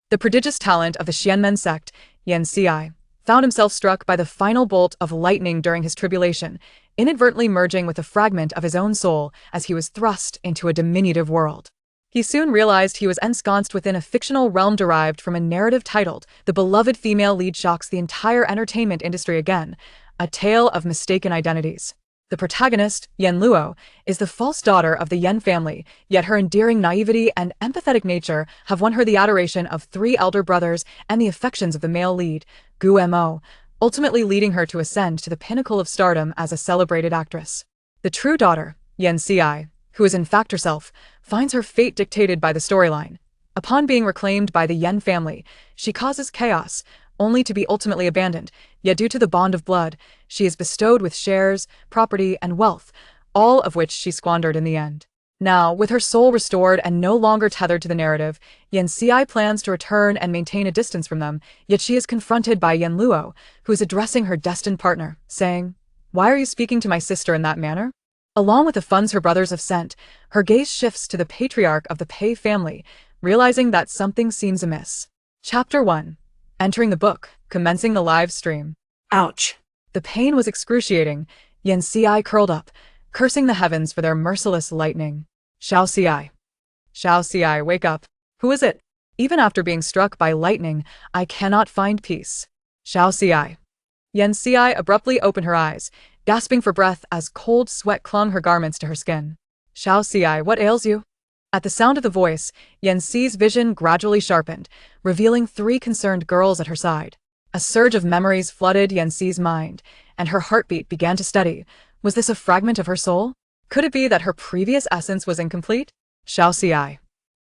The prodigious talent of the Xianmen sect, Yanci, found himself struck by the final bolt of lightning during his tribulation, inadvertently merging with a fragment of his own soul as he was thrust into a diminutive world. He soon realized he was ensconced within a fictional realm derived from a narrative titled "The Beloved Female Lead Shocks the Entire Entertainment Industry Again," a tale of mistaken identities. The protagonist, Yen Luo, is the false daughter of the Yen family, yet her endearing naivety and empathetic nature have won her the adoration of 3 elder brothers and the affections of the male lead, Gu Mo, ultimately leading her to ascend to the pinnacle of stardom as a celebrated actress. The true daughter, Yen Ci, who is in fact herself, finds her fate dictated by the storyline. Upon being reclaimed by the Yen family, she causes chaos, only to be ultimately abandoned, yet due to the bond of blood, she is bestowed with shares, property, and wealth, all of which she squandered in the end. Now, with her soul restored and no longer tethered to the narrative, Yen Ci plans to return and maintain a distance from them, yet she is confronted by Yen Luo, who is addressing her destined partner, saying, "Why are you speaking to my sister in that manner?" Along with the funds her brothers have sent, her gaze shifts to the patriarch of the Pei family, realizing that something seems amiss. Chapter 1. Entering the book, commencing the live stream. Ouch. The pain was excruciating. Yen Ci curled up, cursing the heavens for their merciless lightning. Xiao Ci. Xiao Ci, wake up. Who is it? Even after being struck by lightning, I cannot find peace. Xiao Ci. Yen Ci abruptly opened her eyes, gasping for breath as cold sweat clung her garments to her skin. Xiao Ci, what ails you? At the sound of the voice, Yen Ci's vision gradually sharpened, revealing 3 concerned girls at her side. A surge of memories flooded Yen Ci's mind, and her heartbeat began to steady. Was this a fragment of her soul? Could it be that her previous essence was incomplete? Xiao Ci.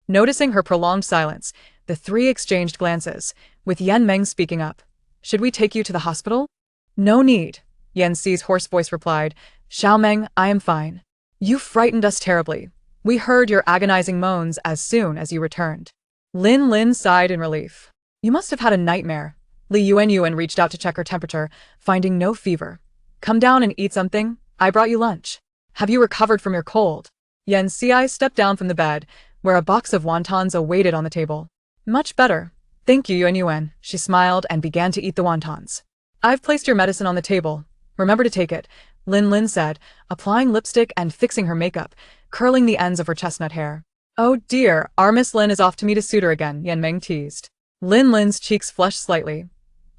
Noticing her prolonged silence, the 3 exchanged glances, with Yen Meng speaking up. Should we take you to the hospital? No need, Yen Ci's hoarse voice replied. Xiao Meng, I am fine. You frightened us terribly. We heard your agonizing moans as soon as you returned. Lin Lin sighed in relief. You must have had a nightmare. Li Yuan reached out to check her temperature, finding no fever. Come down and eat something. I brought you lunch. Have you recovered from your cold? Yen Ci stepped down from the bed, where a box of wontons awaited on the table. Much better. Thank you, Yuan. She smiled and began to eat the wontons. I've placed your medicine on the table. Remember to take it, Lin Lin said, applying lipstick and fixing her makeup, curling the ends of her chestnut hair. Oh dear, our Miss Lin is off to meet a suitor again, Yen Meng teased. Lin Lin's cheeks flushed slightly.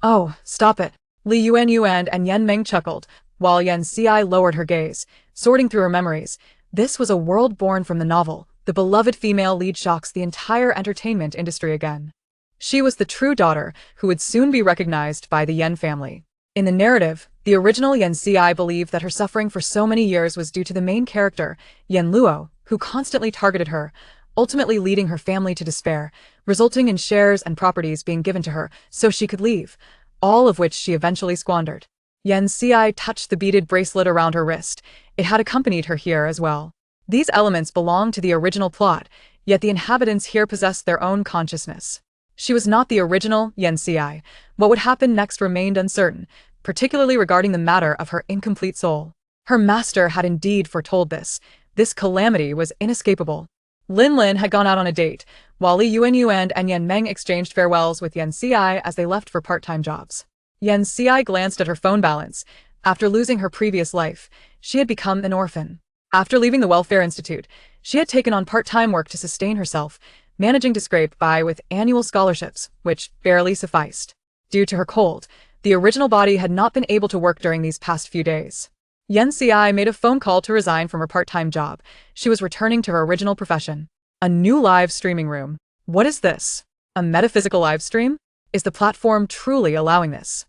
Oh, stop it. Li Yuan and Yen Meng chuckled, while Yen Ci lowered her gaze, sorting through her memories. This was a world born from the novel. The beloved female lead shocks the entire entertainment industry again. She was the true daughter, who would soon be recognized by the Yen family. In the narrative, the original Yen Ci believed that her suffering for so many years was due to the main character, Yen Luo, who constantly targeted her, ultimately leading her family to despair, resulting in shares and properties being given to her so she could leave, all of which she eventually squandered. Yen Ci touched the beaded bracelet around her wrist. It had accompanied her here as well. These elements belonged to the original plot, yet the inhabitants here possessed their own consciousness. She was not the original Yen Ci. What would happen next remained uncertain, particularly regarding the matter of her incomplete soul. Her master had indeed foretold this. This calamity was inescapable. Lin Lin had gone out on a date, while Li Yuan and Yen Meng exchanged farewells with Yen Ci as they left for part-time jobs. Yen Ci glanced at her phone balance. After losing her previous life, she had become an orphan. After leaving the Welfare Institute, she had taken on part-time work to sustain herself, managing to scrape by with annual scholarships, which barely sufficed. Due to her cold, the original body had not been able to work during these past few days. Yen Ci made a phone call to resign from her part-time job. She was returning to her original profession. A new live streaming room. What is this? A metaphysical live stream? Is the platform truly allowing this?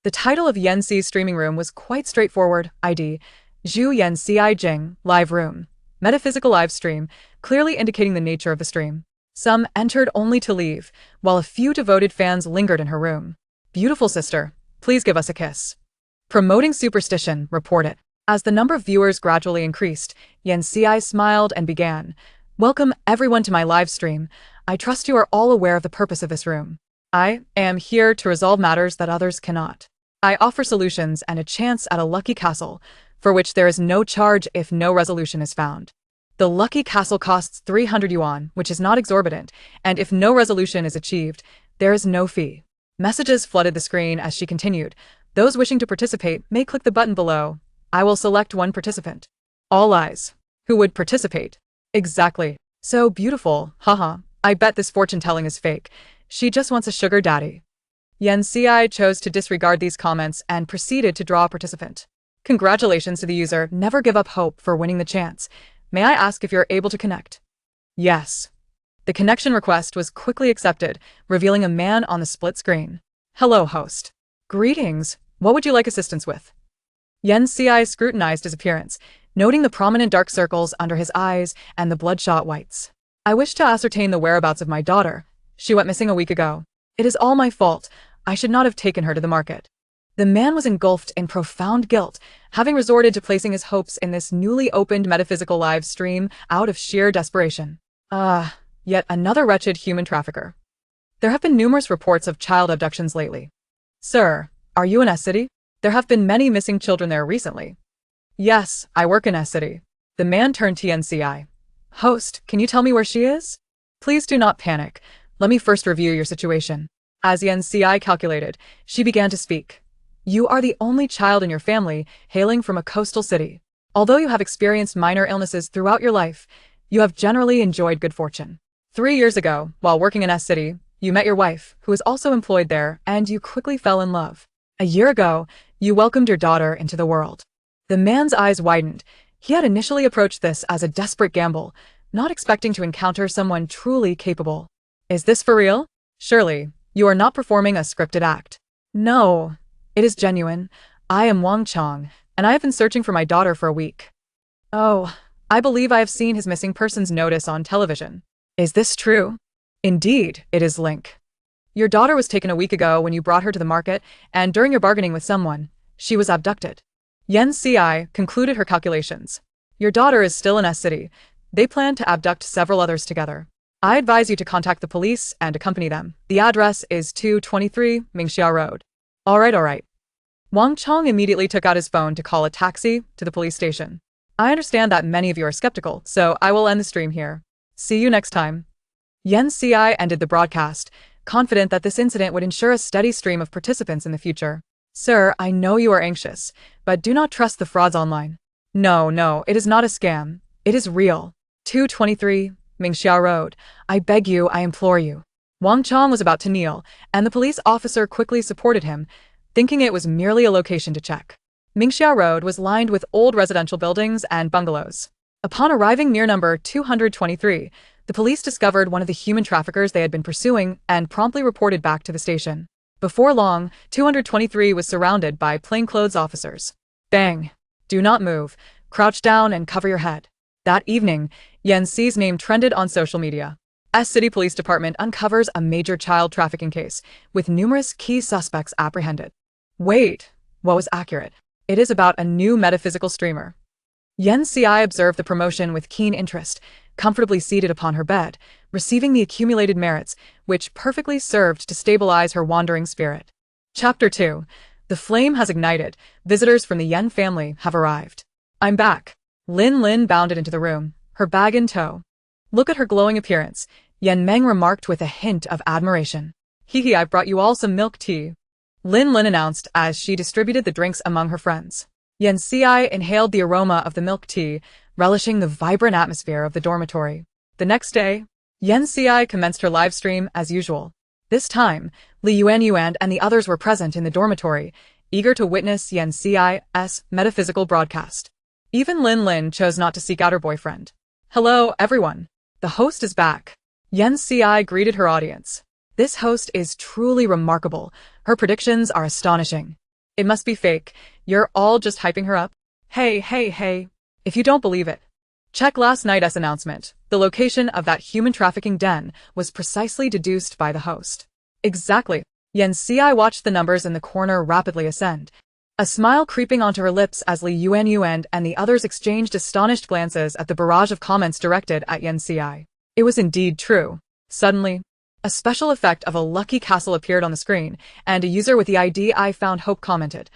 The title of Yen Ci's streaming room was quite straightforward, ID, Zhu Yen Ci Jing, Live Room. Metaphysical live stream, clearly indicating the nature of the stream. Some entered only to leave, while a few devoted fans lingered in her room. Beautiful sister, please give us a kiss. Promoting superstition, report it. As the number of viewers gradually increased, Yen Ci smiled and began. Welcome everyone to my live stream. I trust you are all aware of the purpose of this room. I am here to resolve matters that others cannot. I offer solutions and a chance at a lucky castle, for which there is no charge if no resolution is found. The lucky castle costs 300 yuan, which is not exorbitant, and if no resolution is achieved, there is no fee. Messages flooded the screen as she continued. Those wishing to participate may click the button below. I will select one participant. All eyes. Who would participate? Exactly. So beautiful, haha. I bet this fortune-telling is fake. She just wants a sugar daddy. Yan Ci chose to disregard these comments and proceeded to draw a participant. Congratulations to the user. Never give up hope for winning the chance. May I ask if you're able to connect? Yes. The connection request was quickly accepted, revealing a man on the split screen. Hello, host. Greetings. What would you like assistance with? Yan Ci scrutinized his appearance, noting the prominent dark circles under his eyes and the bloodshot whites. I wish to ascertain the whereabouts of my daughter. She went missing a week ago. It is all my fault. I should not have taken her to the market. The man was engulfed in profound guilt, having resorted to placing his hopes in this newly opened metaphysical live stream out of sheer desperation. Yet another wretched human trafficker. There have been numerous reports of child abductions lately. Sir, are you in S-City? There have been many missing children there recently. Yes, I work in S-City. The man turned to NCI. Host, can you tell me where she is? Please do not panic. Let me first review your situation. As Yan Ci calculated, she began to speak. You are the only child in your family hailing from a coastal city. Although you have experienced minor illnesses throughout your life, you have generally enjoyed good fortune. 3 years ago, while working in S-City, you met your wife, who is also employed there, and you quickly fell in love. A year ago, you welcomed your daughter into the world. The man's eyes widened. He had initially approached this as a desperate gamble, not expecting to encounter someone truly capable. Is this for real? Surely, you are not performing a scripted act. No. It is genuine. I am Wang Chong, and I have been searching for my daughter for a week. Oh, I believe I have seen his missing persons notice on television. Is this true? Indeed, it is Link. Your daughter was taken a week ago when you brought her to the market, and during your bargaining with someone, she was abducted. Yan Ci concluded her calculations. Your daughter is still in S-City. They plan to abduct several others together. I advise you to contact the police and accompany them. The address is 223 Mingxia Road. All right. Wang Chong immediately took out his phone to call a taxi to the police station. I understand that many of you are skeptical, so I will end the stream here. See you next time. Yan Ci ended the broadcast, confident that this incident would ensure a steady stream of participants in the future. Sir, I know you are anxious, but do not trust the frauds online. No, it is not a scam. It is real. 223 Mingxia Road. I beg you, I implore you. Wang Chong was about to kneel, and the police officer quickly supported him, thinking it was merely a location to check. Mingxia Road was lined with old residential buildings and bungalows. Upon arriving near number 223, the police discovered one of the human traffickers they had been pursuing and promptly reported back to the station. Before long, 223 was surrounded by plainclothes officers. Bang! Do not move. Crouch down and cover your head. That evening, Yan Ci's name trended on social media. S-City Police Department uncovers a major child trafficking case, with numerous key suspects apprehended. Wait, what was accurate? It is about a new metaphysical streamer. Yan Ci observed the promotion with keen interest, comfortably seated upon her bed, receiving the accumulated merits, which perfectly served to stabilize her wandering spirit. Chapter 2. The flame has ignited. Visitors from the Yan family have arrived. I'm back. Lin bounded into the room, her bag in tow. Look at her glowing appearance, Yan Meng remarked with a hint of admiration. Hee, I've brought you all some milk tea. Lin announced as she distributed the drinks among her friends. Yan Ci inhaled the aroma of the milk tea, relishing the vibrant atmosphere of the dormitory. The next day, Yan Ci commenced her live stream as usual. This time, Li Yuan and the others were present in the dormitory, eager to witness Yan Ci's metaphysical broadcast. Even Lin chose not to seek out her boyfriend. Hello, everyone. The host is back. Yan Ci greeted her audience. This host is truly remarkable. Her predictions are astonishing. It must be fake. You're all just hyping her up. Hey. If you don't believe it, check last night's announcement. The location of that human trafficking den was precisely deduced by the host. Exactly. Yan Ci watched the numbers in the corner rapidly ascend, a smile creeping onto her lips as Li Yuan and the others exchanged astonished glances at the barrage of comments directed at Yan Ci. It was indeed true. Suddenly, a special effect of a lucky castle appeared on the screen, and a user with the ID I found hope commented,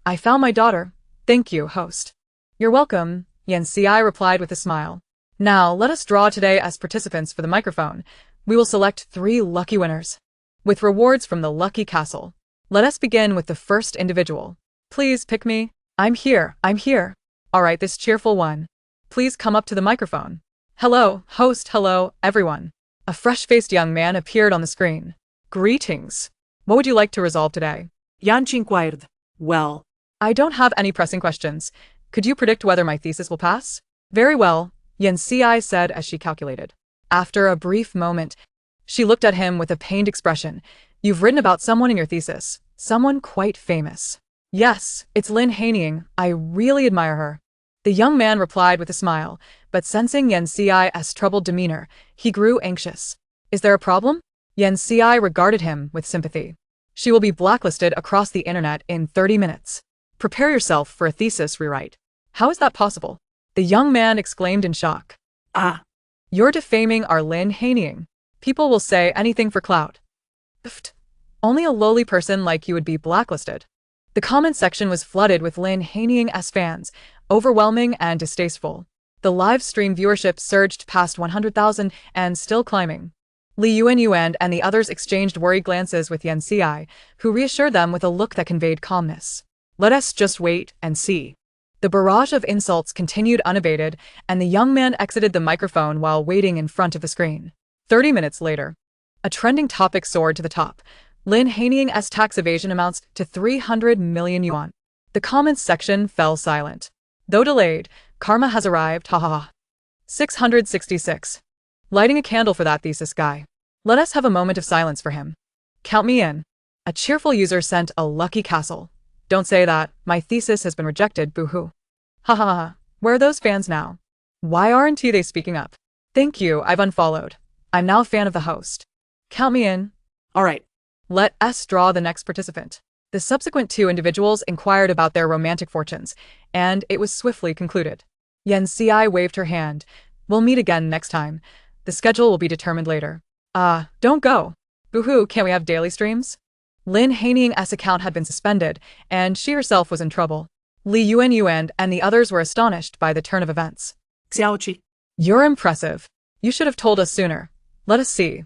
I found my daughter. Thank you, host. You're welcome, Yan Ci replied with a smile. Now, let us draw today as participants for the microphone. We will select 3 lucky winners, with rewards from the Lucky Castle. Let us begin with the first individual. Please pick me. I'm here. All right, this cheerful one. Please come up to the microphone. Hello, host. Hello, everyone. A fresh-faced young man appeared on the screen. Greetings. What would you like to resolve today? Yanchi inquired. Well, I don't have any pressing questions. Could you predict whether my thesis will pass? Very well, Yanci said as she calculated. After a brief moment, she looked at him with a pained expression. You've written about someone in your thesis. Someone quite famous. Yes, it's Lynn Haining. I really admire her. The young man replied with a smile, but sensing Yanci's troubled demeanor, he grew anxious. Is there a problem? Yanci regarded him with sympathy. She will be blacklisted across the internet in 30 minutes. Prepare yourself for a thesis rewrite. How is that possible? The young man exclaimed in shock. You're defaming our Lynn Haining. People will say anything for clout. Pfft. Only a lowly person like you would be blacklisted. The comment section was flooded with Lynn Haining's fans, overwhelming and distasteful. The live stream viewership surged past 100,000 and still climbing. Li Yuan and the others exchanged worried glances with Yanci, who reassured them with a look that conveyed calmness. Let us just wait and see. The barrage of insults continued unabated, and the young man exited the microphone while waiting in front of the screen. 30 minutes later, a trending topic soared to the top. Lynn Haining's tax evasion amounts to 300 million yuan. The comments section fell silent. Though delayed, karma has arrived, haha. 666. Lighting a candle for that thesis guy. Let us have a moment of silence for him. Count me in. A cheerful user sent a lucky castle. Don't say that, my thesis has been rejected, boo-hoo. Haha, where are those fans now? Why aren't they speaking up? Thank you, I've unfollowed. I'm now a fan of the host. Count me in. All right. Let us draw the next participant. The subsequent 2 individuals inquired about their romantic fortunes, and it was swiftly concluded. Yanci waved her hand. We'll meet again next time. The schedule will be determined later. Don't go. Boo-hoo, can't we have daily streams? Lynn Haining's account had been suspended, and she herself was in trouble. Li Yuan and the others were astonished by the turn of events. Xiaoqi. You're impressive. You should have told us sooner. Let us see.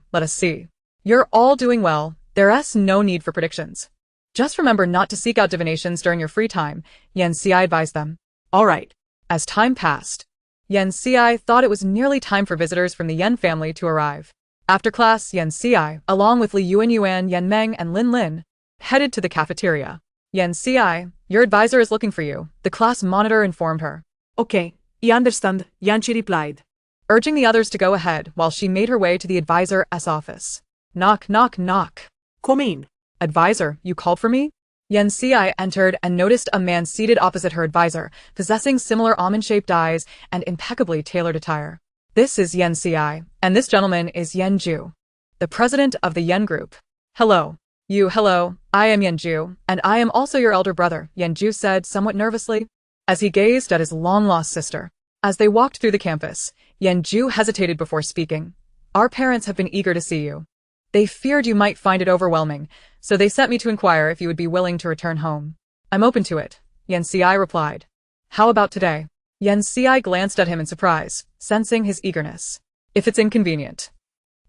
You're all doing well. There's no need for predictions. Just remember not to seek out divinations during your free time, Yanci advised them. All right. As time passed, Yanci thought it was nearly time for visitors from the Yan family to arrive. After class, Yanci, along with Li Yuan, Yan Meng, and Lin Lin, headed to the cafeteria. Yanci, your advisor is looking for you, the class monitor informed her. Okay, I understand, Yanchi replied, urging the others to go ahead while she made her way to the advisor's office. Knock, knock, knock. Come in. Advisor, you called for me? Yanci entered and noticed a man seated opposite her advisor, possessing similar almond-shaped eyes and impeccably tailored attire. This is Yanci, and this gentleman is Yanju, the president of the Yan group. Hello. Hello, I am Yanju, and I am also your elder brother, Yanju said somewhat nervously, as he gazed at his long-lost sister. As they walked through the campus, Yanju hesitated before speaking. Our parents have been eager to see you. They feared you might find it overwhelming, so they sent me to inquire if you would be willing to return home. I'm open to it, Yanci replied. How about today? Yanci glanced at him in surprise, sensing his eagerness. If it's inconvenient.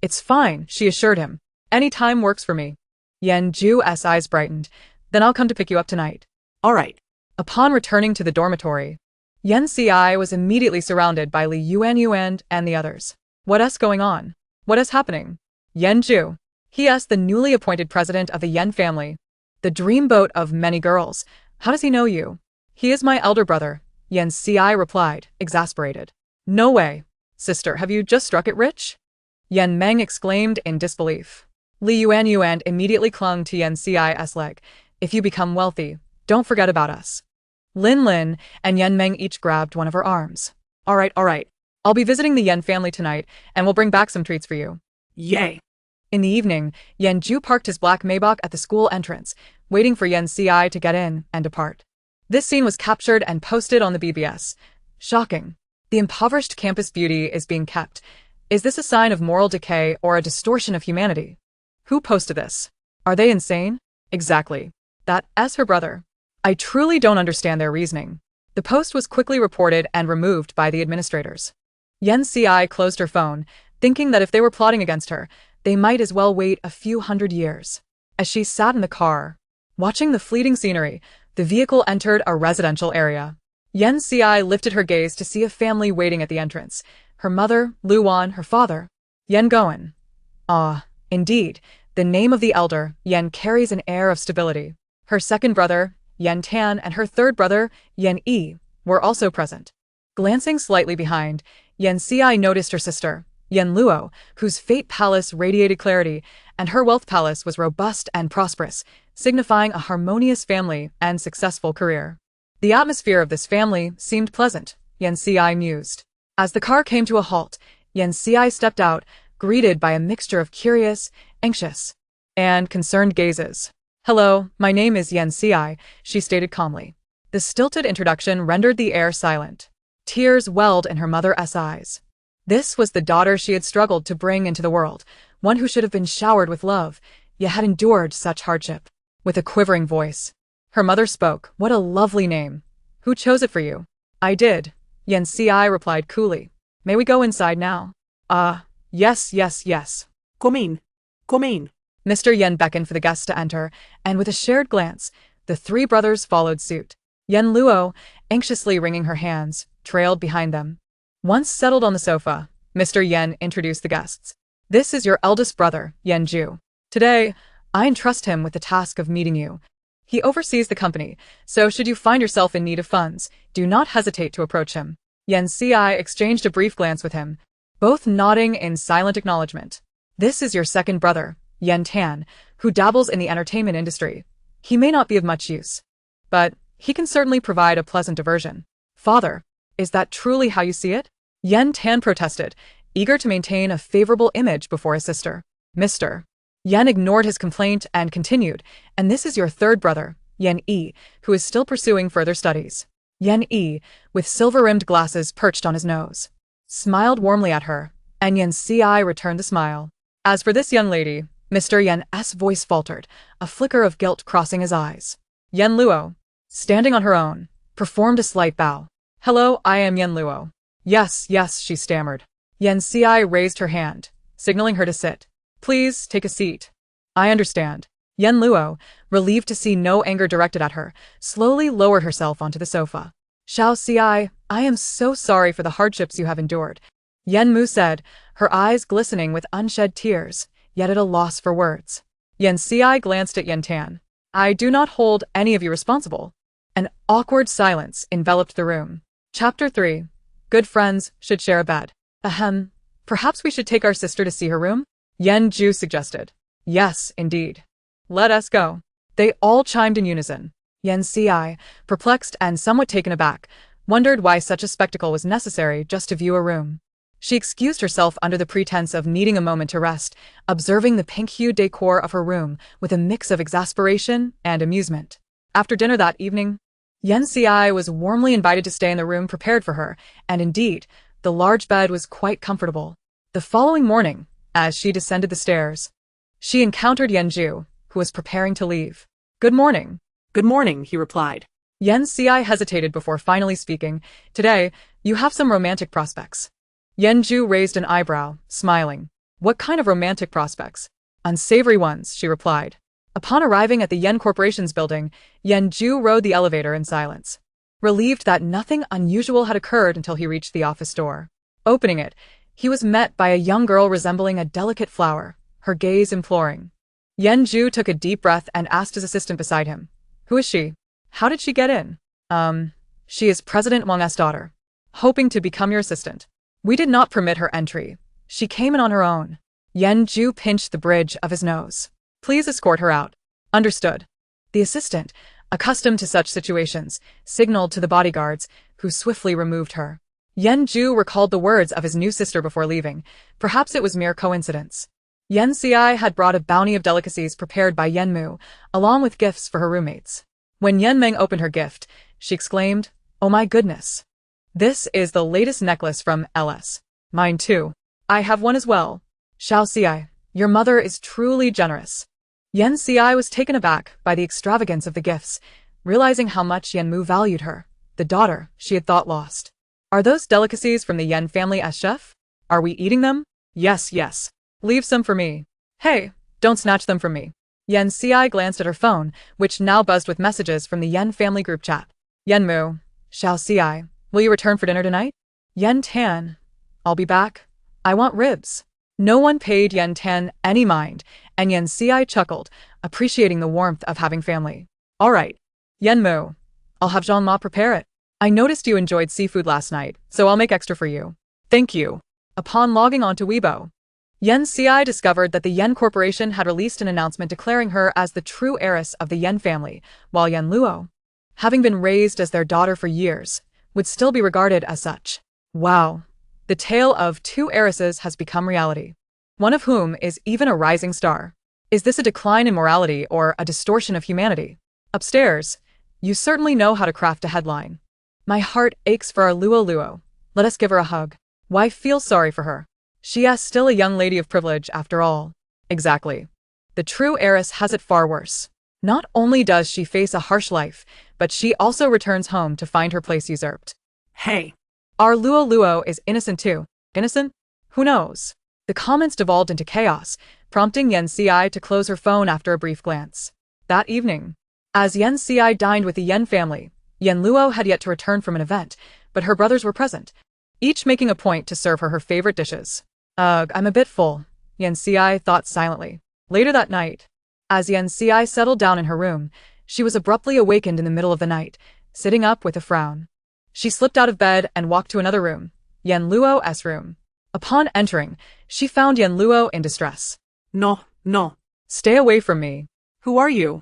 It's fine, she assured him. Any time works for me. Yanju's eyes brightened. Then I'll come to pick you up tonight. All right. Upon returning to the dormitory, Yanci was immediately surrounded by Li Yuan and the others. What is going on? What is happening? Yanju. He is the newly appointed president of the Yan family, the dreamboat of many girls. How does he know you? He is my elder brother, Yanci replied, exasperated. No way. Sister, have you just struck it rich? Yan Meng exclaimed in disbelief. Li Yuan immediately clung to Yanci's leg. If you become wealthy, don't forget about us. Lin Lin and Yan Meng each grabbed one of her arms. All right. I'll be visiting the Yan family tonight, and we'll bring back some treats for you. Yay. In the evening, Yanju parked his black Maybach at the school entrance, waiting for Yanci to get in and depart. This scene was captured and posted on the BBS. Shocking. The impoverished campus beauty is being kept. Is this a sign of moral decay or a distortion of humanity? Who posted this? Are they insane? Exactly. That is her brother. I truly don't understand their reasoning. The post was quickly reported and removed by the administrators. Yen Si closed her phone, thinking that if they were plotting against her, they might as well wait a few hundred years. As she sat in the car, watching the fleeting scenery, the vehicle entered a residential area. Yen Si lifted her gaze to see a family waiting at the entrance. Her mother, Luan, her father, Yen Goen. Ah, indeed, the name of the elder, Yen, carries an air of stability. Her second brother, Yen Tan, and her third brother, Yen Yi, were also present. Glancing slightly behind, Yen Si noticed her sister, Yen Luo, whose fate palace radiated clarity, and her wealth palace was robust and prosperous, signifying a harmonious family and successful career. The atmosphere of this family seemed pleasant, Yen Si mused. As the car came to a halt, Yen Si stepped out, greeted by a mixture of curious, anxious, and concerned gazes. "Hello, my name is Yen Si," she stated calmly. The stilted introduction rendered the air silent. Tears welled in her mother's eyes. This was the daughter she had struggled to bring into the world, one who should have been showered with love, yet had endured such hardship. With a quivering voice, her mother spoke. "What a lovely name. Who chose it for you?" "I did," Yen Si replied coolly. "May we go inside now?" Yes. Come in. Come in. Mr. Yen beckoned for the guests to enter, and with a shared glance, the three brothers followed suit. Yen Luo, anxiously wringing her hands, trailed behind them. Once settled on the sofa, Mr. Yen introduced the guests. "This is your eldest brother, Yen Ju. Today, I entrust him with the task of meeting you. He oversees the company, so should you find yourself in need of funds, do not hesitate to approach him." Yen Si exchanged a brief glance with him, both nodding in silent acknowledgement. "This is your second brother, Yen Tan, who dabbles in the entertainment industry. He may not be of much use, but he can certainly provide a pleasant diversion." "Father, is that truly how you see it?" Yen Tan protested, eager to maintain a favorable image before his sister. "Mr. Yen ignored his complaint and continued, "And this is your third brother, Yen Yi, who is still pursuing further studies." Yen Yi, with silver-rimmed glasses perched on his nose, smiled warmly at her, and Yen Si returned the smile. "As for this young lady," Mr. Yen's voice faltered, a flicker of guilt crossing his eyes. Yen Luo, standing on her own, performed a slight bow. "Hello, I am Yen Luo." Yes, she stammered. Yen Si raised her hand, signaling her to sit. "Please, take a seat." "I understand." Yen Luo, relieved to see no anger directed at her, slowly lowered herself onto the sofa. "Xiao Si, I am so sorry for the hardships you have endured," Yen Mu said, her eyes glistening with unshed tears, yet at a loss for words. Yen Si glanced at Yen Tan. "I do not hold any of you responsible." An awkward silence enveloped the room. Chapter 3. Good friends should share a bed. Ahem. Perhaps we should take our sister to see her room? Yen Ju suggested. Yes, indeed. Let us go. They all chimed in unison. Yen Si, perplexed and somewhat taken aback, wondered why such a spectacle was necessary just to view a room. She excused herself under the pretense of needing a moment to rest, observing the pink-hued decor of her room with a mix of exasperation and amusement. After dinner that evening, Yen Si was warmly invited to stay in the room prepared for her, and indeed, the large bed was quite comfortable. The following morning, as she descended the stairs, she encountered Yen Ju, who was preparing to leave. "Good morning." Good morning, he replied. Yen Si hesitated before finally speaking. "Today, you have some romantic prospects." Yen Ju raised an eyebrow, smiling. "What kind of romantic prospects?" "Unsavory ones," she replied. Upon arriving at the Yen Corporation's building, Yen Ju rode the elevator in silence, relieved that nothing unusual had occurred until he reached the office door. Opening it, he was met by a young girl resembling a delicate flower, her gaze imploring. Yen Ju took a deep breath and asked his assistant beside him, "Who is she? How did she get in?" She is President Wang's daughter, hoping to become your assistant. We did not permit her entry. She came in on her own." Yen Ju pinched the bridge of his nose. "Please escort her out." "Understood." The assistant, accustomed to such situations, signaled to the bodyguards, who swiftly removed her. Yen Ju recalled the words of his new sister before leaving. Perhaps it was mere coincidence. Yen Si had brought a bounty of delicacies prepared by Yen Mu, along with gifts for her roommates. When Yen Meng opened her gift, she exclaimed, "Oh my goodness! This is the latest necklace from LS. Mine too. I have one as well." "Xiao Si, your mother is truly generous." Yen Si was taken aback by the extravagance of the gifts, realizing how much Yen Mu valued her, the daughter she had thought lost. Are those delicacies from the Yen family as chef? Are we eating them? Yes, yes. Leave some for me. Hey, don't snatch them from me. Yen Ci glanced at her phone, which now buzzed with messages from the Yen family group chat. Yen Mu, Xiao Ci, will you return for dinner tonight? Yen Tan, I'll be back. I want ribs. No one paid Yen Tan any mind, and Yen Ci chuckled, appreciating the warmth of having family. All right. Yen Mu, I'll have Jean Ma prepare it. I noticed you enjoyed seafood last night, so I'll make extra for you. Thank you. Upon logging on to Weibo, Yen Ci discovered that the Yen Corporation had released an announcement declaring her as the true heiress of the Yen family, while Yen Luo, having been raised as their daughter for years, would still be regarded as such. Wow. The tale of two heiresses has become reality. One of whom is even a rising star. Is this a decline in morality or a distortion of humanity? Upstairs, you certainly know how to craft a headline. My heart aches for our Luo Luo. Let us give her a hug. Why feel sorry for her? She is still a young lady of privilege after all. Exactly. The true heiress has it far worse. Not only does she face a harsh life, but she also returns home to find her place usurped. Hey. Our Luo Luo is innocent too. Innocent? Who knows? The comments devolved into chaos, prompting Yen Ci to close her phone after a brief glance. That evening, as Yen Ci dined with the Yen family, Yen Luo had yet to return from an event, but her brothers were present, each making a point to serve her her favorite dishes. Ugh, I'm a bit full, Yen Ci thought silently. Later that night, as Yen Ci settled down in her room, she was abruptly awakened in the middle of the night, sitting up with a frown. She slipped out of bed and walked to another room, Yen Luo's room. Upon entering, she found Yen Luo in distress. No, no. Stay away from me. Who are you?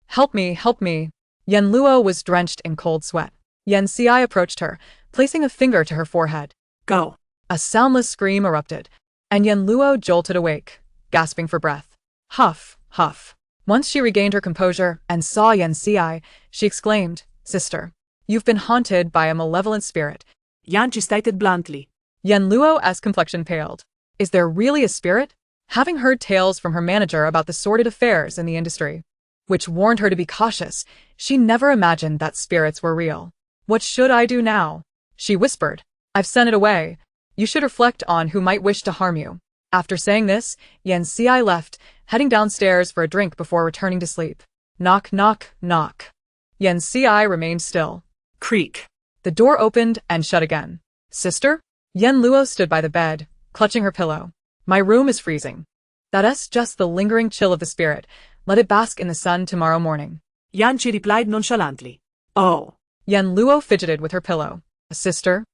Help me, help me. Yen Luo was drenched in cold sweat. Yen Ci approached her, placing a finger to her forehead. Go. A soundless scream erupted, and Yen Luo jolted awake, gasping for breath. Huff, huff. Once she regained her composure and saw Yen Ci, she exclaimed, Sister, you've been haunted by a malevolent spirit. Yan stated bluntly. Yen Luo's complexion paled. Is there really a spirit? Having heard tales from her manager about the sordid affairs in the industry, which warned her to be cautious, she never imagined that spirits were real. What should I do now? She whispered. I've sent it away. You should reflect on who might wish to harm you. After saying this, Yen Ci left, heading downstairs for a drink before returning to sleep. Knock, knock, knock. Yen Ci remained still. Creak. The door opened and shut again. Sister? Yen Luo stood by the bed, clutching her pillow. My room is freezing. That's just the lingering chill of the spirit. Let it bask in the sun tomorrow morning. Yan Chi replied nonchalantly. Oh. Yen Luo fidgeted with her pillow. Sister?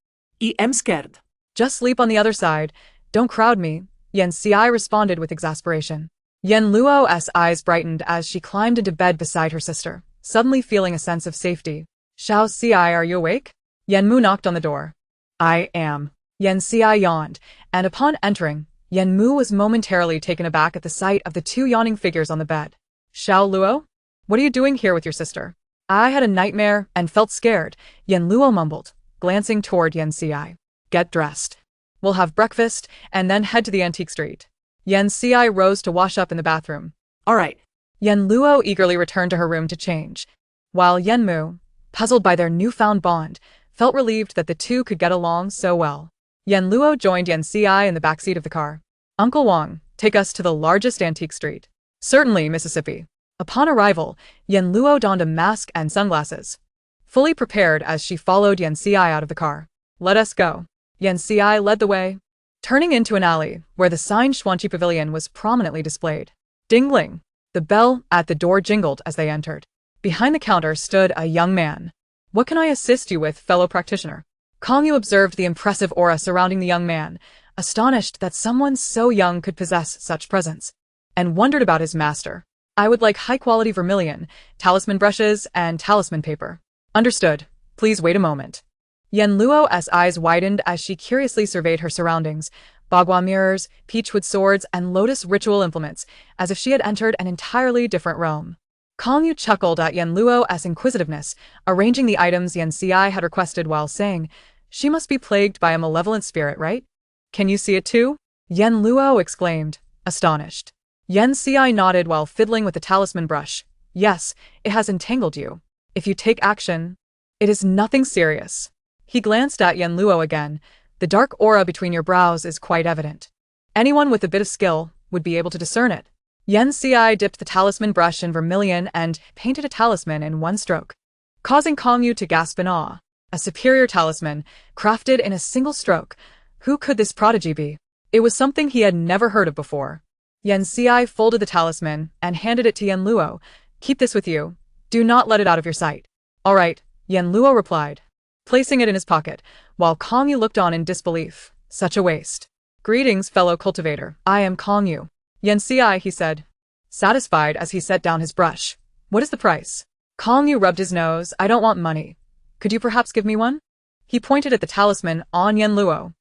I am scared. Just sleep on the other side. Don't crowd me. Yen Ci responded with exasperation. Yen Luo's eyes brightened as she climbed into bed beside her sister, suddenly feeling a sense of safety. Xiao Ci, are you awake? Yen Mu knocked on the door. I am. Yen Ci yawned, and upon entering, Yen Mu was momentarily taken aback at the sight of the two yawning figures on the bed. Xiao Luo? What are you doing here with your sister? I had a nightmare and felt scared, Yen Luo mumbled, glancing toward Yen Ci. Get dressed. We'll have breakfast and then head to the antique street. Yen Ci rose to wash up in the bathroom. All right. Yen Luo eagerly returned to her room to change, while Yen Mu, puzzled by their newfound bond, felt relieved that the two could get along so well. Yen Luo joined Yen Ci in the backseat of the car. Uncle Wang, take us to the largest antique street. Certainly, Mississippi. Upon arrival, Yen Luo donned a mask and sunglasses, fully prepared as she followed Yen Ci out of the car. Let us go. Yen Ci led the way, turning into an alley where the signed Xuanqi Pavilion was prominently displayed. Dingling. The bell at the door jingled as they entered. Behind the counter stood a young man. What can I assist you with, fellow practitioner? Kong Yu observed the impressive aura surrounding the young man, astonished that someone so young could possess such presence, and wondered about his master. I would like high-quality vermilion, talisman brushes, and talisman paper. Understood. Please wait a moment. Yen Luo's eyes widened as she curiously surveyed her surroundings, bagua mirrors, peachwood swords, and lotus ritual implements, as if she had entered an entirely different realm. Kong Yu chuckled at Yen Luo's inquisitiveness, arranging the items Yen Ci had requested while saying, she must be plagued by a malevolent spirit, right? Can you see it too? Yen Luo exclaimed, astonished. Yen Ci nodded while fiddling with the talisman brush. Yes, it has entangled you. If you take action, it is nothing serious. He glanced at Yan Luo again. The dark aura between your brows is quite evident. Anyone with a bit of skill would be able to discern it. Yan Ci dipped the talisman brush in vermilion and painted a talisman in one stroke, causing Kong Yu to gasp in awe. A superior talisman, crafted in a single stroke. Who could this prodigy be? It was something he had never heard of before. Yan Ci folded the talisman and handed it to Yan Luo. Keep this with you. Do not let it out of your sight. All right, Yan Luo replied, placing it in his pocket, while Kong Yu looked on in disbelief. Such a waste. Greetings, fellow cultivator. I am Kong Yu. Yan Ci, he said, satisfied as he set down his brush. What is the price? Kong Yu rubbed his nose. I don't want money. Could you perhaps give me one? He pointed at the talisman on Yan Luo.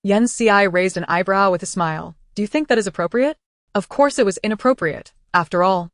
Yan Ci raised an eyebrow with a smile. Do you think that is appropriate? Of course it was inappropriate, after all.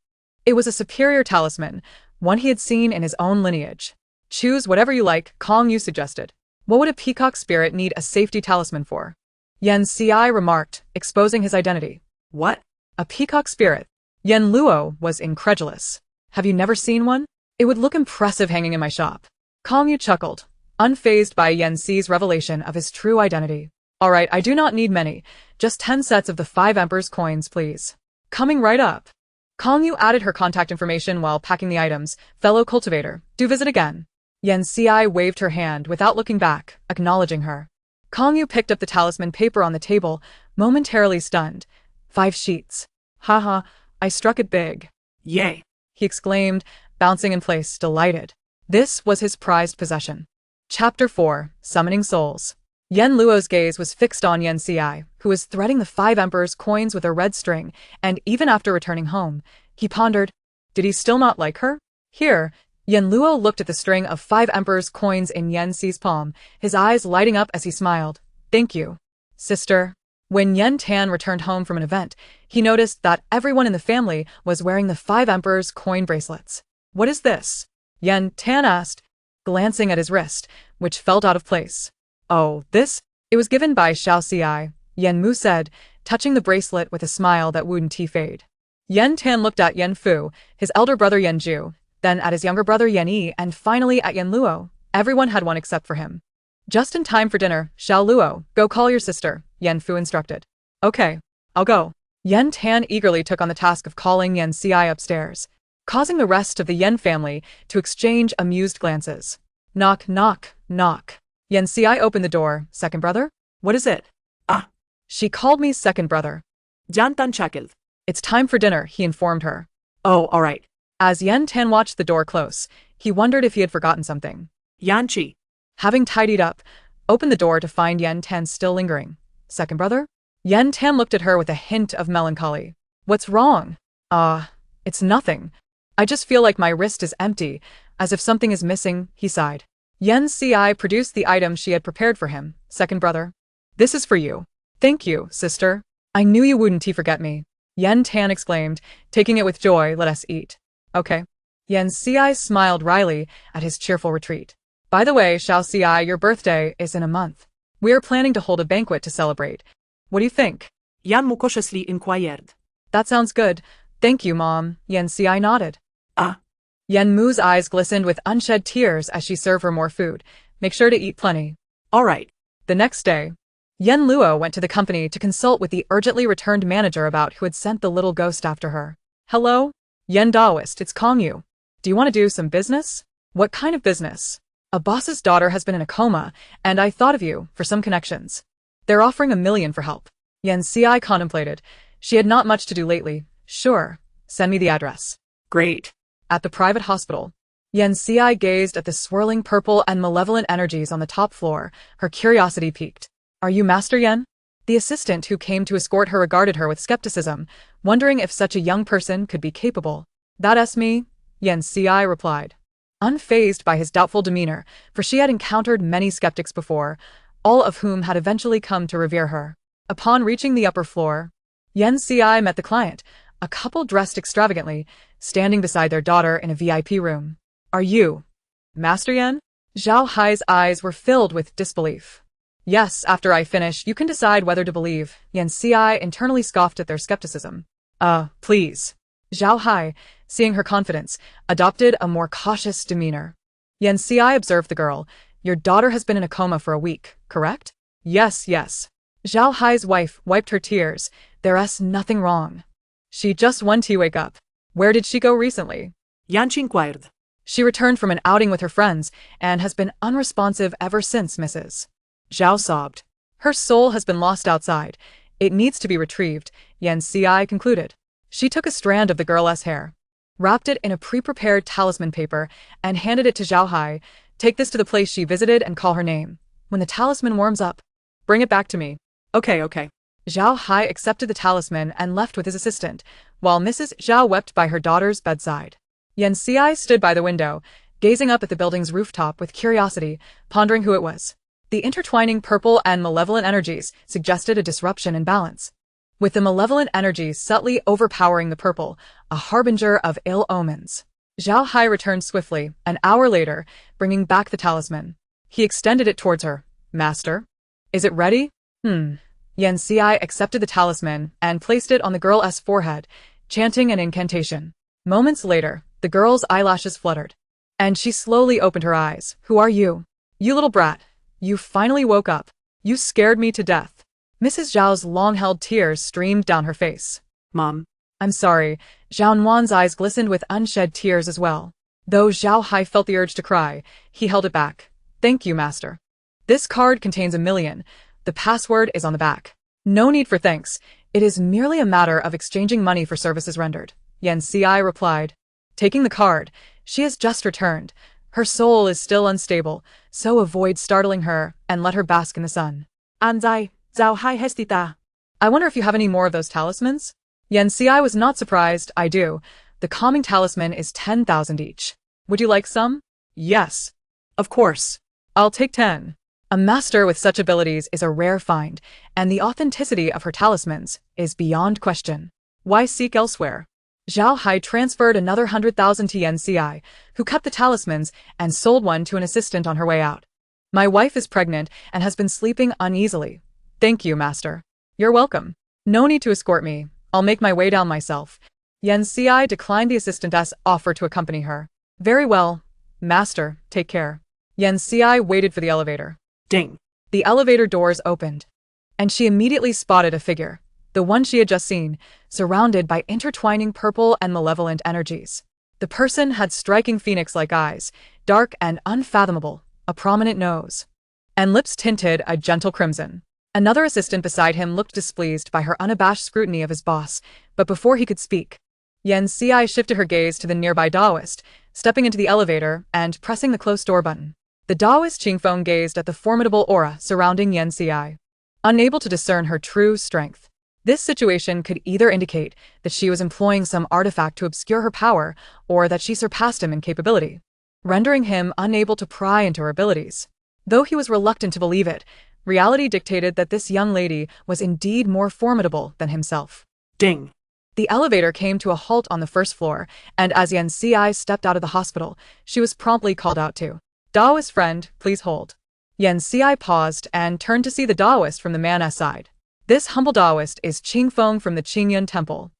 It was a superior talisman, one he had seen in his own lineage. Choose whatever you like, Kong Yu suggested. What would a peacock spirit need a safety talisman for? Yan Ci remarked, exposing his identity. What? A peacock spirit? Yan Luo was incredulous. Have you never seen one? It would look impressive hanging in my shop. Kong Yu chuckled, unfazed by Yan Ci's revelation of his true identity. All right, I do not need many. Just 10 sets of the 5 Emperor's coins, please. Coming right up. Kong Yu added her contact information while packing the items. Fellow cultivator, do visit again. Yan Ci waved her hand without looking back, acknowledging her. Kong Yu picked up the talisman paper on the table, momentarily stunned. 5 sheets. Haha, I struck it big. Yay. He exclaimed, bouncing in place, delighted. This was his prized possession. Chapter 4, Summoning Souls. Yan Luo's gaze was fixed on Yan Ci, who was threading the 5 Emperor's coins with a red string, and even after returning home, he pondered, did he still not like her? Here, Yan Luo looked at the string of 5 Emperor's coins in Yan Ci's palm, his eyes lighting up as he smiled. Thank you, sister. When Yan Tan returned home from an event, he noticed that everyone in the family was wearing the 5 Emperor's coin bracelets. What is this? Yan Tan asked, glancing at his wrist, which felt out of place. Oh, this? It was given by Xiao Ci, Yan Mu said, touching the bracelet with a smile that wouldn't fade. Yan Tan looked at Yan Fu, his elder brother Yan Ju, then at his younger brother Yan Yi, and finally at Yan Luo. Everyone had one except for him. Just in time for dinner, Xiao Luo, go call your sister, Yan Fu instructed. Okay, I'll go. Yan Tan eagerly took on the task of calling Yan Ci upstairs, causing the rest of the Yan family to exchange amused glances. Knock, knock, knock. Yan Ci opened the door. Second brother? What is it? Ah. She called me second brother. Jantan Chakil. It's time for dinner, he informed her. Oh, all right. As Yan Tan watched the door close, he wondered if he had forgotten something. Yan Chi. Having tidied up, opened the door to find Yan Tan still lingering. Second brother? Yan Tan looked at her with a hint of melancholy. What's wrong? It's nothing. I just feel like my wrist is empty, as if something is missing, he sighed. Yan Ci produced the item she had prepared for him. Second brother. This is for you. Thank you, sister. I knew you wouldn't forget me. Yan Tan exclaimed, taking it with joy. Let us eat. Okay. Yan Ci smiled wryly at his cheerful retreat. By the way, Xiao Ci, your birthday is in a month. We are planning to hold a banquet to celebrate. What do you think? Yan Mu cautiously inquired. That sounds good. Thank you, Mom. Yan Ci nodded. Ah. Yan Mu's eyes glistened with unshed tears as she served her more food. Make sure to eat plenty. All right. The next day, Yan Luo went to the company to consult with the urgently returned manager about who had sent the little ghost after her. Hello? Yan Daoist, it's Kong Yu. Do you want to do some business? What kind of business? A boss's daughter has been in a coma, and I thought of you for some connections. They're offering $1 million for help. Yan Ci contemplated. She had not much to do lately. Sure. Send me the address. Great. At the private hospital, Yan Ci gazed at the swirling purple and malevolent energies on the top floor. Her curiosity piqued. Are you Master Yan? The assistant who came to escort her regarded her with skepticism, wondering if such a young person could be capable. That's me, Yan Ci replied, unfazed by his doubtful demeanor, for she had encountered many skeptics before, all of whom had eventually come to revere her. Upon reaching the upper floor, Yan Ci met the client, a couple dressed extravagantly, standing beside their daughter in a VIP room. Are you Master Yan? Zhao Hai's eyes were filled with disbelief. Yes, after I finish, you can decide whether to believe. Yan Ci internally scoffed at their skepticism. Please. Zhao Hai, seeing her confidence, adopted a more cautious demeanor. Yan Ci observed the girl, Your daughter has been in a coma for a week, correct? Yes, yes. Zhao Hai's wife wiped her tears. There's nothing wrong. She just went to wake up. Where did she go recently? Yanchi inquired. She returned from an outing with her friends and has been unresponsive ever since, Mrs. Zhao sobbed. Her soul has been lost outside. It needs to be retrieved, Yan Ci concluded. She took a strand of the girl's hair, wrapped it in a pre-prepared talisman paper, and handed it to Zhao Hai. Take this to the place she visited and call her name. When the talisman warms up, bring it back to me. Okay, okay. Zhao Hai accepted the talisman and left with his assistant, while Mrs. Zhao wept by her daughter's bedside. Yan Ci stood by the window, gazing up at the building's rooftop with curiosity, pondering who it was. The intertwining purple and malevolent energies suggested a disruption in balance, with the malevolent energies subtly overpowering the purple, a harbinger of ill omens. Zhao Hai returned swiftly, an hour later, bringing back the talisman. He extended it towards her. Master? Is it ready? Yan Ci accepted the talisman and placed it on the girl's forehead, chanting an incantation. Moments later, the girl's eyelashes fluttered, and she slowly opened her eyes. Who are you? You little brat. You finally woke up. You scared me to death. Mrs. Zhao's long-held tears streamed down her face. Mom. I'm sorry. Zhao Nuan's eyes glistened with unshed tears as well. Though Zhao Hai felt the urge to cry, he held it back. Thank you, master. This card contains 1 million. The password is on the back. No need for thanks. It is merely a matter of exchanging money for services rendered. Yan Ci replied. Taking the card, she has just returned. Her soul is still unstable, so avoid startling her and let her bask in the sun. Anzai, Zhao Hai hestita. I wonder if you have any more of those talismans? Yan Ci was not surprised. I do. The calming talisman is 10,000 each. Would you like some? Yes. Of course. I'll take 10. A master with such abilities is a rare find, and the authenticity of her talismans is beyond question. Why seek elsewhere? Zhao Hai transferred another 100,000 to Yan Ci, who kept the talismans and sold one to an assistant on her way out. My wife is pregnant and has been sleeping uneasily. Thank you, master. You're welcome. No need to escort me. I'll make my way down myself. Yan Ci declined the assistant's offer to accompany her. Very well. Master, take care. Yan Ci waited for the elevator. Ding. The elevator doors opened, and she immediately spotted a figure, the one she had just seen, surrounded by intertwining purple and malevolent energies. The person had striking phoenix-like eyes, dark and unfathomable, a prominent nose, and lips tinted a gentle crimson. Another assistant beside him looked displeased by her unabashed scrutiny of his boss, but before he could speak, Yan Ci shifted her gaze to the nearby Taoist, stepping into the elevator and pressing the closed door button. The Taoist Qingfeng gazed at the formidable aura surrounding Yan Ci, unable to discern her true strength. This situation could either indicate that she was employing some artifact to obscure her power, or that she surpassed him in capability, rendering him unable to pry into her abilities. Though he was reluctant to believe it, reality dictated that this young lady was indeed more formidable than himself. Ding. The elevator came to a halt on the first floor, and as Yan Ci stepped out of the hospital, she was promptly called out to. Taoist friend, please hold. Yan Ci paused and turned to see the Taoist from the man's side. This humble Taoist is Qingfeng from the Qingyun Temple.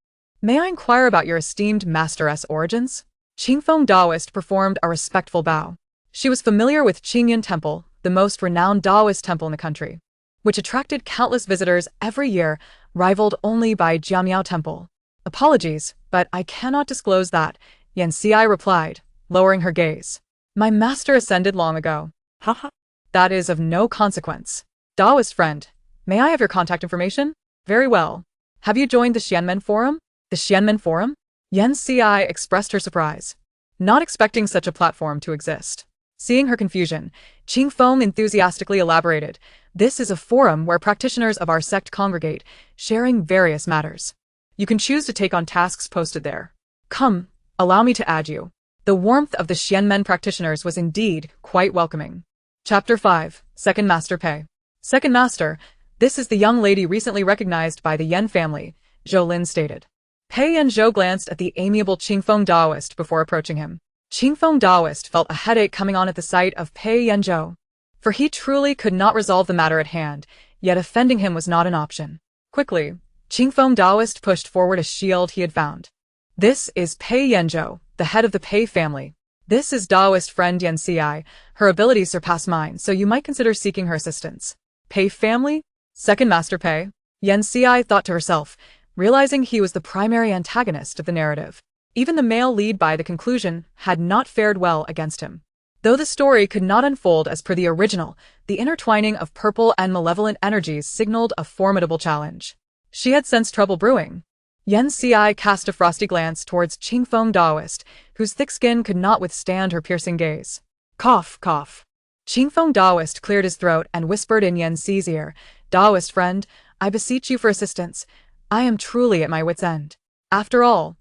May I inquire about your esteemed master's origins? Qingfeng Taoist performed a respectful bow. She was familiar with Qingyun Temple, the most renowned Taoist temple in the country, which attracted countless visitors every year, rivaled only by Jiamiao Temple. Apologies, but I cannot disclose that, Yan Ci replied, lowering her gaze. My master ascended long ago. Haha. That is of no consequence. Taoist friend, may I have your contact information? Very well. Have you joined the Xianmen Forum? The Xianmen Forum? Yan Ci expressed her surprise, not expecting such a platform to exist. Seeing her confusion, Qingfeng enthusiastically elaborated. This is a forum where practitioners of our sect congregate, sharing various matters. You can choose to take on tasks posted there. Come, allow me to add you. The warmth of the Xianmen practitioners was indeed quite welcoming. Chapter 5, Second Master Pei. Second Master, this is the young lady recently recognized by the Yan family, Zhou Lin stated. Pei Yanzhou glanced at the amiable Qingfeng Taoist before approaching him. Qingfeng Taoist felt a headache coming on at the sight of Pei Yanzhou, for he truly could not resolve the matter at hand, yet offending him was not an option. Quickly, Qingfeng Taoist pushed forward a shield he had found. This is Pei Yanzhou, the head of the Pei family. This is Daoist friend Yan Ci. Her abilities surpass mine, so you might consider seeking her assistance. Pei family? Second master Pei? Yan Ci thought to herself, realizing he was the primary antagonist of the narrative. Even the male lead by the conclusion had not fared well against him. Though the story could not unfold as per the original, the intertwining of purple and malevolent energies signaled a formidable challenge. She had sensed trouble brewing. Yan Ci cast a frosty glance towards Qingfeng Daoist, whose thick skin could not withstand her piercing gaze. Cough, cough. Qingfeng Daoist cleared his throat and whispered in Yan Ci's ear, Daoist friend, I beseech you for assistance. I am truly at my wit's end. After all,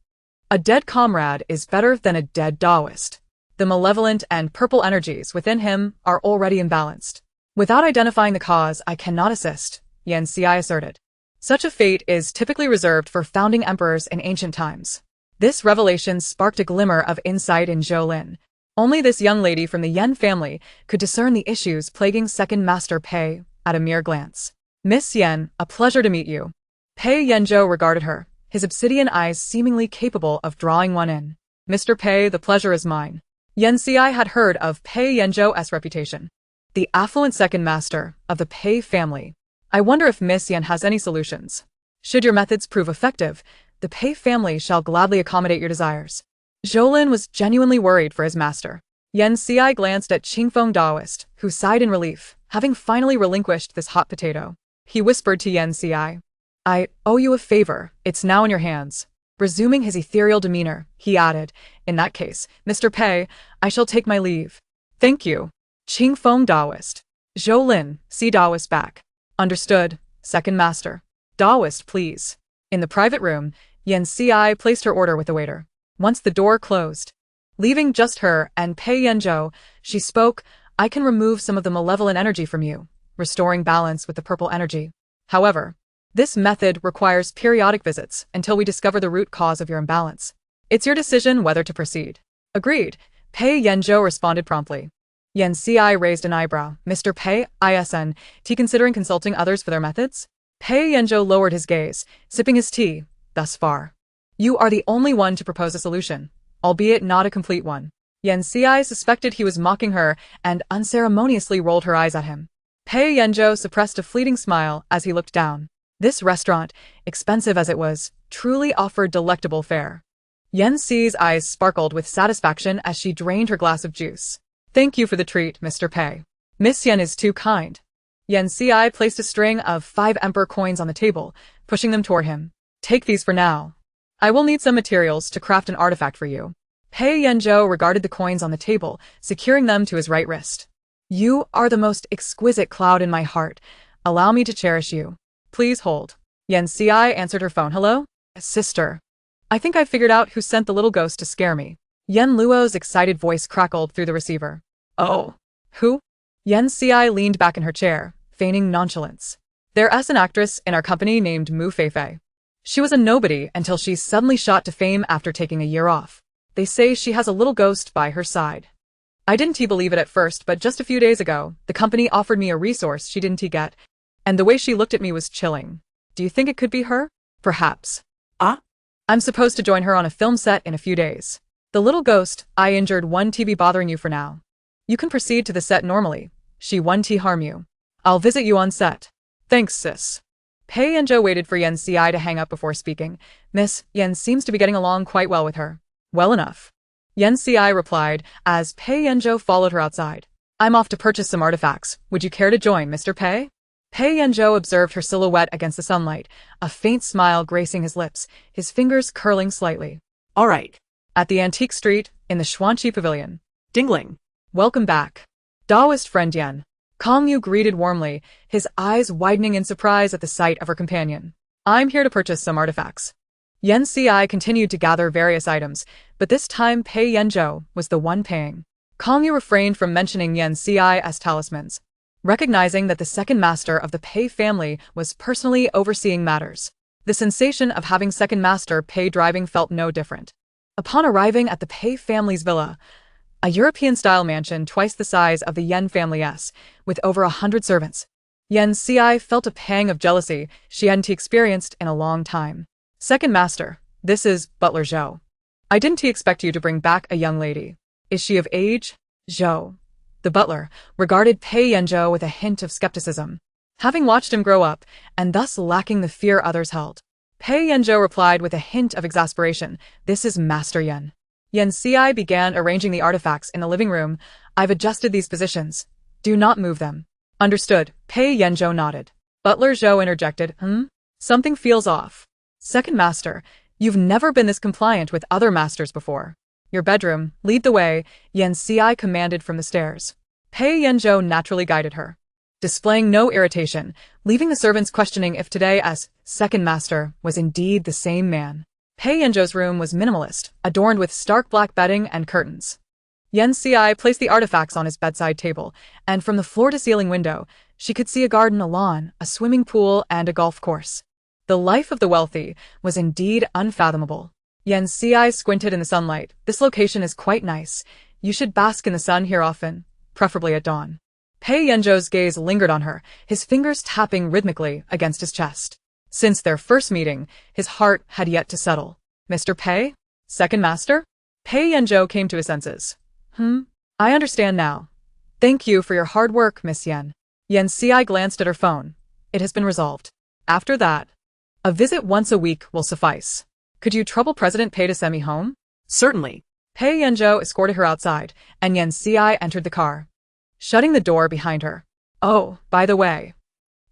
a dead comrade is better than a dead Daoist. The malevolent and purple energies within him are already imbalanced. Without identifying the cause, I cannot assist, Yan Ci asserted. Such a fate is typically reserved for founding emperors in ancient times. This revelation sparked a glimmer of insight in Zhou Lin. Only this young lady from the Yan family could discern the issues plaguing Second Master Pei at a mere glance. Miss Yan, a pleasure to meet you. Pei Yanzhou regarded her, his obsidian eyes seemingly capable of drawing one in. Mr. Pei, the pleasure is mine. Yan Ci had heard of Pei Yanzhou's reputation. The affluent second master of the Pei family. I wonder if Miss Yan has any solutions. Should your methods prove effective, the Pei family shall gladly accommodate your desires. Zhou Lin was genuinely worried for his master. Yan Ci glanced at Qingfeng Daoist, who sighed in relief, having finally relinquished this hot potato. He whispered to Yan Ci, I owe you a favor, it's now in your hands. Resuming his ethereal demeanor, he added, in that case, Mr. Pei, I shall take my leave. Thank you. Qingfeng Daoist. Zhou Lin, see Daoist back. Understood, second master. Daoist, please. In the private room, Yan Ci placed her order with the waiter. Once the door closed, leaving just her and Pei Yanzhou, she spoke, I can remove some of the malevolent energy from you, restoring balance with the purple energy. However, this method requires periodic visits until we discover the root cause of your imbalance. It's your decision whether to proceed. Agreed, Pei Yanzhou responded promptly. Yan Ci raised an eyebrow. Mr. Pei, isn't considering consulting others for their methods? Pei Yanzhou lowered his gaze, sipping his tea, thus far. You are the only one to propose a solution, albeit not a complete one. Yan Ci suspected he was mocking her and unceremoniously rolled her eyes at him. Pei Yanzhou suppressed a fleeting smile as he looked down. This restaurant, expensive as it was, truly offered delectable fare. Yan Ci's eyes sparkled with satisfaction as she drained her glass of juice. Thank you for the treat, Mr. Pei. Miss Yan is too kind. Yan Ci placed a string of 5 emperor coins on the table, pushing them toward him. Take these for now. I will need some materials to craft an artifact for you. Pei Yanzhou regarded the coins on the table, securing them to his right wrist. You are the most exquisite cloud in my heart. Allow me to cherish you. Please hold. Yan Ci answered her phone. Hello? Sister. I think I figured out who sent the little ghost to scare me. Yan Luo's excited voice crackled through the receiver. Oh. Who? Yan Ci leaned back in her chair, feigning nonchalance. There's an actress in our company named Mu Feifei. She was a nobody until she suddenly shot to fame after taking a year off. They say she has a little ghost by her side. I didn't believe it at first, but just a few days ago, the company offered me a resource she didn't get, and the way she looked at me was chilling. Do you think it could be her? Perhaps. I'm supposed to join her on a film set in a few days. The little ghost, I injured 1T be bothering you for now. You can proceed to the set normally. She 1T harm you. I'll visit you on set. Thanks, sis. Pei Yanzhou waited for Yan Ci to hang up before speaking. Miss Yan seems to be getting along quite well with her. Well enough. Yan Ci replied, as Pei Yanzhou followed her outside. I'm off to purchase some artifacts. Would you care to join, Mr. Pei? Pei Yanzhou observed her silhouette against the sunlight, a faint smile gracing his lips, his fingers curling slightly. All right. At the antique street, in the Xuanqi Pavilion. Dingling. Welcome back. Daoist friend Yan. Kong Yu greeted warmly, his eyes widening in surprise at the sight of her companion. I'm here to purchase some artifacts. Yan Ci continued to gather various items, but this time Pei Yanzhou was the one paying. Kong Yu refrained from mentioning Yan Ci as talismans, recognizing that the second master of the Pei family was personally overseeing matters. The sensation of having second master Pei driving felt no different. Upon arriving at the Pei family's villa, a European-style mansion twice the size of the Yan family's, with over 100 servants, Yan Ci felt a pang of jealousy she hadn't experienced in a long time. Second master, this is Butler Zhou. I didn't expect you to bring back a young lady. Is she of age? Zhou, the butler, regarded Pei Yanzhou with a hint of skepticism. Having watched him grow up, and thus lacking the fear others held, Pei Yanzhou replied with a hint of exasperation, "This is Master Yan." Yan Xi began arranging the artifacts in the living room. "I've adjusted these positions. Do not move them." "Understood." Pei Yanzhou nodded. Butler Zhou interjected, Something feels off. Second master, you've never been this compliant with other masters before. Your bedroom, lead the way, Yan Xi commanded from the stairs. Pei Yanzhou naturally guided her, displaying no irritation, leaving the servants questioning if today as second master was indeed the same man. Pei Yanzhou's room was minimalist, adorned with stark black bedding and curtains. Yan Xi placed the artifacts on his bedside table, and from the floor-to-ceiling window, she could see a garden, a lawn, a swimming pool, and a golf course. The life of the wealthy was indeed unfathomable. Yan Xi squinted in the sunlight. "This location is quite nice. You should bask in the sun here often, preferably at dawn." Pei Yanzhou's gaze lingered on her, his fingers tapping rhythmically against his chest. Since their first meeting, his heart had yet to settle. "Mr. Pei? Second master?" Pei Yanzhou came to his senses. I understand now. Thank you for your hard work, Miss Yan." Yan Xi glanced at her phone. "It has been resolved. After that, a visit once a week will suffice. Could you trouble President Pei to send me home?" Certainly. Pei Yanzhou escorted her outside, and Yan Xi entered the car, shutting the door behind her. "Oh, by the way."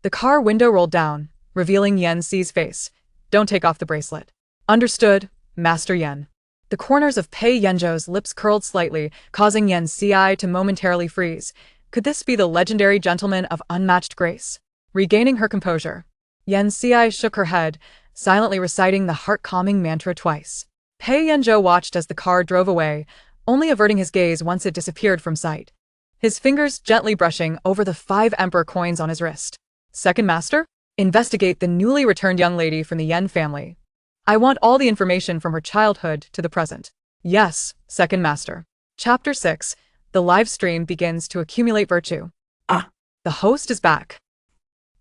The car window rolled down, revealing Yan Xi's face. "Don't take off the bracelet." "Understood, Master Yan." The corners of Pei Yanzhou's lips curled slightly, causing Yan Xi to momentarily freeze. Could this be the legendary gentleman of unmatched grace? Regaining her composure, Yan Xi shook her head, silently reciting the heart-calming mantra twice. Pei Yanzhou watched as the car drove away, only averting his gaze once it disappeared from sight, his fingers gently brushing over the 5 emperor coins on his wrist. "Second master? Investigate the newly returned young lady from the Yan family. I want all the information from her childhood to the present." "Yes, second master." Chapter 6. The live stream begins to accumulate virtue. The host is back.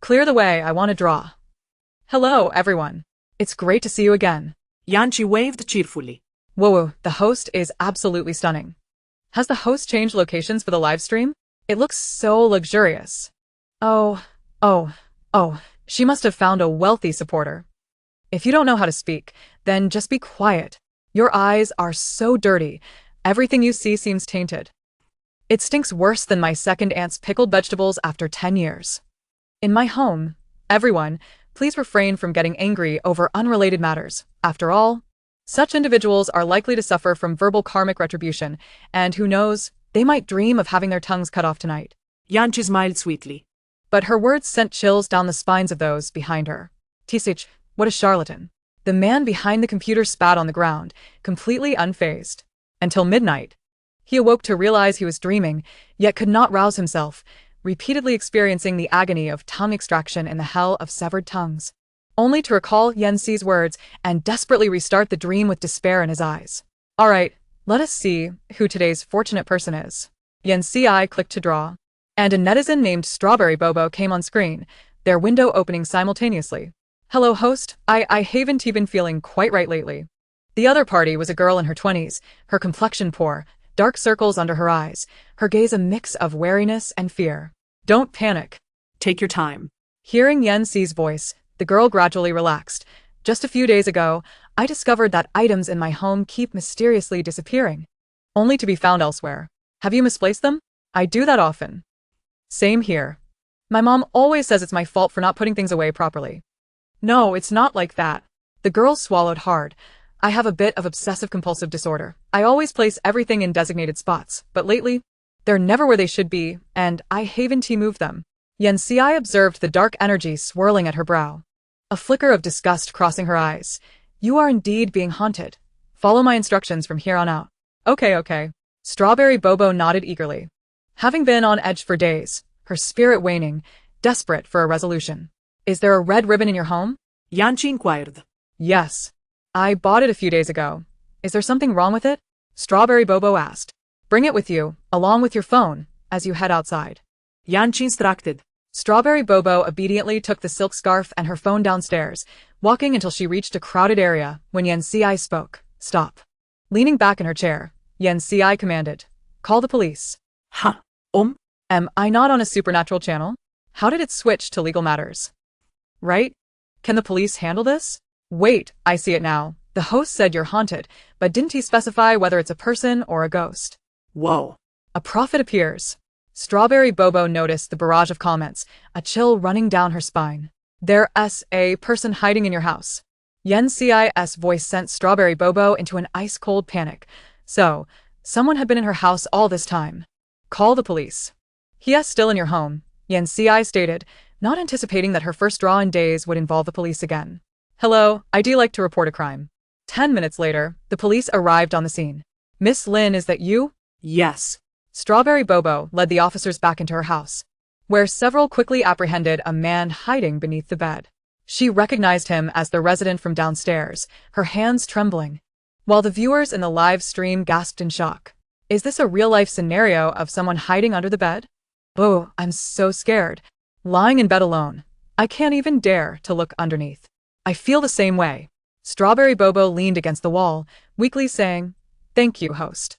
"Clear the way, I want to draw." "Hello, everyone. It's great to see you again." Yanchi waved cheerfully. Whoa, the host is absolutely stunning. Has the host changed locations for the live stream? It looks so luxurious. Oh, she must have found a wealthy supporter. If you don't know how to speak, then just be quiet. Your eyes are so dirty. Everything you see seems tainted. It stinks worse than my second aunt's pickled vegetables after 10 years. In my home, everyone, please refrain from getting angry over unrelated matters. After all, such individuals are likely to suffer from verbal karmic retribution, and who knows, they might dream of having their tongues cut off tonight. Yanchi smiled sweetly. But her words sent chills down the spines of those behind her. Tisich, what a charlatan. The man behind the computer spat on the ground, completely unfazed. Until midnight. He awoke to realize he was dreaming, yet could not rouse himself, repeatedly experiencing the agony of tongue extraction in the hell of severed tongues, only to recall Yan Xi's words and desperately restart the dream with despair in his eyes. "All right, let us see who today's fortunate person is." Yan Xi clicked to draw, and a netizen named Strawberry Bobo came on screen, their window opening simultaneously. "Hello, host. I haven't been feeling quite right lately." The other party was a girl in her 20s, her complexion poor, dark circles under her eyes, her gaze a mix of wariness and fear. "Don't panic. Take your time." Hearing Yan Xi's voice, the girl gradually relaxed. "Just a few days ago, I discovered that items in my home keep mysteriously disappearing, only to be found elsewhere. Have you misplaced them?" "I do that often." "Same here. My mom always says it's my fault for not putting things away properly." "No, it's not like that." The girl swallowed hard. "I have a bit of obsessive-compulsive disorder. I always place everything in designated spots, but lately, they're never where they should be, and I haven't moved them." Yan Xi observed the dark energy swirling at her brow, a flicker of disgust crossing her eyes. "You are indeed being haunted. Follow my instructions from here on out." Okay. Strawberry Bobo nodded eagerly. Having been on edge for days, her spirit waning, desperate for a resolution. "Is there a red ribbon in your home?" Yanchi inquired. "Yes. I bought it a few days ago. Is there something wrong with it?" Strawberry Bobo asked. "Bring it with you, along with your phone, as you head outside." Yanchi instructed. Strawberry Bobo obediently took the silk scarf and her phone downstairs, walking until she reached a crowded area when Yan Xi spoke. "Stop." Leaning back in her chair, Yen Ci commanded. Call the police. Ha. Am I not on a supernatural channel? How did it switch to legal matters? Right? Can the police handle this? Wait, I see it now. The host said you're haunted, but didn't he specify whether it's a person or a ghost? Whoa. A prophet appears. Strawberry Bobo noticed the barrage of comments, a chill running down her spine. There's a person hiding in your house. Yen Ci's voice sent Strawberry Bobo into an ice-cold panic. So, someone had been in her house all this time. Call the police. He's still in your home, Yen Ci stated, not anticipating that her first draw-in days would involve the police again. Hello, I'd like to report a crime. 10 minutes later, the police arrived on the scene. Miss Lin, is that you? Yes. Strawberry Bobo led the officers back into her house, where several quickly apprehended a man hiding beneath the bed. She recognized him as the resident from downstairs, her hands trembling, while the viewers in the live stream gasped in shock. Is this a real-life scenario of someone hiding under the bed? Oh, I'm so scared. Lying in bed alone. I can't even dare to look underneath. I feel the same way. Strawberry Bobo leaned against the wall, weakly saying, "Thank you, host."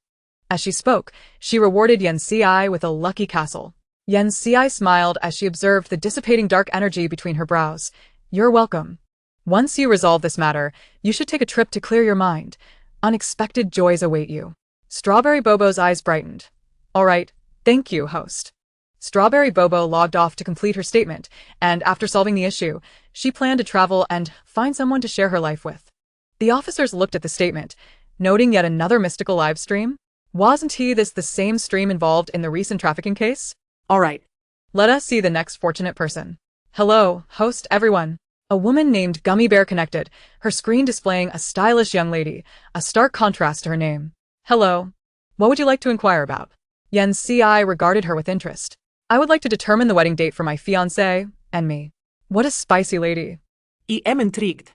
As she spoke, she rewarded Yen Ci with a lucky castle. Yen Ci smiled as she observed the dissipating dark energy between her brows. You're welcome. Once you resolve this matter, you should take a trip to clear your mind. Unexpected joys await you. Strawberry Bobo's eyes brightened. All right, thank you, host. Strawberry Bobo logged off to complete her statement, and after solving the issue, she planned to travel and find someone to share her life with. The officers looked at the statement, noting yet another mystical live stream. Wasn't this the same stream involved in the recent trafficking case? All right. Let us see the next fortunate person. Hello, host everyone. A woman named Gummy Bear connected, her screen displaying a stylish young lady, a stark contrast to her name. Hello. What would you like to inquire about? Yen Ci regarded her with interest. I would like to determine the wedding date for my fiancé and me. What a spicy lady. I am intrigued.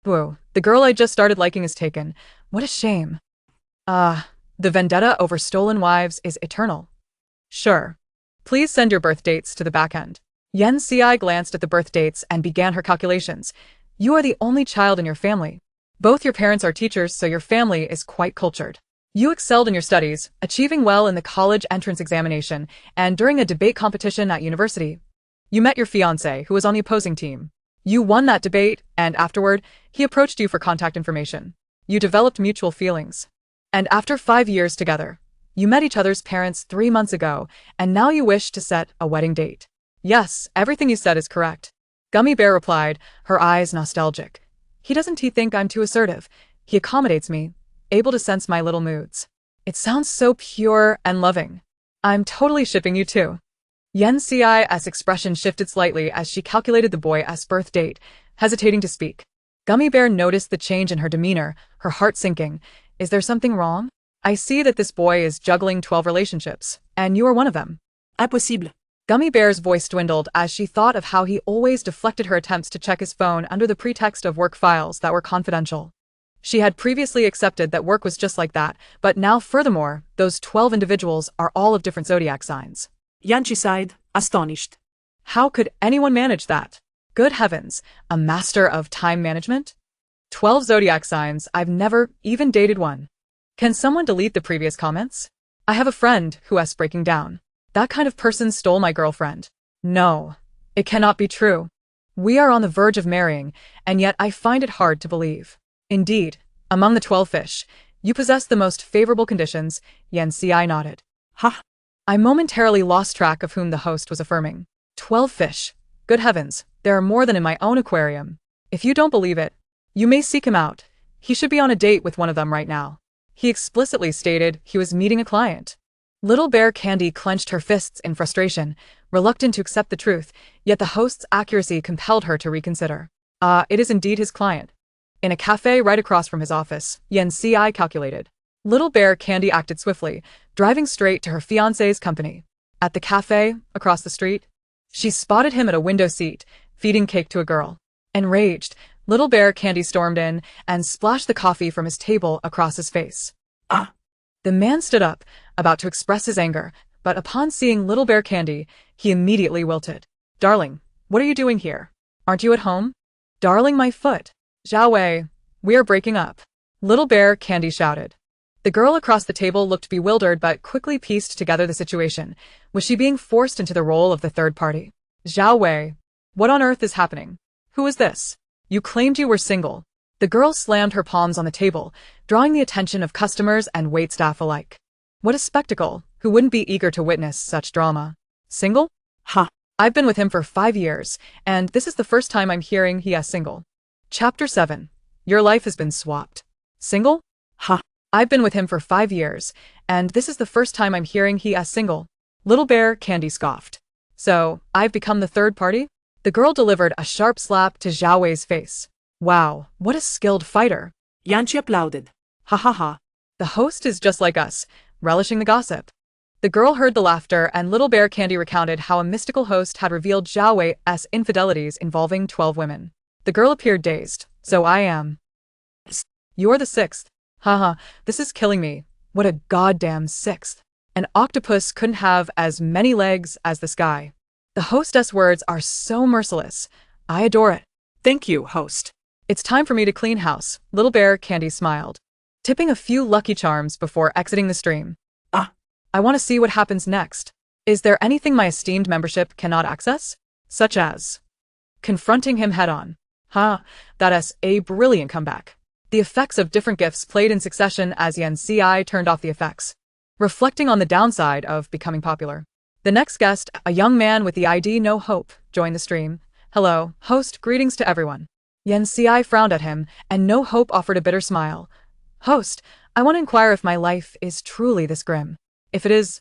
Whoa, the girl I just started liking is taken. What a shame. The vendetta over stolen wives is eternal. Sure. Please send your birth dates to the back end. Yen Ci glanced at the birth dates and began her calculations. You are the only child in your family. Both your parents are teachers, so your family is quite cultured. You excelled in your studies, achieving well in the college entrance examination and during a debate competition at university. You met your fiancé, who was on the opposing team. You won that debate, and afterward, he approached you for contact information. You developed mutual feelings. And after 5 years together, you met each other's parents 3 months ago, and now you wish to set a wedding date. Yes, everything you said is correct. Gummy Bear replied, her eyes nostalgic. He doesn't think I'm too assertive. He accommodates me, able to sense my little moods. It sounds so pure and loving. I'm totally shipping you too. Yen Ci's expression shifted slightly as she calculated the boy's birth date, hesitating to speak. Gummy Bear noticed the change in her demeanor, her heart sinking. Is there something wrong? I see that this boy is juggling 12 relationships, and you are one of them. Impossible. Gummy Bear's voice dwindled as she thought of how he always deflected her attempts to check his phone under the pretext of work files that were confidential. She had previously accepted that work was just like that, but now furthermore, those 12 individuals are all of different zodiac signs. Yen Ci sighed, astonished. How could anyone manage that? Good heavens, a master of time management? 12 zodiac signs, I've never even dated one. Can someone delete the previous comments? I have a friend who's breaking down. That kind of person stole my girlfriend. No, it cannot be true. We are on the verge of marrying, and yet I find it hard to believe. Indeed, among the 12 fish, you possess the most favorable conditions, Yen Ci nodded. Ha! I momentarily lost track of whom the host was affirming. 12 fish. Good heavens, there are more than in my own aquarium. If you don't believe it, you may seek him out. He should be on a date with one of them right now. He explicitly stated he was meeting a client. Little Bear Candy clenched her fists in frustration, reluctant to accept the truth, yet the host's accuracy compelled her to reconsider. It is indeed his client. In a cafe right across from his office, Yen Ci calculated. Little Bear Candy acted swiftly, driving straight to her fiancé's company. At the cafe, across the street, she spotted him at a window seat, feeding cake to a girl. Enraged, Little Bear Candy stormed in and splashed the coffee from his table across his face. The man stood up, about to express his anger, but upon seeing Little Bear Candy, he immediately wilted. Darling, what are you doing here? Aren't you at home? Darling, my foot. Zhao Wei, we are breaking up. Little Bear Candy shouted. The girl across the table looked bewildered but quickly pieced together the situation. Was she being forced into the role of the third party? Zhao Wei. What on earth is happening? Who is this? You claimed you were single. The girl slammed her palms on the table, drawing the attention of customers and waitstaff alike. What a spectacle! Who wouldn't be eager to witness such drama? Single? Ha. I've been with him for 5 years, and this is the first time I'm hearing he is single. Chapter 7. Your life has been swapped. Single? Ha. I've been with him for 5 years, and this is the first time I'm hearing he is single. Little Bear Candy scoffed. So, I've become the third party? The girl delivered a sharp slap to Zhao Wei's face. Wow, what a skilled fighter. Yanchi applauded. Ha ha ha. The host is just like us, relishing the gossip. The girl heard the laughter, and Little Bear Candy recounted how a mystical host had revealed Zhao Wei's infidelities involving 12 women. The girl appeared dazed. So I am. You're the 6th. Haha, this is killing me. What a goddamn 6th. An octopus couldn't have as many legs as the sky. The hostess' words are so merciless. I adore it. Thank you, host. It's time for me to clean house. Little Bear Candy smiled, tipping a few lucky charms before exiting the stream. I want to see what happens next. Is there anything my esteemed membership cannot access? Such as confronting him head-on. That is a brilliant comeback. The effects of different gifts played in succession as Yan Ci turned off the effects, reflecting on the downside of becoming popular. The next guest, a young man with the ID No Hope, joined the stream. Hello, host, greetings to everyone. Yan Ci frowned at him, and No Hope offered a bitter smile. Host, I want to inquire if my life is truly this grim. If it is,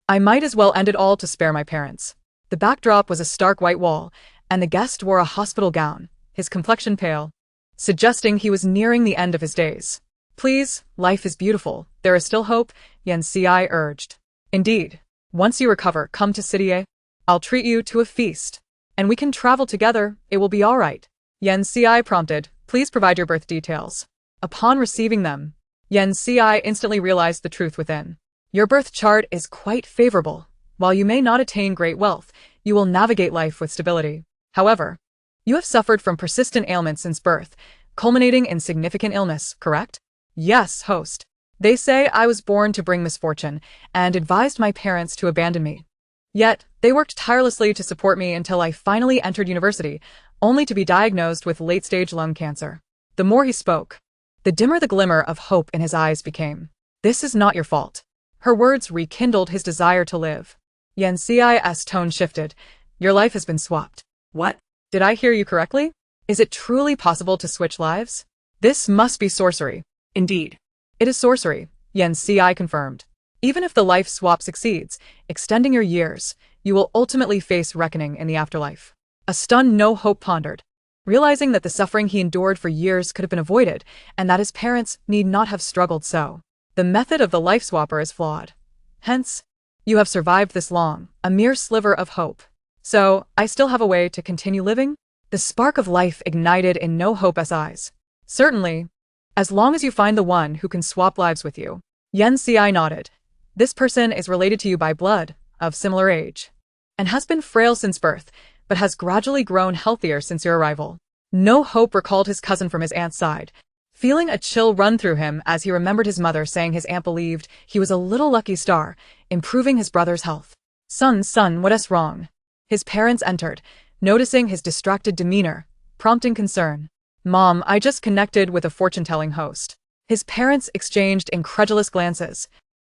I might as well end it all to spare my parents. The backdrop was a stark white wall, and the guest wore a hospital gown, his complexion pale, suggesting he was nearing the end of his days. Please, life is beautiful. There is still hope, Yan Ci urged. Indeed. Once you recover, come to City. I'll treat you to a feast. And we can travel together, it will be all right. Yan Ci prompted, please provide your birth details. Upon receiving them, Yan Ci instantly realized the truth within. Your birth chart is quite favorable. While you may not attain great wealth, you will navigate life with stability. However, you have suffered from persistent ailments since birth, culminating in significant illness, correct? Yes, host. They say I was born to bring misfortune, and advised my parents to abandon me. Yet, they worked tirelessly to support me until I finally entered university, only to be diagnosed with late-stage lung cancer. The more he spoke, the dimmer the glimmer of hope in his eyes became. This is not your fault. Her words rekindled his desire to live. Yan Ci's tone shifted. Your life has been swapped. What? Did I hear you correctly? Is it truly possible to switch lives? This must be sorcery. Indeed. It is sorcery, Yan Ci confirmed. Even if the life swap succeeds, extending your years, you will ultimately face reckoning in the afterlife. A stunned No Hope pondered, realizing that the suffering he endured for years could have been avoided, and that his parents need not have struggled so. The method of the life swapper is flawed. Hence, you have survived this long, a mere sliver of hope. So, I still have a way to continue living? The spark of life ignited in No Hope's eyes. Certainly, as long as you find the one who can swap lives with you. Yan Ci nodded. This person is related to you by blood, of similar age, and has been frail since birth, but has gradually grown healthier since your arrival. No Hope recalled his cousin from his aunt's side, feeling a chill run through him as he remembered his mother saying his aunt believed he was a little lucky star, improving his brother's health. Son, what's wrong? His parents entered, noticing his distracted demeanor, prompting concern. Mom, I just connected with a fortune-telling host. His parents exchanged incredulous glances,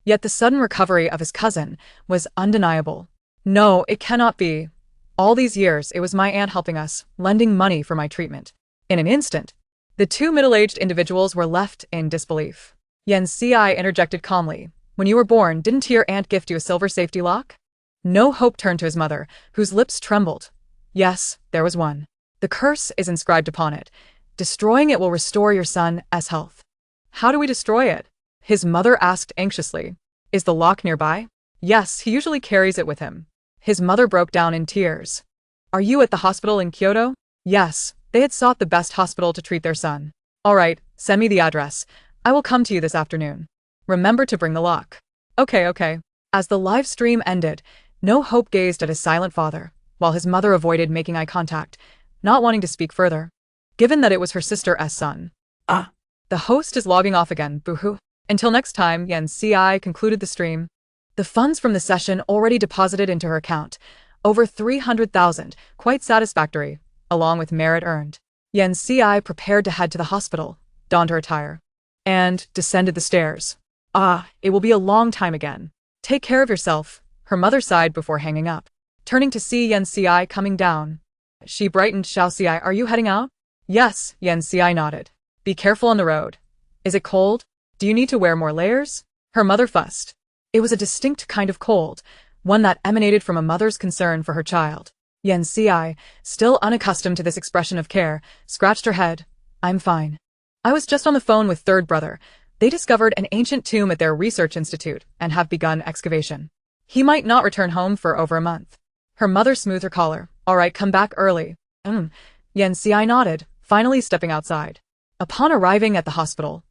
yet the sudden recovery of his cousin was undeniable. No, it cannot be. All these years it was my aunt helping us, lending money for my treatment. In an instant, the two middle-aged individuals were left in disbelief. Yan Ci interjected calmly. When you were born, didn't your aunt gift you a silver safety lock? No Hope turned to his mother, whose lips trembled. Yes, there was one. The curse is inscribed upon it. Destroying it will restore your son's health. How do we destroy it? His mother asked anxiously. Is the lock nearby? Yes, he usually carries it with him. His mother broke down in tears. Are you at the hospital in Kyoto? Yes, they had sought the best hospital to treat their son. All right, send me the address. I will come to you this afternoon. Remember to bring the lock. Okay. As the live stream ended, No Hope gazed at his silent father, while his mother avoided making eye contact, not wanting to speak further, given that it was her sister's son. Ah. The host is logging off again, boo-hoo. Until next time, Yen CI concluded the stream. The funds from the session already deposited into her account. Over 300,000, quite satisfactory, along with merit earned. Yen CI prepared to head to the hospital, donned her attire, and descended the stairs. Ah, it will be a long time again. Take care of yourself, her mother sighed before hanging up. Turning to see Yen CI coming down, she brightened. Xiao CI, are you heading out? Yes, Yen CI nodded. Be careful on the road. Is it cold? Do you need to wear more layers? Her mother fussed. It was a distinct kind of cold, one that emanated from a mother's concern for her child. Yen CI, still unaccustomed to this expression of care, scratched her head. I'm fine. I was just on the phone with third brother. They discovered an ancient tomb at their research institute and have begun excavation. He might not return home for over a month. Her mother smoothed her collar. All right, come back early. Yen CI nodded, finally stepping outside. Upon arriving at the hospital,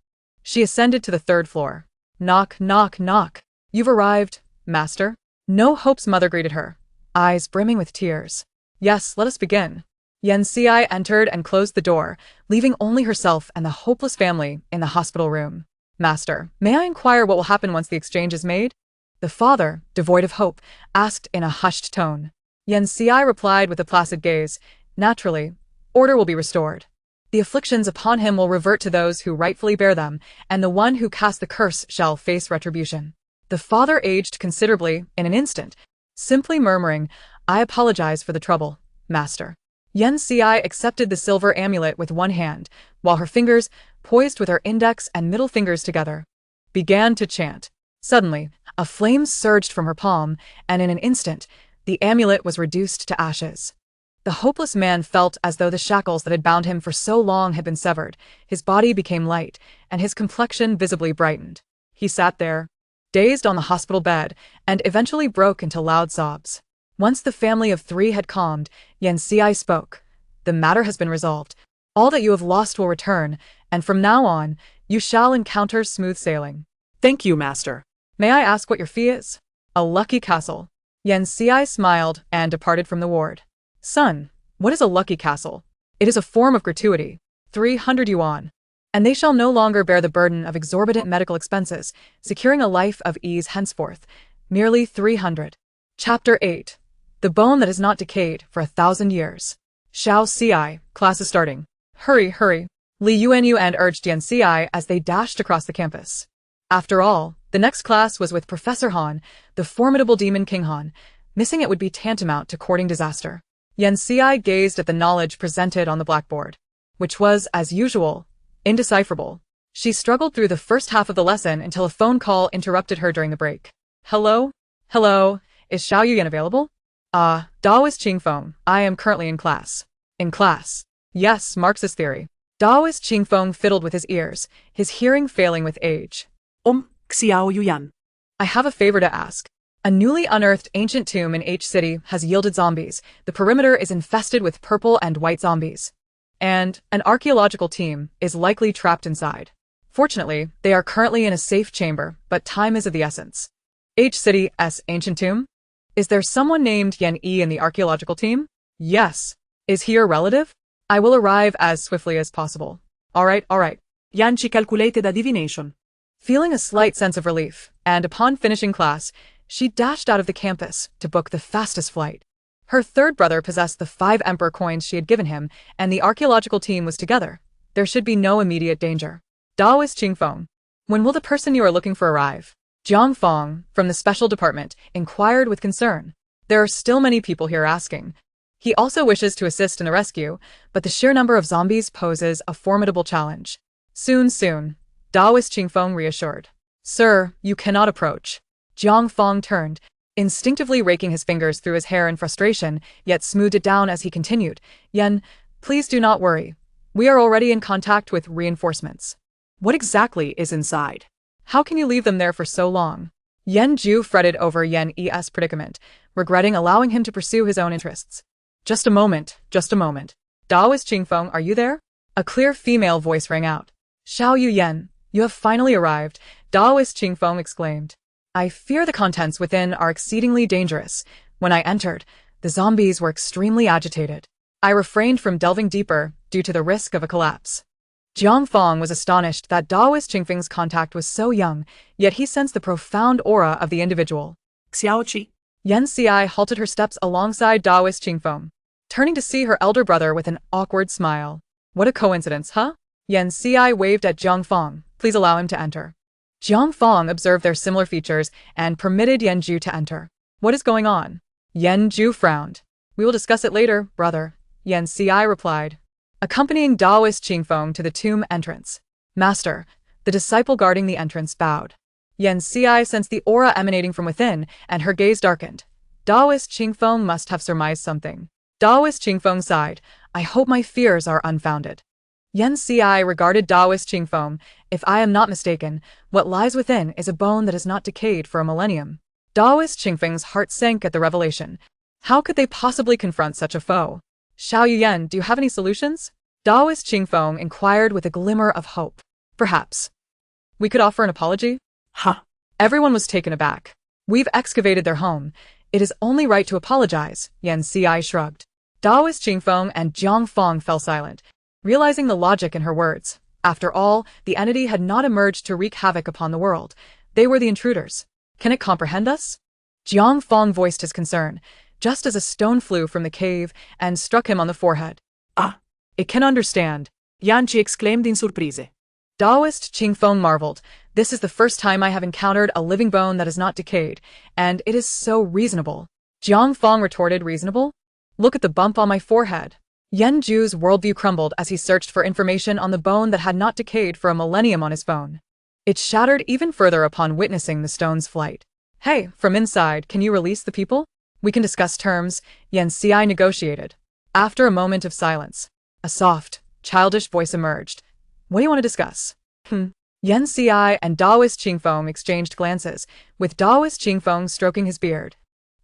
she ascended to the third floor. Knock, knock, knock. You've arrived, master? No Hope's mother greeted her, eyes brimming with tears. Yes, let us begin. Yen CI entered and closed the door, leaving only herself and the hopeless family in the hospital room. Master, may I inquire what will happen once the exchange is made? The father, devoid of hope, asked in a hushed tone. Yen CI replied with a placid gaze. Naturally, order will be restored. The afflictions upon him will revert to those who rightfully bear them, and the one who cast the curse shall face retribution. The father aged considerably in an instant, simply murmuring, I apologize for the trouble, master. Yen CI accepted the silver amulet with one hand, while her fingers, poised with her index and middle fingers together, began to chant. Suddenly, a flame surged from her palm, and in an instant, the amulet was reduced to ashes. The hopeless man felt as though the shackles that had bound him for so long had been severed. His body became light, and his complexion visibly brightened. He sat there, dazed on the hospital bed, and eventually broke into loud sobs. Once the family of 3 had calmed, Yen CI spoke. The matter has been resolved. All that you have lost will return, and from now on, you shall encounter smooth sailing. Thank you, master. May I ask what your fee is? A lucky castle. Yen CI smiled and departed from the ward. Son, what is a lucky castle? It is a form of gratuity. 300 yuan. And they shall no longer bear the burden of exorbitant medical expenses, securing a life of ease henceforth. Merely 300. Chapter 8. The bone that has not decayed for 1,000 years. Xiao CI, class is starting. Hurry, hurry. Li Yuanyu and urged Yen CI as they dashed across the campus. After all, the next class was with Professor Han, the formidable demon King Han. Missing it would be tantamount to courting disaster. Yen CI gazed at the knowledge presented on the blackboard, which was, as usual, indecipherable. She struggled through the first half of the lesson until a phone call interrupted her during the break. Hello? Hello? Is Xiao Yuyan available? Daoist Qingfeng, I am currently in class. In class? Yes, Marxist theory. Daoist Qingfeng fiddled with his ears, his hearing failing with age. Xiao Yuyan. I have a favor to ask. A newly unearthed ancient tomb in H City has yielded zombies. The perimeter is infested with purple and white zombies. And an archaeological team is likely trapped inside. Fortunately, they are currently in a safe chamber, but time is of the essence. H City's ancient tomb? Is there someone named Yen E in the archaeological team? Yes. Is he your relative? I will arrive as swiftly as possible. All right. Yanchi calculated a divination. Feeling a slight sense of relief, and upon finishing class, she dashed out of the campus to book the fastest flight. Her third brother possessed the 5 emperor coins she had given him, and the archaeological team was together. There should be no immediate danger. Daoist Qingfeng. When will the person you are looking for arrive? Jiang Fong, from the special department, inquired with concern. There are still many people here asking. He also wishes to assist in the rescue, but the sheer number of zombies poses a formidable challenge. Soon. Daoist Qingfeng reassured. Sir, you cannot approach. Jiang Fong turned, instinctively raking his fingers through his hair in frustration, yet smoothed it down as he continued. Yen, please do not worry. We are already in contact with reinforcements. What exactly is inside? How can you leave them there for so long? Yen Ju fretted over Yen E's predicament, regretting allowing him to pursue his own interests. Just a moment. Daoist Qingfeng, are you there? A clear female voice rang out. Xiao Yuyan, you have finally arrived, Daoist Qingfeng exclaimed. I fear the contents within are exceedingly dangerous. When I entered, the zombies were extremely agitated. I refrained from delving deeper due to the risk of a collapse. Jiang Fong was astonished that Daoist Qingfeng's contact was so young, yet he sensed the profound aura of the individual. Xiaoqi. Yan Xi halted her steps alongside Daoist Qingfeng, turning to see her elder brother with an awkward smile. What a coincidence, huh? Yan Xi waved at Jiang Fong. Please allow him to enter. Jiang Fong observed their similar features and permitted Yan Zhu to enter. What is going on? Yan Zhu frowned. We will discuss it later, brother, Yan Xi replied, accompanying Daoist Qingfeng to the tomb entrance. Master, the disciple guarding the entrance bowed. Yan Xi sensed the aura emanating from within, and her gaze darkened. Daoist Qingfeng must have surmised something. Daoist Qingfeng sighed. I hope my fears are unfounded. Yan Xi regarded Daoist Qingfeng. If I am not mistaken, what lies within is a bone that has not decayed for a millennium. Daoist Qingfeng's heart sank at the revelation. How could they possibly confront such a foe? Xiao Yuyan, do you have any solutions? Daoist Qingfeng inquired with a glimmer of hope. Perhaps. We could offer an apology? Huh. Everyone was taken aback. We've excavated their home. It is only right to apologize, Yan Xi shrugged. Daoist Qingfeng and Jiang Fong fell silent, realizing the logic in her words. After all, the entity had not emerged to wreak havoc upon the world. They were the intruders. Can it comprehend us? Jiang Fong voiced his concern, just as a stone flew from the cave and struck him on the forehead. Ah. It can understand. Yanqi exclaimed in surprise. Daoist Qingfeng marveled. This is the first time I have encountered a living bone that is not decayed, and it is so reasonable. Jiang Fong retorted, reasonable? Look at the bump on my forehead. Yan Zhu's worldview crumbled as he searched for information on the bone that had not decayed for a millennium on his phone. It shattered even further upon witnessing the stone's flight. Hey, from inside, can you release the people? We can discuss terms, Yan Xi negotiated. After a moment of silence, a soft, childish voice emerged. What do you want to discuss? Yan Xi and Daoist Qingfeng exchanged glances, with Daoist Qingfeng stroking his beard.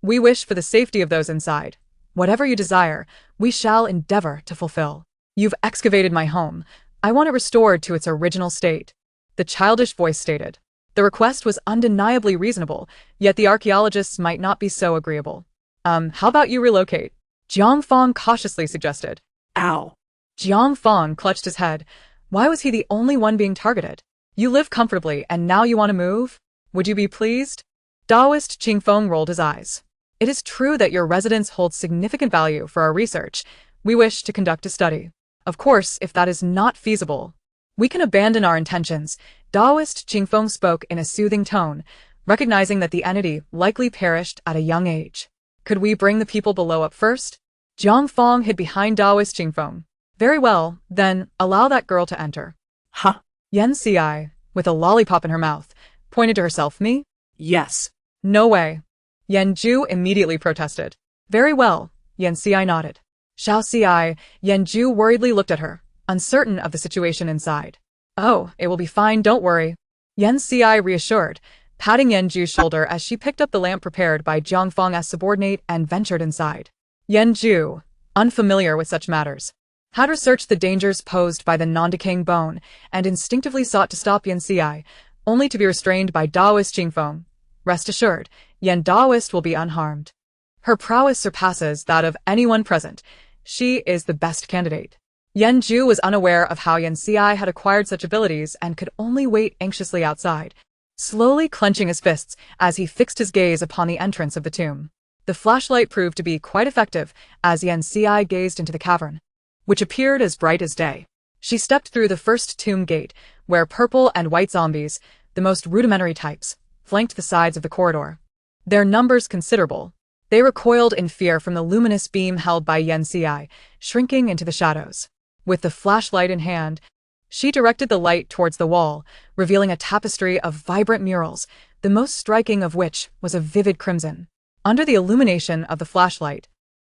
We wish for the safety of those inside. Whatever you desire, we shall endeavor to fulfill. You've excavated my home. I want it restored to its original state. The childish voice stated. The request was undeniably reasonable, yet the archaeologists might not be so agreeable. How about you relocate? Jiang Fong cautiously suggested. Ow. Jiang Fong clutched his head. Why was he the only one being targeted? You live comfortably and now you want to move? Would you be pleased? Daoist Qingfeng rolled his eyes. It is true that your residence holds significant value for our research. We wish to conduct a study. Of course, if that is not feasible, we can abandon our intentions. Daoist Qingfeng spoke in a soothing tone, recognizing that the entity likely perished at a young age. Could we bring the people below up first? Jiang Fong hid behind Daoist Qingfeng. Very well, then, allow that girl to enter. Huh. Yan Xi, with a lollipop in her mouth, pointed to herself. Me? Yes. No way. Yan Zhu immediately protested. Very well, Yan Xi nodded. Xiao Xi, Yan Zhu worriedly looked at her, uncertain of the situation inside. Oh, it will be fine, don't worry. Yan Xi reassured, patting Yan Zhu's shoulder as she picked up the lamp prepared by Jiang Fong as subordinate and ventured inside. Yan Zhu, unfamiliar with such matters, had researched the dangers posed by the non-decaying bone and instinctively sought to stop Yan Xi, only to be restrained by Daoist Qingfeng. Rest assured, Yan Daoist will be unharmed. Her prowess surpasses that of anyone present. She is the best candidate. Yan Zhu was unaware of how Yan Xi had acquired such abilities and could only wait anxiously outside, slowly clenching his fists as he fixed his gaze upon the entrance of the tomb. The flashlight proved to be quite effective as Yan Xi gazed into the cavern, which appeared as bright as day. She stepped through the first tomb gate, where purple and white zombies, the most rudimentary types, flanked the sides of the corridor. Their numbers considerable. They recoiled in fear from the luminous beam held by Yan Xi, shrinking into the shadows. With the flashlight in hand, she directed the light towards the wall, revealing a tapestry of vibrant murals, the most striking of which was a vivid crimson. Under the illumination of the flashlight,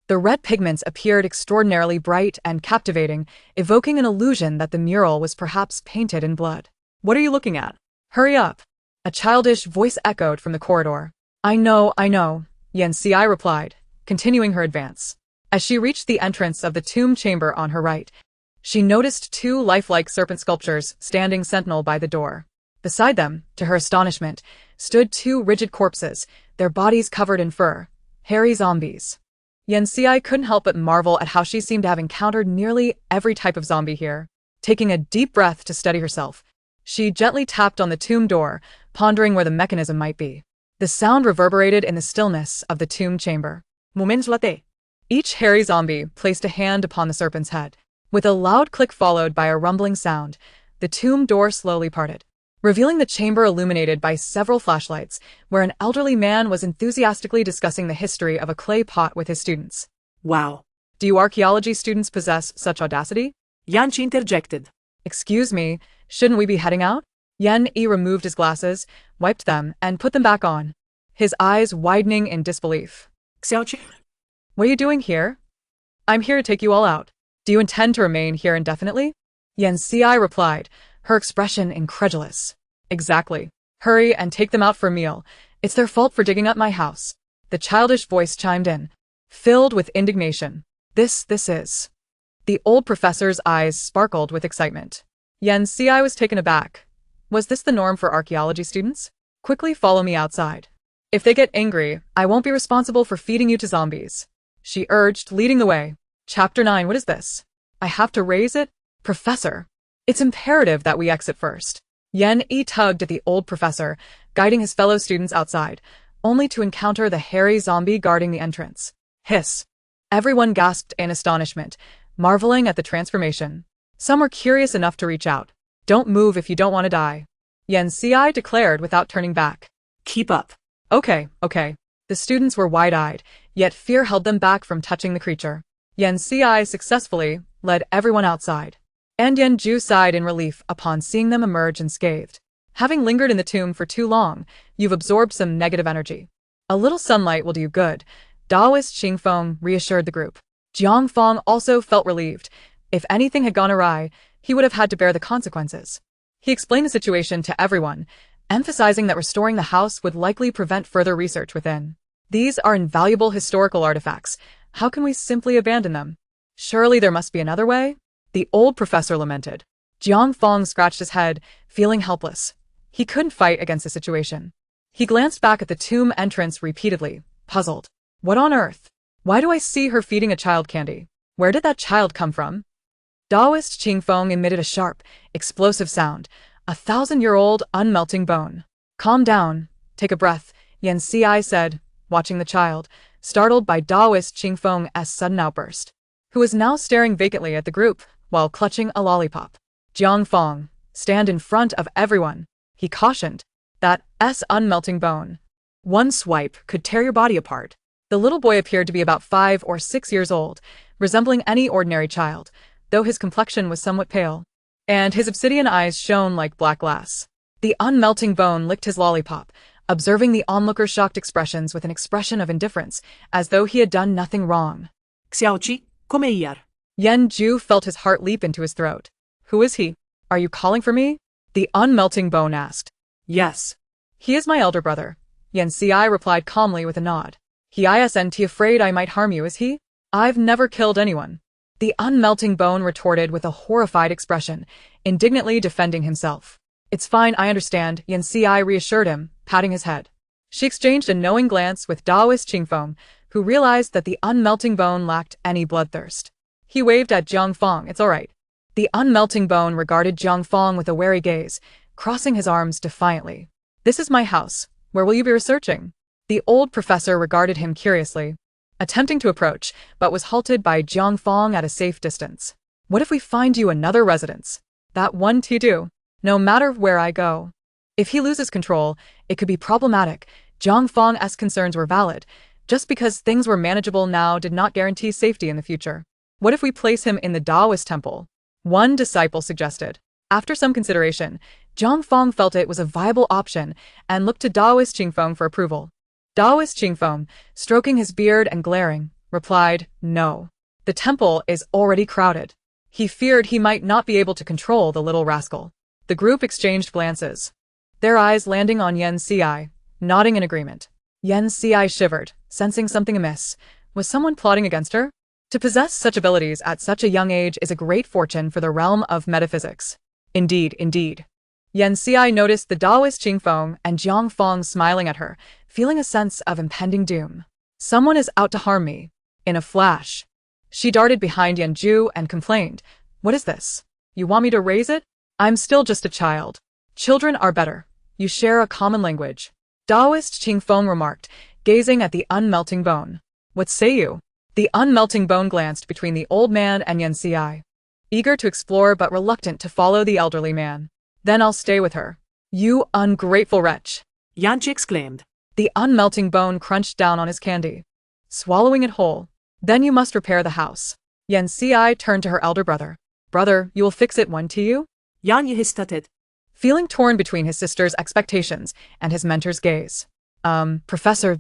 the red pigments appeared extraordinarily bright and captivating, evoking an illusion that the mural was perhaps painted in blood. What are you looking at? Hurry up! A childish voice echoed from the corridor. I know, Yan Xi replied, continuing her advance. As she reached the entrance of the tomb chamber on her right, she noticed two lifelike serpent sculptures standing sentinel by the door. Beside them, to her astonishment, stood two rigid corpses, their bodies covered in fur, hairy zombies. Yan Xi couldn't help but marvel at how she seemed to have encountered nearly every type of zombie here. Taking a deep breath to steady herself, she gently tapped on the tomb door, pondering where the mechanism might be. The sound reverberated in the stillness of the tomb chamber. Moments later. Each hairy zombie placed a hand upon the serpent's head. With a loud click followed by a rumbling sound, the tomb door slowly parted, revealing the chamber illuminated by several flashlights, where an elderly man was enthusiastically discussing the history of a clay pot with his students. Wow. Do you archaeology students possess such audacity? Yanchi interjected. Excuse me, shouldn't we be heading out? Yen-E removed his glasses, wiped them, and put them back on, his eyes widening in disbelief. Xiaoqi. What are you doing here? I'm here to take you all out. Do you intend to remain here indefinitely? Yen-Ci replied, her expression incredulous. Exactly. Hurry and take them out for a meal. It's their fault for digging up my house. The childish voice chimed in, filled with indignation. This is. The old professor's eyes sparkled with excitement. Yen-Ci was taken aback. Was this the norm for archaeology students? Quickly follow me outside. If they get angry, I won't be responsible for feeding you to zombies, she urged, leading the way. Chapter 9. What is this? I have to raise it? Professor. It's imperative that we exit first. Yen-E tugged at the old professor, guiding his fellow students outside, only to encounter the hairy zombie guarding the entrance. Hiss. Everyone gasped in astonishment, marveling at the transformation. Some were curious enough to reach out. Don't move if you don't want to die, Yen-Ci declared without turning back. Keep up. Okay. The students were wide-eyed, yet fear held them back from touching the creature. Yen-Ci successfully led everyone outside, and Yen-Ju sighed in relief upon seeing them emerge unscathed. Having lingered in the tomb for too long, you've absorbed some negative energy. A little sunlight will do you good, Taoist Xingfeng reassured the group. Jiangfeng also felt relieved. If anything had gone awry, he would have had to bear the consequences. He explained the situation to everyone, emphasizing that restoring the house would likely prevent further research within. These are invaluable historical artifacts. How can we simply abandon them? Surely there must be another way? The old professor lamented. Jiangfeng scratched his head, feeling helpless. He couldn't fight against the situation. He glanced back at the tomb entrance repeatedly, puzzled. What on earth? Why do I see her feeding a child candy? Where did that child come from? Taoist Qingfeng emitted a sharp, explosive sound, 1,000-year-old unmelting bone. Calm down, take a breath, Yen-Ci said, watching the child, startled by Taoist Qingfeng's sudden outburst, who was now staring vacantly at the group while clutching a lollipop. Jiangfeng, stand in front of everyone, he cautioned. That unmelting bone. One swipe could tear your body apart. The little boy appeared to be about 5 or 6 years old, resembling any ordinary child, though his complexion was somewhat pale, and his obsidian eyes shone like black glass. The unmelting bone licked his lollipop, observing the onlooker's shocked expressions with an expression of indifference, as though he had done nothing wrong. Xiaoqi, come here. Yen-Ju felt his heart leap into his throat. Who is he? Are you calling for me? The unmelting bone asked. Yes. He is my elder brother, Yen-Ci replied calmly with a nod. He isn't afraid I might harm you, is he? I've never killed anyone. The unmelting bone retorted with a horrified expression, indignantly defending himself. It's fine, I understand, Yen-Ci reassured him, patting his head. She exchanged a knowing glance with Taoist Qingfeng, who realized that the unmelting bone lacked any bloodthirst. He waved at Jiangfeng. It's all right. The unmelting bone regarded Jiangfeng with a wary gaze, crossing his arms defiantly. This is my house. Where will you be researching? The old professor regarded him curiously, attempting to approach, but was halted by Jiangfeng at a safe distance. What if we find you another residence? That one to do, no matter where I go. If he loses control, it could be problematic. Jiangfeng's concerns were valid. Just because things were manageable now did not guarantee safety in the future. What if we place him in the Taoist temple? One disciple suggested. After some consideration, Jiangfeng felt it was a viable option and looked to Taoist Qingfeng for approval. Taoist Qingfeng, stroking his beard and glaring, replied, no. The temple is already crowded. He feared he might not be able to control the little rascal. The group exchanged glances, their eyes landing on Yen-Ci, nodding in agreement. Yen-Ci shivered, sensing something amiss. Was someone plotting against her? To possess such abilities at such a young age is a great fortune for the realm of metaphysics. Indeed. Yen-Ci noticed the Taoist Qingfeng and Jiangfeng smiling at her, feeling a sense of impending doom. Someone is out to harm me. In a flash, she darted behind Yen-Ju and complained, what is this? You want me to raise it? I'm still just a child. Children are better. You share a common language. Taoist Qingfeng remarked, gazing at the unmelting bone. What say you? The unmelting bone glanced between the old man and Yan Ci, eager to explore but reluctant to follow the elderly man. Then I'll stay with her. You ungrateful wretch. Yanchi exclaimed. The unmelting bone crunched down on his candy, swallowing it whole. Then you must repair the house. Yan Ci turned to her elder brother. Brother, you will fix it one to you? Yanyi hesitated. Feeling torn between his sister's expectations and his mentor's gaze. Professor,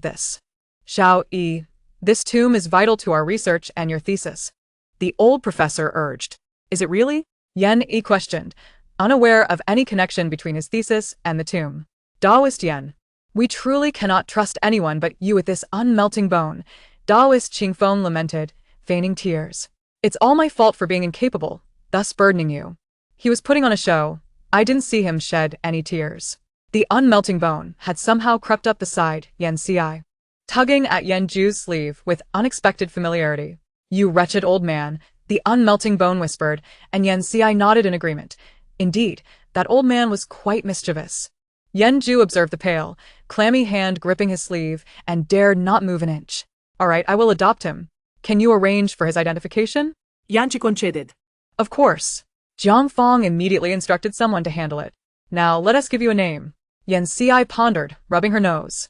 Xiao Yi, this tomb is vital to our research and your thesis. The old professor urged. Is it really? Yan Yi questioned, unaware of any connection between his thesis and the tomb. Taoist Yan. We truly cannot trust anyone but you with this unmelting bone. Taoist Qingfeng lamented, feigning tears. It's all my fault for being incapable, thus burdening you. He was putting on a show. I didn't see him shed any tears. The unmelting bone had somehow crept up beside Yan Ci, tugging at Yan Ju's sleeve with unexpected familiarity. You wretched old man, the unmelting bone whispered, and Yan Ci nodded in agreement. Indeed, that old man was quite mischievous. Yan Ju observed the pale, clammy hand gripping his sleeve and dared not move an inch. All right, I will adopt him. Can you arrange for his identification? Yanchi conceded. Of course. Jiang Fong immediately instructed someone to handle it. Now, let us give you a name. Yan Ci pondered, rubbing her nose.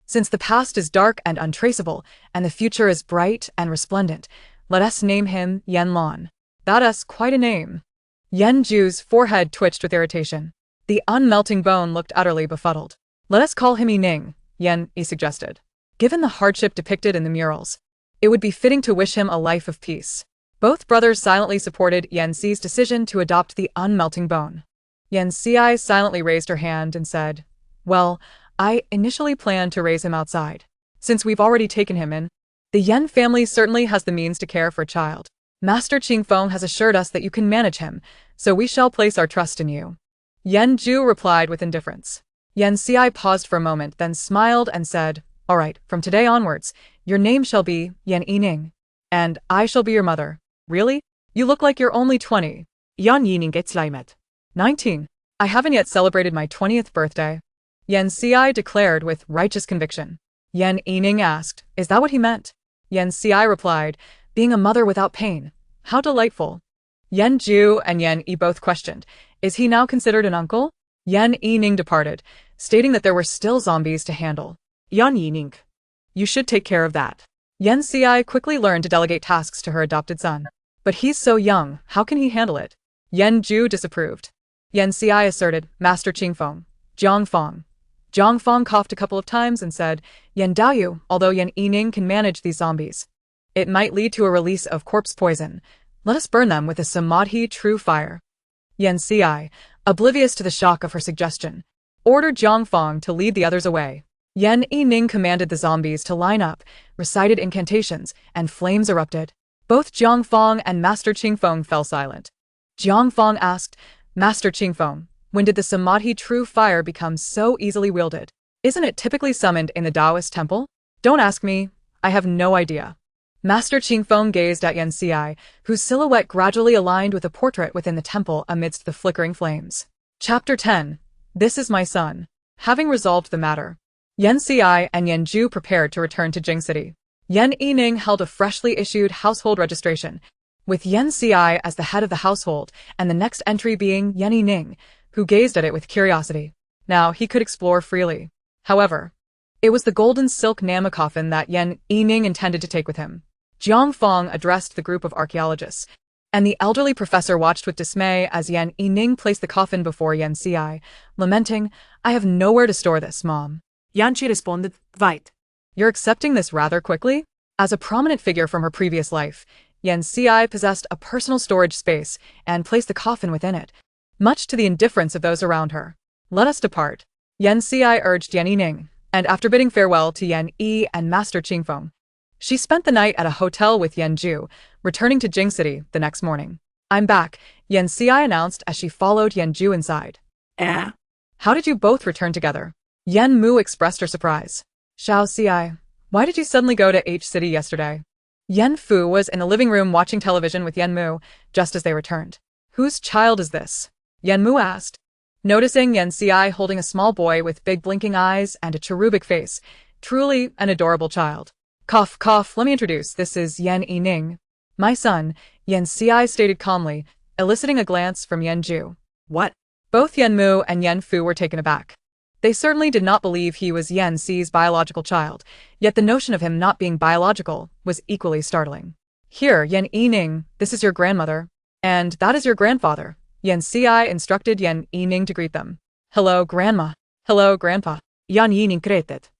Since the past is dark and untraceable, and the future is bright and resplendent, let us name him Yan Lan. That's quite a name. Yan Ju's forehead twitched with irritation. The unmelting bone looked utterly befuddled. Let us call him Yining, Yan Yi suggested. Given the hardship depicted in the murals, it would be fitting to wish him a life of peace. Both brothers silently supported Yan Ci's decision to adopt the unmelting bone. Yan Ci silently raised her hand and said, Well, I initially planned to raise him outside. Since we've already taken him in, the Yan family certainly has the means to care for a child. Master Qingfeng has assured us that you can manage him, so we shall place our trust in you. Yan Ju replied with indifference. Yan Ci paused for a moment, then smiled and said, All right, from today onwards, your name shall be Yan Yining, and I shall be your mother. Really? You look like you're only 20. Yan Yining exclaimed. 19. I haven't yet celebrated my 20th birthday. Yan Ci declared with righteous conviction. Yan Yining asked, Is that what he meant? Yan Ci replied, Being a mother without pain. How delightful. Yan Ju and Yan Yi both questioned, Is he now considered an uncle? Yan Yining departed, stating that there were still zombies to handle. Yan Yining. You should take care of that. Yan Ci quickly learned to delegate tasks to her adopted son. But he's so young, how can he handle it? Yan Ju disapproved. Yan Ci asserted, Master Qingfeng, Jiang Fong. Jiang Fong coughed a couple of times and said, Yan Daoyu, although Yan Yining can manage these zombies, it might lead to a release of corpse poison. Let us burn them with a samadhi true fire. Yan Ci, oblivious to the shock of her suggestion, ordered Jiang Fong to lead the others away. Yan Yining commanded the zombies to line up, recited incantations, and flames erupted. Both Jiang Fong and Master Qingfeng fell silent. Jiang Fong asked, Master Qingfeng, when did the samadhi true fire become so easily wielded? Isn't it typically summoned in the Taoist temple? Don't ask me, I have no idea. Master Qingfeng gazed at Yan Ci, whose silhouette gradually aligned with a portrait within the temple amidst the flickering flames. Chapter 10. This is my son. Having resolved the matter, Yan Ci and Yan Ju prepared to return to Jing City. Yan Yining held a freshly issued household registration, with Yan Ci as the head of the household and the next entry being Yan Yining, who gazed at it with curiosity. Now he could explore freely. However, it was the golden silk Nama coffin that Yan Yining intended to take with him. Jiang Fong addressed the group of archaeologists, and the elderly professor watched with dismay as Yan Yining placed the coffin before Yan Ci, lamenting, I have nowhere to store this, Mom. Yanchi responded, Right. You're accepting this rather quickly? As a prominent figure from her previous life, Yan Ci possessed a personal storage space and placed the coffin within it, much to the indifference of those around her. Let us depart. Yan Ci urged Yan Yining, and after bidding farewell to Yan Yi and Master Qingfeng, she spent the night at a hotel with Yan Ju, returning to Jing City the next morning. I'm back, Yan Ci announced as she followed Yan Ju inside. How did you both return together? Yan Mu expressed her surprise. Xiao Ci, why did you suddenly go to H City yesterday? Yan Fu was in the living room watching television with Yan Mu, just as they returned. Whose child is this? Yenmu asked, noticing Yan Xi holding a small boy with big blinking eyes and a cherubic face. Truly an adorable child. Cough, cough, let me introduce. This is Yan Yining. My son, Yan Xi stated calmly, eliciting a glance from Yan Ju. What? Both Yenmu and Yan Fu were taken aback. They certainly did not believe he was Yan Xi's biological child, yet the notion of him not being biological was equally startling. Here, Yan Yining, this is your grandmother. And that is your grandfather. Yan Xi instructed Yan Yining to greet them. Hello, Grandma. Hello, Grandpa. Yan Yining kretet.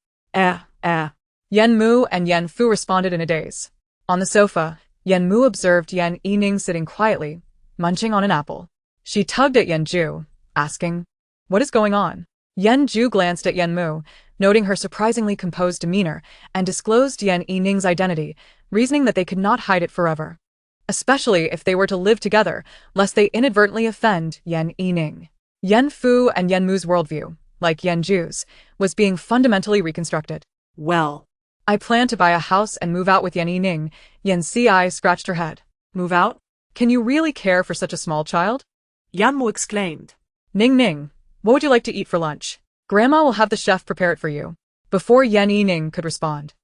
Yenmu and Yan Fu responded in a daze. On the sofa, Yenmu observed Yan Yining sitting quietly, munching on an apple. She tugged at Yan Ju, asking, "What is going on?" Yan Ju glanced at Yenmu, noting her surprisingly composed demeanor, and disclosed Yan Yining's identity, reasoning that they could not hide it forever. Especially if they were to live together, lest they inadvertently offend Yan Yining. Yan Fu and Yenmu's worldview, like Yan Ju's, was being fundamentally reconstructed. Well, I plan to buy a house and move out with Yan Yining. Yan Xi scratched her head. move out? Can you really care for such a small child? Yanmu exclaimed. Ning Ning, what would you like to eat for lunch? Grandma will have the chef prepare it for you. Before Yan Yining could respond,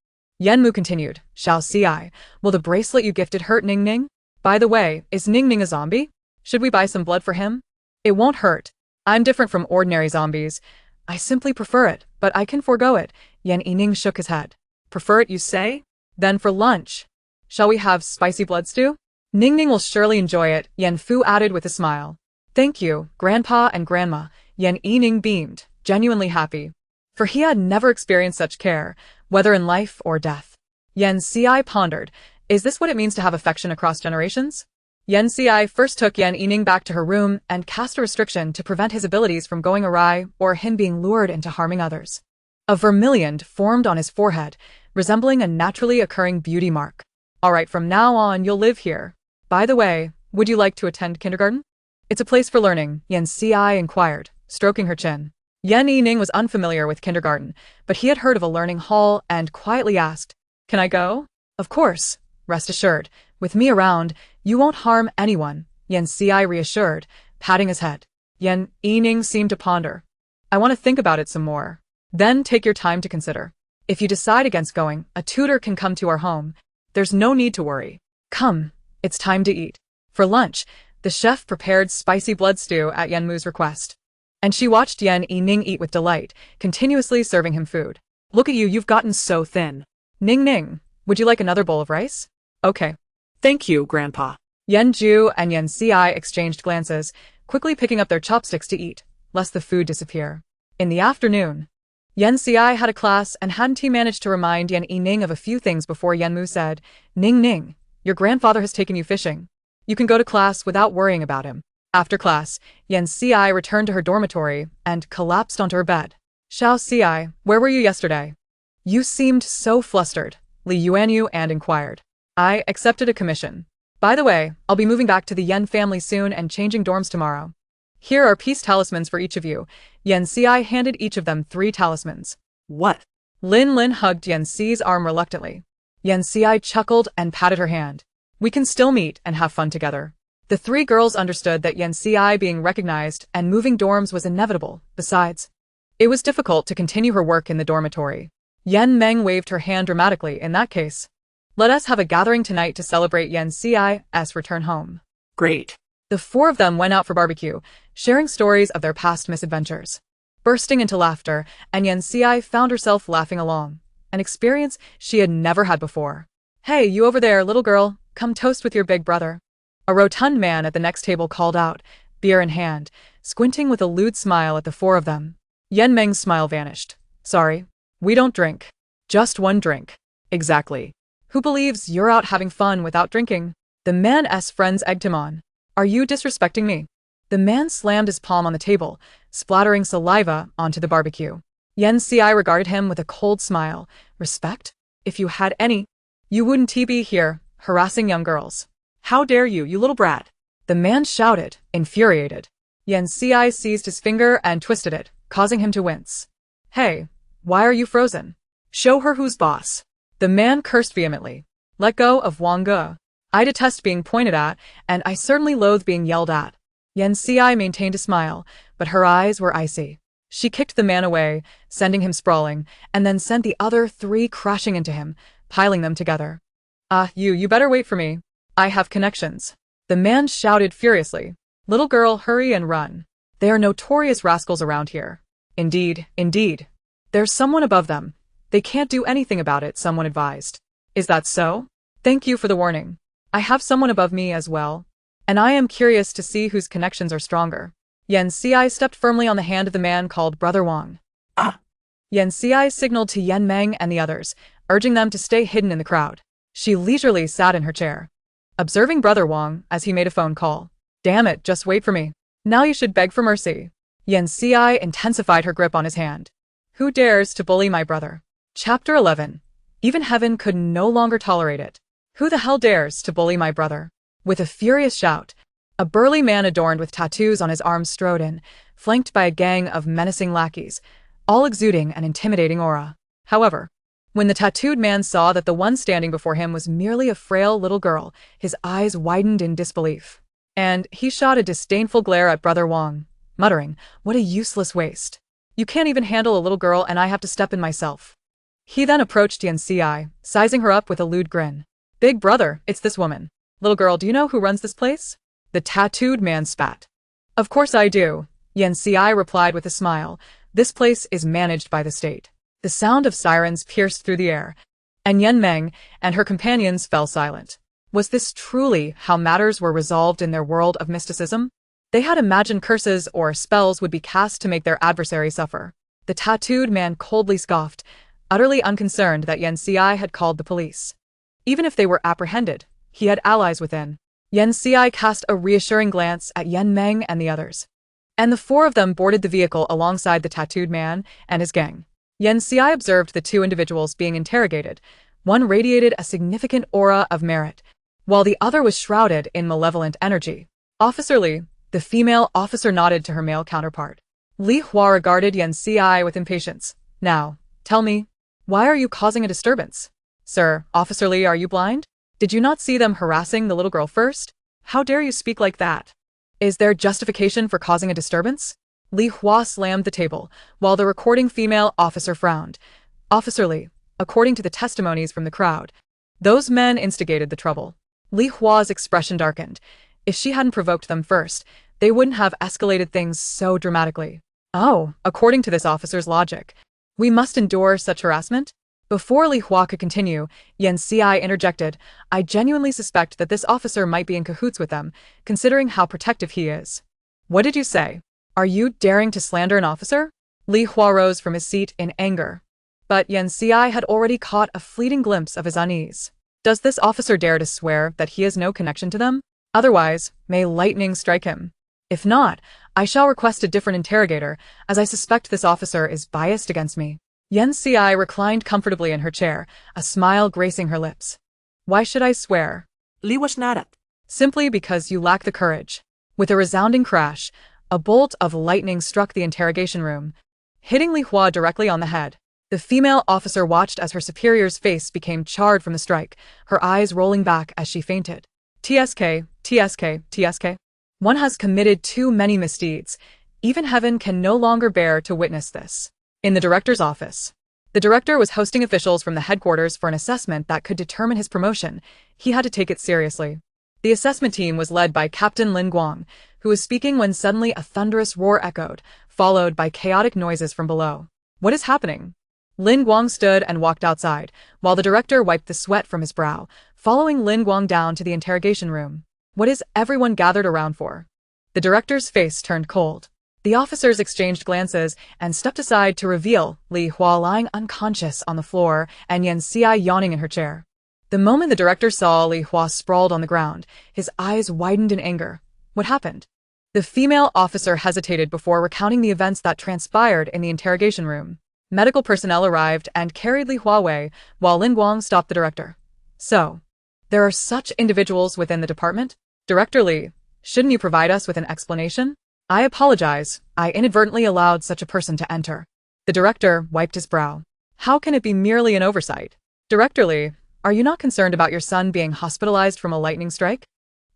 Yenmu continued, Xiao Xi, will the bracelet you gifted hurt Ning Ning? By the way, is Ning Ning a zombie? Should we buy some blood for him? It won't hurt. I'm different from ordinary zombies. I simply prefer it, but I can forego it. Yan Yining shook his head. Prefer it, you say? Then for lunch, shall we have spicy blood stew? Ning Ning will surely enjoy it, Yan Fu added with a smile. Thank you, Grandpa and Grandma. Yan Yining beamed, genuinely happy. For he had never experienced such care, whether in life or death. Yan Xi pondered, is this what it means to have affection across generations? Yan Xi first took Yan Yining back to her room and cast a restriction to prevent his abilities from going awry or him being lured into harming others. A vermilion formed on his forehead, resembling a naturally occurring beauty mark. All right, from now on you'll live here. By the way, would you like to attend kindergarten? It's a place for learning, Yan Xi inquired, stroking her chin. Yan Yining was unfamiliar with kindergarten, but he had heard of a learning hall and quietly asked, Can I go? Of course. Rest assured, with me around, you won't harm anyone, Yan Xi reassured, patting his head. Yan Yining seemed to ponder. I want to think about it some more. Then take your time to consider. If you decide against going, a tutor can come to our home. There's no need to worry. Come, it's time to eat. For lunch, the chef prepared spicy blood stew at Yenmu's request. And she watched Yan Yining eat with delight, continuously serving him food. Look at you, you've gotten so thin. Ning Ning, would you like another bowl of rice? Okay. Thank you, Grandpa. Yan Ju and Yan Xi exchanged glances, quickly picking up their chopsticks to eat, lest the food disappear. In the afternoon, Yan Xi had a class and hadn't he managed to remind Yan Yining of a few things before Yenmu said, Ning Ning, your grandfather has taken you fishing. You can go to class without worrying about him. After class, Yan Xi returned to her dormitory and collapsed onto her bed. Xiao Xi, where were you yesterday? You seemed so flustered, Li Yuanyu and inquired. I accepted a commission. By the way, I'll be moving back to the Yan family soon and changing dorms tomorrow. Here are peace talismans for each of you. Yan Xi handed each of them 3 talismans. What? Lin Lin hugged Yan Xi's arm reluctantly. Yan Xi chuckled and patted her hand. We can still meet and have fun together. The 3 girls understood that Yan Xi being recognized and moving dorms was inevitable. Besides, it was difficult to continue her work in the dormitory. Yan Meng waved her hand dramatically. In that case, let us have a gathering tonight to celebrate Yan Xi's return home. Great. The 4 of them went out for barbecue, sharing stories of their past misadventures. Bursting into laughter, and Yan Xi found herself laughing along, an experience she had never had before. Hey, you over there, little girl, come toast with your big brother. A rotund man at the next table called out, beer in hand, squinting with a lewd smile at the 4 of them. Yan Meng's smile vanished. Sorry, we don't drink. Just 1 drink. Exactly. Who believes you're out having fun without drinking? The man's friends egged him on. Are you disrespecting me? The man slammed his palm on the table, splattering saliva onto the barbecue. Yan Xi regarded him with a cold smile. Respect? If you had any, you wouldn't be here, harassing young girls. How dare you, you little brat? The man shouted, infuriated. Yan Xi seized his finger and twisted it, causing him to wince. Hey, why are you frozen? Show her who's boss. The man cursed vehemently. Let go of Wang Ge. I detest being pointed at, and I certainly loathe being yelled at. Yen Ci maintained a smile, but her eyes were icy. She kicked the man away, sending him sprawling, and then sent the other 3 crashing into him, piling them together. You better wait for me. I have connections. The man shouted furiously. Little girl, hurry and run. They are notorious rascals around here. Indeed. There's someone above them. They can't do anything about it, someone advised. Is that so? Thank you for the warning. I have someone above me as well, and I am curious to see whose connections are stronger. Yen Ci stepped firmly on the hand of the man called Brother Wang. Yen Ci signaled to Yen Meng and the others, urging them to stay hidden in the crowd. She leisurely sat in her chair, observing Brother Wang as he made a phone call. Damn it, just wait for me. Now you should beg for mercy. Yen Ci intensified her grip on his hand. Who dares to bully my brother? Chapter 11. Even heaven could no longer tolerate it. Who the hell dares to bully my brother? With a furious shout, a burly man adorned with tattoos on his arms strode in, flanked by a gang of menacing lackeys, all exuding an intimidating aura. However, when the tattooed man saw that the one standing before him was merely a frail little girl, his eyes widened in disbelief. And he shot a disdainful glare at Brother Wang, muttering, "What a useless waste. You can't even handle a little girl and I have to step in myself." He then approached Yen Ci, sizing her up with a lewd grin. "Big brother, it's this woman. Little girl, do you know who runs this place?" The tattooed man spat. "Of course I do," Yen Ci replied with a smile. "This place is managed by the state." The sound of sirens pierced through the air, and Yen Meng and her companions fell silent. Was this truly how matters were resolved in their world of mysticism? They had imagined curses or spells would be cast to make their adversary suffer. The tattooed man coldly scoffed, utterly unconcerned that Yen Ci had called the police. Even if they were apprehended, he had allies within. Yen Ci cast a reassuring glance at Yen Meng and the others, and the 4 of them boarded the vehicle alongside the tattooed man and his gang. Yen Ci observed the 2 individuals being interrogated. One radiated a significant aura of merit, while the other was shrouded in malevolent energy. Officer Li, the female officer, nodded to her male counterpart. Li Hua regarded Yen Ci with impatience. "Now, tell me, why are you causing a disturbance?" "Sir, Officer Li, are you blind? Did you not see them harassing the little girl first? How dare you speak like that? Is there justification for causing a disturbance?" Li Hua slammed the table, while the recording female officer frowned. "Officer Li, according to the testimonies from the crowd, those men instigated the trouble." Li Hua's expression darkened. If she hadn't provoked them first, they wouldn't have escalated things so dramatically. "Oh, according to this officer's logic, we must endure such harassment?" Before Li Hua could continue, Yen Ci interjected, "I genuinely suspect that this officer might be in cahoots with them, considering how protective he is." "What did you say? Are you daring to slander an officer?" Li Hua rose from his seat in anger. But Yen Ci had already caught a fleeting glimpse of his unease. "Does this officer dare to swear that he has no connection to them? Otherwise, may lightning strike him. If not, I shall request a different interrogator, as I suspect this officer is biased against me." Yen Ci reclined comfortably in her chair, a smile gracing her lips. "Why should I swear?" Li was not at. "Simply because you lack the courage." With a resounding crash, a bolt of lightning struck the interrogation room, hitting Li Hua directly on the head. The female officer watched as her superior's face became charred from the strike, her eyes rolling back as she fainted. TSK. One has committed too many misdeeds. Even heaven can no longer bear to witness this. In the director's office, the director was hosting officials from the headquarters for an assessment that could determine his promotion. He had to take it seriously. The assessment team was led by Captain Lin Guang, who was speaking when suddenly a thunderous roar echoed, followed by chaotic noises from below. "What is happening?" Lin Guang stood and walked outside, while the director wiped the sweat from his brow, following Lin Guang down to the interrogation room. "What is everyone gathered around for?" The director's face turned cold. The officers exchanged glances and stepped aside to reveal Li Hua lying unconscious on the floor and Yen Ci yawning in her chair. The moment the director saw Li Hua sprawled on the ground, his eyes widened in anger. What happened? The female officer hesitated before recounting the events that transpired in the interrogation room. Medical personnel arrived and carried Li Hua away, while Lin Guang stopped the director. "So, there are such individuals within the department? Director Li, shouldn't you provide us with an explanation?" "I apologize, I inadvertently allowed such a person to enter." The director wiped his brow. "How can it be merely an oversight?" "Director Li, are you not concerned about your son being hospitalized from a lightning strike?"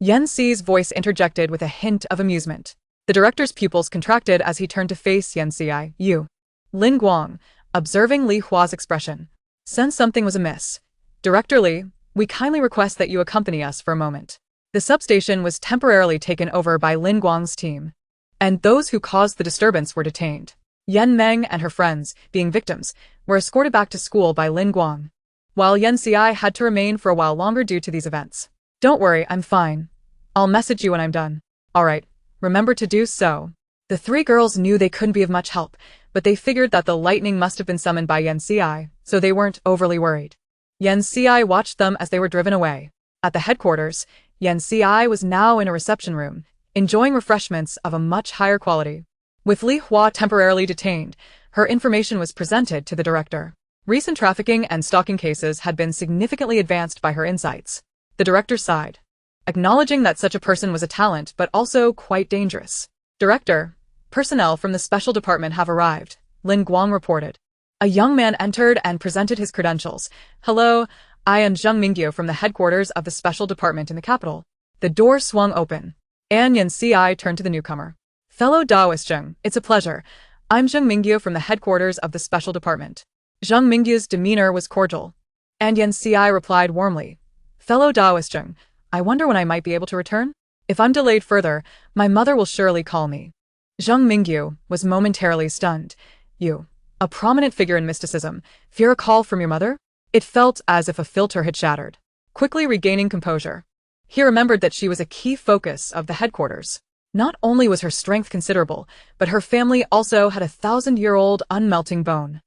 Yan Si's voice interjected with a hint of amusement. The director's pupils contracted as he turned to face Yan Si. You. Lin Guang, observing Li Hua's expression, sensed something was amiss. Director Li, we kindly request that you accompany us for a moment. The substation was temporarily taken over by Lin Guang's team, and those who caused the disturbance were detained. Yan Meng and her friends, being victims, were escorted back to school by Lin Guang, while Yan Si had to remain for a while longer due to these events. Don't worry, I'm fine. I'll message you when I'm done. Alright, remember to do so. The three girls knew they couldn't be of much help, but they figured that the lightning must have been summoned by Yan Si, so they weren't overly worried. Yan Si watched them as they were driven away. At the headquarters, Yan Si was now in a reception room, enjoying refreshments of a much higher quality. With Li Hua temporarily detained, her information was presented to the director. Recent trafficking and stalking cases had been significantly advanced by her insights. The director sighed, acknowledging that such a person was a talent but also quite dangerous. Director, personnel from the special department have arrived, Lin Guang reported. A young man entered and presented his credentials. Hello, I am Zheng Mingyu from the headquarters of the special department in the capital. The door swung open, and Yan Si turned to the newcomer. Fellow Daoist Zheng, it's a pleasure. I'm Zheng Mingyu from the headquarters of the special department. Zheng Mingyu's demeanor was cordial, and Yan Si replied warmly. Fellow Daoist Zheng, I wonder when I might be able to return? If I'm delayed further, my mother will surely call me. Zheng Mingyu was momentarily stunned. You, a prominent figure in mysticism, fear a call from your mother? It felt as if a filter had shattered. Quickly regaining composure, he remembered that she was a key focus of the headquarters. Not only was her strength considerable, but her family also had a 1,000-year-old unmelting bone.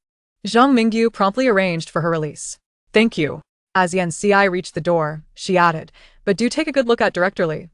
Zheng Mingyu promptly arranged for her release. Thank you. As Yan Si reached the door, she added, but do take a good look at Director Li.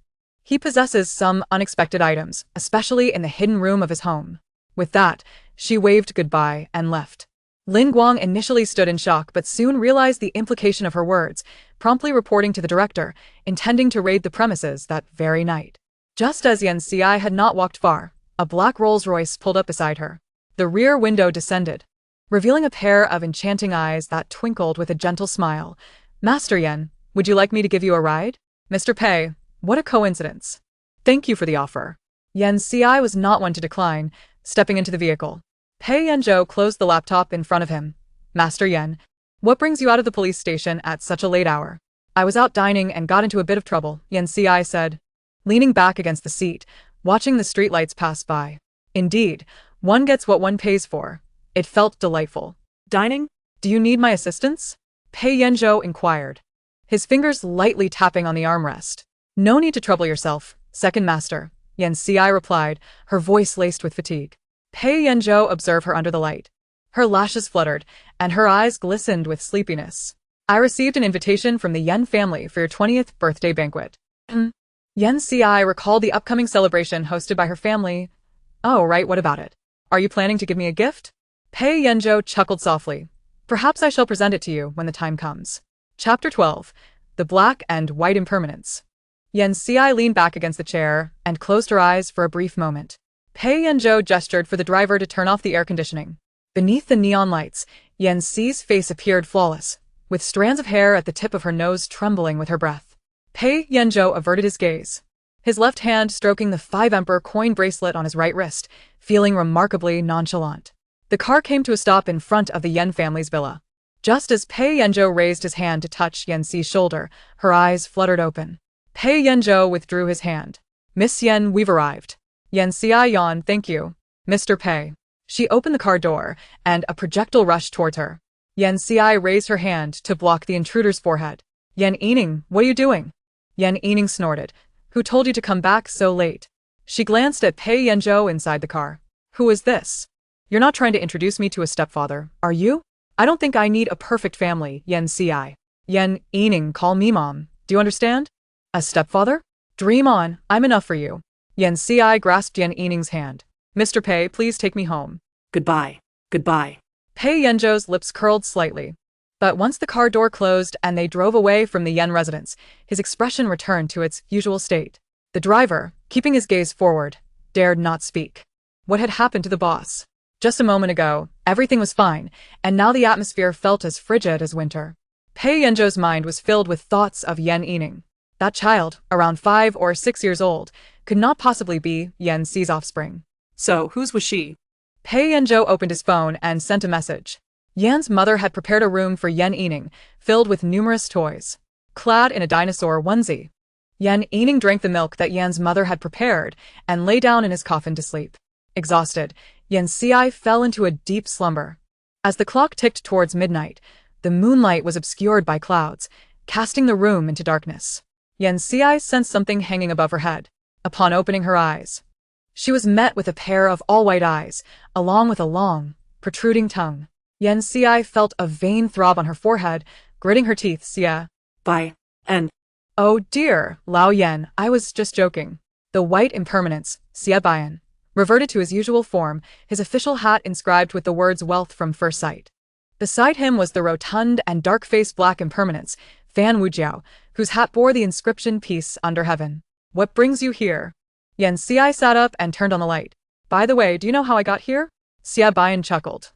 He possesses some unexpected items, especially in the hidden room of his home. With that, she waved goodbye and left. Lin Guang initially stood in shock but soon realized the implication of her words, promptly reporting to the director, intending to raid the premises that very night. Just as Yan Si had not walked far, a black Rolls-Royce pulled up beside her. The rear window descended, revealing a pair of enchanting eyes that twinkled with a gentle smile. Master Yan, would you like me to give you a ride? Mr. Pei, what a coincidence. Thank you for the offer. Yan Si was not one to decline, stepping into the vehicle. Pei Yanzhou closed the laptop in front of him. Master Yan, what brings you out of the police station at such a late hour? I was out dining and got into a bit of trouble, Yan Si said, leaning back against the seat, watching the streetlights pass by. Indeed, one gets what one pays for. It felt delightful. Dining? Do you need my assistance? Pei Yanzhou inquired, his fingers lightly tapping on the armrest. No need to trouble yourself, second master, Yan Si replied, her voice laced with fatigue. Pei Yanzhou observed her under the light. Her lashes fluttered, and her eyes glistened with sleepiness. I received an invitation from the Yan family for your 20th birthday banquet. Yan Si recalled the upcoming celebration hosted by her family. Oh, right, what about it? Are you planning to give me a gift? Pei Yanzhou chuckled softly. Perhaps I shall present it to you when the time comes. Chapter 12. The Black and White Impermanence. Yan Si leaned back against the chair and closed her eyes for a brief moment. Pei Yanzhou gestured for the driver to turn off the air conditioning. Beneath the neon lights, Yan Si's face appeared flawless, with strands of hair at the tip of her nose trembling with her breath. Pei Yanzhou averted his gaze, his left hand stroking the 5 Emperor coin bracelet on his right wrist, feeling remarkably nonchalant. The car came to a stop in front of the Yan family's villa. Just as Pei Yanzhou raised his hand to touch Yan Si's shoulder, her eyes fluttered open. Pei Yanzhou withdrew his hand. Miss Yan, we've arrived. Yan Si yawned, thank you, Mr. Pei. She opened the car door, and a projectile rushed towards her. Yan Si raised her hand to block the intruder's forehead. Yan Yining, what are you doing? Yan Yining snorted. Who told you to come back so late? She glanced at Pei Yanzhou inside the car. Who is this? You're not trying to introduce me to a stepfather, are you? I don't think I need a perfect family, Yan Si. Yan Yining, call me mom, do you understand? A stepfather? Dream on, I'm enough for you. Yan Si grasped Yan Yining's hand. Mr. Pei, please take me home. Goodbye. Goodbye. Pei Yanzhou's lips curled slightly. But once the car door closed and they drove away from the Yan residence, his expression returned to its usual state. The driver, keeping his gaze forward, dared not speak. What had happened to the boss? Just a moment ago, everything was fine, and now the atmosphere felt as frigid as winter. Pei Yanzhou's mind was filled with thoughts of Yan Yining. That child, around 5 or 6 years old, could not possibly be Yan Si's offspring. So, whose was she? Pei Yanzhou opened his phone and sent a message. Yan's mother had prepared a room for Yan Yining, filled with numerous toys. Clad in a dinosaur onesie, Yan Yining drank the milk that Yan's mother had prepared and lay down in his coffin to sleep. Exhausted, Yan Si fell into a deep slumber. As the clock ticked towards midnight, the moonlight was obscured by clouds, casting the room into darkness. Yan Si sensed something hanging above her head. Upon opening her eyes, she was met with a pair of all-white eyes, along with a long, protruding tongue. Yan Si felt a vain throb on her forehead, gritting her teeth. Xia. Bye. And Oh dear, Lao Yan, I was just joking. The white impermanence, Xia Bian, reverted to his usual form, his official hat inscribed with the words wealth from first sight. Beside him was the rotund and dark-faced black impermanence, Fan Wujiao, whose hat bore the inscription peace under heaven. What brings you here? Yan Si sat up and turned on the light. By the way, do you know how I got here? Xia Bian chuckled.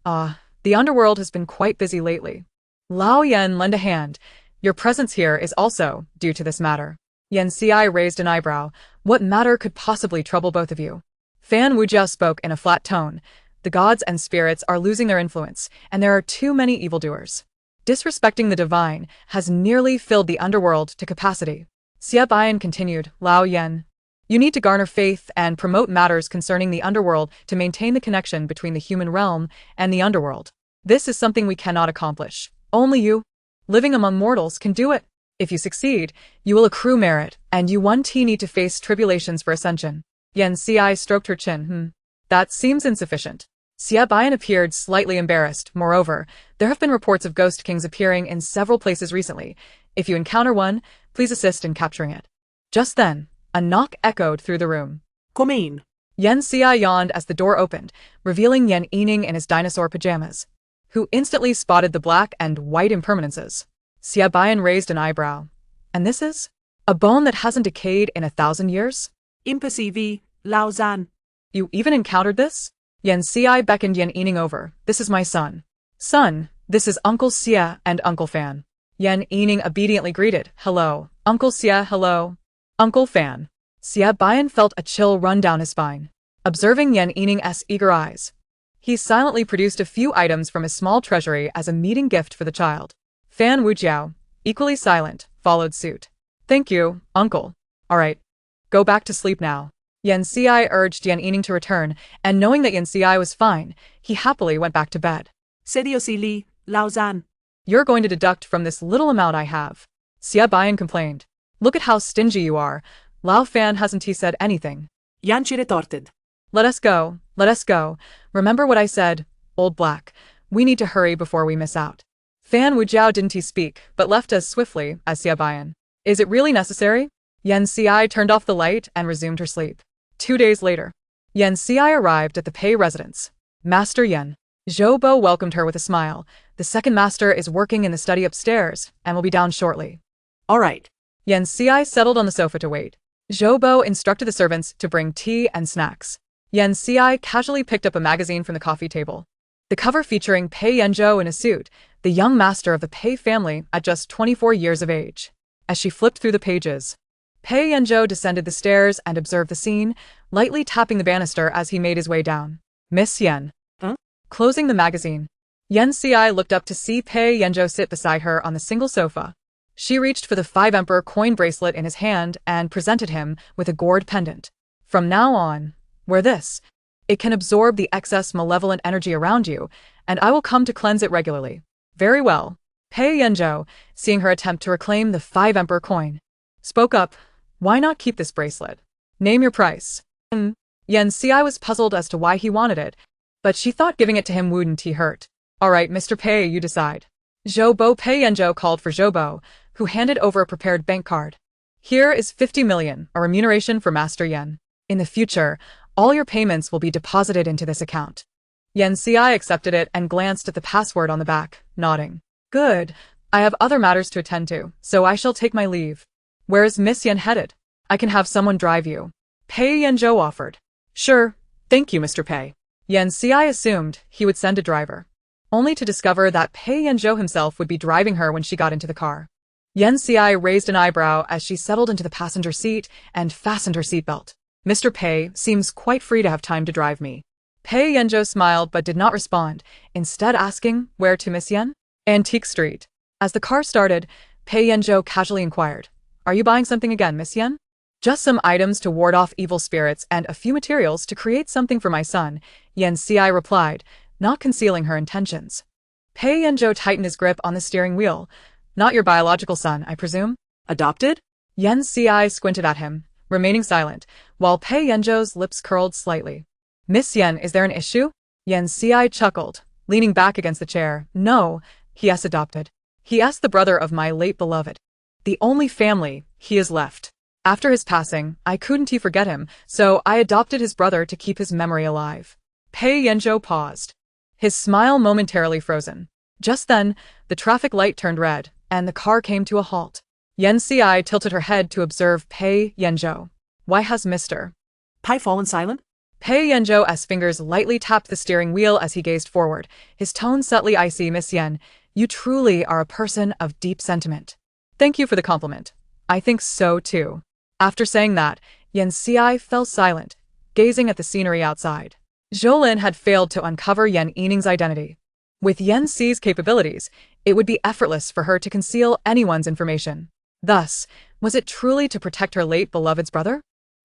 The underworld has been quite busy lately. Lao Yan lent a hand. Your presence here is also due to this matter. Yan Si raised an eyebrow. What matter could possibly trouble both of you? Fan Wujiao spoke in a flat tone. The gods and spirits are losing their influence, and there are too many evildoers. Disrespecting the divine has nearly filled the underworld to capacity. Xia Bian continued, Lao Yan, you need to garner faith and promote matters concerning the underworld to maintain the connection between the human realm and the underworld. This is something we cannot accomplish. Only you, living among mortals, can do it. If you succeed, you will accrue merit, and you need to face tribulations for ascension. Yan Si stroked her chin. That seems insufficient. Xia Bian appeared slightly embarrassed. Moreover, there have been reports of ghost kings appearing in several places recently. If you encounter one, please assist in capturing it. Just then, a knock echoed through the room. Come in. Yan Si yawned as the door opened, revealing Yan Yining in his dinosaur pajamas, who instantly spotted the black and white impermanences. Xia Bian raised an eyebrow. And this is? A bone that hasn't decayed in 1,000 years? Impossible, Lao Zan. You even encountered this? Yan Si beckoned Yan Yining over. This is my son. Son, this is Uncle Xia and Uncle Fan. Yan Yining obediently greeted. Hello, Uncle Xia, hello, Uncle Fan. Xia Bian felt a chill run down his spine. Observing Yan Yining's eager eyes, he silently produced a few items from his small treasury as a meeting gift for the child. Fan Wujiao, equally silent, followed suit. Thank you, Uncle. All right, go back to sleep now. Yan Si urged Yan Yining to return, and knowing that Yan Si was fine, he happily went back to bed. Seriously, Lao Zan. You're going to deduct from this little amount I have. Xia Bian complained. Look at how stingy you are. Lao Fan hasn't he said anything? Yan Chi retorted. Let us go, let us go. Remember what I said, Old Black. We need to hurry before we miss out. Fan Wujiao didn't he speak, but left as swiftly as Xia Bian. Is it really necessary? Yan Si turned off the light and resumed her sleep. 2 days later, Yan Si arrived at the Pei residence. Master Yan. Zhou Bo welcomed her with a smile. The second master is working in the study upstairs and will be down shortly. All right. Yan Si settled on the sofa to wait. Zhou Bo instructed the servants to bring tea and snacks. Yan Si casually picked up a magazine from the coffee table. The cover featuring Pei Yanzhou in a suit, the young master of the Pei family at just 24 years of age. As she flipped through the pages, Pei Yanzhou descended the stairs and observed the scene, lightly tapping the banister as he made his way down. Miss Yan. Huh? Closing the magazine, Yan Si looked up to see Pei Yanzhou sit beside her on the single sofa. She reached for the 5 Emperor coin bracelet in his hand and presented him with a gourd pendant. From now on, wear this. It can absorb the excess malevolent energy around you, and I will come to cleanse it regularly. Very well. Pei Yanzhou, seeing her attempt to reclaim the 5 Emperor coin, spoke up. Why not keep this bracelet? Name your price. Yan Si was puzzled as to why he wanted it, but she thought giving it to him wouldn't hurt. All right, Mr. Pei, you decide. Zhou Bo. Pei Yanzhou called for Zhou Bo, who handed over a prepared bank card. Here is 50 million, a remuneration for Master Yan. In the future, all your payments will be deposited into this account. Yan Si accepted it and glanced at the password on the back, nodding. Good. I have other matters to attend to, so I shall take my leave. Where is Miss Yan headed? I can have someone drive you. Pei Yanzhou offered. Sure. Thank you, Mr. Pei. Yan Si assumed he would send a driver, only to discover that Pei Yanzhou himself would be driving her when she got into the car. Yen Ci raised an eyebrow as she settled into the passenger seat and fastened her seatbelt. Mr. Pei seems quite free to have time to drive me. Pei Yanzhou smiled but did not respond, instead asking, "Where to, Miss Yen?" "Antique Street." As the car started, Pei Yanzhou casually inquired, "Are you buying something again, Miss Yen?" "Just some items to ward off evil spirits and a few materials to create something for my son," Yen Ci replied, not concealing her intentions. Pei Yanzhou tightened his grip on the steering wheel. "Not your biological son, I presume?" Adopted? Yen Ci squinted at him, remaining silent, while Pei Yanzhou's lips curled slightly. "Miss Yen, is there an issue?" Yen Ci chuckled, leaning back against the chair. "No, he is adopted. He is the brother of my late beloved. The only family he has left. After his passing, I couldn't forget him, so I adopted his brother to keep his memory alive." Pei Yanzhou paused, his smile momentarily frozen. Just then, the traffic light turned red, and the car came to a halt. Yen Ci tilted her head to observe Pei Yanzhou. "Why has Mr. Pei fallen silent? Pei Yanzhou's fingers lightly tapped the steering wheel as he gazed forward, his tone subtly icy. "Miss Yen, you truly are a person of deep sentiment." "Thank you for the compliment. I think so too." After saying that, Yen Ci fell silent, gazing at the scenery outside. Zhou had failed to uncover Yen Yining's identity. With Yen Ci's capabilities, it would be effortless for her to conceal anyone's information. Thus, was it truly to protect her late beloved's brother?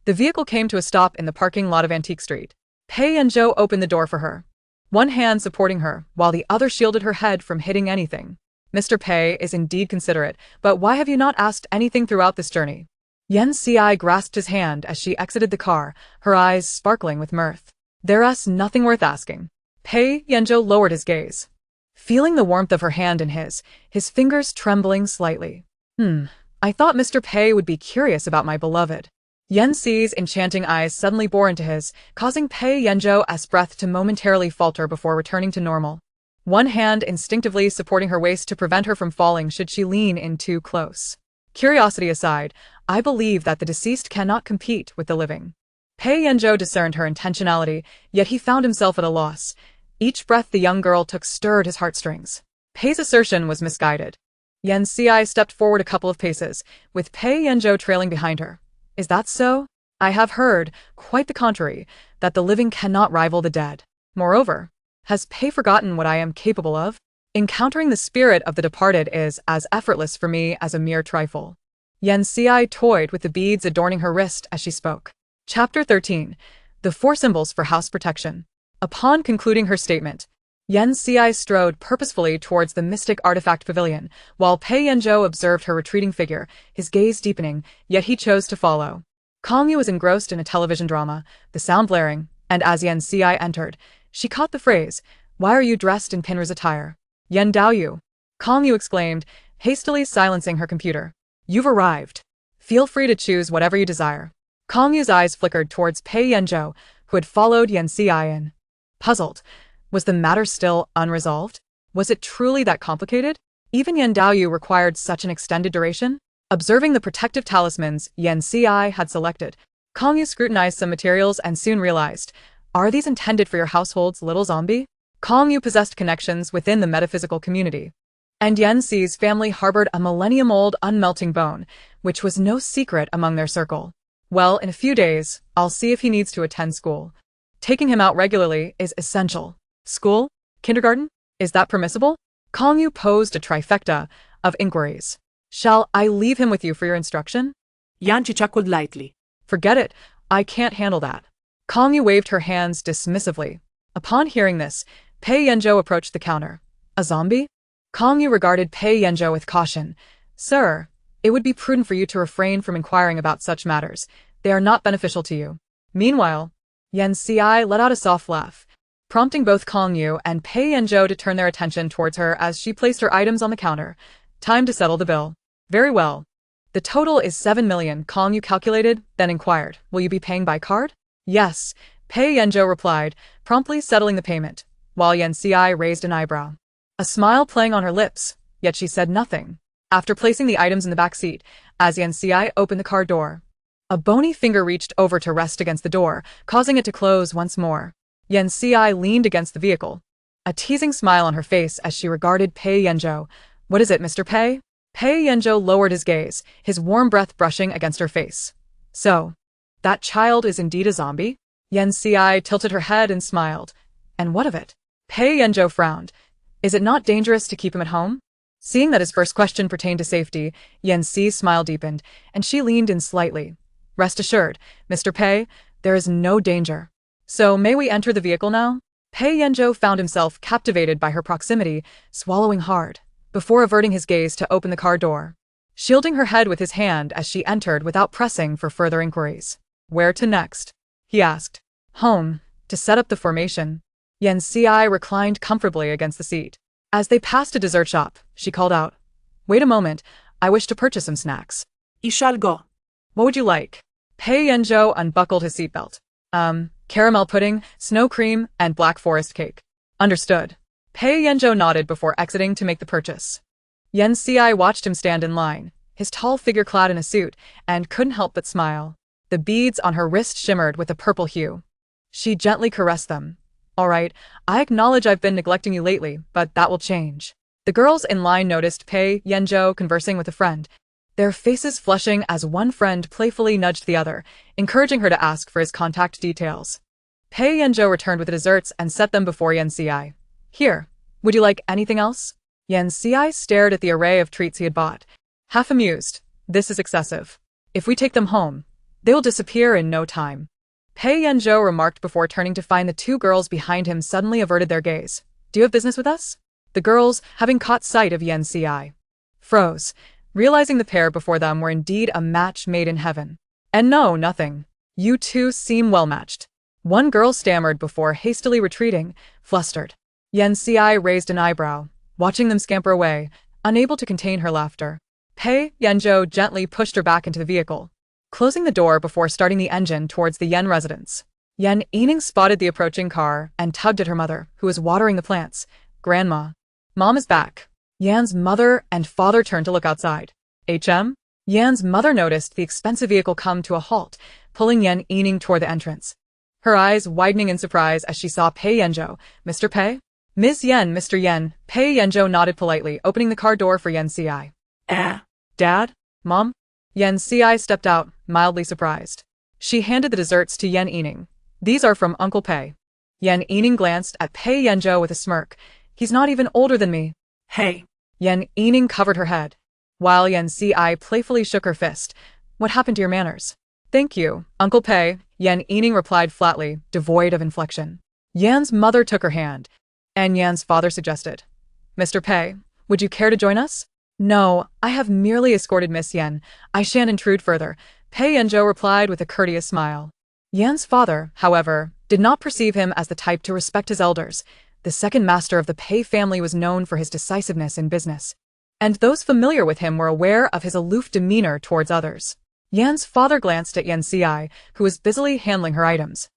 The vehicle came to a stop in the parking lot of Antique Street. Pei Yanzhou opened the door for her, one hand supporting her, while the other shielded her head from hitting anything. "Mr. Pei is indeed considerate, but why have you not asked anything throughout this journey?" Yen Ci grasped his hand as she exited the car, her eyes sparkling with mirth. "There's nothing worth asking." Pei Yanzhou lowered his gaze, feeling the warmth of her hand in his fingers trembling slightly. I thought Mr. Pei would be curious about my beloved." Yen Ci's enchanting eyes suddenly bore into his, causing Pei Yanzhou's breath to momentarily falter before returning to normal. One hand instinctively supporting her waist to prevent her from falling should she lean in too close. Curiosity aside, I believe that the deceased cannot compete with the living. Pei Yanzhou discerned her intentionality, yet he found himself at a loss. Each breath the young girl took stirred his heartstrings. Pei's assertion was misguided. Yen Ci stepped forward a couple of paces, with Pei Yanzhou trailing behind her. "Is that so? I have heard, quite the contrary, that the living cannot rival the dead. Moreover, has Pei forgotten what I am capable of? Encountering the spirit of the departed is as effortless for me as a mere trifle." Yen Ci toyed with the beads adorning her wrist as she spoke. Chapter 13. The 4 Symbols for House Protection. Upon concluding her statement, Yen Ci strode purposefully towards the mystic artifact pavilion, while Pei Yanzhou observed her retreating figure, his gaze deepening, yet he chose to follow. Kongyu was engrossed in a television drama, the sound blaring, and as Yen Ci entered, she caught the phrase, "Why are you dressed in Pinra's attire?" "Yen Daoyu," Kongyu exclaimed, hastily silencing her computer. "You've arrived. Feel free to choose whatever you desire." Kongyu's eyes flickered towards Pei Yanzhou, who had followed Yen Ci in. Puzzled, was the matter still unresolved? Was it truly that complicated? Even Yen Daoyu required such an extended duration? Observing the protective talismans Yen Ci had selected, Kongyu scrutinized some materials and soon realized, "Are these intended for your household's little zombie?" Kongyu possessed connections within the metaphysical community, and Yen Ci's family harbored a millennium-old unmelting bone, which was no secret among their circle. "Well, in a few days, I'll see if he needs to attend school. Taking him out regularly is essential." "School? Kindergarten? Is that permissible?" Kongyu posed a trifecta of inquiries. "Shall I leave him with you for your instruction?" Yan chuckled lightly. "Forget it, I can't handle that." Kongyu waved her hands dismissively. Upon hearing this, Pei Yanzhou approached the counter. "A zombie?" Kongyu regarded Pei Yanzhou with caution. "Sir, it would be prudent for you to refrain from inquiring about such matters. They are not beneficial to you." Meanwhile, Yen Ci let out a soft laugh, prompting both Kongyu and Pei Yanzhou to turn their attention towards her as she placed her items on the counter. "Time to settle the bill." "Very well. The total is 7 million, Kongyu calculated, then inquired, "Will you be paying by card?" "Yes," Pei Yanzhou replied, promptly settling the payment, while Yen Ci raised an eyebrow, a smile playing on her lips, yet she said nothing. After placing the items in the back seat, as Yen Ci opened the car door, a bony finger reached over to rest against the door, causing it to close once more. Yen Ci leaned against the vehicle, a teasing smile on her face as she regarded Pei Yanzhou. "What is it, Mr. Pei?" Pei Yanzhou lowered his gaze, his warm breath brushing against her face. So, that child is indeed a zombie? Yan Xi tilted her head and smiled. And what of it? Pei Yanzhou frowned. Is it not dangerous to keep him at home? Seeing that his first question pertained to safety, Yan Xi's smile deepened, and she leaned in slightly. Rest assured, Mr. Pei, there is no danger. So may we enter the vehicle now? Pei Yanzhou found himself captivated by her proximity, swallowing hard, before averting his gaze to open the car door. Shielding her head with his hand as she entered without pressing for further inquiries. Where to next? He asked. Home, to set up the formation. Yan Xi reclined comfortably against the seat. As they passed a dessert shop, she called out, Wait a moment, I wish to purchase some snacks. I shall go. What would you like? Pei Yanzhou unbuckled his seatbelt. Caramel pudding, snow cream, and black forest cake. Understood. Pei Yanzhou nodded before exiting to make the purchase. Yan Xi watched him stand in line, his tall figure clad in a suit, and couldn't help but smile. The beads on her wrist shimmered with a purple hue. She gently caressed them. All right, I acknowledge I've been neglecting you lately, but that will change. The girls in line noticed Pei Yanzhou conversing with a friend, their faces flushing as one friend playfully nudged the other, encouraging her to ask for his contact details. Pei Yanzhou returned with the desserts and set them before Yan Xi. Here, would you like anything else? Yan Xi stared at the array of treats he had bought. Half amused, this is excessive. If we take them home, they will disappear in no time. Pei Yanzhou remarked before turning to find the two girls behind him suddenly averted their gaze. Do you have business with us? The girls, having caught sight of Yan Xi, froze, realizing the pair before them were indeed a match made in heaven. And no, nothing. You two seem well matched. One girl stammered before hastily retreating, flustered. Yan Xi raised an eyebrow, watching them scamper away, unable to contain her laughter. Pei Yanzhou gently pushed her back into the vehicle, closing the door before starting the engine towards the Yan residence. Yan Yining spotted the approaching car and tugged at her mother, who was watering the plants. Grandma. Mom is back. Yan's mother and father turned to look outside. HM? Yan's mother noticed the expensive vehicle come to a halt, pulling Yan Yining toward the entrance. Her eyes widening in surprise as she saw Pei Yanzhou. Mr. Pei? Ms. Yan, Mr. Yan. Pei Yanzhou nodded politely, opening the car door for Yan Xi. Dad? Mom? Yan Xi stepped out, mildly surprised. She handed the desserts to Yan Yining. These are from Uncle Pei. Yan Yining glanced at Pei Yanzhou with a smirk. He's not even older than me. Hey. Yan Yining covered her head, while Yan Xi playfully shook her fist. What happened to your manners? Thank you, Uncle Pei, Yan Yining replied flatly, devoid of inflection. Yan's mother took her hand, and Yan's father suggested, Mr. Pei, would you care to join us? No, I have merely escorted Miss Yan. I shan't intrude further, Pei Yanzhou replied with a courteous smile. Yan's father, however, did not perceive him as the type to respect his elders. The second master of the Pei family was known for his decisiveness in business, and those familiar with him were aware of his aloof demeanor towards others. Yan's father glanced at Yan Xi, who was busily handling her items,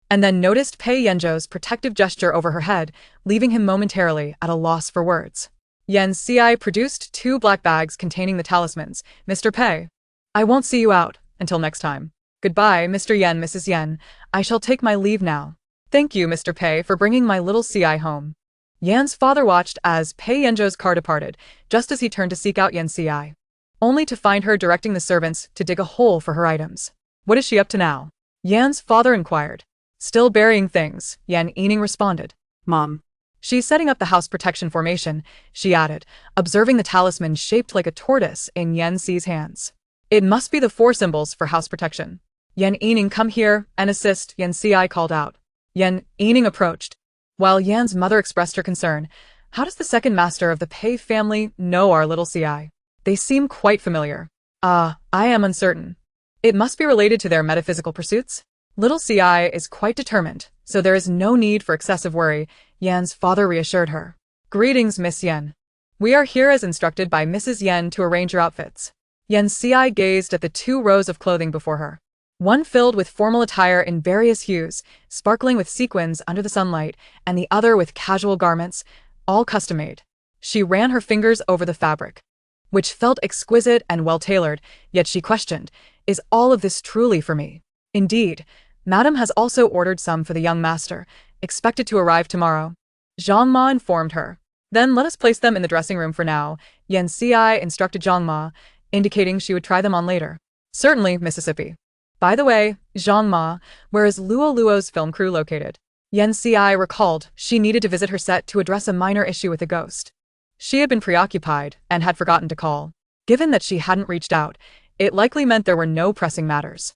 and then noticed Pei Yanzhou's protective gesture over her head, leaving him momentarily at a loss for words. Yan Xi produced 2 black bags containing the talismans. Mr. Pei, I won't see you out until next time. Goodbye, Mr. Yan, Mrs. Yan. I shall take my leave now. Thank you, Mr. Pei, for bringing my little Xi home. Yan's father watched as Pei Yanzhou's car departed, just as he turned to seek out Yan Xi, only to find her directing the servants to dig a hole for her items. What is she up to now? Yan's father inquired. Still burying things, Yan Yining responded. Mom. She's setting up the house protection formation, she added, observing the talisman shaped like a tortoise in Yan Xi's hands. It must be the 4 symbols for house protection. Yan Yining, come here and assist, Yan Xi called out. Yan Yining approached, while Yan's mother expressed her concern. How does the second master of the Pei family know our little Xi? They seem quite familiar. I am uncertain. It must be related to their metaphysical pursuits. Little Xi is quite determined, so there is no need for excessive worry, Yan's father reassured her. Greetings, Miss Yan. We are here as instructed by Mrs. Yan to arrange your outfits. Yan Xi gazed at the 2 rows of clothing before her. One filled with formal attire in various hues, sparkling with sequins under the sunlight, and the other with casual garments, all custom-made. She ran her fingers over the fabric, which felt exquisite and well-tailored, yet she questioned, is all of this truly for me? Indeed, Madame has also ordered some for the young master, expected to arrive tomorrow. Zhang Ma informed her. Then let us place them in the dressing room for now, Yan Ci instructed Zhang Ma, indicating she would try them on later. Certainly, Mississippi. By the way, Zhang Ma, where is Luo Luo's film crew located? Yan Ci recalled she needed to visit her set to address a minor issue with a ghost. She had been preoccupied and had forgotten to call. Given that she hadn't reached out, it likely meant there were no pressing matters.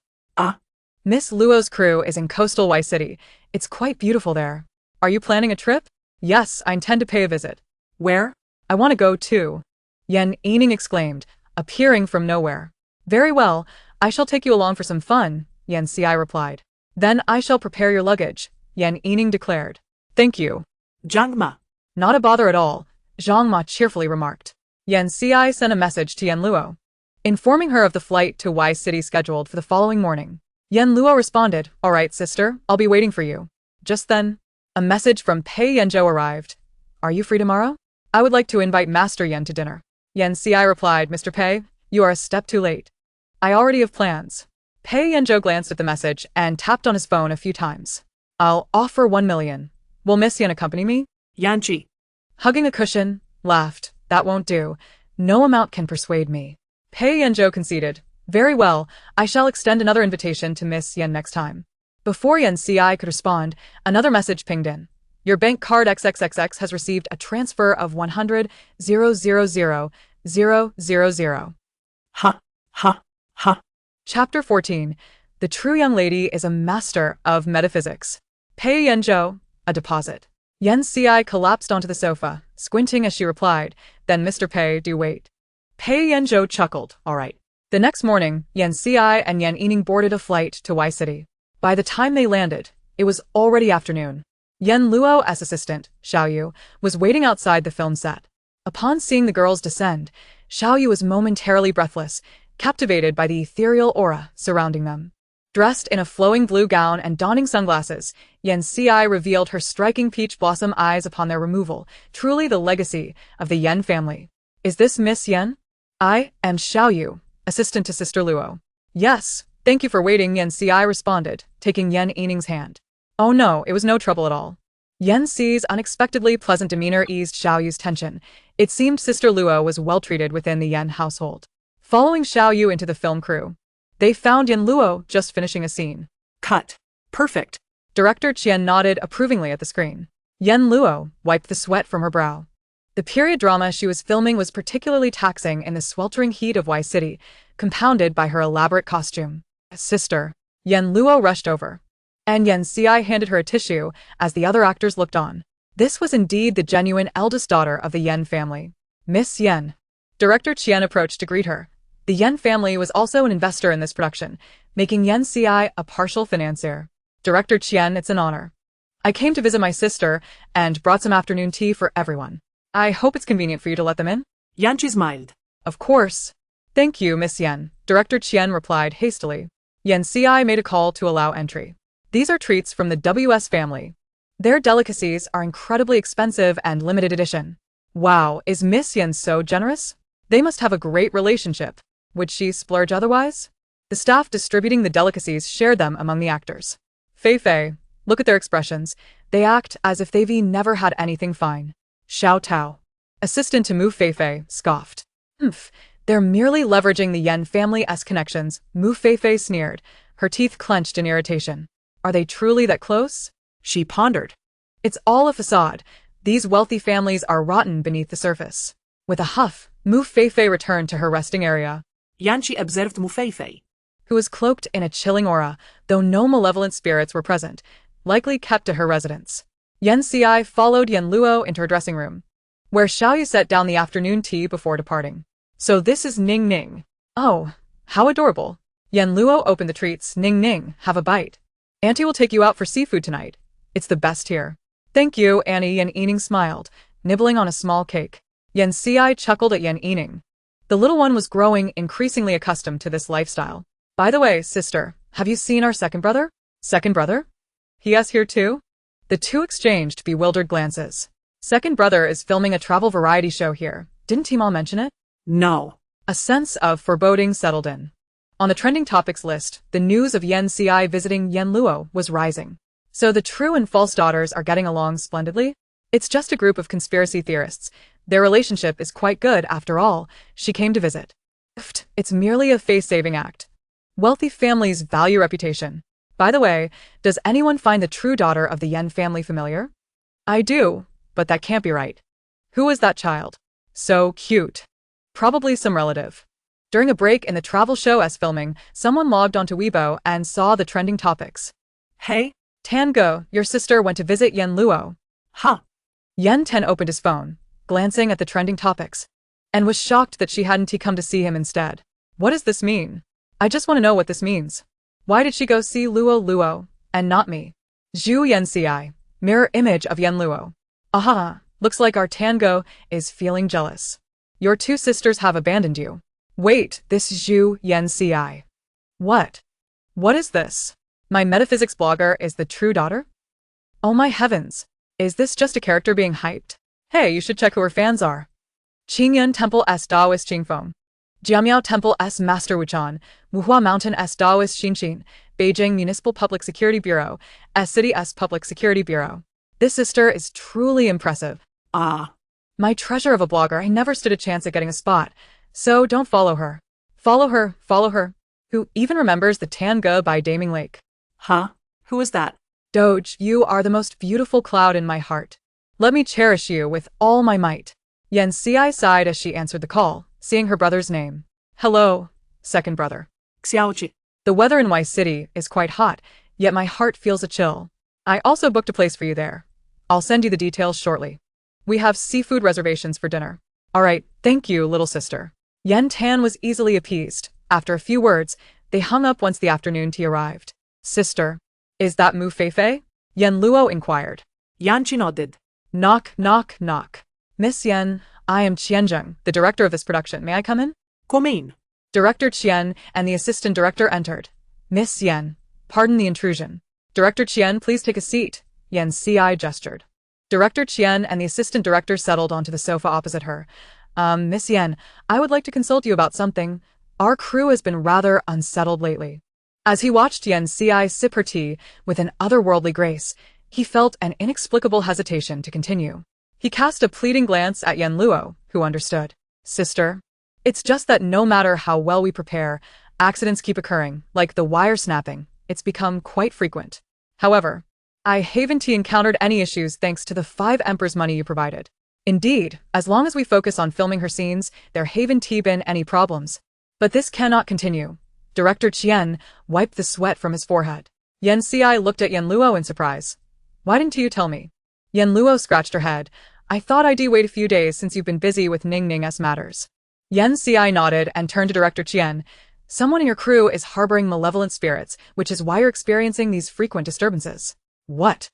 Miss Luo's crew is in coastal Y City. It's quite beautiful there. Are you planning a trip? Yes, I intend to pay a visit. Where? I want to go too. Yan Yining exclaimed, appearing from nowhere. Very well, I shall take you along for some fun, Yan Ci replied. Then I shall prepare your luggage, Yan Yining declared. Thank you. Zhang Ma. Not a bother at all, Zhang Ma cheerfully remarked. Yan Ci sent a message to Yan Luo, informing her of the flight to Y City scheduled for the following morning. Yan Luo responded, all right, sister, I'll be waiting for you. Just then, a message from Pei Yanzhou arrived. Are you free tomorrow? I would like to invite Master Yan to dinner. Yan Ci replied, Mr. Pei, you are a step too late. I already have plans. Pei Yanzhou glanced at the message and tapped on his phone a few times. I'll offer 1 million. Will Miss Yan accompany me? Yanchi. Hugging a cushion, laughed. That won't do. No amount can persuade me. Pei Yanzhou conceded. Very well, I shall extend another invitation to Miss Yan next time. Before Yan Ci could respond, another message pinged in. Your bank card XXXX has received a transfer of 100,000,000. Ha, ha, ha. Chapter 14. The true young lady is a master of metaphysics. Pei Yanzhou, a deposit. Yan Ci collapsed onto the sofa, squinting as she replied, then Mr. Pei, do wait. Pei Yanzhou chuckled, all right. The next morning, Yan Ci and Yan Yining boarded a flight to Y City. By the time they landed, it was already afternoon. Yan Luo's assistant, Xiaoyu, was waiting outside the film set. Upon seeing the girls descend, Xiaoyu was momentarily breathless, captivated by the ethereal aura surrounding them. Dressed in a flowing blue gown and donning sunglasses, Yan Ci revealed her striking peach blossom eyes upon their removal, truly the legacy of the Yan family. Is this Miss Yan? I am Xiaoyu, assistant to Sister Luo. Yes, thank you for waiting, Yan Ci responded, taking Yan Yining's hand. Oh no, it was no trouble at all. Yan Ci's unexpectedly pleasant demeanor eased Xiaoyu's tension. It seemed Sister Luo was well treated within the Yan household. Following Xiaoyu into the film crew, they found Yan Luo just finishing a scene. Cut. Perfect. Director Qian nodded approvingly at the screen. Yan Luo wiped the sweat from her brow. The period drama she was filming was particularly taxing in the sweltering heat of Y City, compounded by her elaborate costume. Sister. Yan Luo rushed over, and Yan Ci handed her a tissue as the other actors looked on. This was indeed the genuine eldest daughter of the Yan family. Miss Yan. Director Qian approached to greet her. The Yan family was also an investor in this production, making Yan Ci a partial financier. Director Qian, it's an honor. I came to visit my sister and brought some afternoon tea for everyone. I hope it's convenient for you to let them in? Yanchi smiled. Of course. Thank you, Miss Yan, Director Qian replied hastily. Yan Ci made a call to allow entry. These are treats from the WS family. Their delicacies are incredibly expensive and limited edition. Wow, is Miss Yan so generous? They must have a great relationship. Would she splurge otherwise? The staff distributing the delicacies shared them among the actors. Fei, look at their expressions. They act as if they've never had anything fine. Xiao Tao, assistant to Mu Fei, scoffed. They're merely leveraging the Yan family's connections, Mu Fei sneered, her teeth clenched in irritation. Are they truly that close? She pondered. It's all a facade. These wealthy families are rotten beneath the surface. With a huff, Mu Fei returned to her resting area. Yanchi observed Mu Fei, who was cloaked in a chilling aura, though no malevolent spirits were present, likely kept to her residence. Yan Ci followed Yan Luo into her dressing room, where Xiaoyu set down the afternoon tea before departing. So this is Ning Ning. Oh, how adorable. Yan Luo opened the treats. Ning Ning, have a bite. Auntie will take you out for seafood tonight. It's the best here. Thank you, Annie. Yan Yining smiled, nibbling on a small cake. Yan Ci chuckled at Yan Yining. The little one was growing increasingly accustomed to this lifestyle. By the way, sister, have you seen our second brother? Second brother? He is here too? The two exchanged bewildered glances. Second brother is filming a travel variety show here. Didn't Timo mention it? No. A sense of foreboding settled in. On the trending topics list, the news of Yan Ci visiting Yan Luo was rising. So the true and false daughters are getting along splendidly? It's just a group of conspiracy theorists. Their relationship is quite good, after all. She came to visit. It's merely a face-saving act. Wealthy families value reputation. By the way, does anyone find the true daughter of the Yen family familiar? I do, but that can't be right. Who is that child? So cute. Probably some relative. During a break in the travel show's filming, someone logged onto Weibo and saw the trending topics. Hey? Tango, your sister went to visit Yen Luo. Huh. Yen Ten opened his phone, glancing at the trending topics, and was shocked that she hadn't come to see him instead. What does this mean? I just want to know what this means. Why did she go see Luo, and not me? Zhu Yen Ci, mirror image of Yen Luo. Aha, looks like our Tango is feeling jealous. Your two sisters have abandoned you. Wait, this Zhu Yen Ci. What? What is this? My metaphysics blogger is the true daughter? Oh my heavens. Is this just a character being hyped? Hey, you should check who her fans are. Qingyan Temple S Daoist Qingfeng. Jiamiao Temple S Master Wuchan. Wuhua Mountain S Daoist Xinxin. Beijing Municipal Public Security Bureau. S City S Public Security Bureau. This sister is truly impressive. Ah. My treasure of a blogger, I never stood a chance at getting a spot. So don't follow her. Follow her. Who even remembers the Tango by Daming Lake? Huh? Who is that? Doge, you are the most beautiful cloud in my heart. Let me cherish you with all my might. Yen Ci sighed as she answered the call, seeing her brother's name. Hello, second brother. Xiaoqi. The weather in Y City is quite hot, yet my heart feels a chill. I also booked a place for you there. I'll send you the details shortly. We have seafood reservations for dinner. All right, thank you, little sister. Yen Tan was easily appeased. After a few words, they hung up once the afternoon tea arrived. Sister, is that Mu Feifei? Yen Luo inquired. Yanqi nodded. Knock, knock, knock. Miss Yen, I am Qianzheng, the director of this production. May I come in? Come in. Director Qian and the assistant director entered. Miss Yen, pardon the intrusion. Director Qian, please take a seat. Yen Ci gestured. Director Qian and the assistant director settled onto the sofa opposite her. Miss Yen, I would like to consult you about something. Our crew has been rather unsettled lately. As he watched Yen Ci sip her tea with an otherworldly grace, he felt an inexplicable hesitation to continue. He cast a pleading glance at Yen Luo, who understood. Sister, it's just that no matter how well we prepare, accidents keep occurring, like the wire snapping. It's become quite frequent. However, I haven't encountered any issues thanks to the 5 Emperors money you provided. Indeed, as long as we focus on filming her scenes, there haven't been any problems. But this cannot continue. Director Qian wiped the sweat from his forehead. Yen Ci looked at Yen Luo in surprise. Why didn't you tell me? Yen Luo scratched her head. I thought I'd wait a few days since you've been busy with Ning Ning's matters. Yen Ci nodded and turned to Director Qian. Someone in your crew is harboring malevolent spirits, which is why you're experiencing these frequent disturbances. What?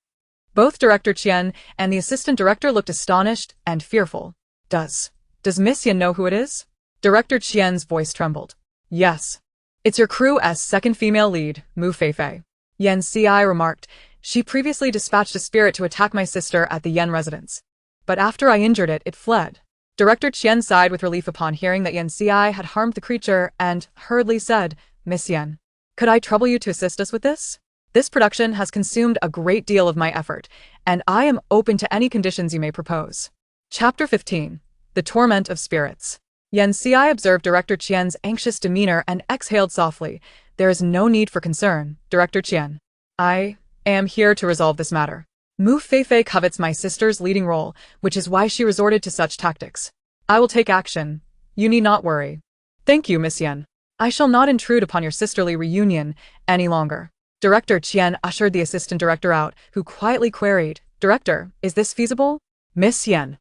Both Director Qian and the assistant director looked astonished and fearful. Does Miss Yen know who it is? Director Qian's voice trembled. Yes. It's your crew as second female lead, Mu Feifei. Yen Ci remarked. She previously dispatched a spirit to attack my sister at the Yen residence. But after I injured it, it fled. Director Qian sighed with relief upon hearing that Yen Ci had harmed the creature and hurriedly said, Miss Yen, could I trouble you to assist us with this? This production has consumed a great deal of my effort, and I am open to any conditions you may propose. Chapter 15. The Torment of Spirits. Yen Ci observed Director Qian's anxious demeanor and exhaled softly. There is no need for concern, Director Qian. I am here to resolve this matter. Mu Feifei covets my sister's leading role, which is why she resorted to such tactics. I will take action. You need not worry. Thank you, Miss Yen. I shall not intrude upon your sisterly reunion any longer. Director Qian ushered the assistant director out, who quietly queried, Director, is this feasible? Miss Yen.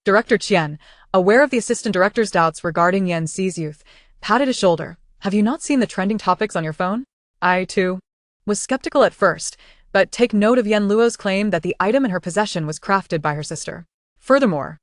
Director Qian, aware of the assistant director's doubts regarding Yen Ci's youth, patted his shoulder. Have you not seen the trending topics on your phone? I, too, was skeptical at first, but take note of Yen Luo's claim that the item in her possession was crafted by her sister. Furthermore,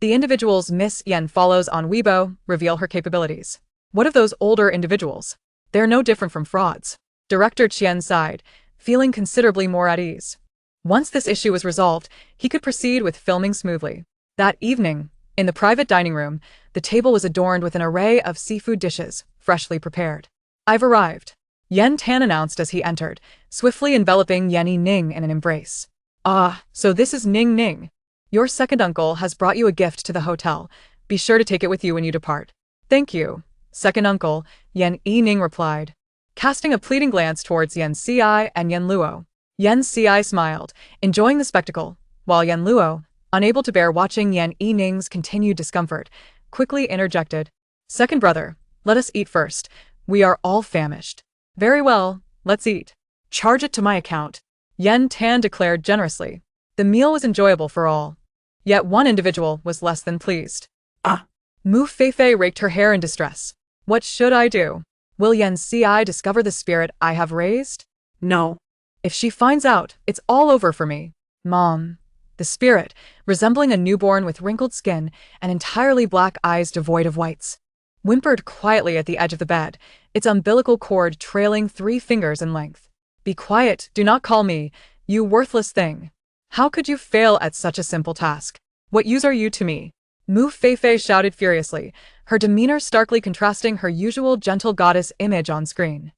the individuals Miss Yen follows on Weibo reveal her capabilities. What of those older individuals? They're no different from frauds. Director Qian sighed, feeling considerably more at ease. Once this issue was resolved, he could proceed with filming smoothly. That evening, in the private dining room, the table was adorned with an array of seafood dishes, freshly prepared. I've arrived, Yen Tan announced as he entered, swiftly enveloping Yen Ning in an embrace. Ah, so this is Ning Ning. Your second uncle has brought you a gift to the hotel. Be sure to take it with you when you depart. Thank you, second uncle, Yan Yining replied, casting a pleading glance towards Yan Si and Yan Luo. Yan Si smiled, enjoying the spectacle, while Yan Luo, unable to bear watching Yan Yining's continued discomfort, quickly interjected. Second brother, let us eat first. We are all famished. Very well, let's eat. Charge it to my account. Yan Tan declared generously. The meal was enjoyable for all. Yet one individual was less than pleased. Mu Feifei raked her hair in distress. What should I do? Will Yan Si discover the spirit I have raised? No. If she finds out, it's all over for me. Mom. The spirit, resembling a newborn with wrinkled skin and entirely black eyes devoid of whites, whimpered quietly at the edge of the bed, its umbilical cord trailing 3 fingers in length. Be quiet, do not call me, you worthless thing. How could you fail at such a simple task? What use are you to me? Mu Feifei shouted furiously, her demeanor starkly contrasting her usual gentle goddess image on screen.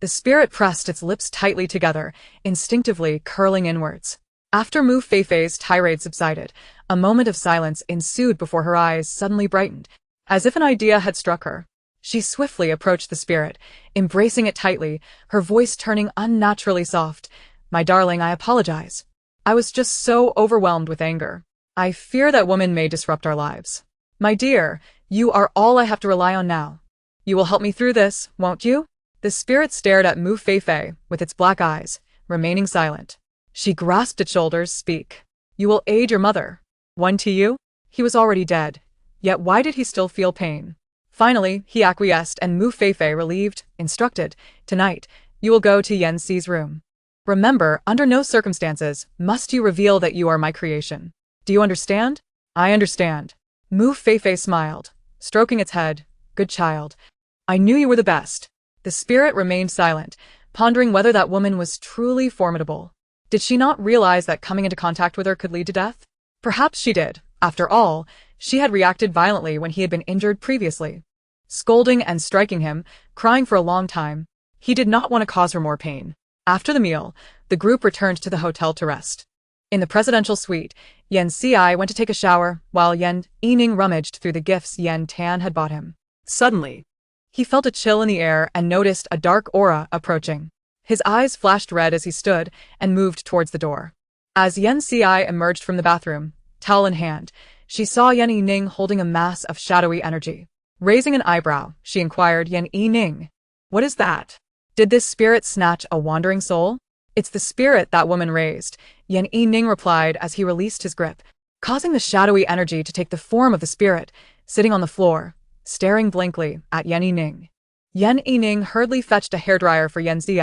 The spirit pressed its lips tightly together, instinctively curling inwards. After Mu Feifei's tirade subsided, a moment of silence ensued before her eyes suddenly brightened, as if an idea had struck her. She swiftly approached the spirit, embracing it tightly, her voice turning unnaturally soft. My darling, I apologize. I was just so overwhelmed with anger. I fear that woman may disrupt our lives. My dear, you are all I have to rely on now. You will help me through this, won't you? The spirit stared at Mu Feifei with its black eyes, remaining silent. She grasped its shoulders. Speak. You will aid your mother. One to you? He was already dead. Yet why did he still feel pain? Finally, he acquiesced and Mu Feifei, relieved, instructed, Tonight, you will go to Yan Si's room. Remember, under no circumstances must you reveal that you are my creation. Do you understand? I understand. Mu Feifei smiled, stroking its head. Good child. I knew you were the best. The spirit remained silent, pondering whether that woman was truly formidable. Did she not realize that coming into contact with her could lead to death? Perhaps she did. After all, she had reacted violently when he had been injured previously. Scolding and striking him, crying for a long time. He did not want to cause her more pain. After the meal, the group returned to the hotel to rest. In the presidential suite, Yan Si went to take a shower, while Yan Yining rummaged through the gifts Yan Tan had bought him. Suddenly, he felt a chill in the air and noticed a dark aura approaching. His eyes flashed red as he stood and moved towards the door. As Yan Si emerged from the bathroom, towel in hand, she saw Yan Yining holding a mass of shadowy energy. Raising an eyebrow, she inquired, Yan Yining, what is that? Did this spirit snatch a wandering soul? It's the spirit that woman raised, Yan Yining replied as he released his grip, causing the shadowy energy to take the form of the spirit, sitting on the floor, staring blankly at Yan Yining. Yan Yining hurriedly fetched a hairdryer for Yan Si,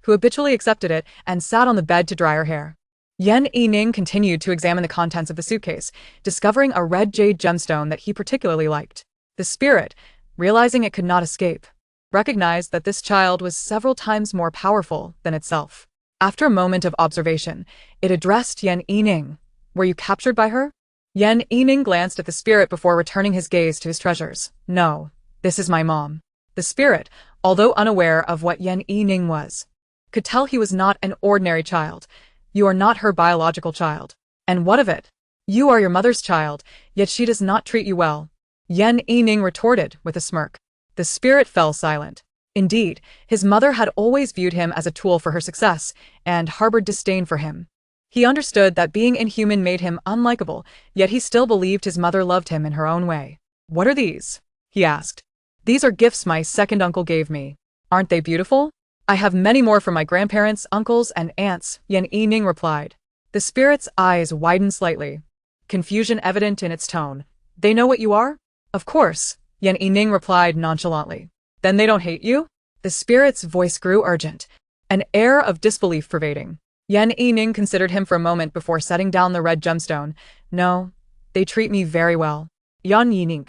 who habitually accepted it and sat on the bed to dry her hair. Yan Yining continued to examine the contents of the suitcase, discovering a red jade gemstone that he particularly liked. The spirit, realizing it could not escape, recognized that this child was several times more powerful than itself. After a moment of observation, it addressed Yan Yining. Were you captured by her? Yan Yining glanced at the spirit before returning his gaze to his treasures. No, this is my mom. The spirit, although unaware of what Yan Yining was, could tell he was not an ordinary child. You are not her biological child. And what of it? You are your mother's child, yet she does not treat you well. Yan Yining retorted with a smirk. The spirit fell silent. Indeed, his mother had always viewed him as a tool for her success, and harbored disdain for him. He understood that being inhuman made him unlikable, yet he still believed his mother loved him in her own way. What are these? He asked. These are gifts my second uncle gave me. Aren't they beautiful? I have many more from my grandparents, uncles, and aunts, Yan Yining replied. The spirit's eyes widened slightly, confusion evident in its tone. They know what you are? Of course, Yan Yining replied nonchalantly. Then they don't hate you? The spirit's voice grew urgent, an air of disbelief pervading. Yan Yining considered him for a moment before setting down the red gemstone. No, they treat me very well. Yan Yining.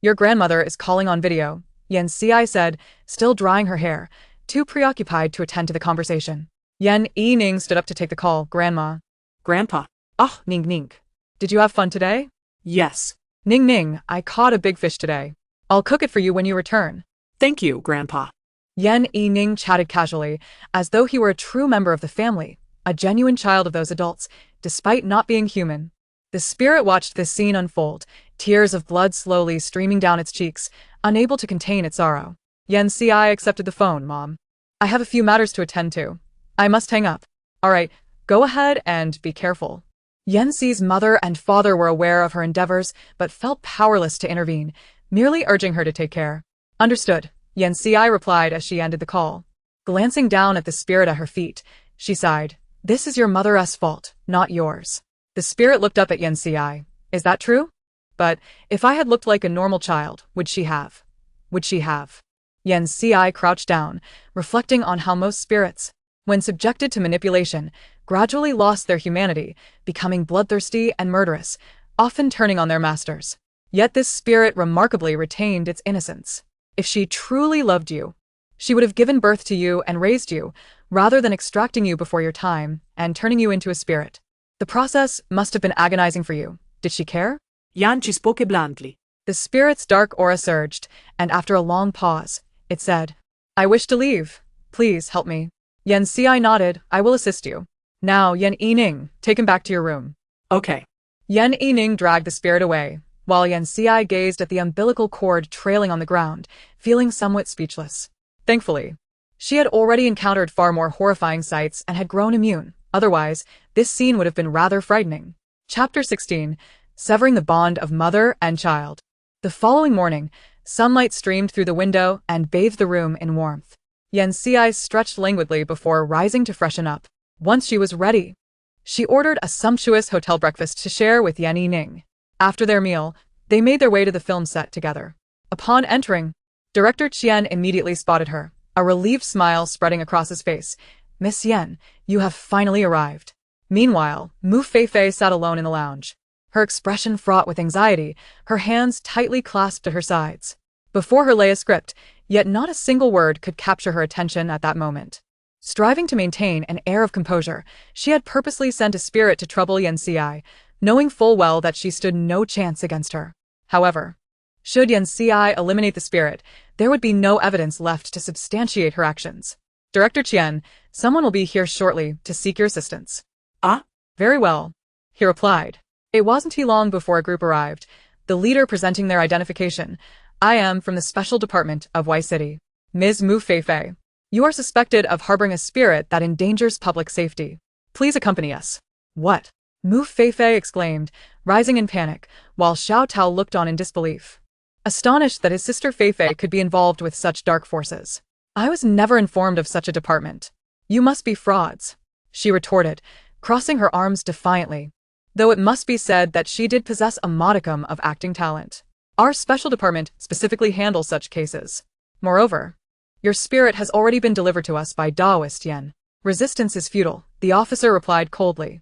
Your grandmother is calling on video, Yan Si said, still drying her hair, too preoccupied to attend to the conversation. Yan Yining stood up to take the call. Grandma. Grandpa. Ah, Ning Ning. Did you have fun today? Yes. Ning Ning, I caught a big fish today. I'll cook it for you when you return. Thank you, Grandpa. Yan Yining chatted casually, as though he were a true member of the family, a genuine child of those adults, despite not being human. The spirit watched this scene unfold, tears of blood slowly streaming down its cheeks, unable to contain its sorrow. Yen Si accepted the phone, Mom. I have a few matters to attend to. I must hang up. All right, go ahead and be careful. Yen Si's mother and father were aware of her endeavors, but felt powerless to intervene, merely urging her to take care. Understood, Yen Si replied as she ended the call. Glancing down at the spirit at her feet, she sighed. This is your mother's fault, not yours. The spirit looked up at Yen Si. Is that true? But if I had looked like a normal child, would she have? Would she have? Yen Si crouched down, reflecting on how most spirits, when subjected to manipulation, gradually lost their humanity, becoming bloodthirsty and murderous, often turning on their masters. Yet this spirit remarkably retained its innocence. If she truly loved you, she would have given birth to you and raised you, rather than extracting you before your time and turning you into a spirit. The process must have been agonizing for you. Did she care? Yan ci spoke bluntly. The spirit's dark aura surged, and after a long pause, it said, I wish to leave. Please help me. Yen Si nodded. I will assist you. Now, Yen Yining, take him back to your room. Okay. Yen Yining dragged the spirit away, while Yen Si gazed at the umbilical cord trailing on the ground, feeling somewhat speechless. Thankfully, she had already encountered far more horrifying sights and had grown immune. Otherwise, this scene would have been rather frightening. Chapter 16. Severing the bond of mother and child. The following morning, sunlight streamed through the window and bathed the room in warmth. Yen Si stretched languidly before rising to freshen up. Once she was ready, she ordered a sumptuous hotel breakfast to share with Yen Yining. After their meal, they made their way to the film set together. Upon entering, Director Qian immediately spotted her, a relieved smile spreading across his face. Miss Yen, you have finally arrived. Meanwhile, Mu Feifei sat alone in the lounge, her expression fraught with anxiety, her hands tightly clasped at her sides. Before her lay a script, yet not a single word could capture her attention at that moment. Striving to maintain an air of composure, she had purposely sent a spirit to trouble Yen Si, knowing full well that she stood no chance against her. However, should Yen Si eliminate the spirit, there would be no evidence left to substantiate her actions. Director Qian, someone will be here shortly to seek your assistance. Ah? Very well, he replied. It wasn't too long before a group arrived, the leader presenting their identification. I am from the Special Department of Y City. Ms. Mu Feifei, you are suspected of harboring a spirit that endangers public safety. Please accompany us. What? Mu Feifei exclaimed, rising in panic, while Xiao Tao looked on in disbelief, astonished that his sister Feifei could be involved with such dark forces. I was never informed of such a department. You must be frauds, she retorted, crossing her arms defiantly. Though it must be said that she did possess a modicum of acting talent. Our special department specifically handles such cases. Moreover, your spirit has already been delivered to us by Daoist Yen. Resistance is futile, the officer replied coldly.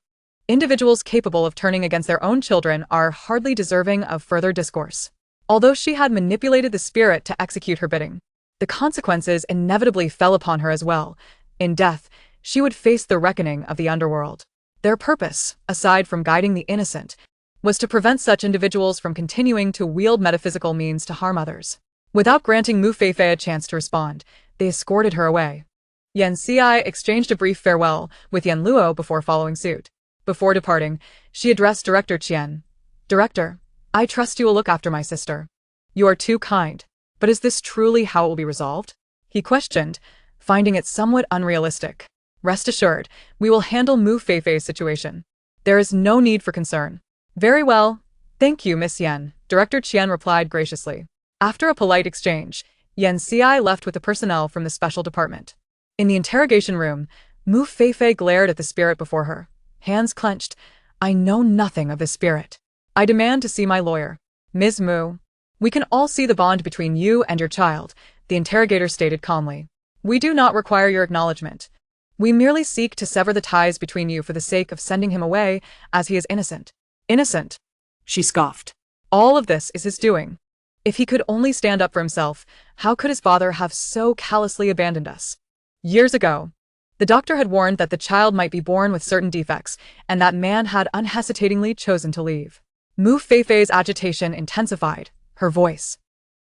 Individuals capable of turning against their own children are hardly deserving of further discourse. Although she had manipulated the spirit to execute her bidding, the consequences inevitably fell upon her as well. In death, she would face the reckoning of the underworld. Their purpose, aside from guiding the innocent, was to prevent such individuals from continuing to wield metaphysical means to harm others. Without granting Mu Feifei a chance to respond, they escorted her away. Yen Si exchanged a brief farewell with Yen Luo before following suit. Before departing, she addressed Director Qian. Director, I trust you will look after my sister. You are too kind. But is this truly how it will be resolved? He questioned, finding it somewhat unrealistic. Rest assured, we will handle Mu Feifei's situation. There is no need for concern. Very well. Thank you, Miss Yen, Director Qian replied graciously. After a polite exchange, Yen Si left with the personnel from the special department. In the interrogation room, Mu Feifei glared at the spirit before her, hands clenched. I know nothing of this spirit. I demand to see my lawyer. Ms. Mu, we can all see the bond between you and your child, the interrogator stated calmly. We do not require your acknowledgement. We merely seek to sever the ties between you for the sake of sending him away, as he is innocent. Innocent? She scoffed. All of this is his doing. If he could only stand up for himself, how could his father have so callously abandoned us? Years ago, the doctor had warned that the child might be born with certain defects, and that man had unhesitatingly chosen to leave. Mu Feifei's agitation intensified, her voice,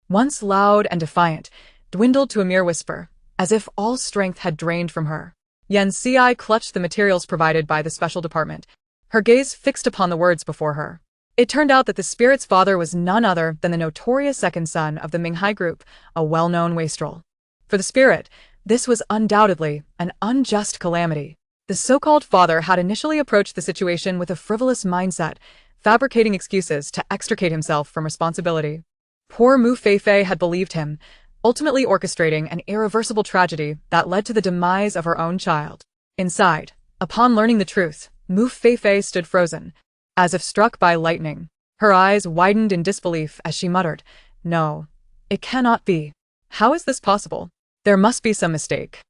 once loud and defiant, dwindled to a mere whisper, as if all strength had drained from her. Yen Si clutched the materials provided by the special department, her gaze fixed upon the words before her. It turned out that the spirit's father was none other than the notorious second son of the Minghai group, a well-known wastrel. For the spirit, this was undoubtedly an unjust calamity. The so-called father had initially approached the situation with a frivolous mindset, fabricating excuses to extricate himself from responsibility. Poor Mu Feifei had believed him, ultimately orchestrating an irreversible tragedy that led to the demise of her own child. Inside, upon learning the truth, Mu Feifei stood frozen, as if struck by lightning. Her eyes widened in disbelief as she muttered, "No, it cannot be. How is this possible? There must be some mistake."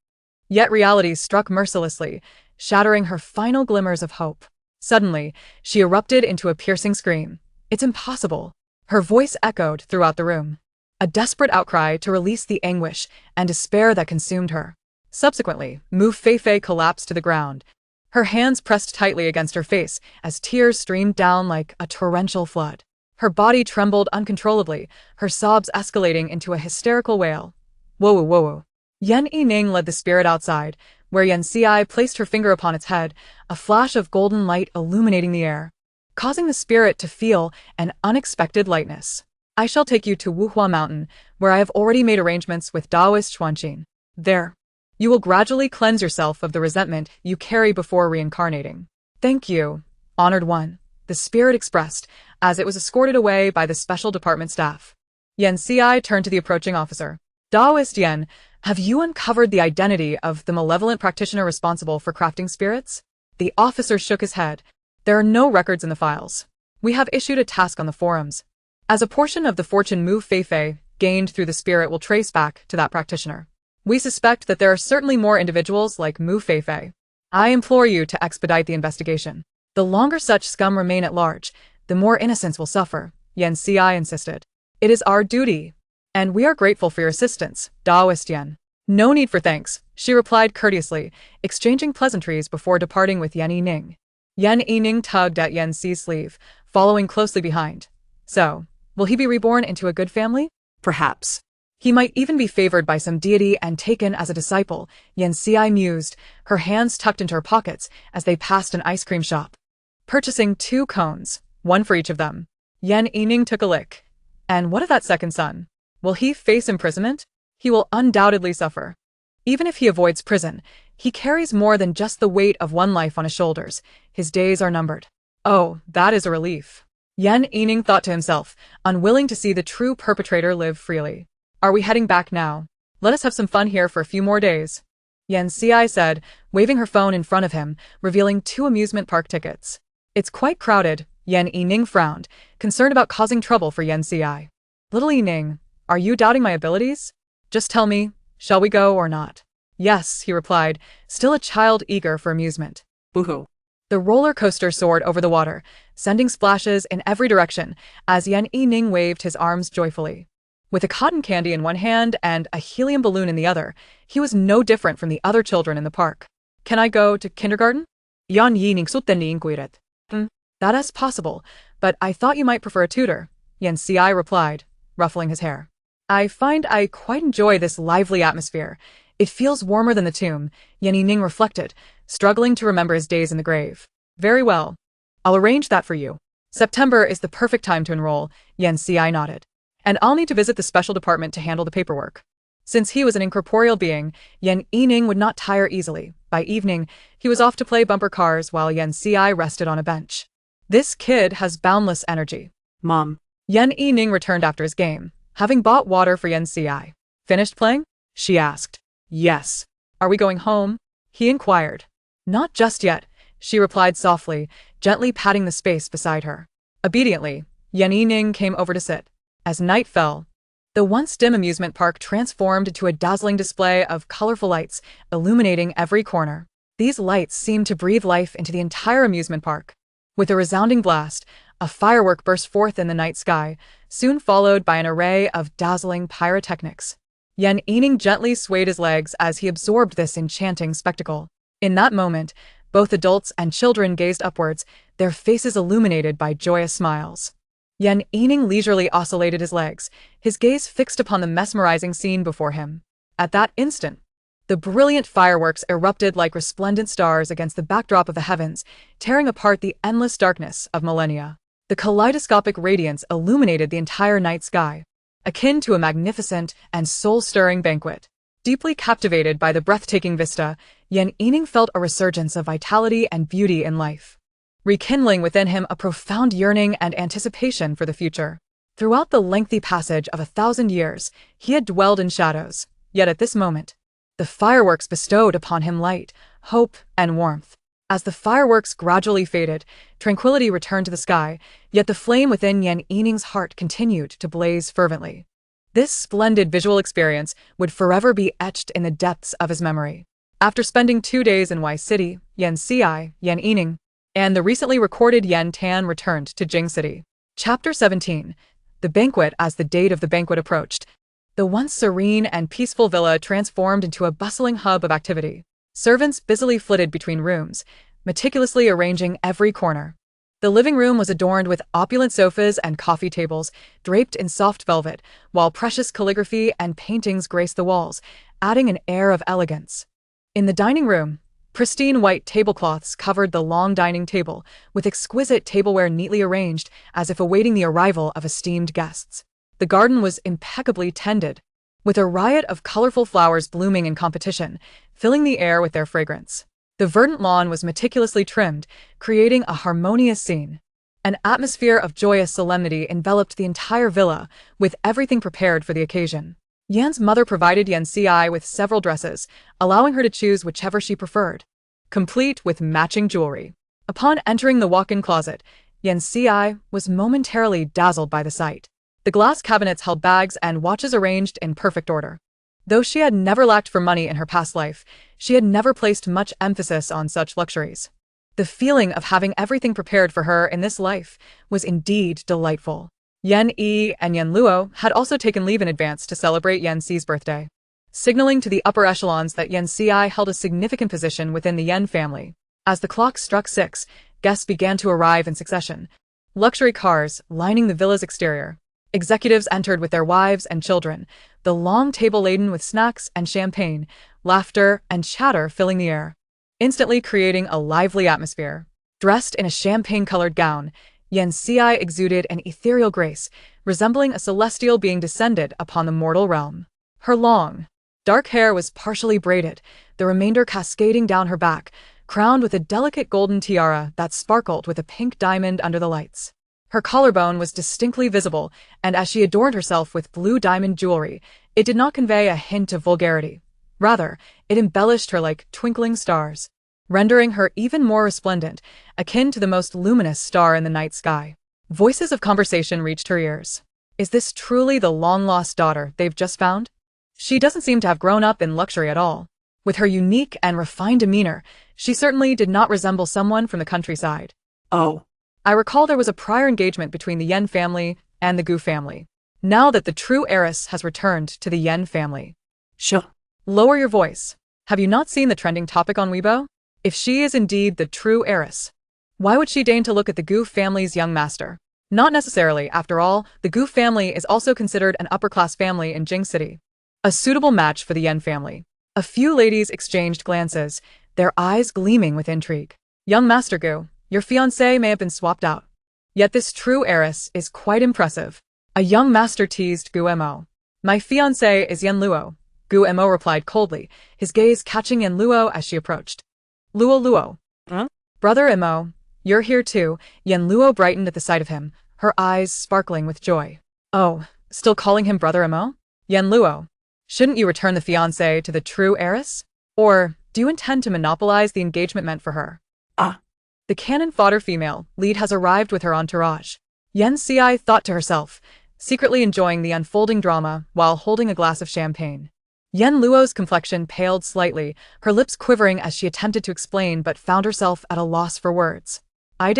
Yet reality struck mercilessly, shattering her final glimmers of hope. Suddenly, she erupted into a piercing scream. "It's impossible." Her voice echoed throughout the room, a desperate outcry to release the anguish and despair that consumed her. Subsequently, Mu Feifei collapsed to the ground, her hands pressed tightly against her face as tears streamed down like a torrential flood. Her body trembled uncontrollably, her sobs escalating into a hysterical wail. "Whoa, whoa, whoa." Yan Yining led the spirit outside, where Yan Xi placed her finger upon its head, a flash of golden light illuminating the air, causing the spirit to feel an unexpected lightness. "I shall take you to Wuhua Mountain, where I have already made arrangements with Taoist Xuanqing. There, you will gradually cleanse yourself of the resentment you carry before reincarnating." "Thank you, honored one," the spirit expressed, as it was escorted away by the special department staff. Yan Xi turned to the approaching officer. "Taoist Yan, have you uncovered the identity of the malevolent practitioner responsible for crafting spirits?" The officer shook his head. "There are no records in the files. We have issued a task on the forums. As a portion of the fortune Mu Feifei gained through the spirit will trace back to that practitioner. We suspect that there are certainly more individuals like Mu Feifei. I implore you to expedite the investigation. The longer such scum remain at large, the more innocents will suffer," Yan Xi insisted. "It is our duty, and we are grateful for your assistance, Taoist Yan." "No need for thanks," she replied courteously, exchanging pleasantries before departing with Yan Yining. Yan Yining tugged at Yan Xi's sleeve, following closely behind. "So, will he be reborn into a good family?" Perhaps. "He might even be favored by some deity and taken as a disciple," Yan Xi mused, her hands tucked into her pockets as they passed an ice cream shop. Purchasing 2 cones, one for each of them, Yan Yining took a lick. "And what of that second son? Will he face imprisonment?" "He will undoubtedly suffer. Even if he avoids prison, he carries more than just the weight of one life on his shoulders. His days are numbered." "Oh, that is a relief," Yan Yining thought to himself, unwilling to see the true perpetrator live freely. "Are we heading back now? Let us have some fun here for a few more days," Yan Xi said, waving her phone in front of him, revealing 2 amusement park tickets. "It's quite crowded," Yan Yining frowned, concerned about causing trouble for Yan Xi. "Little Yining, are you doubting my abilities? Just tell me, shall we go or not?" "Yes," he replied, still a child eager for amusement. Boo-hoo. The roller coaster soared over the water, sending splashes in every direction as Yan Yining waved his arms joyfully. With a cotton candy in one hand and a helium balloon in the other, he was no different from the other children in the park. "Can I go to kindergarten?" Yan Yining suttenly inquired. That is possible, but I thought you might prefer a tutor," Yan Xi replied, ruffling his hair. "I find I quite enjoy this lively atmosphere. It feels warmer than the tomb," Yan Yining reflected, struggling to remember his days in the grave. "Very well. I'll arrange that for you. September is the perfect time to enroll," Yan Xi nodded. "And I'll need to visit the special department to handle the paperwork." Since he was an incorporeal being, Yan Yining would not tire easily. By evening, he was off to play bumper cars while Yan Xi rested on a bench. "This kid has boundless energy." Mom. Yan Yining returned after his game, having bought water for Yan Xi. "Finished playing?" she asked. "Yes." "Are we going home?" he inquired. "Not just yet," she replied softly, gently patting the space beside her. Obediently, Yan Yining came over to sit. As night fell, the once dim amusement park transformed into a dazzling display of colorful lights, illuminating every corner. These lights seemed to breathe life into the entire amusement park. With a resounding blast, a firework burst forth in the night sky, soon followed by an array of dazzling pyrotechnics. Yan Yining gently swayed his legs as he absorbed this enchanting spectacle. In that moment, both adults and children gazed upwards, their faces illuminated by joyous smiles. Yan Yining leisurely oscillated his legs, his gaze fixed upon the mesmerizing scene before him. At that instant, The brilliant fireworks erupted like resplendent stars against the backdrop of the heavens, tearing apart the endless darkness of millennia. The kaleidoscopic radiance illuminated the entire night sky, akin to a magnificent and soul-stirring banquet. Deeply captivated by the breathtaking vista, Yen Yining felt a resurgence of vitality and beauty in life, rekindling within him a profound yearning and anticipation for the future. Throughout the lengthy passage of 1,000 years, he had dwelled in shadows, yet at this moment, the fireworks bestowed upon him light, hope, and warmth. As the fireworks gradually faded, tranquility returned to the sky, yet the flame within Yen Yining's heart continued to blaze fervently. This splendid visual experience would forever be etched in the depths of his memory. After spending 2 days in Y City, Yen Yining, and the recently recorded Yen Tan returned to Jing City. Chapter 17. The Banquet. As the date of the banquet approached, the once serene and peaceful villa transformed into a bustling hub of activity. Servants busily flitted between rooms, meticulously arranging every corner. The living room was adorned with opulent sofas and coffee tables, draped in soft velvet, while precious calligraphy and paintings graced the walls, adding an air of elegance. In the dining room, pristine white tablecloths covered the long dining table, with exquisite tableware neatly arranged as if awaiting the arrival of esteemed guests. The garden was impeccably tended, with a riot of colorful flowers blooming in competition, filling the air with their fragrance. The verdant lawn was meticulously trimmed, creating a harmonious scene. An atmosphere of joyous solemnity enveloped the entire villa, with everything prepared for the occasion. Yan's mother provided Yen with several dresses, allowing her to choose whichever she preferred, complete with matching jewelry. Upon entering the walk-in closet, Yen was momentarily dazzled by the sight. The glass cabinets held bags and watches arranged in perfect order. Though she had never lacked for money in her past life, she had never placed much emphasis on such luxuries. The feeling of having everything prepared for her in this life was indeed delightful. Yen Yi and Yen Luo had also taken leave in advance to celebrate Yen Ci's birthday, signaling to the upper echelons that Yen Ci held a significant position within the Yen family. As the clock struck 6, guests began to arrive in succession, luxury cars lining the villa's exterior. Executives entered with their wives and children, the long table laden with snacks and champagne, laughter and chatter filling the air, instantly creating a lively atmosphere. Dressed in a champagne-colored gown, Yen Ci exuded an ethereal grace, resembling a celestial being descended upon the mortal realm. Her long, dark hair was partially braided, the remainder cascading down her back, crowned with a delicate golden tiara that sparkled with a pink diamond under the lights. Her collarbone was distinctly visible, and as she adorned herself with blue diamond jewelry, it did not convey a hint of vulgarity. Rather, it embellished her like twinkling stars, rendering her even more resplendent, akin to the most luminous star in the night sky. Voices of conversation reached her ears. Is this truly the long-lost daughter they've just found? She doesn't seem to have grown up in luxury at all. With her unique and refined demeanor, she certainly did not resemble someone from the countryside. Oh. I recall there was a prior engagement between the Yen family and the Gu family. Now that the true heiress has returned to the Yen family. Lower your voice. Have you not seen the trending topic on Weibo? If she is indeed the true heiress, why would she deign to look at the Gu family's young master? Not necessarily, after all, the Gu family is also considered an upper-class family in Jing City. A suitable match for the Yen family. A few ladies exchanged glances, their eyes gleaming with intrigue. Young Master Gu, your fiancé may have been swapped out. Yet this true heiress is quite impressive. A young master teased Gu Mo. My fiancé is Yen Luo, Gu Mo replied coldly, his gaze catching Yen Luo as she approached. Luo. Huh? Brother Mo, you're here too. Yen Luo brightened at the sight of him, her eyes sparkling with joy. Oh, still calling him Brother Mo? Yen Luo, shouldn't you return the fiancé to the true heiress? Or do you intend to monopolize the engagement meant for her? The cannon fodder female lead has arrived with her entourage. Yen Ci thought to herself, secretly enjoying the unfolding drama while holding a glass of champagne. Yen Luo's complexion paled slightly, her lips quivering as she attempted to explain but found herself at a loss for words. I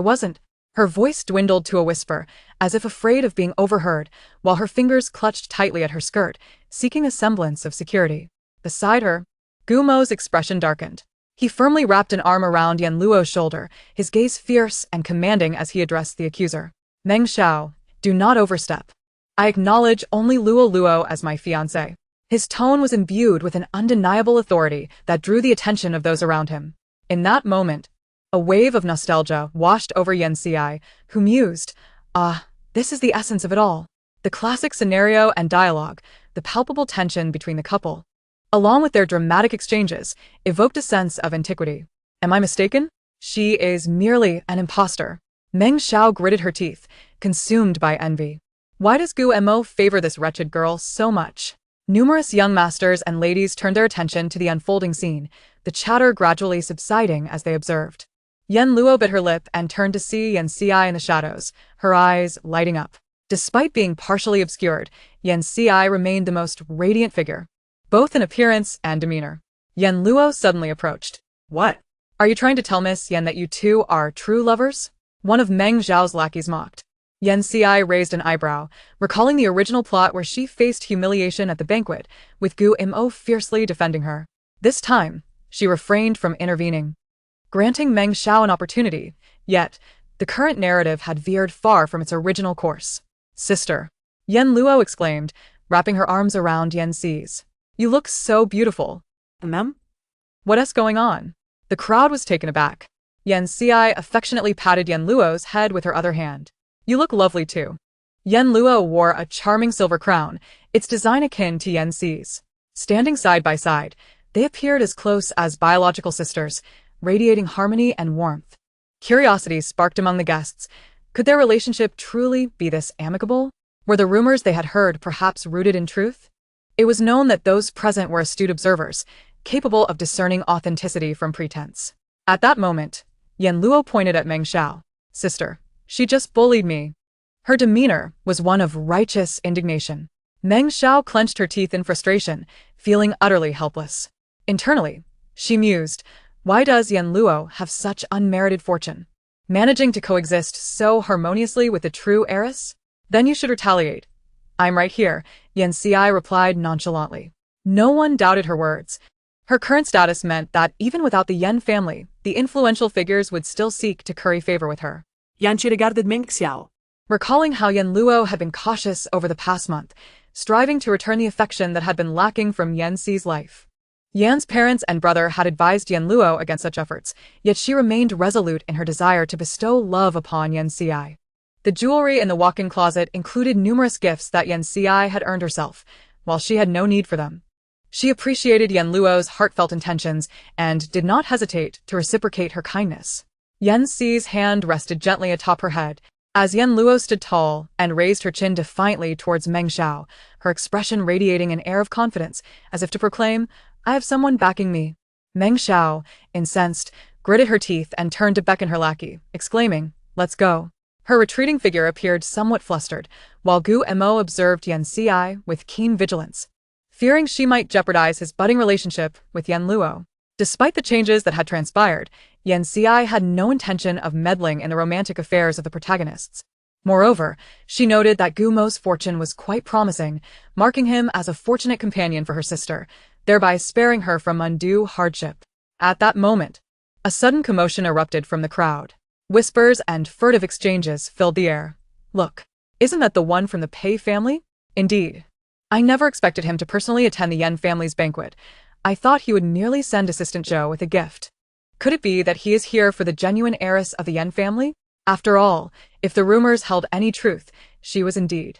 wasn't. Her voice dwindled to a whisper, as if afraid of being overheard, while her fingers clutched tightly at her skirt, seeking a semblance of security. Beside her, Gu Mo's expression darkened. He firmly wrapped an arm around Yen Luo's shoulder, his gaze fierce and commanding as he addressed the accuser. Meng Xiao, do not overstep. I acknowledge only Luo as my fiancé. His tone was imbued with an undeniable authority that drew the attention of those around him. In that moment, a wave of nostalgia washed over Yen Ci, who mused, "Ah, this is the essence of it all." The classic scenario and dialogue, the palpable tension between the couple, along with their dramatic exchanges, evoked a sense of antiquity. Am I mistaken? She is merely an impostor. Meng Xiao gritted her teeth, consumed by envy. Why does Gu Mo favor this wretched girl so much? Numerous young masters and ladies turned their attention to the unfolding scene, the chatter gradually subsiding as they observed. Yen Luo bit her lip and turned to see Yen Ci in the shadows, her eyes lighting up. Despite being partially obscured, Yen Ci remained the most radiant figure, both in appearance and demeanor. Yen Luo suddenly approached. "What? Are you trying to tell Miss Yen that you two are true lovers?" One of Meng Zhao's lackeys mocked. Yen Ci raised an eyebrow, recalling the original plot where she faced humiliation at the banquet, with Gu Mo fiercely defending her. This time, she refrained from intervening, granting Meng Xiao an opportunity, yet the current narrative had veered far from its original course. "Sister," Yen Luo exclaimed, wrapping her arms around Yen Ci's. "You look so beautiful." Ma'am? "What is going on?" The crowd was taken aback. Yen Ci affectionately patted Yen Luo's head with her other hand. "You look lovely too." Yen Luo wore a charming silver crown, its design akin to Yen Ci's. Standing side by side, they appeared as close as biological sisters, radiating harmony and warmth. Curiosity sparked among the guests. Could their relationship truly be this amicable? Were the rumors they had heard perhaps rooted in truth? It was known that those present were astute observers, capable of discerning authenticity from pretense. At that moment, Yen Luo pointed at Meng Xiao. "Sister, she just bullied me." Her demeanor was one of righteous indignation. Meng Xiao clenched her teeth in frustration, feeling utterly helpless. Internally, she mused, why does Yen Luo have such unmerited fortune? Managing to coexist so harmoniously with the true heiress? Then you should retaliate. "I'm right here," Yen Ci replied nonchalantly. No one doubted her words. Her current status meant that even without the Yen family, the influential figures would still seek to curry favor with her. Yanchi regarded Meng Xiao. Recalling how Yen Luo had been cautious over the past month, striving to return the affection that had been lacking from Yen Ci's life. Yan's parents and brother had advised Yen Luo against such efforts, yet she remained resolute in her desire to bestow love upon Yen Ci. The jewelry in the walk-in closet included numerous gifts that Yen Ci had earned herself, while she had no need for them. She appreciated Yen Luo's heartfelt intentions and did not hesitate to reciprocate her kindness. Yen Ci's hand rested gently atop her head, as Yen Luo stood tall and raised her chin defiantly towards Meng Xiao, her expression radiating an air of confidence, as if to proclaim, "I have someone backing me." Meng Xiao, incensed, gritted her teeth and turned to beckon her lackey, exclaiming, "Let's go." Her retreating figure appeared somewhat flustered, while Gu Mo observed Yen Ci with keen vigilance, fearing she might jeopardize his budding relationship with Yen Luo. Despite the changes that had transpired, Yen Ci had no intention of meddling in the romantic affairs of the protagonists. Moreover, she noted that Gu Mo's fortune was quite promising, marking him as a fortunate companion for her sister, thereby sparing her from undue hardship. At that moment, a sudden commotion erupted from the crowd. Whispers and furtive exchanges filled the air. "Look, isn't that the one from the Pei family?" "Indeed. I never expected him to personally attend the Yen family's banquet. I thought he would merely send Assistant Zhou with a gift. Could it be that he is here for the genuine heiress of the Yen family? After all, if the rumors held any truth, she was indeed."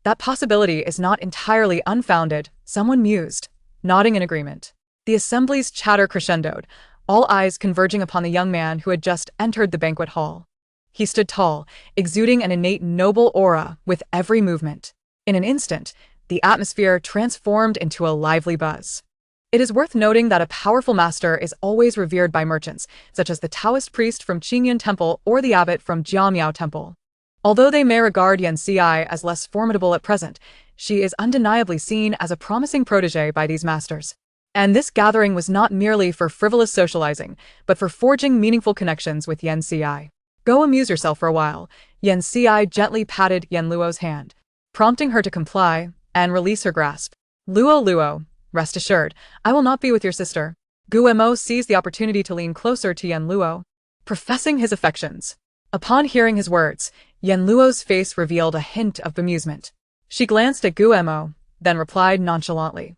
"That possibility is not entirely unfounded," someone mused, nodding in agreement. The assembly's chatter crescendoed, all eyes converging upon the young man who had just entered the banquet hall. He stood tall, exuding an innate noble aura with every movement. In an instant, the atmosphere transformed into a lively buzz. It is worth noting that a powerful master is always revered by merchants, such as the Taoist priest from Qingyan Temple or the abbot from Jiamiao Temple. Although they may regard Yen Ci as less formidable at present, she is undeniably seen as a promising protege by these masters. And this gathering was not merely for frivolous socializing, but for forging meaningful connections with Yen Ci. "Go amuse yourself for a while." Yen Ci gently patted Yen Luo's hand, prompting her to comply and release her grasp. Luo, rest assured, I will not be with your sister." Gu Mo seized the opportunity to lean closer to Yen Luo, professing his affections. Upon hearing his words, Yen Luo's face revealed a hint of bemusement. She glanced at Gu Mo, then replied nonchalantly.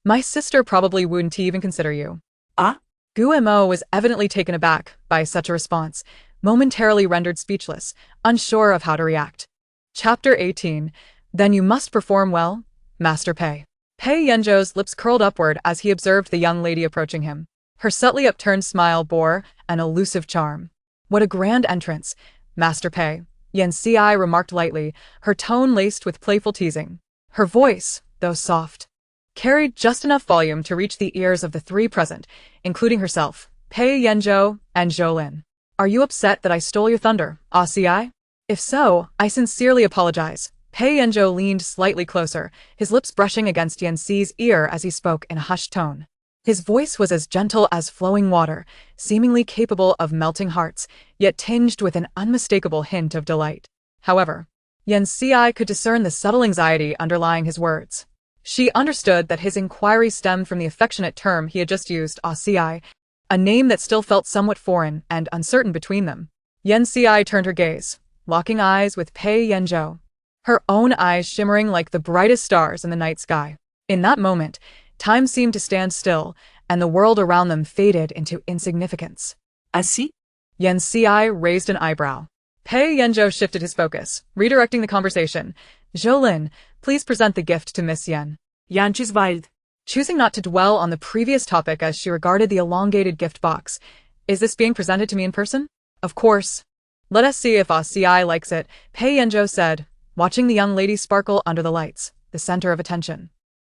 My sister probably wouldn't even consider you. Ah? Guillermo was evidently taken aback by such a response, momentarily rendered speechless, unsure of how to react. Chapter 18. Then you must perform well, Master Pei. Pei Yanzhou's lips curled upward as he observed the young lady approaching him. Her subtly upturned smile bore an elusive charm. What a grand entrance, Master Pei, Yan Ci remarked lightly, her tone laced with playful teasing. Her voice, though soft, carried just enough volume to reach the ears of the three present, including herself, Pei Yanzhou and Zhou Lin. Are you upset that I stole your thunder, Ci? If so, I sincerely apologize. Pei Yanzhou leaned slightly closer, his lips brushing against Yan Ci's ear as he spoke in a hushed tone. His voice was as gentle as flowing water, seemingly capable of melting hearts, yet tinged with an unmistakable hint of delight. However, Yan Ci could discern the subtle anxiety underlying his words. She understood that his inquiry stemmed from the affectionate term he had just used, Ci, a name that still felt somewhat foreign and uncertain between them. Yan Ci turned her gaze, locking eyes with Pei Yanzhou, her own eyes shimmering like the brightest stars in the night sky. In that moment, time seemed to stand still, and the world around them faded into insignificance. Asi? Yan Ci raised an eyebrow. Pei Yanzhou shifted his focus, redirecting the conversation. Zhou Lin, please present the gift to Miss Yan. Yanchi's wild. Choosing not to dwell on the previous topic as she regarded the elongated gift box. Is this being presented to me in person? Of course. Let us see if Ci likes it, Pei Yanzhou said, watching the young lady sparkle under the lights, the center of attention.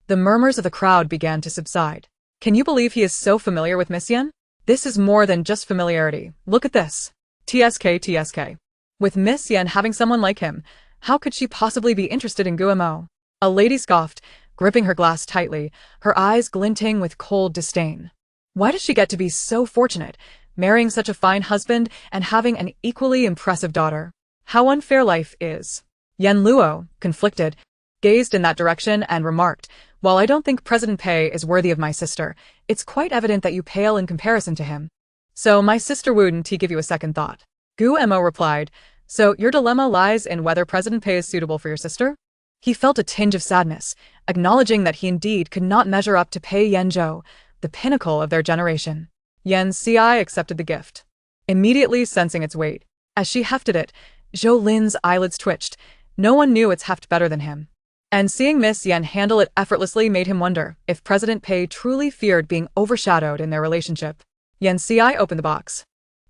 The murmurs of the crowd began to subside. Can you believe he is so familiar with Miss Yan? This is more than just familiarity. Look at this. TSK. With Miss Yan having someone like him, how could she possibly be interested in Guillermo? A lady scoffed, gripping her glass tightly, her eyes glinting with cold disdain. Why does she get to be so fortunate, marrying such a fine husband and having an equally impressive daughter? How unfair life is. Yan Luo, conflicted, gazed in that direction and remarked, while I don't think President Pei is worthy of my sister, it's quite evident that you pale in comparison to him. So my sister wouldn't he give you a second thought? Guillermo replied, so your dilemma lies in whether President Pei is suitable for your sister? He felt a tinge of sadness, acknowledging that he indeed could not measure up to Pei Yanzhou, the pinnacle of their generation. Yan Ci accepted the gift, immediately sensing its weight. As she hefted it, Zhou Lin's eyelids twitched. No one knew its heft better than him. And seeing Miss Yan handle it effortlessly made him wonder if President Pei truly feared being overshadowed in their relationship. Yan Ci opened the box,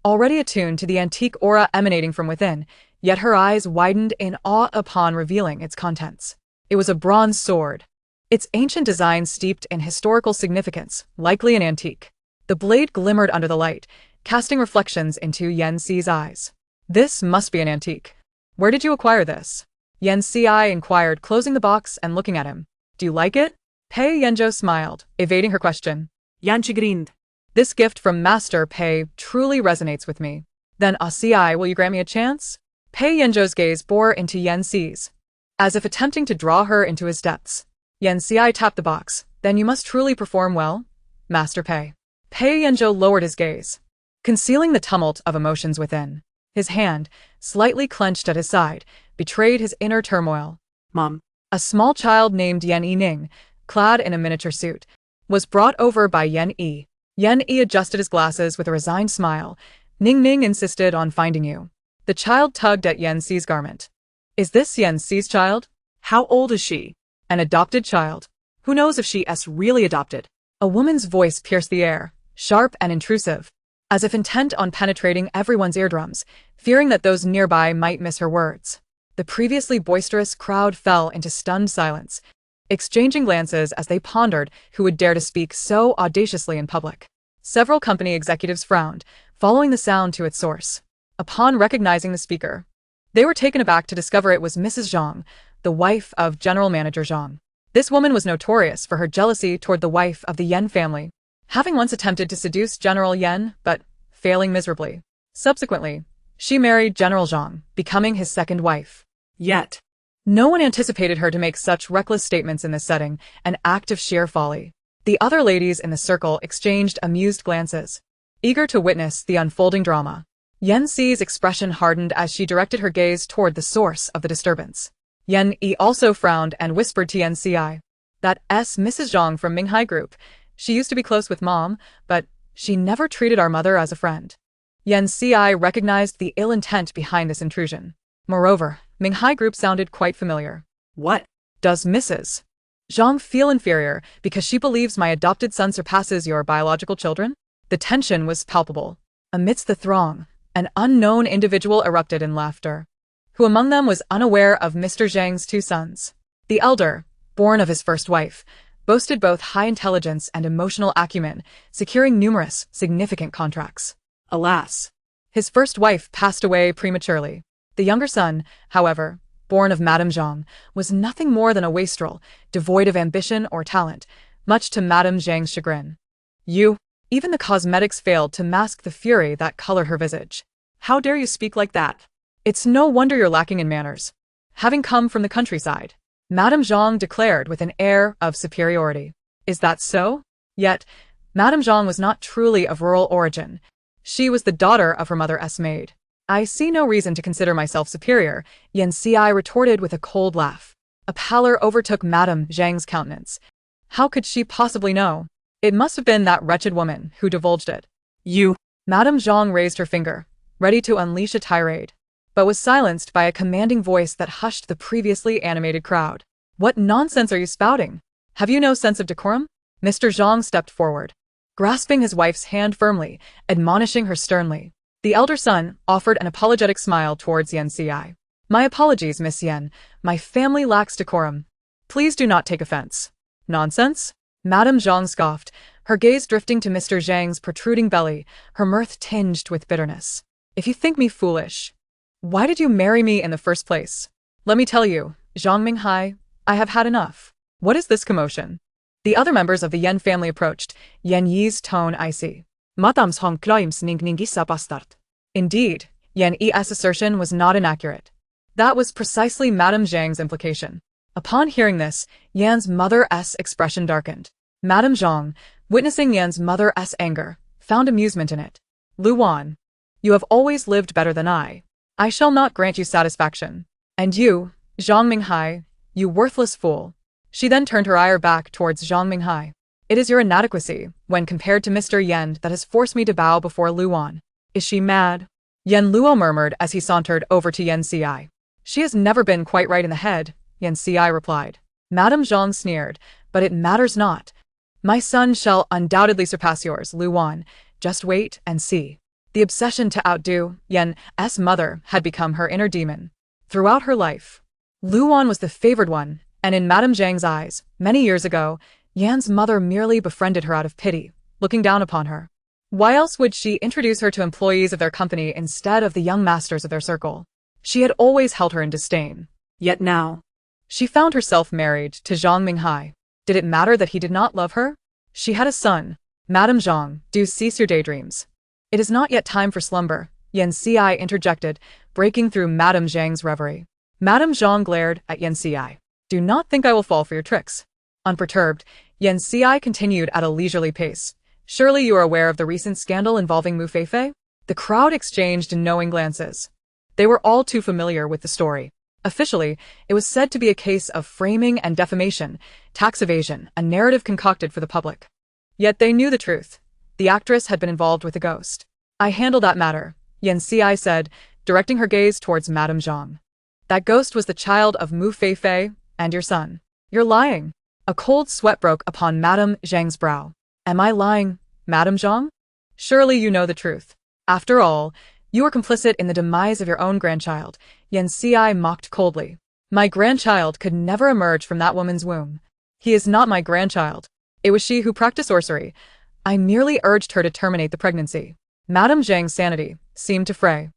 already attuned to the antique aura emanating from within, yet her eyes widened in awe upon revealing its contents. It was a bronze sword, its ancient design steeped in historical significance, likely an antique. The blade glimmered under the light, casting reflections into Yan Ci's eyes. This must be an antique. Where did you acquire this? Yan Ci inquired, closing the box and looking at him. Do you like it? Pei Yanzhou smiled, evading her question. Yanchi grinned. This gift from Master Pei truly resonates with me. Then Ci, will you grant me a chance? Pei Yanzhou's gaze bore into Yan Ci's, as if attempting to draw her into his depths. Yan Ci tapped the box. Then you must truly perform well, Master Pei. Pei Yanzhou lowered his gaze, concealing the tumult of emotions within. His hand, slightly clenched at his side, betrayed his inner turmoil. Mom. A small child named Yan Ning, clad in a miniature suit, was brought over by Yan Yi. Yan Yi adjusted his glasses with a resigned smile. Ning insisted on finding you. The child tugged at Yan Ci's garment. Is this Yan Ci's child? How old is she? An adopted child. Who knows if she is really adopted? A woman's voice pierced the air, sharp and intrusive, as if intent on penetrating everyone's eardrums, fearing that those nearby might miss her words. The previously boisterous crowd fell into stunned silence, exchanging glances as they pondered who would dare to speak so audaciously in public. Several company executives frowned, following the sound to its source. Upon recognizing the speaker, they were taken aback to discover it was Mrs. Zhang, the wife of General Manager Zhang. This woman was notorious for her jealousy toward the wife of the Yan family, having once attempted to seduce General Yan, but failing miserably. Subsequently, she married General Zhang, becoming his second wife. Yet, no one anticipated her to make such reckless statements in this setting, an act of sheer folly. The other ladies in the circle exchanged amused glances, eager to witness the unfolding drama. Yan Ci's expression hardened as she directed her gaze toward the source of the disturbance. Yan Yi also frowned and whispered to Yan Ci. That Mrs. Zhang from Minghai Group. She used to be close with Mom, but she never treated our mother as a friend. Yan Si recognized the ill intent behind this intrusion. Moreover, Minghai Group sounded quite familiar. What? Does Mrs. Zhang feel inferior because she believes my adopted son surpasses your biological children? The tension was palpable. Amidst the throng, an unknown individual erupted in laughter. Who among them was unaware of Mr. Zhang's two sons? The elder, born of his first wife, boasted both high intelligence and emotional acumen, securing numerous, significant contracts. Alas. His first wife passed away prematurely. The younger son, however, born of Madame Zhang, was nothing more than a wastrel, devoid of ambition or talent, much to Madame Zhang's chagrin. Even the cosmetics failed to mask the fury that colored her visage. How dare you speak like that? It's no wonder you're lacking in manners. Having come from the countryside, Madame Zhang declared with an air of superiority. Is that so? Yet, Madame Zhang was not truly of rural origin. She was the daughter of her mother's maid. I see no reason to consider myself superior, Yan Si retorted with a cold laugh. A pallor overtook Madame Zhang's countenance. How could she possibly know? It must have been that wretched woman who divulged it. Madame Zhang raised her finger, ready to unleash a tirade, but was silenced by a commanding voice that hushed the previously animated crowd. What nonsense are you spouting? Have you no sense of decorum? Mr. Zhang stepped forward, grasping his wife's hand firmly, admonishing her sternly. The elder son offered an apologetic smile towards Yan Si. My apologies, Miss Yan. My family lacks decorum. Please do not take offense. Nonsense? Madame Zhang scoffed, her gaze drifting to Mr. Zhang's protruding belly, her mirth tinged with bitterness. If you think me foolish, why did you marry me in the first place? Let me tell you, Zhang Minghai, I have had enough. What is this commotion? The other members of the Yan family approached, Yan Yi's tone icy. Madame Zhang claims ningningisa bastard. Indeed, Yan Yi's assertion was not inaccurate. That was precisely Madame Zhang's implication. Upon hearing this, Yan's mother's expression darkened. Madame Zhang, witnessing Yan's mother's anger, found amusement in it. Luan, you have always lived better than I. I shall not grant you satisfaction. And you, Zhang Minghai, you worthless fool. She then turned her ire back towards Zhang Minghai. It is your inadequacy, when compared to Mr. Yan, that has forced me to bow before Luan. Is she mad? Yan Luo murmured as he sauntered over to Yan Si. She has never been quite right in the head, Yan Si replied. Madame Zhang sneered, but it matters not. My son shall undoubtedly surpass yours, Luan. Just wait and see. The obsession to outdo Yan's mother had become her inner demon. Throughout her life, Luan was the favored one, and in Madame Zhang's eyes, many years ago, Yan's mother merely befriended her out of pity, looking down upon her. Why else would she introduce her to employees of their company instead of the young masters of their circle? She had always held her in disdain. Yet now, she found herself married to Zhang Minghai. Did it matter that he did not love her? She had a son. Madame Zhang, do cease your daydreams. It is not yet time for slumber, Yan Si interjected, breaking through Madame Zhang's reverie. Madame Zhang glared at Yan Si. Do not think I will fall for your tricks. Unperturbed, Yan Si continued at a leisurely pace. Surely you are aware of the recent scandal involving Mu Feifei? The crowd exchanged knowing glances. They were all too familiar with the story. Officially, it was said to be a case of framing and defamation, tax evasion, a narrative concocted for the public. Yet they knew the truth. The actress had been involved with the ghost. I handle that matter, Yan Si said, directing her gaze towards Madame Zhang. That ghost was the child of Mu Feifei and your son. You're lying. A cold sweat broke upon Madame Zhang's brow. Am I lying, Madame Zhang? Surely you know the truth. After all, you were complicit in the demise of your own grandchild, Yan Si mocked coldly. My grandchild could never emerge from that woman's womb. He is not my grandchild. It was she who practiced sorcery. I merely urged her to terminate the pregnancy. Madame Zhang's sanity seemed to fray.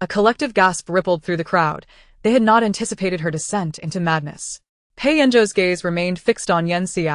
A collective gasp rippled through the crowd. They had not anticipated her descent into madness. Pei Yanzhou's gaze remained fixed on Yan Si,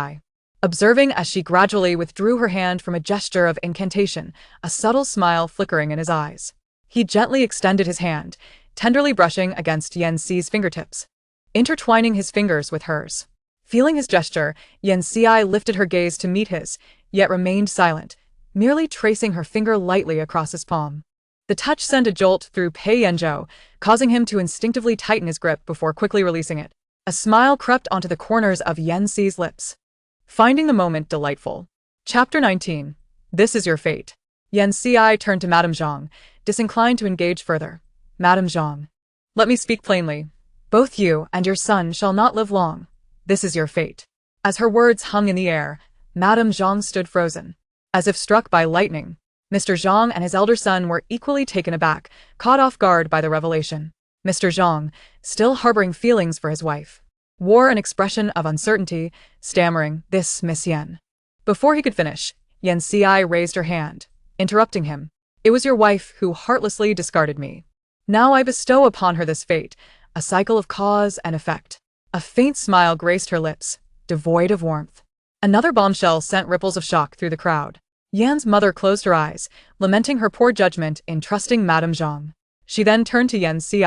observing as she gradually withdrew her hand from a gesture of incantation, a subtle smile flickering in his eyes. He gently extended his hand, tenderly brushing against Yan Si's fingertips, intertwining his fingers with hers. Feeling his gesture, Yan Si lifted her gaze to meet his, yet remained silent, merely tracing her finger lightly across his palm. The touch sent a jolt through Pei Yanzhou, causing him to instinctively tighten his grip before quickly releasing it. A smile crept onto the corners of Yan Si's lips, finding the moment delightful. Chapter 19. This is your fate. Yan Si turned to Madame Zhang, disinclined to engage further. Madame Zhang, let me speak plainly. Both you and your son shall not live long. This is your fate. As her words hung in the air, Madame Zhang stood frozen, as if struck by lightning. Mr. Zhang and his elder son were equally taken aback, caught off guard by the revelation. Mr. Zhang, still harboring feelings for his wife, wore an expression of uncertainty, stammering, "This, Miss Yan." Before he could finish, Yan Si raised her hand, interrupting him. "It was your wife who heartlessly discarded me. Now I bestow upon her this fate, a cycle of cause and effect." A faint smile graced her lips, devoid of warmth. Another bombshell sent ripples of shock through the crowd. Yan's mother closed her eyes, lamenting her poor judgment in trusting Madame Zhang. She then turned to Yan Si,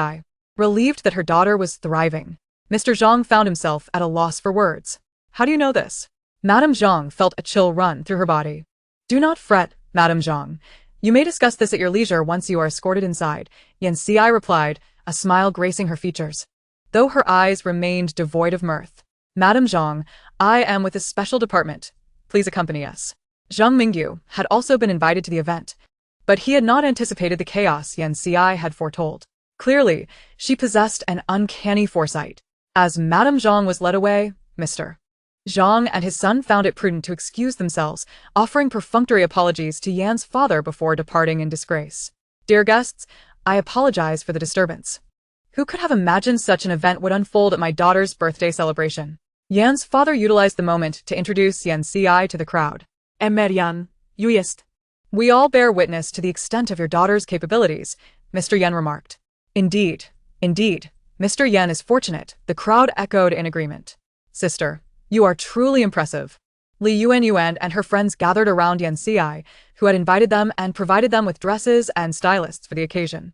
relieved that her daughter was thriving. Mr. Zhang found himself at a loss for words. "How do you know this?" Madame Zhang felt a chill run through her body. "Do not fret, Madame Zhang. You may discuss this at your leisure once you are escorted inside," Yan Si replied, a smile gracing her features, though her eyes remained devoid of mirth. "Madame Zhang, I am with a special department. Please accompany us." Zhang Mingyu had also been invited to the event, but he had not anticipated the chaos Yan Si had foretold. Clearly, she possessed an uncanny foresight. As Madame Zhang was led away, Mr. Zhang and his son found it prudent to excuse themselves, offering perfunctory apologies to Yan's father before departing in disgrace. "Dear guests, I apologize for the disturbance. Who could have imagined such an event would unfold at my daughter's birthday celebration?" Yan's father utilized the moment to introduce Yan Si to the crowd. Yan, you ist. "We all bear witness to the extent of your daughter's capabilities," Mr. Yan remarked. Indeed. Mr. Yan is fortunate," the crowd echoed in agreement. "Sister, you are truly impressive." Li Yuan and her friends gathered around Yan Si, who had invited them and provided them with dresses and stylists for the occasion.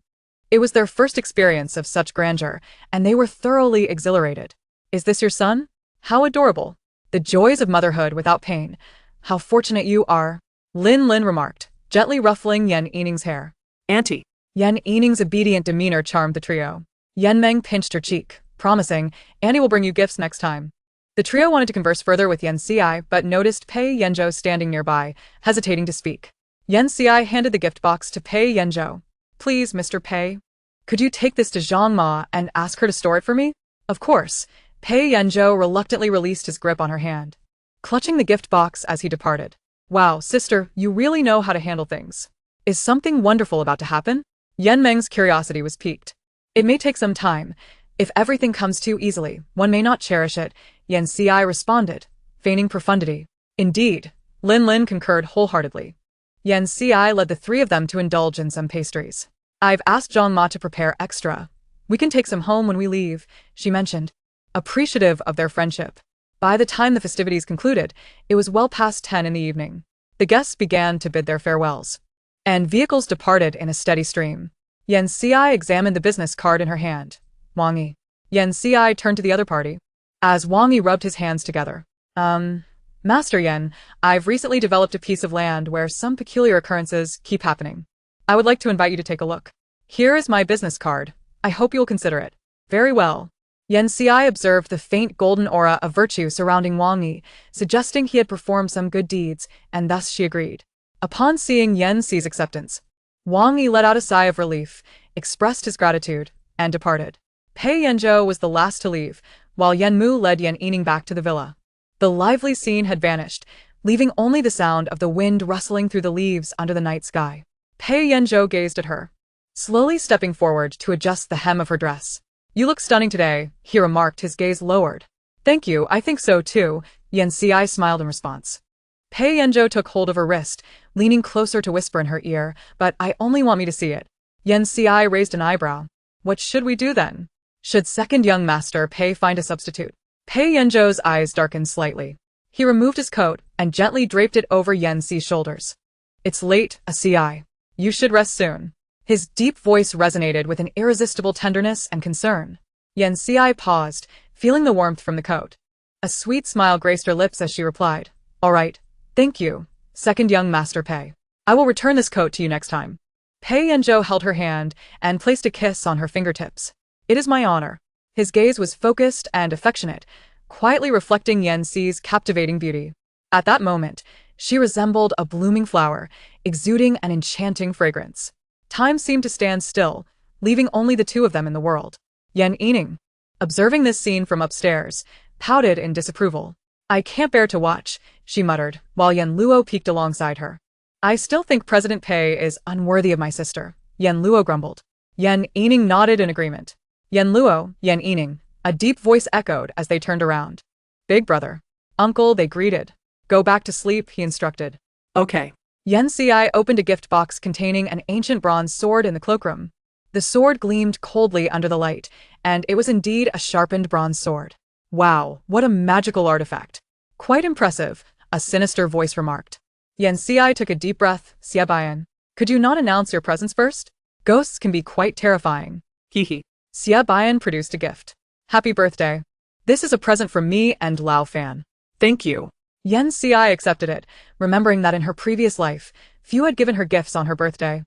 It was their first experience of such grandeur, and they were thoroughly exhilarated. "Is this your son? How adorable. The joys of motherhood without pain. How fortunate you are," Lin remarked, gently ruffling Yan Yining's hair. "Auntie." Yan Yining's obedient demeanor charmed the trio. Yan Meng pinched her cheek, promising, "Annie will bring you gifts next time." The trio wanted to converse further with Yan Si, but noticed Pei Yanzhou standing nearby, hesitating to speak. Yan Si handed the gift box to Pei Yanzhou. "Please, Mr. Pei, could you take this to Zhang Ma and ask her to store it for me?" "Of course." Pei Yanzhou reluctantly released his grip on her hand, clutching the gift box as he departed. "Wow, sister, you really know how to handle things. Is something wonderful about to happen?" Yan Meng's curiosity was piqued. "It may take some time. If everything comes too easily, one may not cherish it," Yan Si responded, feigning profundity. "Indeed," Lin concurred wholeheartedly. Yan Si led the three of them to indulge in some pastries. "I've asked Zhang Ma to prepare extra. We can take some home when we leave," she mentioned, appreciative of their friendship. By the time the festivities concluded, it was well past 10 in the evening. The guests began to bid their farewells, and vehicles departed in a steady stream. Yan Si examined the business card in her hand. "Wang Yi." Yan Si turned to the other party, as Wang Yi rubbed his hands together. Master Yan, I've recently developed a piece of land where some peculiar occurrences keep happening. I would like to invite you to take a look. Here is my business card. I hope you'll consider it." "Very well." Yan Si observed the faint golden aura of virtue surrounding Wang Yi, suggesting he had performed some good deeds, and thus she agreed. Upon seeing Yan Si's acceptance, Wang Yi let out a sigh of relief, expressed his gratitude, and departed. Pei Yanzhou was the last to leave, while Yan Mu led Yan Yining back to the villa. The lively scene had vanished, leaving only the sound of the wind rustling through the leaves under the night sky. Pei Yanzhou gazed at her, slowly stepping forward to adjust the hem of her dress. "You look stunning today," he remarked, his gaze lowered. "Thank you, I think so too," Yan Si smiled in response. Pei Yanzhou took hold of her wrist, leaning closer to whisper in her ear, "But I only want me to see it." Yan Si raised an eyebrow. "What should we do then? Should second young master Pei find a substitute?" Pei Yanzhou's eyes darkened slightly. He removed his coat and gently draped it over Yan Si's shoulders. "It's late, Si. You should rest soon." His deep voice resonated with an irresistible tenderness and concern. Yan Si paused, feeling the warmth from the coat. A sweet smile graced her lips as she replied, "All right. Thank you, second young master Pei. I will return this coat to you next time." Pei Yanzhou held her hand and placed a kiss on her fingertips. "It is my honor." His gaze was focused and affectionate, quietly reflecting Yan Xi's captivating beauty. At that moment, she resembled a blooming flower, exuding an enchanting fragrance. Time seemed to stand still, leaving only the two of them in the world. Yan Yining, observing this scene from upstairs, pouted in disapproval. I can't bear to watch, she muttered, while Yan Luo peeked alongside her. I still think President Pei is unworthy of my sister, Yan Luo grumbled. Yan Yining nodded in agreement. Yan Luo, Yan Yining, a deep voice echoed as they turned around. Big brother. Uncle, they greeted. Go back to sleep, he instructed. Okay. Yan Ci opened a gift box containing an ancient bronze sword in the cloakroom. The sword gleamed coldly under the light, and it was indeed a sharpened bronze sword. Wow, what a magical artifact. Quite impressive, a sinister voice remarked. Yan Ci took a deep breath. Xia Bayan, could you not announce your presence first? Ghosts can be quite terrifying. Hee. Xia Bayan produced a gift. Happy birthday. This is a present from me and Lao Fan. Thank you. Yan Ci accepted it, remembering that in her previous life, few had given her gifts on her birthday,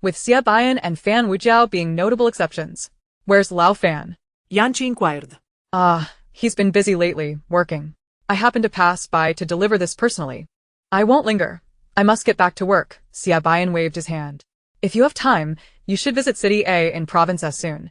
with Xia Bayan and Fan Wujiao being notable exceptions. Where's Lao Fan? Yanchi inquired. He's been busy lately, working. I happened to pass by to deliver this personally. I won't linger. I must get back to work. Xia Bayan waved his hand. If you have time, you should visit City A in Province S soon.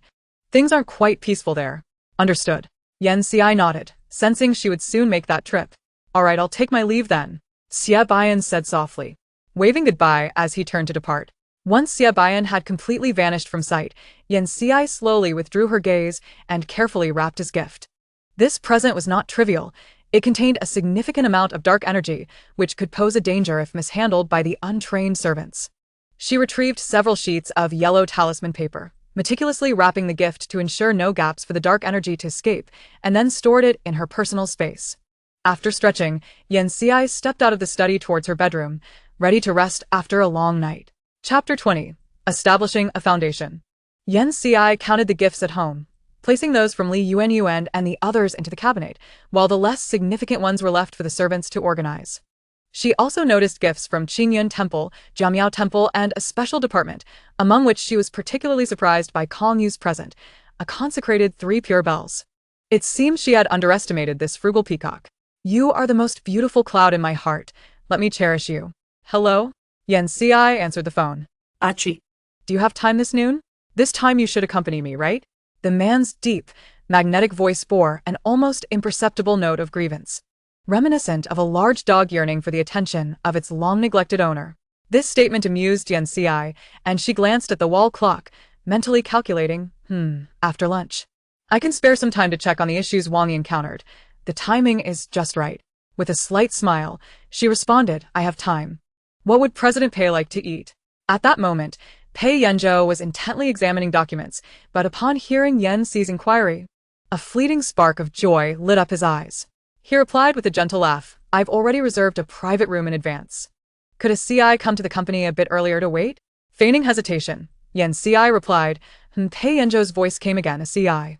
Things aren't quite peaceful there. Understood. Yan Ci nodded, sensing she would soon make that trip. All right, I'll take my leave then, Xia Bayan said softly, waving goodbye as he turned to depart. Once Xia Bayan had completely vanished from sight, Yan Ci slowly withdrew her gaze and carefully wrapped his gift. This present was not trivial. It contained a significant amount of dark energy, which could pose a danger if mishandled by the untrained servants. She retrieved several sheets of yellow talisman paper, meticulously wrapping the gift to ensure no gaps for the dark energy to escape, and then stored it in her personal space. After stretching, Yan Ci stepped out of the study towards her bedroom, ready to rest after a long night. Chapter 20. Establishing a Foundation. Yan Ci counted the gifts at home, placing those from Li Yuan and the others into the cabinet, while the less significant ones were left for the servants to organize. She also noticed gifts from Qingyun Temple, Jiamiao Temple, and a special department, among which she was particularly surprised by Kong Yu's present, a consecrated 3 pure bells. It seems she had underestimated this frugal peacock. You are the most beautiful cloud in my heart. Let me cherish you. Hello? Yan Ci answered the phone. Achi. Do you have time this noon? This time you should accompany me, right? The man's deep, magnetic voice bore an almost imperceptible note of grievance, reminiscent of a large dog yearning for the attention of its long-neglected owner. This statement amused Yan Ci, and she glanced at the wall clock, mentally calculating, after lunch. I can spare some time to check on the issues Wang encountered. The timing is just right. With a slight smile, she responded, I have time. What would President Pei like to eat? At that moment, Pei Yanzhou was intently examining documents, but upon hearing Yan Ci's inquiry, a fleeting spark of joy lit up his eyes. He replied with a gentle laugh, I've already reserved a private room in advance. Could a CI come to the company a bit earlier to wait? Feigning hesitation, Yan Ci replied, Pei Yanzhou's voice came again, a CI.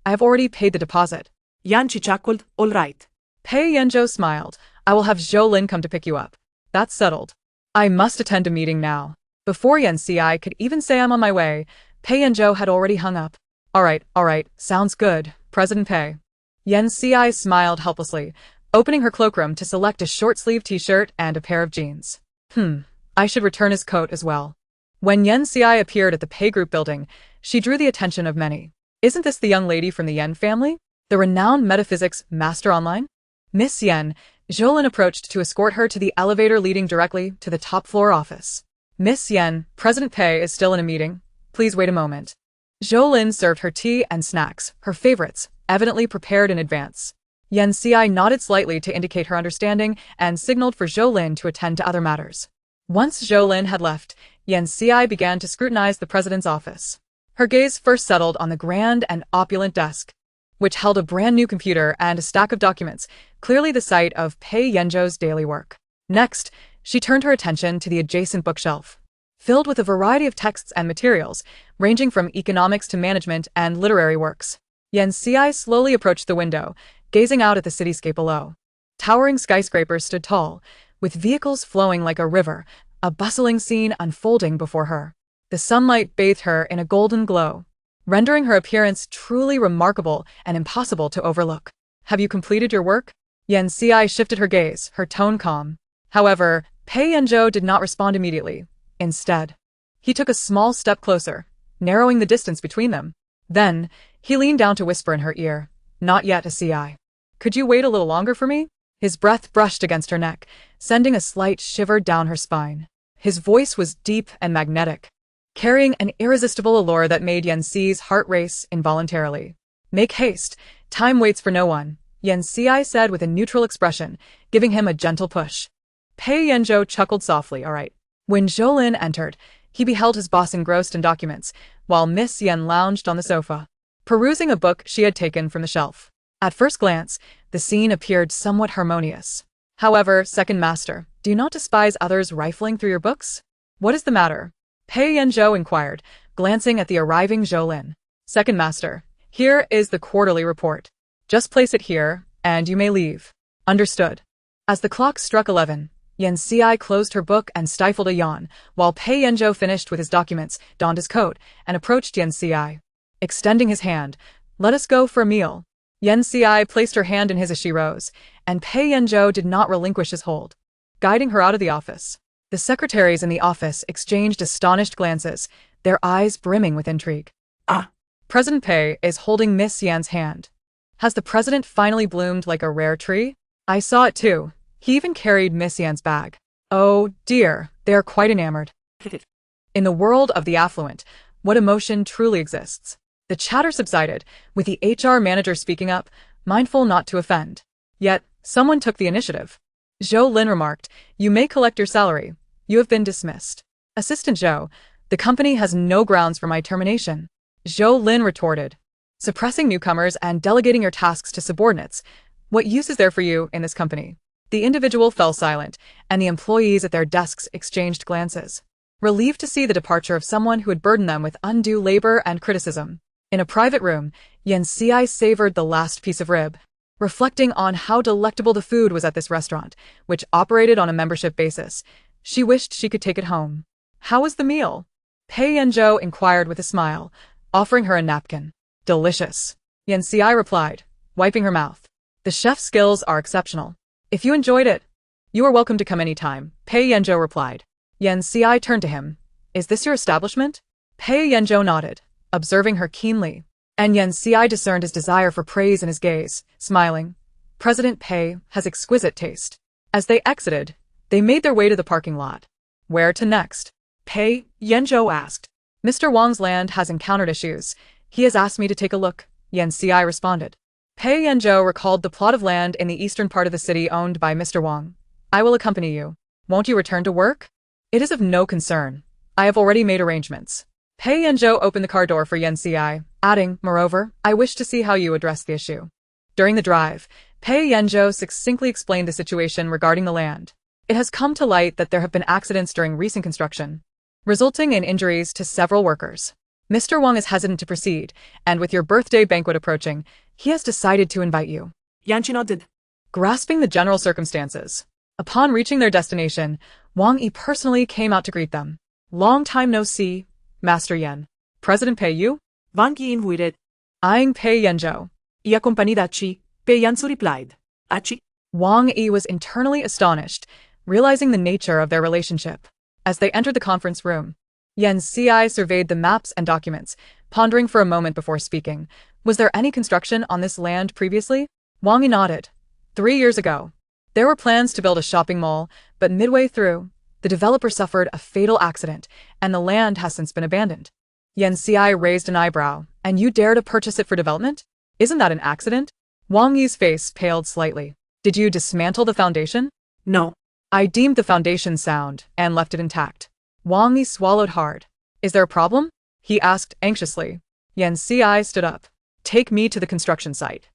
I have already paid the deposit. Yanchi chuckled, all right. Pei Yanzhou smiled. I will have Zhou Lin come to pick you up. That's settled. I must attend a meeting now. Before Yan Ci could even say I'm on my way, Pei Yanzhou had already hung up. All right, sounds good, President Pei. Yan Ci smiled helplessly, opening her cloakroom to select a short-sleeved t-shirt and a pair of jeans. I should return his coat as well. When Yan Ci appeared at the Pei Group building, she drew the attention of many. Isn't this the young lady from the Yan family? The renowned metaphysics master online? Miss Yan, Zhou Lin approached to escort her to the elevator leading directly to the top-floor office. Miss Yan, President Pei is still in a meeting. Please wait a moment. Zhou Lin served her tea and snacks, her favorites, evidently prepared in advance. Yan Ci nodded slightly to indicate her understanding and signaled for Zhou Lin to attend to other matters. Once Zhou Lin had left, Yan Ci began to scrutinize the president's office. Her gaze first settled on the grand and opulent desk, which held a brand-new computer and a stack of documents, clearly the site of Pei Yanzhou's daily work. Next, she turned her attention to the adjacent bookshelf, filled with a variety of texts and materials, ranging from economics to management and literary works. Yan Ci slowly approached the window, gazing out at the cityscape below. Towering skyscrapers stood tall, with vehicles flowing like a river, a bustling scene unfolding before her. The sunlight bathed her in a golden glow, rendering her appearance truly remarkable and impossible to overlook. Have you completed your work? Yan Xi shifted her gaze, her tone calm. However, Pei Yanzhou did not respond immediately. Instead, he took a small step closer, narrowing the distance between them. Then, he leaned down to whisper in her ear, "Not yet, Xi. Could you wait a little longer for me?" His breath brushed against her neck, sending a slight shiver down her spine. His voice was deep and magnetic, carrying an irresistible allure that made Yan Xi's heart race involuntarily. "Make haste, time waits for no one," Yan Xi said with a neutral expression, giving him a gentle push. Pei Yanzhou chuckled softly, "All right." When Zhou Lin entered, he beheld his boss engrossed in documents, while Miss Yan lounged on the sofa, perusing a book she had taken from the shelf. At first glance, the scene appeared somewhat harmonious. However, second master, do you not despise others rifling through your books? What is the matter? Pei Yanzhou inquired, glancing at the arriving Zhou Lin. Second master, here is the quarterly report. Just place it here, and you may leave. Understood. As the clock struck 11, Yan Xi closed her book and stifled a yawn, while Pei Yanzhou finished with his documents, donned his coat, and approached Yan Xi. Extending his hand, "Let us go for a meal." Yan Xi placed her hand in his as she rose, and Pei Yanzhou did not relinquish his hold, guiding her out of the office. The secretaries in the office exchanged astonished glances, their eyes brimming with intrigue. Ah. President Pei is holding Miss Yan's hand. Has the president finally bloomed like a rare tree? I saw it too. He even carried Miss Yan's bag. Oh dear, they are quite enamored. In the world of the affluent, what emotion truly exists? The chatter subsided, with the HR manager speaking up, mindful not to offend. Yet, someone took the initiative. Zhou Lin remarked, "You may collect your salary. You have been dismissed." Assistant Zhou, "The company has no grounds for my termination." Zhou Lin retorted, "Suppressing newcomers and delegating your tasks to subordinates. What use is there for you in this company?" The individual fell silent, and the employees at their desks exchanged glances, relieved to see the departure of someone who had burdened them with undue labor and criticism. In a private room, Yan Xi savored the last piece of rib, reflecting on how delectable the food was at this restaurant, which operated on a membership basis. She wished she could take it home. "How was the meal?" Pei Yanzhou inquired with a smile, offering her a napkin. "Delicious," Yan Xi replied, wiping her mouth. "The chef's skills are exceptional. If you enjoyed it, you are welcome to come any time," Pei Yanzhou replied. Yan Xi turned to him. "Is this your establishment?" Pei Yanzhou nodded, observing her keenly, and Yan Xi discerned his desire for praise in his gaze, smiling. President Pei has exquisite taste. As they exited, they made their way to the parking lot. Where to next? Pei Yanzhou asked. "Mr. Wang's land has encountered issues. He has asked me to take a look," Yan Xi responded. Pei Yanzhou recalled the plot of land in the eastern part of the city owned by Mr. Wang. "I will accompany you. Won't you return to work?" "It is of no concern. I have already made arrangements." Pei Yanzhou opened the car door for Yan Xi, adding, "Moreover, I wish to see how you address the issue." During the drive, Pei Yanzhou succinctly explained the situation regarding the land. It has come to light that there have been accidents during recent construction, resulting in injuries to several workers. Mr. Wang is hesitant to proceed, and with your birthday banquet approaching, he has decided to invite you. Yanchi nodded, Grasping the general circumstances. Upon reaching their destination, Wang Yi personally came out to greet them. "Long time no see, Master Yan. President Pei Yu?" Wang Yi invited. Eyeing Pei Yanzhou. "Y accompanied Achi," Pei Yanzu replied. "Achi?" Wang Yi was internally astonished, realizing the nature of their relationship. As they entered the conference room, Yan Xi surveyed the maps and documents, pondering for a moment before speaking. Was there any construction on this land previously? Wang Yi nodded. 3 years ago, there were plans to build a shopping mall, but midway through, the developer suffered a fatal accident, and the land has since been abandoned. Yan Xi raised an eyebrow. "And you dare to purchase it for development? Isn't that an accident?" Wang Yi's face paled slightly. "Did you dismantle the foundation?" "No." "I deemed the foundation sound and left it intact." Wang Yi swallowed hard. "Is there a problem?" he asked anxiously. Yan Xi stood up. "Take me to the construction site."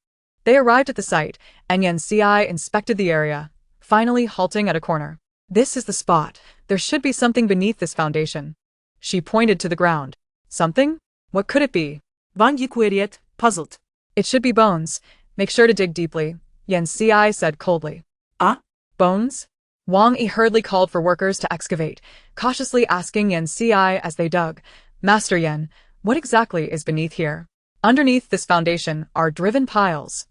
They arrived at the site, and Yan Xi inspected the area, finally halting at a corner. "This is the spot. There should be something beneath this foundation." She pointed to the ground. "Something? What could it be?" Wang Yi queried, puzzled. "It should be bones. Make sure to dig deeply," Yan Xi said coldly. "Ah? Bones?" Wang Yi hurriedly called for workers to excavate, cautiously asking Yan Xi as they dug, "Master Yan, What exactly is beneath here? Underneath this foundation are driven piles.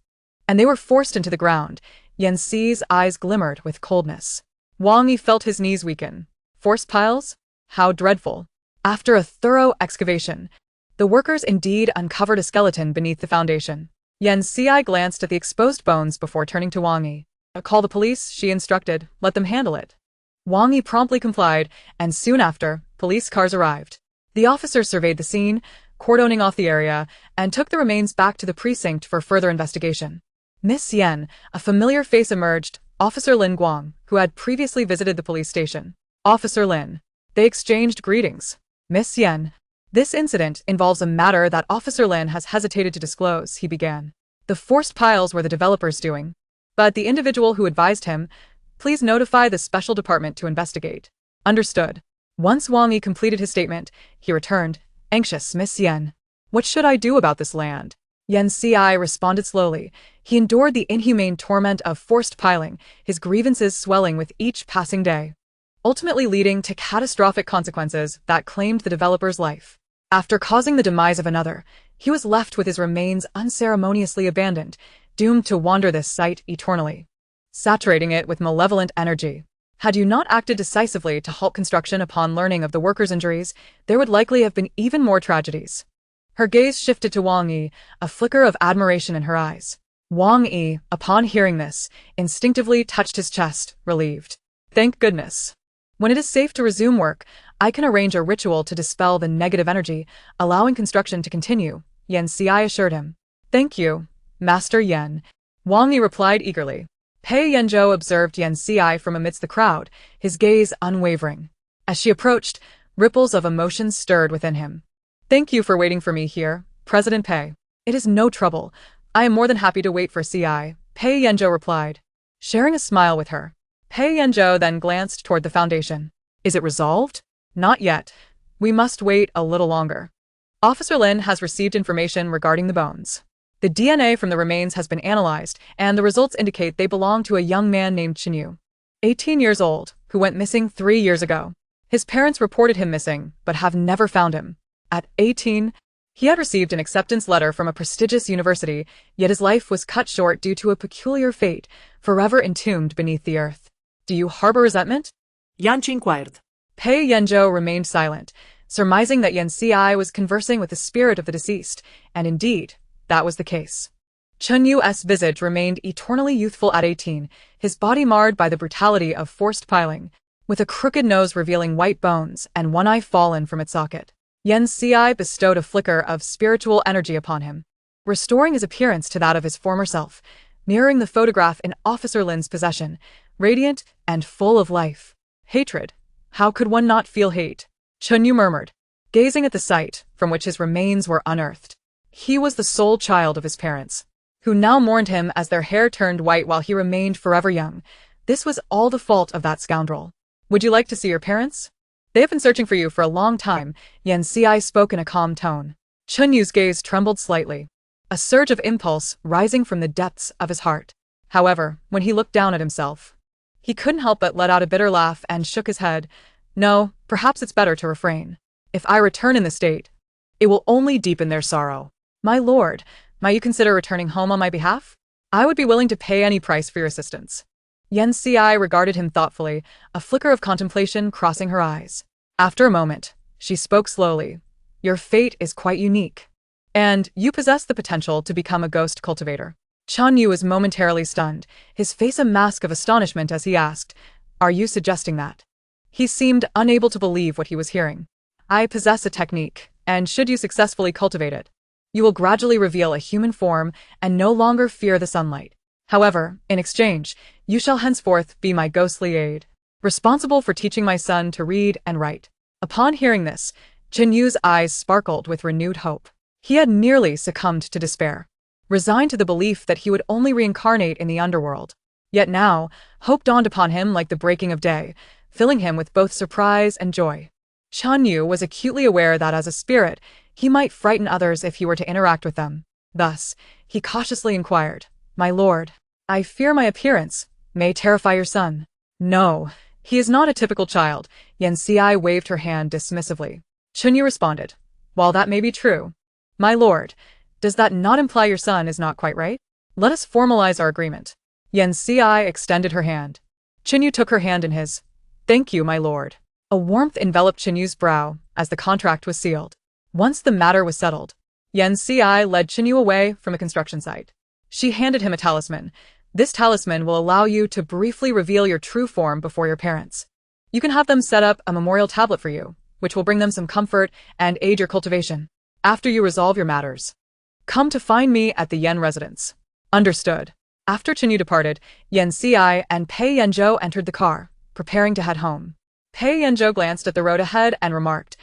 And they were forced into the ground. Yan Xi's eyes glimmered with coldness. Wang Yi felt his knees weaken. Forced piles? How dreadful. After a thorough excavation, the workers indeed uncovered a skeleton beneath the foundation. Yan Xi glanced at the exposed bones before turning to Wang Yi. Call the police, she instructed. Let them handle it. Wang Yi promptly complied, and soon after, police cars arrived. The officers surveyed the scene, cordoning off the area, and took the remains back to the precinct for further investigation. Miss Yan, a familiar face emerged, Officer Lin Guang, who had previously visited the police station. Officer Lin. They exchanged greetings. Miss Yan. This incident involves a matter that Officer Lin has hesitated to disclose, he began. The forced piles were the developers doing. But the individual who advised him, please notify the special department to investigate. Understood. Once Wang Yi completed his statement, he returned, anxious. Miss Yan. What should I do about this land? Yan Xi responded slowly. He endured the inhumane torment of forced piling, his grievances swelling with each passing day, ultimately leading to catastrophic consequences that claimed the developer's life. After causing the demise of another, he was left with his remains unceremoniously abandoned, doomed to wander this site eternally, saturating it with malevolent energy. Had you not acted decisively to halt construction upon learning of the workers' injuries, there would likely have been even more tragedies. Her gaze shifted to Wang Yi, a flicker of admiration in her eyes. Wang Yi, upon hearing this, instinctively touched his chest, relieved. Thank goodness. When it is safe to resume work, I can arrange a ritual to dispel the negative energy, allowing construction to continue, Yan Xi assured him. Thank you, Master Yan. Wang Yi replied eagerly. Pei Yanzhou observed Yan Xi from amidst the crowd, his gaze unwavering. As she approached, ripples of emotion stirred within him. Thank you for waiting for me here, President Pei. It is no trouble. I am more than happy to wait for Ci, Pei Yanzhou replied, sharing a smile with her. Pei Yanzhou then glanced toward the foundation. Is it resolved? Not yet. We must wait a little longer. Officer Lin has received information regarding the bones. The DNA from the remains has been analyzed, and the results indicate they belong to a young man named Chinyu, 18 years old, who went missing 3 years ago. His parents reported him missing, but have never found him. At 18, he had received an acceptance letter from a prestigious university, yet his life was cut short due to a peculiar fate, forever entombed beneath the earth. Do you harbor resentment? Yan Qi inquired. Pei Yanzhou remained silent, surmising that Yan Xi was conversing with the spirit of the deceased, and indeed, that was the case. Chen Yu's visage remained eternally youthful at 18, his body marred by the brutality of forced piling, with a crooked nose revealing white bones and one eye fallen from its socket. Yan Xi bestowed a flicker of spiritual energy upon him, restoring his appearance to that of his former self, mirroring the photograph in Officer Lin's possession, radiant and full of life. Hatred. How could one not feel hate? Chen Yu murmured, gazing at the site from which his remains were unearthed. He was the sole child of his parents, who now mourned him as their hair turned white while he remained forever young. This was all the fault of that scoundrel. Would you like to see your parents? They have been searching for you for a long time, Yan Xi spoke in a calm tone. Chen Yu's gaze trembled slightly, a surge of impulse rising from the depths of his heart. However, when he looked down at himself, he couldn't help but let out a bitter laugh and shook his head. No, perhaps it's better to refrain. If I return in this state, it will only deepen their sorrow. My lord, might you consider returning home on my behalf? I would be willing to pay any price for your assistance. Yan Xi regarded him thoughtfully, a flicker of contemplation crossing her eyes. After a moment, she spoke slowly. Your fate is quite unique, and you possess the potential to become a ghost cultivator. Chen Yu was momentarily stunned, his face a mask of astonishment as he asked, Are you suggesting that? He seemed unable to believe what he was hearing. I possess a technique, and should you successfully cultivate it, you will gradually reveal a human form and no longer fear the sunlight. However, in exchange, you shall henceforth be my ghostly aide, responsible for teaching my son to read and write. Upon hearing this, Chen Yu's eyes sparkled with renewed hope. He had nearly succumbed to despair, resigned to the belief that he would only reincarnate in the underworld. Yet now, hope dawned upon him like the breaking of day, filling him with both surprise and joy. Chen Yu was acutely aware that as a spirit, he might frighten others if he were to interact with them. Thus, he cautiously inquired, My lord, I fear my appearance may terrify your son. No, he is not a typical child, Yan Xi waved her hand dismissively. Chen Yu responded, While that may be true, my lord, does that not imply your son is not quite right? Let us formalize our agreement. Yen Si extended her hand. Chinyu took her hand in his. Thank you, my lord. A warmth enveloped Chinyu's brow as the contract was sealed. Once the matter was settled, Yen Si led Chinyu away from a construction site. She handed him a talisman. This talisman will allow you to briefly reveal your true form before your parents. You can have them set up a memorial tablet for you, which will bring them some comfort and aid your cultivation. After you resolve your matters, come to find me at the Yen residence. Understood. After Chinyu departed, Yen Si and Pei Yanzhou entered the car, preparing to head home. Pei Yanzhou glanced at the road ahead and remarked,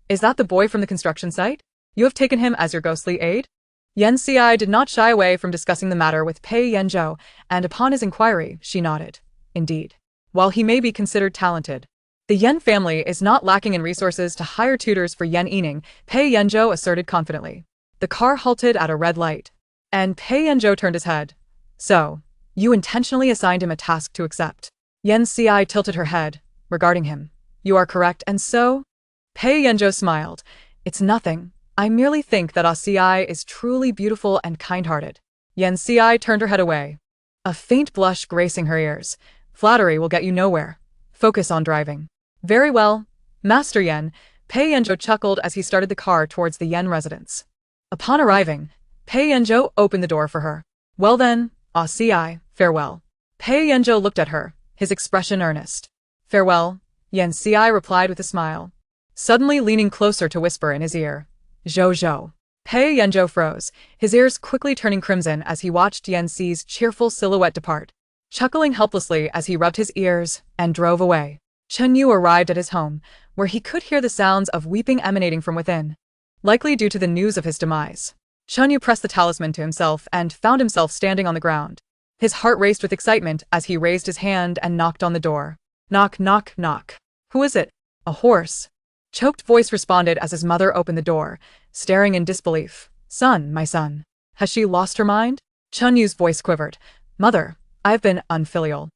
Is that the boy from the construction site? You have taken him as your ghostly aide? Yen Si did not shy away from discussing the matter with Pei Yanzhou, and upon his inquiry, she nodded. Indeed. While he may be considered talented, the Yen family is not lacking in resources to hire tutors for Yen Yining, Pei Yanzhou asserted confidently. The car halted at a red light, and Pei Yanzhou turned his head. So, you intentionally assigned him a task to accept. Yen Si tilted her head, regarding him. You are correct, and so? Pei Yanzhou smiled. It's nothing. I merely think that Si is truly beautiful and kind-hearted. Yen Si turned her head away, a faint blush gracing her ears. Flattery will get you nowhere. Focus on driving. Very well, Master Yen, Pei Yanzhou chuckled as he started the car towards the Yen residence. Upon arriving, Pei Yanzhou opened the door for her. Well then, Si, farewell. Pei Yanzhou looked at her, his expression earnest. Farewell, Yen Si replied with a smile, suddenly leaning closer to whisper in his ear. Zhou Zhou. Pei Yanzhou froze, his ears quickly turning crimson as he watched Yen Si's cheerful silhouette depart, chuckling helplessly as he rubbed his ears and drove away. Chen Yu arrived at his home, where he could hear the sounds of weeping emanating from within, likely due to the news of his demise. Chen Yu pressed the talisman to himself and found himself standing on the ground. His heart raced with excitement as he raised his hand and knocked on the door. Knock, knock, knock. Who is it? A horse. Choked voice responded as his mother opened the door, staring in disbelief. Son, my son. Has she lost her mind? Chen Yu's voice quivered. Mother, I've been unfilial.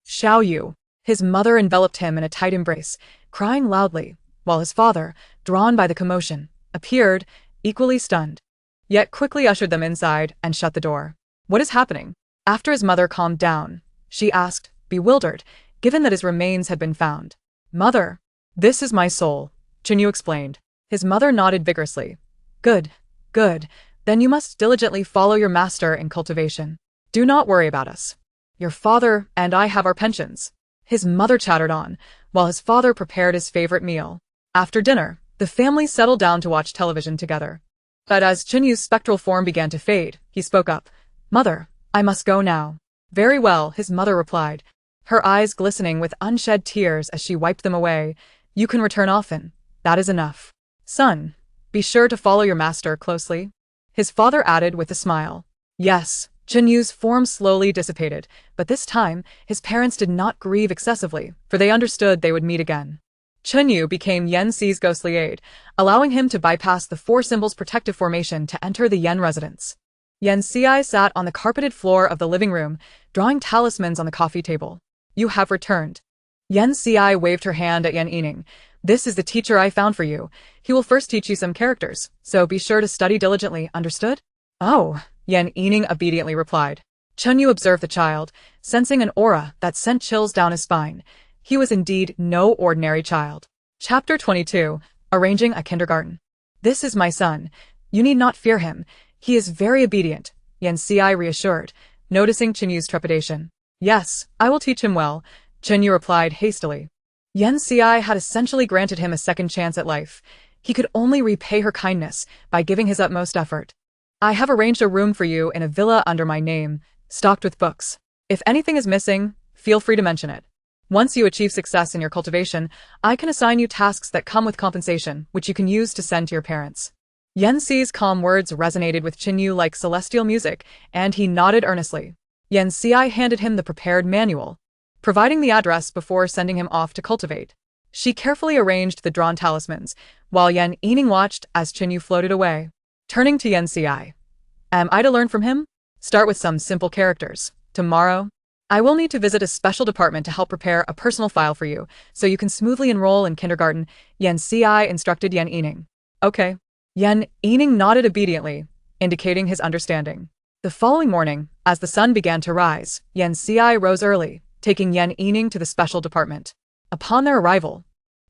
Xiao Yu. His mother enveloped him in a tight embrace, crying loudly, while his father, drawn by the commotion, appeared, equally stunned, yet quickly ushered them inside and shut the door. What is happening? After his mother calmed down, she asked, bewildered, given that his remains had been found. Mother, this is my soul, Chen Yu explained. His mother nodded vigorously. Good, good, then you must diligently follow your master in cultivation. Do not worry about us. Your father and I have our pensions. His mother chattered on, while his father prepared his favorite meal. After dinner, the family settled down to watch television together. But as Chen Yu's spectral form began to fade, he spoke up. Mother, I must go now. Very well, his mother replied, her eyes glistening with unshed tears as she wiped them away. You can return often. That is enough. Son, be sure to follow your master closely. His father added with a smile. Yes. Chen Yu's form slowly dissipated, but this time, his parents did not grieve excessively, for they understood they would meet again. Chen Yu became Yen Si's ghostly aide, allowing him to bypass the four symbols protective formation to enter the Yen residence. Yen Si sat on the carpeted floor of the living room, drawing talismans on the coffee table. You have returned. Yen Si waved her hand at Yen Yining. This is the teacher I found for you. He will first teach you some characters, so be sure to study diligently, understood? Oh, Yen Yining obediently replied. Chen Yu observed the child, sensing an aura that sent chills down his spine. He was indeed no ordinary child. Chapter 22. Arranging a Kindergarten. This is my son. You need not fear him. He is very obedient, Yen Si reassured, noticing Chen Yu's trepidation. Yes, I will teach him well, Chen Yu replied hastily. Yen Si had essentially granted him a second chance at life. He could only repay her kindness by giving his utmost effort. I have arranged a room for you in a villa under my name, stocked with books. If anything is missing, feel free to mention it. Once you achieve success in your cultivation, I can assign you tasks that come with compensation, which you can use to send to your parents. Yen Si's calm words resonated with Chen Yu like celestial music, and he nodded earnestly. Yen Si handed him the prepared manual, providing the address before sending him off to cultivate. She carefully arranged the drawn talismans, while Yen Yining watched as Chen Yu floated away. Turning to Yen Si. Am I to learn from him? Start with some simple characters. Tomorrow, I will need to visit a special department to help prepare a personal file for you, so you can smoothly enroll in kindergarten, Yen Si instructed Yen Yining. Okay. Yan Yining nodded obediently, indicating his understanding. The following morning, as the sun began to rise, Yan Ci rose early, taking Yan Yining to the special department. Upon their arrival,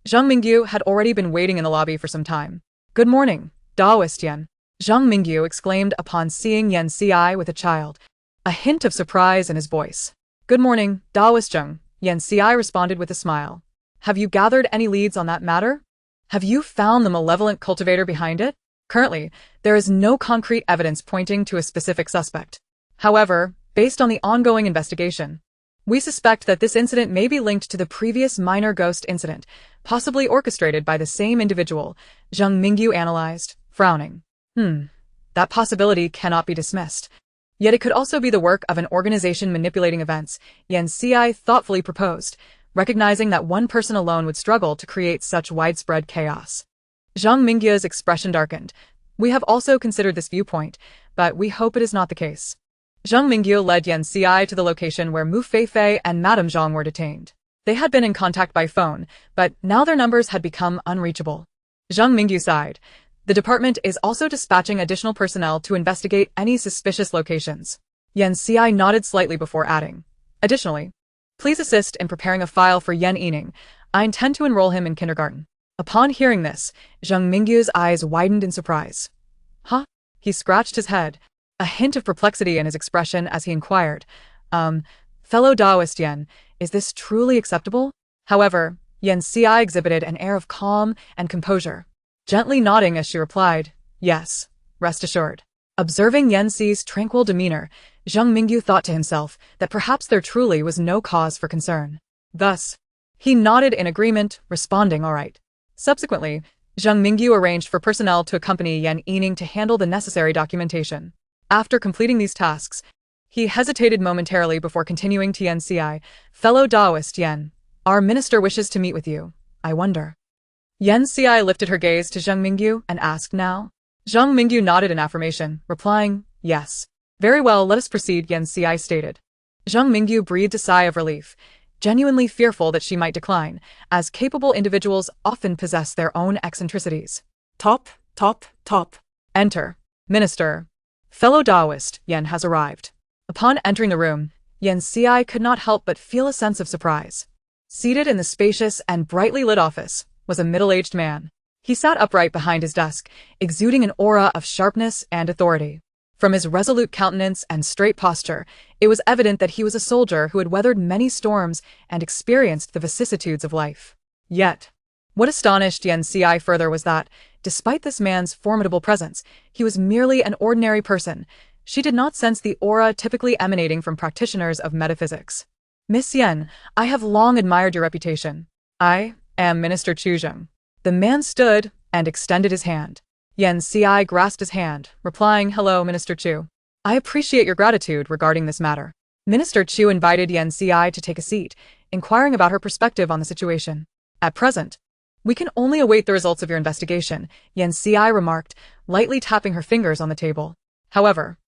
Zhang Mingyu had already been waiting in the lobby for some time. "Good morning, Daoist Yan," Zhang Mingyu exclaimed upon seeing Yan Ci with a child, a hint of surprise in his voice. "Good morning, Daoist Zheng," Yan Ci responded with a smile. "Have you gathered any leads on that matter? Have you found the malevolent cultivator behind it?" Currently, there is no concrete evidence pointing to a specific suspect. However, based on the ongoing investigation, we suspect that this incident may be linked to the previous minor ghost incident, possibly orchestrated by the same individual, Zhang Mingyu analyzed, frowning. That possibility cannot be dismissed. Yet it could also be the work of an organization manipulating events, Yan Ci thoughtfully proposed, recognizing that one person alone would struggle to create such widespread chaos. Zhang Mingyu's expression darkened. "We have also considered this viewpoint, but we hope it is not the case." Zhang Mingyu led Yan Ci to the location where Mu Feifei and Madame Zhang were detained. They had been in contact by phone, but now their numbers had become unreachable. Zhang Mingyu sighed. The department is also dispatching additional personnel to investigate any suspicious locations. Yan Ci nodded slightly before adding, "Additionally, please assist in preparing a file for Yan Yining. I intend to enroll him in kindergarten." Upon hearing this, Zhang Mingyu's eyes widened in surprise. "Huh?" He scratched his head, a hint of perplexity in his expression as he inquired, "Fellow Daoist Yan, is this truly acceptable?" However, Yan Ci exhibited an air of calm and composure, gently nodding as she replied, "Yes, rest assured." Observing Yan Ci's tranquil demeanor, Zhang Mingyu thought to himself that perhaps there truly was no cause for concern. Thus, he nodded in agreement, responding all right. Subsequently, Zhang Mingyu arranged for personnel to accompany Yan Yining to handle the necessary documentation. After completing these tasks, he hesitated momentarily before continuing to Yan Ci, "Fellow Daoist Yan, our minister wishes to meet with you. I wonder." Yan Ci lifted her gaze to Zhang Mingyu and asked now. Zhang Mingyu nodded in affirmation, replying, "Yes." "Very well, let us proceed," Yan Ci stated. Zhang Mingyu breathed a sigh of relief, genuinely fearful that she might decline, as capable individuals often possess their own eccentricities. Top. Enter. Minister. Fellow Daoist, Yan has arrived. Upon entering the room, Yan Ci could not help but feel a sense of surprise. Seated in the spacious and brightly lit office was a middle-aged man. He sat upright behind his desk, exuding an aura of sharpness and authority. From his resolute countenance and straight posture, it was evident that he was a soldier who had weathered many storms and experienced the vicissitudes of life. Yet, what astonished Yan Ci further was that, despite this man's formidable presence, he was merely an ordinary person. She did not sense the aura typically emanating from practitioners of metaphysics. "Miss Yan, I have long admired your reputation. I am Minister Chu Zheng." The man stood and extended his hand. Yan Ci grasped his hand, replying, "Hello, Minister Chu. I appreciate your gratitude regarding this matter." Minister Chu invited Yan Ci to take a seat, inquiring about her perspective on the situation. "At present, we can only await the results of your investigation," Yan Ci remarked, lightly tapping her fingers on the table. "However,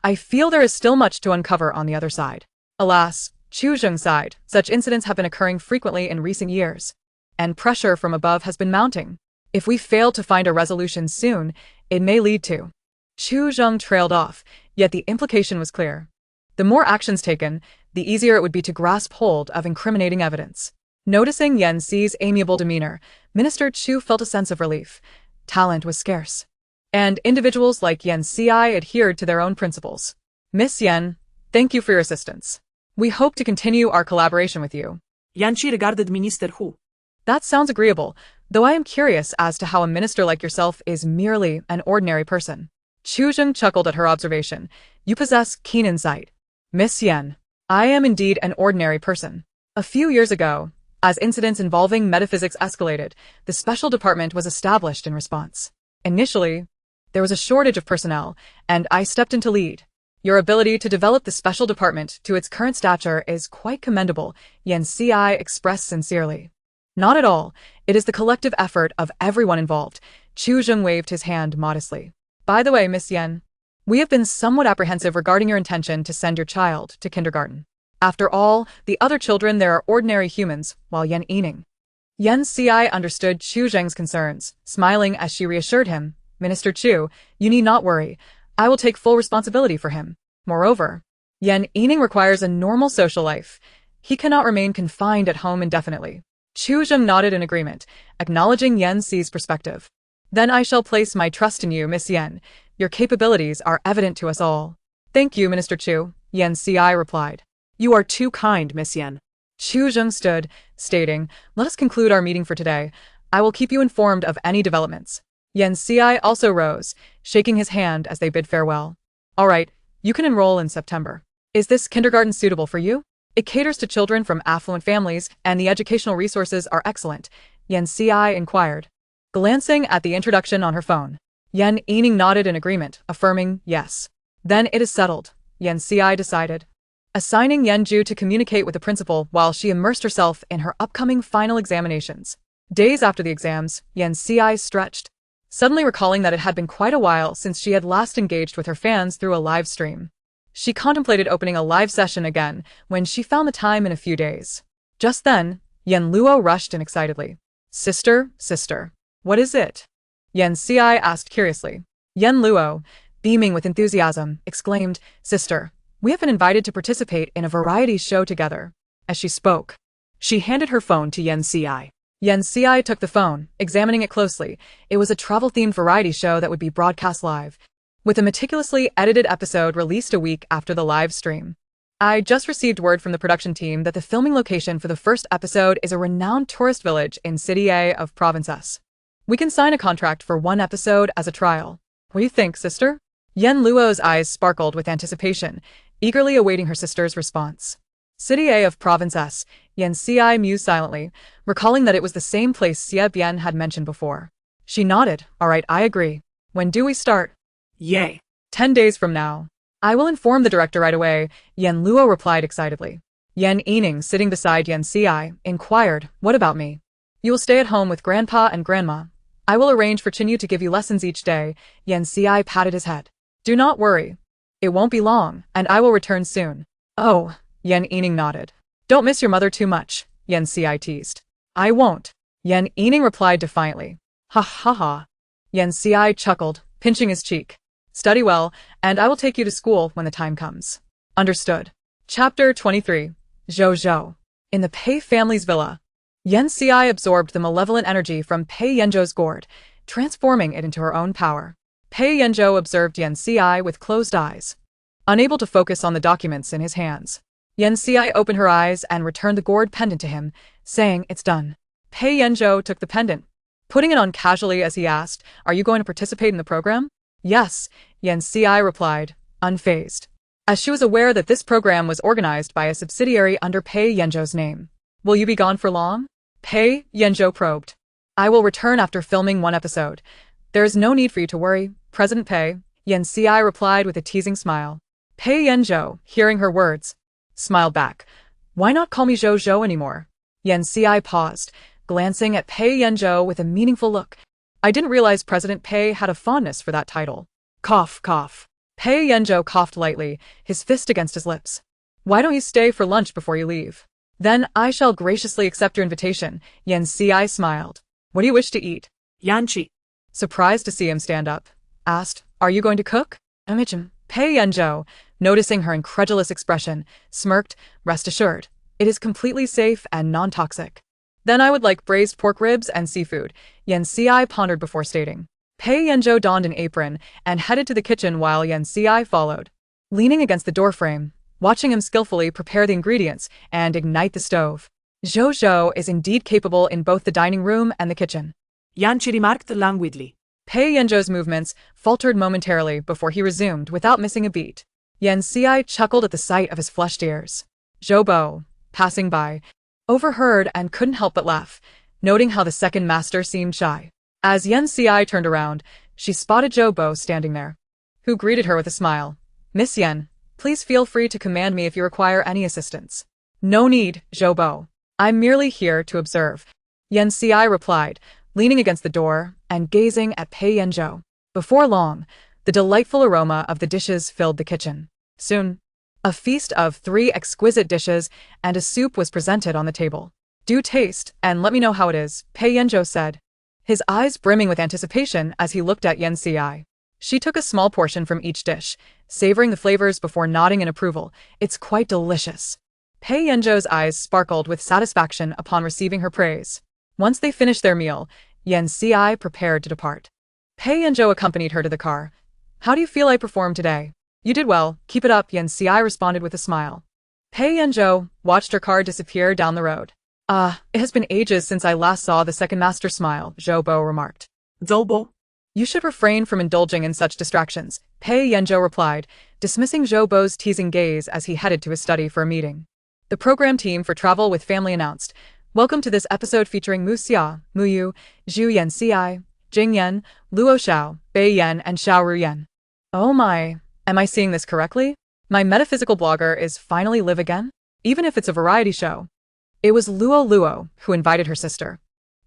I feel there is still much to uncover on the other side." Alas, Chu Zheng sighed, such incidents have been occurring frequently in recent years, and pressure from above has been mounting. If we fail to find a resolution soon, it may lead to... Chu Zheng trailed off, yet the implication was clear. The more actions taken, the easier it would be to grasp hold of incriminating evidence. Noticing Yan Ci's amiable demeanor, Minister Chu felt a sense of relief. Talent was scarce, and individuals like Yan Ci adhered to their own principles. "Miss Yan, thank you for your assistance. We hope to continue our collaboration with you." Yan Ci regarded Minister Hu. "That sounds agreeable, though I am curious as to how a minister like yourself is merely an ordinary person." Chu Zheng chuckled at her observation. "You possess keen insight. Miss Yan, I am indeed an ordinary person. A few years ago, as incidents involving metaphysics escalated, the special department was established in response. Initially, there was a shortage of personnel, and I stepped in to lead. Your ability to develop the special department to its current stature is quite commendable," Yan Ci expressed sincerely. "Not at all. It is the collective effort of everyone involved." Chu Zheng waved his hand modestly. "By the way, Miss Yan, we have been somewhat apprehensive regarding your intention to send your child to kindergarten. After all, the other children there are ordinary humans, while Yan Ci understood Chu Zheng's concerns, smiling as she reassured him, Minister Chu, you need not worry. I will take full responsibility for him. Moreover, Yan Yining requires a normal social life. He cannot remain confined at home indefinitely. Chu Zheng nodded in agreement, acknowledging Yan Xi's perspective. Then I shall place my trust in you, Miss Yan. Your capabilities are evident to us all. Thank you, Minister Chu, Yan Ci replied. You are too kind, Miss Yan. Chu Zheng stood, stating, let us conclude our meeting for today. I will keep you informed of any developments. Yan Ci also rose, shaking his hand as they bid farewell. All right, you can enroll in September. Is this kindergarten suitable for you? It caters to children from affluent families, and the educational resources are excellent, Yan Ci inquired. Glancing at the introduction on her phone, Yan Yining nodded in agreement, affirming yes. Then it is settled, Yan Ci decided. Assigning Yan Ju to communicate with the principal while she immersed herself in her upcoming final examinations. Days after the exams, Yan Ci stretched, suddenly recalling that it had been quite a while since she had last engaged with her fans through a live stream. She contemplated opening a live session again when she found the time in a few days. Just then, Yan Luo rushed in excitedly. Sister, what is it? Yan Ci asked curiously. Yan Luo, beaming with enthusiasm, exclaimed, Sister, we have been invited to participate in a variety show together. As she spoke, she handed her phone to Yan Ci. Yan Ci took the phone, examining it closely. It was a travel-themed variety show that would be broadcast live, with a meticulously edited episode released a week after the live stream. I just received word from the production team that the filming location for the first episode is a renowned tourist village in City A of Province S. We can sign a contract for one episode as a trial. What do you think, sister? Yan Luo's eyes sparkled with anticipation, eagerly awaiting her sister's response. City A of Province S, Yan Ci mused silently, recalling that it was the same place Xie Bian had mentioned before. She nodded. All right, I agree. When do we start? Yay. 10 days from now. I will inform the director right away, Yan Luo replied excitedly. Yan Yining, sitting beside Yan Ci, inquired, what about me? You will stay at home with Grandpa and Grandma. I will arrange for Chinyu to give you lessons each day, Yan Ci patted his head. Do not worry. It won't be long, and I will return soon. Oh, Yan Yining nodded. Don't miss your mother too much, Yan Ci teased. I won't, Yan Yining replied defiantly. Ha ha ha. Yan Ci chuckled, pinching his cheek. Study well, and I will take you to school when the time comes. Understood. Chapter 23. Zhou Zhou. In the Pei family's villa, Yan Ci absorbed the malevolent energy from Pei Yanzhou's gourd, transforming it into her own power. Pei Yanzhou observed Yan Ci with closed eyes, unable to focus on the documents in his hands. Yan Ci opened her eyes and returned the gourd pendant to him, saying, it's done. Pei Yanzhou took the pendant, putting it on casually as he asked, are you going to participate in the program? Yes, Yan Ci replied, unfazed, as she was aware that this program was organized by a subsidiary under Pei Yanzhou's name. Will you be gone for long? Pei Yanzhou probed. I will return after filming one episode. There is no need for you to worry, President Pei, Yan Ci replied with a teasing smile. Pei Yanzhou, hearing her words, smiled back. Why not call me Zhou Zhou anymore? Yan Ci paused, glancing at Pei Yanzhou with a meaningful look. I didn't realize President Pei had a fondness for that title. Cough, cough. Pei Yanzhou coughed lightly, his fist against his lips. Why don't you stay for lunch before you leave? Then I shall graciously accept your invitation, Yan Ci smiled. What do you wish to eat? Yanchi. Surprised to see him stand up, asked, are you going to cook? Amichim. Pei Yanzhou, noticing her incredulous expression, smirked, rest assured. It is completely safe and non-toxic. Then I would like braised pork ribs and seafood, Yan Ci pondered before stating. Pei Yanzhou donned an apron and headed to the kitchen while Yan Ci followed, leaning against the doorframe, watching him skillfully prepare the ingredients and ignite the stove. Zhou Zhou is indeed capable in both the dining room and the kitchen. Yanchi remarked languidly. Pei Yanzhou's movements faltered momentarily before he resumed without missing a beat. Yan Ci chuckled at the sight of his flushed ears. Zhou Bo, passing by, overheard and couldn't help but laugh, noting how the second master seemed shy. As Yan Ci turned around, she spotted Zhou Bo standing there, who greeted her with a smile. Miss Yan, please feel free to command me if you require any assistance. No need, Zhou Bo. I'm merely here to observe, Yan Ci replied, leaning against the door and gazing at Pei Yanzhou. Before long, the delightful aroma of the dishes filled the kitchen. Soon, a feast of 3 exquisite dishes and a soup was presented on the table. Do taste and let me know how it is, Pei Yanzhou said, his eyes brimming with anticipation as he looked at Yen Si. She took a small portion from each dish, savoring the flavors before nodding in approval. It's quite delicious. Pei Yanzhou's eyes sparkled with satisfaction upon receiving her praise. Once they finished their meal, Yen Si prepared to depart. Pei Yanzhou accompanied her to the car. How do you feel I performed today? You did well, keep it up, Yen Si responded with a smile. Pei Yanzhou watched her car disappear down the road. It has been ages since I last saw the second master smile, Zhou Bo remarked. Zhou Bo? You should refrain from indulging in such distractions, Pei Yanzhou replied, dismissing Zhou Bo's teasing gaze as he headed to his study for a meeting. The program team for Travel with Family announced, welcome to this episode featuring Mu Xia, Mu Yu, Zhu Yen Si, Jing Yan, Luo Xiao, Bei Yan, and Xiao Ru Yan. Oh my, am I seeing this correctly? My metaphysical blogger is finally live again? Even if it's a variety show. It was Luo who invited her sister.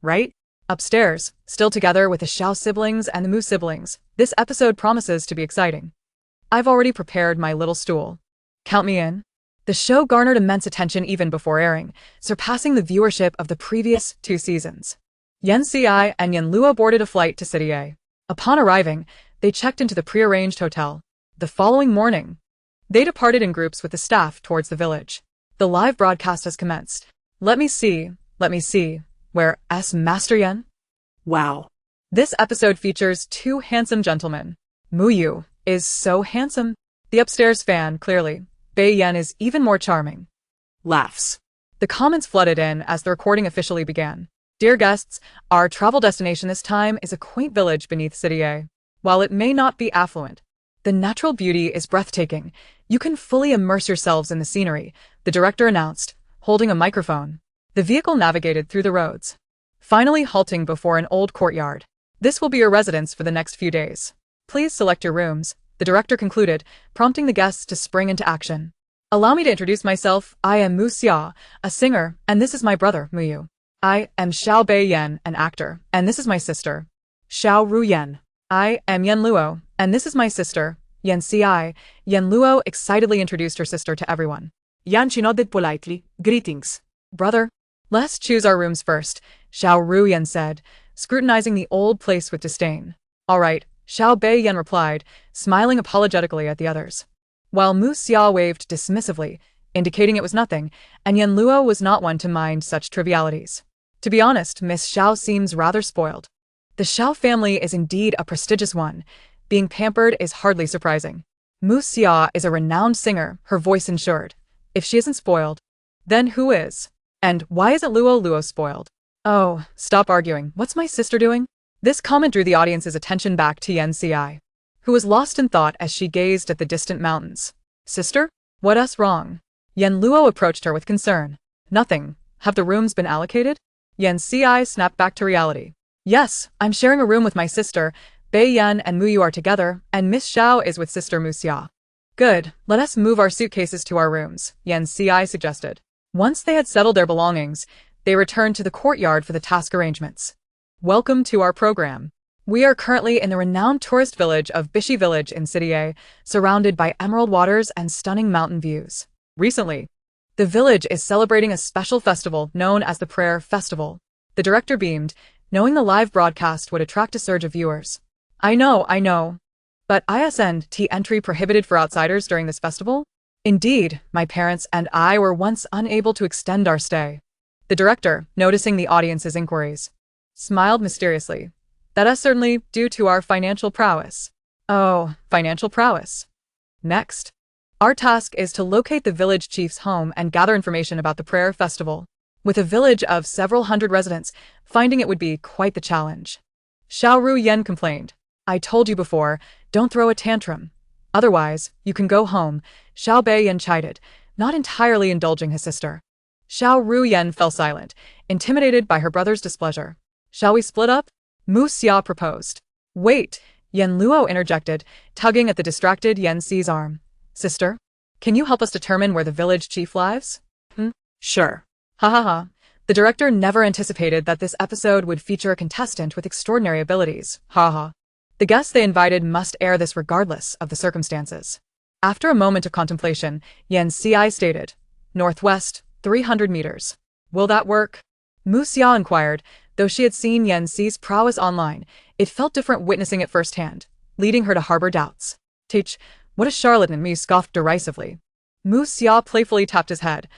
Right? Upstairs, still together with the Xiao siblings and the Mu siblings, this episode promises to be exciting. I've already prepared my little stool. Count me in. The show garnered immense attention even before airing, surpassing the viewership of the previous 2 seasons. Yen Si and Yen Luo boarded a flight to City A. Upon arriving, they checked into the pre-arranged hotel. The following morning, they departed in groups with the staff towards the village. The live broadcast has commenced. Let me see. Where Master Yen? Wow. This episode features 2 handsome gentlemen. Mu Yu is so handsome. The upstairs fan, clearly. Bei Yan is even more charming. Laughs. The comments flooded in as the recording officially began. Dear guests, our travel destination this time is a quaint village beneath City A. While it may not be affluent, the natural beauty is breathtaking. You can fully immerse yourselves in the scenery, the director announced, holding a microphone. The vehicle navigated through the roads, finally halting before an old courtyard. This will be your residence for the next few days. Please select your rooms, the director concluded, prompting the guests to spring into action. Allow me to introduce myself. I am Mu Xia, a singer, and this is my brother, Mu Yu. I am Xiao Bei Yan, an actor, and this is my sister, Xiao Ru Yan. I am Yen Luo, and this is my sister, Yen Si. Yen Luo excitedly introduced her sister to everyone. Yan Chi nodded politely. Greetings. Brother. Let's choose our rooms first, Xiao Ru Yan said, scrutinizing the old place with disdain. All right, Xiao Bei Yan replied, smiling apologetically at the others. While Mu Xia waved dismissively, indicating it was nothing, and Yen Luo was not one to mind such trivialities. To be honest, Miss Xiao seems rather spoiled. The Xiao family is indeed a prestigious one. Being pampered is hardly surprising. Mu Xia is a renowned singer, her voice ensured. If she isn't spoiled, then who is? And why isn't Luo spoiled? Oh, stop arguing. What's my sister doing? This comment drew the audience's attention back to Yen Si, who was lost in thought as she gazed at the distant mountains. Sister? What else wrong? Yen Luo approached her with concern. Nothing. Have the rooms been allocated? Yen Si snapped back to reality. Yes, I'm sharing a room with my sister. Bei Yan and Mu Yu are together, and Miss Xiao is with sister Mu Xia. Good, let us move our suitcases to our rooms, Yen Si suggested. Once they had settled their belongings, they returned to the courtyard for the task arrangements. Welcome to our program. We are currently in the renowned tourist village of Bishi Village in City A, surrounded by emerald waters and stunning mountain views. Recently, the village is celebrating a special festival known as the Prayer Festival. The director beamed, knowing the live broadcast would attract a surge of viewers. I know. But isn't entry prohibited for outsiders during this festival? Indeed, my parents and I were once unable to extend our stay. The director, noticing the audience's inquiries, smiled mysteriously. That is certainly due to our financial prowess. Oh, financial prowess. Next, our task is to locate the village chief's home and gather information about the prayer festival. With a village of several hundred residents, finding it would be quite the challenge. Xiao Ru Yan complained. I told you before, don't throw a tantrum. Otherwise, you can go home, Xiao Bei Yan chided, not entirely indulging his sister. Xiao Ru Yan fell silent, intimidated by her brother's displeasure. Shall we split up? Mu Xia proposed. Wait, Yen Luo interjected, tugging at the distracted Yen Si's arm. Sister, can you help us determine where the village chief lives? Sure. Ha. The director never anticipated that this episode would feature a contestant with extraordinary abilities. Ha. The guests they invited must air this regardless of the circumstances. After a moment of contemplation, Yen Si stated, Northwest, 300 meters. Will that work? Mu Xia inquired, Though she had seen Yan Xi's prowess online, it felt different witnessing it firsthand, leading her to harbor doubts. Teach, what a charlatan, Mu scoffed derisively. Mu Xia playfully tapped his head.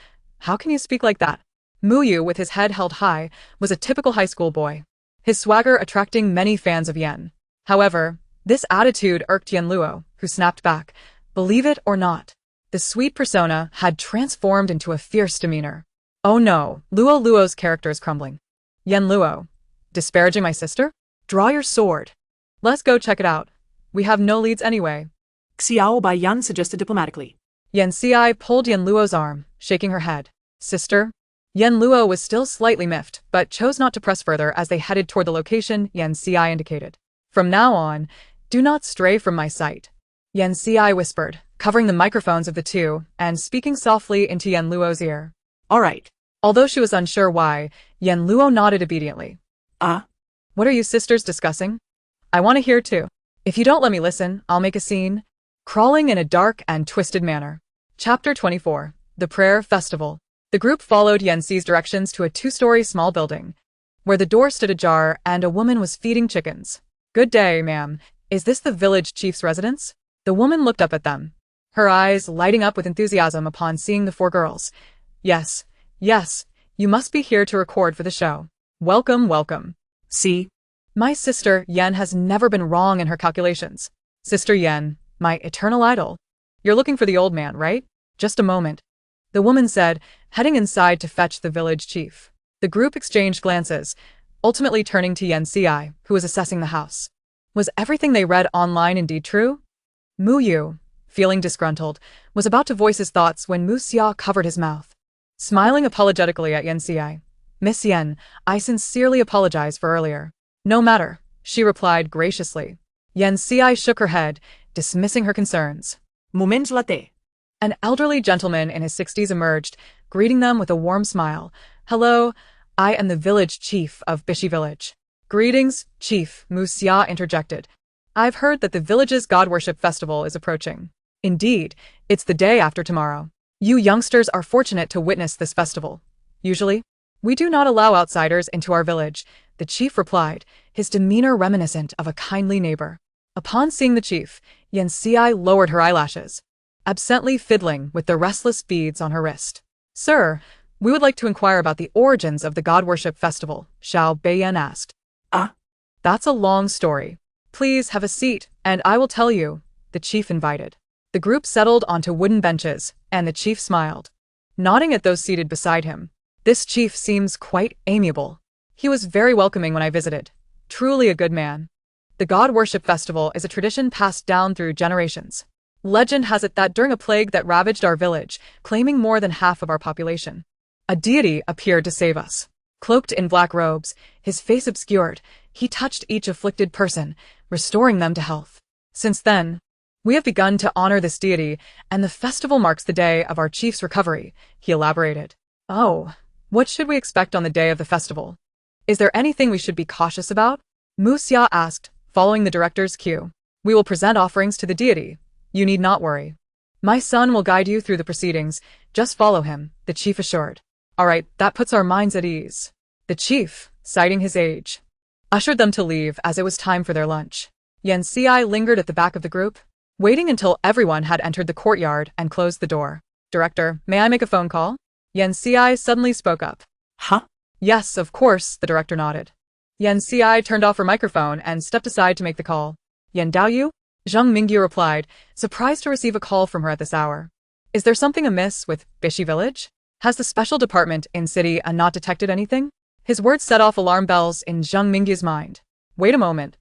How can you speak like that? Mu Yu, with his head held high, was a typical high school boy, his swagger attracting many fans of Yan. However, this attitude irked Yan Luo, who snapped back. Believe it or not, the sweet persona had transformed into a fierce demeanor. Oh no, Luo's character is crumbling. Yan Luo, disparaging my sister? Draw your sword. Let's go check it out. We have no leads anyway. Xiao Bai Yan suggested diplomatically. Yan Xi pulled Yan Luo's arm, shaking her head. Sister? Yan Luo was still slightly miffed, but chose not to press further as they headed toward the location Yan Xi indicated. From now on, do not stray from my sight. Yan Xi whispered, covering the microphones of the two and speaking softly into Yan Luo's ear. All right. Although she was unsure why, Yan Luo nodded obediently. What are you sisters discussing? I want to hear too. If you don't let me listen, I'll make a scene. Crawling in a dark and twisted manner. Chapter 24. The Prayer Festival. The group followed Yan Xi's directions to a two-story small building, where the door stood ajar and a woman was feeding chickens. Good day, ma'am. Is this the village chief's residence? The woman looked up at them, her eyes lighting up with enthusiasm upon seeing the four girls. Yes, you must be here to record for the show. Welcome, welcome. See? My sister, Yen, has never been wrong in her calculations. Sister Yen, my eternal idol. You're looking for the old man, right? Just a moment. The woman said, heading inside to fetch the village chief. The group exchanged glances, ultimately turning to Yan Xi, who was assessing the house. Was everything they read online indeed true? Mu Yu, feeling disgruntled, was about to voice his thoughts when Mu Xia covered his mouth. Smiling apologetically at Yan Xi. Miss Yen, I sincerely apologize for earlier. No matter, she replied graciously. Yan Xi shook her head, dismissing her concerns. Moments latte. An elderly gentleman in his 60s emerged, greeting them with a warm smile. Hello, I am the village chief of Bishi Village. Greetings, chief, Mu Xia interjected. I've heard that the village's god worship festival is approaching. Indeed, it's the day after tomorrow. You youngsters are fortunate to witness this festival. Usually, we do not allow outsiders into our village, the chief replied, his demeanor reminiscent of a kindly neighbor. Upon seeing the chief, Yan Xi lowered her eyelashes, absently fiddling with the restless beads on her wrist. Sir, we would like to inquire about the origins of the god worship festival, Xiao Beiyan asked. That's a long story. Please have a seat, and I will tell you, the chief invited. The group settled onto wooden benches, and the chief smiled, nodding at those seated beside him. This chief seems quite amiable. He was very welcoming when I visited. Truly a good man. The god worship festival is a tradition passed down through generations. Legend has it that during a plague that ravaged our village, claiming more than half of our population, a deity appeared to save us. Cloaked in black robes, his face obscured, he touched each afflicted person, restoring them to health. Since then, we have begun to honor this deity, and the festival marks the day of our chief's recovery, he elaborated. Oh, what should we expect on the day of the festival? Is there anything we should be cautious about? Mu Xia asked, following the director's cue. We will present offerings to the deity. You need not worry. My son will guide you through the proceedings. Just follow him, the chief assured. All right, that puts our minds at ease. The chief, citing his age, ushered them to leave as it was time for their lunch. Yan Xi lingered at the back of the group, waiting until everyone had entered the courtyard and closed the door. Director, may I make a phone call? Yan Xi suddenly spoke up. Huh? Yes, of course, the director nodded. Yan Xi turned off her microphone and stepped aside to make the call. Yan Daoyu? Zhang Mingyu replied, surprised to receive a call from her at this hour. Is there something amiss with Bishi Village? Has the special department in city not detected anything? His words set off alarm bells in Zhang Mingyu's mind. Wait a moment.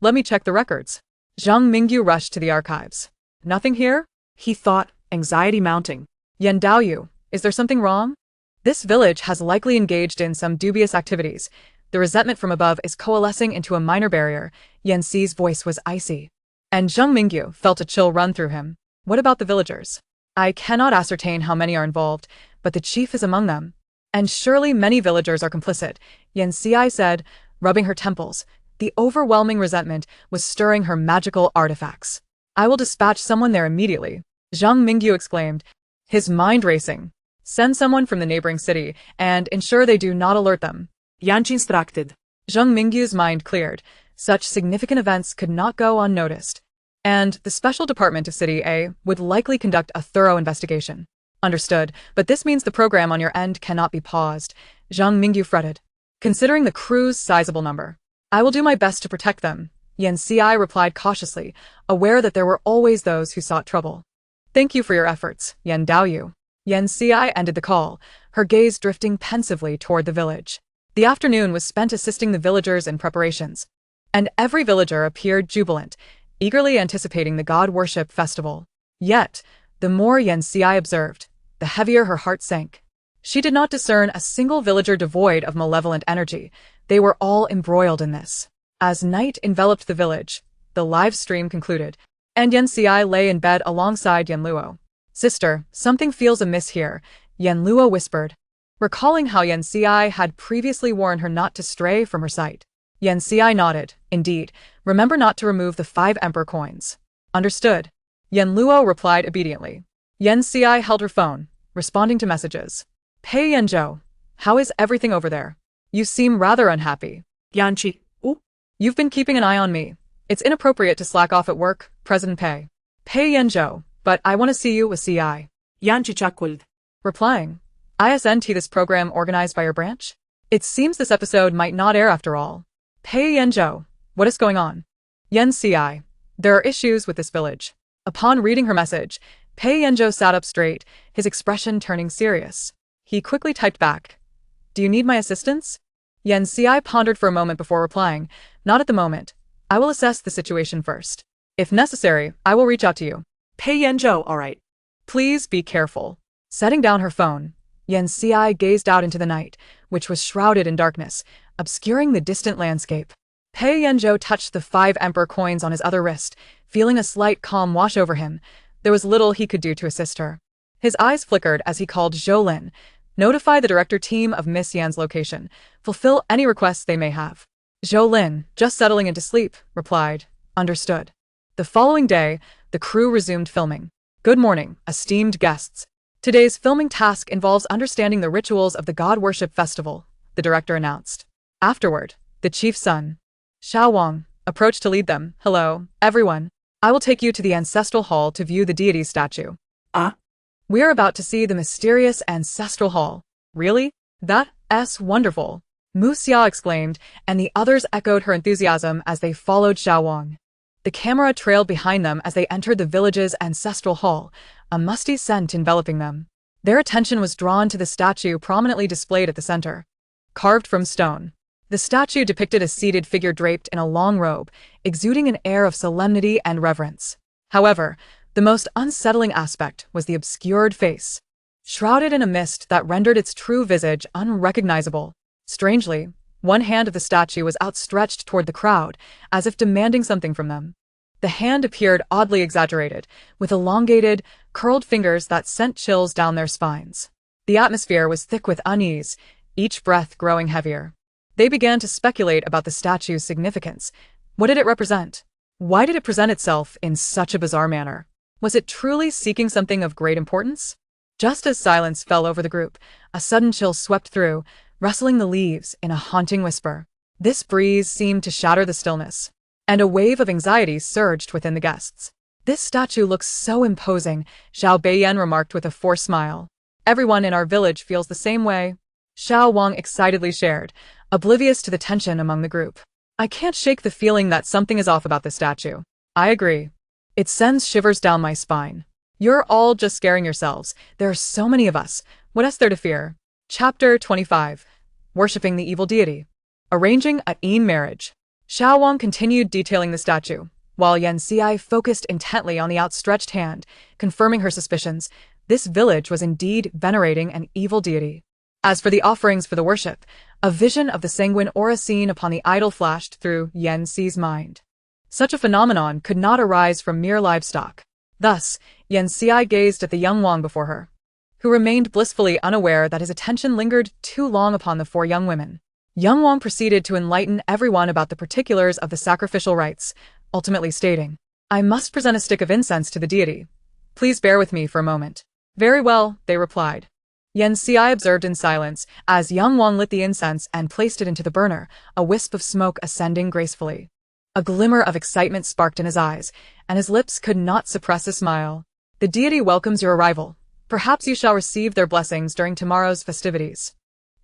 Let me check the records. Zhang Mingyu rushed to the archives. Nothing here? He thought, anxiety mounting. Yan Daoyu, is there something wrong? This village has likely engaged in some dubious activities. The resentment from above is coalescing into a minor barrier. Yan Xi's voice was icy. And Zhang Mingyu felt a chill run through him. What about the villagers? I cannot ascertain how many are involved, but the chief is among them. And surely many villagers are complicit, Yan Xi said, rubbing her temples. The overwhelming resentment was stirring her magical artifacts. I will dispatch someone there immediately, Zhang Mingyu exclaimed, his mind racing. Send someone from the neighboring city and ensure they do not alert them. Yanchi instructed. Zheng Mingyu's mind cleared. Such significant events could not go unnoticed. And the Special Department of City A would likely conduct a thorough investigation. Understood, but this means the program on your end cannot be paused. Zheng Mingyu fretted. Considering the crew's sizable number, I will do my best to protect them, Yan Ci replied cautiously, aware that there were always those who sought trouble. Thank you for your efforts, Yan Daoyu. Yan Ci ended the call, her gaze drifting pensively toward the village. The afternoon was spent assisting the villagers in preparations, and every villager appeared jubilant, eagerly anticipating the god worship festival. Yet, the more Yan Ci observed, the heavier her heart sank. She did not discern a single villager devoid of malevolent energy. They were all embroiled in this. As night enveloped the village, the live stream concluded, and Yan Ci lay in bed alongside Yan Luo. Sister, something feels amiss here, Yan Luo whispered, recalling how Yan Ci had previously warned her not to stray from her sight. Yan Ci nodded. Indeed, remember not to remove the 5 emperor coins. Understood. Yan Luo replied obediently. Yan Ci held her phone, responding to messages. Pei Yanzhou, how is everything over there? You seem rather unhappy. Yanchi, You've been keeping an eye on me. It's inappropriate to slack off at work, President Pei. Pei Yanzhou, but I want to see you with CI. Yanchi Chakwald. Replying. ISNT this program organized by your branch? It seems this episode might not air after all. Pei Yanzhou, what is going on? Yan Ci, there are issues with this village. Upon reading her message, Pei Yanzhou sat up straight, his expression turning serious. He quickly typed back. Do you need my assistance? Yan Ci pondered for a moment before replying. Not at the moment. I will assess the situation first. If necessary, I will reach out to you. Pei Yanzhou, all right. Please be careful. Setting down her phone, Yan Ci gazed out into the night, which was shrouded in darkness, obscuring the distant landscape. Pei Yanzhou touched the 5 emperor coins on his other wrist, feeling a slight calm wash over him. There was little he could do to assist her. His eyes flickered as he called Zhou Lin. Notify the director team of Miss Yan's location. Fulfill any requests they may have. Zhou Lin, just settling into sleep, replied. Understood. The following day, the crew resumed filming. Good morning, esteemed guests. Today's filming task involves understanding the rituals of the God Worship Festival, the director announced. Afterward, the chief's son, Xiao Wang, approached to lead them. Hello, everyone. I will take you to the ancestral hall to view the deity's statue. We are about to see the mysterious ancestral hall. Really? That's wonderful. Mu Xia exclaimed, and the others echoed her enthusiasm as they followed Xiao Wang. The camera trailed behind them as they entered the village's ancestral hall, a musty scent enveloping them. Their attention was drawn to the statue prominently displayed at the center. Carved from stone, the statue depicted a seated figure draped in a long robe, exuding an air of solemnity and reverence. However, the most unsettling aspect was the obscured face, shrouded in a mist that rendered its true visage unrecognizable. Strangely, one hand of the statue was outstretched toward the crowd, as if demanding something from them. The hand appeared oddly exaggerated, with elongated, curled fingers that sent chills down their spines. The atmosphere was thick with unease, each breath growing heavier. They began to speculate about the statue's significance. What did it represent? Why did it present itself in such a bizarre manner? Was it truly seeking something of great importance? Just as silence fell over the group, a sudden chill swept through, rustling the leaves in a haunting whisper. This breeze seemed to shatter the stillness, and a wave of anxiety surged within the guests. This statue looks so imposing, Xiao Beiyan remarked with a forced smile. Everyone in our village feels the same way. Xiao Wang excitedly shared, oblivious to the tension among the group. I can't shake the feeling that something is off about this statue. I agree. It sends shivers down my spine. You're all just scaring yourselves. There are so many of us. What is there to fear? Chapter 25. Worshipping the Evil Deity. Arranging a Yin marriage. Xiao Wang continued detailing the statue, while Yan Ci focused intently on the outstretched hand, confirming her suspicions. This village was indeed venerating an evil deity. As for the offerings for the worship, a vision of the sanguine aura seen upon the idol flashed through Yan Ci's mind. Such a phenomenon could not arise from mere livestock. Thus, Yan Ci gazed at the young Wang before her, who remained blissfully unaware that his attention lingered too long upon the 4 young women. Young Wang proceeded to enlighten everyone about the particulars of the sacrificial rites, ultimately stating, I must present a stick of incense to the deity. Please bear with me for a moment. Very well, they replied. Yen Xi observed in silence as Young Wang lit the incense and placed it into the burner, a wisp of smoke ascending gracefully. A glimmer of excitement sparked in his eyes, and his lips could not suppress a smile. The deity welcomes your arrival. Perhaps you shall receive their blessings during tomorrow's festivities.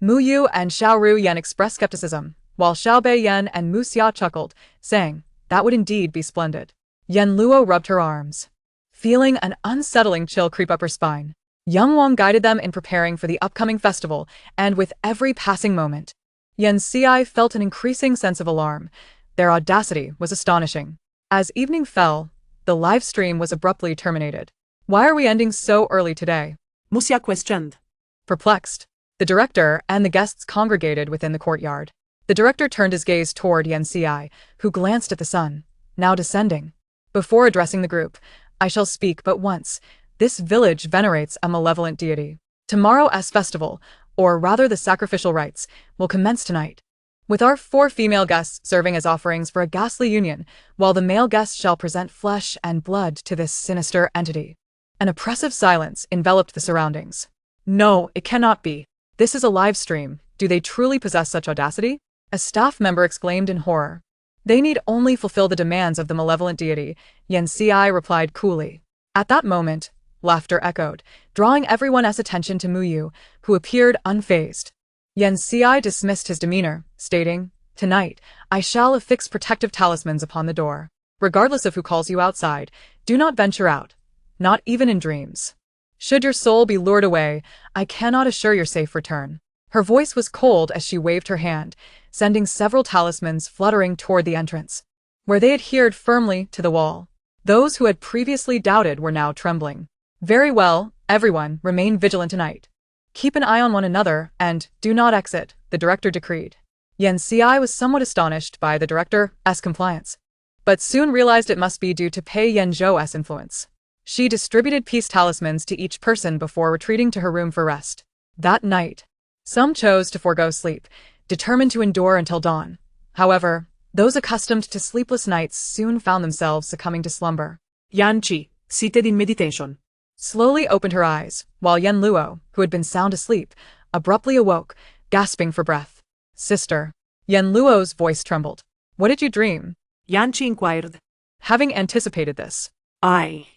Mu Yu and Xiao Ru Yan expressed skepticism, while Xiao Bei Yan and Mu Xia chuckled, saying, that would indeed be splendid. Yen Luo rubbed her arms, feeling an unsettling chill creep up her spine. Young Wang guided them in preparing for the upcoming festival, and with every passing moment, Yen Xi felt an increasing sense of alarm. Their audacity was astonishing. As evening fell, the live stream was abruptly terminated. Why are we ending so early today? Mu Xia questioned. Perplexed, the director and the guests congregated within the courtyard. The director turned his gaze toward Yen Xi, who glanced at the sun, now descending. Before addressing the group, I shall speak but once. This village venerates a malevolent deity. Tomorrow's festival, or rather the sacrificial rites, will commence tonight, with our 4 female guests serving as offerings for a ghastly union, while the male guests shall present flesh and blood to this sinister entity. An oppressive silence enveloped the surroundings. No, it cannot be. This is a live stream. Do they truly possess such audacity? A staff member exclaimed in horror. They need only fulfill the demands of the malevolent deity, Yen Xi replied coolly. At that moment, laughter echoed, drawing everyone's attention to Mu Yu, who appeared unfazed. Yen Xi dismissed his demeanor, stating, tonight, I shall affix protective talismans upon the door. Regardless of who calls you outside, do not venture out, not even in dreams. Should your soul be lured away, I cannot assure your safe return. Her voice was cold as she waved her hand, sending several talismans fluttering toward the entrance, where they adhered firmly to the wall. Those who had previously doubted were now trembling. Very well, everyone, remain vigilant tonight. Keep an eye on one another and do not exit, the director decreed. Yen Xi was somewhat astonished by the director's compliance, but soon realized it must be due to Pei Yanzhou's influence. She distributed peace talismans to each person before retreating to her room for rest. That night, some chose to forego sleep, determined to endure until dawn. However, those accustomed to sleepless nights soon found themselves succumbing to slumber. Yan Qi, seated in meditation, slowly opened her eyes, while Yen Luo, who had been sound asleep, abruptly awoke, gasping for breath. Sister. Yen Luo's voice trembled. What did you dream? Yan Qi inquired. Having anticipated this, I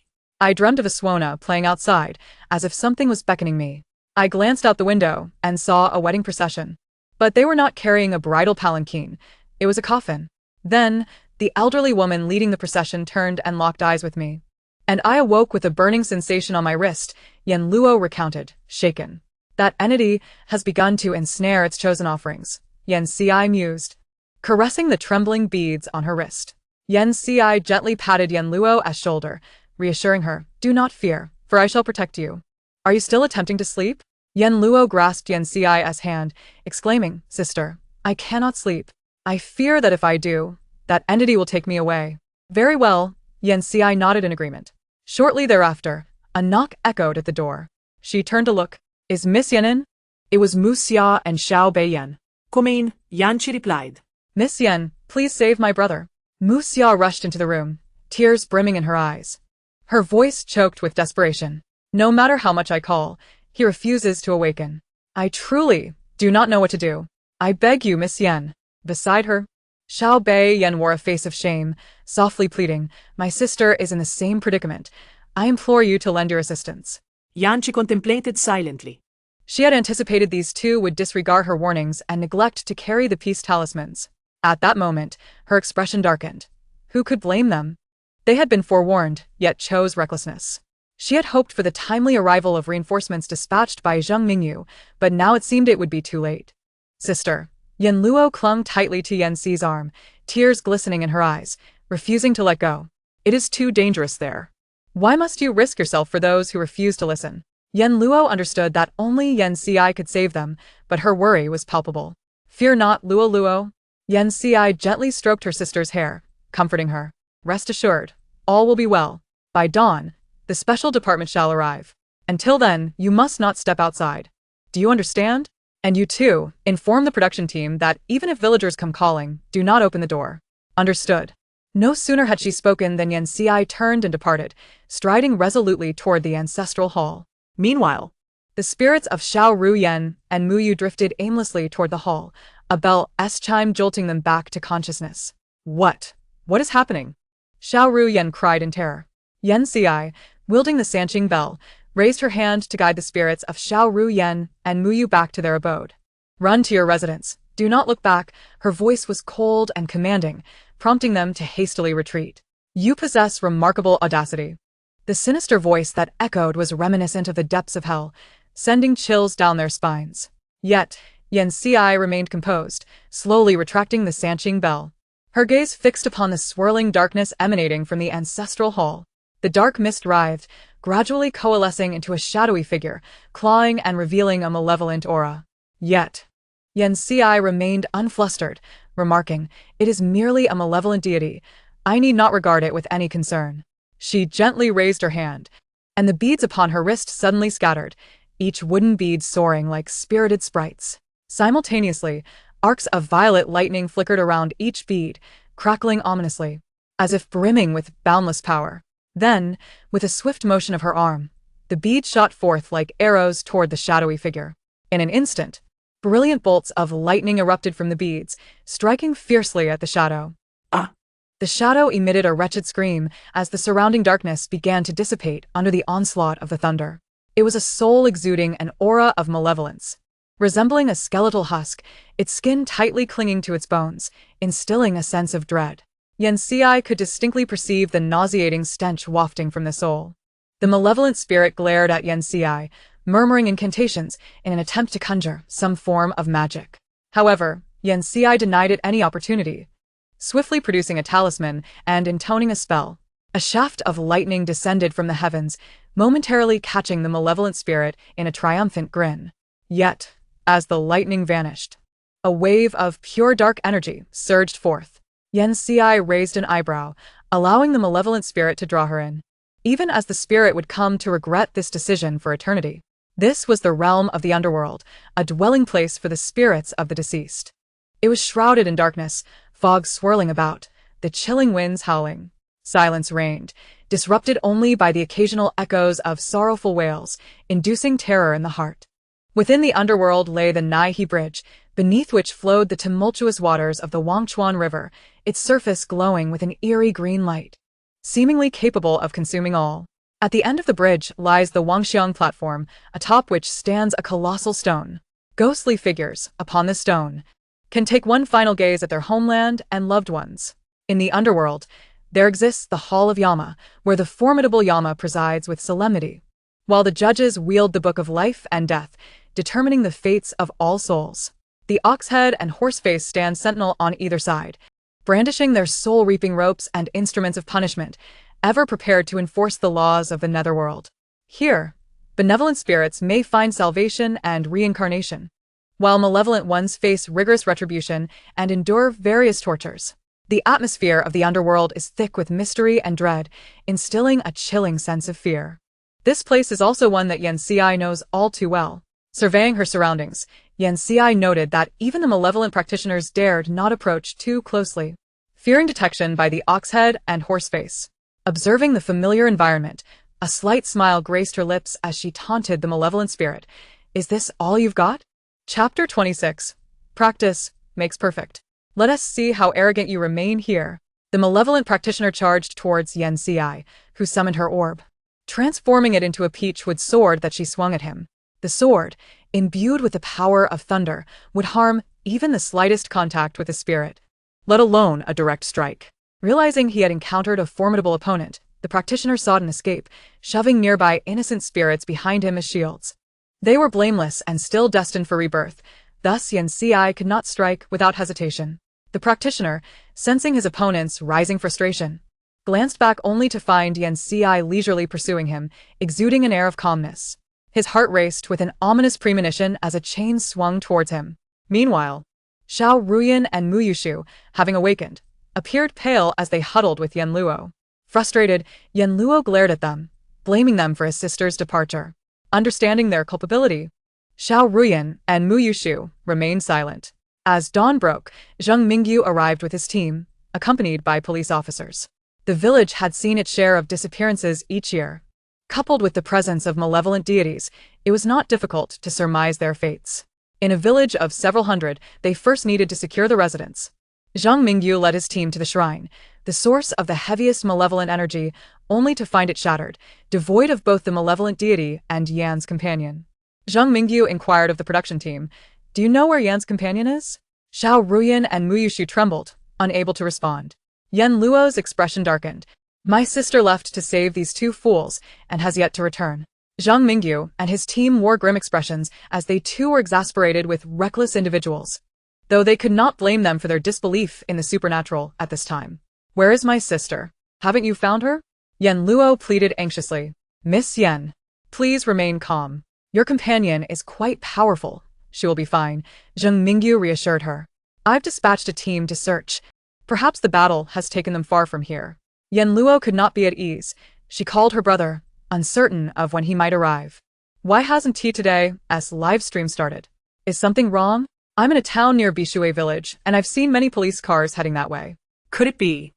dreamt of a swana playing outside, as if something was beckoning me. I glanced out the window and saw a wedding procession. But they were not carrying a bridal palanquin. It was a coffin. Then, the elderly woman leading the procession turned and locked eyes with me. And I awoke with a burning sensation on my wrist, Yen Luo recounted, shaken. That entity has begun to ensnare its chosen offerings, Yen Xi mused, caressing the trembling beads on her wrist. Yen Xi gently patted Yen Luo's shoulder, reassuring her, do not fear, for I shall protect you. Are you still attempting to sleep? Yen Luo grasped Yen Xi's hand, exclaiming, sister, I cannot sleep. I fear that if I do, that entity will take me away. Very well, Yen Xi nodded in agreement. Shortly thereafter, a knock echoed at the door. She turned to look. Is Miss Yen in? It was Mu Xia and Xiao Bei Yan. Come in, Yan Qi replied. Miss Yen, please save my brother. Mu Xia rushed into the room, tears brimming in her eyes. Her voice choked with desperation. No matter how much I call, he refuses to awaken. I truly do not know what to do. I beg you, Miss Yen. Beside her, Xiao Bei Yan wore a face of shame, softly pleading, my sister is in the same predicament. I implore you to lend your assistance. Yan Qi contemplated silently. She had anticipated these two would disregard her warnings and neglect to carry the peace talismans. At that moment, her expression darkened. Who could blame them? They had been forewarned, yet chose recklessness. She had hoped for the timely arrival of reinforcements dispatched by Zheng Mingyu, but now it seemed it would be too late. Sister. Yen Luo clung tightly to Yen Xi's arm, tears glistening in her eyes, refusing to let go. It is too dangerous there. Why must you risk yourself for those who refuse to listen? Yen Luo understood that only Yen Xi could save them, but her worry was palpable. Fear not, Luo Luo. Yen Xi gently stroked her sister's hair, comforting her. Rest assured, all will be well. By dawn, the special department shall arrive. Until then, you must not step outside. Do you understand? And you too, inform the production team that even if villagers come calling, do not open the door. Understood. No sooner had she spoken than Yen Xi turned and departed, striding resolutely toward the ancestral hall. Meanwhile, The spirits of Xiao Ruyan and Mu Yu drifted aimlessly toward the hall, a bell-'s chime jolting them back to consciousness. What? What is happening? Xiao Ruyan cried in terror. Yan Xi, wielding the Sanqing bell, raised her hand to guide the spirits of Xiao Ruyan and Mu Yu back to their abode. Run to your residence. Do not look back. Her voice was cold and commanding, prompting them to hastily retreat. You possess remarkable audacity. The sinister voice that echoed was reminiscent of the depths of hell, sending chills down their spines. Yet, Yan Xi remained composed, slowly retracting the Sanqing bell. Her gaze fixed upon the swirling darkness emanating from the ancestral hall. The dark mist writhed, gradually coalescing into a shadowy figure, clawing and revealing a malevolent aura. Yet, Yan Xi remained unflustered, remarking, "It is merely a malevolent deity. I need not regard it with any concern." She gently raised her hand, and the beads upon her wrist suddenly scattered, each wooden bead soaring like spirited sprites. Simultaneously, arcs of violet lightning flickered around each bead, crackling ominously, as if brimming with boundless power. Then, with a swift motion of her arm, the beads shot forth like arrows toward the shadowy figure. In an instant, brilliant bolts of lightning erupted from the beads, striking fiercely at the shadow. Ah! The shadow emitted a wretched scream as the surrounding darkness began to dissipate under the onslaught of the thunder. It was a soul exuding an aura of malevolence. Resembling a skeletal husk, its skin tightly clinging to its bones, instilling a sense of dread. Yan Xi could distinctly perceive the nauseating stench wafting from the soul. The malevolent spirit glared at Yan Xi, murmuring incantations in an attempt to conjure some form of magic. However, Yan Xi denied it any opportunity. Swiftly producing a talisman and intoning a spell, a shaft of lightning descended from the heavens, momentarily catching the malevolent spirit in a triumphant grin. Yet, as the lightning vanished, a wave of pure dark energy surged forth. Yan Xi raised an eyebrow, allowing the malevolent spirit to draw her in. Even as the spirit would come to regret this decision for eternity. This was the realm of the underworld, a dwelling place for the spirits of the deceased. It was shrouded in darkness, fog swirling about, the chilling winds howling. Silence reigned, disrupted only by the occasional echoes of sorrowful wails, inducing terror in the heart. Within the underworld lay the Naihe Bridge, beneath which flowed the tumultuous waters of the Wangchuan River, its surface glowing with an eerie green light, seemingly capable of consuming all. At the end of the bridge lies the Wangxiang platform, atop which stands a colossal stone. Ghostly figures, upon the stone, can take one final gaze at their homeland and loved ones. In the underworld, there exists the Hall of Yama, where the formidable Yama presides with solemnity, while the judges wield the Book of Life and Death, determining the fates of all souls. The Oxhead and Horseface stand sentinel on either side, brandishing their soul-reaping ropes and instruments of punishment, ever prepared to enforce the laws of the netherworld. Here, benevolent spirits may find salvation and reincarnation, while malevolent ones face rigorous retribution and endure various tortures. The atmosphere of the underworld is thick with mystery and dread, instilling a chilling sense of fear. This place is also one that Yan Xi knows all too well. Surveying her surroundings, Yan Xi noted that even the malevolent practitioners dared not approach too closely, fearing detection by the Oxhead and Horseface. Observing the familiar environment, a slight smile graced her lips as she taunted the malevolent spirit. "Is this all you've got?" Chapter 26. Practice makes perfect. Let us see how arrogant you remain here. The malevolent practitioner charged towards Yan Xi, who summoned her orb, transforming it into a peachwood sword that she swung at him. The sword, imbued with the power of thunder, would harm even the slightest contact with the spirit, let alone a direct strike. Realizing he had encountered a formidable opponent, the practitioner sought an escape, shoving nearby innocent spirits behind him as shields. They were blameless and still destined for rebirth, thus Yan Xi could not strike without hesitation. The practitioner, sensing his opponent's rising frustration, glanced back only to find Yan Xi leisurely pursuing him, exuding an air of calmness. His heart raced with an ominous premonition as a chain swung towards him. Meanwhile, Xiao Ruyan and Mu Yushu, having awakened, appeared pale as they huddled with Yan Luo. Frustrated, Yan Luo glared at them, blaming them for his sister's departure. Understanding their culpability, Xiao Ruyan and Mu Yushu remained silent. As dawn broke, Zheng Mingyu arrived with his team, accompanied by police officers. The village had seen its share of disappearances each year, Coupled with the presence of malevolent deities, it was not difficult to surmise their fates. In a village of several hundred, they first needed to secure the residents. Zhang Mingyu led his team to the shrine, the source of the heaviest malevolent energy, only to find it shattered, devoid of both the malevolent deity and Yan's companion. Zhang Mingyu inquired of the production team, "Do you know where Yan's companion is?" Xiao Ruyan and Mu Yushu trembled, unable to respond. Yan Luo's expression darkened. "My sister left to save these two fools, and has yet to return." Zhang Mingyu and his team wore grim expressions as they too were exasperated with reckless individuals, though they could not blame them for their disbelief in the supernatural at this time. "Where is my sister? Haven't you found her?" Yan Luo pleaded anxiously. "Miss Yan, please remain calm. Your companion is quite powerful. She will be fine," Zhang Mingyu reassured her. "I've dispatched a team to search. Perhaps the battle has taken them far from here." Yan Luo could not be at ease. She called her brother, uncertain of when he might arrive. "Why hasn't he today's live stream started? Is something wrong? I'm in a town near Bishui village, and I've seen many police cars heading that way." Could it be?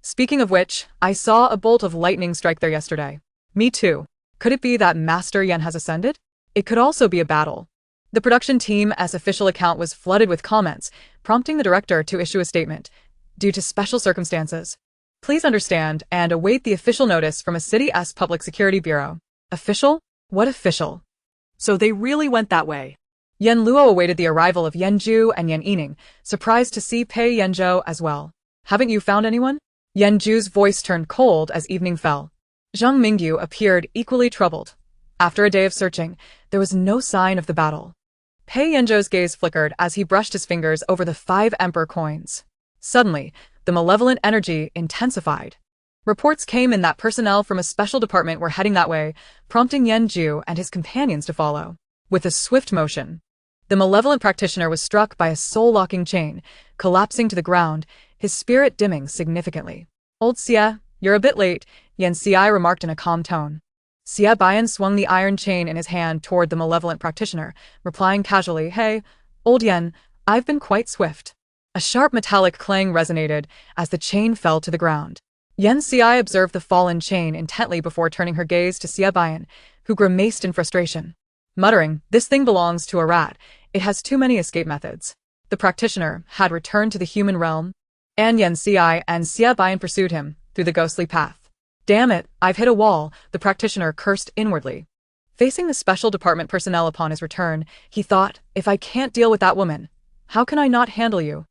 Speaking of which, I saw a bolt of lightning strike there yesterday. Me too. Could it be that Master Yan has ascended? It could also be a battle. The production team's official account was flooded with comments, prompting the director to issue a statement. "Due to special circumstances, please understand and await the official notice from a city's public security bureau." Official? What official? So they really went that way. Yan Luo awaited the arrival of Yan Zhu and Yan Yining, surprised to see Pei Yanzhou as well. "Haven't you found anyone?" Yan Zhu's voice turned cold as evening fell. Zhang Mingyu appeared equally troubled. After a day of searching, there was no sign of the battle. Pei Yanzhou's gaze flickered as he brushed his fingers over the 5 emperor coins. Suddenly, the malevolent energy intensified. Reports came in that personnel from a special department were heading that way, prompting Yan Zhu and his companions to follow. With a swift motion, the malevolent practitioner was struck by a soul-locking chain, collapsing to the ground, his spirit dimming significantly. "Old Xie, you're a bit late," Yan Xie remarked in a calm tone. Xie Baiyan swung the iron chain in his hand toward the malevolent practitioner, replying casually, "Hey, old Yan, I've been quite swift." A sharp metallic clang resonated as the chain fell to the ground. Yan Xie observed the fallen chain intently before turning her gaze to Xie Baiyan, who grimaced in frustration. Muttering, "This thing belongs to a rat. It has too many escape methods." The practitioner had returned to the human realm, and Yan Xie and Xie Baiyan pursued him through the ghostly path. "Damn it, I've hit a wall," the practitioner cursed inwardly. Facing the special department personnel upon his return, he thought, "If I can't deal with that woman, how can I not handle you?"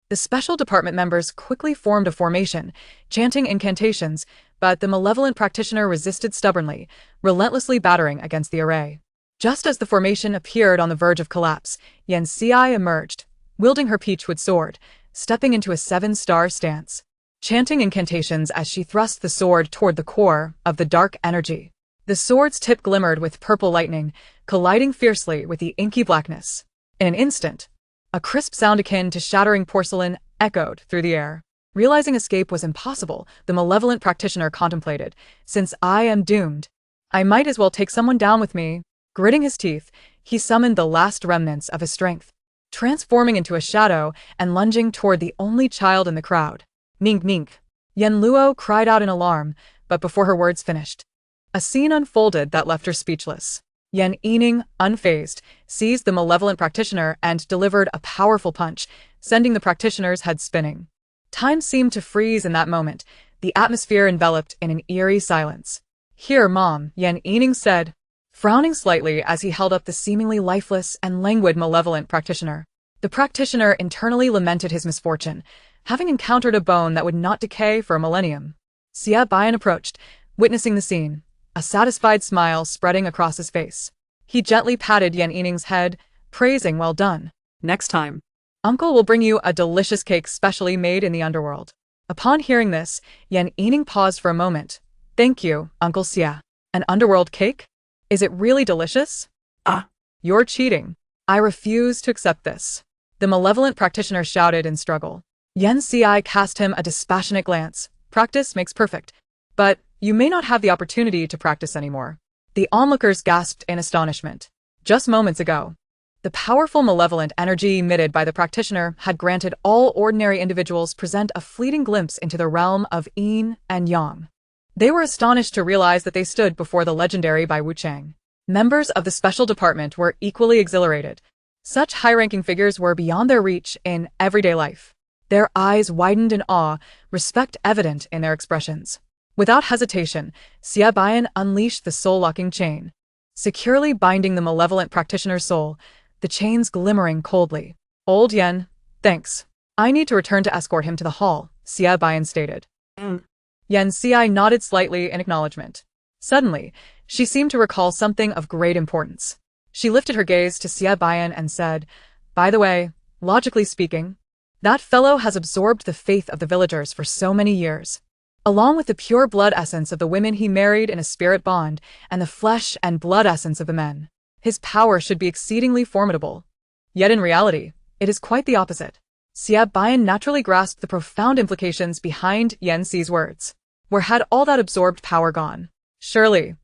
The special department members quickly formed a formation, chanting incantations, but the malevolent practitioner resisted stubbornly, relentlessly battering against the array. Just as the formation appeared on the verge of collapse, Yan Xie emerged, wielding her peachwood sword, stepping into a 7-star stance, chanting incantations as she thrust the sword toward the core of the dark energy. The sword's tip glimmered with purple lightning, colliding fiercely with the inky blackness. In an instant, a crisp sound akin to shattering porcelain echoed through the air. Realizing escape was impossible, the malevolent practitioner contemplated. "Since I am doomed, I might as well take someone down with me." Gritting his teeth, he summoned the last remnants of his strength, transforming into a shadow and lunging toward the only child in the crowd. "Mink mink." Yan Luo cried out in alarm, but before her words finished, a scene unfolded that left her speechless. Yan Yining, unfazed, seized the malevolent practitioner and delivered a powerful punch, sending the practitioner's head spinning. Time seemed to freeze in that moment, the atmosphere enveloped in an eerie silence. "Here, Mom," Yan Yining said, frowning slightly as he held up the seemingly lifeless and languid malevolent practitioner. The practitioner internally lamented his misfortune, having encountered a bone that would not decay for a millennium. Xie Baiyan approached, witnessing the scene, a satisfied smile spreading across his face. He gently patted Yan Yining's head, praising, "Well done. Next time, Uncle will bring you a delicious cake specially made in the underworld." Upon hearing this, Yan Yining paused for a moment. "Thank you, Uncle Xie. An underworld cake? Is it really delicious?" Ah. "You're cheating. I refuse to accept this." The malevolent practitioner shouted in struggle. Yan Xie cast him a dispassionate glance. "Practice makes perfect. But you may not have the opportunity to practice anymore." The onlookers gasped in astonishment. Just moments ago, the powerful malevolent energy emitted by the practitioner had granted all ordinary individuals present a fleeting glimpse into the realm of yin and yang. They were astonished to realize that they stood before the legendary Bai Wuchang. Members of the special department were equally exhilarated. Such high-ranking figures were beyond their reach in everyday life. Their eyes widened in awe, respect evident in their expressions. Without hesitation, Xia Baiyan unleashed the soul-locking chain, securely binding the malevolent practitioner's soul, the chains glimmering coldly. Old Yen, thanks. I need to return to escort him to the hall, Xia Baiyan stated. Yen Xi nodded slightly in acknowledgement. Suddenly, she seemed to recall something of great importance. She lifted her gaze to Xia Baiyan and said, by the way, logically speaking, that fellow has absorbed the faith of the villagers for so many years. Along with the pure blood essence of the women he married in a spirit bond and the flesh and blood essence of the men, his power should be exceedingly formidable. Yet in reality, it is quite the opposite. Xia Baiyan naturally grasped the profound implications behind Yen Xi's words. Where had all that absorbed power gone? Surely,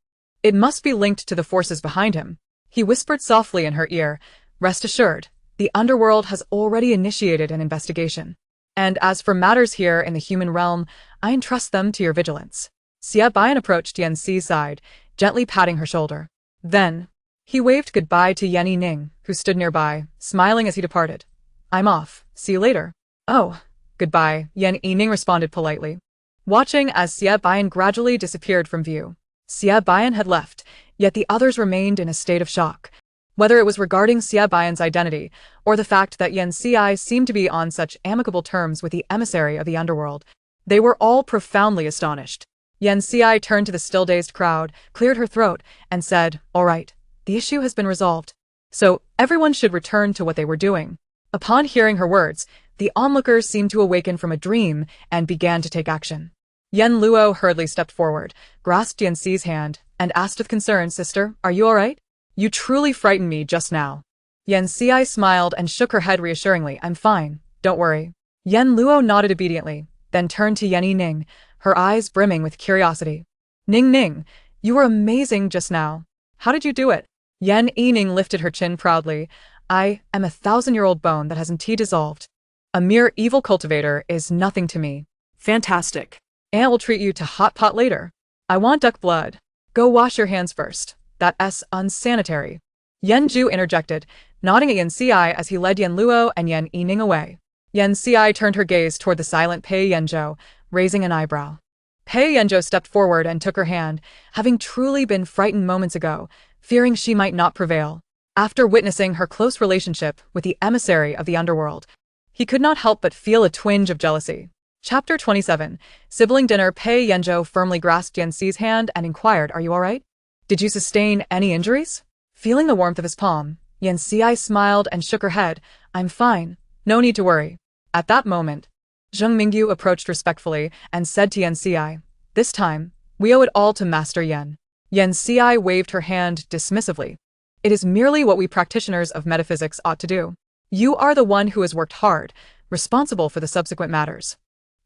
it must be linked to the forces behind him. He whispered softly in her ear, rest assured, the underworld has already initiated an investigation. And as for matters here in the human realm, I entrust them to your vigilance. Xia Baiyan approached Yen Xi's side, gently patting her shoulder. Then, he waved goodbye to Yen Yining, who stood nearby, smiling as he departed. I'm off. See you later. Oh, goodbye, Yen Yining responded politely. Watching as Xia Baiyan gradually disappeared from view. Xia Baiyan had left, yet the others remained in a state of shock. Whether it was regarding Xia Baiyan's identity, or the fact that Yen Xi seemed to be on such amicable terms with the emissary of the underworld, they were all profoundly astonished. Yen Xi turned to the still-dazed crowd, cleared her throat, and said, all right, the issue has been resolved. So, everyone should return to what they were doing. Upon hearing her words, the onlookers seemed to awaken from a dream and began to take action. Yen Luo hurriedly stepped forward, grasped Yen Xi's hand, and asked with concern, sister, are you all right? You truly frightened me just now. Yen Xi smiled and shook her head reassuringly. I'm fine, don't worry. Yen Luo nodded obediently, then turned to Yen Yining, her eyes brimming with curiosity. Ning, you were amazing just now. How did you do it? Yen Yining lifted her chin proudly. I am a 1,000-year-old bone that hasn't dissolved. A mere evil cultivator is nothing to me. Fantastic. Aunt will treat you to hot pot later. I want duck blood. Go wash your hands first. That's unsanitary. Yen Zhu interjected, nodding at Yen Xi as he led Yen Luo and Yen Yining away. Yen Xi turned her gaze toward the silent Pei Yanzhou, raising an eyebrow. Pei Yanzhou stepped forward and took her hand, having truly been frightened moments ago, fearing she might not prevail. After witnessing her close relationship with the emissary of the underworld, he could not help but feel a twinge of jealousy. Chapter 27. Sibling dinner. Pei Yanzhou firmly grasped Yen Xi's hand and inquired, are you all right? Did you sustain any injuries? Feeling the warmth of his palm, Yen Xi smiled and shook her head. I'm fine. No need to worry. At that moment, Zheng Mingyu approached respectfully and said to Yen Xi, this time, we owe it all to Master Yen. Yen Xi waved her hand dismissively. It is merely what we practitioners of metaphysics ought to do. You are the one who has worked hard, responsible for the subsequent matters.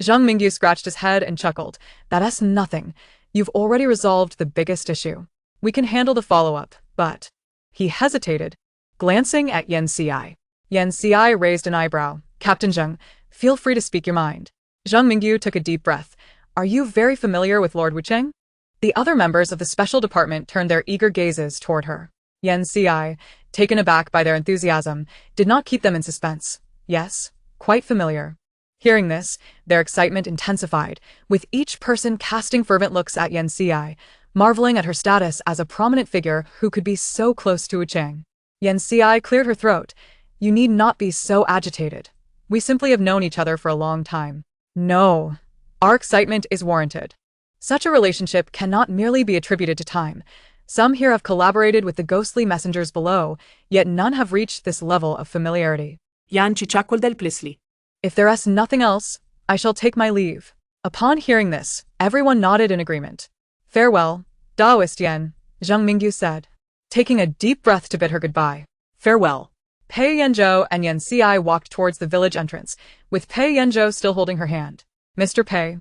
Zheng Mingyu scratched his head and chuckled. That's nothing. You've already resolved the biggest issue. We can handle the follow-up, but... He hesitated, glancing at Yen Xi. Yen Xi raised an eyebrow. Captain Zheng, feel free to speak your mind. Zheng Mingyu took a deep breath. Are you very familiar with Lord Wucheng? The other members of the special department turned their eager gazes toward her. Yen Xi, taken aback by their enthusiasm, did not keep them in suspense. Yes, quite familiar. Hearing this, their excitement intensified, with each person casting fervent looks at Yen Xi, marveling at her status as a prominent figure who could be so close to Wucheng. Yen Xi cleared her throat. You need not be so agitated. We simply have known each other for a long time. No, our excitement is warranted. Such a relationship cannot merely be attributed to time. Some here have collaborated with the ghostly messengers below, yet none have reached this level of familiarity. Yan Chichakol del Plisli. If there is nothing else, I shall take my leave. Upon hearing this, everyone nodded in agreement. Farewell, Daoist Yen, Zheng Mingyu said, taking a deep breath to bid her goodbye. Farewell. Pei Yanzhou and Yen Xi walked towards the village entrance, with Pei Yanzhou still holding her hand. Mr. Pei,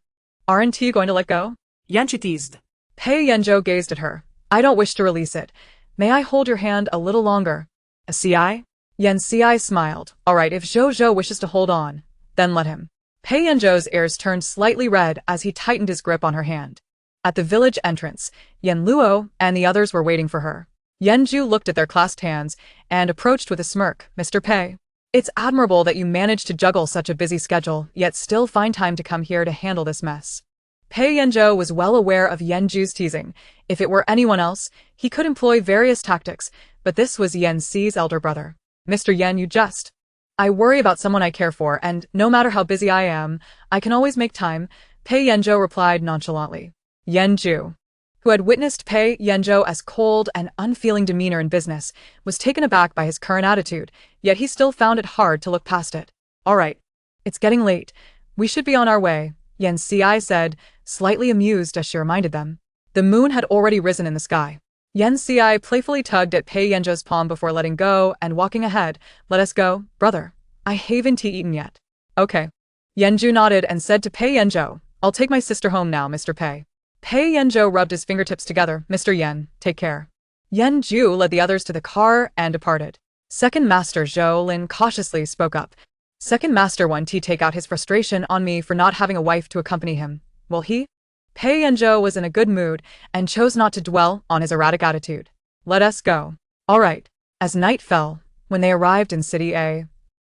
aren't you going to let go? Yan Chitized. Pei Yanzhou gazed at her. I don't wish to release it. May I hold your hand a little longer? A Ci? Yen Xi smiled. All right, if Zhou wishes to hold on, then let him. Pei Yanzhou's ears turned slightly red as he tightened his grip on her hand. At the village entrance, Yen Luo and the others were waiting for her. Yen Ju looked at their clasped hands and approached with a smirk. Mr. Pei, it's admirable that you managed to juggle such a busy schedule, yet still find time to come here to handle this mess. Pei Yanzhou was well aware of Yen Ju's teasing. If it were anyone else, he could employ various tactics, but this was Yen Ci's elder brother. Mr. Yen, you just... I worry about someone I care for, and no matter how busy I am, I can always make time, Pei Yanzhou replied nonchalantly. Yen Ju, who had witnessed Pei Yanzhou as cold and unfeeling demeanor in business, was taken aback by his current attitude, yet he still found it hard to look past it. All right, it's getting late. We should be on our way, Yen Ci said, slightly amused as she reminded them. The moon had already risen in the sky. Yen Ci playfully tugged at Pei Yanzhou's palm before letting go and walking ahead. Let us go, brother. I haven't eaten yet. Okay. Yen Ju nodded and said to Pei Yanzhou, I'll take my sister home now, Mr. Pei. Pei Yanzhou rubbed his fingertips together. Mr. Yen, take care. Yen Ju led the others to the car and departed. Second Master Zhou Lin cautiously spoke up. Second Master wanted to take out his frustration on me for not having a wife to accompany him. Will he? Pei Yanzhou was in a good mood and chose not to dwell on his erratic attitude. Let us go. All right. As night fell, when they arrived in City A,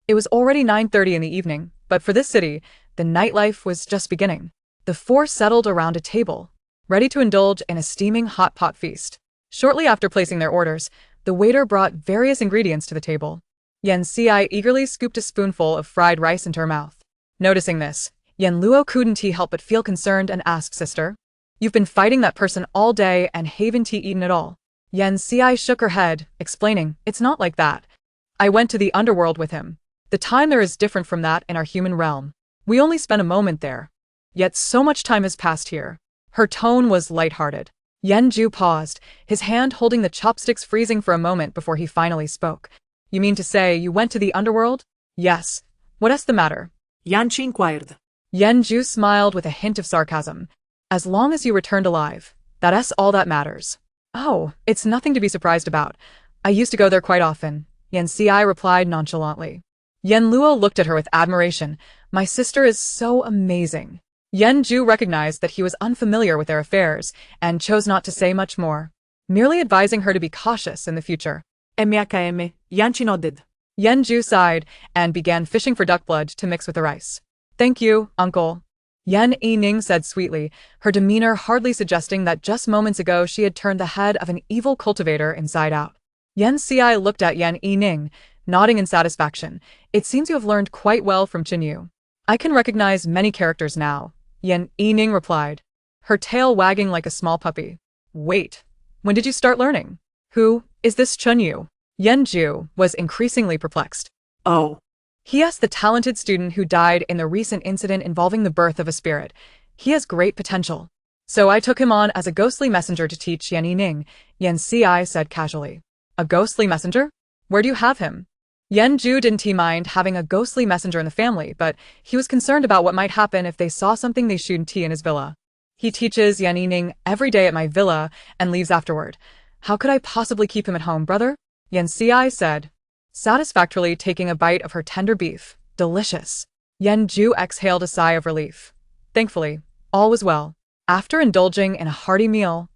it was already 9:30 in the evening, but for this city, the nightlife was just beginning. The four settled around a table, ready to indulge in a steaming hot pot feast. Shortly after placing their orders, the waiter brought various ingredients to the table. Yen Ci eagerly scooped a spoonful of fried rice into her mouth. Noticing this, Yen Luo couldn't help but feel concerned and asked, Sister, you've been fighting that person all day and haven't eaten at all. Yen Ci shook her head, explaining, it's not like that. I went to the underworld with him. The time there is different from that in our human realm. We only spent a moment there. Yet so much time has passed here. Her tone was lighthearted. Yen Ju paused, his hand holding the chopsticks freezing for a moment before he finally spoke. You mean to say you went to the underworld? Yes. What's the matter? Yanchi inquired. Yen Ju smiled with a hint of sarcasm. As long as you returned alive, that's all that matters. Oh, it's nothing to be surprised about. I used to go there quite often, Yen Ci replied nonchalantly. Yen Luo looked at her with admiration. My sister is so amazing. Yen Ju recognized that he was unfamiliar with their affairs and chose not to say much more, merely advising her to be cautious in the future. MKM, Yanchi nodded. Yen Ju sighed and began fishing for duck blood to mix with the rice. Thank you, uncle. Yen Yining said sweetly, her demeanor hardly suggesting that just moments ago she had turned the head of an evil cultivator inside out. Yen Ci looked at Yen Yining, nodding in satisfaction. It seems you have learned quite well from Chinyu. I can recognize many characters now, Yen Yining replied, her tail wagging like a small puppy. Wait, when did you start learning? Who is this Chinyu? Yen Ju was increasingly perplexed. Oh. He asked the talented student who died in the recent incident involving the birth of a spirit. He has great potential. So I took him on as a ghostly messenger to teach Yen Yining, Yen Ci said casually. A ghostly messenger? Where do you have him? Yen Ju didn't mind having a ghostly messenger in the family, but he was concerned about what might happen if they saw something they shouldn't in his villa. He teaches Yen Yining every day at my villa and leaves afterward. How could I possibly keep him at home, brother? Yen Ci said, satisfactorily taking a bite of her tender beef. Delicious. Yen Ju exhaled a sigh of relief. Thankfully, all was well. After indulging in a hearty meal,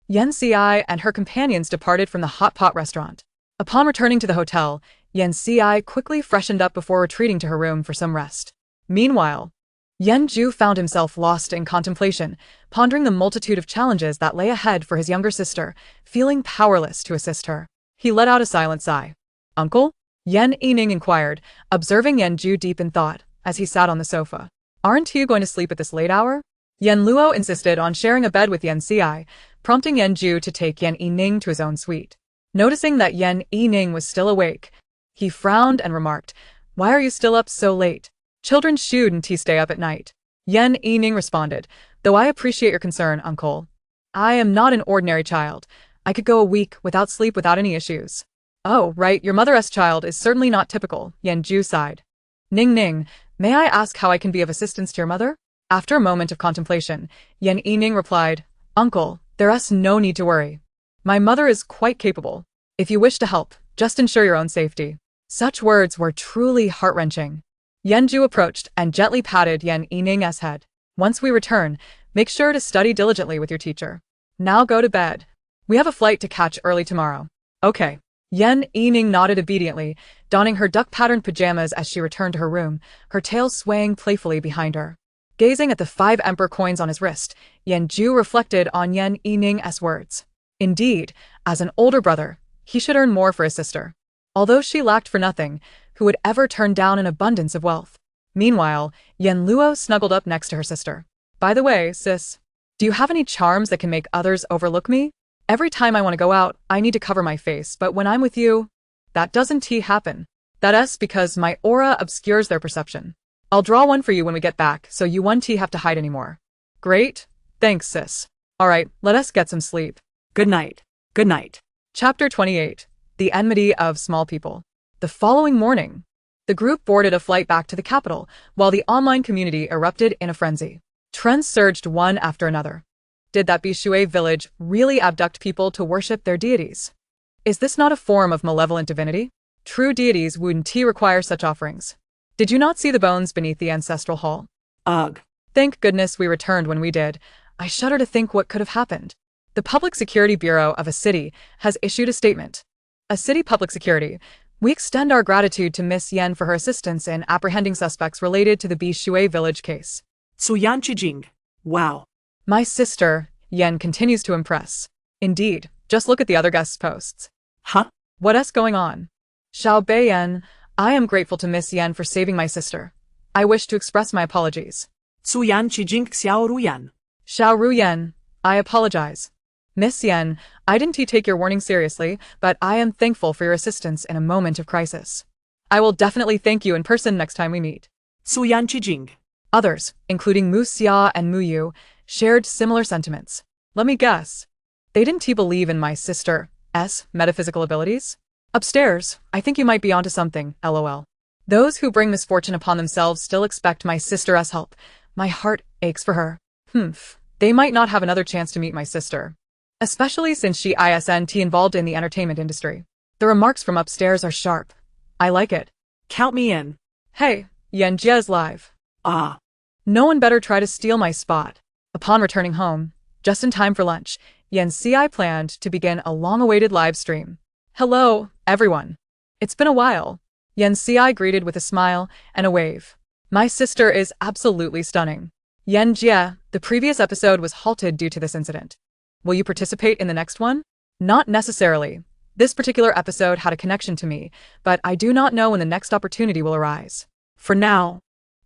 Yen Ci and her companions departed from the hot pot restaurant. Upon returning to the hotel, Yen Ci quickly freshened up before retreating to her room for some rest. Meanwhile, Yen Ju found himself lost in contemplation, pondering the multitude of challenges that lay ahead for his younger sister, feeling powerless to assist her. He let out a silent sigh. Uncle? Yen Yining inquired, observing Yen Ju deep in thought, as he sat on the sofa. Aren't you going to sleep at this late hour? Yen Luo insisted on sharing a bed with Yen Ci, prompting Yen Ju to take Yen Yining to his own suite. Noticing that Yen Yining was still awake, he frowned and remarked, Why are you still up so late? Children shouldn't stay up at night. Yen Yining responded, Though I appreciate your concern, uncle. I am not an ordinary child. I could go a week without sleep without any issues. Oh, right, your mother's child is certainly not typical, Yen Ju sighed. Ning Ning, may I ask how I can be of assistance to your mother? After a moment of contemplation, Yen Yining replied, Uncle, there's no need to worry. My mother is quite capable. If you wish to help, just ensure your own safety. Such words were truly heart-wrenching. Yen Ju approached and gently patted Yen Yining's head. Once we return, Make sure to study diligently with your teacher. Now go to bed. We have a flight to catch early tomorrow. Okay. Yen Yining nodded obediently, donning her duck-patterned pajamas as she returned to her room, her tail swaying playfully behind her. Gazing at the 5 emperor coins on his wrist, Yen Ju reflected on Yen Yining's words. Indeed, as an older brother, he should earn more for his sister. Although she lacked for nothing, who would ever turn down an abundance of wealth? Meanwhile, Yen Luo snuggled up next to her sister. By the way, sis, do you have any charms that can make others overlook me? Every time I want to go out, I need to cover my face, but when I'm with you, that doesn't happen. That's because my aura obscures their perception. I'll draw one for you when we get back, so you won't have to hide anymore. Great. Thanks, sis. Alright, let us get some sleep. Good night. Good night. Chapter 28. The Enmity of Small People. The following morning, the group boarded a flight back to the capital, while the online community erupted in a frenzy. Trends surged one after another. Did that Bishui village really abduct people to worship their deities? Is this not a form of malevolent divinity? True deities wouldn't require such offerings. Did you not see the bones beneath the ancestral hall? Ugh. Thank goodness we returned when we did. I shudder to think what could have happened. The Public Security Bureau of a city has issued a statement. A city public security. We extend our gratitude to Miss Yen for her assistance in apprehending suspects related to the Bishui village case. Suyan Chijing. Wow. My sister, Yen, continues to impress. Indeed, just look at the other guests' posts. Huh? What's going on? Xiao Beiyan, I am grateful to Miss Yen for saving my sister. I wish to express my apologies. Suyan Chijing Xiao Ruyan. Xiao Ruyan, I apologize. Miss Yen, I didn't take your warning seriously, but I am thankful for your assistance in a moment of crisis. I will definitely thank you in person next time we meet. Suyan Chijing. Others, including Mu Xia and Mu Yu, shared similar sentiments. Let me guess. They didn't believe in my sister's metaphysical abilities? Upstairs, I think you might be onto something, lol. Those who bring misfortune upon themselves still expect my sister's help. My heart aches for her. They might not have another chance to meet my sister. Especially since she isn't involved in the entertainment industry. The remarks from upstairs are sharp. I like it. Count me in. Hey, Yen Jie's live. Ah. No one better try to steal my spot. Upon returning home, just in time for lunch, Yen Ci planned to begin a long-awaited live stream. Hello, everyone. It's been a while. Yen Ci greeted with a smile and a wave. My sister is absolutely stunning. Yen Jie, the previous episode was halted due to this incident. Will you participate in the next one? Not necessarily. This particular episode had a connection to me, but I do not know when the next opportunity will arise. For now,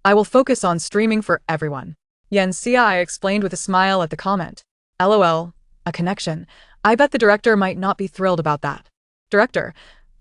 I will focus on streaming for everyone. Yen Ci explained with a smile at the comment. LOL, a connection. I bet the director might not be thrilled about that. Director,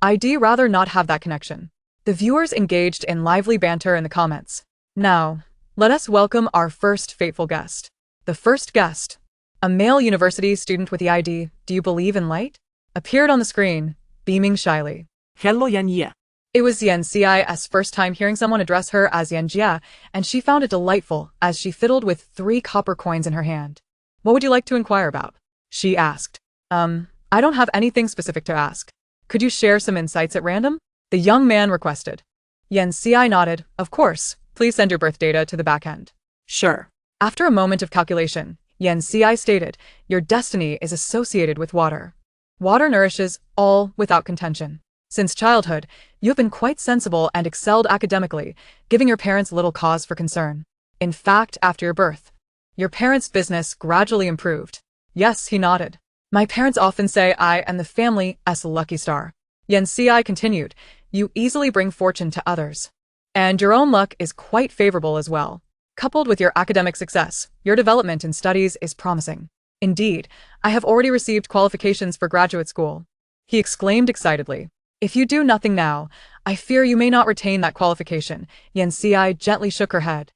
I'd rather not have that connection. The viewers engaged in lively banter in the comments. Now, let us welcome our first fateful guest. The first guest, a male university student with the ID, "Do you believe in light?" appeared on the screen, beaming shyly. Hello Yan Ye. It was Yen Ci's first time hearing someone address her as Yen Jia, and she found it delightful as she fiddled with 3 copper coins in her hand. What would you like to inquire about? She asked. I don't have anything specific to ask. Could you share some insights at random? The young man requested. Yen Ci nodded. Of course, please send your birth data to the back end. Sure. After a moment of calculation, Yen Ci stated, your destiny is associated with water. Water nourishes all without contention. Since childhood, you have been quite sensible and excelled academically, giving your parents little cause for concern. In fact, after your birth, your parents' business gradually improved. Yes, he nodded. My parents often say I am the family's lucky star. Yen Ci continued, you easily bring fortune to others. And your own luck is quite favorable as well. Coupled with your academic success, your development in studies is promising. Indeed, I have already received qualifications for graduate school. He exclaimed excitedly. If you do nothing now, I fear you may not retain that qualification. Yen Ci gently shook her head.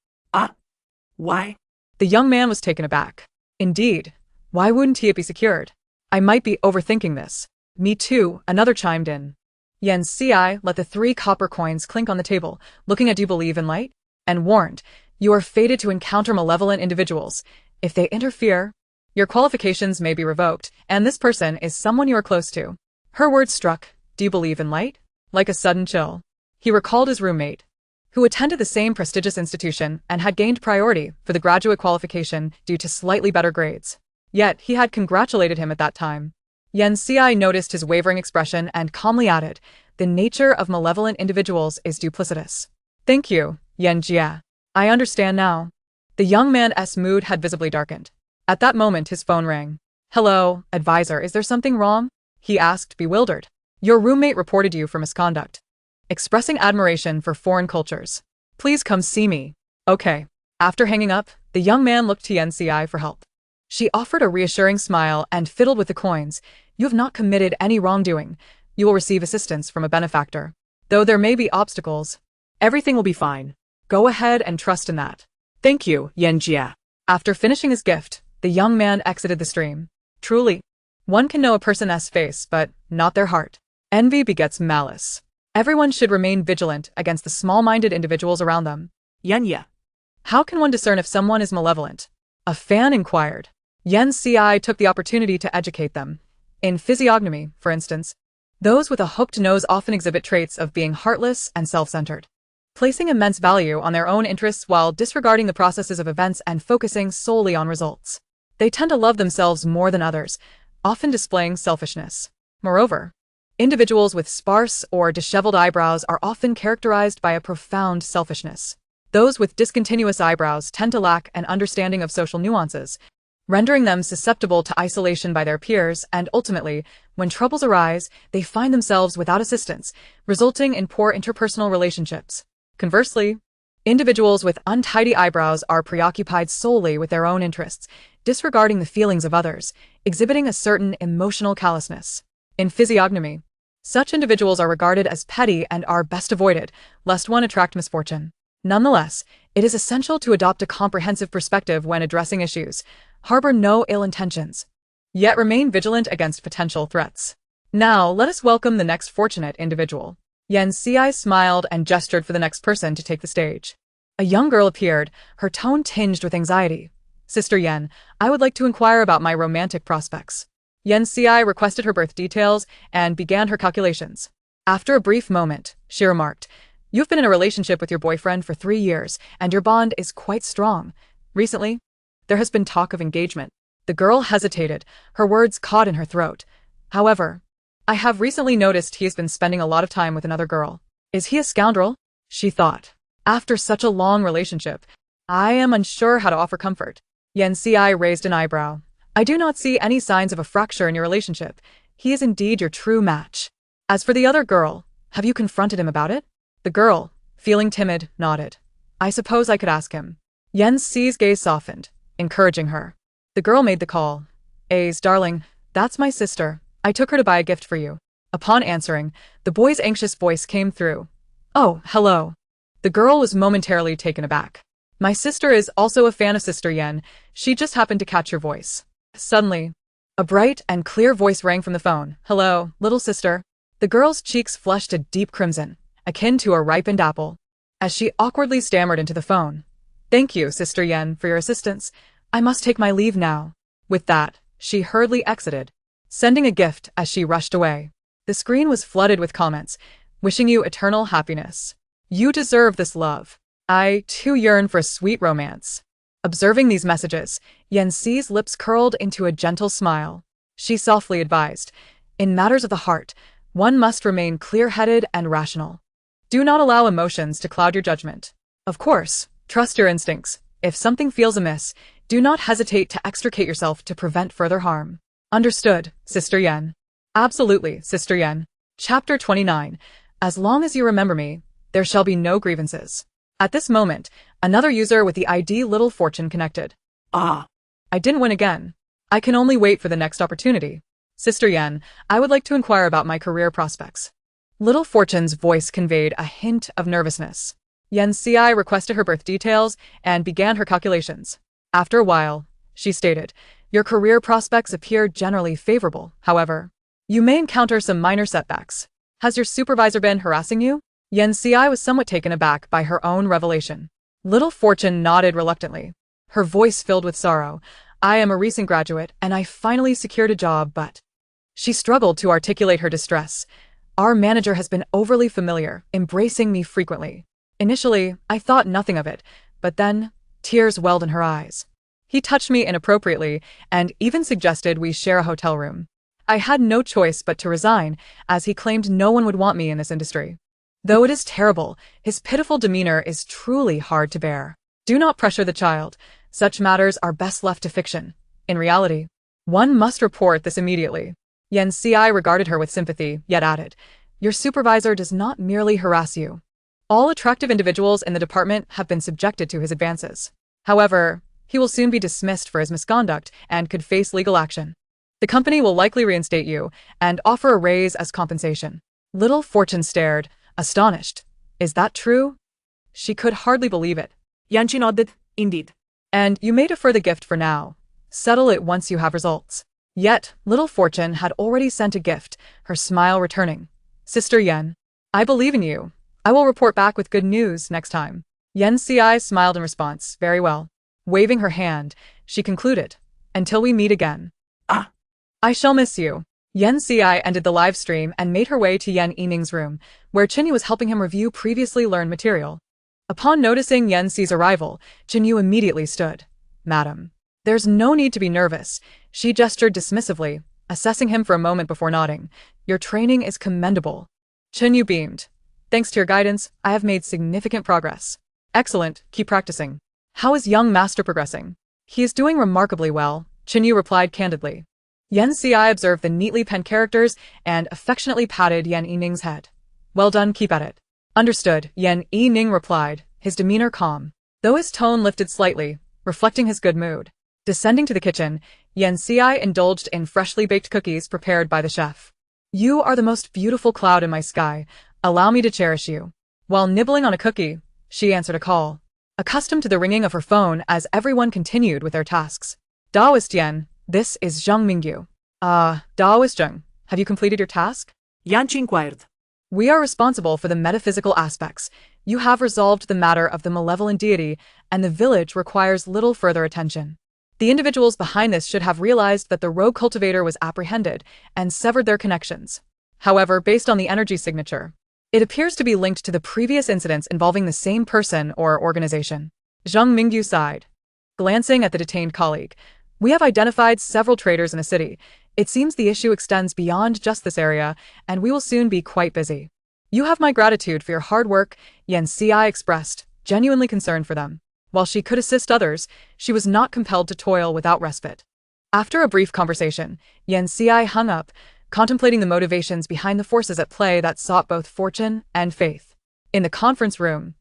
Why? The young man was taken aback. Indeed, why wouldn't it be secured? I might be overthinking this. Me too, another chimed in. Yen Ci let the 3 copper coins clink on the table, looking at Do you believe in light? And warned, you are fated to encounter malevolent individuals. If they interfere, your qualifications may be revoked, and this person is someone you are close to. Her words struck, Do you believe in light? Like a sudden chill. He recalled his roommate. who attended the same prestigious institution and had gained priority for the graduate qualification due to slightly better grades. Yet he had congratulated him at that time. Yan Xi noticed his wavering expression and calmly added, "The nature of malevolent individuals is duplicitous." "Thank you, Yan Jia. I understand now." The young man's mood had visibly darkened. At that moment his phone rang. "Hello, advisor, is there something wrong?" he asked, bewildered. "Your roommate reported you for misconduct. Expressing admiration for foreign cultures. Please come see me." "Okay." After hanging up, the young man looked to Yan Xi for help. She offered a reassuring smile and fiddled with the coins. "You have not committed any wrongdoing. You will receive assistance from a benefactor. Though there may be obstacles, Everything will be fine. go ahead and trust in that." Thank you, Yan Jia. After finishing his gift, the young man exited the stream. Truly, one can know a person's face, but not their heart. Envy begets malice. Everyone should remain vigilant against the small-minded individuals around them. Yan Ye. How can one discern if someone is malevolent? A fan inquired. Yan Xi took the opportunity to educate them. In physiognomy, for instance, those with a hooked nose often exhibit traits of being heartless and self-centered, placing immense value on their own interests while disregarding the processes of events and focusing solely on results. They tend to love themselves more than others, often displaying selfishness. Moreover, individuals with sparse or disheveled eyebrows are often characterized by a profound selfishness. Those with discontinuous eyebrows tend to lack an understanding of social nuances, rendering them susceptible to isolation by their peers, and ultimately, when troubles arise, they find themselves without assistance, resulting in poor interpersonal relationships. Conversely, individuals with untidy eyebrows are preoccupied solely with their own interests, disregarding the feelings of others, exhibiting a certain emotional callousness. In physiognomy, such individuals are regarded as petty and are best avoided, lest one attract misfortune. Nonetheless, it is essential to adopt a comprehensive perspective when addressing issues, harbor no ill intentions, yet remain vigilant against potential threats. Now, let us welcome the next fortunate individual. Yan Xi smiled and gestured for the next person to take the stage. A young girl appeared, her tone tinged with anxiety. "Sister Yan, I would like to inquire about my romantic prospects." Yan Xi requested her birth details and began her calculations. After a brief moment, she remarked, "You've been in a relationship with your boyfriend for 3 years, and your bond is quite strong. Recently, there has been talk of engagement." The girl hesitated, her words caught in her throat. "However, I have recently noticed he has been spending a lot of time with another girl. Is he a scoundrel?" she thought. "After such a long relationship, I am unsure how to offer comfort." Yan Xi raised an eyebrow. "I do not see any signs of a fracture in your relationship. He is indeed your true match. As for the other girl, have you confronted him about it?" The girl, feeling timid, nodded. "I suppose I could ask him." Yan Xi's gaze softened, encouraging her. The girl made the call. "A's, darling, that's my sister. I took her to buy a gift for you." Upon answering, the boy's anxious voice came through. "Oh, hello." The girl was momentarily taken aback. "My sister is also a fan of Sister Yan. She just happened to catch your voice." Suddenly, a bright and clear voice rang from the phone. "Hello, little sister." The girl's cheeks flushed a deep crimson, akin to a ripened apple, as she awkwardly stammered into the phone. "Thank you, Sister Yan, for your assistance. I must take my leave now." With that, she hurriedly exited, sending a gift as she rushed away. The screen was flooded with comments, "Wishing you eternal happiness. You deserve this love. I, too, yearn for a sweet romance." Observing these messages, Yan Xi's lips curled into a gentle smile. She softly advised, "In matters of the heart, one must remain clear-headed and rational. Do not allow emotions to cloud your judgment. Of course, trust your instincts. If something feels amiss, do not hesitate to extricate yourself to prevent further harm." "Understood, Sister Yan." "Absolutely, Sister Yan." Chapter 29. As long as you remember me, there shall be no grievances. At this moment, another user with the ID Little Fortune connected. Ah. "I didn't win again. I can only wait for the next opportunity. Sister Yan, I would like to inquire about my career prospects." Little Fortune's voice conveyed a hint of nervousness. Yan Xi requested her birth details and began her calculations. After a while, she stated, "Your career prospects appear generally favorable. However, you may encounter some minor setbacks. Has your supervisor been harassing you?" Yan Xi was somewhat taken aback by her own revelation. Little Fortune nodded reluctantly, her voice filled with sorrow. "I am a recent graduate, and I finally secured a job, but..." She struggled to articulate her distress. "Our manager has been overly familiar, embracing me frequently. Initially, I thought nothing of it, but then, tears welled in her eyes. He touched me inappropriately and even suggested we share a hotel room. I had no choice but to resign, as he claimed no one would want me in this industry. Though it is terrible, his pitiful demeanor is truly hard to bear. Do not pressure the child. Such matters are best left to fiction. In reality, one must report this immediately. Yen Ci regarded her with sympathy, yet added, "Your supervisor does not merely harass you. All attractive individuals in the department have been subjected to his advances. However, he will soon be dismissed for his misconduct and could face legal action. The company will likely reinstate you and offer a raise as compensation." Little Fortune stared, astonished. Is that true? She could hardly believe it. Yanchi nodded, indeed. And you may defer the gift for now. Settle it once you have results. Yet, Little Fortune had already sent a gift, her smile returning. Sister Yen, I believe in you. I will report back with good news next time. Yen Ci smiled in response, very well. Waving her hand, she concluded, until we meet again. I shall miss you. Yen Ci ended the live stream and made her way to Yen Yining's room, where Chinyu was helping him review previously learned material. Upon noticing Yen Ci's arrival, Chinyu immediately stood. Madam, there's no need to be nervous. She gestured dismissively, assessing him for a moment before nodding. Your training is commendable. Chinyu beamed. Thanks to your guidance, I have made significant progress. Excellent, keep practicing. How is young master progressing? He is doing remarkably well, Chinyu replied candidly. Yen Ci observed the neatly penned characters and affectionately patted Yen Yining's head. Well done, keep at it. Understood, Yen Yining replied, his demeanor calm, though his tone lifted slightly, reflecting his good mood. Descending to the kitchen, Yen Ci indulged in freshly baked cookies prepared by the chef. You are the most beautiful cloud in my sky. Allow me to cherish you. While nibbling on a cookie, she answered a call. Accustomed to the ringing of her phone as everyone continued with their tasks. Daoist Yen, this is Zhang Mingyu. Daoist Zheng, have you completed your task? Yanchi inquired. We are responsible for the metaphysical aspects. You have resolved the matter of the malevolent deity, and the village requires little further attention. The individuals behind this should have realized that the rogue cultivator was apprehended and severed their connections. However, based on the energy signature, it appears to be linked to the previous incidents involving the same person or organization. Zhang Mingyu sighed. Glancing at the detained colleague, we have identified several traitors in a city. It seems the issue extends beyond just this area, and we will soon be quite busy. You have my gratitude for your hard work, Yen Ci expressed, genuinely concerned for them. While she could assist others, she was not compelled to toil without respite. After a brief conversation, Yen Ci hung up, contemplating the motivations behind the forces at play that sought both fortune and faith. In the conference room,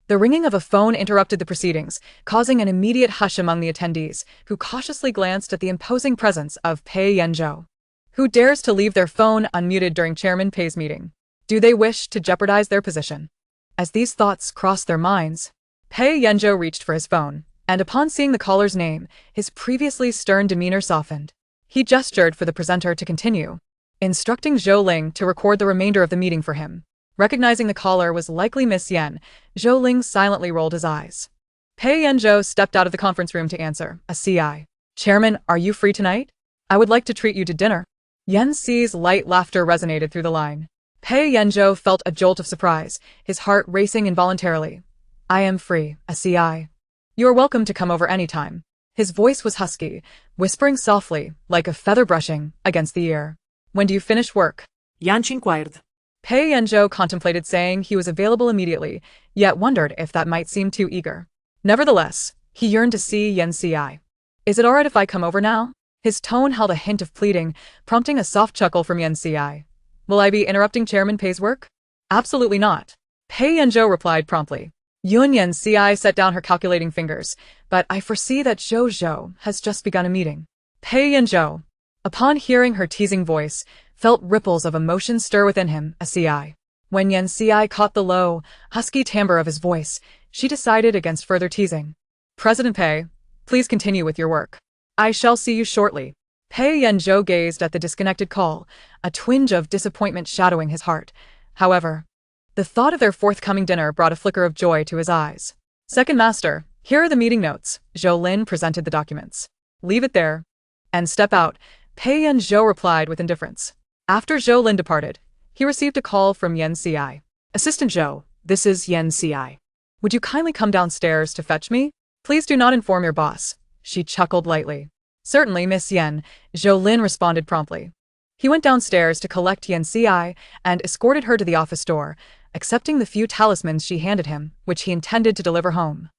the ringing of a phone interrupted the proceedings, causing an immediate hush among the attendees, who cautiously glanced at the imposing presence of Pei Yanzhou. Who dares to leave their phone unmuted during Chairman Pei's meeting? Do they wish to jeopardize their position? As these thoughts crossed their minds, Pei Yanzhou reached for his phone, and upon seeing the caller's name, his previously stern demeanor softened. He gestured for the presenter to continue, instructing Zhou Ling to record the remainder of the meeting for him. Recognizing the caller was likely Miss Yen, Zhou Ling silently rolled his eyes. Pei Yanzhou stepped out of the conference room to answer, a CI. Chairman, are you free tonight? I would like to treat you to dinner. Yen Ci's light laughter resonated through the line. Pei Yanzhou felt a jolt of surprise, his heart racing involuntarily. I am free, a CI. You are welcome to come over any time. His voice was husky, whispering softly, like a feather brushing, against the ear. When do you finish work? Yanchi inquired. Pei Yanzhou contemplated saying he was available immediately, yet wondered if that might seem too eager. Nevertheless, he yearned to see Yen Ci. Is it alright if I come over now? His tone held a hint of pleading, prompting a soft chuckle from Yen Ci. Will I be interrupting Chairman Pei's work? Absolutely not. Pei Yanzhou replied promptly. Yen Ci set down her calculating fingers, but I foresee that Zhou has just begun a meeting. Pei Yanzhou, upon hearing her teasing voice, felt ripples of emotion stir within him, a CI. When Yen Ci caught the low, husky timbre of his voice, she decided against further teasing. President Pei, please continue with your work. I shall see you shortly. Pei Yanzhou gazed at the disconnected call, a twinge of disappointment shadowing his heart. However, the thought of their forthcoming dinner brought a flicker of joy to his eyes. Second Master, here are the meeting notes. Zhou Lin presented the documents. Leave it there. And step out, Pei Yanzhou replied with indifference. After Zhou Lin departed, he received a call from Yen Ci. Assistant Zhou, this is Yen Ci. Would you kindly come downstairs to fetch me? Please do not inform your boss. She chuckled lightly. Certainly, Miss Yen, Zhou Lin responded promptly. He went downstairs to collect Yen Ci and escorted her to the office door, accepting the few talismans she handed him, which he intended to deliver home.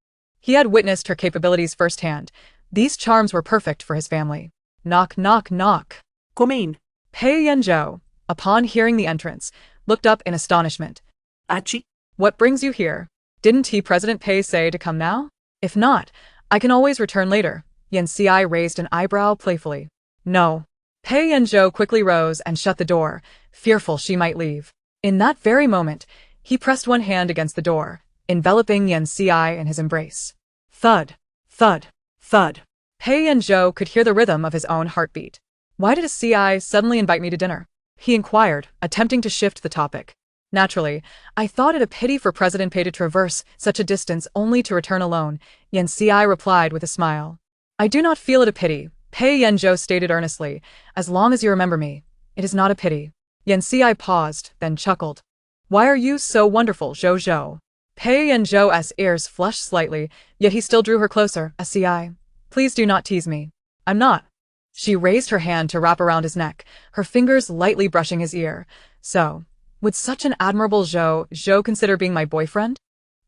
He had witnessed her capabilities firsthand. These charms were perfect for his family. Knock, knock, knock. Come in. Pei Yanzhou, upon hearing the entrance, looked up in astonishment. Achi? What brings you here? Didn't he President Pei say to come now? If not, I can always return later. Yan Ci raised an eyebrow playfully. No. Pei Yanzhou quickly rose and shut the door, fearful she might leave. In that very moment, he pressed one hand against the door, enveloping Yan Ci in his embrace. Thud, thud, thud. Pei Yanzhou could hear the rhythm of his own heartbeat. Why did a Ci suddenly invite me to dinner? He inquired, attempting to shift the topic. Naturally, I thought it a pity for President Pei to traverse such a distance only to return alone, Yan Ci replied with a smile. I do not feel it a pity, Pei Yanzhou stated earnestly. As long as you remember me, it is not a pity. Yan Ci paused, then chuckled. Why are you so wonderful, Zhou Zhou? Pei Yanzhou's ears flushed slightly, yet he still drew her closer. A Ci. Please do not tease me. I'm not. She raised her hand to wrap around his neck, her fingers lightly brushing his ear. So, would such an admirable Zhou consider being my boyfriend?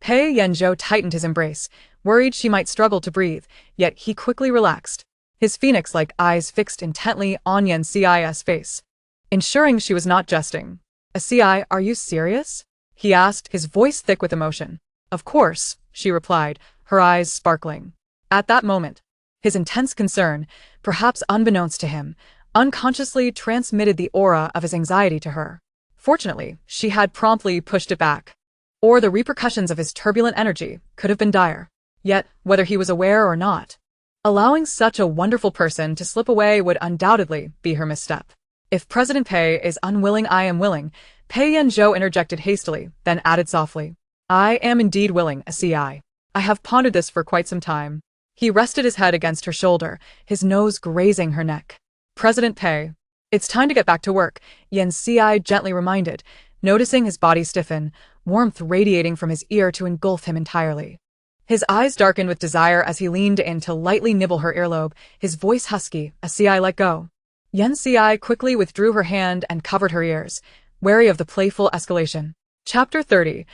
Pei Yanzhou tightened his embrace, worried she might struggle to breathe, yet he quickly relaxed, his phoenix-like eyes fixed intently on Yan Ci's face, ensuring she was not jesting. A Ci, are you serious? He asked, his voice thick with emotion. Of course, she replied, her eyes sparkling. At that moment, his intense concern, perhaps unbeknownst to him, unconsciously transmitted the aura of his anxiety to her. Fortunately, she had promptly pushed it back, or the repercussions of his turbulent energy could have been dire. Yet, whether he was aware or not, allowing such a wonderful person to slip away would undoubtedly be her misstep. If President Pei is unwilling, I am willing, Pei Yanzhou interjected hastily, then added softly. I am indeed willing, a Ci. I have pondered this for quite some time. He rested his head against her shoulder, his nose grazing her neck. President Pei. It's time to get back to work, Yan Ci gently reminded, noticing his body stiffen, warmth radiating from his ear to engulf him entirely. His eyes darkened with desire as he leaned in to lightly nibble her earlobe, his voice husky. A Ci, let go. Yan Ci quickly withdrew her hand and covered her ears, wary of the playful escalation. Chapter 30.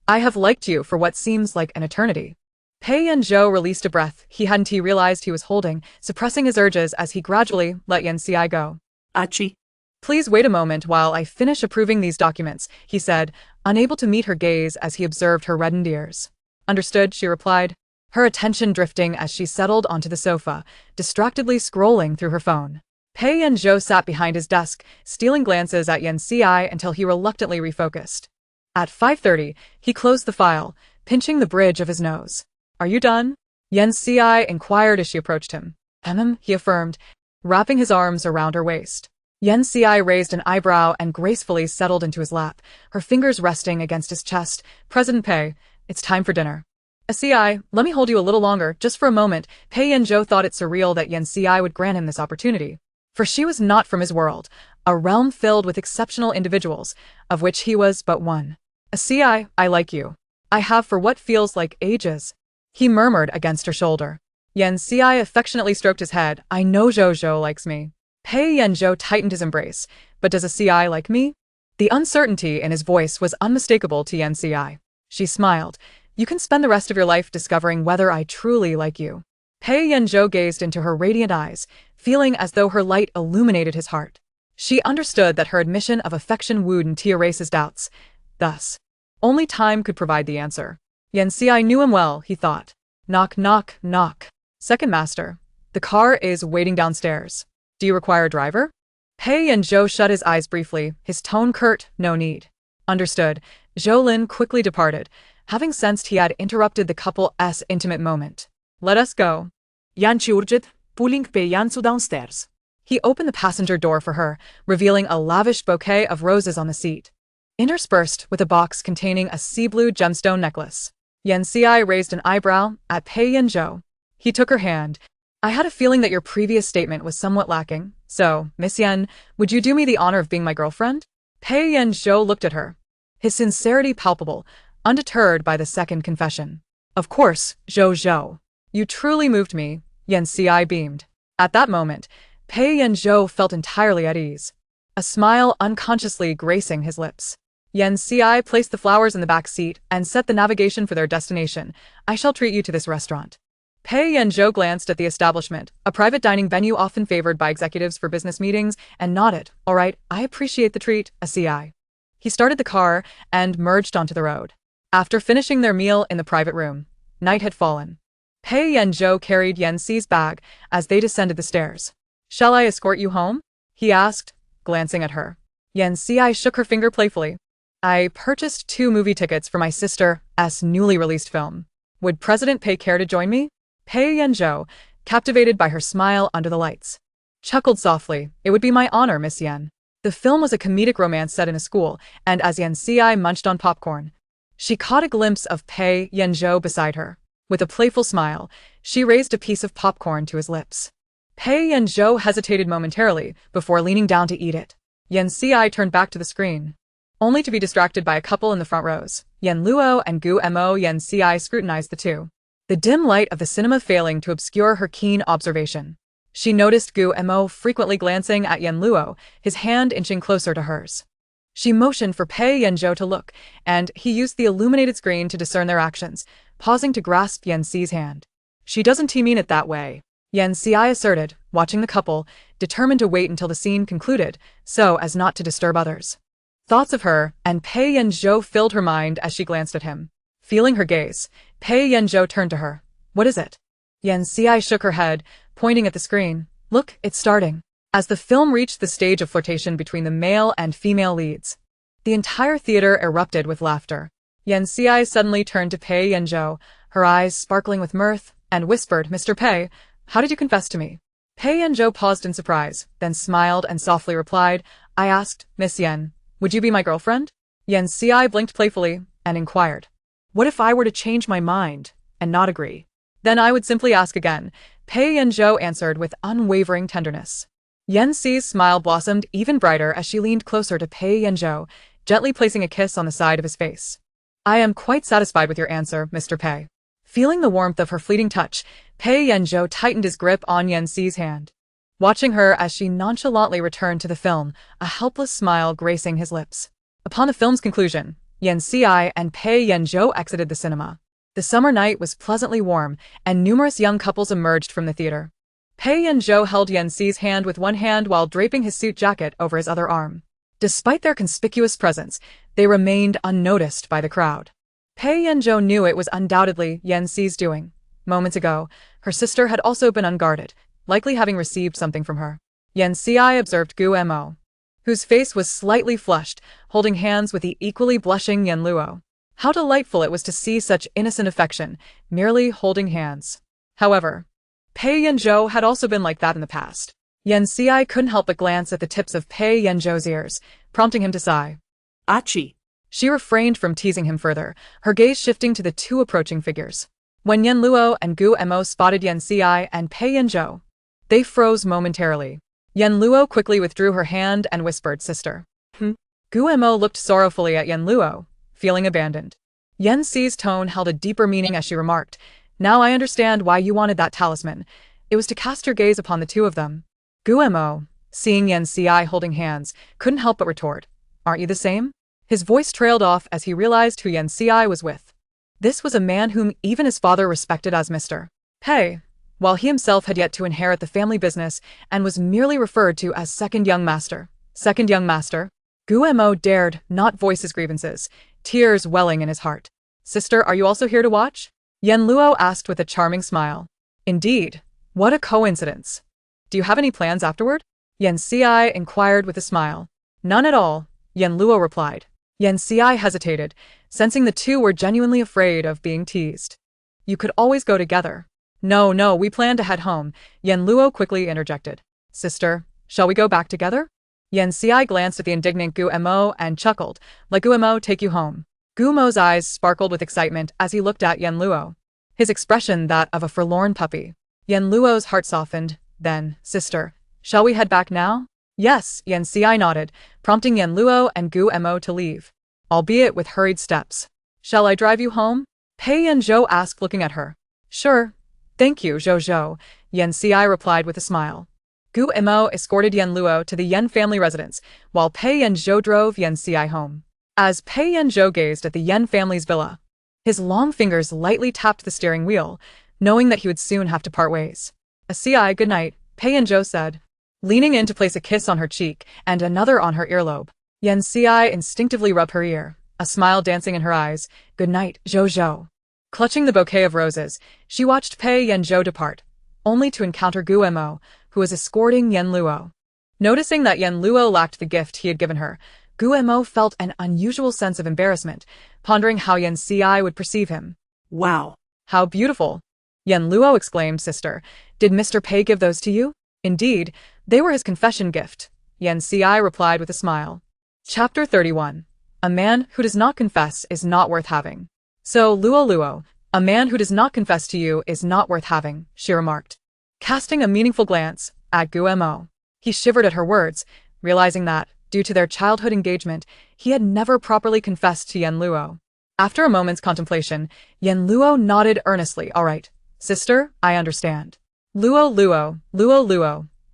I have liked you for what seems like an eternity. Pei Yanzhou released a breath he realized he was holding, suppressing his urges as he gradually let Yan Ci go. Achi. Please wait a moment while I finish approving these documents, he said, unable to meet her gaze as he observed her reddened ears. Understood, she replied, her attention drifting as she settled onto the sofa, distractedly scrolling through her phone. Pei Yanzhou sat behind his desk, stealing glances at Yan Ci until he reluctantly refocused. At 5:30, he closed the file, pinching the bridge of his nose. Are you done? Yan Ci inquired as she approached him. He affirmed, wrapping his arms around her waist. Yan Ci raised an eyebrow and gracefully settled into his lap, her fingers resting against his chest. President Pei, it's time for dinner. A Ci, let me hold you a little longer, just for a moment. Pei Yanzhou thought it surreal that Yan Ci would grant him this opportunity. For she was not from his world, a realm filled with exceptional individuals, of which he was but one. A Ci, I like you. I have for what feels like ages. He murmured against her shoulder. Yan Ci affectionately stroked his head. I know Zhou Zhou likes me. Pei Yanzhou tightened his embrace. But does a Ci like me? The uncertainty in his voice was unmistakable to Yan Ci. She smiled. You can spend the rest of your life discovering whether I truly like you. Pei Yanzhou gazed into her radiant eyes, feeling as though her light illuminated his heart. She understood that her admission of affection wouldn't erase his doubts. Thus, only time could provide the answer. Yan Ci knew him well, he thought. Knock, knock, knock. Second master. The car is waiting downstairs. Do you require a driver? Pei Yanzhou shut his eyes briefly, his tone curt, no need. Understood. Zhou Lin quickly departed, having sensed he had interrupted the couple's intimate moment. Let us go. Yanchi urged, pulling Pei Yanzhou downstairs. He opened the passenger door for her, revealing a lavish bouquet of roses on the seat, interspersed with a box containing a sea blue gemstone necklace. Yan Ci raised an eyebrow at Pei Yanzhou. He took her hand. I had a feeling that your previous statement was somewhat lacking, so, Miss Yan, would you do me the honor of being my girlfriend? Pei Yanzhou looked at her, his sincerity palpable, undeterred by the second confession. Of course, Zhou. You truly moved me, Yan Xi beamed. At that moment, Pei Yanzhou felt entirely at ease, a smile unconsciously gracing his lips. Yan Xi placed the flowers in the back seat and set the navigation for their destination. I shall treat you to this restaurant. Pei Yanzhou glanced at the establishment, a private dining venue often favored by executives for business meetings, and nodded. All right, I appreciate the treat, Ci. He started the car and merged onto the road. After finishing their meal in the private room, night had fallen. Pei Yanzhou carried Yan Xi's bag as they descended the stairs. Shall I escort you home? He asked, glancing at her. Yan Xi shook her finger playfully. I purchased 2 movie tickets for my sister's newly released film. Would President Pei care to join me? Pei Yanzhou, captivated by her smile under the lights, chuckled softly. It would be my honor, Miss Yan. The film was a comedic romance set in a school, and as Yan Xi munched on popcorn, she caught a glimpse of Pei Yanzhou beside her. With a playful smile, she raised a piece of popcorn to his lips. Pei Yanzhou hesitated momentarily before leaning down to eat it. Yan Xi turned back to the screen, only to be distracted by a couple in the front rows. Yan Luo and Gu Mo. Yan Xi scrutinized the two, the dim light of the cinema failing to obscure her keen observation. She noticed Gu Mo frequently glancing at Yan Luo, his hand inching closer to hers. She motioned for Pei Yanzhou to look, and he used the illuminated screen to discern their actions, pausing to grasp Yan Xi's hand. She doesn't mean it that way, Yan Xi asserted, watching the couple, determined to wait until the scene concluded, so as not to disturb others. Thoughts of her and Pei Yanzhou filled her mind as she glanced at him. Feeling her gaze, Pei Yanzhou turned to her. What is it? Yan Xi shook her head, pointing at the screen. Look, it's starting. As the film reached the stage of flirtation between the male and female leads, the entire theater erupted with laughter. Yan Xi suddenly turned to Pei Yanzhou, her eyes sparkling with mirth, and whispered, Mr. Pei, how did you confess to me? Pei Yanzhou paused in surprise, then smiled and softly replied, I asked, Miss Yan, would you be my girlfriend? Yan Xi blinked playfully and inquired, what if I were to change my mind and not agree? Then I would simply ask again, Pei Yanzhou answered with unwavering tenderness. Yan Xi's smile blossomed even brighter as she leaned closer to Pei Yanzhou, gently placing a kiss on the side of his face. I am quite satisfied with your answer, Mr. Pei. Feeling the warmth of her fleeting touch, Pei Yanzhou tightened his grip on Yan Xi's hand, watching her as she nonchalantly returned to the film, a helpless smile gracing his lips. Upon the film's conclusion, Yan Xi and Pei Yanzhou exited the cinema. The summer night was pleasantly warm, and numerous young couples emerged from the theater. Pei Yanzhou held Yan Xi's hand with one hand while draping his suit jacket over his other arm. Despite their conspicuous presence, they remained unnoticed by the crowd. Pei Yanzhou knew it was undoubtedly Yan Xi's doing. Moments ago, her sister had also been unguarded, likely having received something from her. Yan Xi observed Gu Mo, whose face was slightly flushed, holding hands with the equally blushing Yan Luo. How delightful it was to see such innocent affection, merely holding hands. However, Pei Yanzhou had also been like that in the past. Yan Xi couldn't help but glance at the tips of Pei Yanzhou's ears, prompting him to sigh. Achi. She refrained from teasing him further, her gaze shifting to the two approaching figures. When Yan Luo and Gu Mo spotted Yan Xi and Pei Yanzhou, they froze momentarily. Yan Luo quickly withdrew her hand and whispered, Sister. Gu Mo looked sorrowfully at Yan Luo, feeling abandoned. Yan Xi's tone held a deeper meaning as she remarked, Now I understand why you wanted that talisman. It was to cast your gaze upon the two of them. Gu Mo, seeing Yan Xi holding hands, couldn't help but retort, Aren't you the same? His voice trailed off as he realized who Yan Xi was with. This was a man whom even his father respected as Mr. Pei, while he himself had yet to inherit the family business and was merely referred to as second young master. Second young master? Gu Mo dared not voice his grievances, tears welling in his heart. Sister, are you also here to watch? Yan Luo asked with a charming smile. Indeed. What a coincidence. Do you have any plans afterward? Yan Xi inquired with a smile. None at all, Yan Luo replied. Yan Xi hesitated, sensing the two were genuinely afraid of being teased. You could always go together. No, we plan to head home, Yan Luo quickly interjected. Sister, shall we go back together? Yan Xi glanced at the indignant Gu Mo and chuckled, Let Gu Mo take you home. Gu Mo's eyes sparkled with excitement as he looked at Yan Luo, his expression that of a forlorn puppy. Yan Luo's heart softened, then, Sister, shall we head back now? Yes, Yan Xi nodded, prompting Yan Luo and Gu Mo to leave, albeit with hurried steps. Shall I drive you home? Pei Yanzhou asked, looking at her. Sure. Thank you, Zhou. Yan Xi replied with a smile. Gu Emo escorted Yan Luo to the Yan family residence, while Pei Yanzhou drove Yan Xi home. As Pei Yanzhou gazed at the Yan family's villa, his long fingers lightly tapped the steering wheel, knowing that he would soon have to part ways. "Ci, good night," Pei Yanzhou said, leaning in to place a kiss on her cheek and another on her earlobe. Yan Xi instinctively rubbed her ear, a smile dancing in her eyes. "Good night, Zhou." Clutching the bouquet of roses, she watched Pei Yanzhou depart, only to encounter Gu Emo, who was escorting Yan Luo. Noticing that Yan Luo lacked the gift he had given her, Gu Emo felt an unusual sense of embarrassment, pondering how Yan Xi would perceive him. Wow. How beautiful! Yan Luo exclaimed. "Sister, did Mr. Pei give those to you?" "Indeed, they were his confession gift," Yan Xi replied with a smile. Chapter 31. A man who does not confess is not worth having. "So, Luo, a man who does not confess to you is not worth having," she remarked, casting a meaningful glance at Gu Emo. He shivered at her words, realizing that, due to their childhood engagement, he had never properly confessed to Yan Luo. After a moment's contemplation, Yan Luo nodded earnestly. "All right, sister, I understand." Luo.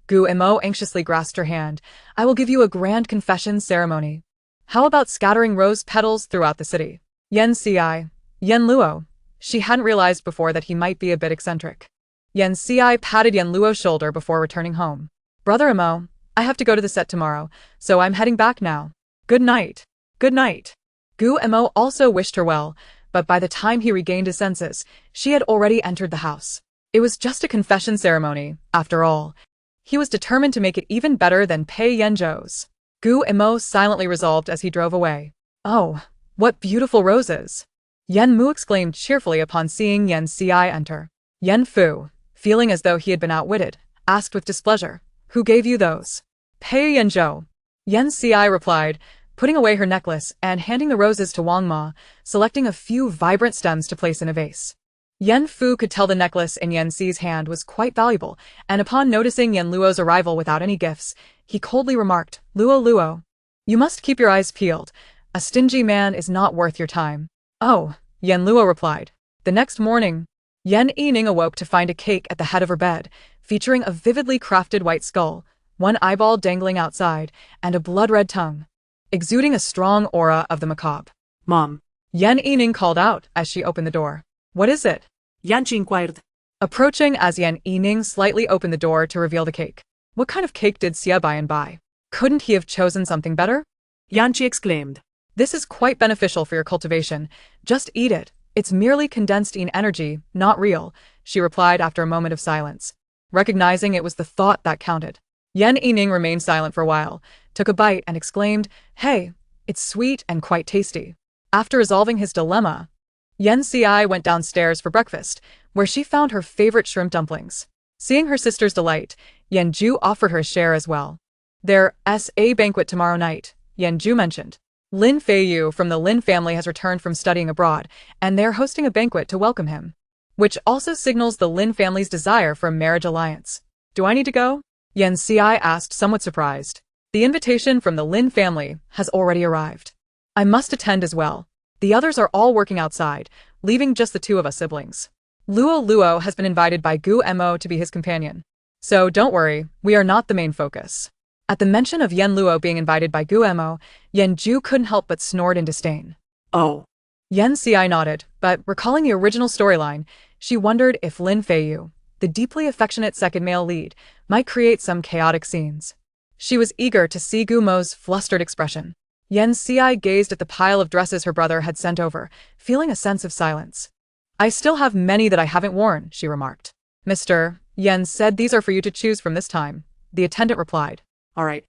Gu Emo anxiously grasped her hand. "I will give you a grand confession ceremony. How about scattering rose petals throughout the city?" Yan Luo. She hadn't realized before that he might be a bit eccentric. Yan Xi patted Yan Luo's shoulder before returning home. "Brother Emo, I have to go to the set tomorrow, so I'm heading back now. Good night." "Good night." Gu Emo also wished her well, but by the time he regained his senses, she had already entered the house. It was just a confession ceremony, after all. He was determined to make it even better than Pei Yanzhou's. Gu Emo silently resolved as he drove away. "Oh, what beautiful roses!" Yan Mu exclaimed cheerfully upon seeing Yan Xi enter. Yan Fu, feeling as though he had been outwitted, asked with displeasure, "Who gave you those?" "Pei Yanzhou." Yan Xi replied, putting away her necklace and handing the roses to Wang Ma, selecting a few vibrant stems to place in a vase. Yan Fu could tell the necklace in Yan Xi's hand was quite valuable, and upon noticing Yan Luo's arrival without any gifts, he coldly remarked, Luo, you must keep your eyes peeled. A stingy man is not worth your time." "Oh," Yan Luo replied. The next morning, Yan Yining awoke to find a cake at the head of her bed, featuring a vividly crafted white skull, one eyeball dangling outside, and a blood-red tongue, exuding a strong aura of the macabre. "Mom." Yan Yining called out as she opened the door. "What is it?" Yanchi inquired. Approaching as Yan Yining slightly opened the door to reveal the cake. What kind of cake did Xia buy? Couldn't he have chosen something better? Yanchi exclaimed. "This is quite beneficial for your cultivation. Just eat it. It's merely condensed yin energy, not real," she replied after a moment of silence. Recognizing it was the thought that counted, Yan Yining remained silent for a while, took a bite and exclaimed, "Hey, it's sweet and quite tasty." After resolving his dilemma, Yan Xi went downstairs for breakfast, where she found her favorite shrimp dumplings. Seeing her sister's delight, Yan Ju offered her a share as well. "There's a banquet tomorrow night," Yan Ju mentioned. "Lin Feiyu from the Lin family has returned from studying abroad, and they're hosting a banquet to welcome him, which also signals the Lin family's desire for a marriage alliance. Do I need to go?" Yan Xi asked, somewhat surprised. "The invitation from the Lin family has already arrived. I must attend as well. The others are all working outside, leaving just the two of us siblings. Luo has been invited by Gu Emo to be his companion. So don't worry, we are not the main focus." At the mention of Yan Luo being invited by Gu Emo, Yan Ju couldn't help but snort in disdain. "Oh." Yan Xi nodded, but recalling the original storyline, she wondered if Lin Feiyu, the deeply affectionate second male lead, might create some chaotic scenes. She was eager to see Gu Mo's flustered expression. Yan Xi gazed at the pile of dresses her brother had sent over, feeling a sense of silence. "I still have many that I haven't worn," she remarked. "Mr. Yan said these are for you to choose from this time," the attendant replied. "All right."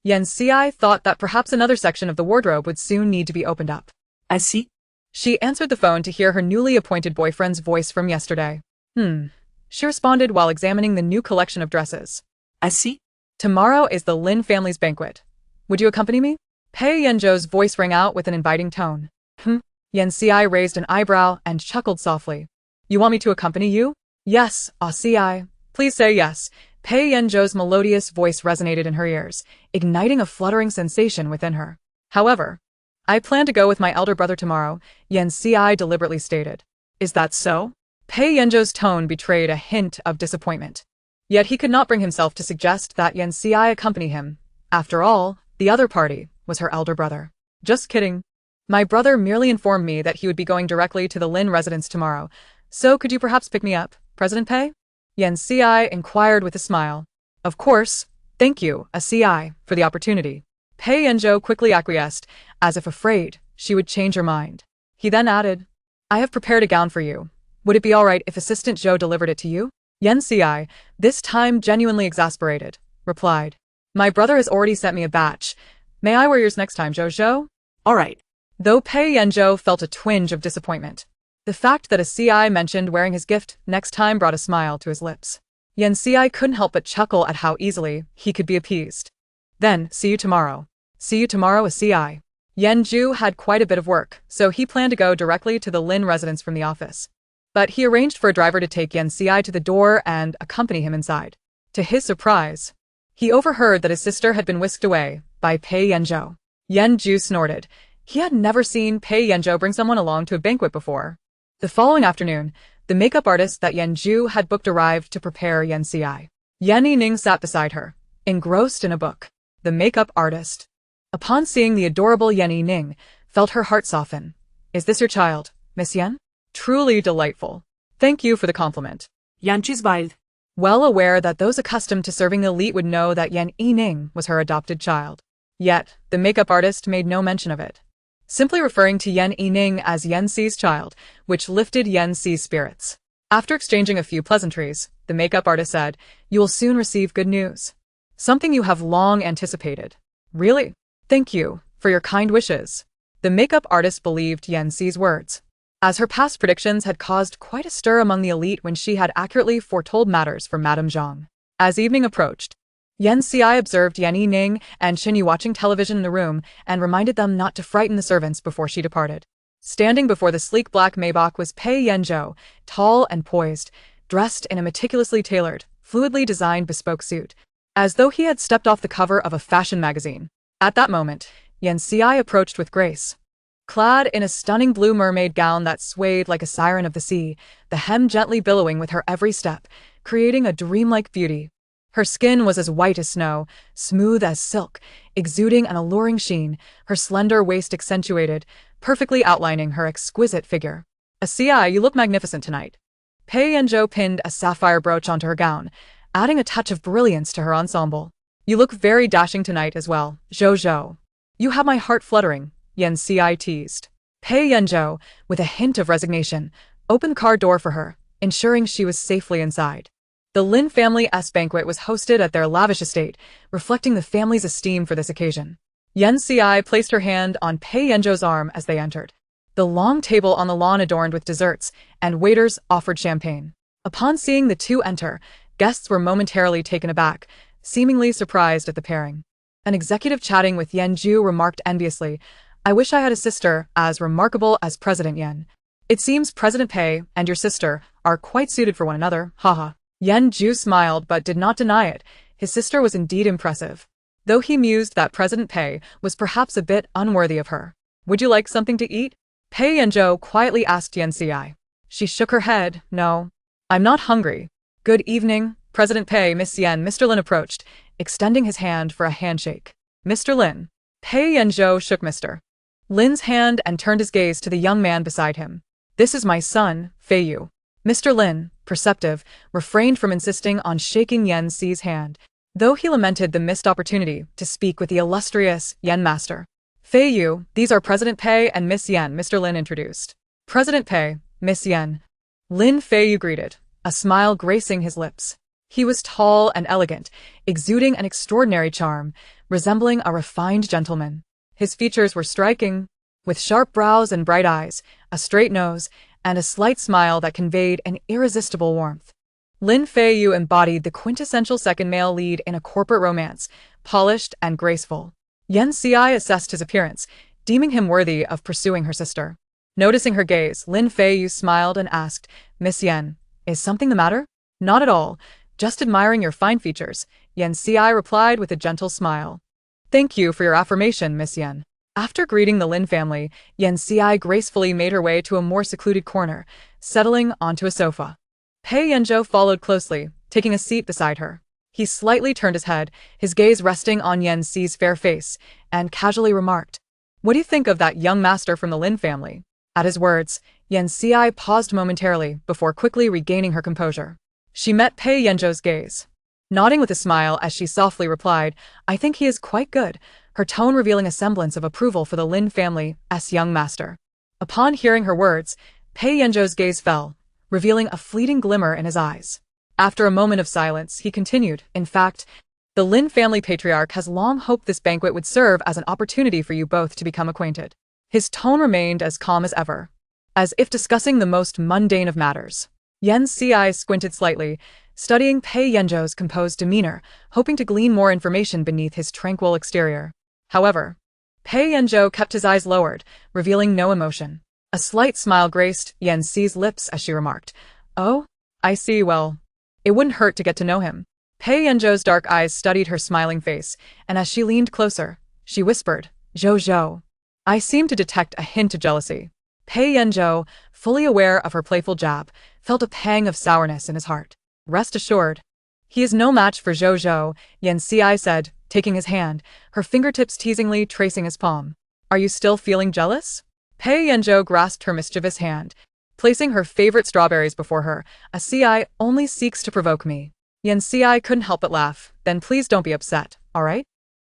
Yan Xi thought that perhaps another section of the wardrobe would soon need to be opened up. "I see." She answered the phone to hear her newly appointed boyfriend's voice from yesterday. She responded while examining the new collection of dresses. "I see." "Tomorrow is the Lin family's banquet. Would you accompany me?" Pei Yanzhou's voice rang out with an inviting tone. Yan Xi raised an eyebrow and chuckled softly. "You want me to accompany you?" "Yes, Xi. Please say yes." Pei Yanzhou's melodious voice resonated in her ears, igniting a fluttering sensation within her. "However, I plan to go with my elder brother tomorrow, Yan Si deliberately stated. Is that so? Pei Yanzhou's tone betrayed a hint of disappointment. Yet he could not bring himself to suggest that Yan Si accompany him. After all, the other party was her elder brother. Just kidding. My brother merely informed me that he would be going directly to the Lin residence tomorrow, so could you perhaps pick me up, President Pei? Yan Si inquired with a smile. Of course, thank you, Si, for the opportunity. Pei Yanzhou quickly acquiesced, as if afraid she would change her mind. He then added, I have prepared a gown for you. Would it be all right if Assistant Zhou delivered it to you? Yan Si, this time genuinely exasperated, replied. My brother has already sent me a batch. May I wear yours next time, Zhou? All right. Though Pei Yanzhou felt a twinge of disappointment. The fact that a Si mentioned wearing his gift next time brought a smile to his lips. Yan Si couldn't help but chuckle at how easily he could be appeased. Then, see you tomorrow. See you tomorrow, a Si. Yan Zhu had quite a bit of work, so he planned to go directly to the Lin residence from the office. But he arranged for a driver to take Yan Si to the door and accompany him inside. To his surprise, he overheard that his sister had been whisked away by Pei Yanzhou. Yan Zhu snorted. He had never seen Pei Yanzhou bring someone along to a banquet before. The following afternoon, the makeup artist that Yan Zhu had booked arrived to prepare Yan Si. Yan Yining sat beside her, engrossed in a book. The makeup artist, upon seeing the adorable Yan Yining, felt her heart soften. Is this your child, Miss Yan? Truly delightful. Thank you for the compliment. Yan Chi smiled. Well aware that those accustomed to serving the elite would know that Yan Yining was her adopted child. Yet, the makeup artist made no mention of it, simply referring to Yan Yining as Yan Si's child, which lifted Yan Si's spirits. After exchanging a few pleasantries, the makeup artist said, You will soon receive good news. Something you have long anticipated. Really? Thank you for your kind wishes. The makeup artist believed Yan Si's words, as her past predictions had caused quite a stir among the elite when she had accurately foretold matters for Madame Zhang. As evening approached, Yan Si observed Yan Yining and Xinyu watching television in the room and reminded them not to frighten the servants before she departed. Standing before the sleek black Maybach was Pei Yanzhou, tall and poised, dressed in a meticulously tailored, fluidly designed bespoke suit, as though he had stepped off the cover of a fashion magazine. At that moment, Yan Si approached with grace. Clad in a stunning blue mermaid gown that swayed like a siren of the sea, the hem gently billowing with her every step, creating a dreamlike beauty. Her skin was as white as snow, smooth as silk, exuding an alluring sheen, her slender waist accentuated, perfectly outlining her exquisite figure. "Asiai, you look magnificent tonight." Pei Yanzhou pinned a sapphire brooch onto her gown, adding a touch of brilliance to her ensemble. "You look very dashing tonight as well, Zhou. You have my heart fluttering," Yan Si teased. Pei Yanzhou, with a hint of resignation, opened the car door for her, ensuring she was safely inside. The Lin family's banquet was hosted at their lavish estate, reflecting the family's esteem for this occasion. Yan Si placed her hand on Pei Yanzhou's arm as they entered. The long table on the lawn adorned with desserts, and waiters offered champagne. Upon seeing the two enter, guests were momentarily taken aback, seemingly surprised at the pairing. An executive chatting with Yan Zhu remarked enviously, "I wish I had a sister as remarkable as President Yan. It seems President Pei and your sister are quite suited for one another, haha." Yan Zhu smiled but did not deny it. His sister was indeed impressive, though he mused that President Pei was perhaps a bit unworthy of her. "Would you like something to eat?" Pei Yanzhou quietly asked Yan Si. She shook her head. "No, I'm not hungry." "Good evening, President Pei, Miss Yan." Mr. Lin approached, extending his hand for a handshake. "Mr. Lin." Pei Yanzhou shook Mr. Lin's hand and turned his gaze to the young man beside him. "This is my son, Fei Yu." Mr. Lin, perceptive, refrained from insisting on shaking Yan Si's hand, though he lamented the missed opportunity to speak with the illustrious Yan Master. "Fei Yu, these are President Pei and Miss Yan," Mr. Lin introduced. "President Pei, Miss Yan." Lin Fei Yu greeted, a smile gracing his lips. He was tall and elegant, exuding an extraordinary charm, resembling a refined gentleman. His features were striking, with sharp brows and bright eyes, a straight nose, and a slight smile that conveyed an irresistible warmth. Lin Fei Yu embodied the quintessential second male lead in a corporate romance, polished and graceful. Yan Si assessed his appearance, deeming him worthy of pursuing her sister. Noticing her gaze, Lin Fei Yu smiled and asked, "Miss Yan, is something the matter?" "Not at all. Just admiring your fine features," Yan Si replied with a gentle smile. "Thank you for your affirmation, Miss Yan. After greeting the Lin family, Yen Xi gracefully made her way to a more secluded corner, settling onto a sofa. Pei Yanzhou followed closely, taking a seat beside her. He slightly turned his head, his gaze resting on Yen Xi's fair face, and casually remarked, "What do you think of that young master from the Lin family?" At his words, Yen Xi paused momentarily before quickly regaining her composure. She met Pei Yanzhou's gaze, nodding with a smile as she softly replied, "I think he is quite good," her tone revealing a semblance of approval for the Lin family's young master. Upon hearing her words, Pei Yanzhou's gaze fell, revealing a fleeting glimmer in his eyes. After a moment of silence, he continued, "In fact, the Lin family patriarch has long hoped this banquet would serve as an opportunity for you both to become acquainted." His tone remained as calm as ever, as if discussing the most mundane of matters. Yen Xi squinted slightly, studying Pei Yanzhou's composed demeanor, hoping to glean more information beneath his tranquil exterior. However, Pei Yanzhou kept his eyes lowered, revealing no emotion. A slight smile graced Yen Xi's lips as she remarked, "Oh, I see, well, it wouldn't hurt to get to know him." Pei Yanzhou's dark eyes studied her smiling face, and as she leaned closer, she whispered, "Zhou, I seem to detect a hint of jealousy." Pei Yanzhou, fully aware of her playful jab, felt a pang of sourness in his heart. "Rest assured, he is no match for Zhou," Yen Xi said, taking his hand, her fingertips teasingly tracing his palm. "Are you still feeling jealous?" Pei Yanzhou grasped her mischievous hand, placing her favorite strawberries before her. "A Ci only seeks to provoke me." Yen Xi couldn't help but laugh. "Then please don't be upset, all right?"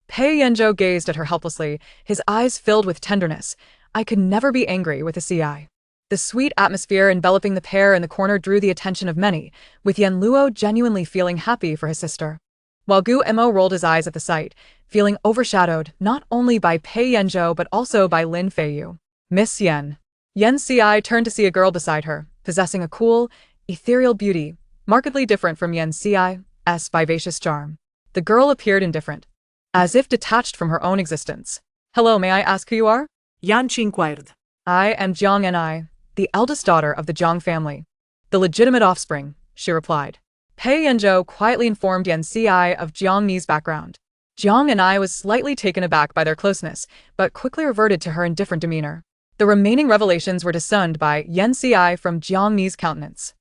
Pei Yanzhou gazed at her helplessly, his eyes filled with tenderness. "I could never be angry with a Ci." The sweet atmosphere enveloping the pair in the corner drew the attention of many, with Yen Luo genuinely feeling happy for his sister, while Gu Mo rolled his eyes at the sight, feeling overshadowed not only by Pei Yanzhou but also by Lin Feiyu. "Miss Yen." Yen Xi turned to see a girl beside her, possessing a cool, ethereal beauty, markedly different from Yen Xi's vivacious charm. The girl appeared indifferent, as if detached from her own existence. "Hello, may I ask who you are?" Yanqi inquired. "I am Jiang and the eldest daughter of the Jiang family. The legitimate offspring," she replied. Pei Yanzhou quietly informed Yen Xi of Jiang Ni's background. Jiang and was slightly taken aback by their closeness, but quickly reverted to her indifferent demeanor. The remaining revelations were discerned by Yen Xi from Jiang Ni's countenance.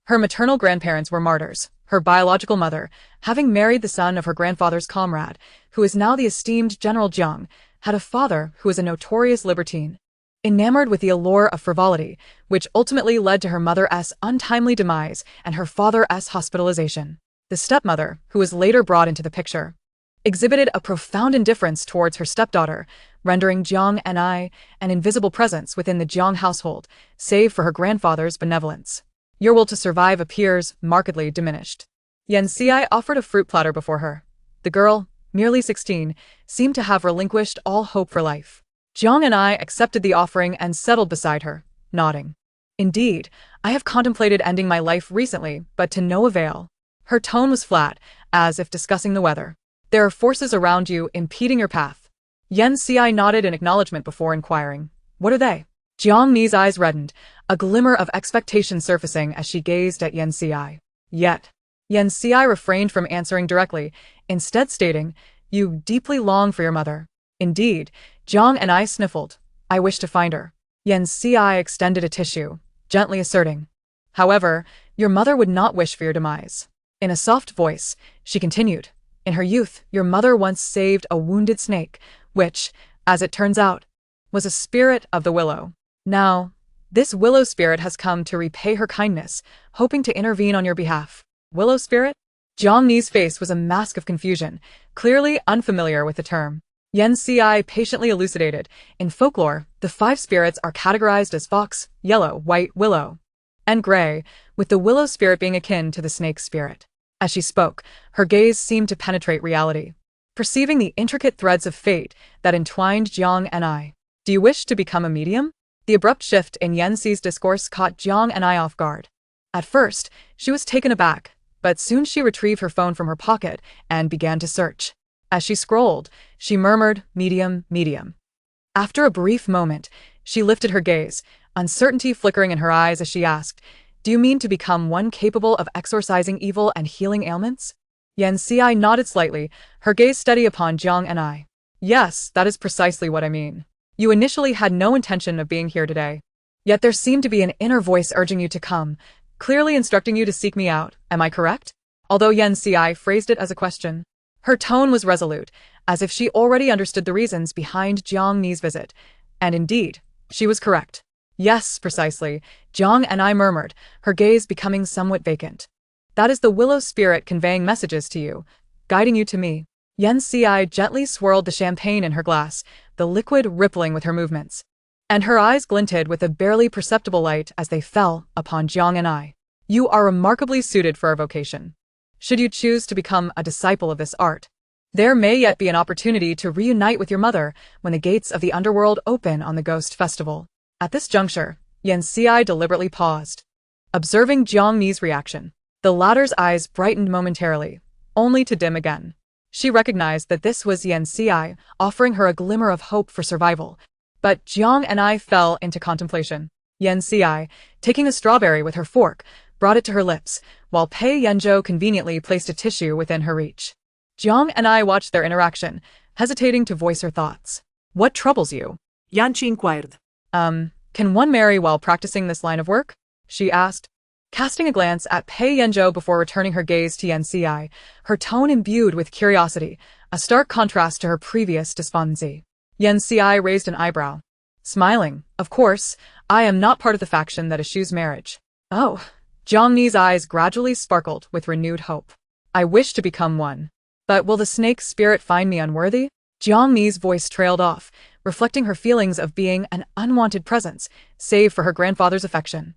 Her maternal grandparents were martyrs, her biological mother, having married the son of her grandfather's comrade, who is now the esteemed General Jiang, had a father who was a notorious libertine. Enamored with the allure of frivolity, which ultimately led to her mother's untimely demise and her father's hospitalization. The stepmother, who was later brought into the picture, exhibited a profound indifference towards her stepdaughter, rendering Jiang and an invisible presence within the Jiang household, save for her grandfather's benevolence. Your will to survive appears markedly diminished. Yen Xi offered a fruit platter before her. The girl, merely 16, seemed to have relinquished all hope for life. Jiang and accepted the offering and settled beside her, nodding. "Indeed, I have contemplated ending my life recently, but to no avail." Her tone was flat, as if discussing the weather. "There are forces around you impeding your path." Yen Xi nodded in acknowledgement before inquiring, "What are they?" Jiang Ni's eyes reddened, a glimmer of expectation surfacing as she gazed at Yen Xi. Yet, Yen Xi refrained from answering directly, instead stating, "You deeply long for your mother." "Indeed," Jiang and sniffled. "I wish to find her." Yen Xi extended a tissue, gently asserting, "However, your mother would not wish for your demise." In a soft voice, she continued, "In her youth, your mother once saved a wounded snake, which, as it turns out, was a spirit of the willow. Now, this willow spirit has come to repay her kindness, hoping to intervene on your behalf." "Willow spirit?" Jiang Ni's face was a mask of confusion, clearly unfamiliar with the term. Yen Xi patiently elucidated, "In folklore, the 5 spirits are categorized as fox, yellow, white, willow, and gray, with the willow spirit being akin to the snake spirit." As she spoke, her gaze seemed to penetrate reality, perceiving the intricate threads of fate that entwined Jiang and "Do you wish to become a medium?" The abrupt shift in Yen Xi's discourse caught Jiang and off guard. At first, she was taken aback, but soon she retrieved her phone from her pocket and began to search. As she scrolled, she murmured, "Medium, medium." After a brief moment, she lifted her gaze, uncertainty flickering in her eyes as she asked, "Do you mean to become one capable of exorcising evil and healing ailments?" Yen Xi nodded slightly, her gaze steady upon Jiang and "Yes, that is precisely what I mean." You initially had no intention of being here today. Yet there seemed to be an inner voice urging you to come, clearly instructing you to seek me out, am I correct? Although Yen Ci phrased it as a question, her tone was resolute, as if she already understood the reasons behind Jiang Ni's visit. And indeed, she was correct. Yes, precisely, Jiang and I murmured, her gaze becoming somewhat vacant. That is the willow spirit conveying messages to you, guiding you to me. Yen Ci gently swirled the champagne in her glass, the liquid rippling with her movements. And her eyes glinted with a barely perceptible light as they fell upon Jiang and I. You are remarkably suited for our vocation. Should you choose to become a disciple of this art, there may yet be an opportunity to reunite with your mother when the gates of the underworld open on the Ghost Festival. At this juncture, Yen Ci deliberately paused. Observing Jiang Ni's reaction, the latter's eyes brightened momentarily, only to dim again. She recognized that this was Yen Ci offering her a glimmer of hope for survival, but Jiang and I fell into contemplation. Yen Ci, taking a strawberry with her fork, brought it to her lips, while Pei Yanzhou conveniently placed a tissue within her reach. Jiang and I watched their interaction, hesitating to voice her thoughts. What troubles you? Yanchi inquired. Can one marry while practicing this line of work? She asked, casting a glance at Pei Yanzhou before returning her gaze to Yen Ci, her tone imbued with curiosity, a stark contrast to her previous despondency. Yen Ci raised an eyebrow. Smiling, of course, I am not part of the faction that eschews marriage. Oh. Jiang Ni's eyes gradually sparkled with renewed hope. I wish to become one. But will the snake spirit find me unworthy? Jiang Ni's voice trailed off, reflecting her feelings of being an unwanted presence, save for her grandfather's affection.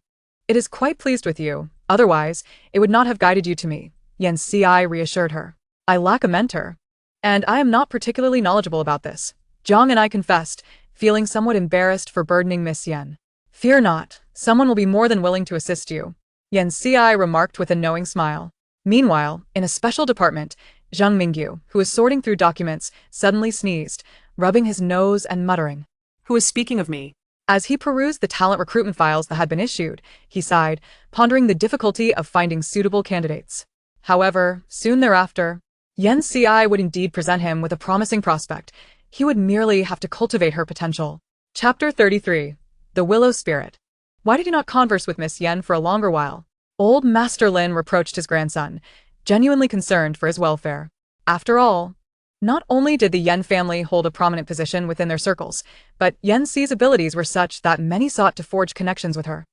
It is quite pleased with you, otherwise, it would not have guided you to me, Yen Ci reassured her. I lack a mentor. And I am not particularly knowledgeable about this, Jiang and I confessed, feeling somewhat embarrassed for burdening Miss Yen. Fear not, someone will be more than willing to assist you, Yen Ci remarked with a knowing smile. Meanwhile, in a special department, Zhang Mingyu, who was sorting through documents, suddenly sneezed, rubbing his nose and muttering. Who is speaking of me? As he perused the talent recruitment files that had been issued, he sighed, pondering the difficulty of finding suitable candidates. However, soon thereafter, Yen Ci would indeed present him with a promising prospect. He would merely have to cultivate her potential. Chapter 33. The Willow Spirit. Why did you not converse with Miss Yen for a longer while? Old Master Lin reproached his grandson, genuinely concerned for his welfare. After all, not only did the Yen family hold a prominent position within their circles, but Yen Ci's abilities were such that many sought to forge connections with her,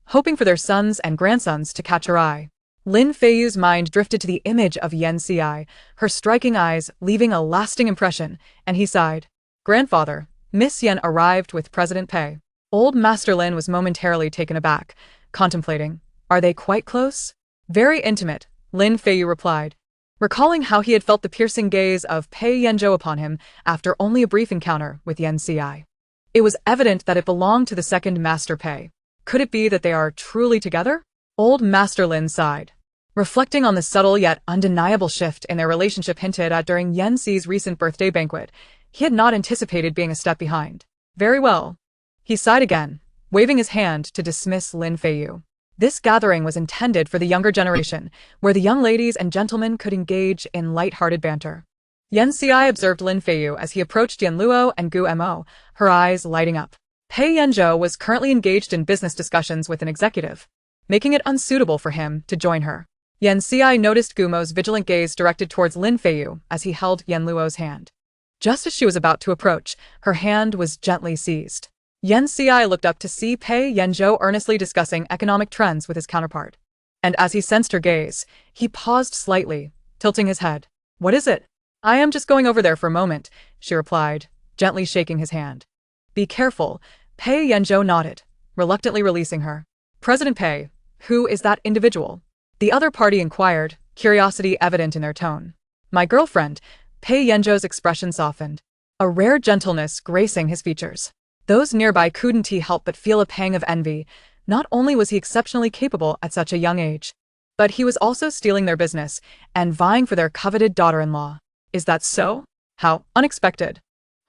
hoping for their sons and grandsons to catch her eye. Lin Feiyu's mind drifted to the image of Yen Ci, her striking eyes leaving a lasting impression, and he sighed. Grandfather, Miss Yen arrived with President Pei. Old Master Lin was momentarily taken aback, contemplating. Are they quite close? Very intimate, Lin Feiyu replied, recalling how he had felt the piercing gaze of Pei Yanzhou upon him after only a brief encounter with Yen Ci. It was evident that it belonged to the second Master Pei. Could it be that they are truly together? Old Master Lin sighed, reflecting on the subtle yet undeniable shift in their relationship hinted at during Yen Ci's recent birthday banquet. He had not anticipated being a step behind. Very well. He sighed again, waving his hand to dismiss Lin Feiyu. This gathering was intended for the younger generation, where the young ladies and gentlemen could engage in light-hearted banter. Yen Ci observed Lin Feiyu as he approached Yan Luo and Gu Mo, her eyes lighting up. Pei Yanzhou was currently engaged in business discussions with an executive, making it unsuitable for him to join her. Yen Ci noticed Gu Mo's vigilant gaze directed towards Lin Feiyu as he held Yan Luo's hand. Just as she was about to approach, her hand was gently seized. Yen Ci looked up to see Pei Yanzhou earnestly discussing economic trends with his counterpart. And as he sensed her gaze, he paused slightly, tilting his head. What is it? I am just going over there for a moment, she replied, gently shaking his hand. Be careful, Pei Yanzhou nodded, reluctantly releasing her. President Pei, who is that individual? The other party inquired, curiosity evident in their tone. My girlfriend, Pei Yanzhou's expression softened, a rare gentleness gracing his features. Those nearby couldn't help but feel a pang of envy. Not only was he exceptionally capable at such a young age, but he was also stealing their business and vying for their coveted daughter-in-law. Is that so? How unexpected.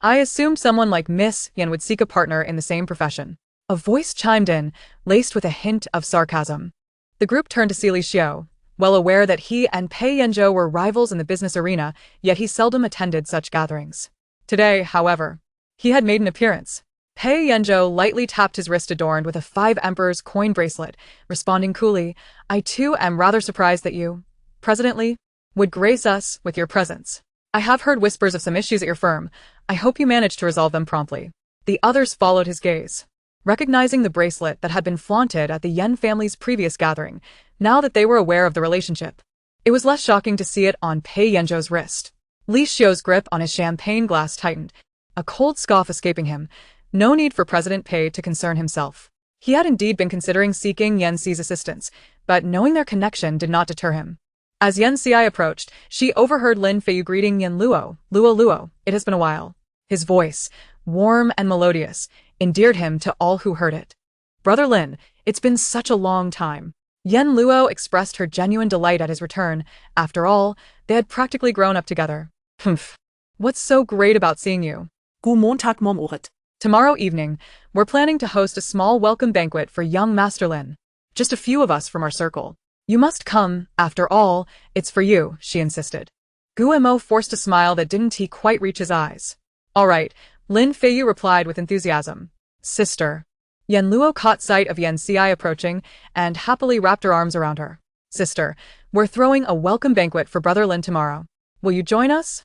I assumed someone like Miss Yen would seek a partner in the same profession. A voice chimed in, laced with a hint of sarcasm. The group turned to Li Xiao, well aware that he and Pei Yanzhou were rivals in the business arena, yet he seldom attended such gatherings. Today, however, he had made an appearance. Pei Yanzhou lightly tapped his wrist adorned with a 5 emperors coin bracelet, responding coolly, I too am rather surprised that you, President Li, would grace us with your presence. I have heard whispers of some issues at your firm. I hope you managed to resolve them promptly. The others followed his gaze, recognizing the bracelet that had been flaunted at the Yen family's previous gathering, now that they were aware of the relationship. It was less shocking to see it on Pei Yanzhou's wrist. Li Xiu's grip on his champagne glass tightened, a cold scoff escaping him. No need for President Pei to concern himself. He had indeed been considering seeking Yan Xi's assistance, but knowing their connection did not deter him. As Yan Xi approached, she overheard Lin Feiyu greeting Yan Luo, Luo, it has been a while. His voice, warm and melodious, endeared him to all who heard it. Brother Lin, it's been such a long time. Yan Luo expressed her genuine delight at his return. After all, they had practically grown up together. Humph. What's so great about seeing you? God Montag, Mom Oret. Tomorrow evening, we're planning to host a small welcome banquet for young Master Lin. Just a few of us from our circle. You must come, after all, it's for you, she insisted. Guillemot forced a smile that didn't quite reach his eyes. All right, Lin Feiyu replied with enthusiasm. Sister. Yan Luo caught sight of Yan Xi approaching and happily wrapped her arms around her. Sister, we're throwing a welcome banquet for Brother Lin tomorrow. Will you join us?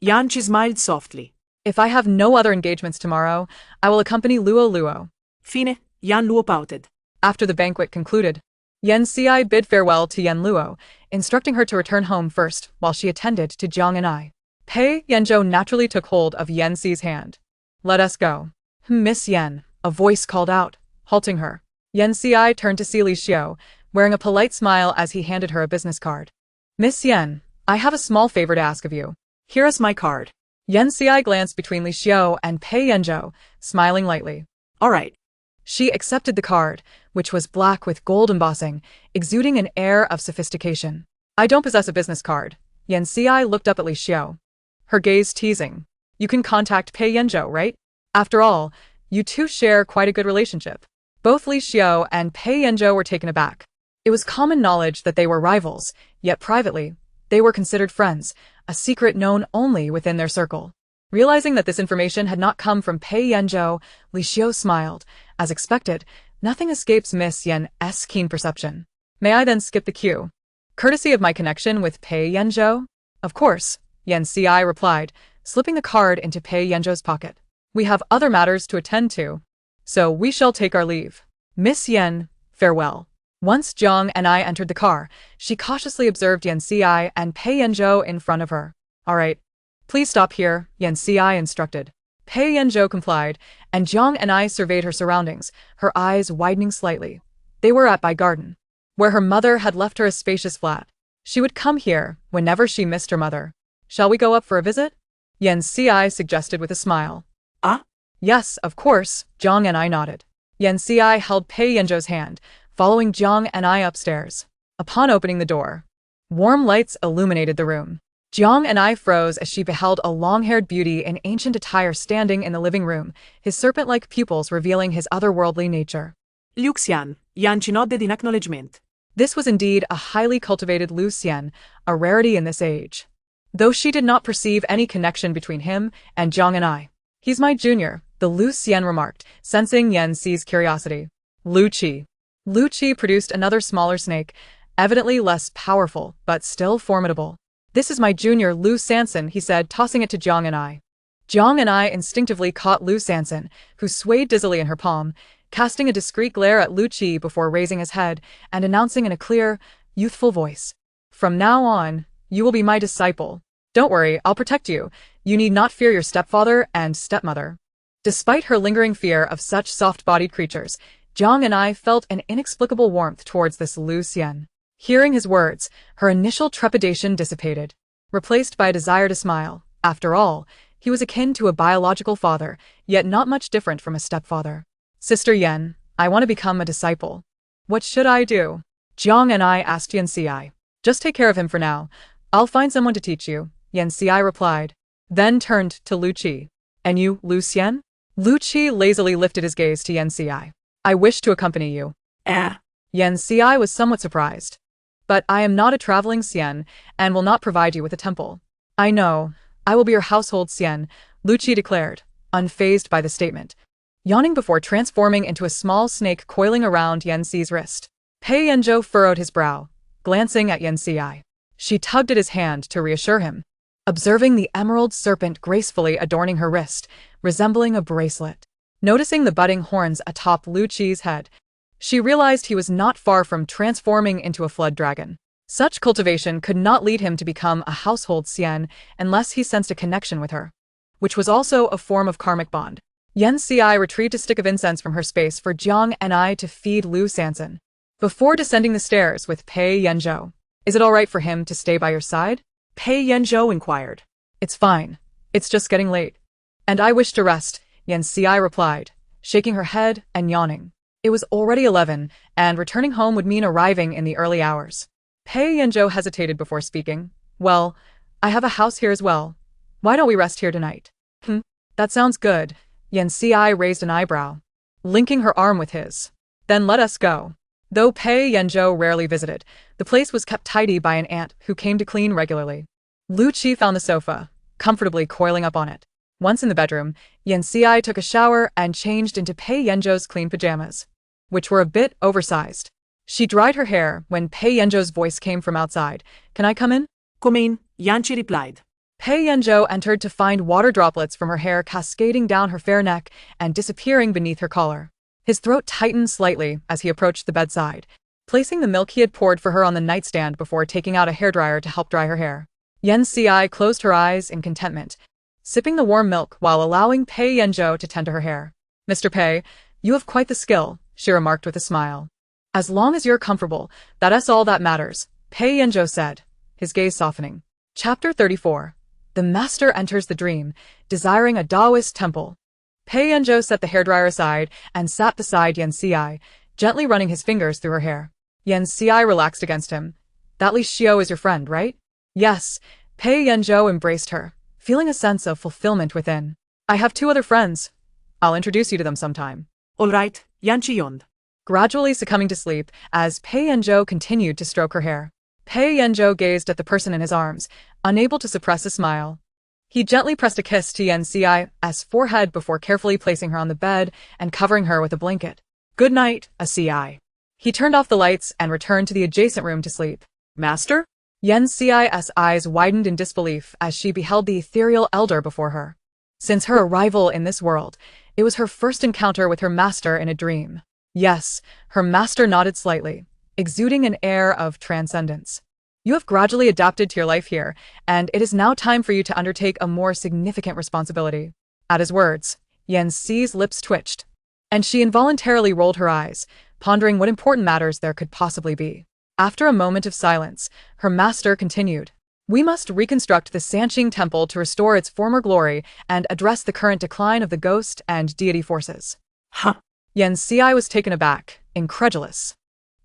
Yan Xi smiled softly. If I have no other engagements tomorrow, I will accompany Luo. Fine, Yan Luo pouted. After the banquet concluded, Yan Xi bid farewell to Yan Luo, instructing her to return home first while she attended to Jiang and I. Pei Yanzhou naturally took hold of Yan Xi's hand. Let us go. Miss Yan, a voice called out, halting her. Yan Xi turned to see Li Xiu, wearing a polite smile as he handed her a business card. Miss Yan, I have a small favor to ask of you. Here is my card. Yan Xi glanced between Li Xiu and Pei Yanzhou, smiling lightly. All right. She accepted the card, which was black with gold embossing, exuding an air of sophistication. I don't possess a business card. Yan Xi looked up at Li Xiu, her gaze teasing. You can contact Pei Yanzhou, right? After all, you two share quite a good relationship. Both Li Xiu and Pei Yanzhou were taken aback. It was common knowledge that they were rivals, yet privately, they were considered friends, a secret known only within their circle. Realizing that this information had not come from Pei Yanzhou, Li Xiu smiled. As expected, nothing escapes Miss Yan's keen perception. May I then skip the queue? Courtesy of my connection with Pei Yanzhou? Of course, Yan Xi replied, slipping the card into Pei Yanzhou's pocket. We have other matters to attend to, so we shall take our leave. Miss Yan, farewell. Once Jiang and I entered the car, she cautiously observed Yan Xi and Pei Yanzhou in front of her. All right. Please stop here, Yan Xi instructed. Pei Yanzhou complied, and Jiang and I surveyed her surroundings, her eyes widening slightly. They were at Bai Garden, where her mother had left her a spacious flat. She would come here whenever she missed her mother. Shall we go up for a visit? Yan Xi suggested with a smile. Ah? Yes, of course, Jiang and I nodded. Yan Xi held Pei Yanzhou's hand, following Jiang and I upstairs. Upon opening the door, warm lights illuminated the room. Jiang and I froze as she beheld a long-haired beauty in ancient attire standing in the living room, his serpent-like pupils revealing his otherworldly nature. Luxian, Yan Xi nodded in acknowledgement. This was indeed a highly cultivated Lu Xian, a rarity in this age. Though she did not perceive any connection between him and Jiang and I. He's my junior, the Lu Xian remarked, sensing Yan Xi's curiosity. Lu Qi produced another smaller snake, evidently less powerful, but still formidable. This is my junior Lu Sanson, he said, tossing it to Jiang and I. Jiang and I instinctively caught Lu Sanson, who swayed dizzily in her palm, casting a discreet glare at Lu Qi before raising his head and announcing in a clear, youthful voice. From now on, you will be my disciple. Don't worry, I'll protect you. You need not fear your stepfather and stepmother. Despite her lingering fear of such soft-bodied creatures, Jiang and I felt an inexplicable warmth towards this Lu Xian. Hearing his words, her initial trepidation dissipated, replaced by a desire to smile. After all, he was akin to a biological father, yet not much different from a stepfather. Sister Yan, I want to become a disciple. What should I do? Jiang and I asked Yan Xi. Just take care of him for now. I'll find someone to teach you, Yan Xi replied, then turned to Lu Qi. And you, Lu Xian? Lu Qi lazily lifted his gaze to Yan Xi. I wish to accompany you. Yan Xi was somewhat surprised. But I am not a traveling Xian, and will not provide you with a temple. I know. I will be your household Xian, Lu Qi declared, unfazed by the statement. yawning before transforming into a small snake coiling around Yanxi's wrist. Pei Yanzhou furrowed his brow, glancing at Yanxi. She tugged at his hand to reassure him, observing the emerald serpent gracefully adorning her wrist, resembling a bracelet. Noticing the budding horns atop Lu Qi's head, she realized he was not far from transforming into a flood dragon. Such cultivation could not lead him to become a household Xian unless he sensed a connection with her, which was also a form of karmic bond. Yanxi retrieved a stick of incense from her space for Jiang and I to feed Lu Sansan. Before descending the stairs with Pei Yanzhou, "Is it all right for him to stay by your side?" Pei Yanzhou inquired. "It's fine. It's just getting late. And I wish to rest," Yanxi replied, shaking her head and yawning. It was already 11, and returning home would mean arriving in the early hours. Pei Yanzhou hesitated before speaking. "Well, I have a house here as well. Why don't we rest here tonight?" That sounds good." Yanxi raised an eyebrow, linking her arm with his. "Then let us go." Though Pei Yanzhou rarely visited, the place was kept tidy by an aunt who came to clean regularly. Lu Qi found the sofa, comfortably coiling up on it. Once in the bedroom, Yanxi took a shower and changed into Pei Yanzhou's clean pajamas, which were a bit oversized. She dried her hair when Pei Yanzhou's voice came from outside. "Can I come in?" "Come in," Yanqi replied. Pei Yanzhou entered to find water droplets from her hair cascading down her fair neck and disappearing beneath her collar. His throat tightened slightly as he approached the bedside, placing the milk he had poured for her on the nightstand before taking out a hairdryer to help dry her hair. Yanxi closed her eyes in contentment, sipping the warm milk while allowing Pei Yanzhou to tend to her hair. "Mr. Pei, you have quite the skill," she remarked with a smile. "As long as you're comfortable, that's all that matters," Pei Yanzhou said, his gaze softening. Chapter 34. The Master Enters the Dream, Desiring a Taoist Temple. Pei Yanzhou set the hairdryer aside and sat beside Yanxi, gently running his fingers through her hair. Yanxi relaxed against him. "That Li Xiao is your friend, right?" "Yes." Pei Yanzhou embraced her, feeling a sense of fulfillment within. "I have 2 other friends. I'll introduce you to them sometime." "All right," Yanqi yawned, gradually succumbing to sleep as Pei Yanzhou continued to stroke her hair. Pei Yanzhou gazed at the person in his arms, unable to suppress a smile. He gently pressed a kiss to Yanxi's forehead before carefully placing her on the bed and covering her with a blanket. "Good night, Ci." He turned off the lights and returned to the adjacent room to sleep. "Master?" Yanxi's eyes widened in disbelief as she beheld the ethereal elder before her. Since her arrival in this world, it was her first encounter with her master in a dream. Yes, her master nodded slightly, exuding an air of transcendence. "You have gradually adapted to your life here, and it is now time for you to undertake a more significant responsibility." At his words, Yanxi's lips twitched, and she involuntarily rolled her eyes, pondering what important matters there could possibly be. After a moment of silence, her master continued. "We must reconstruct the Sanqing Temple to restore its former glory and address the current decline of the ghost and deity forces." "Huh." Yanxi was taken aback, incredulous.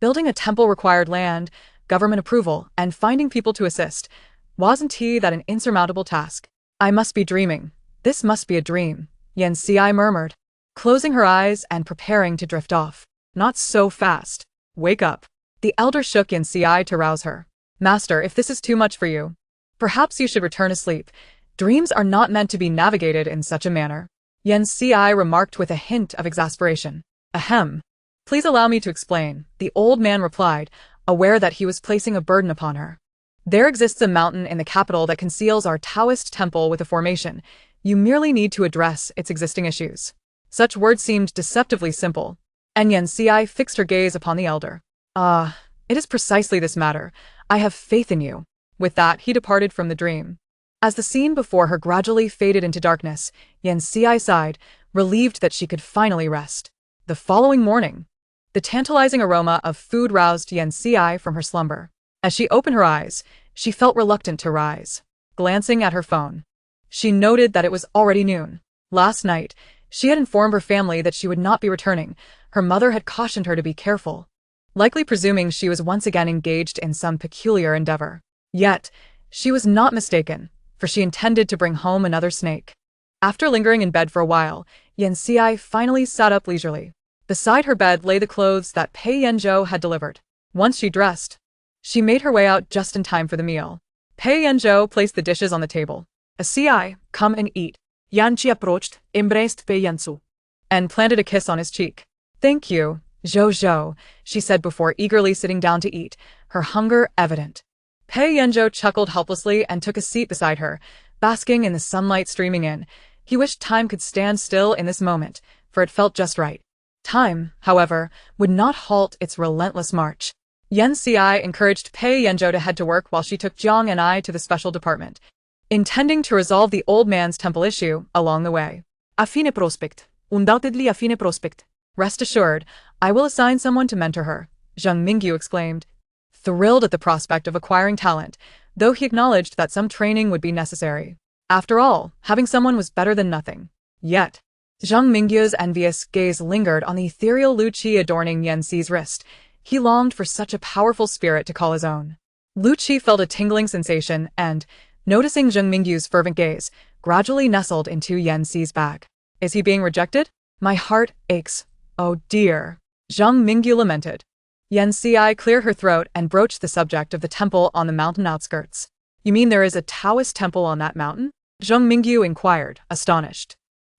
Building a temple required land, government approval, and finding people to assist. Wasn't that an insurmountable task? "I must be dreaming. This must be a dream," Yanxi murmured, closing her eyes and preparing to drift off. "Not so fast. Wake up." The elder shook Yanxi to rouse her. "Master, if this is too much for you, perhaps you should return to sleep. Dreams are not meant to be navigated in such a manner." Yanxi remarked with a hint of exasperation. "Ahem. Please allow me to explain," the old man replied, aware that he was placing a burden upon her. "There exists a mountain in the capital that conceals our Taoist temple with a formation. You merely need to address its existing issues." Such words seemed deceptively simple, and Yanxi fixed her gaze upon the elder. It is precisely this matter. I have faith in you." With that, he departed from the dream. As the scene before her gradually faded into darkness, Yanxi sighed, relieved that she could finally rest. The following morning, the tantalizing aroma of food roused Yanxi from her slumber. As she opened her eyes, she felt reluctant to rise. Glancing at her phone, she noted that it was already noon. Last night, she had informed her family that she would not be returning. Her mother had cautioned her to be careful, likely presuming she was once again engaged in some peculiar endeavor. Yet, she was not mistaken, for she intended to bring home another snake. After lingering in bed for a while, Yanxi finally sat up leisurely. Beside her bed lay the clothes that Pei Yanzhou had delivered. Once she dressed, she made her way out just in time for the meal. Pei Yanzhou placed the dishes on the table. "Ci, come and eat." Yanqi approached, embraced Pei Yanzhou. and planted a kiss on his cheek. "Thank you, Zhou," she said before eagerly sitting down to eat, her hunger evident. Pei Yanzhou chuckled helplessly and took a seat beside her, basking in the sunlight streaming in. He wished time could stand still in this moment, for it felt just right. Time, however, would not halt its relentless march. Yan Xi encouraged Pei Yanzhou to head to work while she took Jiang and I to the special department, intending to resolve the old man's temple issue along the way. A fine prospect. Undoubtedly a fine prospect. Rest assured, I will assign someone to mentor her, Zheng Mingyu exclaimed, thrilled at the prospect of acquiring talent, though he acknowledged that some training would be necessary. After all, having someone was better than nothing. Yet, Zheng Mingyu's envious gaze lingered on the ethereal Lu Qi adorning Yan Xi's wrist. He longed for such a powerful spirit to call his own. Lu Qi felt a tingling sensation and, noticing Zheng Mingyu's fervent gaze, gradually nestled into Yan Xi's back. Is he being rejected? My heart aches. Oh dear. Zheng Mingyu lamented. Yan Xi cleared her throat and broached the subject of the temple on the mountain outskirts. You mean there is a Taoist temple on that mountain? Zheng Mingyu inquired, astonished.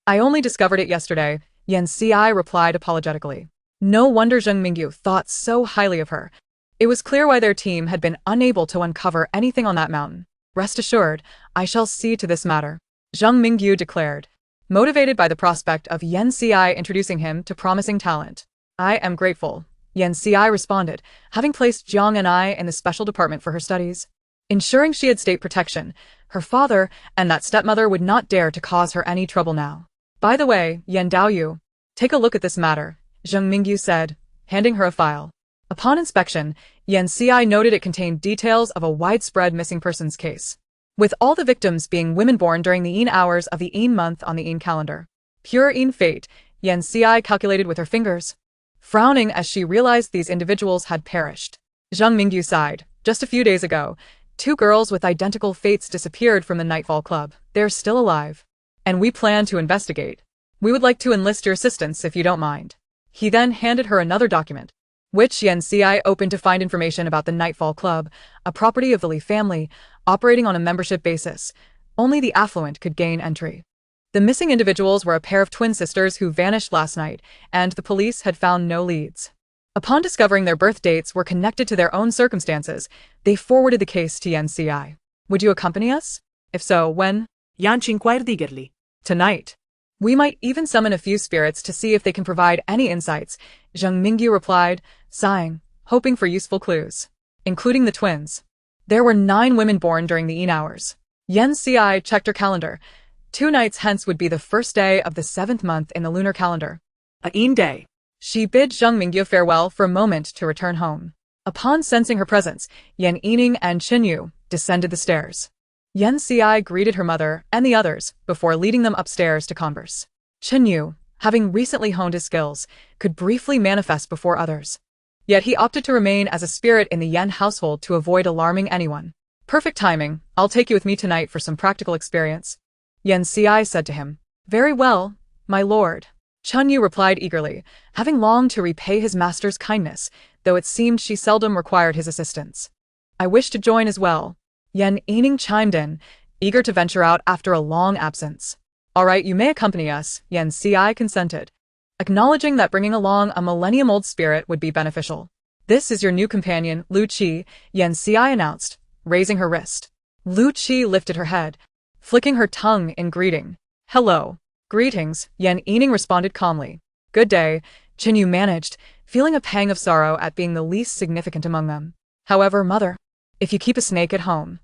I only discovered it yesterday, Yan Xi replied apologetically. No wonder Zheng Mingyu thought so highly of her. It was clear why their team had been unable to uncover anything on that mountain. Rest assured, I shall see to this matter, Zheng Mingyu declared, motivated by the prospect of Yan Xi introducing him to promising talent. I am grateful, Yan Xi responded, having placed Jiang and I in the special department for her studies. Ensuring she had state protection, her father and that stepmother would not dare to cause her any trouble now. By the way, Yan Daoyu, take a look at this matter, Zheng Mingyu said, handing her a file. Upon inspection, Yan Xi noted it contained details of a widespread missing persons case, with all the victims being women born during the Yin hours of the Yin month on the Yin calendar. Pure Yin fate, Yan Xi calculated with her fingers, frowning as she realized these individuals had perished. Zheng Mingyu sighed. Just a few days ago, 2 girls with identical fates disappeared from the Nightfall Club. They're still alive. And we plan to investigate. We would like to enlist your assistance if you don't mind. He then handed her another document, which Yan Xi opened to find information about the Nightfall Club, a property of the Li family, operating on a membership basis. Only the affluent could gain entry. The missing individuals were a pair of twin sisters who vanished last night, and the police had found no leads. Upon discovering their birth dates were connected to their own circumstances, they forwarded the case to Yan Xi. Would you accompany us? If so, when? Yan inquired eagerly. Tonight. We might even summon a few spirits to see if they can provide any insights, Zheng Mingyu replied, sighing, hoping for useful clues. Including the twins. There were 9 women born during the Yin hours. Yan Xi checked her calendar. 2 nights hence would be the first day of the 7th month in the lunar calendar. A Yin day. She bid Zheng Mingyu farewell for a moment to return home. Upon sensing her presence, Yan Yining and Qinyu descended the stairs. Yan Xi greeted her mother and the others before leading them upstairs to converse. Qinyu, having recently honed his skills, could briefly manifest before others. Yet he opted to remain as a spirit in the Yan household to avoid alarming anyone. Perfect timing, I'll take you with me tonight for some practical experience, Yan Xi said to him. Very well, my lord. Qinyu replied eagerly, having longed to repay his master's kindness, though it seemed she seldom required his assistance. I wish to join as well. Yan Yining chimed in, eager to venture out after a long absence. All right, you may accompany us, Yan Xi consented, acknowledging that bringing along a millennium-old spirit would be beneficial. This is your new companion, Lu Qi, Yan Xi announced, raising her wrist. Lu Qi lifted her head, flicking her tongue in greeting. Hello. Greetings, Yan Yining responded calmly. Good day, Qinyu managed, feeling a pang of sorrow at being the least significant among them. However, mother, if you keep a snake at home.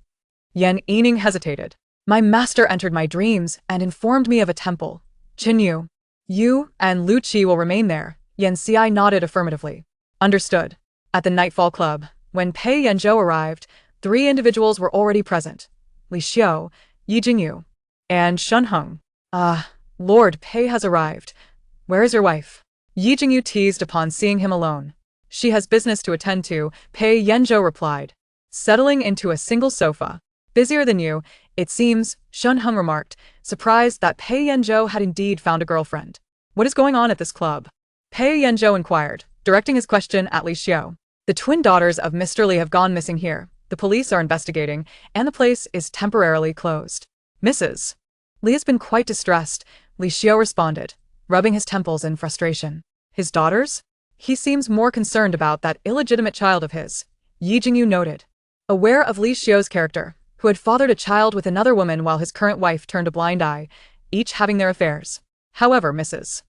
Yan Yining hesitated. My master entered my dreams and informed me of a temple. Qinyu, you and Lu Qi will remain there. Yan Xi nodded affirmatively. Understood. At the Nightfall Club, when Pei Yanzhou arrived, 3 individuals were already present. Li Xiu, Yi Jingyu, and Shun Heng. Lord Pei has arrived. Where is your wife? Yi Jingyu teased upon seeing him alone. She has business to attend to, Pei Yanzhou replied, settling into a single sofa. Busier than you, it seems, Shun Heng remarked, surprised that Pei Yanzhou had indeed found a girlfriend. What is going on at this club? Pei Yanzhou inquired, directing his question at Li Xiu. The twin daughters of Mr. Li have gone missing here. The police are investigating, and the place is temporarily closed. Mrs. Li has been quite distressed, Li Xiu responded, rubbing his temples in frustration. His daughters? He seems more concerned about that illegitimate child of his, Yi Jingyu noted. Aware of Li Xiu's character, who had fathered a child with another woman while his current wife turned a blind eye, each having their affairs. However, Mrs.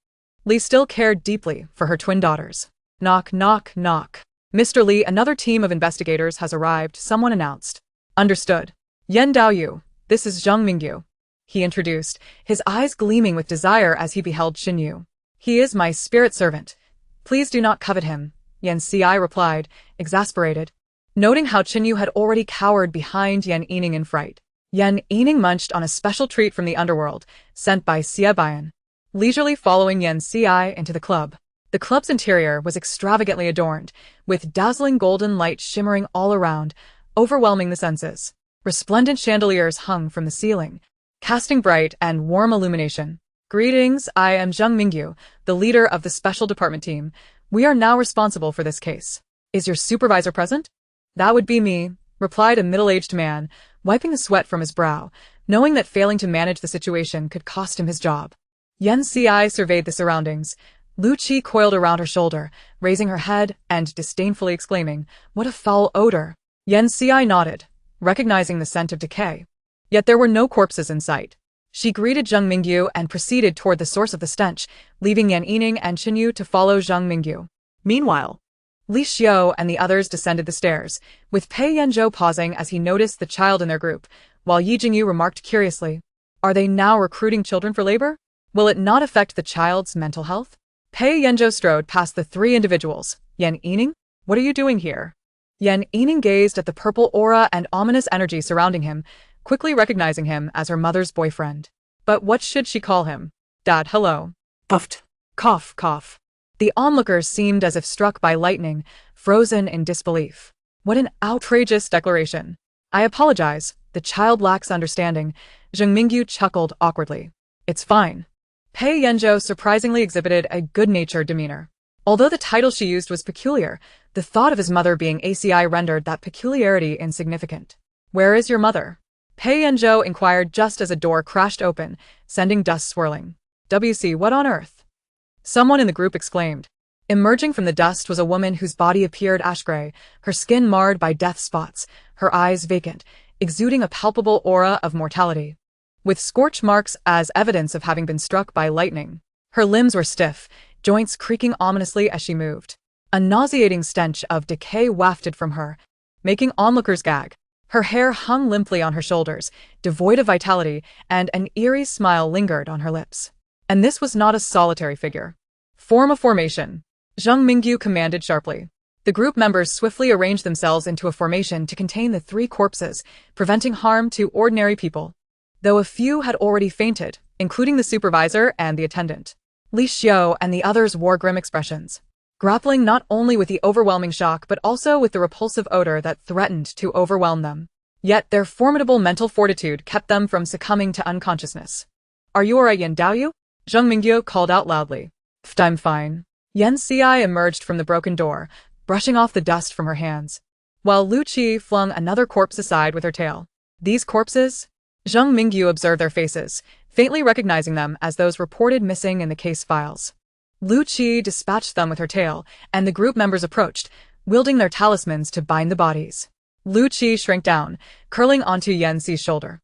Li still cared deeply for her twin daughters. Knock, knock, knock. Mr. Li, another team of investigators has arrived, someone announced. Understood. Yan Daoyu, this is Zhang Mingyu. He introduced, his eyes gleaming with desire as he beheld Xinyu. He is my spirit servant. Please do not covet him, Yan Ci replied, exasperated. Noting how Xinyu had already cowered behind Yan Yining in fright. Yan Yining munched on a special treat from the underworld, sent by Xie Bian. Leisurely following Yan Ci into the club. The club's interior was extravagantly adorned, with dazzling golden light shimmering all around, overwhelming the senses. Resplendent chandeliers hung from the ceiling, casting bright and warm illumination. Greetings, I am Zhang Mingyu, the leader of the special department team. We are now responsible for this case. Is your supervisor present? That would be me, replied a middle-aged man, wiping the sweat from his brow, knowing that failing to manage the situation could cost him his job. Yan Ci surveyed the surroundings. Lu Qi coiled around her shoulder, raising her head and disdainfully exclaiming, "What a foul odor!" Yan Ci nodded, recognizing the scent of decay. Yet there were no corpses in sight. She greeted Zhang Mingyu and proceeded toward the source of the stench, leaving Yan Yining and Xinyu to follow Zhang Mingyu. Meanwhile, Li Xiu and the others descended the stairs, with Pei Yanzhou pausing as he noticed the child in their group, while Yi Jingyu remarked curiously, "Are they now recruiting children for labor? Will it not affect the child's mental health?" Pei Yanzhou strode past the three individuals. Yan Yining? What are you doing here? Yan Yining gazed at the purple aura and ominous energy surrounding him, quickly recognizing him as her mother's boyfriend. But what should she call him? Dad, hello. Puffed. Cough, cough. The onlookers seemed as if struck by lightning, frozen in disbelief. What an outrageous declaration. I apologize, the child lacks understanding. Zhang Mingyu chuckled awkwardly. It's fine. Pei Yanzhou surprisingly exhibited a good-natured demeanor. Although the title she used was peculiar, the thought of his mother being ACI rendered that peculiarity insignificant. Where is your mother? Pei Yanzhou inquired just as a door crashed open, sending dust swirling. WC, what on earth? Someone in the group exclaimed. Emerging from the dust was a woman whose body appeared ash-gray, her skin marred by death spots, her eyes vacant, exuding a palpable aura of mortality. With scorch marks as evidence of having been struck by lightning. Her limbs were stiff, joints creaking ominously as she moved. A nauseating stench of decay wafted from her, making onlookers gag. Her hair hung limply on her shoulders, devoid of vitality, and an eerie smile lingered on her lips. And this was not a solitary figure. Form a formation. Zhang Mingyu commanded sharply. The group members swiftly arranged themselves into a formation to contain the three corpses, preventing harm to ordinary people. Though a few had already fainted, including the supervisor and the attendant. Li Xiu and the others wore grim expressions, grappling not only with the overwhelming shock but also with the repulsive odor that threatened to overwhelm them. Yet their formidable mental fortitude kept them from succumbing to unconsciousness. Are you alright, Yan Daoyu? Zhang Mingyu called out loudly. I'm fine. Yan Ci emerged from the broken door, brushing off the dust from her hands, while Lu Qi flung another corpse aside with her tail. These corpses? Zhang Mingyu observed their faces, faintly recognizing them as those reported missing in the case files. Lu Qi dispatched them with her tail, and the group members approached, wielding their talismans to bind the bodies. Lu Qi shrank down, curling onto Yan Ci's shoulder.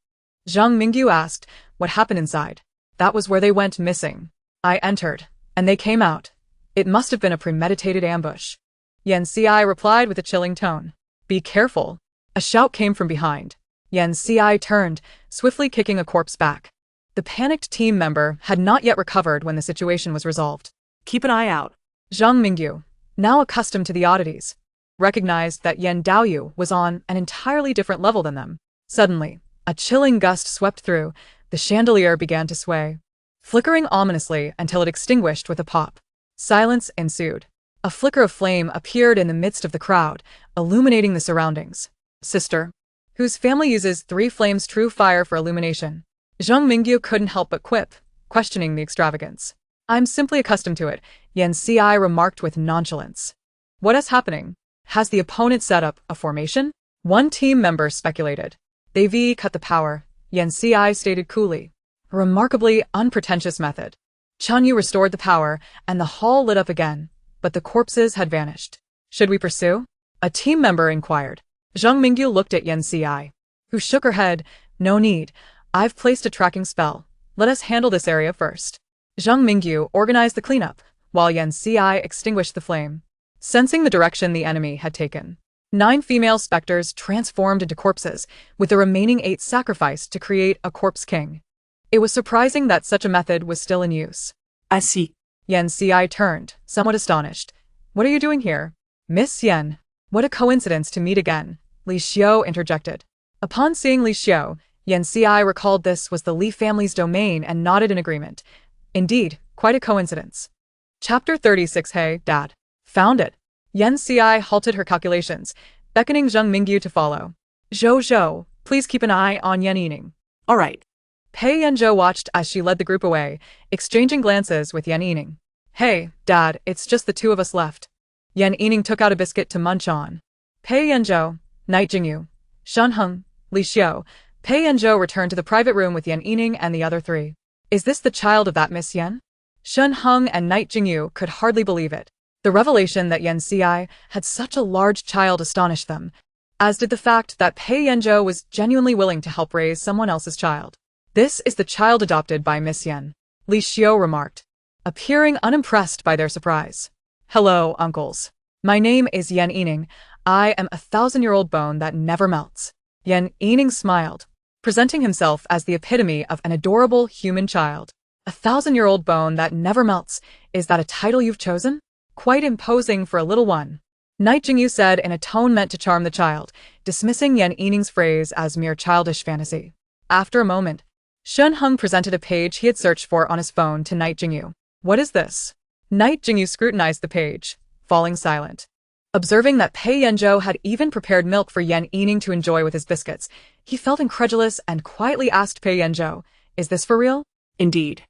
Zhang Mingyu asked, what happened inside? That was where they went missing. I entered, and they came out. It must have been a premeditated ambush. Yan Ci replied with a chilling tone. Be careful. A shout came from behind. Yan Ci turned, swiftly kicking a corpse back. The panicked team member had not yet recovered when the situation was resolved. Keep an eye out. Zhang Mingyu, now accustomed to the oddities, recognized that Yan Daoyu was on an entirely different level than them. Suddenly, a chilling gust swept through, the chandelier began to sway, flickering ominously until it extinguished with a pop. Silence ensued. A flicker of flame appeared in the midst of the crowd, illuminating the surroundings. Sister, whose family uses 3 flames true fire for illumination. Zhang Mingyu couldn't help but quip, questioning the extravagance. I'm simply accustomed to it, Yan Ci remarked with nonchalance. What is happening? Has the opponent set up a formation? One team member speculated. They've cut the power, Yan Ci stated coolly. A remarkably unpretentious method. Chun Yu restored the power, and the hall lit up again, but the corpses had vanished. Should we pursue? A team member inquired. Zhang Mingyu looked at Yan Ci, who shook her head. No need. I've placed a tracking spell. Let us handle this area first. Zhang Mingyu organized the cleanup, while Yan Ci extinguished the flame. Sensing the direction the enemy had taken, 9 female specters transformed into corpses, with the remaining 8 sacrificed to create a corpse king. It was surprising that such a method was still in use. I see. Yan Ci turned, somewhat astonished. What are you doing here? Miss Yan. What a coincidence to meet again, Li Xiao interjected. Upon seeing Li Xiao, Yan Ci recalled this was the Li family's domain and nodded in agreement. Indeed, quite a coincidence. Chapter 36. Hey, Dad. Found it. Yan Ci halted her calculations, beckoning Zhang Mingyu to follow. Zhou, please keep an eye on Yan Yining. All right. Pei Yanzhou watched as she led the group away, exchanging glances with Yan Yining. Hey, Dad, it's just the 2 of us left. Yan Yining took out a biscuit to munch on. Pei Yanzhou, Night Jingyu, Shen Heng, Li Xiao. Pei Yanzhou returned to the private room with Yan Yining and the other 3. Is this the child of that Miss Yan? Shen Heng and Night Jingyu could hardly believe it. The revelation that Yan Ci had such a large child astonished them, as did the fact that Pei Yanzhou was genuinely willing to help raise someone else's child. This is the child adopted by Miss Yan, Li Xiao remarked, appearing unimpressed by their surprise. Hello, uncles. My name is Yan Yining. I am a 1,000-year-old bone that never melts. Yan Yining smiled, presenting himself as the epitome of an adorable human child. A 1,000-year-old bone that never melts. Is that a title you've chosen? Quite imposing for a little one. Night Jingyu said in a tone meant to charm the child, dismissing Yan Yining's phrase as mere childish fantasy. After a moment, Shen Heng presented a page he had searched for on his phone to Night Jingyu. What is this? Night Jingyu scrutinized the page, falling silent. Observing that Pei Yanzhou had even prepared milk for Yan Yining to enjoy with his biscuits, he felt incredulous and quietly asked Pei Yanzhou, is this for real? Indeed.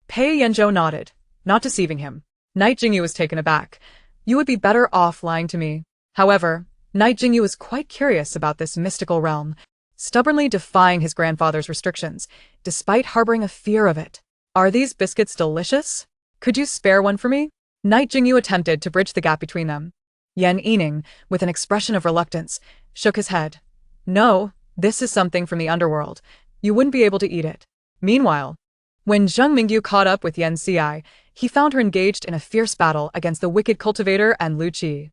Pei Yanzhou nodded, not deceiving him. Night Jingyu was taken aback. You would be better off lying to me. However, Night Jingyu was quite curious about this mystical realm, stubbornly defying his grandfather's restrictions, despite harboring a fear of it. Are these biscuits delicious? Could you spare one for me? Night Jingyu attempted to bridge the gap between them. Yan Yining, with an expression of reluctance, shook his head. No, this is something from the underworld. You wouldn't be able to eat it. Meanwhile, when Zhang Mingyu caught up with Yan Ci, he found her engaged in a fierce battle against the wicked cultivator and Lu Qi.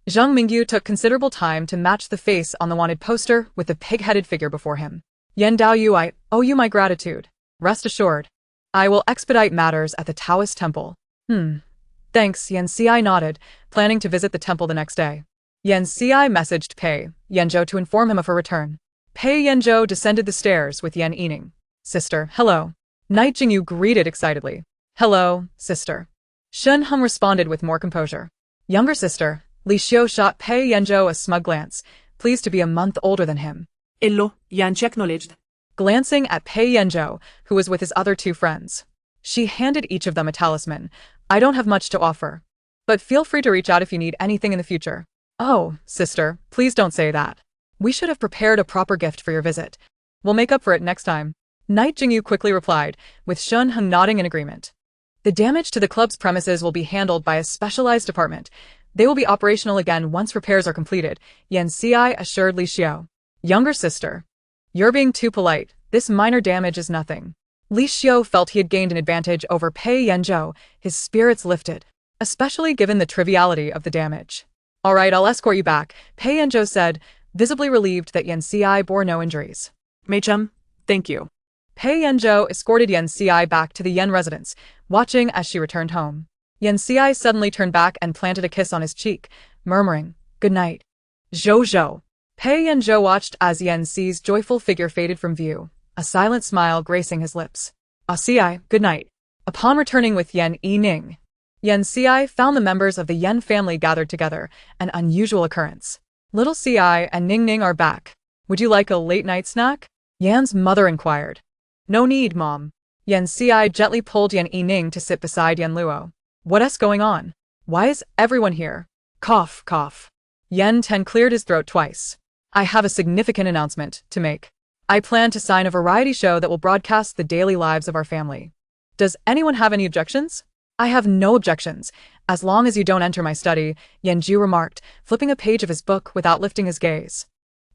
Zhang Mingyu took considerable time to match the face on the wanted poster with the pig-headed figure before him. Yan Daoyu, I owe you my gratitude. Rest assured. I will expedite matters at the Taoist temple. Thanks, Yan Ci nodded, planning to visit the temple the next day. Yan Ci messaged Pei Yanzhou to inform him of her return. Pei Yanzhou descended the stairs with Yan Yining. Sister, hello. Night Jingyu greeted excitedly. Hello, sister. Shen Heng responded with more composure. Younger sister, Li Xiao shot Pei Yanzhou a smug glance, pleased to be a month older than him. Illo, Yanchi acknowledged. Glancing at Pei Yanzhou, who was with his other 2 friends, she handed each of them a talisman. I don't have much to offer, but feel free to reach out if you need anything in the future. Oh, sister, please don't say that. We should have prepared a proper gift for your visit. We'll make up for it next time. Night Jingyu quickly replied, with Shen Heng nodding in agreement. The damage to the club's premises will be handled by a specialized department. They will be operational again once repairs are completed, Yan Ci assured Li Xiao. Younger sister. You're being too polite. This minor damage is nothing. Li Xiao felt he had gained an advantage over Pei Yanzhou, his spirits lifted, especially given the triviality of the damage. All right, I'll escort you back, Pei Yanzhou said, visibly relieved that Yan Ci bore no injuries. Mei-chum, thank you. Pei Yanzhou escorted Yan Ci back to the Yan residence, watching as she returned home. Yan Ci suddenly turned back and planted a kiss on his cheek, murmuring, good night. Zhou. Pei Yanzhou watched as Yan Ci's joyful figure faded from view, a silent smile gracing his lips. Ci, good night. Upon returning with Yan Yining, Yan Ci found the members of the Yan family gathered together, an unusual occurrence. Little Ci and Ning Ning are back. Would you like a late-night snack? Yan's mother inquired. No need, Mom. Yan Ci gently pulled Yan Yining to sit beside Yan Luo. What's going on? Why is everyone here? Cough, cough. Yan Ten cleared his throat twice. I have a significant announcement to make. I plan to sign a variety show that will broadcast the daily lives of our family. Does anyone have any objections? I have no objections, as long as you don't enter my study, Yanju remarked, flipping a page of his book without lifting his gaze.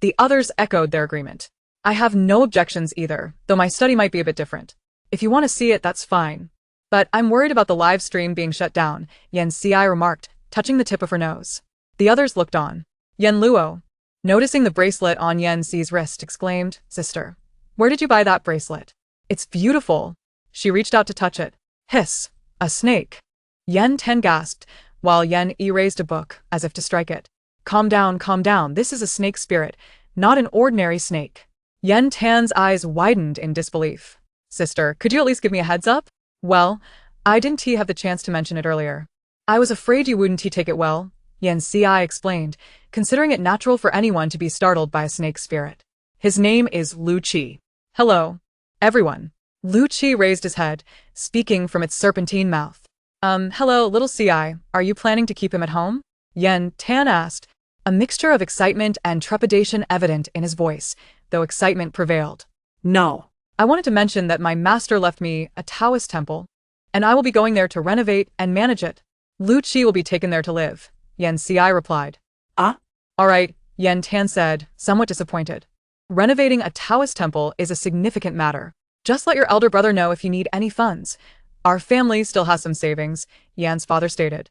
The others echoed their agreement. I have no objections either, though my study might be a bit different. If you want to see it, that's fine. But I'm worried about the live stream being shut down, Yan Ci remarked, touching the tip of her nose. The others looked on. Yan Luo, noticing the bracelet on Yan Ci's wrist, exclaimed, Sister, where did you buy that bracelet? It's beautiful. She reached out to touch it. Hiss, a snake. Yan Ten gasped, while Yan Yi raised a book, as if to strike it. Calm down, this is a snake spirit, not an ordinary snake. Yan Tan's eyes widened in disbelief. Sister, could you at least give me a heads up? Well, I didn't have the chance to mention it earlier. I was afraid you wouldn't take it well, Yan Ci explained, considering it natural for anyone to be startled by a snake spirit. His name is Lu Qi. Hello, everyone. Lu Qi raised his head, speaking from its serpentine mouth. Hello, little Ci, are you planning to keep him at home? Yan Tan asked, a mixture of excitement and trepidation evident in his voice, though excitement prevailed. No. I wanted to mention that my master left me a Taoist temple, and I will be going there to renovate and manage it. Lu Qi will be taken there to live, Yan Ci replied. Ah? All right, Yan Tan said, somewhat disappointed. Renovating a Taoist temple is a significant matter. Just let your elder brother know if you need any funds. Our family still has some savings, Yan's father stated.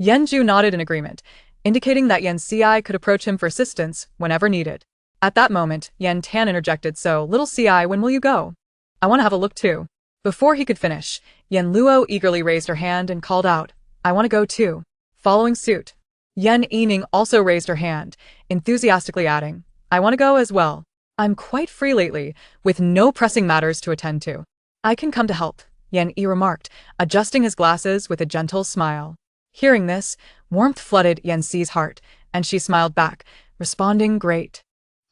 Yanju nodded in agreement, indicating that Yan Ci could approach him for assistance whenever needed. At that moment, Yan Tan interjected, so, little Ci, when will you go? I want to have a look too. Before he could finish, Yan Luo eagerly raised her hand and called out, I want to go too. Following suit, Yan Yining also raised her hand, enthusiastically adding, I want to go as well. I'm quite free lately, with no pressing matters to attend to. I can come to help, Yan Yi remarked, adjusting his glasses with a gentle smile. Hearing this, warmth flooded Yan Ci's heart, and she smiled back, responding, great.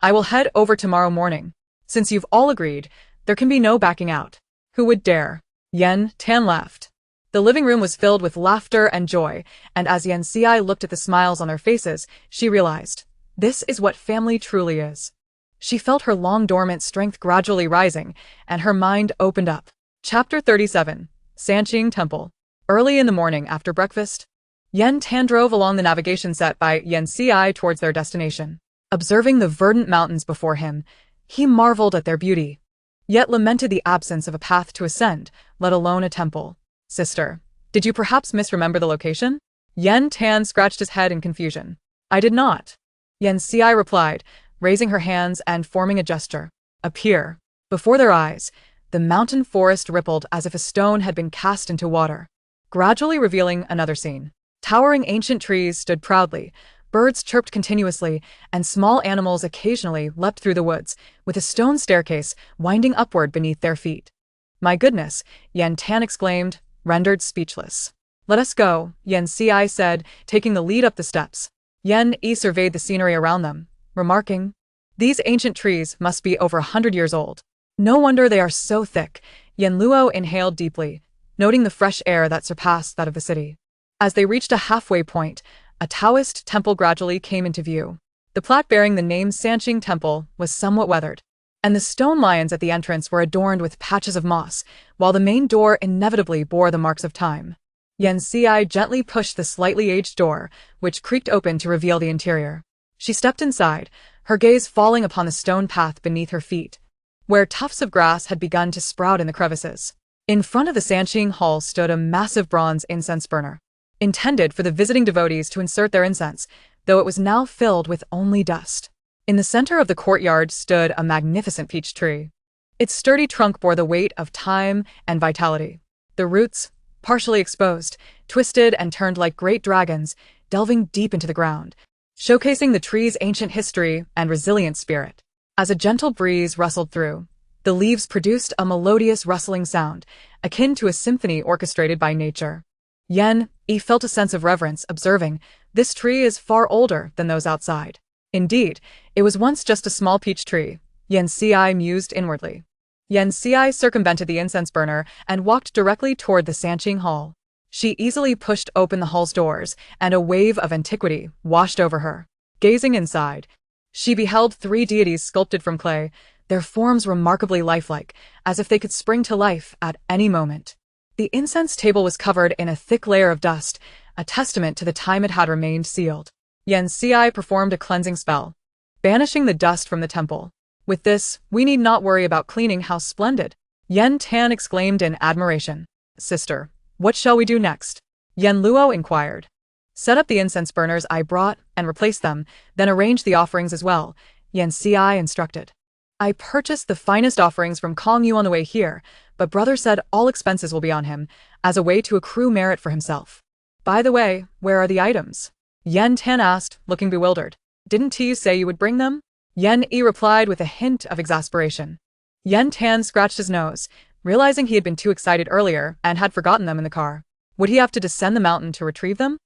I will head over tomorrow morning. Since you've all agreed, there can be no backing out. Who would dare? Yan Tan laughed. The living room was filled with laughter and joy, and as Yan Ci looked at the smiles on their faces, she realized, this is what family truly is. She felt her long-dormant strength gradually rising, and her mind opened up. Chapter 37, Sanqing Temple. Early in the morning after breakfast, Yan Tan drove along the navigation set by Yan Ci towards their destination. Observing the verdant mountains before him, he marveled at their beauty, yet lamented the absence of a path to ascend, let alone a temple. Sister, did you perhaps misremember the location? Yan Tan scratched his head in confusion. I did not. Yan Ci replied, raising her hands and forming a gesture. Appear. Before their eyes, the mountain forest rippled as if a stone had been cast into water, gradually revealing another scene. Towering ancient trees stood proudly, birds chirped continuously, and small animals occasionally leapt through the woods, with a stone staircase winding upward beneath their feet. My goodness, Yan Tan exclaimed, rendered speechless. Let us go, Yan Ci said, taking the lead up the steps. Yan Yi surveyed the scenery around them, remarking, these ancient trees must be over 100 years old. No wonder they are so thick. Yan Luo inhaled deeply, noting the fresh air that surpassed that of the city. As they reached a halfway point, a Taoist temple gradually came into view. The plaque bearing the name Sanqing Temple was somewhat weathered, and the stone lions at the entrance were adorned with patches of moss, while the main door inevitably bore the marks of time. Yan Ci gently pushed the slightly aged door, which creaked open to reveal the interior. She stepped inside, her gaze falling upon the stone path beneath her feet, where tufts of grass had begun to sprout in the crevices. In front of the Sanqing Hall stood a massive bronze incense burner, intended for the visiting devotees to insert their incense, though it was now filled with only dust. In the center of the courtyard stood a magnificent peach tree. Its sturdy trunk bore the weight of time and vitality. The roots, partially exposed, twisted and turned like great dragons, delving deep into the ground, showcasing the tree's ancient history and resilient spirit. As a gentle breeze rustled through, the leaves produced a melodious rustling sound, akin to a symphony orchestrated by nature. Yan Yi felt a sense of reverence, observing, this tree is far older than those outside. Indeed, it was once just a small peach tree, Yan Ci mused inwardly. Yan Ci circumvented the incense burner and walked directly toward the Sanqing Hall. She easily pushed open the hall's doors, and a wave of antiquity washed over her. Gazing inside, she beheld 3 deities sculpted from clay, their forms remarkably lifelike, as if they could spring to life at any moment. The incense table was covered in a thick layer of dust, a testament to the time it had remained sealed. Yan Xi performed a cleansing spell, banishing the dust from the temple. With this, we need not worry about cleaning. How splendid! Yan Tan exclaimed in admiration. Sister, what shall we do next? Yan Luo inquired. Set up the incense burners I brought and replace them, then arrange the offerings as well, Yan Xi instructed. I purchased the finest offerings from Kong Yu on the way here, but brother said all expenses will be on him, as a way to accrue merit for himself. By the way, where are the items? Yan Tan asked, looking bewildered. Didn't you say you would bring them? Yan Yi replied with a hint of exasperation. Yan Tan scratched his nose, realizing he had been too excited earlier and had forgotten them in the car. Would he have to descend the mountain to retrieve them?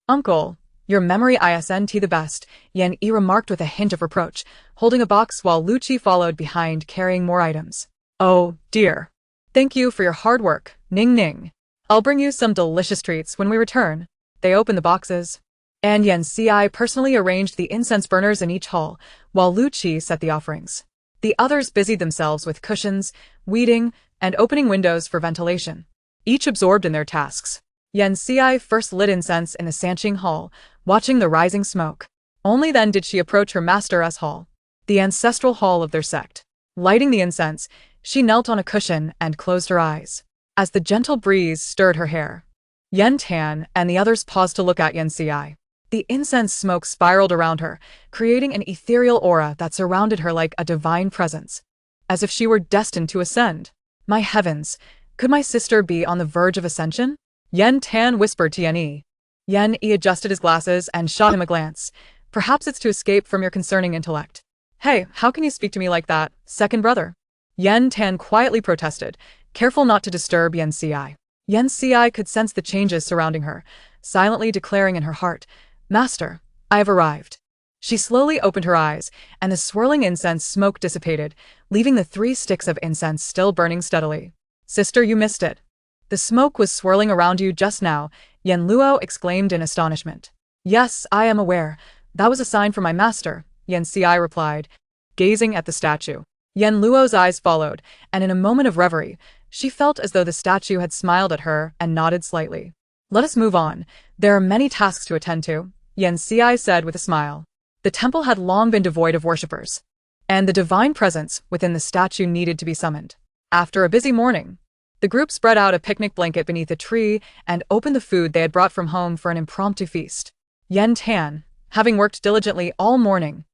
Uncle, your memory isn't the best, Yan Yi remarked with a hint of reproach, holding a box while Lu Qi followed behind carrying more items. Oh, dear. Thank you for your hard work, Ning Ning. I'll bring you some delicious treats when we return. They opened the boxes, and Yan Xi personally arranged the incense burners in each hall, while Lu Qi set the offerings. The others busied themselves with cushions, weeding, and opening windows for ventilation, each absorbed in their tasks. Yan Xi first lit incense in the Sanqing Hall, watching the rising smoke. Only then did she approach her master's hall, the ancestral hall of their sect. Lighting the incense, she knelt on a cushion and closed her eyes, as the gentle breeze stirred her hair. Yan Tan and the others paused to look at Yan Xi. The incense smoke spiraled around her, creating an ethereal aura that surrounded her like a divine presence, as if she were destined to ascend. My heavens, could my sister be on the verge of ascension? Yan Tan whispered to Yan Yi. Yan Yi adjusted his glasses and shot him a glance. Perhaps it's to escape from your concerning intellect. Hey, how can you speak to me like that, second brother? Yan Tan quietly protested, careful not to disturb Yan Xi. Yan Xi could sense the changes surrounding her, silently declaring in her heart, Master, I have arrived. She slowly opened her eyes, and the swirling incense smoke dissipated, leaving the 3 sticks of incense still burning steadily. Sister, you missed it. The smoke was swirling around you just now, Yan Luo exclaimed in astonishment. Yes, I am aware. That was a sign from my master, Yan Xi replied, gazing at the statue. Yan Luo's eyes followed, and in a moment of reverie, she felt as though the statue had smiled at her and nodded slightly. Let us move on. There are many tasks to attend to, Yan Xi said with a smile. The temple had long been devoid of worshippers, and the divine presence within the statue needed to be summoned. After a busy morning, the group spread out a picnic blanket beneath a tree and opened the food they had brought from home for an impromptu feast. Yan Tan, having worked diligently all morning,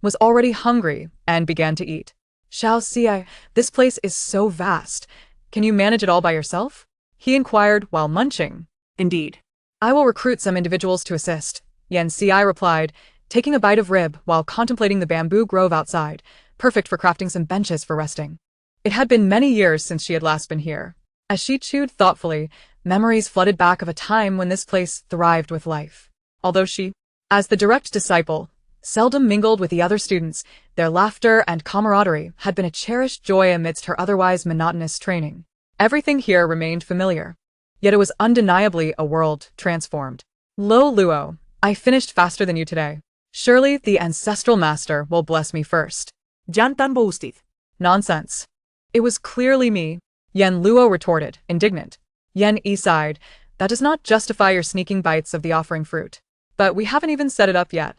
was already hungry and began to eat. Xiao Xi, this place is so vast. Can you manage it all by yourself? He inquired while munching. Indeed. I will recruit some individuals to assist, Yan Xi replied, taking a bite of rib while contemplating the bamboo grove outside, perfect for crafting some benches for resting. It had been many years since she had last been here. As she chewed thoughtfully, memories flooded back of a time when this place thrived with life. Although she, as the direct disciple, seldom mingled with the other students, their laughter and camaraderie had been a cherished joy amidst her otherwise monotonous training. Everything here remained familiar, yet it was undeniably a world transformed. Lo Luo, I finished faster than you today. Surely the ancestral master will bless me first. Jantan boasted. Nonsense. It was clearly me, Yan Luo retorted, indignant. Yan Yi sighed. That does not justify your sneaking bites of the offering fruit. But we haven't even set it up yet.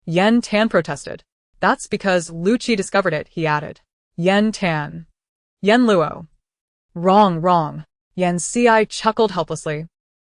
Yan Tan protested. That's because Lu Qi discovered it, he added. Yan Tan. Yan Luo. Wrong. Yan Xi chuckled helplessly,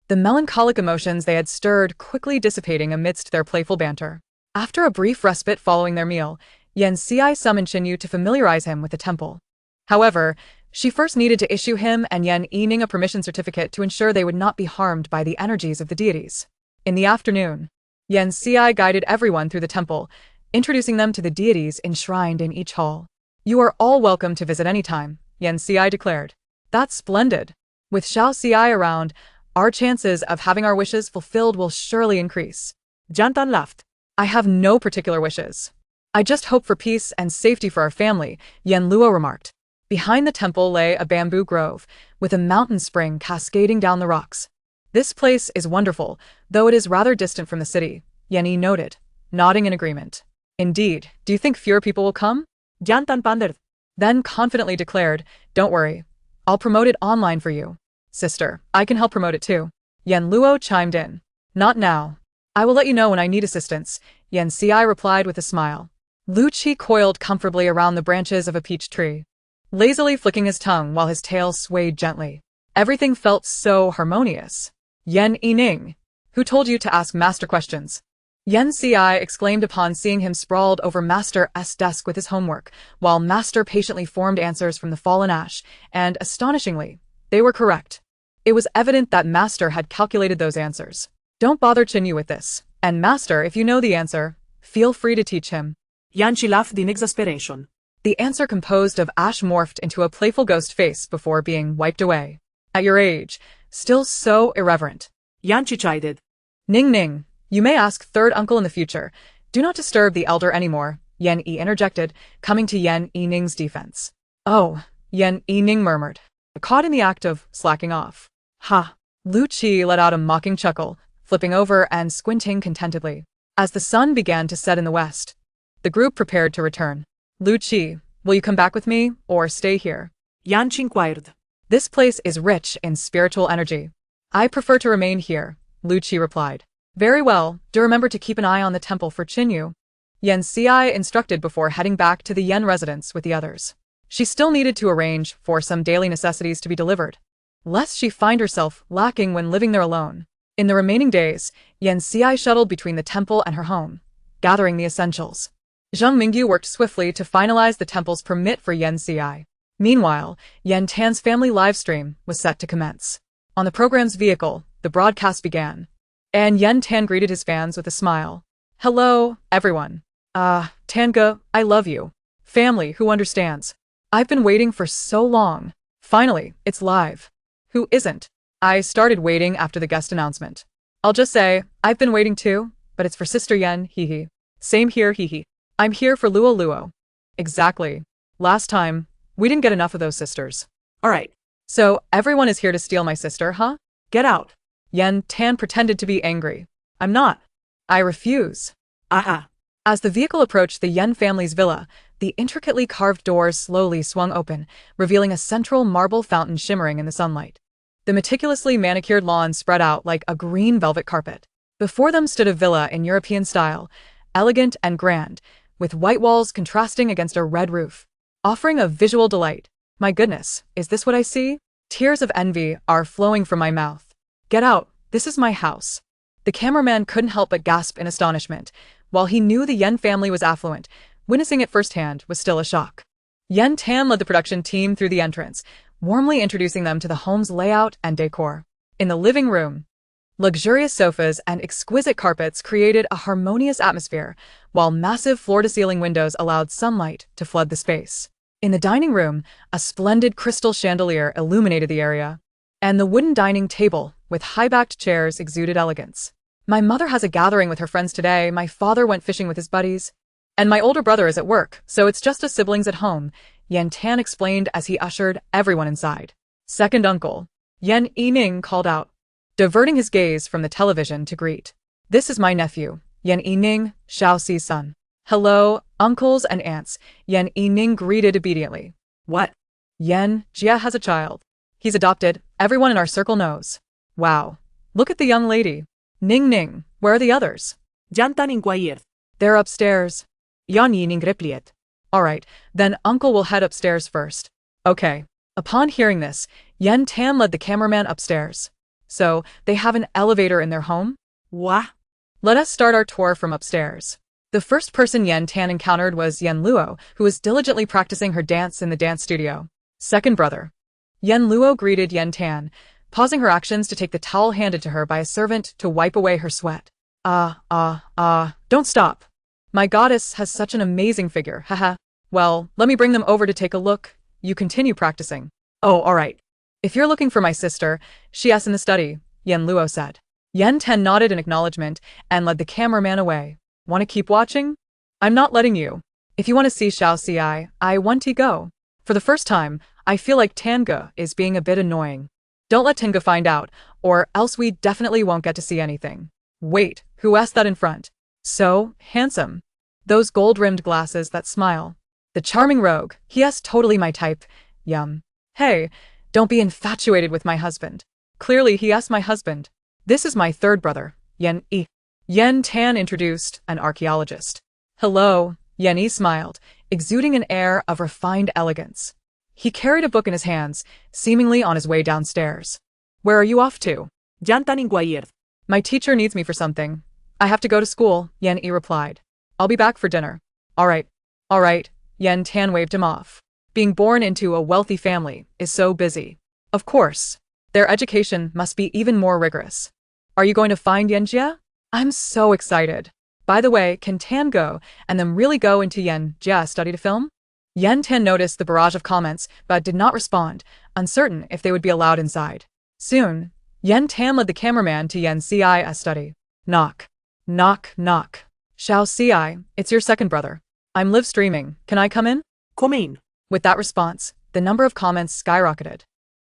the melancholic emotions they had stirred quickly dissipating amidst their playful banter. After a brief respite following their meal, Yan Xi summoned Xin Yu to familiarize him with the temple. However, she first needed to issue him and Yan Yining a permission certificate to ensure they would not be harmed by the energies of the deities. In the afternoon, Yan Xi guided everyone through the temple, introducing them to the deities enshrined in each hall. You are all welcome to visit any time, Yan Xi declared. That's splendid. With Xiao Xi around, our chances of having our wishes fulfilled will surely increase. Jantan laughed. I have no particular wishes. I just hope for peace and safety for our family, Yan Luo remarked. Behind the temple lay a bamboo grove, with a mountain spring cascading down the rocks. This place is wonderful, though it is rather distant from the city, Yan Yi noted, nodding in agreement. Indeed, do you think fewer people will come? Jantan pondered. Then confidently declared, don't worry. I'll promote it online for you. Sister, I can help promote it too. Yan Luo chimed in. Not now. I will let you know when I need assistance, Yan Ci replied with a smile. Lu Qi coiled comfortably around the branches of a peach tree, lazily flicking his tongue while his tail swayed gently. Everything felt so harmonious. Yan Yining, who told you to ask master questions? Yan Ci exclaimed upon seeing him sprawled over Master's desk with his homework, while Master patiently formed answers from the fallen ash, and, astonishingly, they were correct. It was evident that Master had calculated those answers. Don't bother Chinyu with this, and Master, if you know the answer, feel free to teach him. Yanchi laughed in exasperation. The answer composed of ash morphed into a playful ghost face before being wiped away. At your age, still so irreverent. Yanchi chided. Ning Ning, you may ask third uncle in the future. Do not disturb the elder anymore, Yan Yi interjected, coming to Yan Yining's defense. Oh, Yan Yining murmured, caught in the act of slacking off. Ha! Lu Qi let out a mocking chuckle, flipping over and squinting contentedly. As the sun began to set in the west, the group prepared to return. Lu Qi, will you come back with me, or stay here? Yanchi inquired. This place is rich in spiritual energy. I prefer to remain here, Lu Qi replied. Very well, do remember to keep an eye on the temple for Chinyu. Yan Ci instructed before heading back to the Yan residence with the others. She still needed to arrange for some daily necessities to be delivered, lest she find herself lacking when living there alone. In the remaining days, Yan Ci shuttled between the temple and her home, gathering the essentials. Zheng Mingyu worked swiftly to finalize the temple's permit for Yan Ci. Meanwhile, Yan Tan's family livestream was set to commence. On the program's vehicle, the broadcast began, and Yan Tan greeted his fans with a smile. Hello, everyone. Tanga, I love you. Family who understands. I've been waiting for so long. Finally, it's live. Who isn't? I started waiting after the guest announcement. I'll just say, I've been waiting too, but it's for Sister Yan, hee. Same here, hee. I'm here for Luo Luo. Exactly. Last time, we didn't get enough of those sisters. Alright. So, everyone is here to steal my sister, huh? Get out. Yan Tan pretended to be angry. I'm not. I refuse. As the vehicle approached the Yan family's villa, the intricately carved doors slowly swung open, revealing a central marble fountain shimmering in the sunlight. The meticulously manicured lawn spread out like a green velvet carpet. Before them stood a villa in European style, elegant and grand, with white walls contrasting against a red roof, offering a visual delight. My goodness, is this what I see? Tears of envy are flowing from my mouth. Get out, this is my house. The cameraman couldn't help but gasp in astonishment. While he knew the Yan family was affluent, witnessing it firsthand was still a shock. Yan Tan led the production team through the entrance, warmly introducing them to the home's layout and decor. In the living room, luxurious sofas and exquisite carpets created a harmonious atmosphere, while massive floor-to-ceiling windows allowed sunlight to flood the space. In the dining room, a splendid crystal chandelier illuminated the area, and the wooden dining table, with high-backed chairs, exuded elegance. My mother has a gathering with her friends today, my father went fishing with his buddies, and my older brother is at work, so it's just us siblings at home, Yan Tan explained as he ushered everyone inside. Second uncle, Yan Yining called out, diverting his gaze from the television to greet. This is my nephew, Yan Yining, Shao Ci's son. Hello, uncles and aunts, Yan Yining greeted obediently. What? Yan Jia has a child. He's adopted, everyone in our circle knows. Wow. Look at the young lady. Ning Ning, where are the others? Yan Tan inquired. They're upstairs. Yan Yining replied. Alright, then uncle will head upstairs first. Okay. Upon hearing this, Yan Tan led the cameraman upstairs. So, they have an elevator in their home? What? Let us start our tour from upstairs. The first person Yan Tan encountered was Yan Luo, who was diligently practicing her dance in the dance studio. Second brother. Yan Luo greeted Yan Tan, pausing her actions to take the towel handed to her by a servant to wipe away her sweat. Don't stop. My goddess has such an amazing figure, haha. Well, let me bring them over to take a look. You continue practicing. Oh, alright. If you're looking for my sister, she is in the study, Yan Luo said. Yan Tan nodded in acknowledgement and led the cameraman away. Want to keep watching? I'm not letting you. If you want to see Shao Ci, I want to go. For the first time, I feel like Tanga is being a bit annoying. Don't let Tanga find out, or else we definitely won't get to see anything. Wait, who asked that in front? So handsome. Those gold-rimmed glasses that smile. The charming rogue, he is totally my type. Yum. Hey, Don't be infatuated with my husband. Clearly, he asked my husband. This is my third brother, Yen Yi. Yen Tan introduced, an archaeologist. Hello, Yen Yi smiled, exuding an air of refined elegance. He carried a book in his hands, seemingly on his way downstairs. Where are you off to? Yan Tan inquired. My teacher needs me for something. I have to go to school, Yen Yi replied. I'll be back for dinner. All right. All right, Yen Tan waved him off. Being born into a wealthy family is so busy. Of course, their education must be even more rigorous. Are you going to find Yen Jia? I'm so excited. By the way, can Tan go and then really go into Yen Jia study to film? Yen Tan noticed the barrage of comments but did not respond, uncertain if they would be allowed inside. Soon, Yen Tan led the cameraman to Yen Ci's study. Knock. Knock, knock. Xiao Ci, it's your second brother. I'm live streaming. Can I come in? Come in. With that response, the number of comments skyrocketed.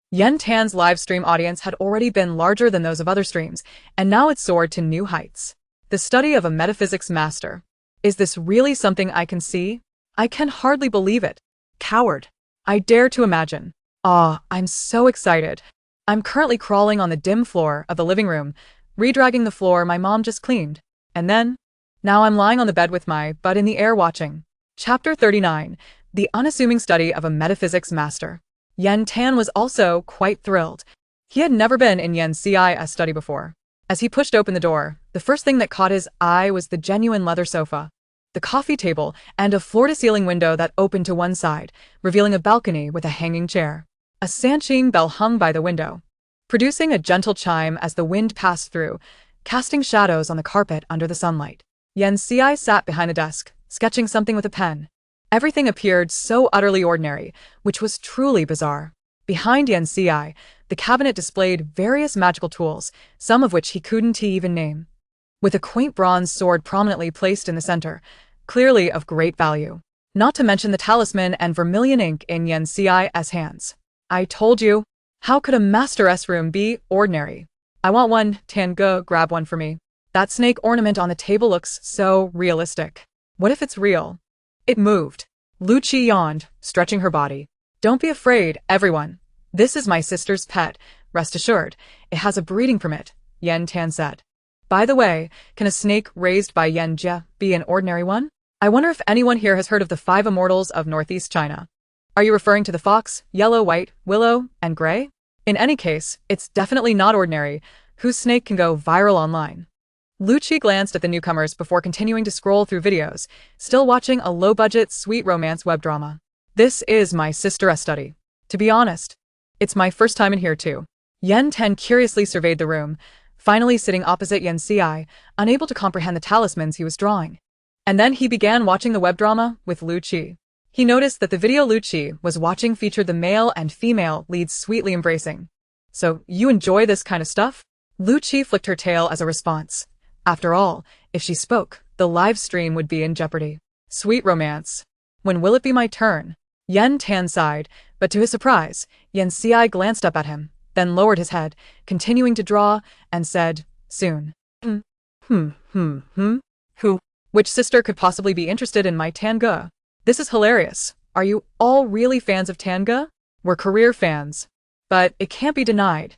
Yen Tan's live stream audience had already been larger than those of other streams, and now it soared to new heights. The study of a metaphysics master. Is this really something I can see? I can hardly believe it. Coward. I dare to imagine. I'm so excited. I'm currently crawling on the dim floor of the living room, redragging the floor my mom just cleaned. And then, now I'm lying on the bed with my butt in the air watching. Chapter 39, The Unassuming Study of a Metaphysics Master. Yen Tan was also quite thrilled. He had never been in Yen Ci's study before. As he pushed open the door, the first thing that caught his eye was the genuine leather sofa, the coffee table, and a floor-to-ceiling window that opened to one side, revealing a balcony with a hanging chair. A sanching bell hung by the window, producing a gentle chime as the wind passed through, casting shadows on the carpet under the sunlight. Yen Ci sat behind the desk, sketching something with a pen. Everything appeared so utterly ordinary, which was truly bizarre. Behind Yen Ci, the cabinet displayed various magical tools, some of which he couldn't even name. With a quaint bronze sword prominently placed in the center, clearly of great value. Not to mention the talisman and vermilion ink in Yen Ci's hands. I told you. How could a master's room be ordinary? I want one. Tan Ge, grab one for me. That snake ornament on the table looks so realistic. What if it's real? It moved. Lu Qi yawned, stretching her body. Don't be afraid, everyone. This is my sister's pet. Rest assured, it has a breeding permit, Yen Tan said. By the way, can a snake raised by Yen Jia be an ordinary one? I wonder if anyone here has heard of the 5 immortals of Northeast China. Are you referring to the fox, yellow, white, willow, and gray? In any case, it's definitely not ordinary, whose snake can go viral online. Lu Qi glanced at the newcomers before continuing to scroll through videos, still watching a low-budget, sweet romance web drama. This is my sister's study. To be honest, it's my first time in here too. Yen Tan curiously surveyed the room, finally sitting opposite Yen Ci, unable to comprehend the talismans he was drawing. And then he began watching the web drama with Lu Qi. He noticed that the video Lu Qi was watching featured the male and female leads sweetly embracing. So, you enjoy this kind of stuff? Lu Qi flicked her tail as a response. After all, if she spoke, the live stream would be in jeopardy. Sweet romance. When will it be my turn? Yen Tan sighed, but to his surprise, Yen Ci glanced up at him, then lowered his head, continuing to draw, and said, soon. Who? Which sister could possibly be interested in my Tan Ge? This is hilarious. Are you all really fans of Tan Ge? We're career fans. But it can't be denied.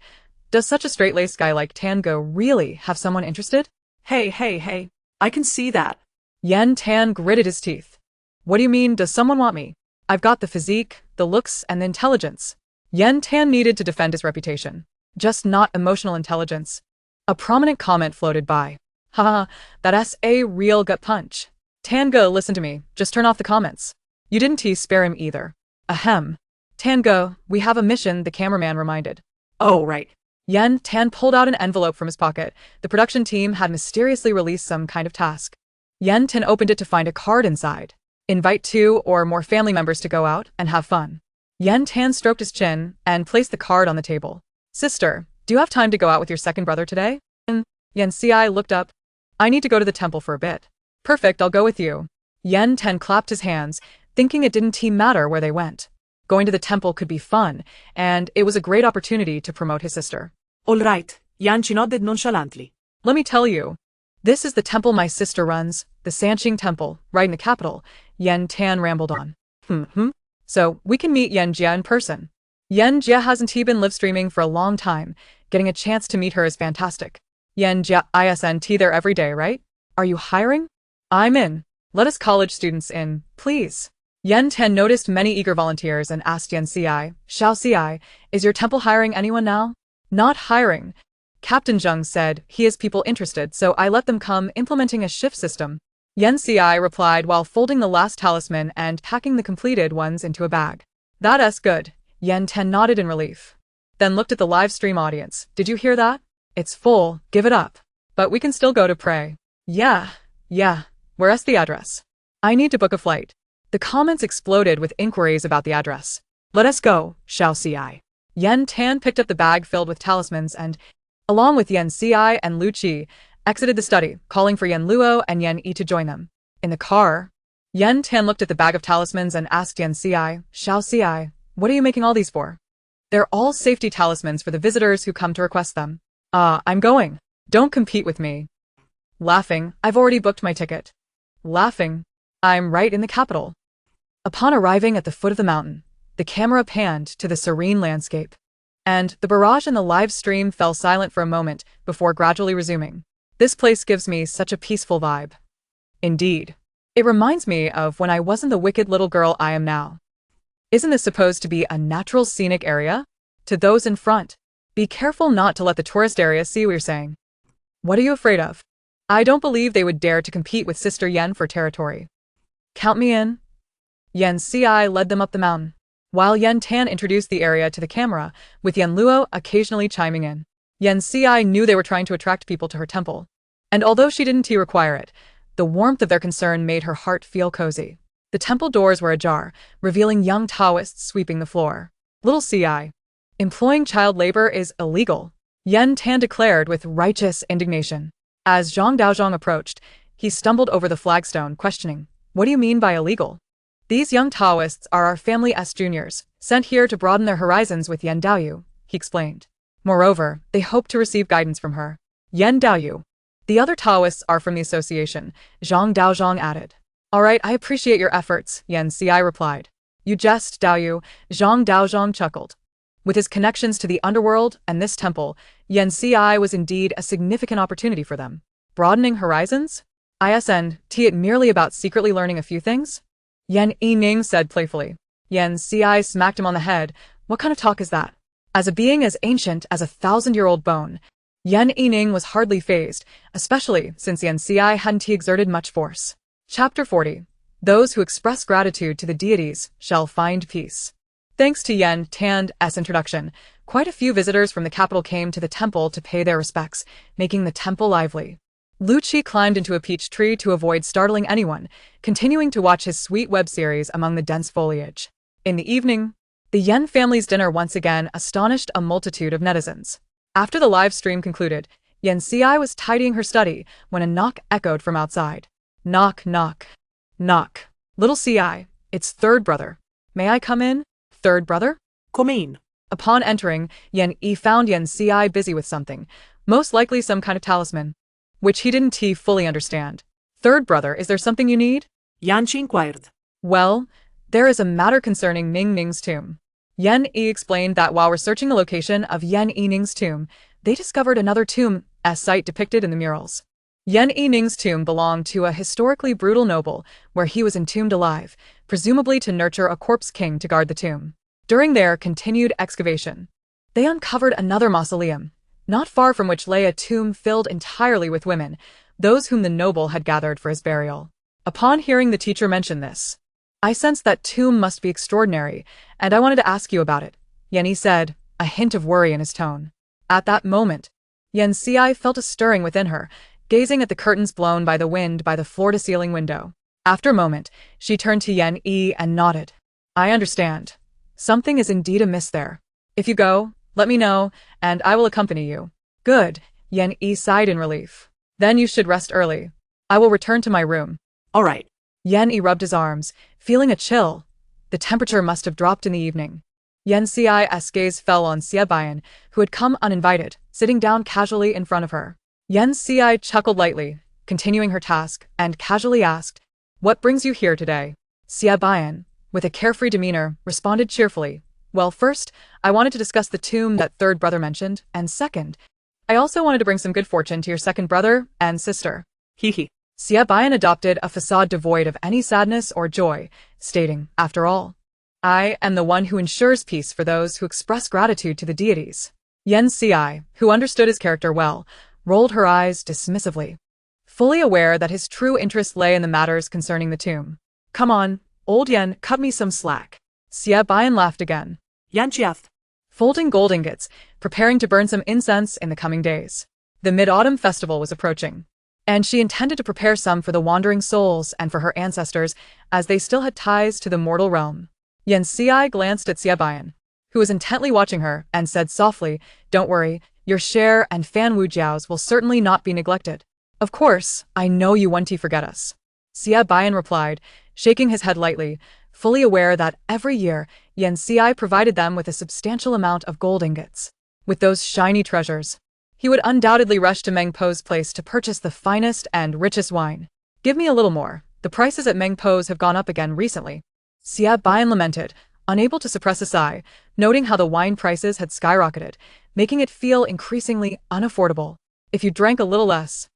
Does such a straight-laced guy like Tan Ge really have someone interested? Hey. I can see that. Yen Tan gritted his teeth. What do you mean, does someone want me? I've got the physique, the looks, and the intelligence. Yen Tan needed to defend his reputation. Just not emotional intelligence. A prominent comment floated by. Haha, that's a real gut punch. Tan Ge, listen to me, just turn off the comments. You didn't spare him either. Ahem. Tan Ge, we have a mission, the cameraman reminded. Oh, right. Yen Tan pulled out an envelope from his pocket. The production team had mysteriously released some kind of task. Yen Tan opened it to find a card inside. Invite 2 or more family members to go out and have fun. Yen Tan stroked his chin and placed the card on the table. Sister, do you have time to go out with your second brother today? Yen Ci looked up. I need to go to the temple for a bit. Perfect, I'll go with you. Yen Tan clapped his hands, thinking it didn't matter where they went. Going to the temple could be fun, and it was a great opportunity to promote his sister. All right, Yan Chi nodded nonchalantly. Let me tell you. This is the temple my sister runs, the Sanqing Temple, right in the capital, Yen Tan rambled on. So, we can meet Yen Jia in person. Yan Jia hasn't he been live streaming for a long time? Getting a chance to meet her is fantastic. Yan Jia isn't there every day, right? Are you hiring? I'm in. Let us college students in, please. Yan Tan noticed many eager volunteers and asked Yan Ci, Xiao Ci, is your temple hiring anyone now? Not hiring. Captain Zheng said he has people interested, so I let them come, implementing a shift system. Yan Ci replied while folding the last talisman and packing the completed ones into a bag. That's good. Yan Tan nodded in relief. Then looked at the live stream audience. Did you hear that? It's full, give it up. But we can still go to pray. Yeah. Where's the address? I need to book a flight. The comments exploded with inquiries about the address. Let us go, Xiao Ci. Yan Tan picked up the bag filled with talismans and, along with Yan Ci and Lu Qi, exited the study, calling for Yan Luo and Yan Yi to join them. In the car, Yan Tan looked at the bag of talismans and asked Yan Ci, Xiao Ci, what are you making all these for? They're all safety talismans for the visitors who come to request them. I'm going. Don't compete with me. Laughing, I've already booked my ticket. Laughing, I'm right in the capital. Upon arriving at the foot of the mountain, the camera panned to the serene landscape, and the barrage in the live stream fell silent for a moment before gradually resuming. This place gives me such a peaceful vibe. Indeed. It reminds me of when I wasn't the wicked little girl I am now. Isn't this supposed to be a natural scenic area? To those in front, be careful not to let the tourist area see what you're saying. What are you afraid of? I don't believe they would dare to compete with Sister Yen for territory. Count me in. Yan Ci led them up the mountain, while Yan Tan introduced the area to the camera, with Yan Luo occasionally chiming in. Yan Ci knew they were trying to attract people to her temple, and although she didn't require it, the warmth of their concern made her heart feel cozy. The temple doors were ajar, revealing young Taoists sweeping the floor. Little Ci. Employing child labor is illegal, Yan Tan declared with righteous indignation. As Zhang Daozhong approached, he stumbled over the flagstone, questioning, what do you mean by illegal? These young Taoists are our family S juniors, sent here to broaden their horizons with Yan Daoyu, he explained. Moreover, they hope to receive guidance from her. Yan Daoyu. The other Taoists are from the association, Zhang Daozhong added. All right, I appreciate your efforts, Yan Ci replied. You jest, Daoyu, Zhang Daozhong chuckled. With his connections to the underworld and this temple, Yan Ci was indeed a significant opportunity for them. Broadening horizons? Isn't it merely about secretly learning a few things? Yan Yining said playfully. Yan Ci smacked him on the head. What kind of talk is that? As a being as ancient as a 1,000-year-old bone, Yan Yining was hardly fazed, especially since Yan Ci hadn't exerted much force. Chapter 40. Those who express gratitude to the deities shall find peace. Thanks to Yan Tan's introduction, quite a few visitors from the capital came to the temple to pay their respects, making the temple lively. Lu Qi climbed into a peach tree to avoid startling anyone, continuing to watch his sweet web series among the dense foliage. In the evening, the Yan family's dinner once again astonished a multitude of netizens. After the live stream concluded, Yan Ci was tidying her study when a knock echoed from outside. Knock, knock, knock. Little Ci, it's third brother. May I come in? Third brother? Come in. Upon entering, Yan Yi found Yan Ci busy with something, most likely some kind of talisman, which he didn't fully understand. Third brother, is there something you need? Yan Qi inquired. Well, there is a matter concerning Ning Ning's tomb. Yan Yi explained that while researching the location of Yan Yining's tomb, they discovered another tomb's site depicted in the murals. Yan Yining's tomb belonged to a historically brutal noble, where he was entombed alive, presumably to nurture a corpse king to guard the tomb. During their continued excavation, they uncovered another mausoleum, not far from which lay a tomb filled entirely with women, those whom the noble had gathered for his burial. Upon hearing the teacher mention this, I sensed that tomb must be extraordinary, and I wanted to ask you about it, Yan Yi said, a hint of worry in his tone. At that moment, Yan Ci felt a stirring within her, gazing at the curtains blown by the wind by the floor-to-ceiling window. After a moment, she turned to Yan Yi and nodded. I understand. Something is indeed amiss there. If you go, let me know, and I will accompany you. Good, Yan Yi sighed in relief. Then you should rest early. I will return to my room. All right. Yan Yi rubbed his arms, feeling a chill. The temperature must have dropped in the evening. Yan Ci's gaze fell on Xie Bian, who had come uninvited, sitting down casually in front of her. Yan Ci chuckled lightly, continuing her task, and casually asked, What brings you here today? Xie Bian, with a carefree demeanor, responded cheerfully, Well, first, I wanted to discuss the tomb that third brother mentioned, and second, I also wanted to bring some good fortune to your second brother and sister. Hee. Xia Bayan adopted a facade devoid of any sadness or joy, stating, after all, I am the one who ensures peace for those who express gratitude to the deities. Yen Ci, who understood his character well, rolled her eyes dismissively, fully aware that his true interest lay in the matters concerning the tomb. Come on, old Yen, cut me some slack. Xia Bayan laughed again, Yan Chiath. folding gold ingots, preparing to burn some incense in the coming days. The Mid-Autumn Festival was approaching, and she intended to prepare some for the wandering souls and for her ancestors, as they still had ties to the mortal realm. Yen Ci glanced at Xia Bayan, who was intently watching her, and said softly, Don't worry, your share and Fan Wujiao's will certainly not be neglected. Of course, I know you won't forget us. Xia Bayan replied, shaking his head lightly, fully aware that every year Yen Ci provided them with a substantial amount of gold ingots. With those shiny treasures, he would undoubtedly rush to Meng Po's place to purchase the finest and richest wine. Give me a little more. The prices at Meng Po's have gone up again recently. Xia Bayan lamented, unable to suppress a sigh, noting how the wine prices had skyrocketed, making it feel increasingly unaffordable. If you drank a little less,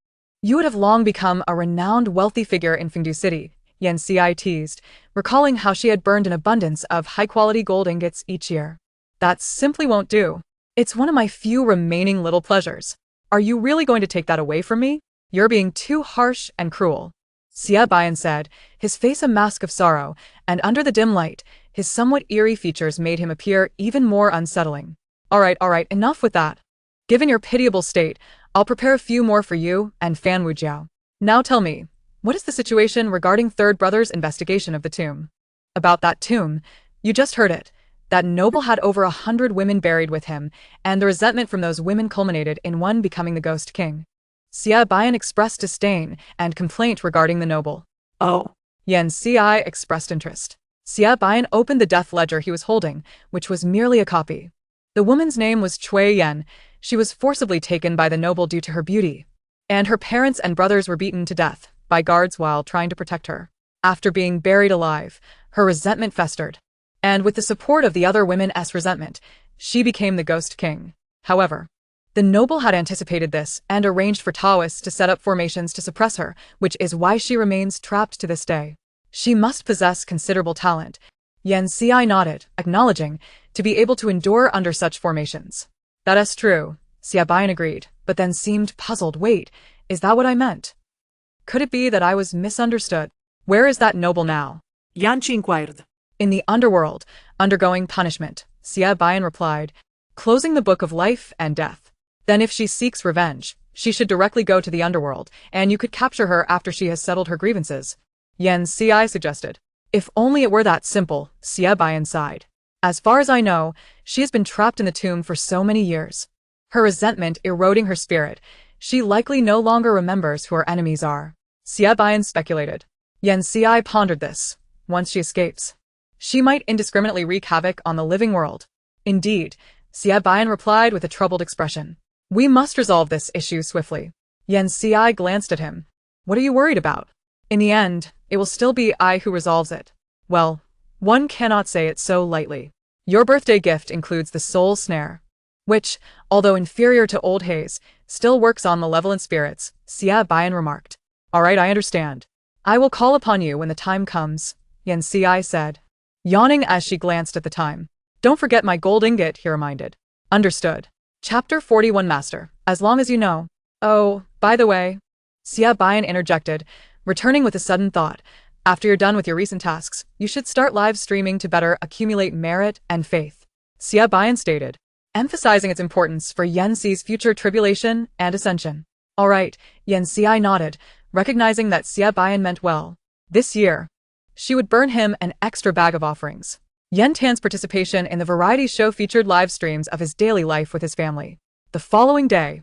you would have long become a renowned wealthy figure in Fengdu City, Yen Ci teased, recalling how she had burned an abundance of high-quality gold ingots each year. That simply won't do. It's one of my few remaining little pleasures. Are you really going to take that away from me? You're being too harsh and cruel. Xia Bayan said, his face a mask of sorrow, and under the dim light, his somewhat eerie features made him appear even more unsettling. All right, enough with that. Given your pitiable state, I'll prepare a few more for you and Fan Wujiao. Now tell me, what is the situation regarding third brother's investigation of the tomb? About that tomb, you just heard it. That noble had over 100 women buried with him, and the resentment from those women culminated in one becoming the ghost king. Xia Bayan expressed disdain and complaint regarding the noble. Oh. Yen Ci expressed interest. Xia Bayan opened the death ledger he was holding, which was merely a copy. The woman's name was Cui Yen. She was forcibly taken by the noble due to her beauty, and her parents and brothers were beaten to death by guards while trying to protect her. After being buried alive, her resentment festered, and with the support of the other women's resentment, she became the ghost king. However, the noble had anticipated this and arranged for Taoists to set up formations to suppress her, which is why she remains trapped to this day. She must possess considerable talent. Yen Ci nodded, acknowledging, to be able to endure under such formations. That is true, Xia Bayan agreed, but then seemed puzzled. Wait, is that what I meant? Could it be that I was misunderstood? Where is that noble now? Yan Chi inquired. In the underworld, undergoing punishment, Xia Bayan replied, closing the book of life and death. Then if she seeks revenge, she should directly go to the underworld, and you could capture her after she has settled her grievances. Yen Ci suggested. If only it were that simple, Xia Bayan sighed. As far as I know, she has been trapped in the tomb for so many years. Her resentment eroding her spirit, she likely no longer remembers who her enemies are. Xia Bayan speculated. Yen Ci pondered this. Once she escapes, she might indiscriminately wreak havoc on the living world. Indeed, Xia Bayan replied with a troubled expression. We must resolve this issue swiftly. Yen Ci glanced at him. What are you worried about? In the end, it will still be I who resolves it. Well, one cannot say it so lightly. Your birthday gift includes the soul snare, which, although inferior to old haze, still works on malevolent spirits, Xia Bayan remarked. All right, I understand. I will call upon you when the time comes, Yen Ci said, yawning as she glanced at the time. Don't forget my gold ingot, he reminded. Understood. Chapter 41 Master, as long as you know. Oh, by the way, Xia Bayan interjected, returning with a sudden thought. After you're done with your recent tasks, you should start live streaming to better accumulate merit and faith. Xia Bayan stated, emphasizing its importance for Yen Ci's future tribulation and ascension. All right, Yen Ci nodded, recognizing that Xia Bayan meant well. This year, she would burn him an extra bag of offerings. Yen Tan's participation in the variety show featured live streams of his daily life with his family. The following day,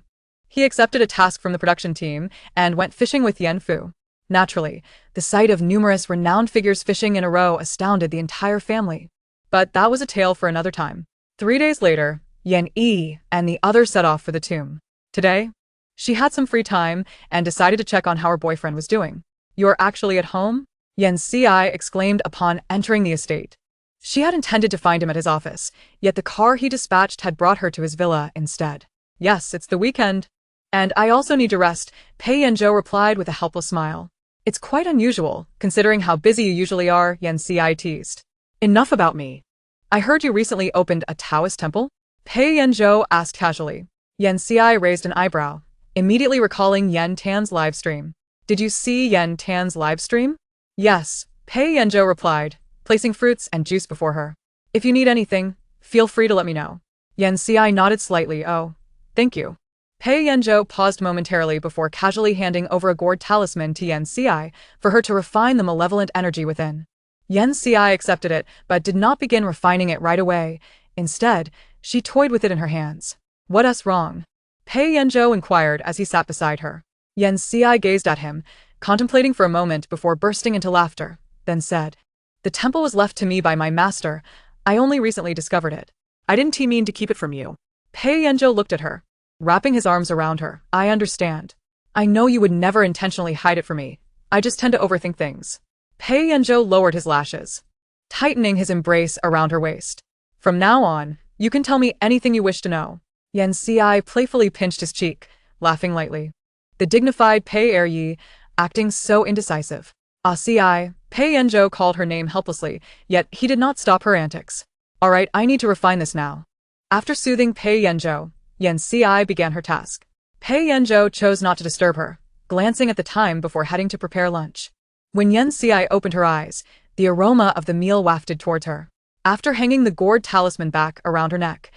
he accepted a task from the production team and went fishing with Yen Fu. Naturally, the sight of numerous renowned figures fishing in a row astounded the entire family. But that was a tale for another time. 3 days later, Yen Yi and the others set off for the tomb. Today, she had some free time and decided to check on how her boyfriend was doing. You're actually at home? Yen Ci exclaimed upon entering the estate. She had intended to find him at his office, yet the car he dispatched had brought her to his villa instead. Yes, it's the weekend. And I also need to rest, Pei Yanzhou replied with a helpless smile. It's quite unusual, considering how busy you usually are, Yan Ci teased. Enough about me. I heard you recently opened a Taoist temple? Pei Yanzhou asked casually. Yan Ci raised an eyebrow, immediately recalling Yan Tan's live stream. Did you see Yan Tan's live stream? Yes, Pei Yanzhou replied, placing fruits and juice before her. If you need anything, feel free to let me know. Yan Ci nodded slightly. Oh, thank you. Pei Yanzhou paused momentarily before casually handing over a gourd talisman to Yan Ci for her to refine the malevolent energy within. Yan Ci accepted it, but did not begin refining it right away. Instead, she toyed with it in her hands. What's wrong? Pei Yanzhou inquired as he sat beside her. Yan Ci gazed at him, contemplating for a moment before bursting into laughter, then said, The temple was left to me by my master. I only recently discovered it. I didn't mean to keep it from you. Pei Yanzhou looked at her, wrapping his arms around her. I understand. I know you would never intentionally hide it from me. I just tend to overthink things. Pei Yanzhou lowered his lashes, tightening his embrace around her waist. From now on, you can tell me anything you wish to know. Yan Ci playfully pinched his cheek, laughing lightly. The dignified Pei Eryi, acting so indecisive. Ci, Pei Yanzhou called her name helplessly, yet he did not stop her antics. All right, I need to refine this now. After soothing Pei Yanzhou, Yan Ci began her task. Pei Yanzhou chose not to disturb her, glancing at the time before heading to prepare lunch. When Yan Ci opened her eyes, the aroma of the meal wafted towards her. After hanging the gourd talisman back around her neck,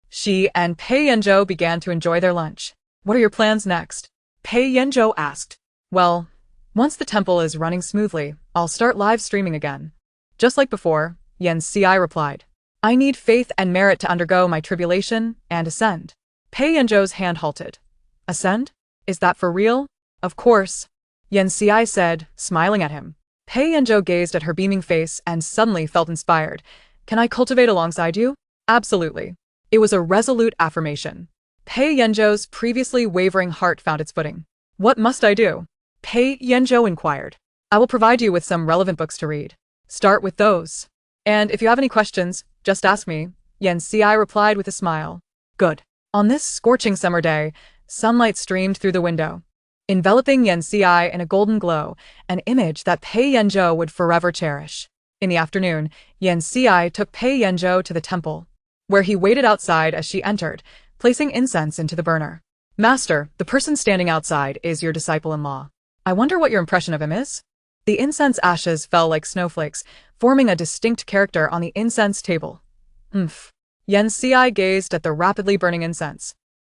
she and Pei Yanzhou began to enjoy their lunch. What are your plans next? Pei Yanzhou asked. Well, once the temple is running smoothly, I'll start live streaming again. Just like before, Yan Ci replied. I need faith and merit to undergo my tribulation and ascend. Pei Yanzhou's hand halted. Ascend? Is that for real? Of course. Yan Ci said, smiling at him. Pei Yanzhou gazed at her beaming face and suddenly felt inspired. Can I cultivate alongside you? Absolutely. It was a resolute affirmation. Pei Yanzhou's previously wavering heart found its footing. What must I do? Pei Yanzhou inquired. I will provide you with some relevant books to read. Start with those. And if you have any questions, just ask me, Yan Ci replied with a smile. Good. On this scorching summer day, sunlight streamed through the window, enveloping Yan Ci in a golden glow, an image that Pei Yanzhou would forever cherish. In the afternoon, Yan Ci took Pei Yanzhou to the temple, where he waited outside as she entered, placing incense into the burner. Master, the person standing outside is your disciple-in-law. I wonder what your impression of him is? The incense ashes fell like snowflakes, forming a distinct character on the incense table. Yan Ci gazed at the rapidly burning incense,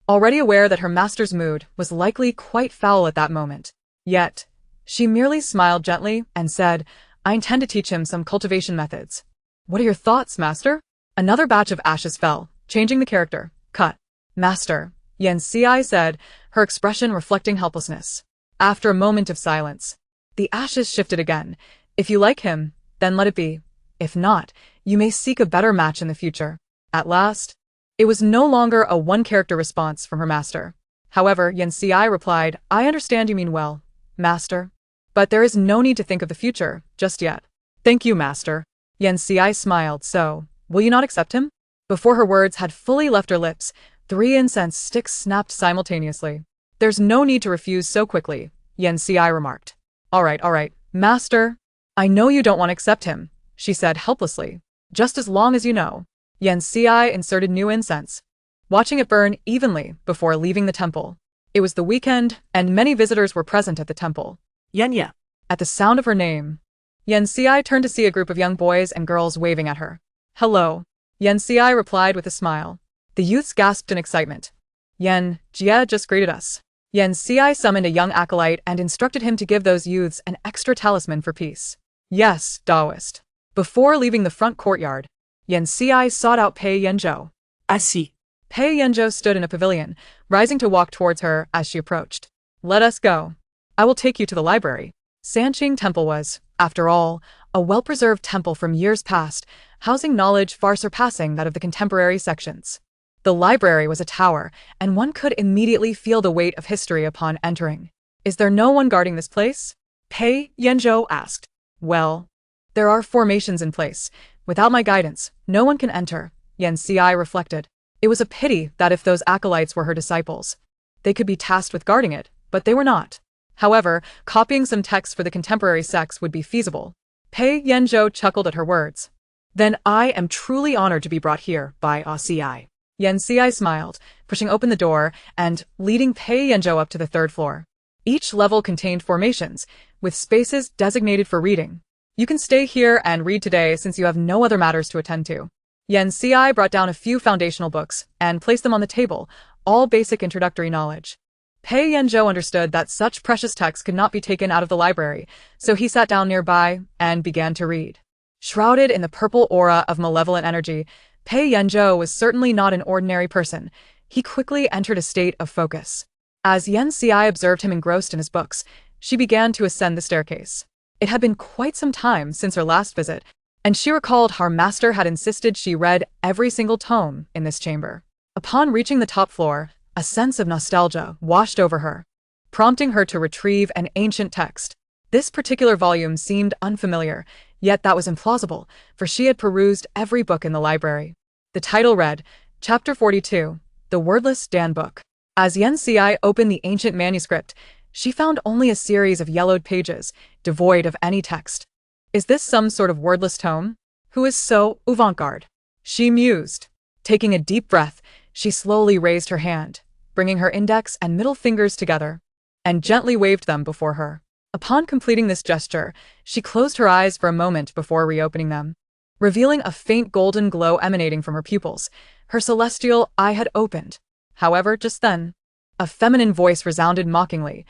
already aware that her master's mood was likely quite foul at that moment. Yet, she merely smiled gently and said, I intend to teach him some cultivation methods. What are your thoughts, master? Another batch of ashes fell, changing the character. Cut. Master, Yan Ci said, her expression reflecting helplessness. After a moment of silence, the ashes shifted again. If you like him, then let it be. If not, you may seek a better match in the future. At last, it was no longer a one-character response from her master. However, Yan Ci replied, I understand you mean well, master. But there is no need to think of the future, just yet. Thank you, master. Yan Ci smiled. So, will you not accept him? Before her words had fully left her lips, 3 incense sticks snapped simultaneously. There's no need to refuse so quickly, Yan Ci remarked. All right, master. I know you don't want to accept him, she said helplessly. Just as long as you know. Yan Ci inserted new incense, watching it burn evenly before leaving the temple. It was the weekend, and many visitors were present at the temple. Yan. At the sound of her name, Yan Ci turned to see a group of young boys and girls waving at her. Hello, Yan Ci replied with a smile. The youths gasped in excitement. Yan Jie just greeted us. Yan Ci summoned a young acolyte and instructed him to give those youths an extra talisman for peace. Yes, Taoist. Before leaving the front courtyard, Yan Ci sought out Pei Yanzhou. I see. Pei Yanzhou stood in a pavilion, rising to walk towards her as she approached. Let us go. I will take you to the library. Sanqing Temple was, after all, a well-preserved temple from years past, housing knowledge far surpassing that of the contemporary sections. The library was a tower, and one could immediately feel the weight of history upon entering. Is there no one guarding this place? Pei Yanzhou asked. Well, there are formations in place, Without my guidance, no one can enter, Yen Ci reflected. It was a pity that if those acolytes were her disciples, they could be tasked with guarding it, but they were not. However, copying some texts for the contemporary sects would be feasible. Pei Yanzhou chuckled at her words. Then I am truly honored to be brought here by Ci. Yen Ci smiled, pushing open the door and leading Pei Yanzhou up to the third floor. Each level contained formations, with spaces designated for reading. You can stay here and read today since you have no other matters to attend to. Yen Ci brought down a few foundational books and placed them on the table, all basic introductory knowledge. Pei Yanzhou understood that such precious texts could not be taken out of the library, so he sat down nearby and began to read. Shrouded in the purple aura of malevolent energy, Pei Yanzhou was certainly not an ordinary person. He quickly entered a state of focus. As Yen Ci observed him engrossed in his books, she began to ascend the staircase. It had been quite some time since her last visit, and she recalled how her master had insisted she read every single tome in this chamber. Upon reaching the top floor, a sense of nostalgia washed over her, prompting her to retrieve an ancient text. This particular volume seemed unfamiliar, yet that was implausible, for she had perused every book in the library. The title read, Chapter 42, The Wordless Dan Book. As Yen Ci opened the ancient manuscript, she found only a series of yellowed pages, devoid of any text. Is this some sort of wordless tome? Who is so avant-garde? She mused. Taking a deep breath, she slowly raised her hand, bringing her index and middle fingers together, and gently waved them before her. Upon completing this gesture, she closed her eyes for a moment before reopening them, revealing a faint golden glow emanating from her pupils. Her celestial eye had opened. However, just then, a feminine voice resounded mockingly.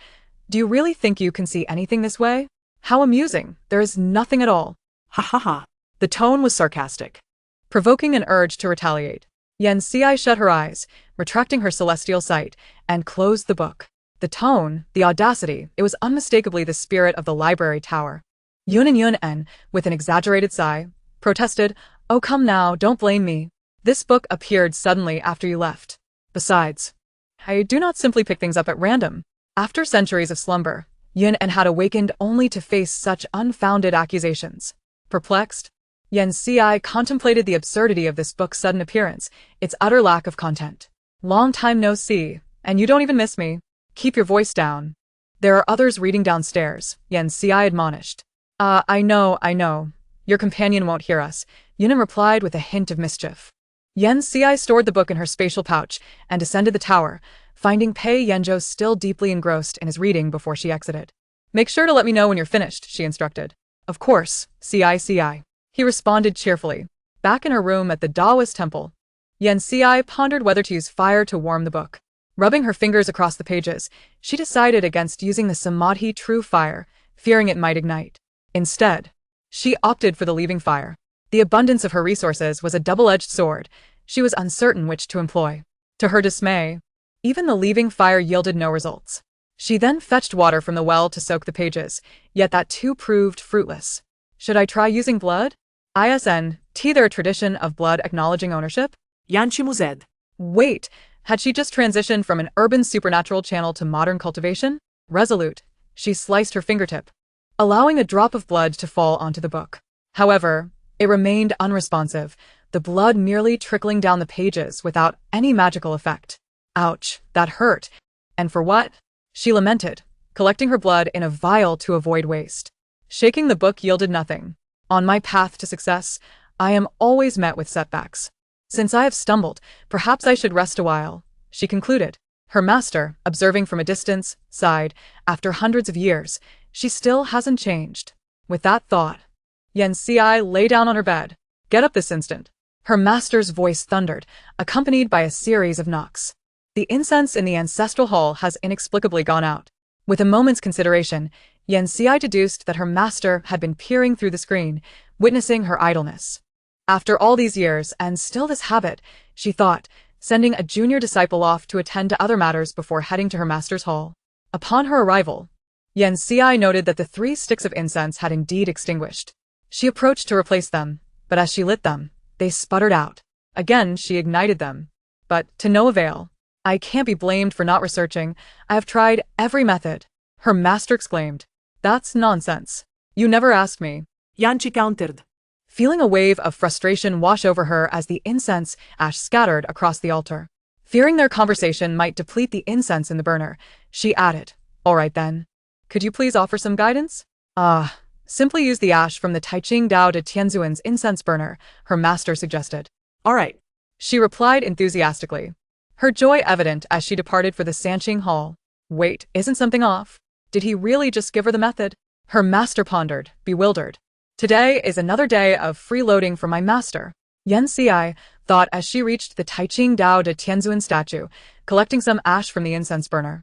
Do you really think you can see anything this way? How amusing. There is nothing at all. Ha ha ha. The tone was sarcastic, provoking an urge to retaliate. Yen Ci shut her eyes, retracting her celestial sight, and closed the book. The tone, the audacity, it was unmistakably the spirit of the library tower. Yun, with an exaggerated sigh, protested, Oh come now, don't blame me. This book appeared suddenly after you left. Besides, I do not simply pick things up at random. After centuries of slumber, Yun had awakened only to face such unfounded accusations. Perplexed, Yen Ci contemplated the absurdity of this book's sudden appearance, its utter lack of content. Long time no see, and you don't even miss me. Keep your voice down. There are others reading downstairs, Yen Ci admonished. I know. Your companion won't hear us, Yun replied with a hint of mischief. Yen Ci stored the book in her spatial pouch and descended the tower, finding Pei Yanzhou still deeply engrossed in his reading before she exited. Make sure to let me know when you're finished, she instructed. Of course, Ci. He responded cheerfully. Back in her room at the Taoist temple, Yen Ci pondered whether to use fire to warm the book. Rubbing her fingers across the pages, she decided against using the Samadhi true fire, fearing it might ignite. Instead, she opted for the leaving fire. The abundance of her resources was a double-edged sword. She was uncertain which to employ. To her dismay, even the leaving fire yielded no results. She then fetched water from the well to soak the pages, yet that too proved fruitless. Should I try using blood? There a tradition of blood acknowledging ownership? Yanchi Muzed. Wait, had she just transitioned from an urban supernatural channel to modern cultivation? Resolute, she sliced her fingertip, allowing a drop of blood to fall onto the book. However, it remained unresponsive, the blood merely trickling down the pages without any magical effect. Ouch, that hurt. And for what? She lamented, collecting her blood in a vial to avoid waste. Shaking the book yielded nothing. On my path to success, I am always met with setbacks. Since I have stumbled, perhaps I should rest a while, she concluded. Her master, observing from a distance, sighed. After hundreds of years, she still hasn't changed. With that thought, Yen Ci lay down on her bed. Get up this instant. Her master's voice thundered, accompanied by a series of knocks. The incense in the ancestral hall has inexplicably gone out. With a moment's consideration, Yen Ci deduced that her master had been peering through the screen, witnessing her idleness. After all these years, and still this habit, she thought, sending a junior disciple off to attend to other matters before heading to her master's hall. Upon her arrival, Yen Ci noted that the 3 sticks of incense had indeed extinguished. She approached to replace them, but as she lit them, they sputtered out. Again, she ignited them, but to no avail. I can't be blamed for not researching. I have tried every method, her master exclaimed. That's nonsense. You never asked me. Yanchi countered. feeling a wave of frustration wash over her as the incense ash scattered across the altar. Fearing their conversation might deplete the incense in the burner, she added, "All right then. Could you please offer some guidance?" Simply use the ash from the Taiching Dao de Tianzuan's incense burner, her master suggested. All right. She replied enthusiastically, her joy evident as she departed for the Sanqing Hall. Wait, isn't something off? Did he really just give her the method? Her master pondered, bewildered. Today is another day of freeloading for my master, Yan Xi thought as she reached the Taiching Dao de Tianzuan statue, collecting some ash from the incense burner.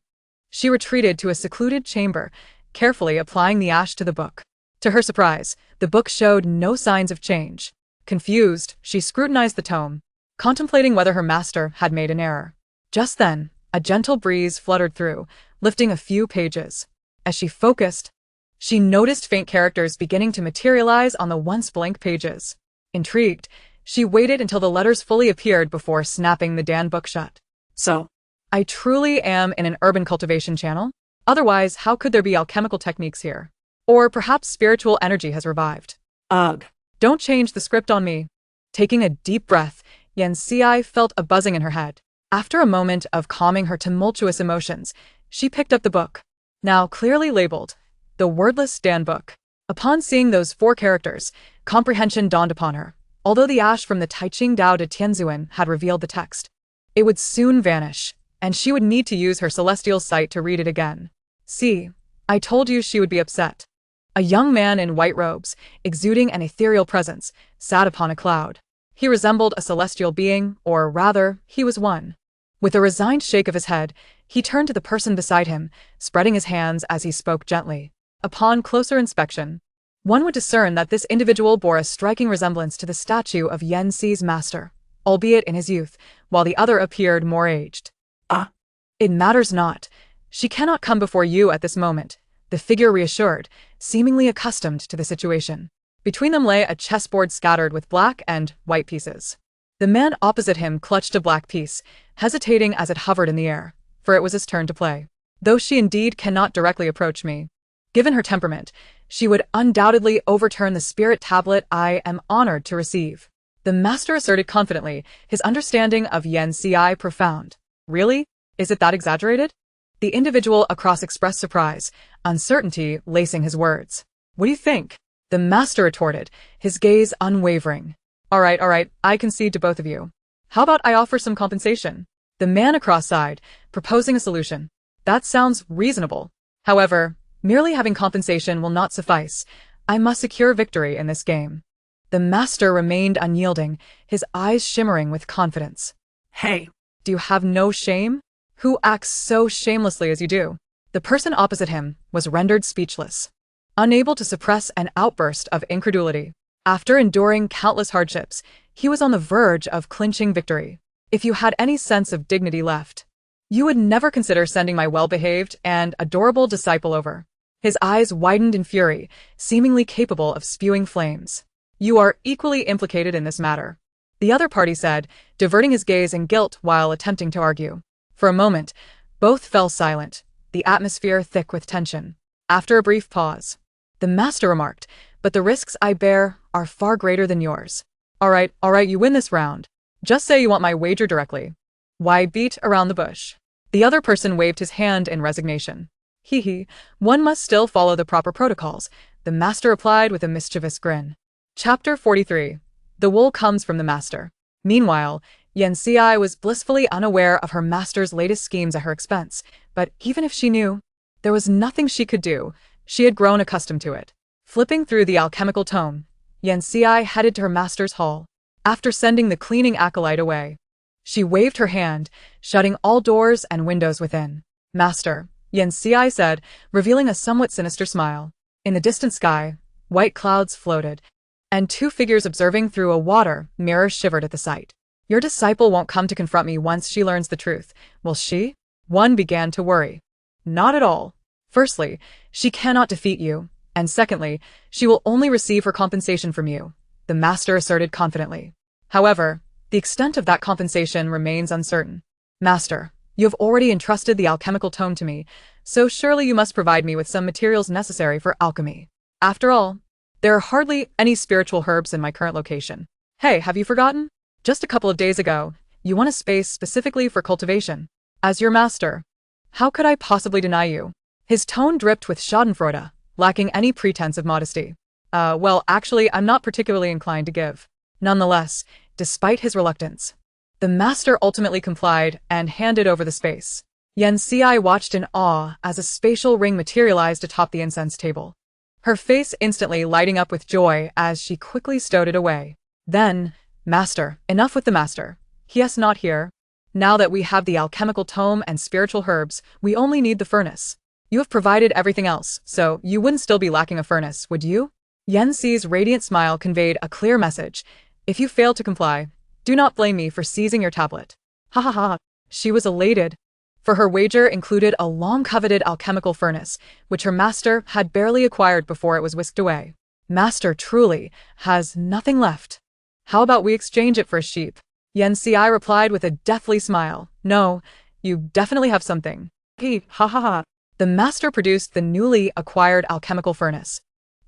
She retreated to a secluded chamber, carefully applying the ash to the book. To her surprise, the book showed no signs of change. Confused, she scrutinized the tome, contemplating whether her master had made an error. Just then, a gentle breeze fluttered through, lifting a few pages. As she focused, she noticed faint characters beginning to materialize on the once blank pages. Intrigued, she waited until the letters fully appeared before snapping the Dan book shut. So, I truly am in an urban cultivation channel? Otherwise, how could there be alchemical techniques here? Or perhaps spiritual energy has revived. ugh. Don't change the script on me. Taking a deep breath, Yan Xi felt a buzzing in her head. After a moment of calming her tumultuous emotions, she picked up the book, now clearly labeled, The Wordless Dan Book. Upon seeing those 4 characters, comprehension dawned upon her. Although the ash from the Taiching Dao de Tianzuan had revealed the text, it would soon vanish, and she would need to use her celestial sight to read it again. See, I told you she would be upset. A young man in white robes, exuding an ethereal presence, sat upon a cloud. He resembled a celestial being, or rather, he was one. With a resigned shake of his head, he turned to the person beside him, spreading his hands as he spoke gently. Upon closer inspection, one would discern that this individual bore a striking resemblance to the statue of Yan Xi's master, albeit in his youth, while the other appeared more aged. It matters not. She cannot come before you at this moment, the figure reassured, seemingly accustomed to the situation. Between them lay a chessboard scattered with black and white pieces. The man opposite him clutched a black piece, hesitating as it hovered in the air, for it was his turn to play. Though she indeed cannot directly approach me, given her temperament, she would undoubtedly overturn the spirit tablet I am honored to receive. The master asserted confidently, his understanding of Yan Xi profound. Really? Is it that exaggerated? The individual across expressed surprise, uncertainty lacing his words. What do you think? The master retorted, his gaze unwavering. All right, I concede to both of you. How about I offer some compensation? The man across sighed, proposing a solution. That sounds reasonable. However, merely having compensation will not suffice. I must secure victory in this game. The master remained unyielding, his eyes shimmering with confidence. Hey, Do you have no shame? Who acts so shamelessly as you do? The person opposite him was rendered speechless, unable to suppress an outburst of incredulity. After enduring countless hardships, he was on the verge of clinching victory. If you had any sense of dignity left, you would never consider sending my well-behaved and adorable disciple over. His eyes widened in fury, seemingly capable of spewing flames. You are equally implicated in this matter, the other party said, diverting his gaze in guilt while attempting to argue. For a moment, both fell silent, the atmosphere thick with tension. After a brief pause, the master remarked, but the risks I bear are far greater than yours. All right, you win this round. Just say you want my wager directly. Why beat around the bush? The other person waved his hand in resignation. One must still follow the proper protocols, the master replied with a mischievous grin. Chapter 43. The wool comes from the master. Meanwhile, Yan Xi was blissfully unaware of her master's latest schemes at her expense, but even if she knew, there was nothing she could do. She had grown accustomed to it. Flipping through the alchemical tome, Yan Xi headed to her master's hall. After sending the cleaning acolyte away, she waved her hand, shutting all doors and windows within. Master, Yan Xi said, revealing a somewhat sinister smile. In the distant sky, white clouds floated, and 2 figures observing through a water mirror shivered at the sight. Your disciple won't come to confront me once she learns the truth, will she? One began to worry. Not at all. Firstly, she cannot defeat you, and secondly, she will only receive her compensation from you, the master asserted confidently. However, the extent of that compensation remains uncertain. Master, you have already entrusted the alchemical tome to me, so surely you must provide me with some materials necessary for alchemy. After all, There are hardly any spiritual herbs in my current location. Hey, have you forgotten? Just a couple of days ago, you won a space specifically for cultivation. As your master, how could I possibly deny you? His tone dripped with schadenfreude, lacking any pretense of modesty. Well, actually, I'm not particularly inclined to give. Nonetheless, despite his reluctance, the master ultimately complied and handed over the space. Yen Ci watched in awe as a spatial ring materialized atop the incense table, her face instantly lighting up with joy as she quickly stowed it away. Then, Master, enough with the master. He is not here. Now that we have the alchemical tome and spiritual herbs, we only need the furnace. You have provided everything else, so you wouldn't still be lacking a furnace, would you? Yen Ci's radiant smile conveyed a clear message. If you fail to comply, do not blame me for seizing your tablet. Ha ha ha. She was elated, for her wager included a long-coveted alchemical furnace, which her master had barely acquired before it was whisked away. Master truly has nothing left. How about we exchange it for a sheep? Yen Ci replied with a deathly smile. No, you definitely have something. He, ha ha ha. The master produced the newly acquired alchemical furnace,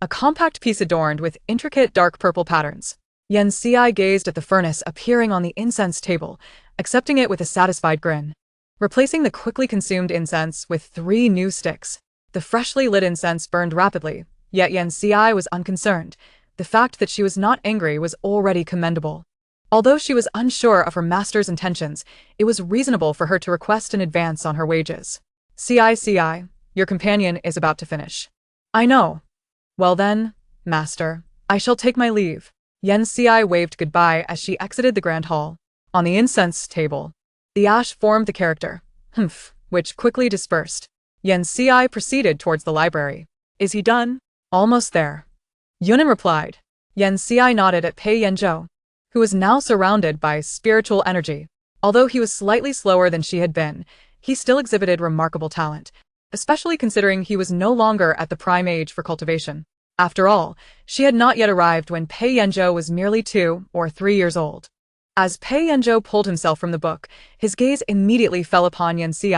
a compact piece adorned with intricate dark purple patterns. Yen Ci gazed at the furnace appearing on the incense table, accepting it with a satisfied grin. Replacing the quickly consumed incense with 3 new sticks, the freshly lit incense burned rapidly, yet Yen Ci was unconcerned. The fact that she was not angry was already commendable. Although she was unsure of her master's intentions, it was reasonable for her to request an advance on her wages. Ci, your companion is about to finish. I know. Well then, master, I shall take my leave. Yen Ci waved goodbye as she exited the grand hall. On the incense table, the ash formed the character, humph, which quickly dispersed. Yen Ci proceeded towards the library. Is he done? Almost there. Yunan replied. Yen Ci nodded at Pei Yanzhou, who was now surrounded by spiritual energy. Although he was slightly slower than she had been, he still exhibited remarkable talent, especially considering he was no longer at the prime age for cultivation. After all, she had not yet arrived when Pei Yanzhou was merely 2 or 3 years old. As Pei Yanzhou pulled himself from the book, his gaze immediately fell upon Yen Ci,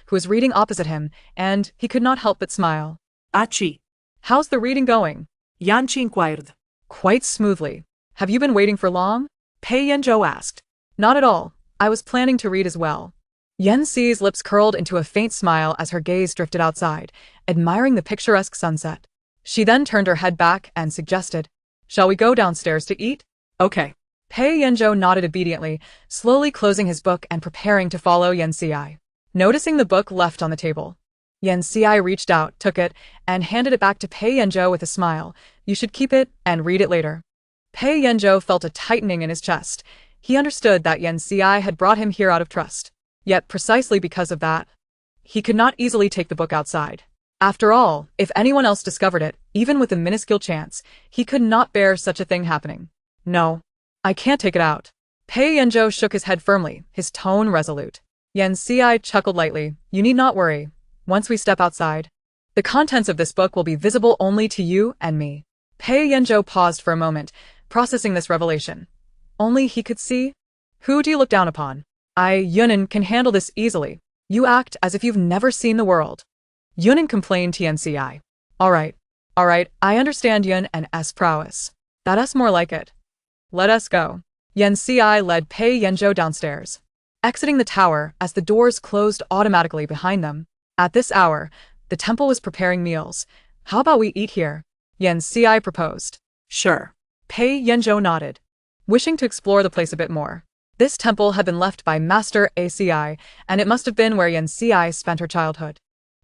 who was reading opposite him, and he could not help but smile. Achi. How's the reading going? Yanchi inquired. Quite smoothly. Have you been waiting for long? Pei Yanzhou asked. Not at all. I was planning to read as well. Yen Ci's lips curled into a faint smile as her gaze drifted outside, admiring the picturesque sunset. She then turned her head back and suggested, shall we go downstairs to eat? Okay. Pei Yanzhou nodded obediently, slowly closing his book and preparing to follow Yen Ci. Noticing the book left on the table, Yen Ci reached out, took it, and handed it back to Pei Yanzhou with a smile. You should keep it and read it later. Pei Yanzhou felt a tightening in his chest. He understood that Yen Ci had brought him here out of trust. Yet precisely because of that, he could not easily take the book outside. After all, if anyone else discovered it, even with a minuscule chance, he could not bear such a thing happening. No, I can't take it out. Pei Yanzhou shook his head firmly, his tone resolute. Yen Ci chuckled lightly. You need not worry. Once we step outside, the contents of this book will be visible only to you and me. Pei Yanzhou paused for a moment, processing this revelation. Only he could see? Who do you look down upon? Yunan can handle this easily. You act as if you've never seen the world. Yunan complained to Yen Ci. Alright, I understand Yun and S prowess. That's more like it. Let us go. Yen Ci led Pei Yanzhou downstairs, exiting the tower as the doors closed automatically behind them. At this hour, the temple was preparing meals. How about we eat here? Yen Ci proposed. Sure. Pei Yanzhou nodded, wishing to explore the place a bit more. This temple had been left by Master ACI, and it must have been where Yen Ci spent her childhood.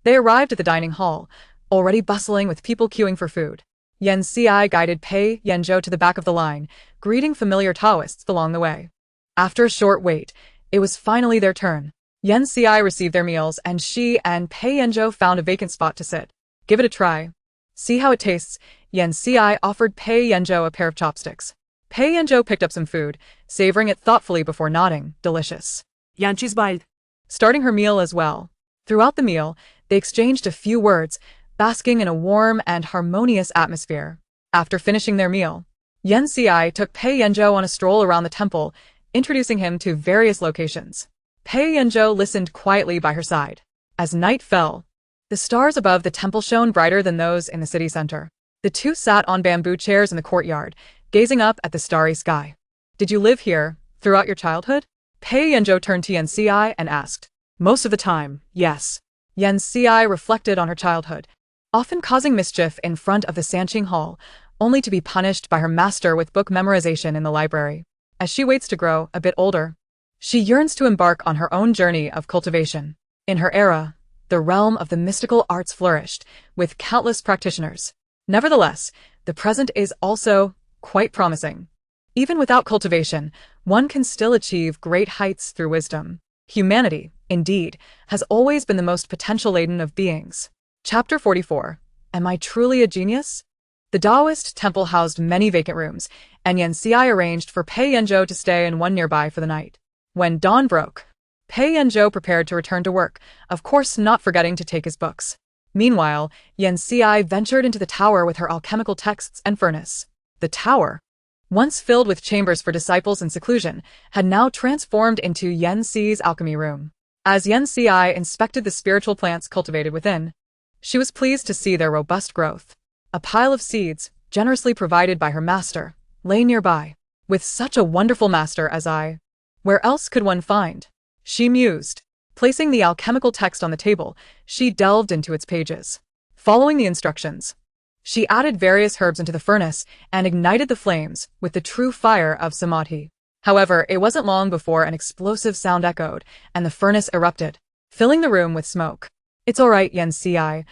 They arrived at the dining hall, already bustling with people queuing for food. Yen Ci guided Pei Yanzhou to the back of the line, greeting familiar Taoists along the way. After a short wait, it was finally their turn. Yen Ci received their meals, and she and Pei Yanzhou found a vacant spot to sit. Give it a try. See how it tastes. Yen Ci offered Pei Yanzhou a pair of chopsticks. Pei Yanzhou picked up some food, savoring it thoughtfully before nodding. Delicious. Yanchi's bite. Starting her meal as well. Throughout the meal, they exchanged a few words, basking in a warm and harmonious atmosphere. After finishing their meal, Yen Ci took Pei Yanzhou on a stroll around the temple, introducing him to various locations. Pei Yanzhou listened quietly by her side. As night fell, the stars above the temple shone brighter than those in the city center. The two sat on bamboo chairs in the courtyard, gazing up at the starry sky. Did you live here throughout your childhood? Pei Yanzhou turned to Yan Xi and asked. Most of the time, yes. Yan Xi reflected on her childhood, often causing mischief in front of the Sanqing Hall, only to be punished by her master with book memorization in the library. As she waits to grow a bit older, she yearns to embark on her own journey of cultivation. In her era, the realm of the mystical arts flourished, with countless practitioners. Nevertheless, the present is also quite promising. Even without cultivation, one can still achieve great heights through wisdom. Humanity, indeed, has always been the most potential-laden of beings. Chapter 44. Am I truly a genius? The Taoist temple housed many vacant rooms, and Yan Xi arranged for Pei Yanzhou to stay in one nearby for the night. When dawn broke, Pei Yanzhou prepared to return to work, of course not forgetting to take his books. Meanwhile, Yan Xi ventured into the tower with her alchemical texts and furnace. The tower, once filled with chambers for disciples in seclusion, had now transformed into Yan Xi's alchemy room. As Yan Xi inspected the spiritual plants cultivated within, she was pleased to see their robust growth. A pile of seeds, generously provided by her master, lay nearby. With such a wonderful master as I, where else could one find? She mused. Placing the alchemical text on the table, she delved into its pages. Following the instructions, she added various herbs into the furnace and ignited the flames with the true fire of samadhi. However, it wasn't long before an explosive sound echoed, and the furnace erupted, filling the room with smoke. It's all right, Yan Xi.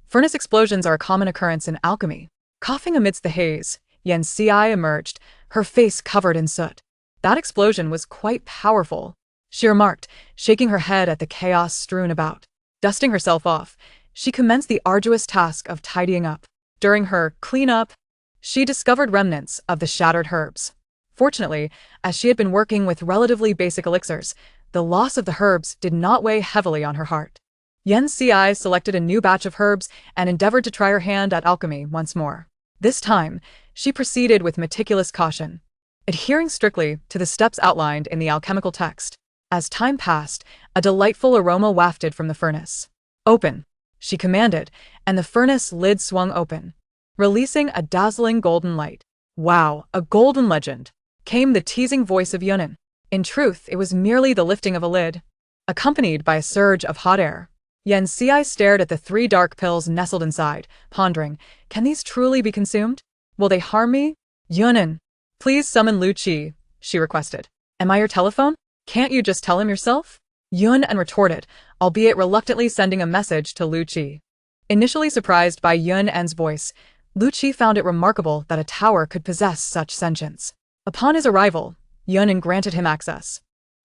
Furnace explosions are a common occurrence in alchemy. Coughing amidst the haze, Yan Xi emerged, her face covered in soot. That explosion was quite powerful, she remarked, shaking her head at the chaos strewn about. Dusting herself off, she commenced the arduous task of tidying up. During her cleanup, she discovered remnants of the shattered herbs. Fortunately, as she had been working with relatively basic elixirs, the loss of the herbs did not weigh heavily on her heart. Yan Xi selected a new batch of herbs and endeavored to try her hand at alchemy once more. This time, she proceeded with meticulous caution, adhering strictly to the steps outlined in the alchemical text. As time passed, a delightful aroma wafted from the furnace. Open, she commanded, and the furnace lid swung open, releasing a dazzling golden light. Wow, a golden legend, came the teasing voice of Yunan. In truth, it was merely the lifting of a lid, accompanied by a surge of hot air. Yan Xi stared at the 3 dark pills nestled inside, pondering, can these truly be consumed? Will they harm me? Yunan, please summon Lu Qi, she requested. Am I your telephone? Can't you just tell him yourself? Yunan retorted, albeit reluctantly sending a message to Lu Qi. Initially surprised by Yunan's voice, Lu Qi found it remarkable that a tower could possess such sentience. Upon his arrival, Yunan granted him access,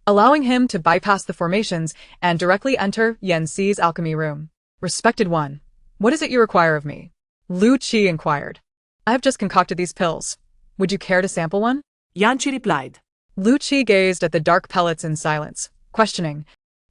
allowing him to bypass the formations and directly enter Yan Xi's alchemy room. Respected one, what is it you require of me? Lu Qi inquired. I have just concocted these pills. Would you care to sample one? Yan Qi replied. Lu Qi gazed at the dark pellets in silence, questioning,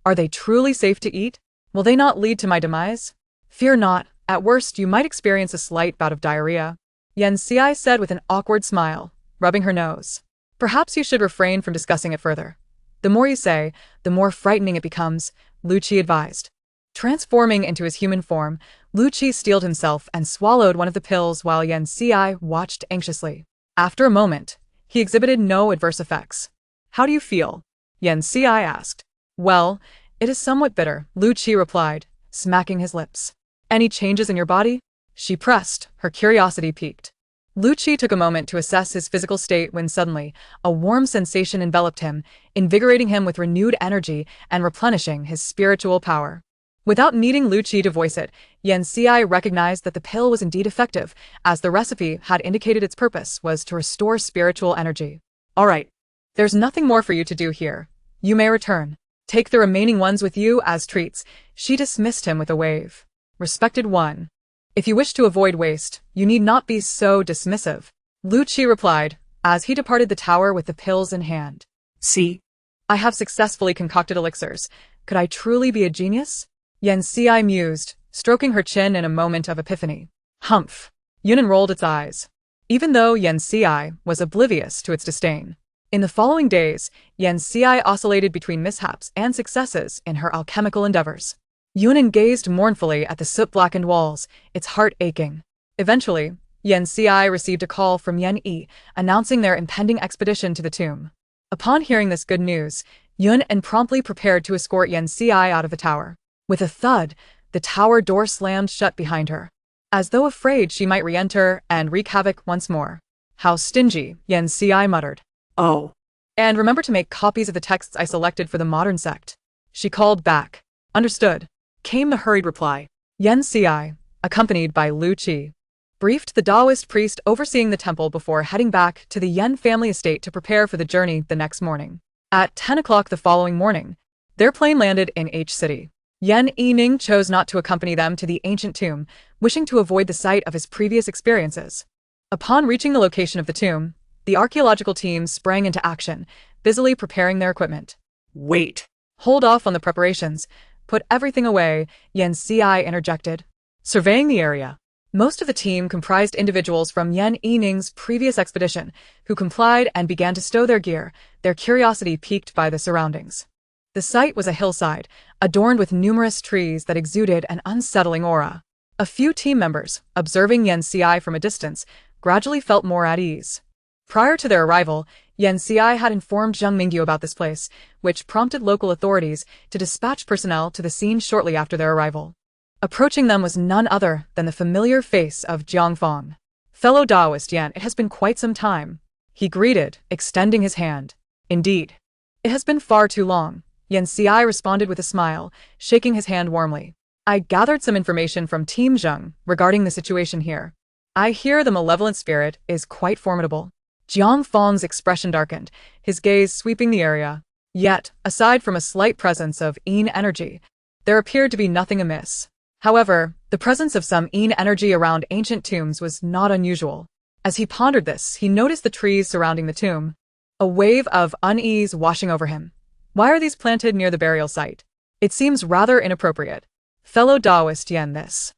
are they truly safe to eat? Will they not lead to my demise? Fear not, at worst you might experience a slight bout of diarrhea. Yan Xi said with an awkward smile, rubbing her nose. Perhaps you should refrain from discussing it further. The more you say, the more frightening it becomes, Lu Qi advised. Transforming into his human form, Lu Qi steeled himself and swallowed one of the pills while Yan Xi watched anxiously. After a moment, he exhibited no adverse effects. How do you feel? Yan Xi asked. Well, it is somewhat bitter, Lu Qi replied, smacking his lips. Any changes in your body? She pressed, her curiosity piqued. Lu Qi took a moment to assess his physical state when suddenly, a warm sensation enveloped him, invigorating him with renewed energy and replenishing his spiritual power. Without needing Lu Qi to voice it, Yan Xi recognized that the pill was indeed effective, as the recipe had indicated its purpose was to restore spiritual energy. All right. There's nothing more for you to do here. You may return. Take the remaining ones with you as treats. She dismissed him with a wave. Respected one. If you wish to avoid waste, you need not be so dismissive, Lu Qi replied, as he departed the tower with the pills in hand. See? I have successfully concocted elixirs. Could I truly be a genius? Yan Xi mused, stroking her chin in a moment of epiphany. Humph. Yunan rolled its eyes, even though Yan Xi was oblivious to its disdain. In the following days, Yan Xi oscillated between mishaps and successes in her alchemical endeavors. Yunan gazed mournfully at the soot-blackened walls, its heart aching. Eventually, Yan Ci received a call from Yan Yi, announcing their impending expedition to the tomb. Upon hearing this good news, Yun En promptly prepared to escort Yan Ci out of the tower. With a thud, the tower door slammed shut behind her, as though afraid she might re-enter and wreak havoc once more. How stingy, Yan Ci muttered. Oh. And remember to make copies of the texts I selected for the modern sect. She called back. Understood, came the hurried reply. Yan Ci, accompanied by Lu Qi, briefed the Taoist priest overseeing the temple before heading back to the Yan family estate to prepare for the journey the next morning. At 10 o'clock the following morning, their plane landed in H City. Yan Yining chose not to accompany them to the ancient tomb, wishing to avoid the sight of his previous experiences. Upon reaching the location of the tomb, the archaeological team sprang into action, busily preparing their equipment. Wait. Hold off on the preparations. Put everything away, Yan Ci interjected. Surveying the area, most of the team comprised individuals from Yan Yining's previous expedition, who complied and began to stow their gear, their curiosity piqued by the surroundings. The site was a hillside, adorned with numerous trees that exuded an unsettling aura. A few team members, observing Yan Ci from a distance, gradually felt more at ease. Prior to their arrival, Yan Ci had informed Zheng Mingyu about this place, which prompted local authorities to dispatch personnel to the scene shortly after their arrival. Approaching them was none other than the familiar face of Jiang Fong. Fellow Taoist Yan, it has been quite some time. He greeted, extending his hand. Indeed. It has been far too long. Yan Ci responded with a smile, shaking his hand warmly. I gathered some information from Team Zheng regarding the situation here. I hear the malevolent spirit is quite formidable. Jiang Fong's expression darkened, his gaze sweeping the area. Yet, aside from a slight presence of Yin energy, there appeared to be nothing amiss. However, the presence of some Yin energy around ancient tombs was not unusual. As he pondered this, he noticed the trees surrounding the tomb. A wave of unease washing over him. Why are these planted near the burial site? It seems rather inappropriate. Fellow Taoist Yan, this.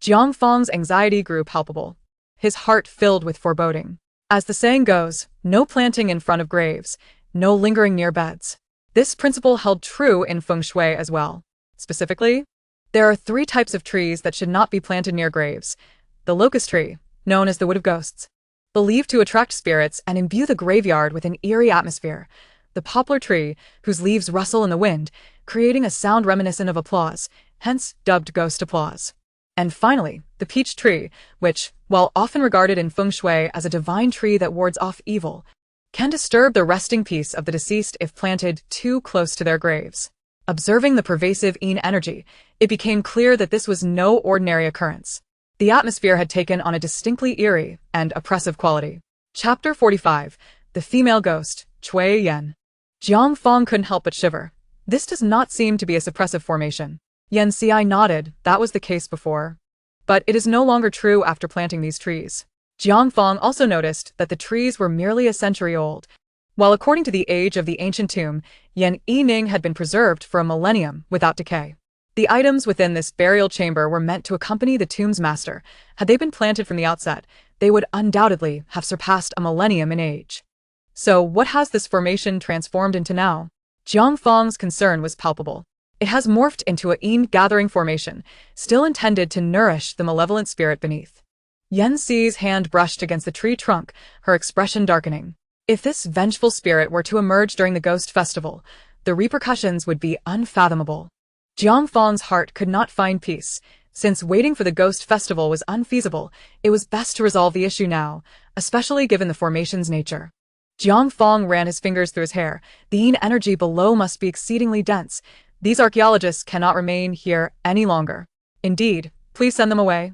Jiang Fong's anxiety grew palpable. His heart filled with foreboding. As the saying goes, no planting in front of graves, no lingering near beds. This principle held true in feng shui as well. Specifically, there are 3 types of trees that should not be planted near graves. The locust tree, known as the wood of ghosts, believed to attract spirits and imbue the graveyard with an eerie atmosphere. The poplar tree, whose leaves rustle in the wind, creating a sound reminiscent of applause, hence dubbed ghost applause. And finally, the peach tree, which, while often regarded in feng shui as a divine tree that wards off evil, can disturb the resting peace of the deceased if planted too close to their graves. Observing the pervasive Yin energy, it became clear that this was no ordinary occurrence. The atmosphere had taken on a distinctly eerie and oppressive quality. Chapter 45, The Female Ghost, Cui Yan. Jiang Fong couldn't help but shiver. This does not seem to be a suppressive formation. Yan Ci nodded, that was the case before. But it is no longer true after planting these trees. Jiang Fong also noticed that the trees were merely a century old, while according to the age of the ancient tomb, Yan Yining had been preserved for a millennium without decay. The items within this burial chamber were meant to accompany the tomb's master. Had they been planted from the outset, they would undoubtedly have surpassed a millennium in age. So what has this formation transformed into now? Jiang Fong's concern was palpable. It has morphed into a Yin gathering formation, still intended to nourish the malevolent spirit beneath. Yan Ci's hand brushed against the tree trunk, her expression darkening. If this vengeful spirit were to emerge during the ghost festival, the repercussions would be unfathomable. Jiang Fong's heart could not find peace. Since waiting for the ghost festival was unfeasible, it was best to resolve the issue now, especially given the formation's nature. Jiang Fong ran his fingers through his hair. The Yin energy below must be exceedingly dense. These archaeologists cannot remain here any longer. Indeed, please send them away.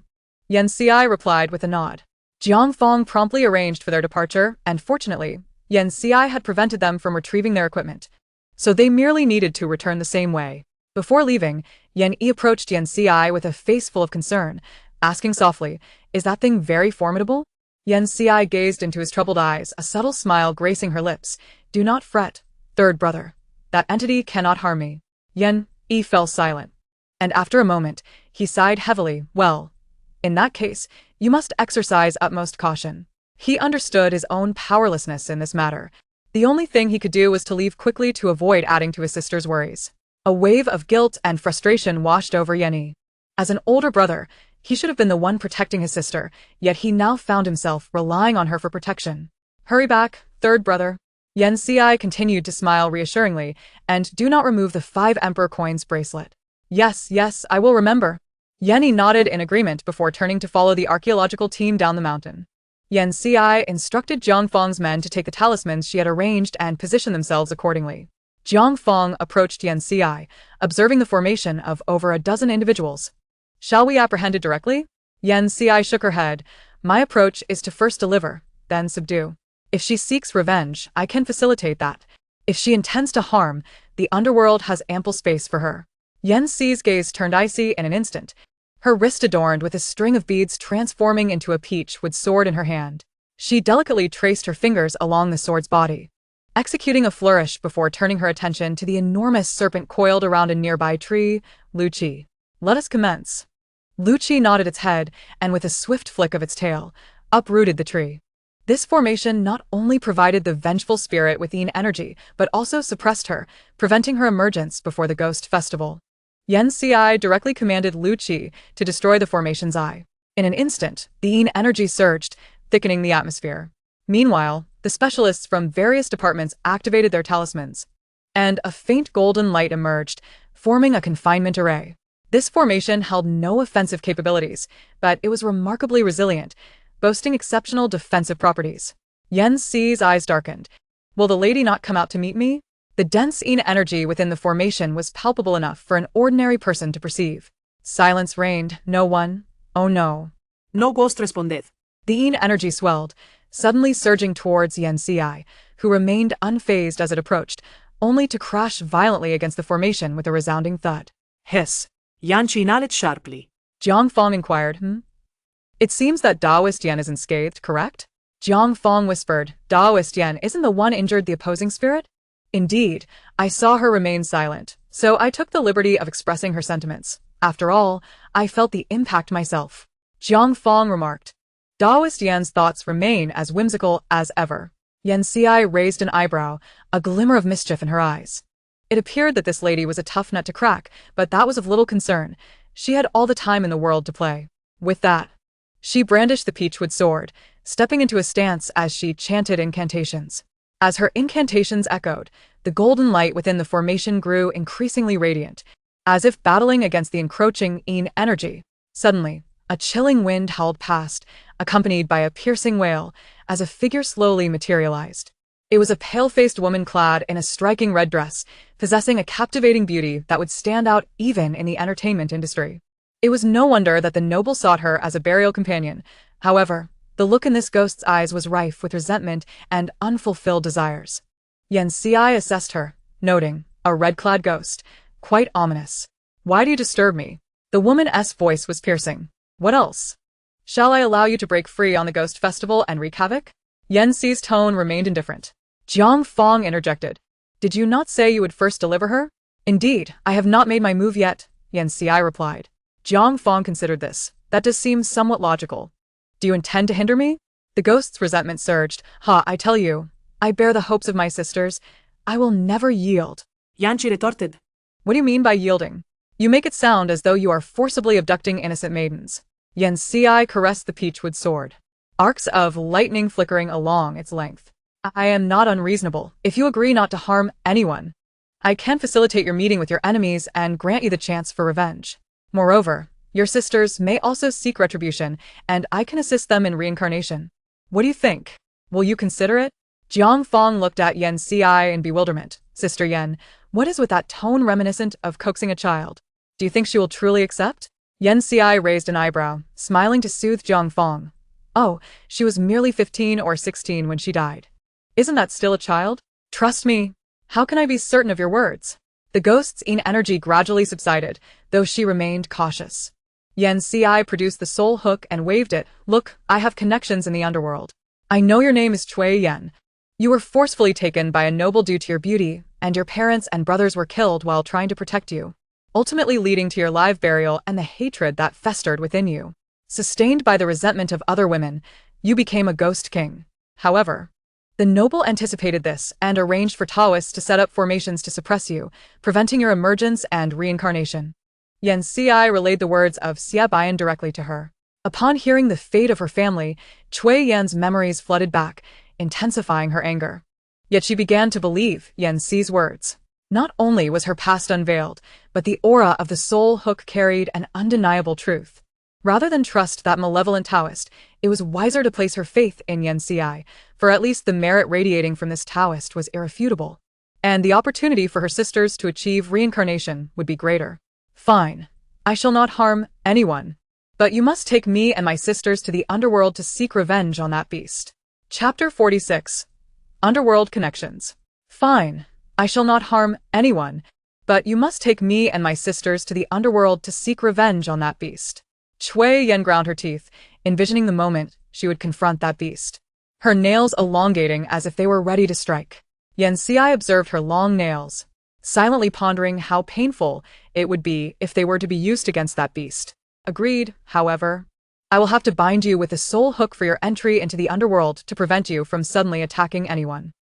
Yan Ci replied with a nod. Jiang Fong promptly arranged for their departure, and fortunately, Yan Ci had prevented them from retrieving their equipment, so they merely needed to return the same way. Before leaving, Yan Yi approached Yan Ci with a face full of concern, asking softly, "Is that thing very formidable?" Yan Ci gazed into his troubled eyes, a subtle smile gracing her lips. "Do not fret, third brother. That entity cannot harm me." Yan Yi fell silent, and after a moment, he sighed heavily. "Well, in that case, you must exercise utmost caution." He understood his own powerlessness in this matter. The only thing he could do was to leave quickly to avoid adding to his sister's worries. A wave of guilt and frustration washed over Yan Yi. As an older brother, He should have been the one protecting his sister, yet he now found himself relying on her for protection. Hurry back, third brother. Yen Ci continued to smile reassuringly, and do not remove the 5 emperor coins bracelet. Yes, yes, I will remember. Yenny nodded in agreement before turning to follow the archaeological team down the mountain. Yen Ci instructed Jiang Feng's men to take the talismans she had arranged and position themselves accordingly. Jiang Feng approached Yen Ci, observing the formation of over a dozen individuals. Shall we apprehend it directly? Yen Ci shook her head. My approach is to first deliver, then subdue. If she seeks revenge, I can facilitate that. If she intends to harm, the underworld has ample space for her. Yen Ci's gaze turned icy in an instant, her wrist adorned with a string of beads transforming into a peach-wood sword in her hand. She delicately traced her fingers along the sword's body, executing a flourish before turning her attention to the enormous serpent coiled around a nearby tree. Luchi. Let us commence. Luchi nodded its head, and with a swift flick of its tail, uprooted the tree. This formation not only provided the vengeful spirit with energy, but also suppressed her, preventing her emergence before the ghost festival. Yen Ci directly commanded Luchi to destroy the formation's eye. In an instant, the energy surged, thickening the atmosphere. Meanwhile, the specialists from various departments activated their talismans, and a faint golden light emerged, forming a confinement array. This formation held no offensive capabilities, but it was remarkably resilient, boasting exceptional defensive properties. Yen Ci's eyes darkened. Will the lady not come out to meet me? The dense energy within the formation was palpable enough for an ordinary person to perceive. Silence reigned. No one. Oh no. No ghost responded. The energy swelled, suddenly surging towards Yen Ci, who remained unfazed as it approached, only to crash violently against the formation with a resounding thud. Hiss. Yanchi nodded sharply. Jiang Feng inquired, It seems that Daoist Yen is unscathed, correct? Jiang Feng whispered, Daoist Yen isn't the one injured the opposing spirit? Indeed, I saw her remain silent, so I took the liberty of expressing her sentiments. After all, I felt the impact myself. Jiang Feng remarked. Daoist Yen's thoughts remain as whimsical as ever. Yen Ci raised an eyebrow, a glimmer of mischief in her eyes. It appeared that this lady was a tough nut to crack, but that was of little concern. She had all the time in the world to play. With that, she brandished the peachwood sword, stepping into a stance as she chanted incantations. As her incantations echoed, the golden light within the formation grew increasingly radiant, as if battling against the encroaching energy. Suddenly, a chilling wind howled past, accompanied by a piercing wail, as a figure slowly materialized. It was a pale-faced woman clad in a striking red dress, possessing a captivating beauty that would stand out even in the entertainment industry. It was no wonder that the noble sought her as a burial companion. However, the look in this ghost's eyes was rife with resentment and unfulfilled desires. Yen Ci assessed her, noting, a red-clad ghost, quite ominous. Why do you disturb me? The woman's voice was piercing. What else? Shall I allow you to break free on the ghost festival and wreak havoc? Yen Ci's tone remained indifferent. Jiang Feng interjected. Did you not say you would first deliver her? Indeed, I have not made my move yet, Yen Ci replied. Jiang Feng considered this. That does seem somewhat logical. Do you intend to hinder me? The ghost's resentment surged. I tell you, I bear the hopes of my sisters. I will never yield. Yanchi retorted. What do you mean by yielding? You make it sound as though you are forcibly abducting innocent maidens. Yen Ci caressed the peachwood sword, arcs of lightning flickering along its length. I am not unreasonable. If you agree not to harm anyone, I can facilitate your meeting with your enemies and grant you the chance for revenge. Moreover, your sisters may also seek retribution, and I can assist them in reincarnation. What do you think? Will you consider it? Jiang Feng looked at Yen Ci in bewilderment. Sister Yen, what is with that tone reminiscent of coaxing a child? Do you think she will truly accept? Yen Ci raised an eyebrow, smiling to soothe Jiang Feng. Oh, she was merely 15 or 16 when she died. Isn't that still a child? Trust me. How can I be certain of your words? The ghost's energy gradually subsided, though she remained cautious. Yen Ci produced the soul hook and waved it. Look, I have connections in the underworld. I know your name is Cui Yen. You were forcefully taken by a noble due to your beauty, and your parents and brothers were killed while trying to protect you, ultimately leading to your live burial and the hatred that festered within you. Sustained by the resentment of other women, you became a ghost king. However, the noble anticipated this and arranged for Taoists to set up formations to suppress you, preventing your emergence and reincarnation. Yan Xi relayed the words of Xia Baiyan directly to her. Upon hearing the fate of her family, Cui Yan's memories flooded back, intensifying her anger. Yet she began to believe Yan Xi's words. Not only was her past unveiled, but the aura of the soul hook carried an undeniable truth. Rather than trust that malevolent Taoist, it was wiser to place her faith in Yan Xi, for at least the merit radiating from this Taoist was irrefutable. And the opportunity for her sisters to achieve reincarnation would be greater. Fine. I shall not harm anyone. But you must take me and my sisters to the underworld to seek revenge on that beast. Chapter 46. Underworld Connections. Fine. I shall not harm anyone. But you must take me and my sisters to the underworld to seek revenge on that beast. Cui Yan ground her teeth, envisioning the moment she would confront that beast. Her nails elongating as if they were ready to strike. Yan Xi observed her long nails, silently pondering how painful it would be if they were to be used against that beast. Agreed, however. I will have to bind you with a soul hook for your entry into the underworld to prevent you from suddenly attacking anyone.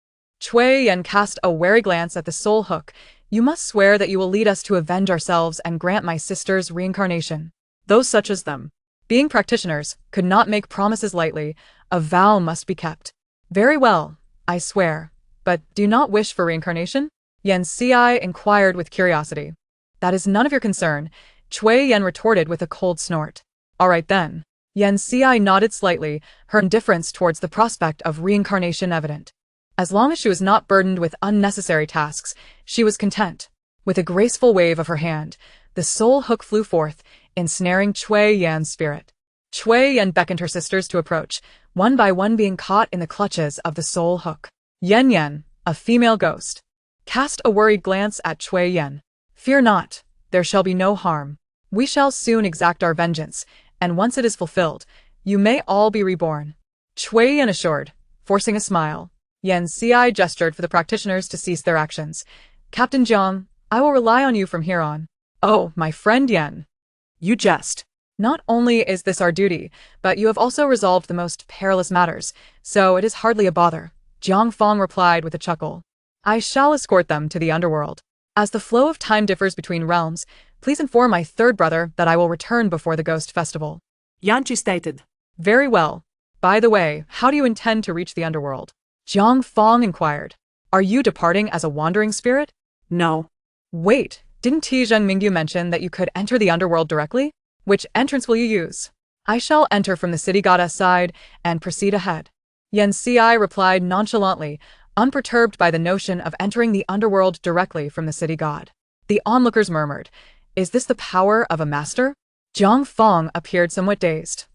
Cui Yan cast a wary glance at the soul hook. You must swear that you will lead us to avenge ourselves and grant my sisters reincarnation. Those such as them, being practitioners, could not make promises lightly. A vow must be kept. Very well, I swear. But do you not wish for reincarnation? Yan Xi inquired with curiosity. That is none of your concern, Cui Yan retorted with a cold snort. All right then. Yan Xi nodded slightly, her indifference towards the prospect of reincarnation evident. As long as she was not burdened with unnecessary tasks, she was content. With a graceful wave of her hand, the soul hook flew forth, ensnaring Cui Yan's spirit. Cui Yan beckoned her sisters to approach, one by one being caught in the clutches of the soul hook. Yan Yan, a female ghost, cast a worried glance at Cui Yan. Fear not, there shall be no harm. We shall soon exact our vengeance, and once it is fulfilled, you may all be reborn. Cui Yan assured, forcing a smile. Yan Xi gestured for the practitioners to cease their actions. Captain Jiang, I will rely on you from here on. Oh, my friend Yan. You jest. Not only is this our duty, but you have also resolved the most perilous matters, so it is hardly a bother. Jiang Fong replied with a chuckle. I shall escort them to the underworld. As the flow of time differs between realms, please inform my third brother that I will return before the Ghost Festival. Yanchi stated. Very well. By the way, how do you intend to reach the underworld? Jiang Fong inquired. Are you departing as a wandering spirit? No. Wait, didn't Tizheng Mingyu mention that you could enter the underworld directly? Which entrance will you use? I shall enter from the city goddess side and proceed ahead. Yan Xi replied nonchalantly, unperturbed by the notion of entering the underworld directly from the city god. The onlookers murmured, is this the power of a master? Jiang Fong appeared somewhat dazed.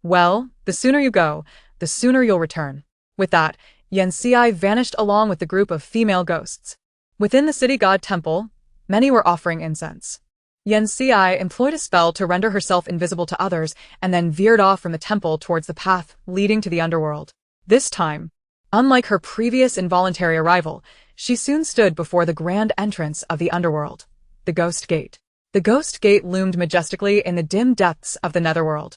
Well, the sooner you go, the sooner you'll return. With that, Yan Xi vanished along with the group of female ghosts. Within the city god temple, many were offering incense. Yan Xi employed a spell to render herself invisible to others and then veered off from the temple towards the path leading to the underworld. This time, unlike her previous involuntary arrival, she soon stood before the grand entrance of the underworld, the Ghost Gate. The Ghost Gate loomed majestically in the dim depths of the netherworld.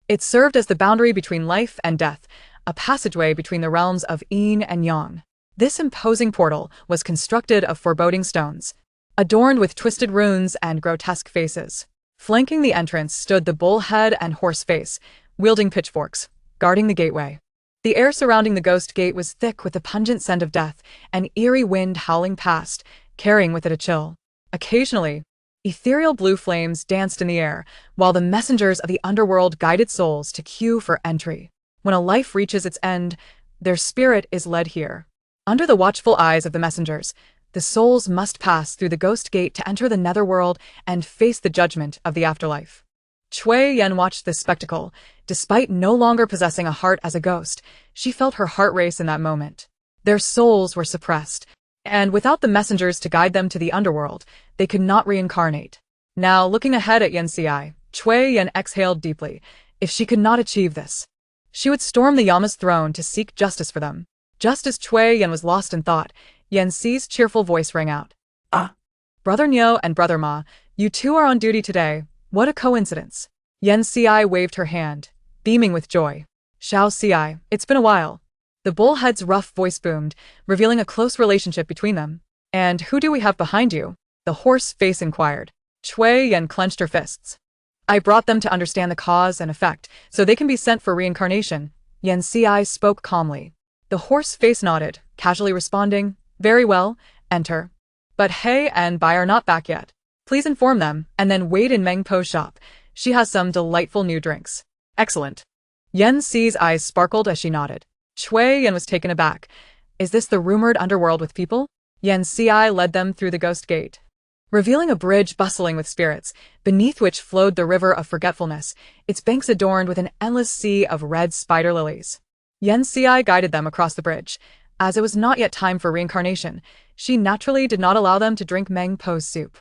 It served as the boundary between life and death, a passageway between the realms of yin and yang. This imposing portal was constructed of foreboding stones, adorned with twisted runes and grotesque faces. Flanking the entrance stood the bullhead and horse face, wielding pitchforks, guarding the gateway. The air surrounding the Ghost Gate was thick with the pungent scent of death, an eerie wind howling past, carrying with it a chill. Occasionally, ethereal blue flames danced in the air, while the messengers of the underworld guided souls to queue for entry. When a life reaches its end, their spirit is led here. Under the watchful eyes of the messengers, the souls must pass through the Ghost Gate to enter the netherworld and face the judgment of the afterlife. Cui Yan watched this spectacle. Despite no longer possessing a heart as a ghost, she felt her heart race in that moment. Their souls were suppressed, and without the messengers to guide them to the underworld, they could not reincarnate. Now, looking ahead at Yan Xi, Cui Yan exhaled deeply. If she could not achieve this, she would storm the Yama's throne to seek justice for them. Just as Cui Yan was lost in thought, Yan Xi's cheerful voice rang out. Brother Niu and Brother Ma, you two are on duty today. What a coincidence. Yan Xi waved her hand, beaming with joy. Shao Xi, it's been a while. The bullhead's rough voice boomed, revealing a close relationship between them. And who do we have behind you? The horse face inquired. Chui Yan clenched her fists. I brought them to understand the cause and effect, so they can be sent for reincarnation. Yan Si spoke calmly. The horse face nodded, casually responding, very well, enter. But He and Bai are not back yet. Please inform them, and then wait in Meng Po's shop. She has some delightful new drinks. Excellent. Yan Si's eyes sparkled as she nodded. Chui Yan was taken aback. Is this the rumored underworld with people? Yan Si led them through the ghost gate, revealing a bridge bustling with spirits, beneath which flowed the river of forgetfulness, its banks adorned with an endless sea of red spider lilies. Yan Si guided them across the bridge. As it was not yet time for reincarnation, she naturally did not allow them to drink Meng Po's soup.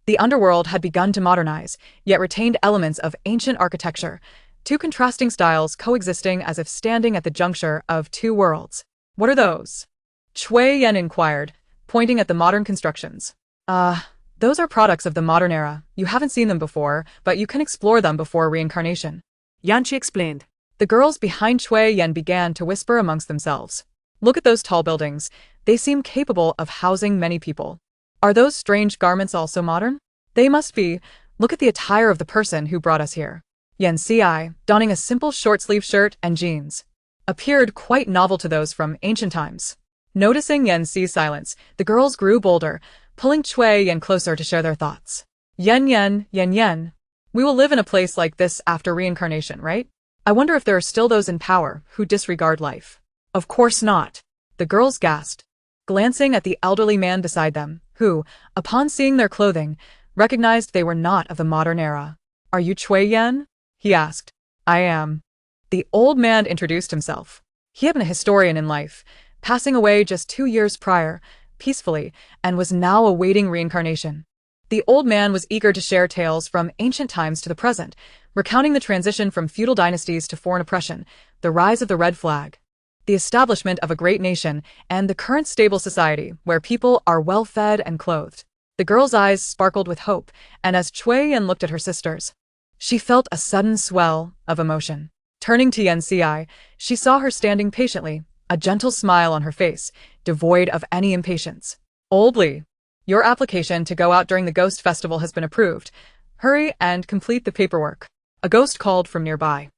The underworld had begun to modernize, yet retained elements of ancient architecture, two contrasting styles coexisting as if standing at the juncture of two worlds. What are those? Chui Yan inquired, pointing at the modern constructions. Those are products of the modern era. You haven't seen them before, but you can explore them before reincarnation. Yanchi explained. The girls behind Chui Yan began to whisper amongst themselves. Look at those tall buildings. They seem capable of housing many people. Are those strange garments also modern? They must be. Look at the attire of the person who brought us here. Yan Si, donning a simple short-sleeve shirt and jeans, appeared quite novel to those from ancient times. Noticing Yan Si's silence, the girls grew bolder, pulling Chui Yan closer to share their thoughts. Yan. We will live in a place like this after reincarnation, right? I wonder if there are still those in power who disregard life. Of course not. The girls gasped, glancing at the elderly man beside them, who, upon seeing their clothing, recognized they were not of the modern era. Are you Chui Yan? He asked. I am. The old man introduced himself. He had been a historian in life, passing away just 2 years prior, peacefully, and was now awaiting reincarnation. The old man was eager to share tales from ancient times to the present, recounting the transition from feudal dynasties to foreign oppression, the rise of the red flag, the establishment of a great nation, and the current stable society where people are well-fed and clothed. The girl's eyes sparkled with hope, and as Chui Yan looked at her sisters, she felt a sudden swell of emotion. Turning to Yan Si, she saw her standing patiently, a gentle smile on her face, devoid of any impatience. Old Lee, your application to go out during the Ghost Festival has been approved. Hurry and complete the paperwork. A ghost called from nearby.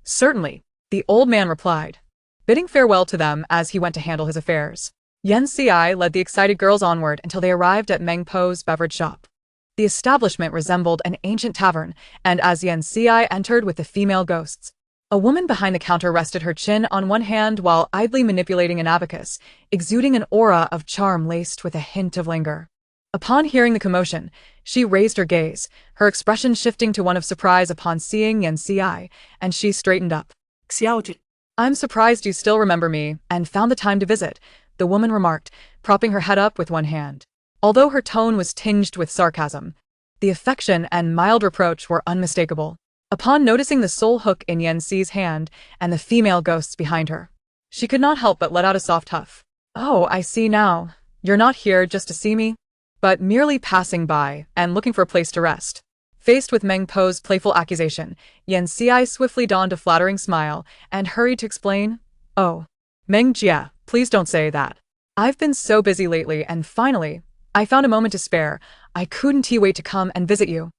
Certainly, the old man replied, bidding farewell to them as he went to handle his affairs. Yan Si led the excited girls onward until they arrived at Meng Po's beverage shop. The establishment resembled an ancient tavern, and as Yan Si entered with the female ghosts, a woman behind the counter rested her chin on one hand while idly manipulating an abacus, exuding an aura of charm laced with a hint of languor. Upon hearing the commotion, she raised her gaze, her expression shifting to one of surprise upon seeing Yan Si, and she straightened up. Xiaoji. I'm surprised you still remember me and found the time to visit, the woman remarked, propping her head up with one hand. Although her tone was tinged with sarcasm, the affection and mild reproach were unmistakable. Upon noticing the soul hook in Yan Si's hand and the female ghosts behind her, she could not help but let out a soft huff. Oh, I see now. You're not here just to see me, but merely passing by and looking for a place to rest. Faced with Meng Po's playful accusation, Yan Si swiftly donned a flattering smile and hurried to explain. Oh, Meng Jia, please don't say that. I've been so busy lately and finally, I found a moment to spare. I couldn't wait to come and visit you.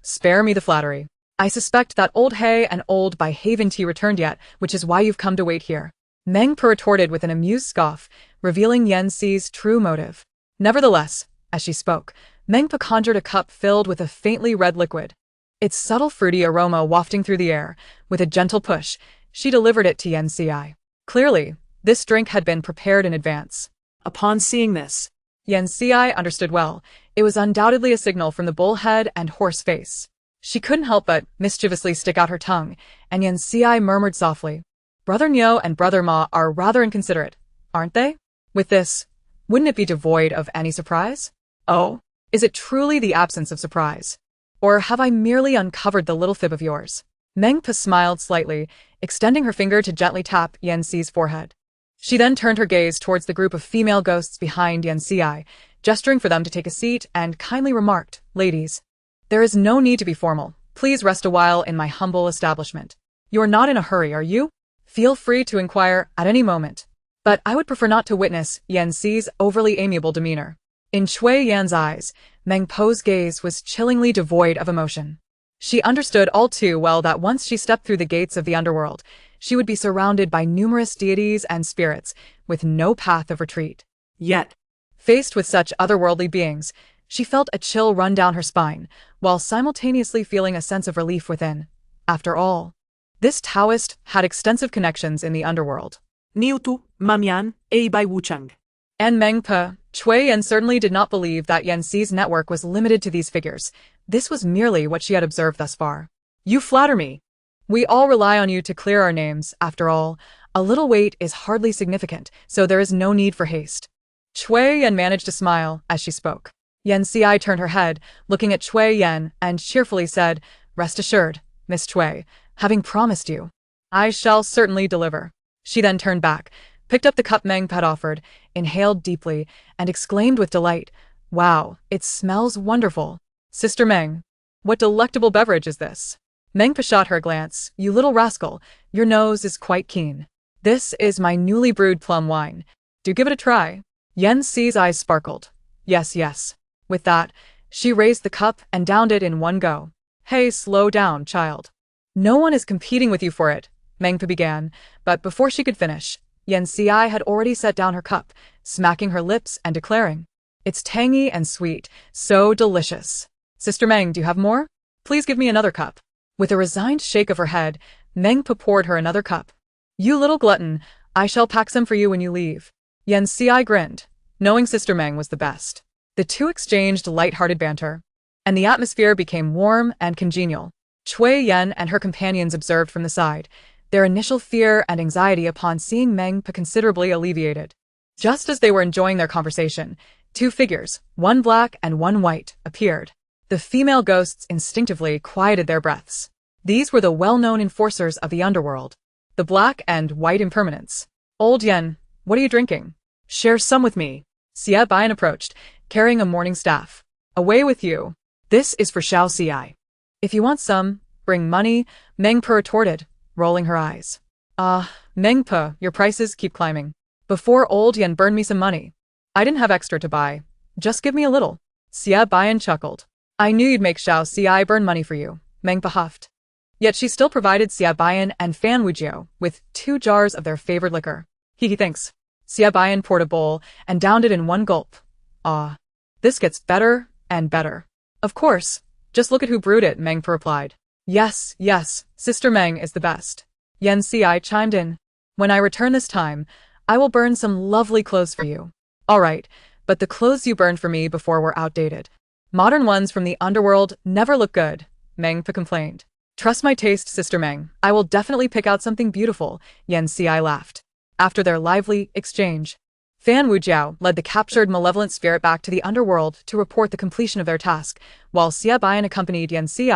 Spare me the flattery. I suspect that old He and old Bai haven't returned yet, which is why you've come to wait here. Meng Po retorted with an amused scoff, revealing Yan Si's true motive. Nevertheless, as she spoke, Meng Po conjured a cup filled with a faintly red liquid. Its subtle fruity aroma wafting through the air. With a gentle push, she delivered it to Yan Si. Clearly, this drink had been prepared in advance. Upon seeing this, Yan Si understood well. It was undoubtedly a signal from the bullhead and horse face. She couldn't help but mischievously stick out her tongue, and Yan Si murmured softly, Brother Nyo and Brother Ma are rather inconsiderate, aren't they? With this, wouldn't it be devoid of any surprise? Oh, is it truly the absence of surprise? Or have I merely uncovered the little fib of yours? Meng Po smiled slightly, extending her finger to gently tap Yan Si's forehead. She then turned her gaze towards the group of female ghosts behind Yan Si, gesturing for them to take a seat and kindly remarked, Ladies, there is no need to be formal. Please rest a while in my humble establishment. You're not in a hurry, are you? Feel free to inquire at any moment. But I would prefer not to witness Yan Si's overly amiable demeanor. In Chui Yan's eyes, Meng Po's gaze was chillingly devoid of emotion. She understood all too well that once she stepped through the gates of the underworld, she would be surrounded by numerous deities and spirits, with no path of retreat. Yet, Faced with such otherworldly beings, she felt a chill run down her spine, while simultaneously feeling a sense of relief within. After all, this Taoist had extensive connections in the underworld. Niu Tu, Mamian, A Bai Wuchang. And Meng Po, Chui Yan certainly did not believe that Yan Xi's network was limited to these figures. This was merely what she had observed thus far. You flatter me. We all rely on you to clear our names, after all. A little wait is hardly significant, so there is no need for haste. Chui Yan managed to smile as she spoke. Yan Xi turned her head, looking at Chui Yan, and cheerfully said, Rest assured, Miss Chui, having promised you, I shall certainly deliver. She then turned back, picked up the cup Meng had offered, inhaled deeply, and exclaimed with delight, Wow, it smells wonderful. Sister Meng, what delectable beverage is this? Meng Po shot her a glance. You little rascal, your nose is quite keen. This is my newly brewed plum wine. Do give it a try. Yan Xi's eyes sparkled. Yes, yes. With that, she raised the cup and downed it in one go. Hey, slow down, child. No one is competing with you for it, Meng Po began, but before she could finish, Yan Xi had already set down her cup, smacking her lips and declaring, It's tangy and sweet, so delicious. Sister Meng, do you have more? Please give me another cup. With a resigned shake of her head, Meng Po poured her another cup. You little glutton, I shall pack some for you when you leave. Yan Xi grinned, knowing Sister Meng was the best. The two exchanged light-hearted banter, and the atmosphere became warm and congenial. Chui Yan and her companions observed from the side, their initial fear and anxiety upon seeing Meng Po considerably alleviated. Just as they were enjoying their conversation, two figures, one black and one white, appeared. The female ghosts instinctively quieted their breaths. These were the well-known enforcers of the underworld, the black and white impermanents. Old Yen, what are you drinking? Share some with me. Xie Bian approached, carrying a morning staff. Away with you. This is for Xiao Xi. If you want some, bring money, Meng Po retorted, rolling her eyes. Meng Po, your prices keep climbing. Before old Yen burned me some money. I didn't have extra to buy. Just give me a little. Xie Bian chuckled. I knew you'd make Xiao Xi burn money for you, Meng Po huffed. Yet she still provided Xie Bian and Fan Wujiao with 2 jars of their favorite liquor. He thinks. Xie Bian poured a bowl and downed it in one gulp. This gets better and better. Of course. Just look at who brewed it, Meng Po replied. Yes, yes, Sister Meng is the best. Yan Xi chimed in. When I return this time, I will burn some lovely clothes for you. All right, but the clothes you burned for me before were outdated. Modern ones from the underworld never look good, Meng Po complained. Trust my taste, Sister Meng. I will definitely pick out something beautiful, Yan Xi laughed. After their lively exchange, Fan Wujiao led the captured malevolent spirit back to the underworld to report the completion of their task, while Xie Bian accompanied Yan Xi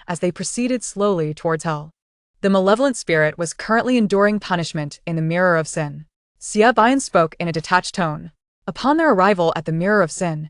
as they proceeded slowly towards hell. The malevolent spirit was currently enduring punishment in the Mirror of Sin. Xie Bian spoke in a detached tone. Upon their arrival at the Mirror of Sin,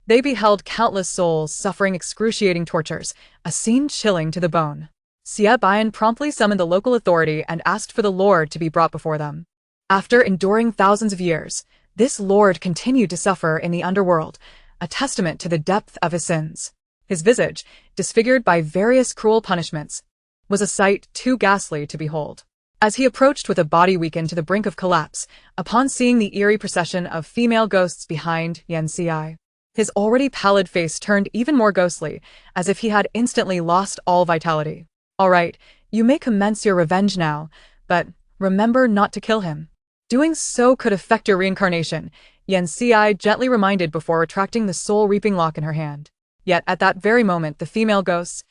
they beheld countless souls suffering excruciating tortures, a scene chilling to the bone. Xie Bian promptly summoned the local authority and asked for the Lord to be brought before them. After enduring thousands of years, this Lord continued to suffer in the underworld, a testament to the depth of his sins. His visage, disfigured by various cruel punishments, was a sight too ghastly to behold. As he approached with a body weakened to the brink of collapse, upon seeing the eerie procession of female ghosts behind Yan Xi, his already pallid face turned even more ghostly, as if he had instantly lost all vitality. All right, you may commence your revenge now, but remember not to kill him. Doing so could affect your reincarnation, Yan Xi gently reminded before retracting the soul-reaping lock in her hand. Yet at that very moment the female ghosts,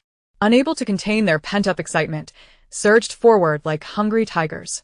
unable to contain their pent-up excitement, surged forward like hungry tigers.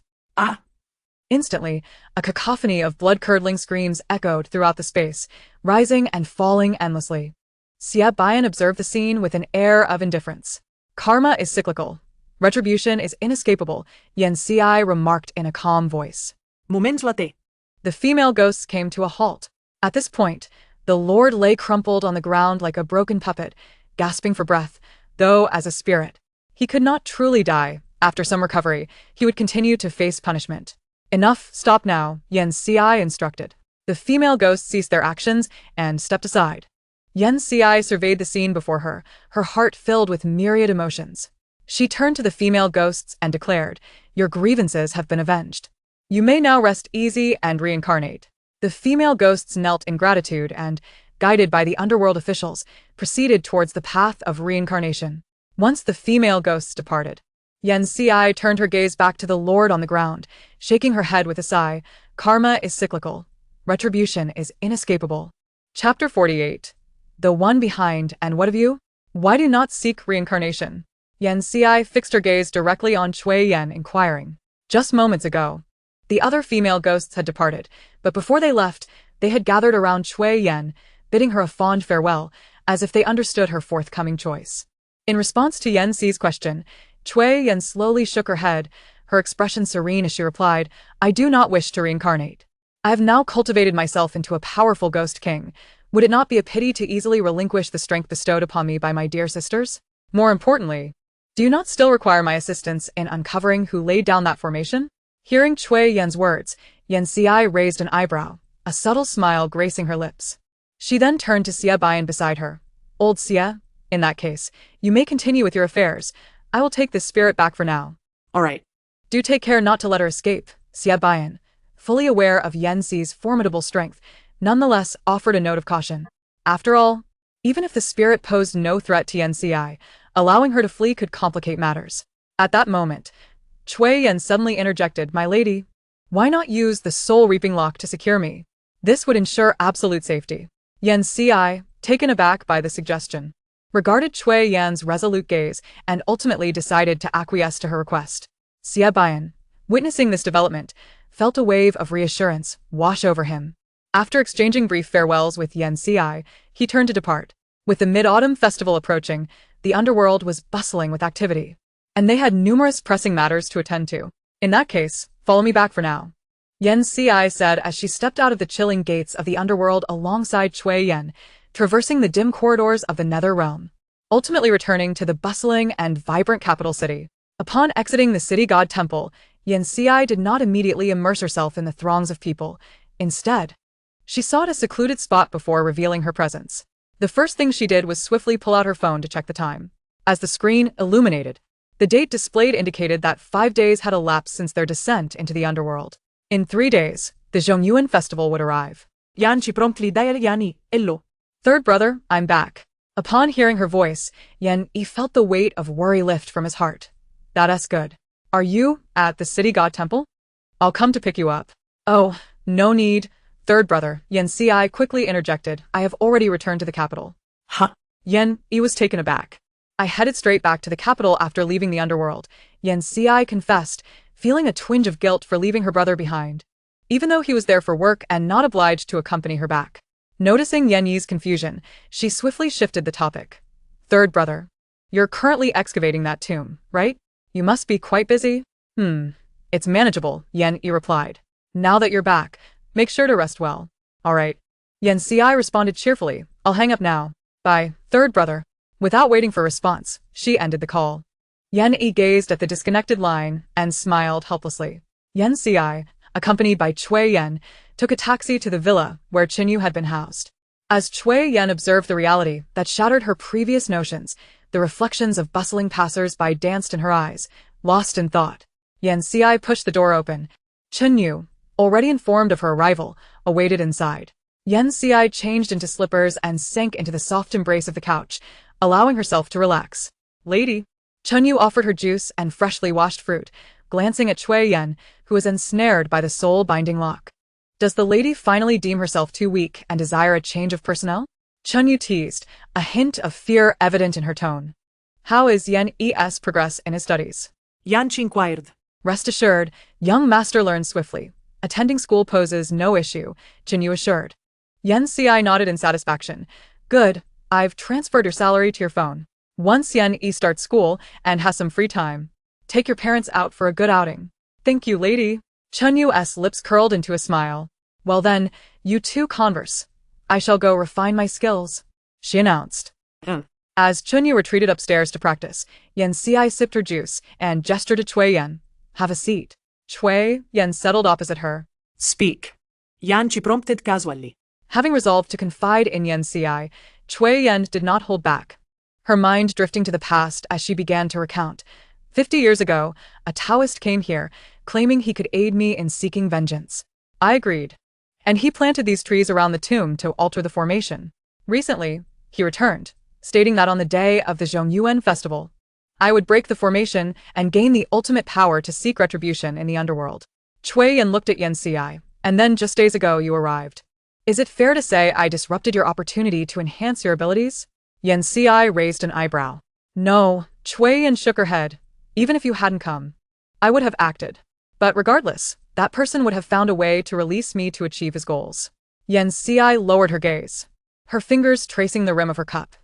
Instantly, a cacophony of blood-curdling screams echoed throughout the space, rising and falling endlessly. Xie Bian observed the scene with an air of indifference. Karma is cyclical. Retribution is inescapable, Yan Xi remarked in a calm voice. Moment late. The female ghosts came to a halt. At this point, the Lord lay crumpled on the ground like a broken puppet, gasping for breath, though as a spirit, he could not truly die. After some recovery, he would continue to face punishment. Enough, stop now, Yan Xi instructed. The female ghosts ceased their actions and stepped aside. Yen Ci surveyed the scene before her, her heart filled with myriad emotions. She turned to the female ghosts and declared, "Your grievances have been avenged. You may now rest easy and reincarnate." The female ghosts knelt in gratitude and, guided by the underworld officials, proceeded towards the path of reincarnation. Once the female ghosts departed, Yen Ci turned her gaze back to the Lord on the ground, shaking her head with a sigh. Karma is cyclical. Retribution is inescapable. Chapter 48. The one behind, and what of you? Why do you not seek reincarnation? Yen Ci fixed her gaze directly on Chui Yen, inquiring. Just moments ago, the other female ghosts had departed, but before they left, they had gathered around Chui Yen, bidding her a fond farewell, as if they understood her forthcoming choice. In response to Yen Ci's question, Chui Yen slowly shook her head, her expression serene as she replied, "I do not wish to reincarnate. I have now cultivated myself into a powerful ghost king. Would it not be a pity to easily relinquish the strength bestowed upon me by my dear sisters? More importantly, do you not still require my assistance in uncovering who laid down that formation?" Hearing Chui Yen's words, Yen Ci raised an eyebrow, a subtle smile gracing her lips. She then turned to Xie Bayan beside her. "Old Xie, in that case, you may continue with your affairs. I will take this spirit back for now." All right. "Do take care not to let her escape," Xie Bayan, fully aware of Yen Ci's formidable strength, nonetheless offered a note of caution. After all, even if the spirit posed no threat to Yen Ci, allowing her to flee could complicate matters. At that moment, Chui Yen suddenly interjected, "My lady, why not use the soul reaping lock to secure me? This would ensure absolute safety." Yen Ci, taken aback by the suggestion, regarded Chui Yan's resolute gaze and ultimately decided to acquiesce to her request. Xie Bayan, witnessing this development, felt a wave of reassurance wash over him. After exchanging brief farewells with Yen Ci, he turned to depart. With the Mid-Autumn Festival approaching, the underworld was bustling with activity, and they had numerous pressing matters to attend to. "In that case, follow me back for now," Yen Ci said as she stepped out of the chilling gates of the underworld alongside Chui Yen, traversing the dim corridors of the Nether Realm, ultimately returning to the bustling and vibrant capital city. Upon exiting the city god temple, Yen Ci did not immediately immerse herself in the throngs of people. Instead, she sought a secluded spot before revealing her presence. The first thing she did was swiftly pull out her phone to check the time. As the screen illuminated, the date displayed indicated that 5 days had elapsed since their descent into the underworld. In 3 days, the Zhongyuan festival would arrive. Yanchi promptly dialed Yani, Ello. "Third brother, I'm back." Upon hearing her voice, Yen Yi felt the weight of worry lift from his heart. "That's good. Are you at the city god temple? I'll come to pick you up." "Oh, no need, third brother," Yen Ci quickly interjected. "I have already returned to the capital." Huh? Yen Yi was taken aback. "I headed straight back to the capital after leaving the underworld," Yen Ci confessed, feeling a twinge of guilt for leaving her brother behind, even though he was there for work and not obliged to accompany her back. Noticing Yen Yi's confusion, she swiftly shifted the topic. "Third brother, you're currently excavating that tomb, right? You must be quite busy." It's manageable," Yen Yi replied. "Now that you're back, make sure to rest well." "All right." Yen Ci responded cheerfully. "I'll hang up now. Bye, third brother." Without waiting for a response, she ended the call. Yen Yi gazed at the disconnected line and smiled helplessly. Yen Ci, accompanied by Chui Yen, took a taxi to the villa where Qinyu had been housed. As Chui Yen observed the reality that shattered her previous notions, the reflections of bustling passers-by danced in her eyes, lost in thought. Yen Ci pushed the door open. Qinyu, already informed of her arrival, awaited inside. Yen Ci changed into slippers and sank into the soft embrace of the couch, allowing herself to relax. "Lady." Qinyu offered her juice and freshly washed fruit, glancing at Chui Yen, who was ensnared by the soul-binding lock. "Does the lady finally deem herself too weak and desire a change of personnel?" Qinyu teased, a hint of fear evident in her tone. "How is Yen Yi's progress in his studies?" Yanchi inquired. "Rest assured, young master learns swiftly. Attending school poses no issue," Qinyu assured. Yen Ci nodded in satisfaction. "Good, I've transferred your salary to your phone. Once Yen Yi starts school and has some free time, take your parents out for a good outing." "Thank you, lady." Chen-Yu's lips curled into a smile. "Well then, you two converse. I shall go refine my skills," she announced. As Chen-Yu retreated upstairs to practice, Yen Ci sipped her juice and gestured to Chui Yen. "Have a seat." Chui Yen settled opposite her. Speak. Yanchi prompted casually. Having resolved to confide in Yan Ci, Cui Yan did not hold back, her mind drifting to the past as she began to recount. 50 years ago, a Taoist came here, claiming he could aid me in seeking vengeance. I agreed. And he planted these trees around the tomb to alter the formation. Recently, he returned, stating that on the day of the Zhongyuan festival, I would break the formation and gain the ultimate power to seek retribution in the underworld. Cui Yan looked at Yan Ci, and then just days ago you arrived. Is it fair to say I disrupted your opportunity to enhance your abilities? Yan Ci raised an eyebrow. No, Cui Yan shook her head. Even if you hadn't come, I would have acted. But regardless, that person would have found a way to release me to achieve his goals. Yan Ci lowered her gaze, her fingers tracing the rim of her cup.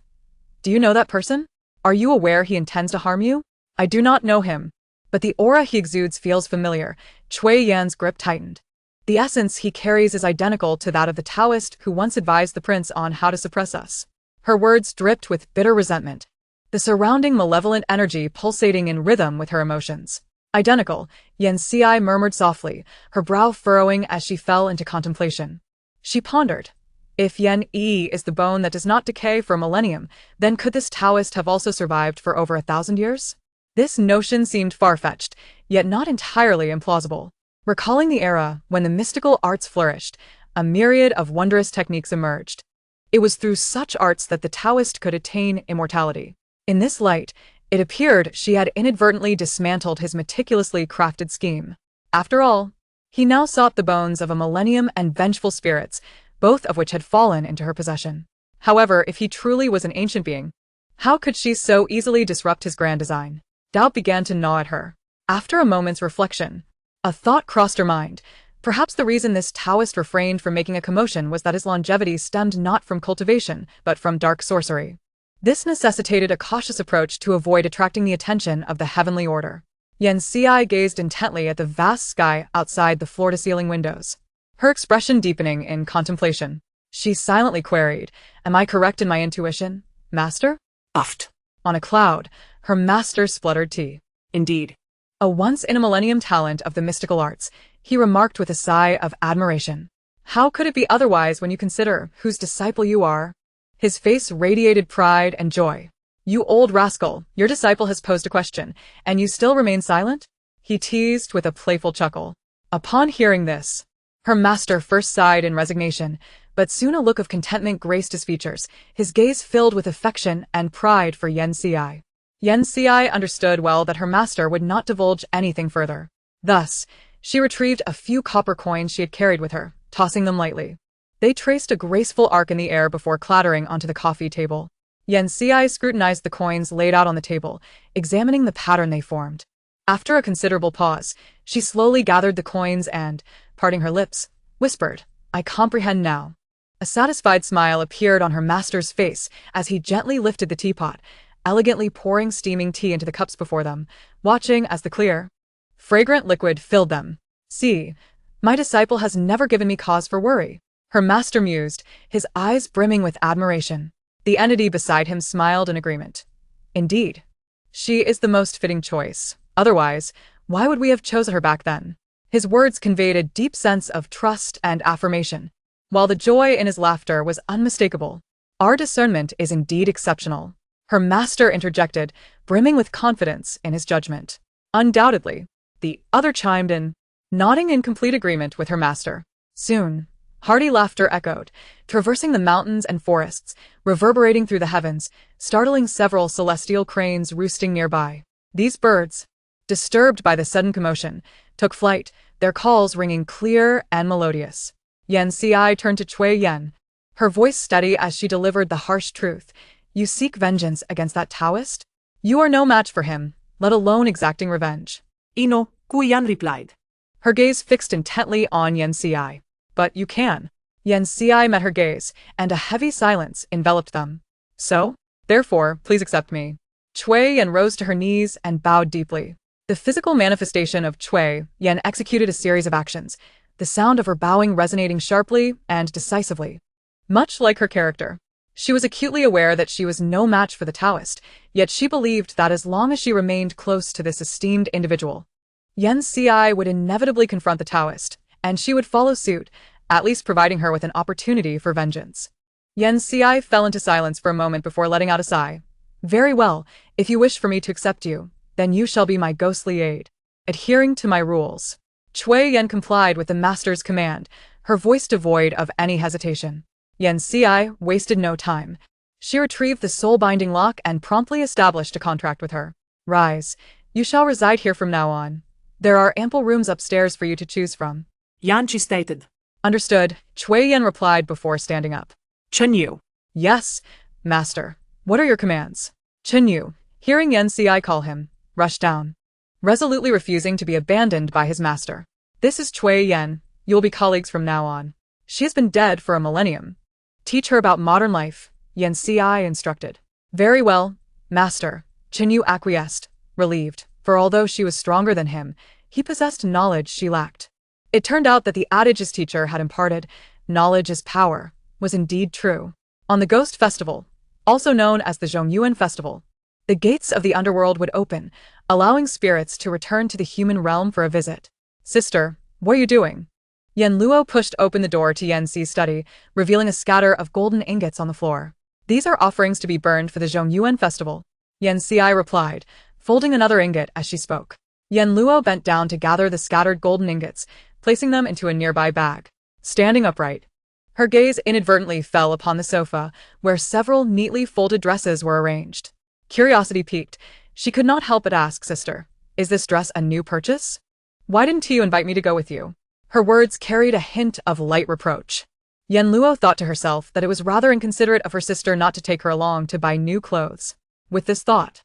Do you know that person? Are you aware he intends to harm you? I do not know him, but the aura he exudes feels familiar. Cui Yan's grip tightened. The essence he carries is identical to that of the Taoist who once advised the prince on how to suppress us. Her words dripped with bitter resentment, the surrounding malevolent energy pulsating in rhythm with her emotions. Identical, Yan Ci murmured softly, her brow furrowing as she fell into contemplation. She pondered. If Yan Yi is the bone that does not decay for a millennium, then could this Taoist have also survived for over 1,000 years? This notion seemed far-fetched, yet not entirely implausible. Recalling the era when the mystical arts flourished, a myriad of wondrous techniques emerged. It was through such arts that the Taoist could attain immortality. In this light, it appeared she had inadvertently dismantled his meticulously crafted scheme. After all, he now sought the bones of a millennium and vengeful spirits, both of which had fallen into her possession. However, if he truly was an ancient being, how could she so easily disrupt his grand design? Doubt began to gnaw at her. After a moment's reflection, a thought crossed her mind. Perhaps the reason this Taoist refrained from making a commotion was that his longevity stemmed not from cultivation, but from dark sorcery. This necessitated a cautious approach to avoid attracting the attention of the heavenly order. Yan Ci gazed intently at the vast sky outside the floor-to-ceiling windows, her expression deepening in contemplation. She silently queried, "Am I correct in my intuition, master?" Uffed. On a cloud, her master spluttered tea. Indeed. A once-in-a-millennium talent of the mystical arts, he remarked with a sigh of admiration. How could it be otherwise when you consider whose disciple you are? His face radiated pride and joy. You old rascal, your disciple has posed a question, and you still remain silent? He teased with a playful chuckle. Upon hearing this, her master first sighed in resignation, but soon a look of contentment graced his features, his gaze filled with affection and pride for Yan Ci. Yan Ci understood well that her master would not divulge anything further. Thus, she retrieved a few copper coins she had carried with her, tossing them lightly. They traced a graceful arc in the air before clattering onto the coffee table. Yan Ci scrutinized the coins laid out on the table, examining the pattern they formed. After a considerable pause, she slowly gathered the coins and, parting her lips, whispered, "I comprehend now." A satisfied smile appeared on her master's face as he gently lifted the teapot, elegantly pouring steaming tea into the cups before them, watching as the clear, fragrant liquid filled them. "See, my disciple has never given me cause for worry," her master mused, his eyes brimming with admiration. The entity beside him smiled in agreement. "Indeed, she is the most fitting choice. Otherwise, why would we have chosen her back then?" His words conveyed a deep sense of trust and affirmation, while the joy in his laughter was unmistakable. "Our discernment is indeed exceptional," her master interjected, brimming with confidence in his judgment. "Undoubtedly," the other chimed in, nodding in complete agreement with her master. Soon, hearty laughter echoed, traversing the mountains and forests, reverberating through the heavens, startling several celestial cranes roosting nearby. These birds, disturbed by the sudden commotion, took flight, their calls ringing clear and melodious. Yan Ci turned to Cui Yan, her voice steady as she delivered the harsh truth. "You seek vengeance against that Taoist? You are no match for him, let alone exacting revenge." Ino, Cui Yan replied. Her gaze fixed intently on Yan Ci. "But you can." Yan Ci met her gaze, and a heavy silence enveloped them. "So? Therefore, please accept me." Cui Yan rose to her knees and bowed deeply. The physical manifestation of Cui Yan executed a series of actions, the sound of her bowing resonating sharply and decisively. Much like her character, she was acutely aware that she was no match for the Taoist, yet she believed that as long as she remained close to this esteemed individual, Yan Ci would inevitably confront the Taoist, and she would follow suit, at least providing her with an opportunity for vengeance. Yen Xi fell into silence for a moment before letting out a sigh. Very well, if you wish for me to accept you, then you shall be my ghostly aide. Adhering to my rules. Cui Yen complied with the master's command, her voice devoid of any hesitation. Yen Xi wasted no time. She retrieved the soul-binding lock and promptly established a contract with her. Rise. You shall reside here from now on. There are ample rooms upstairs for you to choose from. Yanchi stated. Understood, Cui Yen replied before standing up. Chen Yu. Yes, master. What are your commands? Chen Yu, hearing Yen Xi call him, rushed down, resolutely refusing to be abandoned by his master. This is Cui Yen. You will be colleagues from now on. She has been dead for a millennium. Teach her about modern life, Yen Xi instructed. Very well, master. Chen Yu acquiesced, relieved, for although she was stronger than him, he possessed knowledge she lacked. It turned out that the adage his teacher had imparted, knowledge is power, was indeed true. On the Ghost Festival, also known as the Zhongyuan Festival, the gates of the underworld would open, allowing spirits to return to the human realm for a visit. Sister, what are you doing? Yen Luo pushed open the door to Yen Xi's study, revealing a scatter of golden ingots on the floor. These are offerings to be burned for the Zhongyuan Festival, Yen Xi replied, folding another ingot as she spoke. Yen Luo bent down to gather the scattered golden ingots, placing them into a nearby bag. Standing upright, her gaze inadvertently fell upon the sofa, where several neatly folded dresses were arranged. Curiosity piqued. She could not help but ask, Sister, is this dress a new purchase? Why didn't you invite me to go with you? Her words carried a hint of light reproach. Yen Luo thought to herself that it was rather inconsiderate of her sister not to take her along to buy new clothes. With this thought,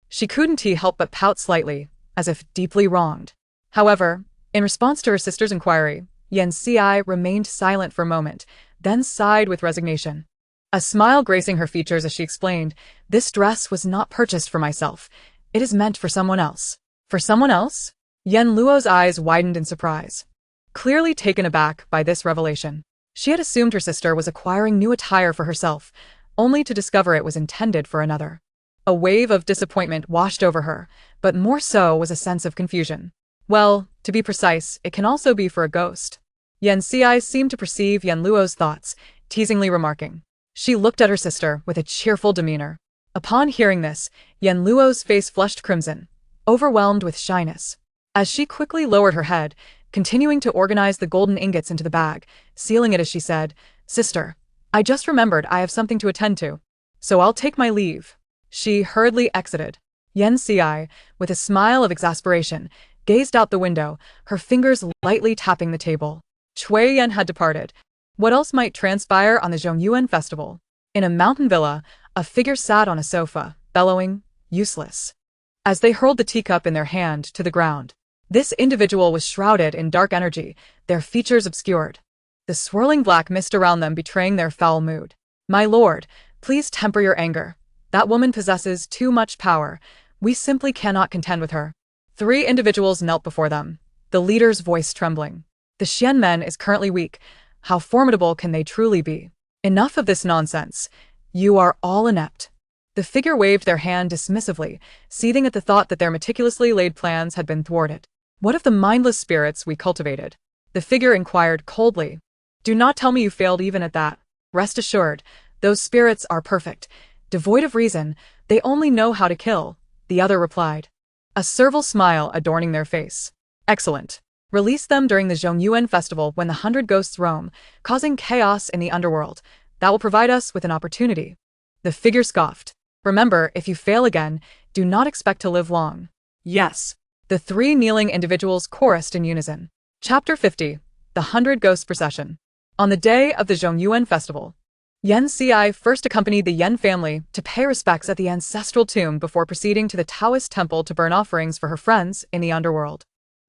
she couldn't help but pout slightly, as if deeply wronged. However, in response to her sister's inquiry, Yen Xi remained silent for a moment, then sighed with resignation. A smile gracing her features as she explained, this dress was not purchased for myself. It is meant for someone else. For someone else? Yen Luo's eyes widened in surprise. Clearly taken aback by this revelation, she had assumed her sister was acquiring new attire for herself, only to discover it was intended for another. A wave of disappointment washed over her, but more so was a sense of confusion. Well, to be precise, it can also be for a ghost. Yen Xi seemed to perceive Yen Luo's thoughts, teasingly remarking. She looked at her sister with a cheerful demeanor. Upon hearing this, Yen Luo's face flushed crimson, overwhelmed with shyness. As she quickly lowered her head, continuing to organize the golden ingots into the bag, sealing it as she said, Sister, I just remembered I have something to attend to, so I'll take my leave. She hurriedly exited. Yen Xi, with a smile of exasperation, gazed out the window, her fingers lightly tapping the table. Cui Yen had departed. What else might transpire on the Zhongyuan Festival? In a mountain villa, a figure sat on a sofa, bellowing, useless. As they hurled the teacup in their hand to the ground, this individual was shrouded in dark energy, their features obscured, the swirling black mist around them betraying their foul mood. My lord, please temper your anger. That woman possesses too much power. We simply cannot contend with her. 3 individuals knelt before them, the leader's voice trembling. The Xian men is currently weak. How formidable can they truly be? Enough of this nonsense. You are all inept. The figure waved their hand dismissively, seething at the thought that their meticulously laid plans had been thwarted. What of the mindless spirits we cultivated? The figure inquired coldly. Do not tell me you failed even at that. Rest assured, those spirits are perfect. Devoid of reason, they only know how to kill, the other replied, a servile smile adorning their face. Excellent. Release them during the Zhongyuan Festival when the 100 ghosts roam, causing chaos in the underworld. That will provide us with an opportunity. The figure scoffed. Remember, if you fail again, do not expect to live long. Yes. The 3 kneeling individuals chorused in unison. Chapter 50. The 100 Ghosts Procession. On the day of the Zhongyuan Festival, Yen Xi first accompanied the Yen family to pay respects at the ancestral tomb before proceeding to the Taoist temple to burn offerings for her friends in the underworld.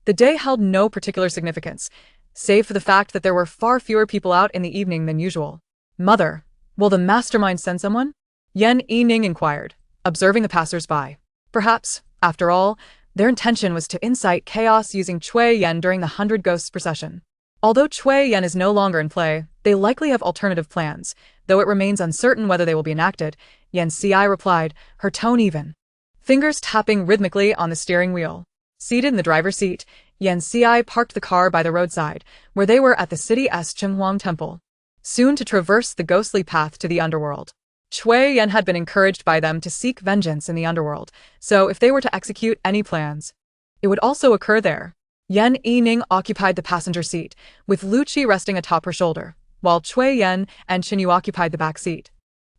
The day held no particular significance, save for the fact that there were far fewer people out in the evening than usual. Mother, will the mastermind send someone? Yen Yining inquired, observing the passers-by. Perhaps, after all, their intention was to incite chaos using Cui Yen during the 100 Ghosts procession. Although Cui Yen is no longer in play, they likely have alternative plans, though it remains uncertain whether they will be enacted, Yen Xi replied, her tone even. Fingers tapping rhythmically on the steering wheel. Seated in the driver's seat, Yan Xi parked the car by the roadside, where they were at the city's Chenhuang Temple, soon to traverse the ghostly path to the underworld. Chui Yan had been encouraged by them to seek vengeance in the underworld, so if they were to execute any plans, it would also occur there. Yan Yining occupied the passenger seat, with Lu Qi resting atop her shoulder, while Chui Yan and Qinyu occupied the back seat,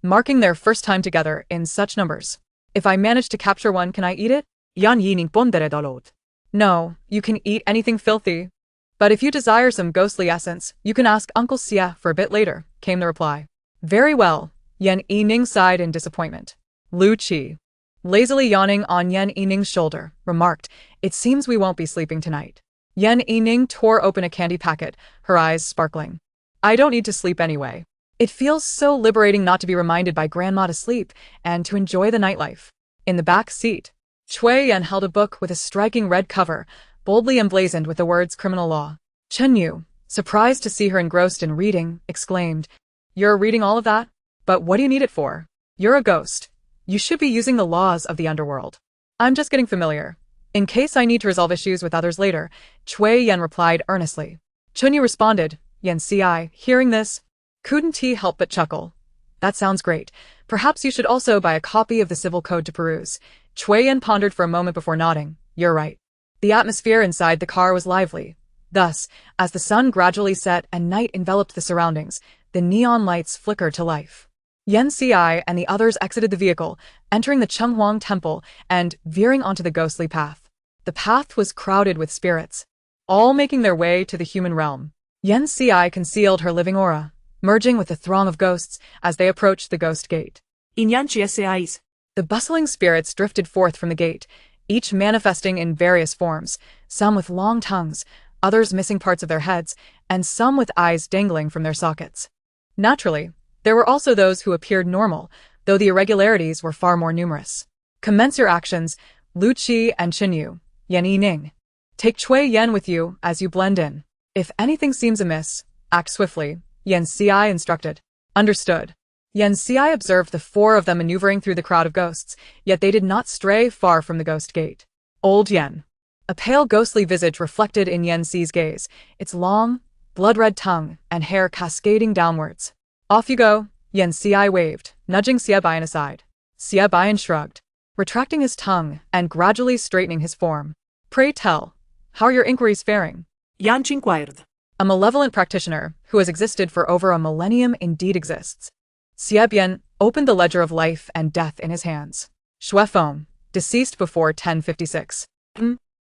marking their first time together in such numbers. If I manage to capture one, can I eat it? Yan Yining pondered aloud. No, you can eat anything filthy. But if you desire some ghostly essence, you can ask Uncle Xia for a bit later, came the reply. Very well, Yan Yining sighed in disappointment. Lu Qi, lazily yawning on Yan Yining's shoulder, remarked, it seems we won't be sleeping tonight. Yan Yining tore open a candy packet, her eyes sparkling. I don't need to sleep anyway. It feels so liberating not to be reminded by Grandma to sleep and to enjoy the nightlife. In the back seat, Chui Yan held a book with a striking red cover, boldly emblazoned with the words criminal law. Chen Yu, surprised to see her engrossed in reading, exclaimed, You're reading all of that? But what do you need it for? You're a ghost. You should be using the laws of the underworld. I'm just getting familiar. In case I need to resolve issues with others later, Chui Yan replied earnestly. Chen Yu responded, Yan Xi, hearing this, couldn't he help but chuckle. That sounds great. Perhaps you should also buy a copy of the Civil Code to peruse. Chui Yan pondered for a moment before nodding. You're right. The atmosphere inside the car was lively. Thus, as the sun gradually set and night enveloped the surroundings, the neon lights flickered to life. Yan Xi and the others exited the vehicle, entering the Chenhuang Temple and veering onto the ghostly path. The path was crowded with spirits, all making their way to the human realm. Yan Xi concealed her living aura, merging with the throng of ghosts as they approached the ghost gate. In Yan Chi's, the bustling spirits drifted forth from the gate, each manifesting in various forms, some with long tongues, others missing parts of their heads, and some with eyes dangling from their sockets. Naturally, there were also those who appeared normal, though the irregularities were far more numerous. Commence your actions, Lu Qi and Qinyu, Yan Yining. Take Chui Yan with you as you blend in. If anything seems amiss, act swiftly, Yan Xi instructed. Understood. Yan Xi observed the four of them maneuvering through the crowd of ghosts, yet they did not stray far from the ghost gate. Old Yan. A pale ghostly visage reflected in Yan Xi's gaze, its long, blood-red tongue and hair cascading downwards. Off you go, Yan Xi waved, nudging Xia Bian aside. Xia Bian shrugged, retracting his tongue and gradually straightening his form. Pray tell, how are your inquiries faring? Yan inquired. A malevolent practitioner, who has existed for over a millennium indeed exists. Xia Bian opened the ledger of life and death in his hands. Shuefeng, deceased before 1056.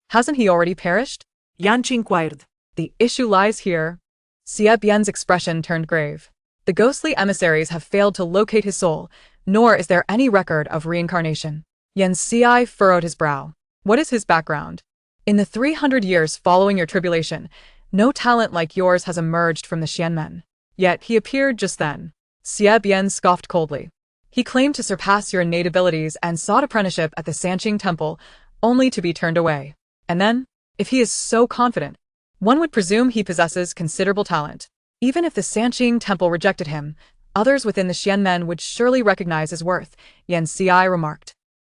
Hasn't he already perished? Yan inquired. The issue lies here. Xia Bian's expression turned grave. The ghostly emissaries have failed to locate his soul, nor is there any record of reincarnation. Yan Xi furrowed his brow. What is his background? In the 300 years following your tribulation, no talent like yours has emerged from the Xianmen. Yet he appeared just then. Xia Bian scoffed coldly. He claimed to surpass your innate abilities and sought apprenticeship at the Sanqing Temple, only to be turned away. And then, if he is so confident, one would presume he possesses considerable talent. Even if the Sanqing Temple rejected him, others within the Xianmen would surely recognize his worth, Yan Xi remarked.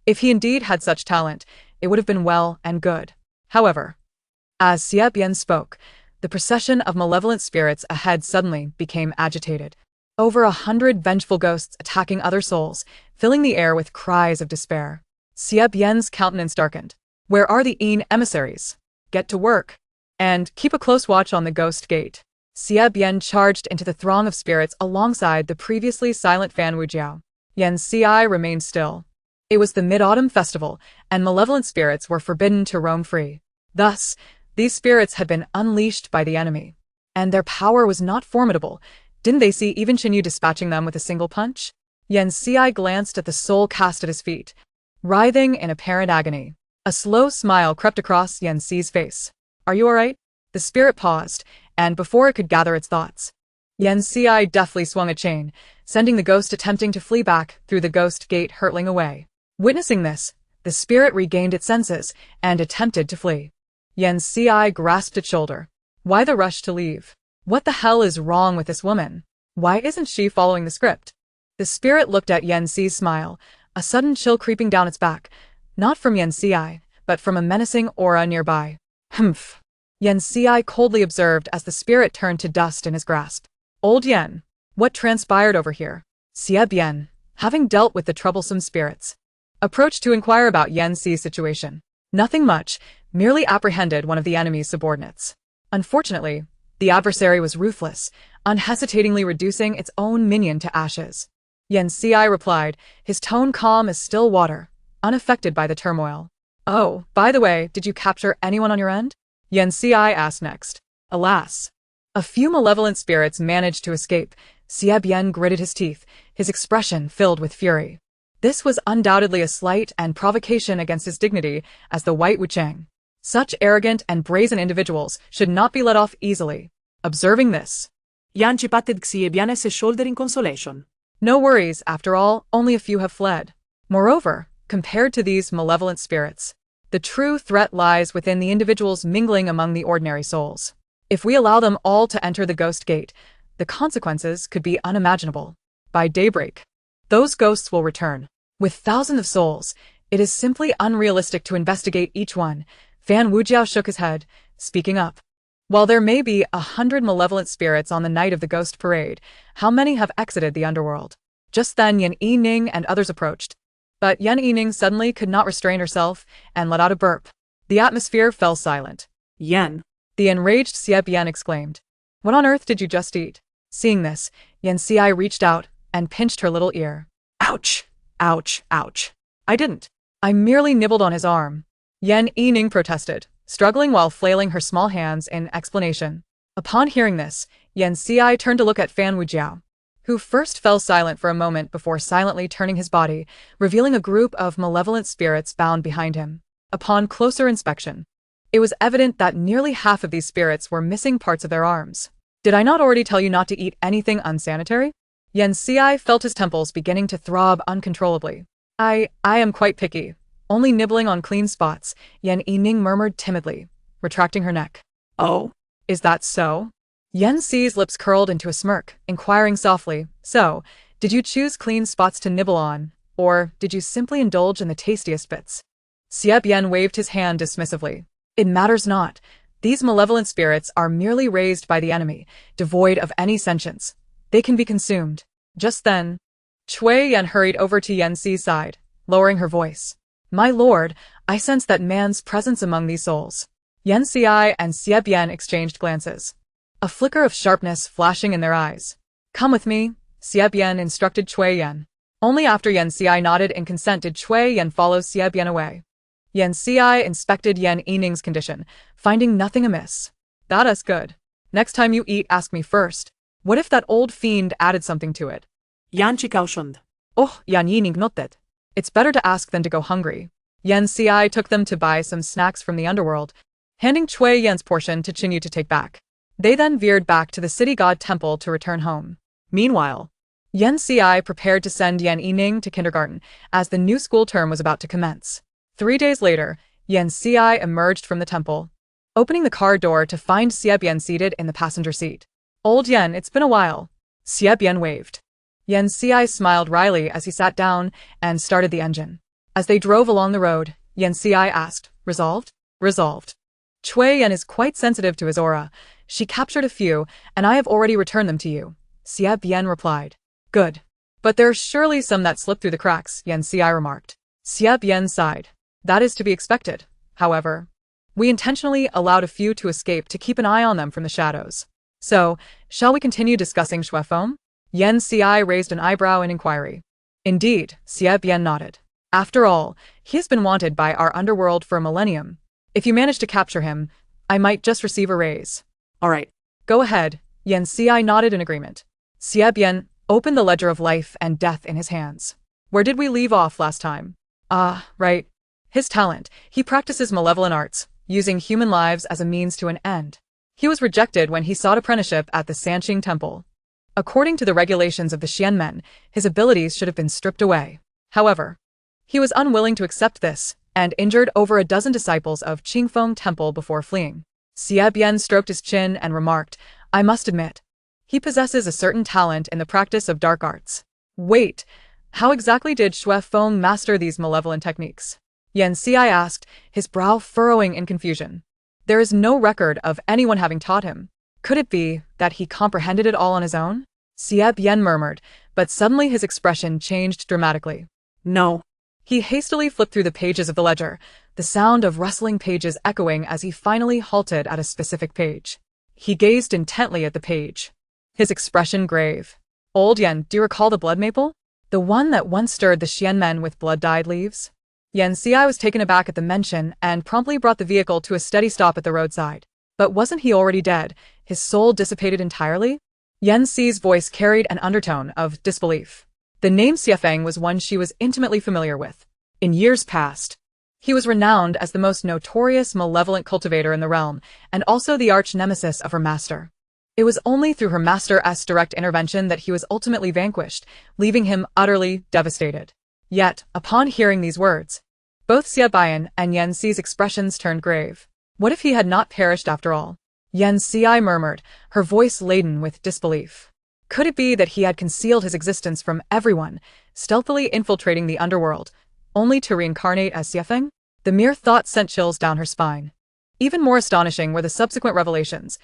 If he indeed had such talent, it would have been well and good. However, as Xia Bian spoke, the procession of malevolent spirits ahead suddenly became agitated. Over 100 vengeful ghosts attacking other souls, filling the air with cries of despair. Xia Bian's countenance darkened. Where are the Yin emissaries? Get to work. And keep a close watch on the ghost gate. Xia Bian charged into the throng of spirits alongside the previously silent Fan Wujiao. Yan Xi remained still. It was the Mid-Autumn Festival, and malevolent spirits were forbidden to roam free. Thus, these spirits had been unleashed by the enemy. And their power was not formidable. Didn't they see even Qinyu dispatching them with a single punch? Yan Xi glanced at the soul cast at his feet, writhing in apparent agony. A slow smile crept across Yan Xi's face. Are you alright? The spirit paused, and before it could gather its thoughts, Yan Xi deftly swung a chain, sending the ghost attempting to flee back through the ghost gate hurtling away. Witnessing this, the spirit regained its senses and attempted to flee. Yan Xi grasped its shoulder. Why the rush to leave? What the hell is wrong with this woman? Why isn't she following the script? The spirit looked at Yan Xi's smile, a sudden chill creeping down its back, not from Yan Xi, but from a menacing aura nearby. Humph. Yan Xi coldly observed as the spirit turned to dust in his grasp. Old Yan, what transpired over here? Xie Bian, having dealt with the troublesome spirits, approached to inquire about Yan Xi's situation. Nothing much, merely apprehended one of the enemy's subordinates. Unfortunately, the adversary was ruthless, unhesitatingly reducing its own minion to ashes. Yan Xi replied, his tone calm as still water, unaffected by the turmoil. Oh, by the way, did you capture anyone on your end? Yan Xi asked next. Alas. A few malevolent spirits managed to escape. Xie Bian gritted his teeth, his expression filled with fury. This was undoubtedly a slight and provocation against his dignity as the White Wuchang. Such arrogant and brazen individuals should not be let off easily. Observing this, Yan patted Xie Bian's shoulder in consolation. No worries, after all, only a few have fled. Moreover, compared to these malevolent spirits, the true threat lies within the individuals mingling among the ordinary souls. If we allow them all to enter the ghost gate, the consequences could be unimaginable. By daybreak, those ghosts will return. With thousands of souls, it is simply unrealistic to investigate each one. Fan Wujiao shook his head, speaking up. While there may be 100 malevolent spirits on the night of the ghost parade, how many have exited the underworld? Just then Yan Yining and others approached. But Yan Yining suddenly could not restrain herself and let out a burp. The atmosphere fell silent. Yan. The enraged Xie Bian exclaimed. What on earth did you just eat? Seeing this, Yan Xi reached out and pinched her little ear. Ouch! Ouch! Ouch! I didn't. I merely nibbled on his arm. Yan Yining protested, struggling while flailing her small hands in explanation. Upon hearing this, Yan Xi turned to look at Fan Wujiao, who first fell silent for a moment before silently turning his body, revealing a group of malevolent spirits bound behind him. Upon closer inspection, it was evident that nearly half of these spirits were missing parts of their arms. Did I not already tell you not to eat anything unsanitary? Yan Xi felt his temples beginning to throb uncontrollably. I am quite picky. Only nibbling on clean spots, Yan Yining murmured timidly, retracting her neck. Oh, is that so? Yan Xi's lips curled into a smirk, inquiring softly, so, did you choose clean spots to nibble on, or did you simply indulge in the tastiest bits? Xie Bian waved his hand dismissively. It matters not. These malevolent spirits are merely raised by the enemy, devoid of any sentience. They can be consumed. Just then, Cui Yan hurried over to Yan Xi's side, lowering her voice. My lord, I sense that man's presence among these souls. Yan Xi and Xie Bian exchanged glances, a flicker of sharpness flashing in their eyes. Come with me, Xie Bian instructed Cui Yan. Only after Yan Xi nodded in consent did Cui Yan follow Xie Bian away. Yan Xi inspected Yan Yining's condition, finding nothing amiss. That's good. Next time you eat, ask me first. What if that old fiend added something to it? Yan cautioned. Oh, Yan Yining nodded. It's better to ask than to go hungry. Yan Xi took them to buy some snacks from the underworld, handing Cui Yan's portion to Qinyu to take back. They then veered back to the city god temple to return home. Meanwhile, Yan Xi prepared to send Yan Yining to kindergarten, as the new school term was about to commence. 3 days later, Yan Xi emerged from the temple, opening the car door to find Xie Bian seated in the passenger seat. Old Yan, it's been a while. Xie Bian waved. Yan Xi smiled wryly as he sat down and started the engine. As they drove along the road, Yan Xi asked, Resolved? Resolved. Cui Yan is quite sensitive to his aura. She captured a few, and I have already returned them to you. Xie Bian replied. Good. But there are surely some that slip through the cracks, Yan Xi remarked. Xie Bian sighed. That is to be expected, however. We intentionally allowed a few to escape to keep an eye on them from the shadows. So, shall we continue discussing Shuefeng? Yan Xi raised an eyebrow in inquiry. Indeed, Xie Bian nodded. After all, he has been wanted by our underworld for a millennium. If you manage to capture him, I might just receive a raise. All right. Go ahead, Yan Xi nodded in agreement. Xie Bian opened the ledger of life and death in his hands. Where did we leave off last time? Right. His talent, he practices malevolent arts, using human lives as a means to an end. He was rejected when he sought apprenticeship at the Sanqing Temple. According to the regulations of the Xianmen, his abilities should have been stripped away. However, he was unwilling to accept this, and injured over a dozen disciples of Qingfeng Temple before fleeing. Xie Bian stroked his chin and remarked, I must admit, he possesses a certain talent in the practice of dark arts. Wait, how exactly did Shuefeng master these malevolent techniques? Yan Xi asked, his brow furrowing in confusion. There is no record of anyone having taught him. Could it be that he comprehended it all on his own? Sieb Yen murmured, but suddenly his expression changed dramatically. No. He hastily flipped through the pages of the ledger, the sound of rustling pages echoing as he finally halted at a specific page. He gazed intently at the page, his expression grave. Old Yen, do you recall the blood maple? The one that once stirred the Xian men with blood-dyed leaves? Yen Xi was taken aback at the mention and promptly brought the vehicle to a steady stop at the roadside. But wasn't he already dead, his soul dissipated entirely? Yen Xi's voice carried an undertone of disbelief. The name Xiafeng was one she was intimately familiar with. In years past, he was renowned as the most notorious malevolent cultivator in the realm, and also the arch-nemesis of her master. It was only through her master's direct intervention that he was ultimately vanquished, leaving him utterly devastated. Yet, upon hearing these words, both Xie Bian and Yen Xi's expressions turned grave. What if he had not perished after all? Yen Xi murmured, her voice laden with disbelief. Could it be that he had concealed his existence from everyone, stealthily infiltrating the underworld, only to reincarnate as Xiefeng? The mere thought sent chills down her spine. Even more astonishing were the subsequent revelations.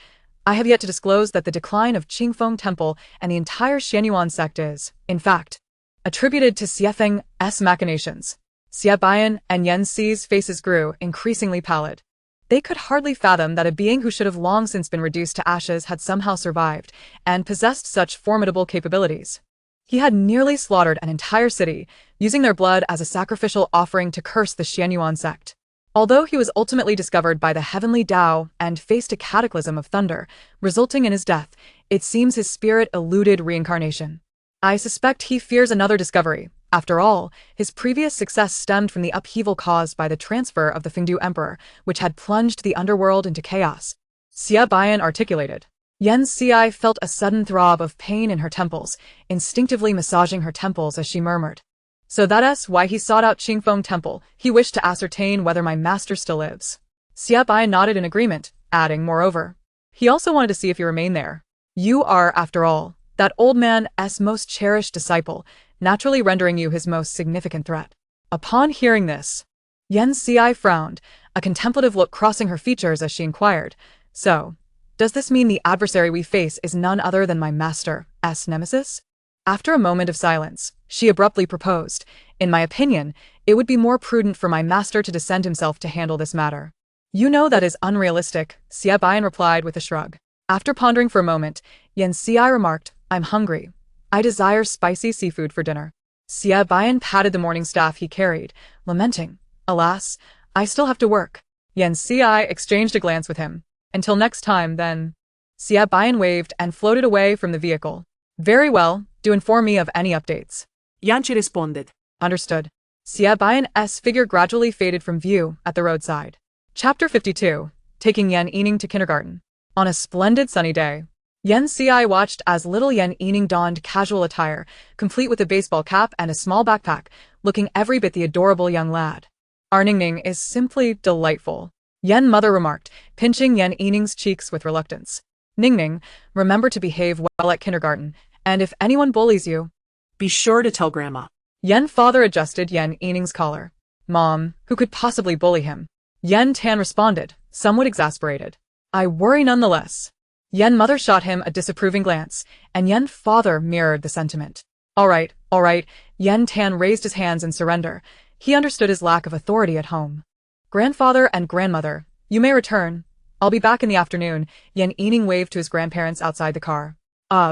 I have yet to disclose that the decline of Qingfeng Temple and the entire Xianyuan sect is, in fact, attributed to Xiefeng's machinations. Xie Bian and Yen Xi's faces grew increasingly pallid. They could hardly fathom that a being who should have long since been reduced to ashes had somehow survived, and possessed such formidable capabilities. He had nearly slaughtered an entire city, using their blood as a sacrificial offering to curse the Xianyuan sect. Although he was ultimately discovered by the heavenly Tao and faced a cataclysm of thunder, resulting in his death, it seems his spirit eluded reincarnation. I suspect he fears another discovery. After all, his previous success stemmed from the upheaval caused by the transfer of the Fengdu Emperor, which had plunged the underworld into chaos. Xie Bian articulated. Yen Xi felt a sudden throb of pain in her temples, instinctively massaging her temples as she murmured. So that's why he sought out Qingfeng Temple. He wished to ascertain whether my master still lives. Xie Bian nodded in agreement, adding, moreover, he also wanted to see if you remain there. You are, after all, that old man's most cherished disciple, naturally rendering you his most significant threat. Upon hearing this, Yen Xi frowned, a contemplative look crossing her features as she inquired, so, does this mean the adversary we face is none other than my master's nemesis? After a moment of silence, she abruptly proposed, in my opinion, it would be more prudent for my master to descend himself to handle this matter. You know that is unrealistic, Xie Bian replied with a shrug. After pondering for a moment, Yen Xi remarked, I'm hungry. I desire spicy seafood for dinner. Xie Bian patted the morning staff he carried, lamenting, alas, I still have to work. Yen Xi exchanged a glance with him. Until next time, then. Xie Bian waved and floated away from the vehicle. Very well, do inform me of any updates. Yanchi responded. Understood. Xie Bian's figure gradually faded from view at the roadside. Chapter 52. Taking Yan Yining to kindergarten. On a splendid sunny day, Yen Xi watched as little Yan Yining donned casual attire, complete with a baseball cap and a small backpack, looking every bit the adorable young lad. Our Ningning is simply delightful, Yen mother remarked, pinching Yan Yining's cheeks with reluctance. Ningning, remember to behave well at kindergarten, and if anyone bullies you, be sure to tell Grandma. Yen father adjusted Yan Yining's collar. Mom, who could possibly bully him? Yen Tan responded, somewhat exasperated. I worry nonetheless. Yen mother shot him a disapproving glance, and Yen father mirrored the sentiment. All right, Yen Tan raised his hands in surrender. He understood his lack of authority at home. Grandfather and grandmother, you may return. I'll be back in the afternoon. Yan Yining waved to his grandparents outside the car.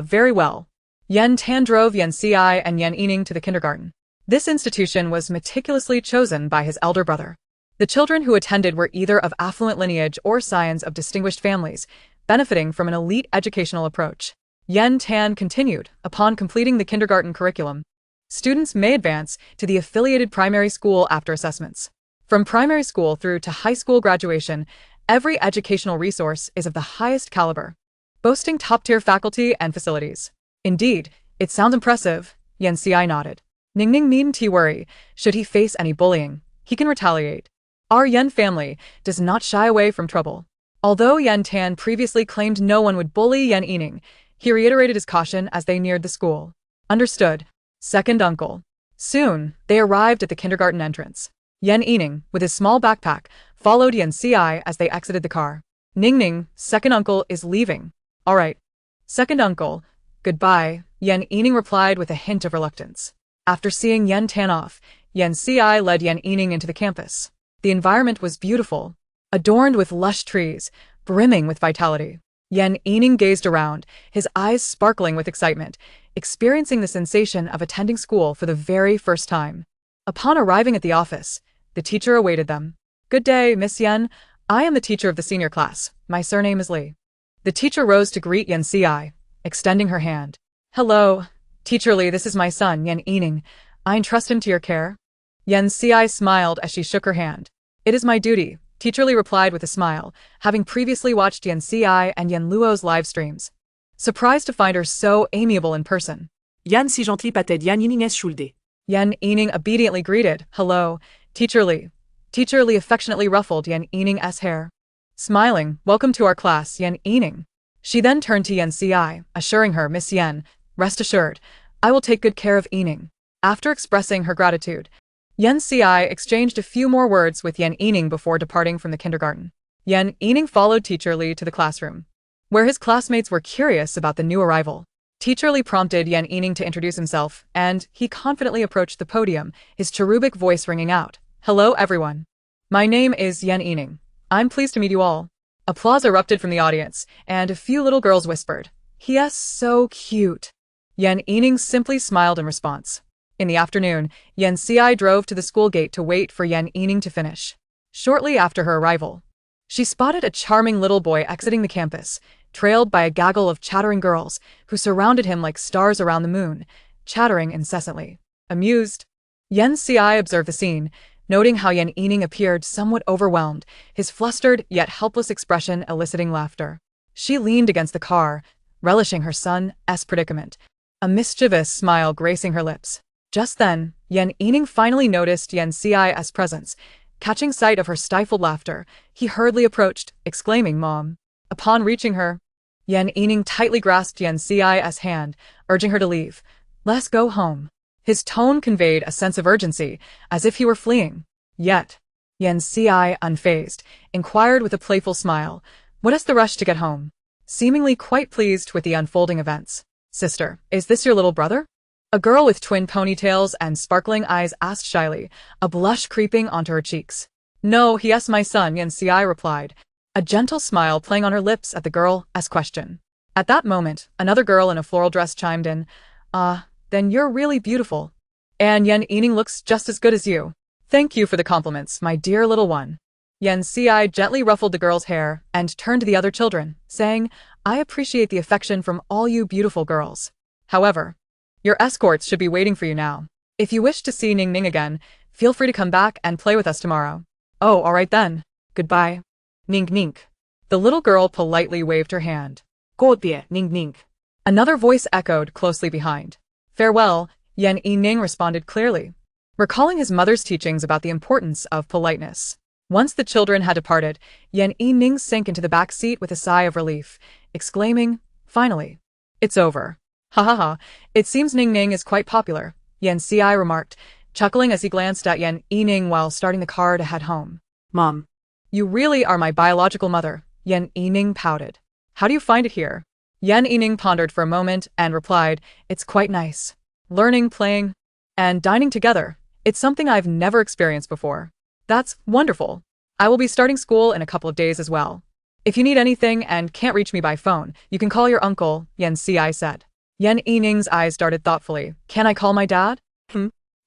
Very well. Yen Tan drove Yen Xi and Yan Yining to the kindergarten. This institution was meticulously chosen by his elder brother. The children who attended were either of affluent lineage or scions of distinguished families, benefiting from an elite educational approach. Yen Tan continued, upon completing the kindergarten curriculum, students may advance to the affiliated primary school after assessments. From primary school through to high school graduation, every educational resource is of the highest caliber, boasting top-tier faculty and facilities. Indeed, it sounds impressive, Yen Xi nodded. Ningning needn't he worry, should he face any bullying, he can retaliate. Our Yen family does not shy away from trouble. Although Yen Tan previously claimed no one would bully Yan Yining, he reiterated his caution as they neared the school. Understood. Second uncle. Soon, they arrived at the kindergarten entrance. Yan Yining, with his small backpack, followed Yan Si as they exited the car. Ning Ning, second uncle, is leaving. All right. Second uncle, goodbye, Yan Yining replied with a hint of reluctance. After seeing Yan tan off, Yan Si led Yan Yining into the campus. The environment was beautiful, adorned with lush trees, brimming with vitality. Yan Yining gazed around, his eyes sparkling with excitement, experiencing the sensation of attending school for the very first time. Upon arriving at the office, the teacher awaited them. Good day, Miss Yan. I am the teacher of the senior class. My surname is Li. The teacher rose to greet Yan Si, extending her hand. Hello, Teacher Li, this is my son, Yan Yining. I entrust him to your care. Yan Si smiled as she shook her hand. It is my duty, Teacher Li replied with a smile, having previously watched Yan Si and Yan Luo's live streams. Surprised to find her so amiable in person. Yan si gently patted Yan Yining's shoulder. Yan Yining obediently greeted, hello, Teacher Li. Teacher Li affectionately ruffled Yan Yining's hair. Smiling, welcome to our class, Yan Yining. She then turned to Yan Si, assuring her, Miss Yan, rest assured, I will take good care of Yining. After expressing her gratitude, Yan Si exchanged a few more words with Yan Yining before departing from the kindergarten. Yan Yining followed Teacher Li to the classroom, where his classmates were curious about the new arrival. Teacher Li prompted Yan Yining to introduce himself, and he confidently approached the podium, his cherubic voice ringing out. Hello everyone. My name is Yan Yining. I'm pleased to meet you all. Applause erupted from the audience, and a few little girls whispered, he is so cute. Yan Yining simply smiled in response. In the afternoon, Yan Si drove to the school gate to wait for Yan Yining to finish. Shortly after her arrival, she spotted a charming little boy exiting the campus, trailed by a gaggle of chattering girls who surrounded him like stars around the moon, chattering incessantly. Amused, Yan Si observed the scene, noting how Yan Yining appeared somewhat overwhelmed, his flustered yet helpless expression eliciting laughter. She leaned against the car, relishing her son's predicament, a mischievous smile gracing her lips. Just then, Yan Yining finally noticed Yan Si's presence. Catching sight of her stifled laughter, he hurriedly approached, exclaiming, Mom. Upon reaching her, Yan Yining tightly grasped Yan Si's hand, urging her to leave. Let's go home. His tone conveyed a sense of urgency, as if he were fleeing. Yet, Yan Si, unfazed, inquired with a playful smile, what is the rush to get home? Seemingly quite pleased with the unfolding events. Sister, is this your little brother? A girl with twin ponytails and sparkling eyes asked shyly, a blush creeping onto her cheeks. No, he is my son, Yan Si replied, a gentle smile playing on her lips at the girl's question. At that moment, another girl in a floral dress chimed in, then you're really beautiful. And Yan Yining looks just as good as you. Thank you for the compliments, my dear little one. Yan Si gently ruffled the girl's hair and turned to the other children, saying, I appreciate the affection from all you beautiful girls. However, your escorts should be waiting for you now. If you wish to see Ning Ning again, feel free to come back and play with us tomorrow. Oh, all right then. Goodbye. Ning Ning. The little girl politely waved her hand. Goodbye, Ning Ning. Another voice echoed closely behind. Farewell, Yan Yining responded clearly, recalling his mother's teachings about the importance of politeness. Once the children had departed, Yan Yining sank into the back seat with a sigh of relief, exclaiming, finally, it's over. Ha ha ha, it seems Ning Ning is quite popular, Yan Si remarked, chuckling as he glanced at Yan Yining while starting the car to head home. Mom. You really are my biological mother, Yan Yining pouted. How do you find it here? Yan Yining pondered for a moment and replied, it's quite nice. Learning, playing, and dining together. It's something I've never experienced before. That's wonderful. I will be starting school in a couple of days as well. If you need anything and can't reach me by phone, you can call your uncle, Yan Si said. Yan Yining's eyes darted thoughtfully. Can I call my dad?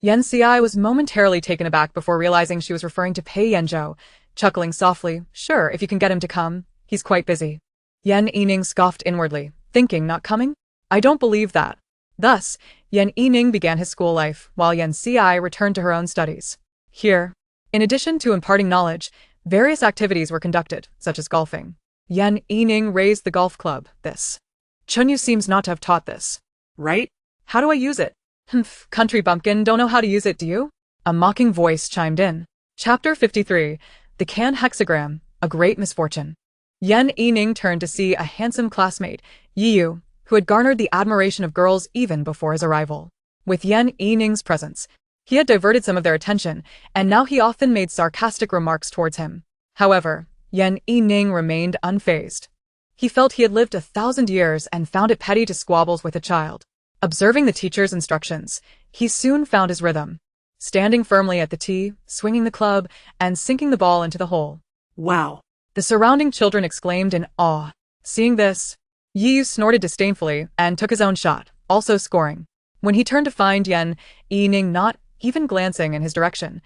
Yan Si was momentarily taken aback before realizing she was referring to Pei Yanzhou, chuckling softly, sure, if you can get him to come. He's quite busy. Yan Yining scoffed inwardly, thinking not coming? I don't believe that. Thus, Yan Yining began his school life, while Yan Si returned to her own studies. Here, in addition to imparting knowledge, various activities were conducted, such as golfing. Yan Yining raised the golf club. This. Chunyu seems not to have taught this. Right? How do I use it? Humph, country bumpkin, don't know how to use it, do you? A mocking voice chimed in. Chapter 53. The Canned Hexagram, A Great Misfortune. Yan Yining turned to see a handsome classmate, Yiyu, who had garnered the admiration of girls even before his arrival. With Yan Yining's presence, he had diverted some of their attention, and now he often made sarcastic remarks towards him. However, Yan Yining remained unfazed. He felt he had lived 1,000 years and found it petty to squabble with a child. Observing the teacher's instructions, he soon found his rhythm, standing firmly at the tee, swinging the club, and sinking the ball into the hole. Wow. The surrounding children exclaimed in awe. Seeing this, Yi Yu snorted disdainfully and took his own shot, also scoring. When he turned to find Yan Yining not even glancing in his direction,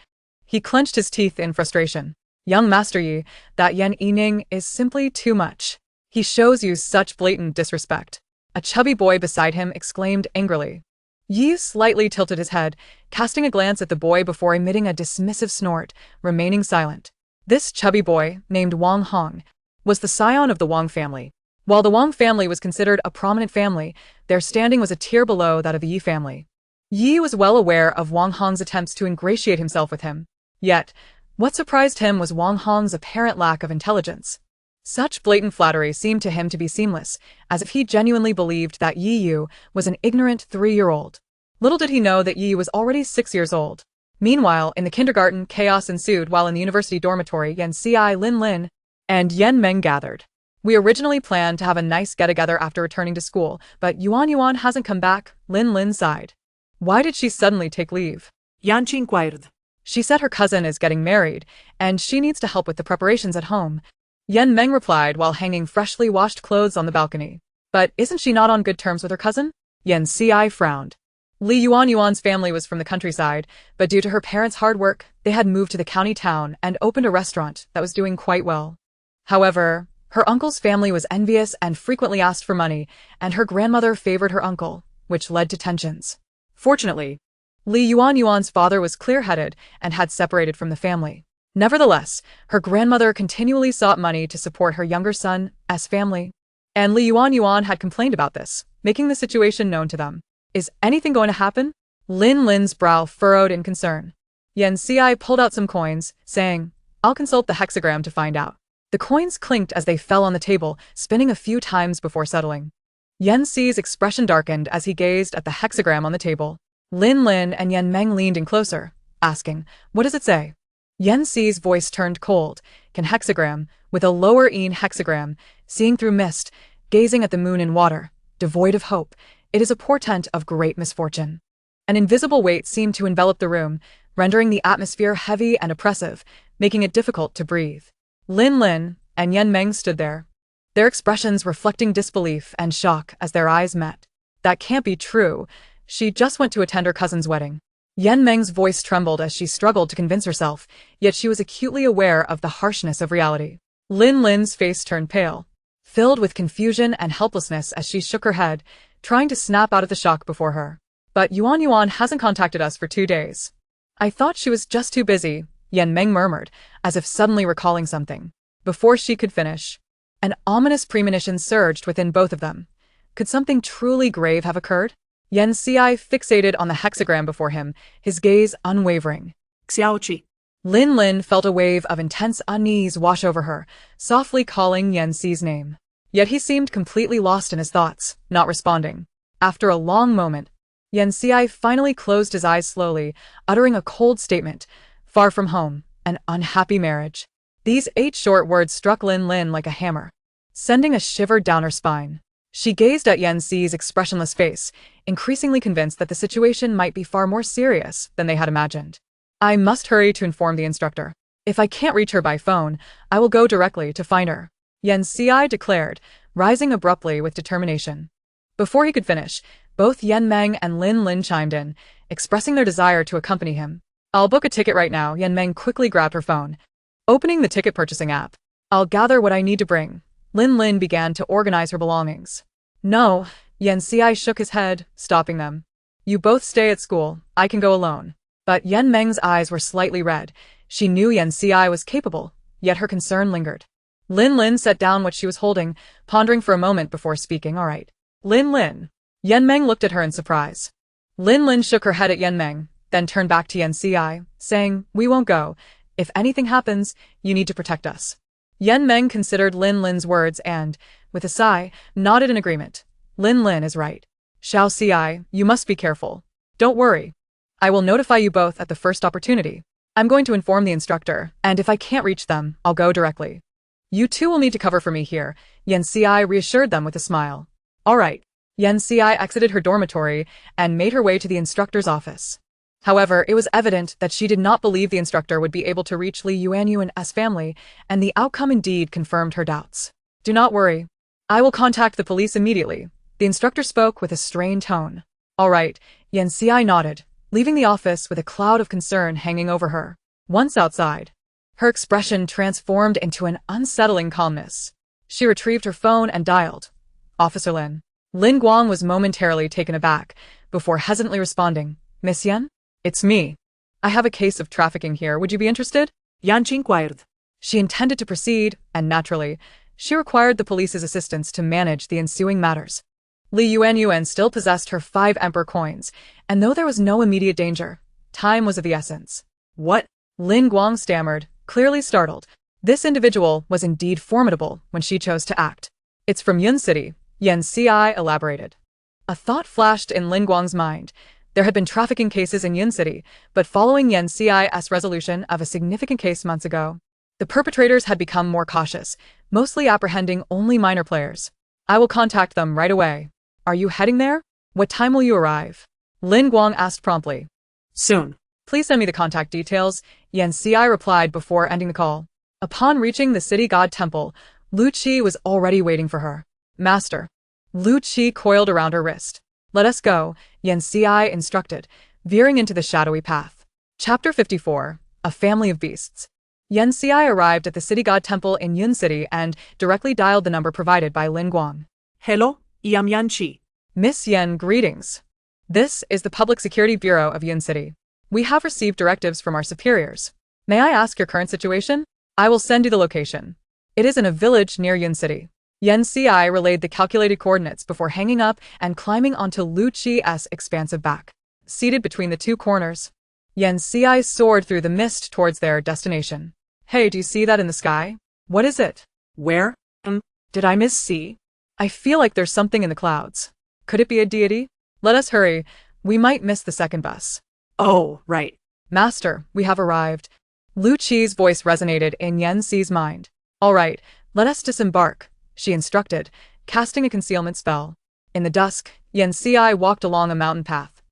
he clenched his teeth in frustration. Young Master Yi, that Yan Yining is simply too much. He shows you such blatant disrespect. A chubby boy beside him exclaimed angrily. Yi slightly tilted his head, casting a glance at the boy before emitting a dismissive snort, remaining silent. This chubby boy, named Wang Hong, was the scion of the Wang family. While the Wang family was considered a prominent family, their standing was a tier below that of the Yi family. Yi was well aware of Wang Hong's attempts to ingratiate himself with him. Yet, what surprised him was Wang Hong's apparent lack of intelligence. Such blatant flattery seemed to him to be seamless, as if he genuinely believed that Yi Yu was an ignorant 3-year-old. Little did he know that Yi Yu was already 6 years old. Meanwhile, in the kindergarten, chaos ensued while in the university dormitory Yan Ci, Lin Lin, and Yan Meng gathered. We originally planned to have a nice get-together after returning to school, but Yuan hasn't come back, Lin Lin sighed. Why did she suddenly take leave? Yanchi inquired. She said her cousin is getting married, and she needs to help with the preparations at home. Yan Meng replied while hanging freshly washed clothes on the balcony. But isn't she not on good terms with her cousin? Yan Ci frowned. Li Yuan's family was from the countryside, but due to her parents' hard work, they had moved to the county town and opened a restaurant that was doing quite well. However, her uncle's family was envious and frequently asked for money, and her grandmother favored her uncle, which led to tensions. Fortunately, Li Yuan's father was clear-headed and had separated from the family. Nevertheless, her grandmother continually sought money to support her younger son's family, and Li Yuan had complained about this, making the situation known to them. Is anything going to happen? Lin Lin's brow furrowed in concern. Yan Ci pulled out some coins, saying, I'll consult the hexagram to find out. The coins clinked as they fell on the table, spinning a few times before settling. Yan Ci's expression darkened as he gazed at the hexagram on the table. Lin Lin and Yan Meng leaned in closer, asking, what does it say? Yan Ci's voice turned cold, can hexagram, with a lower een hexagram, seeing through mist, gazing at the moon in water, devoid of hope, it is a portent of great misfortune. An invisible weight seemed to envelop the room, rendering the atmosphere heavy and oppressive, making it difficult to breathe. Lin Lin and Yan Meng stood there, their expressions reflecting disbelief and shock as their eyes met. That can't be true. She just went to attend her cousin's wedding. Yan Meng's voice trembled as she struggled to convince herself, yet she was acutely aware of the harshness of reality. Lin Lin's face turned pale, filled with confusion and helplessness as she shook her head, trying to snap out of the shock before her. But Yuan hasn't contacted us for 2 days. I thought she was just too busy, Yan Meng murmured, as if suddenly recalling something. Before she could finish, an ominous premonition surged within both of them. Could something truly grave have occurred? Yan Ci fixated on the hexagram before him, his gaze unwavering. Xiaoqi. Lin Lin felt a wave of intense unease wash over her, softly calling Yan Ci's name. Yet he seemed completely lost in his thoughts, not responding. After a long moment, Yan Ci finally closed his eyes slowly, uttering a cold statement, far from home, an unhappy marriage. These 8 short words struck Lin Lin like a hammer, sending a shiver down her spine. She gazed at Yan Ci's expressionless face, increasingly convinced that the situation might be far more serious than they had imagined. I must hurry to inform the instructor. If I can't reach her by phone, I will go directly to find her, Yan Ci declared, rising abruptly with determination. Before he could finish, both Yan Meng and Lin Lin chimed in, expressing their desire to accompany him. I'll book a ticket right now, Yan Meng quickly grabbed her phone. Opening the ticket purchasing app, I'll gather what I need to bring. Lin Lin began to organize her belongings. No, Yan Ci shook his head, stopping them. You both stay at school, I can go alone. But Yan Meng's eyes were slightly red. She knew Yan Ci was capable, yet her concern lingered. Lin Lin set down what she was holding, pondering for a moment before speaking. All right. Lin Lin. Yan Meng looked at her in surprise. Lin Lin shook her head at Yan Meng, then turned back to Yan Ci, saying, we won't go. If anything happens, you need to protect us. Yan Meng considered Lin Lin's words and, with a sigh, nodded in agreement. Lin Lin is right. Xiao Ci, you must be careful. Don't worry. I will notify you both at the first opportunity. I'm going to inform the instructor, and if I can't reach them, I'll go directly. You two will need to cover for me here, Yen Ci reassured them with a smile. All right. Yen Ci exited her dormitory and made her way to the instructor's office. However, it was evident that she did not believe the instructor would be able to reach Li Yuanyuan's family, and the outcome indeed confirmed her doubts. Do not worry. I will contact the police immediately. The instructor spoke with a strained tone. All right, Yen Ci nodded, leaving the office with a cloud of concern hanging over her. Once outside, her expression transformed into an unsettling calmness. She retrieved her phone and dialed. Officer Lin. Lin Guang was momentarily taken aback, before hesitantly responding. Miss Yen? It's me. I have a case of trafficking here. Would you be interested? Yanchi inquired. She intended to proceed, and naturally, she required the police's assistance to manage the ensuing matters. Li Yuanyuan still possessed her 5 emperor coins, and though there was no immediate danger, time was of the essence. What? Lin Guang stammered, clearly startled. This individual was indeed formidable when she chose to act. It's from Yun City, Yen Ci elaborated. A thought flashed in Lin Guang's mind. There had been trafficking cases in Yun City, but following Yen Ci's resolution of a significant case months ago, the perpetrators had become more cautious, mostly apprehending only minor players. I will contact them right away. Are you heading there? What time will you arrive? Lin Guang asked promptly. Soon. Please send me the contact details, Yen Ci replied before ending the call. Upon reaching the city god temple, Lu Qi was already waiting for her. Master. Lu Qi coiled around her wrist. Let us go, Yen Ci instructed, veering into the shadowy path. Chapter 54, A Family of Beasts. Yen Ci arrived at the city god temple in Yun City and directly dialed the number provided by Lin Guang. Hello, I am Yanchi. Miss Yen, greetings. This is the Public Security Bureau of Yun City. We have received directives from our superiors. May I ask your current situation? I will send you the location. It is in a village near Yun City. Yen Ci relayed the calculated coordinates before hanging up and climbing onto Lu Qi's expansive back. Seated between the two corners, Yen Ci soared through the mist towards their destination. Hey, do you see that in the sky? What is it? Where? Did I miss-see? I feel like there's something in the clouds. Could it be a deity? Let us hurry. We might miss the second bus. Oh, right. Master, we have arrived. Lu Qi's voice resonated in Yen Ci's mind. All right, let us disembark, she instructed, casting a concealment spell. In the dusk, Yen Ci walked along a mountain path.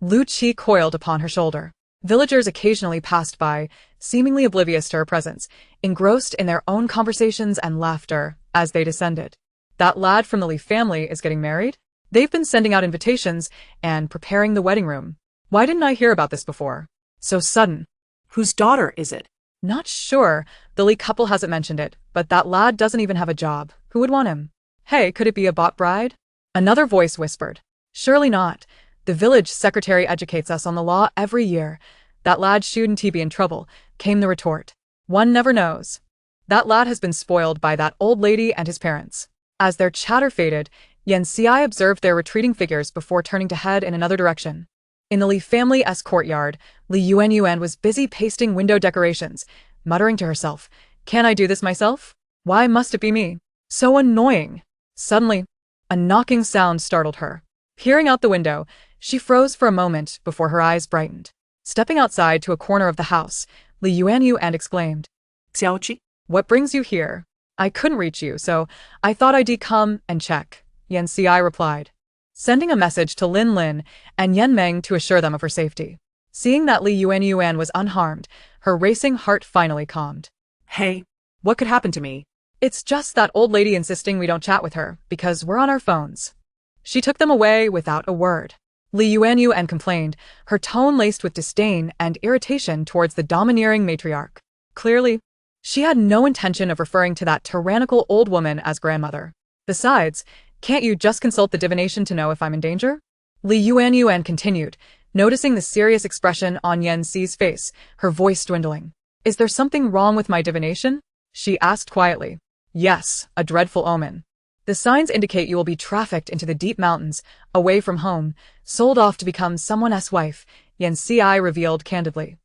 Lu Qi coiled upon her shoulder. Villagers occasionally passed by, seemingly oblivious to her presence, engrossed in their own conversations and laughter as they descended. That lad from the Li family is getting married? They've been sending out invitations and preparing the wedding room. Why didn't I hear about this before? So sudden. Whose daughter is it? Not sure. The Li couple hasn't mentioned it, but that lad doesn't even have a job. Who would want him? Hey, could it be a bot bride? Another voice whispered. Surely not. The village secretary educates us on the law every year. That lad shouldn't he be in trouble, came the retort. One never knows. That lad has been spoiled by that old lady and his parents. As their chatter faded, Yen Ci observed their retreating figures before turning to head in another direction. In the Li family's courtyard, Li Yuanyuan was busy pasting window decorations, muttering to herself, Can I do this myself? Why must it be me? So annoying. Suddenly, a knocking sound startled her. Peering out the window, she froze for a moment before her eyes brightened. Stepping outside to a corner of the house, Li Yuanyuan exclaimed, Xiaoqi? What brings you here? I couldn't reach you, so I thought I'd come and check, Yen Ci replied, sending a message to Lin Lin and Yen Meng to assure them of her safety. Seeing that Li Yuanyuan was unharmed, her racing heart finally calmed. Hey, what could happen to me? It's just that old lady insisting we don't chat with her, because we're on our phones. She took them away without a word. Li Yuanyuan complained, her tone laced with disdain and irritation towards the domineering matriarch. Clearly, she had no intention of referring to that tyrannical old woman as grandmother. Besides, can't you just consult the divination to know if I'm in danger? Li Yuanyuan continued, noticing the serious expression on Yen Ci's face, her voice dwindling. Is there something wrong with my divination? She asked quietly. Yes, a dreadful omen. The signs indicate you will be trafficked into the deep mountains, away from home, sold off to become someone's wife, Yen Ci revealed candidly.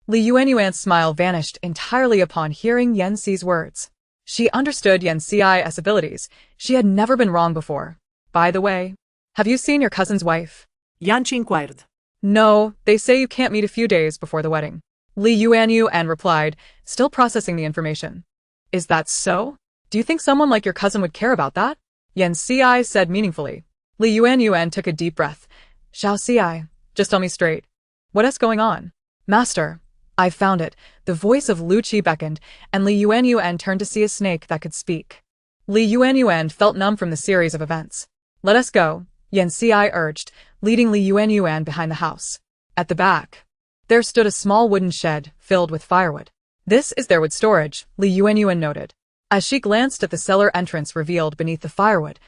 Li Yuanyuan's smile vanished entirely upon hearing Yen Ci's words. She understood Yen Ci's abilities. She had never been wrong before. By the way, have you seen your cousin's wife? Yanchi inquired. No, they say you can't meet a few days before the wedding. Li Yuanyuan replied, still processing the information. Is that so? Do you think someone like your cousin would care about that? Yan Ci said meaningfully. Li Yuanyuan took a deep breath. Xiao Ci, just tell me straight. What is going on? Master, I've found it. The voice of Lu Qi beckoned, and Li Yuanyuan turned to see a snake that could speak. Li Yuanyuan felt numb from the series of events. Let us go, Yan Ci urged, leading Li Yuanyuan behind the house. At the back, there stood a small wooden shed filled with firewood. This is their wood storage, Li Yuanyuan noted. As she glanced at the cellar entrance revealed beneath the firewood,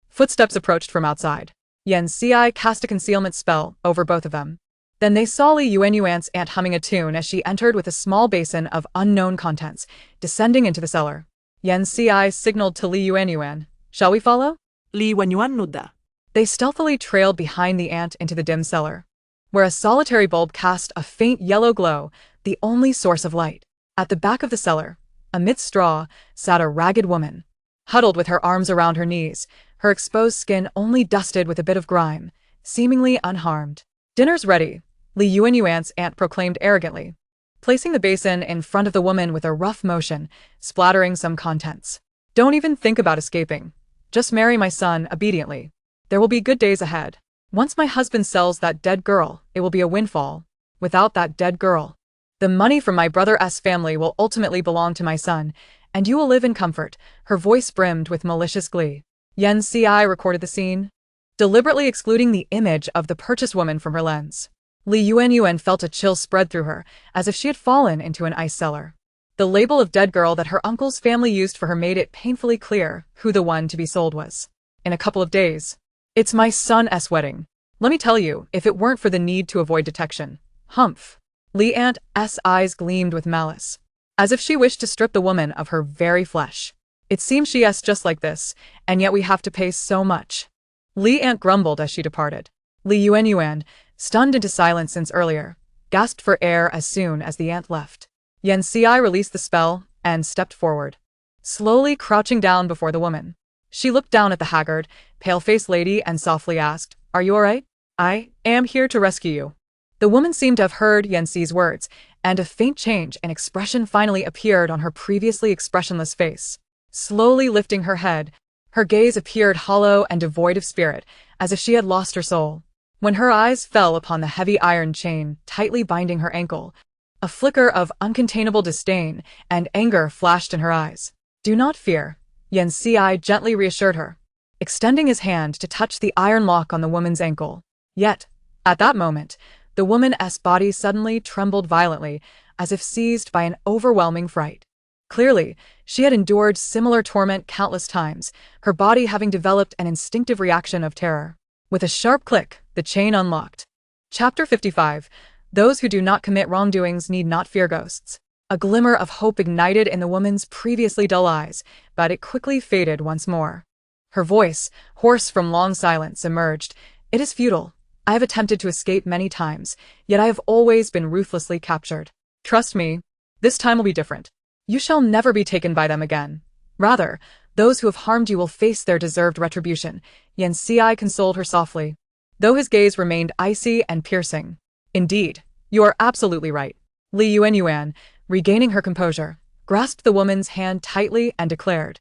footsteps approached from outside. Yan Ci cast a concealment spell over both of them. Then they saw Li Yuanyuan's aunt humming a tune as she entered with a small basin of unknown contents, descending into the cellar. Yan Ci signaled to Li Yuanyuan, shall we follow? Li Yuanyuan nudda. They stealthily trailed behind the aunt into the dim cellar, where a solitary bulb cast a faint yellow glow, the only source of light. At the back of the cellar, amidst straw, sat a ragged woman, huddled with her arms around her knees, her exposed skin only dusted with a bit of grime, seemingly unharmed. Dinner's ready, Li Yuanyuan's aunt proclaimed arrogantly, placing the basin in front of the woman with a rough motion, splattering some contents. Don't even think about escaping. Just marry my son obediently. There will be good days ahead. Once my husband sells that dead girl, it will be a windfall. Without that dead girl, the money from my brother's family will ultimately belong to my son, and you will live in comfort. Her voice brimmed with malicious glee. Yan Ci recorded the scene, deliberately excluding the image of the purchased woman from her lens. Li Yuanyuan felt a chill spread through her, as if she had fallen into an ice cellar. The label of dead girl that her uncle's family used for her made it painfully clear who the one to be sold was. In a couple of days, it's my son's wedding. Let me tell you, if it weren't for the need to avoid detection. Humph. Li Aunt's eyes gleamed with malice, as if she wished to strip the woman of her very flesh. It seems she's just like this, and yet we have to pay so much. Li Aunt grumbled as she departed. Li Yuanyuan, stunned into silence since earlier, gasped for air as soon as the aunt left. Yan Ci released the spell and stepped forward, slowly crouching down before the woman. She looked down at the haggard, pale-faced lady and softly asked, Are you all right? I am here to rescue you. The woman seemed to have heard Yan Ci's words, and a faint change in expression finally appeared on her previously expressionless face. Slowly lifting her head, her gaze appeared hollow and devoid of spirit, as if she had lost her soul. When her eyes fell upon the heavy iron chain tightly binding her ankle, a flicker of uncontainable disdain and anger flashed in her eyes. Do not fear, Yan Ci gently reassured her, extending his hand to touch the iron lock on the woman's ankle. Yet, at that moment, the woman's body suddenly trembled violently, as if seized by an overwhelming fright. Clearly, she had endured similar torment countless times, her body having developed an instinctive reaction of terror. With a sharp click, the chain unlocked. Chapter 55. Those who do not commit wrongdoings need not fear ghosts. A glimmer of hope ignited in the woman's previously dull eyes, but it quickly faded once more. Her voice, hoarse from long silence, emerged. It is futile. I have attempted to escape many times, yet I have always been ruthlessly captured. Trust me, this time will be different. You shall never be taken by them again. Rather, those who have harmed you will face their deserved retribution, Yan Ci consoled her softly, though his gaze remained icy and piercing. Indeed, you are absolutely right. Li Yuanyuan, regaining her composure, grasped the woman's hand tightly and declared,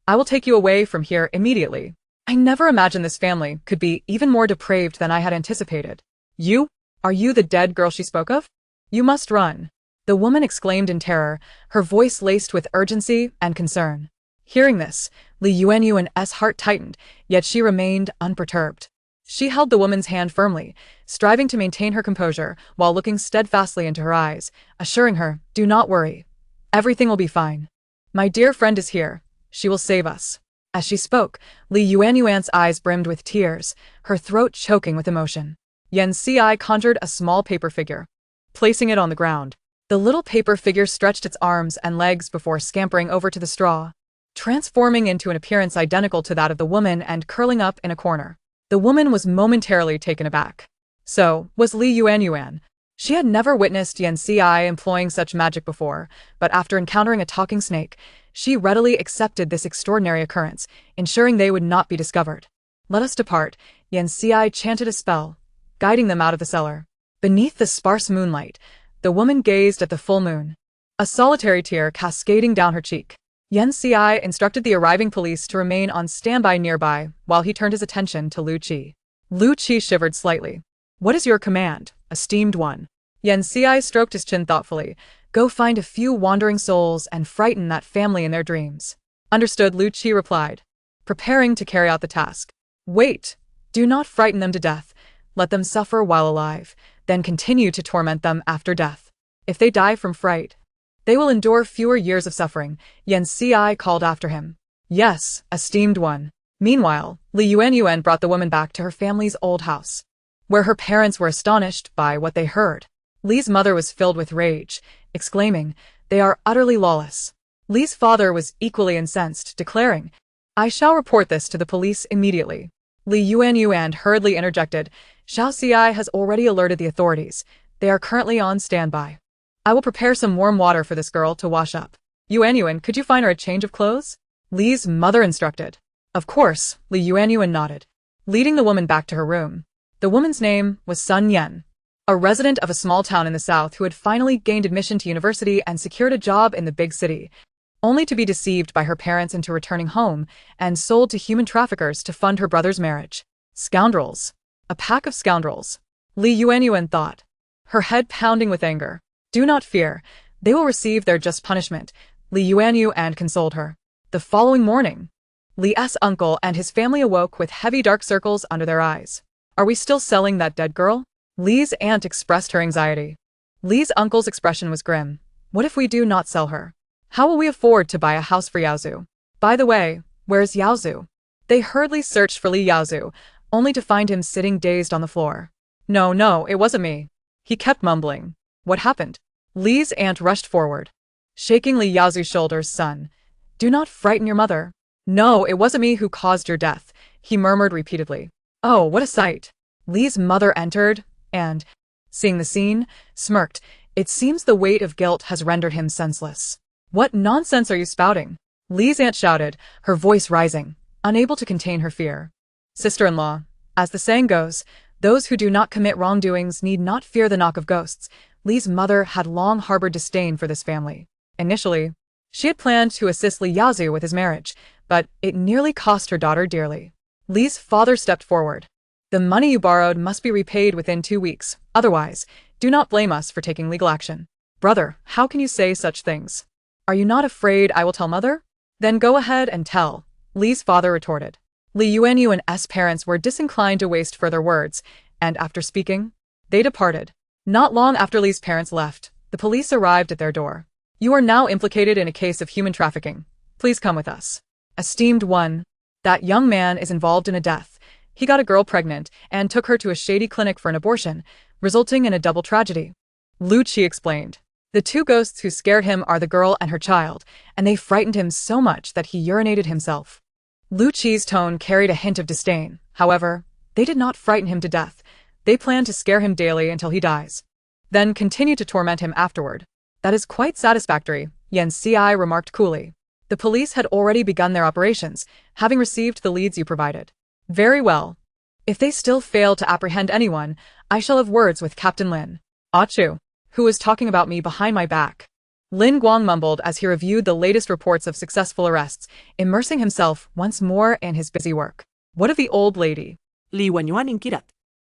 I will take you away from here immediately. I never imagined this family could be even more depraved than I had anticipated. You? Are you the dead girl she spoke of? You must run. The woman exclaimed in terror, her voice laced with urgency and concern. Hearing this, Li Yuanyuan's heart tightened, yet she remained unperturbed. She held the woman's hand firmly, striving to maintain her composure while looking steadfastly into her eyes, assuring her, Do not worry. Everything will be fine. My dear friend is here. She will save us. As she spoke, Li Yuanyuan's eyes brimmed with tears, her throat choking with emotion. Yan Ci conjured a small paper figure, placing it on the ground. The little paper figure stretched its arms and legs before scampering over to the straw, transforming into an appearance identical to that of the woman and curling up in a corner. The woman was momentarily taken aback. So was Li Yuanyuan. She had never witnessed Yan Ci employing such magic before, but after encountering a talking snake, she readily accepted this extraordinary occurrence, ensuring they would not be discovered. Let us depart, Yan Ci chanted a spell, guiding them out of the cellar. Beneath the sparse moonlight, The woman gazed at the full moon, a solitary tear cascading down her cheek. Yan Xi instructed the arriving police to remain on standby nearby while he turned his attention to Lu Qi. Lu Qi shivered slightly. "What is your command, esteemed one?" Yan Xi stroked his chin thoughtfully. "Go find a few wandering souls and frighten that family in their dreams." "Understood," Lu Qi replied, preparing to carry out the task. "Wait, do not frighten them to death. Let them suffer while alive, then continue to torment them after death. If they die from fright, they will endure fewer years of suffering," Yan Xi called after him. "Yes, esteemed one." Meanwhile, Li Yuanyuan brought the woman back to her family's old house, where her parents were astonished by what they heard. Li's mother was filled with rage, exclaiming, "They are utterly lawless." Li's father was equally incensed, declaring, "I shall report this to the police immediately." Li Yuanyuan hurriedly interjected, "Xiao Xi has already alerted the authorities. They are currently on standby. I will prepare some warm water for this girl to wash up. Yuanyuan, could you find her a change of clothes?" Li's mother instructed. Of course, Li Yuanyuan nodded, leading the woman back to her room. The woman's name was Sun Yan, a resident of a small town in the south who had finally gained admission to university and secured a job in the big city, only to be deceived by her parents into returning home and sold to human traffickers to fund her brother's marriage. Scoundrels. A pack of scoundrels, Li Yuanyuan thought, her head pounding with anger. "Do not fear, they will receive their just punishment," Li Yuanyuan consoled her. The following morning, Li's uncle and his family awoke with heavy dark circles under their eyes. "Are we still selling that dead girl?" Li's aunt expressed her anxiety. Li's uncle's expression was grim. "What if we do not sell her? How will we afford to buy a house for Yaozu? By the way, where's Yaozu?" They hurriedly searched for Li Yaozu, only to find him sitting dazed on the floor. No, it wasn't me," he kept mumbling. "What happened?" Li's aunt rushed forward, shaking Li Yaozu's shoulders. "Son, do not frighten your mother." "No, it wasn't me who caused your death," he murmured repeatedly. "Oh, what a sight." Li's mother entered, and, seeing the scene, smirked. "It seems the weight of guilt has rendered him senseless." "What nonsense are you spouting?" Li's aunt shouted, her voice rising, unable to contain her fear. "Sister-in-law, as the saying goes, those who do not commit wrongdoings need not fear the knock of ghosts." Li's mother had long harbored disdain for this family. Initially, she had planned to assist Li Yaozu with his marriage, but it nearly cost her daughter dearly. Li's father stepped forward. "The money you borrowed must be repaid within 2 weeks, otherwise, do not blame us for taking legal action." "Brother, how can you say such things? Are you not afraid I will tell mother?" "Then go ahead and tell," Li's father retorted. Li Yuanyuan's parents were disinclined to waste further words, and after speaking, they departed. Not long after Li's parents left, the police arrived at their door. "You are now implicated in a case of human trafficking. Please come with us." "Esteemed one, that young man is involved in a death. He got a girl pregnant and took her to a shady clinic for an abortion, resulting in a double tragedy," Lu Qi explained. "The 2 ghosts who scared him are the girl and her child, and they frightened him so much that he urinated himself." Lu Qi's tone carried a hint of disdain. However, they did not frighten him to death. They plan to scare him daily until he dies, then continue to torment him afterward. "That is quite satisfactory," Yan Xi remarked coolly. "The police had already begun their operations, having received the leads you provided." "Very well. If they still fail to apprehend anyone, I shall have words with Captain Lin. Achu, who was talking about me behind my back." Lin Guang mumbled as he reviewed the latest reports of successful arrests, immersing himself once more in his busy work. "What of the old lady?" Li Yuanyuan inquirat.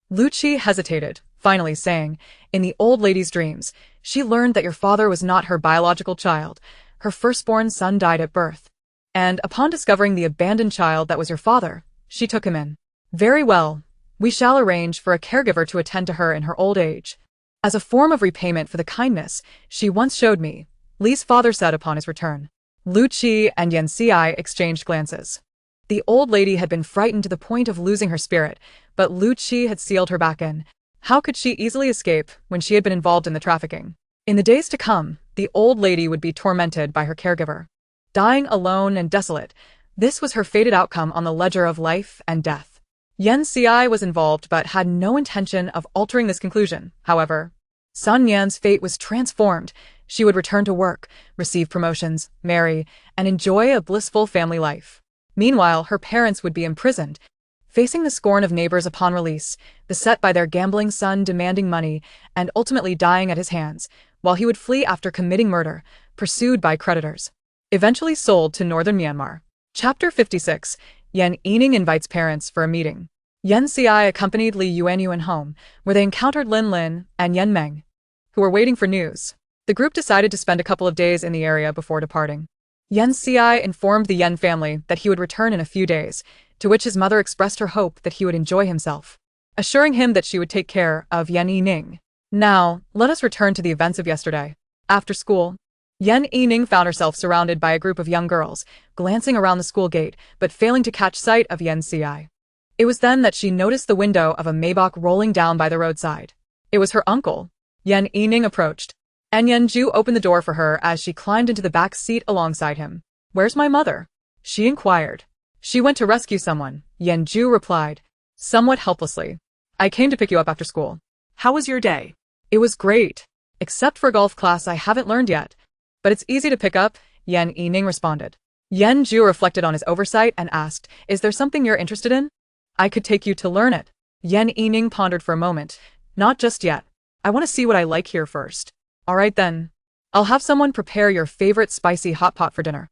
Lu Qi hesitated, finally saying, "In the old lady's dreams, she learned that your father was not her biological child. Her firstborn son died at birth. And upon discovering the abandoned child that was your father, she took him in." "Very well. We shall arrange for a caregiver to attend to her in her old age, as a form of repayment for the kindness she once showed me," Li's father said upon his return. Lu Qi and Yan Xi exchanged glances. The old lady had been frightened to the point of losing her spirit, but Lu Qi had sealed her back in. How could she easily escape when she had been involved in the trafficking? In the days to come, the old lady would be tormented by her caregiver, dying alone and desolate. This was her fated outcome on the ledger of life and death. Yan Xi was involved but had no intention of altering this conclusion. However, Sun Yan's fate was transformed. She would return to work, receive promotions, marry, and enjoy a blissful family life. Meanwhile, her parents would be imprisoned, Facing the scorn of neighbors upon release, beset by their gambling son demanding money and ultimately dying at his hands, while he would flee after committing murder, pursued by creditors. Eventually sold to northern Myanmar. Chapter 56. Yen Yining invites parents for a meeting. Yen Ci accompanied Li Yuanyuan home, where they encountered Lin Lin and Yen Meng, who were waiting for news. The group decided to spend a couple of days in the area before departing. Yen Ci informed the Yen family that he would return in a few days, to which his mother expressed her hope that he would enjoy himself, assuring him that she would take care of Yen Yining. Now, let us return to the events of yesterday. After school, Yen Yining found herself surrounded by a group of young girls, glancing around the school gate but failing to catch sight of Yen Ci. It was then that she noticed the window of a Maybach rolling down by the roadside. It was her uncle. Yen Yining approached, and Yen Ju opened the door for her as she climbed into the back seat alongside him. "Where's my mother?" she inquired. "She went to rescue someone," Yen Ju replied, somewhat helplessly. "I came to pick you up after school." How was your day? "It was great. Except for golf class I haven't learned yet. But it's easy to pick up," Yen Yining responded. Yen Ju reflected on his oversight and asked, "Is there something you're interested in? I could take you to learn it." Yen Yining pondered for a moment. "Not just yet. I want to see what I like here first." "All right then. I'll have someone prepare your favorite spicy hot pot for dinner."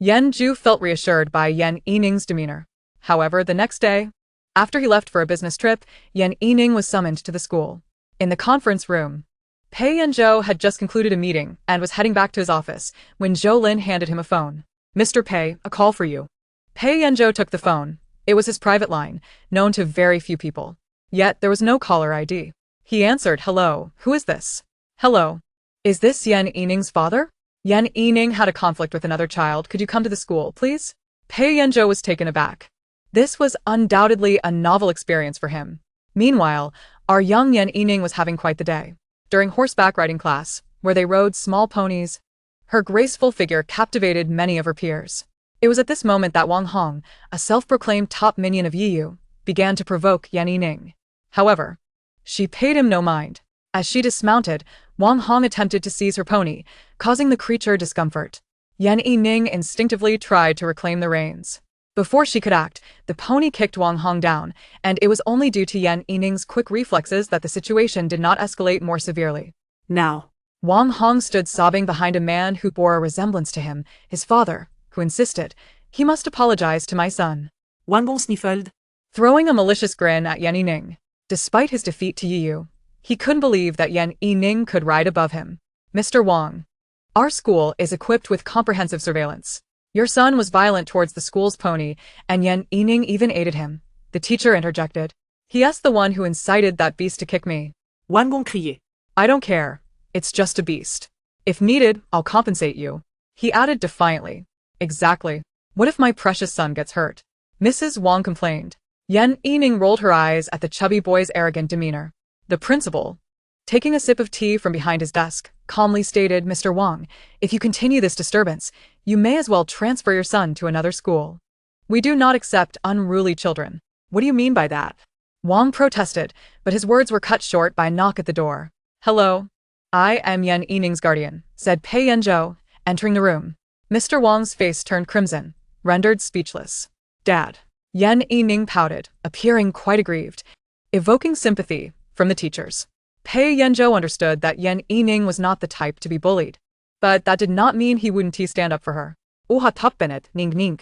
Yen Ju felt reassured by Yen Yining's demeanor. However, the next day, after he left for a business trip, Yen Yining was summoned to the school. In the conference room, Pei Yanzhou had just concluded a meeting and was heading back to his office when Zhou Lin handed him a phone. "Mr. Pei, a call for you." Pei Yanzhou took the phone. It was his private line, known to very few people. Yet there was no caller ID. He answered, "Hello, who is this?" "Hello. Is this Yen Yining's father?" "Yen Yining had a conflict with another child. Could you come to the school, please?" Pei Yanzhou was taken aback. This was undoubtedly a novel experience for him. Meanwhile, our young Yen Yining was having quite the day. During horseback riding class, where they rode small ponies, her graceful figure captivated many of her peers. It was at this moment that Wang Hong, a self-proclaimed top minion of Yiyu, began to provoke Yen Yining. However, she paid him no mind. As she dismounted, Wang Hong attempted to seize her pony, causing the creature discomfort. Yen Yining instinctively tried to reclaim the reins. Before she could act, the pony kicked Wang Hong down, and it was only due to Yen Yining's quick reflexes that the situation did not escalate more severely. Now, Wang Hong stood sobbing behind a man who bore a resemblance to him, his father, who insisted, "He must apologize to my son." Wang Gong sniffled, throwing a malicious grin at Yen Yining. Despite his defeat to Yiyu, he couldn't believe that Yen Yining could ride above him. "Mr. Wang, our school is equipped with comprehensive surveillance. Your son was violent towards the school's pony, and Yen Yining even aided him," the teacher interjected. "He asked the one who incited that beast to kick me." Wang Gong cried. "I don't care. It's just a beast. If needed, I'll compensate you," he added defiantly. "Exactly. What if my precious son gets hurt?" Mrs. Wang complained. Yen Yining rolled her eyes at the chubby boy's arrogant demeanor. The principal, taking a sip of tea from behind his desk, calmly stated, "Mr. Wang, if you continue this disturbance, you may as well transfer your son to another school. We do not accept unruly children." What do you mean by that? Wang protested, but his words were cut short by a knock at the door. "Hello. I am Yen Yining's guardian," said Pei Yanzhou, entering the room. Mr. Wang's face turned crimson, rendered speechless. "Dad." Yen Yining pouted, appearing quite aggrieved, evoking sympathy from the teachers. Pei Yanzhou understood that Yen Yining was not the type to be bullied, but that did not mean he wouldn't stand up for her. "Uha tapbenet, ning ning,"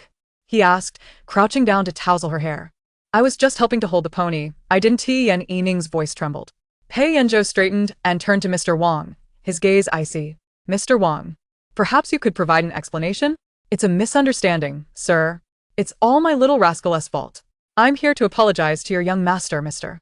he asked, crouching down to tousle her hair. "I was just helping to hold the pony. I didn't." Yen Yining's voice trembled. Pei Yanzhou straightened and turned to Mr. Wang, his gaze icy. "Mr. Wang, perhaps you could provide an explanation?" "It's a misunderstanding, sir. It's all my little rascal's fault. I'm here to apologize to your young master, Mr."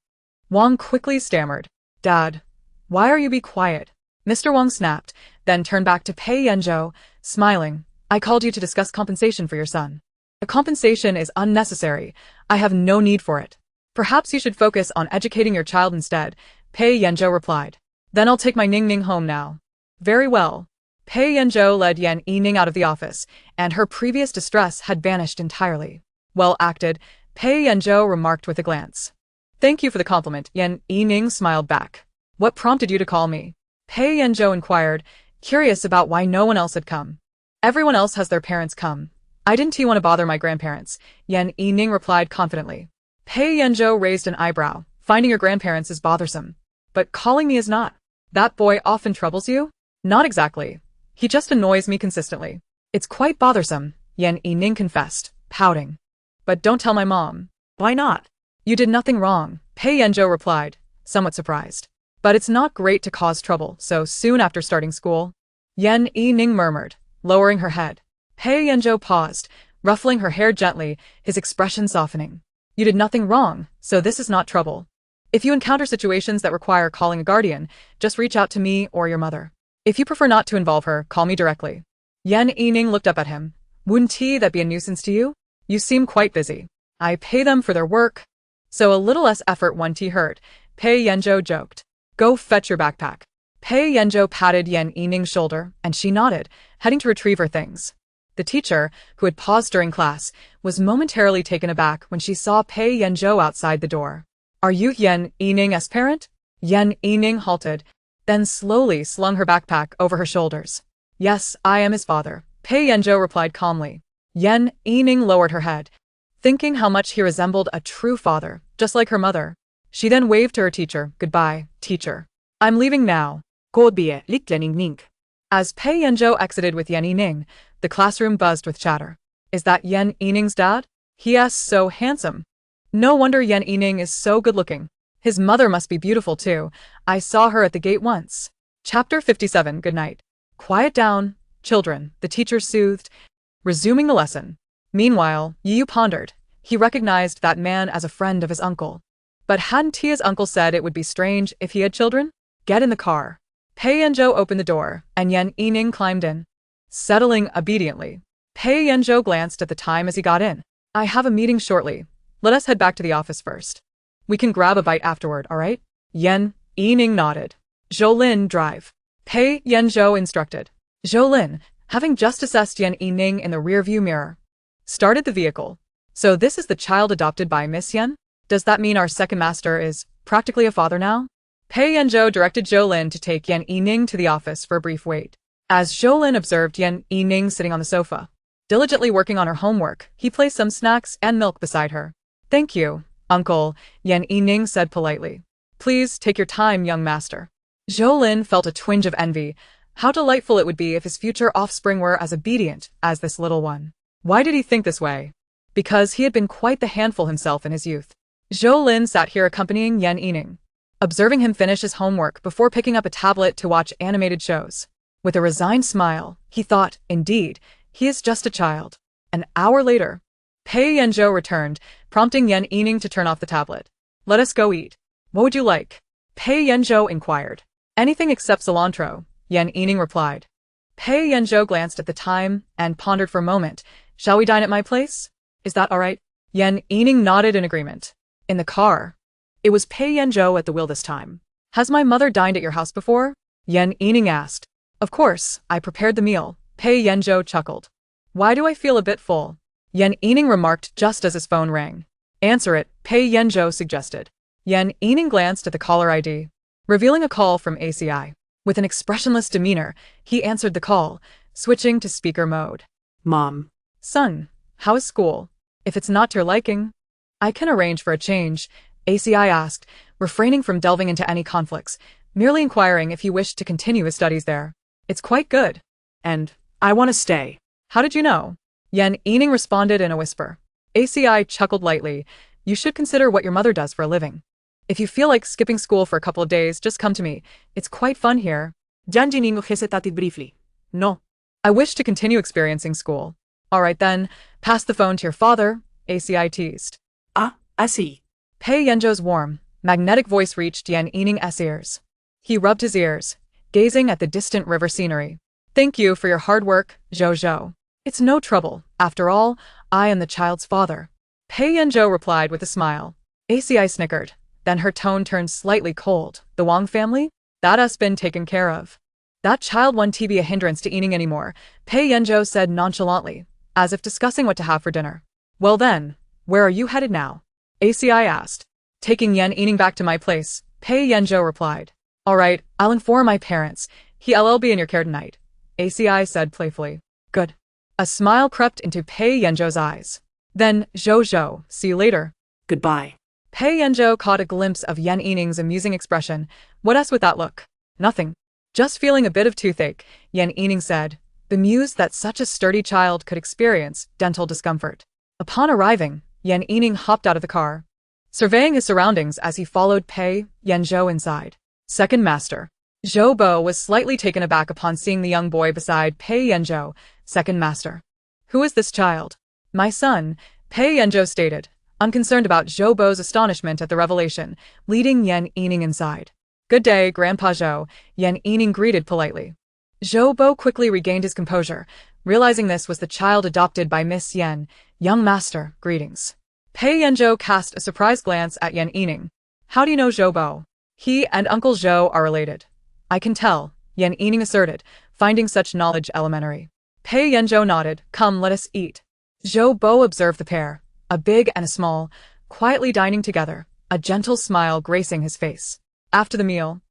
Wang quickly stammered. "Dad, why are you be quiet?" Mr. Wang snapped, then turned back to Pei Yanzhou, smiling. "I called you to discuss compensation for your son. A compensation is unnecessary. I have no need for it. Perhaps you should focus on educating your child instead," Pei Yanzhou replied. "Then I'll take my Ning Ning home now." "Very well." Pei Yanzhou led Yen Yining out of the office, and her previous distress had vanished entirely. "Well acted," Pei Yanzhou remarked with a glance. "Thank you for the compliment," Yen Yining smiled back. "What prompted you to call me?" Pei Yanzhou inquired, curious about why no one else had come. "Everyone else has their parents come. I didn't want to bother my grandparents," Yen Yining replied confidently. Pei Yanzhou raised an eyebrow. Finding your grandparents is bothersome. But calling me is not. That boy often troubles you? Not exactly. He just annoys me consistently. It's quite bothersome, Yan Yining confessed, pouting. But don't tell my mom. Why not? You did nothing wrong, Pei Yanzhou replied, somewhat surprised. But it's not great to cause trouble so soon after starting school. Yan Yining murmured, lowering her head. Pei Yanzhou paused, ruffling her hair gently, his expression softening. You did nothing wrong, so this is not trouble. If you encounter situations that require calling a guardian, just reach out to me or your mother. If you prefer not to involve her, call me directly. Yan Yining looked up at him. Wouldn't that be a nuisance to you? You seem quite busy. I pay them for their work. So a little less effort won't hurt, Pei Yanzhou joked. Go fetch your backpack. Pei Yanzhou patted Yan Yining's shoulder, and she nodded, heading to retrieve her things. The teacher, who had paused during class, was momentarily taken aback when she saw Pei Yanzhou outside the door. Are you Yan Yining's parent? Yan Yining halted, then slowly slung her backpack over her shoulders. Yes, I am his father, Pei Yanzhou replied calmly. Yan Yining lowered her head, thinking how much he resembled a true father, just like her mother. She then waved to her teacher. Goodbye, teacher. I'm leaving now. Godbie, Ning. As Pei Yanzhou exited with Yan Yining, the classroom buzzed with chatter. Is that Yan Yining's dad? He is so handsome. No wonder Yan Yining is so good-looking. His mother must be beautiful too. I saw her at the gate once. Chapter 57. Good night. Quiet down, children, the teacher soothed, resuming the lesson. Meanwhile, Yu pondered. He recognized that man as a friend of his uncle. But hadn't his uncle said it would be strange if he had children? Get in the car. Pei Yanzhou opened the door, and Yan Yining climbed in. Settling obediently. Pei Yanzhou glanced at the time as he got in. I have a meeting shortly. Let us head back to the office first. We can grab a bite afterward, all right? Yan Yining nodded. Zhoulin, drive. Pei Yanzhou instructed. Zhoulin, having just assessed Yan Yining in the rearview mirror, started the vehicle. So this is the child adopted by Miss Yan? Does that mean our second master is practically a father now? Pei Yanzhou directed Zhoulin to take Yan Yining to the office for a brief wait. As Zhoulin observed Yan Yining sitting on the sofa, diligently working on her homework, he placed some snacks and milk beside her. Thank you, uncle, Yan Yining said politely. Please take your time, young master. Zhoulin felt a twinge of envy. How delightful it would be if his future offspring were as obedient as this little one. Why did he think this way? Because he had been quite the handful himself in his youth. Zhoulin sat here accompanying Yan Yining, observing him finish his homework before picking up a tablet to watch animated shows. With a resigned smile, he thought, indeed, he is just a child. An hour later, Pei Yanzhou returned, prompting Yan Yining to turn off the tablet. Let us go eat. What would you like? Pei Yanzhou inquired. Anything except cilantro, Yan Yining replied. Pei Yanzhou glanced at the time and pondered for a moment. Shall we dine at my place? Is that all right? Yan Yining nodded in agreement. In the car. It was Pei Yanzhou at the wheel this time. Has my mother dined at your house before? Yan Yining asked. Of course, I prepared the meal, Pei Yanzhou chuckled. Why do I feel a bit full? Yan Yining remarked just as his phone rang. Answer it, Pei Yanzhou suggested. Yan Yining glanced at the caller ID, revealing a call from ACI. With an expressionless demeanor, he answered the call, switching to speaker mode. Mom. Son, how is school? If it's not to your liking, I can arrange for a change, ACI asked, refraining from delving into any conflicts, merely inquiring if he wished to continue his studies there. It's quite good. And I want to stay. How did you know? Yan Yining responded in a whisper. ACI chuckled lightly. You should consider what your mother does for a living. If you feel like skipping school for a couple of days, just come to me. It's quite fun here. Yan Yining hesitated briefly. No. I wish to continue experiencing school. All right then, pass the phone to your father, ACI teased. Ah, I see. Pei Yanzhou's warm, magnetic voice reached Yan Yining's ears. He rubbed his ears, gazing at the distant river scenery. Thank you for your hard work, Zhou. It's no trouble. After all, I am the child's father. Pei Yanzhou replied with a smile. ACI snickered. Then her tone turned slightly cold. The Wang family? That has been taken care of. That child won't be a hindrance to eating anymore, Pei Yanzhou said nonchalantly, as if discussing what to have for dinner. Well then, where are you headed now? ACI asked. Taking Yan Yining back to my place, Pei Yanzhou replied. All right, I'll inform my parents. He'll be in your care tonight, ACI said playfully. Good. A smile crept into Pei Yanzhou's eyes. Then, Zhou, see you later. Goodbye. Pei Yanzhou caught a glimpse of Yan Yining's amusing expression. What else with that look? Nothing. Just feeling a bit of toothache, Yan Yining said, bemused that such a sturdy child could experience dental discomfort. Upon arriving, Yan Yining hopped out of the car, surveying his surroundings as he followed Pei Yanzhou inside. Second Master. Zhou Bo was slightly taken aback upon seeing the young boy beside Pei Yanzhou. Second Master. Who is this child? My son, Pei Yanzhou stated, unconcerned about Zhou Bo's astonishment at the revelation, leading Yan Yining inside. Good day, Grandpa Zhou, Yan Yining greeted politely. Zhou Bo quickly regained his composure, realizing this was the child adopted by Miss Yan. Young Master, greetings. Pei Yanzhou cast a surprised glance at Yan Yining. How do you know Zhou Bo? He and Uncle Zhou are related. I can tell, Yan Yining asserted, finding such knowledge elementary. Pei Yanzhou nodded. Come, let us eat. Zhou Bo observed the pair, a big and a small, quietly dining together, a gentle smile gracing his face. After the meal,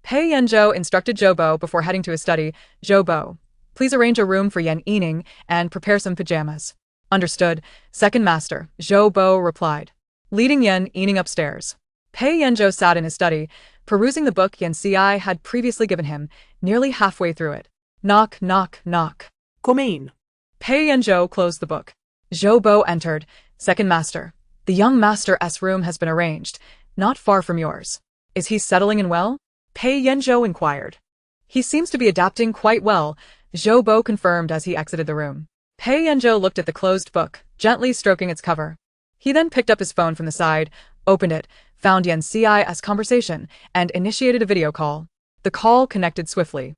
Pei Yanzhou instructed Zhou Bo before heading to his study. Zhou Bo, please arrange a room for Yan Yining and prepare some pajamas. Understood, Second Master, Zhou Bo replied, leading Yan Yining upstairs. Pei Yanzhou sat in his study, perusing the book Yan Ci had previously given him, nearly halfway through it. Knock, knock, knock. Come in. Pei Yanzhou closed the book. Zhou Bo entered. Second Master, the young Master's room has been arranged, not far from yours. Is he settling in well? Pei Yanzhou inquired. He seems to be adapting quite well, Zhou Bo confirmed as he exited the room. Pei Yanzhou looked at the closed book, gently stroking its cover. He then picked up his phone from the side, opened it, found Yan Ci's conversation, and initiated a video call. The call connected swiftly,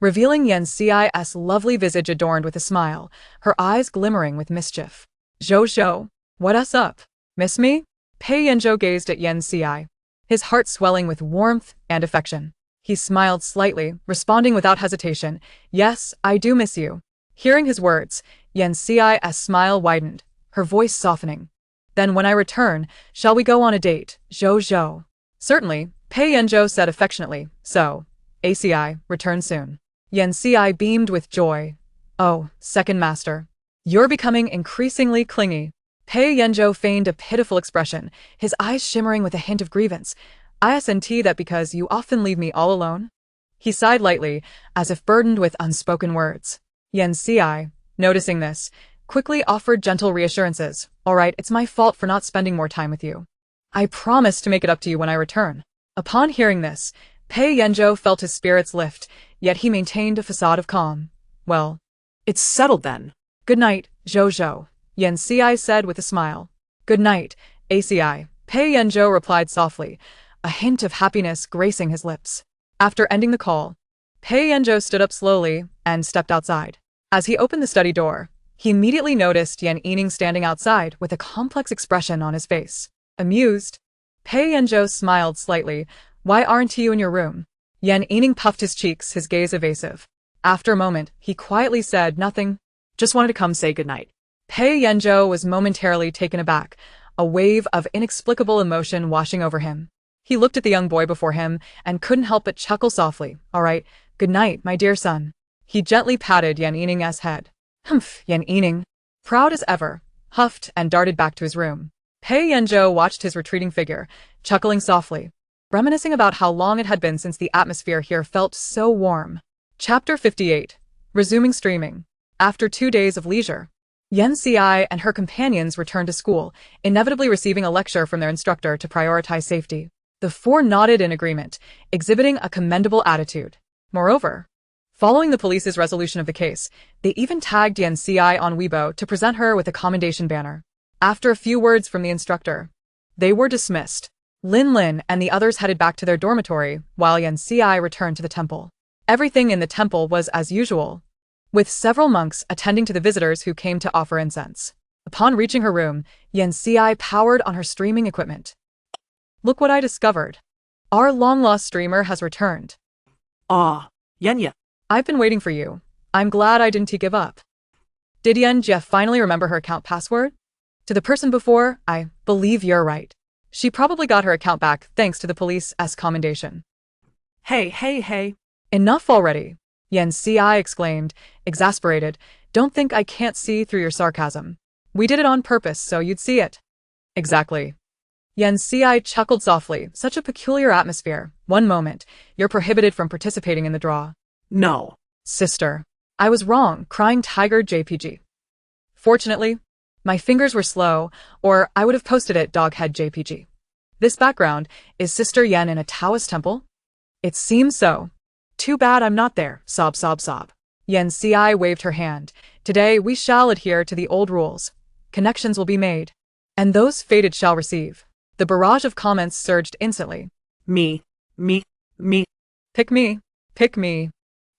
revealing Yan Ci's lovely visage adorned with a smile, her eyes glimmering with mischief. Zhou, what's up? Miss me? Pei Yanzhou gazed at Yan Ci, his heart swelling with warmth and affection. He smiled slightly, responding without hesitation, yes, I do miss you. Hearing his words, Yan Ci's smile widened, her voice softening. Then when I return, shall we go on a date, Zhou? Certainly, Pei Yanzhou said affectionately, so, ACI, return soon. Yan Ci beamed with joy. Oh, Second Master. You're becoming increasingly clingy. Pei Yanzhou feigned a pitiful expression, his eyes shimmering with a hint of grievance. Isn't that because you often leave me all alone? He sighed lightly, as if burdened with unspoken words. Yan Ci, noticing this, quickly offered gentle reassurances. All right, it's my fault for not spending more time with you. I promise to make it up to you when I return. Upon hearing this, Pei Yanzhou felt his spirits lift, yet he maintained a facade of calm. Well, it's settled then. Good night, Zhou, Yan Ci said with a smile. Good night, ACI, Pei Yanzhou replied softly, a hint of happiness gracing his lips. After ending the call, Pei Yanzhou stood up slowly and stepped outside. As he opened the study door, he immediately noticed Yan Yining standing outside with a complex expression on his face. Amused, Pei Yanzhou smiled slightly. Why aren't you in your room? Yan Yining puffed his cheeks, his gaze evasive. After a moment, he quietly said nothing. Just wanted to come say goodnight. Pei Yanzhou was momentarily taken aback, a wave of inexplicable emotion washing over him. He looked at the young boy before him and couldn't help but chuckle softly. All right, good night, my dear son. He gently patted Yan Yining's head. Humph, Yan Yining, proud as ever, huffed and darted back to his room. Pei Yanzhou watched his retreating figure, chuckling softly, reminiscing about how long it had been since the atmosphere here felt so warm. Chapter 58. Resuming streaming. After 2 days of leisure, Yan Ci and her companions returned to school, inevitably receiving a lecture from their instructor to prioritize safety. The four nodded in agreement, exhibiting a commendable attitude. Moreover, following the police's resolution of the case, they even tagged Yan Ci on Weibo to present her with a commendation banner. After a few words from the instructor, they were dismissed. Lin and the others headed back to their dormitory, while Yan Ci returned to the temple. Everything in the temple was as usual, with several monks attending to the visitors who came to offer incense. Upon reaching her room, Yan Ci powered on her streaming equipment. Look what I discovered. Our long-lost streamer has returned. Ah, Yanya. I've been waiting for you. I'm glad I didn't give up. Did Yan Jie finally remember her account password? To the person before, I believe you're right. She probably got her account back thanks to the police's commendation. Hey. Enough already, Yan Ci exclaimed, exasperated. Don't think I can't see through your sarcasm. We did it on purpose so you'd see it. Exactly. Yen Si chuckled softly. Such a peculiar atmosphere. One moment, you're prohibited from participating in the draw. No. Sister. I was wrong, crying tiger JPG. Fortunately, my fingers were slow, or I would have posted it doghead JPG. This background, is Sister Yen in a Taoist temple? It seems so. Too bad I'm not there, sob sob sob. Yen Si waved her hand. Today we shall adhere to the old rules. Connections will be made. And those fated shall receive. The barrage of comments surged instantly. Me. Pick me. Pick me.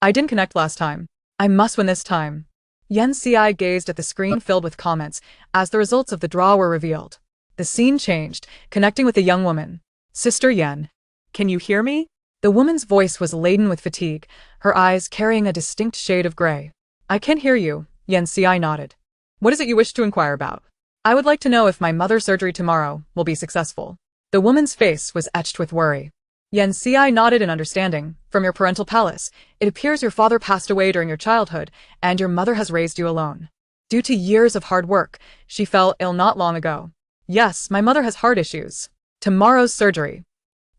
I didn't connect last time. I must win this time. Yen Si gazed at the screen filled with comments as the results of the draw were revealed. The scene changed, connecting with a young woman. Sister Yen. Can you hear me? The woman's voice was laden with fatigue, her eyes carrying a distinct shade of gray. I can hear you, Yen Si nodded. What is it you wish to inquire about? I would like to know if my mother's surgery tomorrow will be successful. The woman's face was etched with worry. Yen Si nodded in understanding. From your parental palace, it appears your father passed away during your childhood, and your mother has raised you alone. Due to years of hard work, she fell ill not long ago. Yes, my mother has heart issues. Tomorrow's surgery.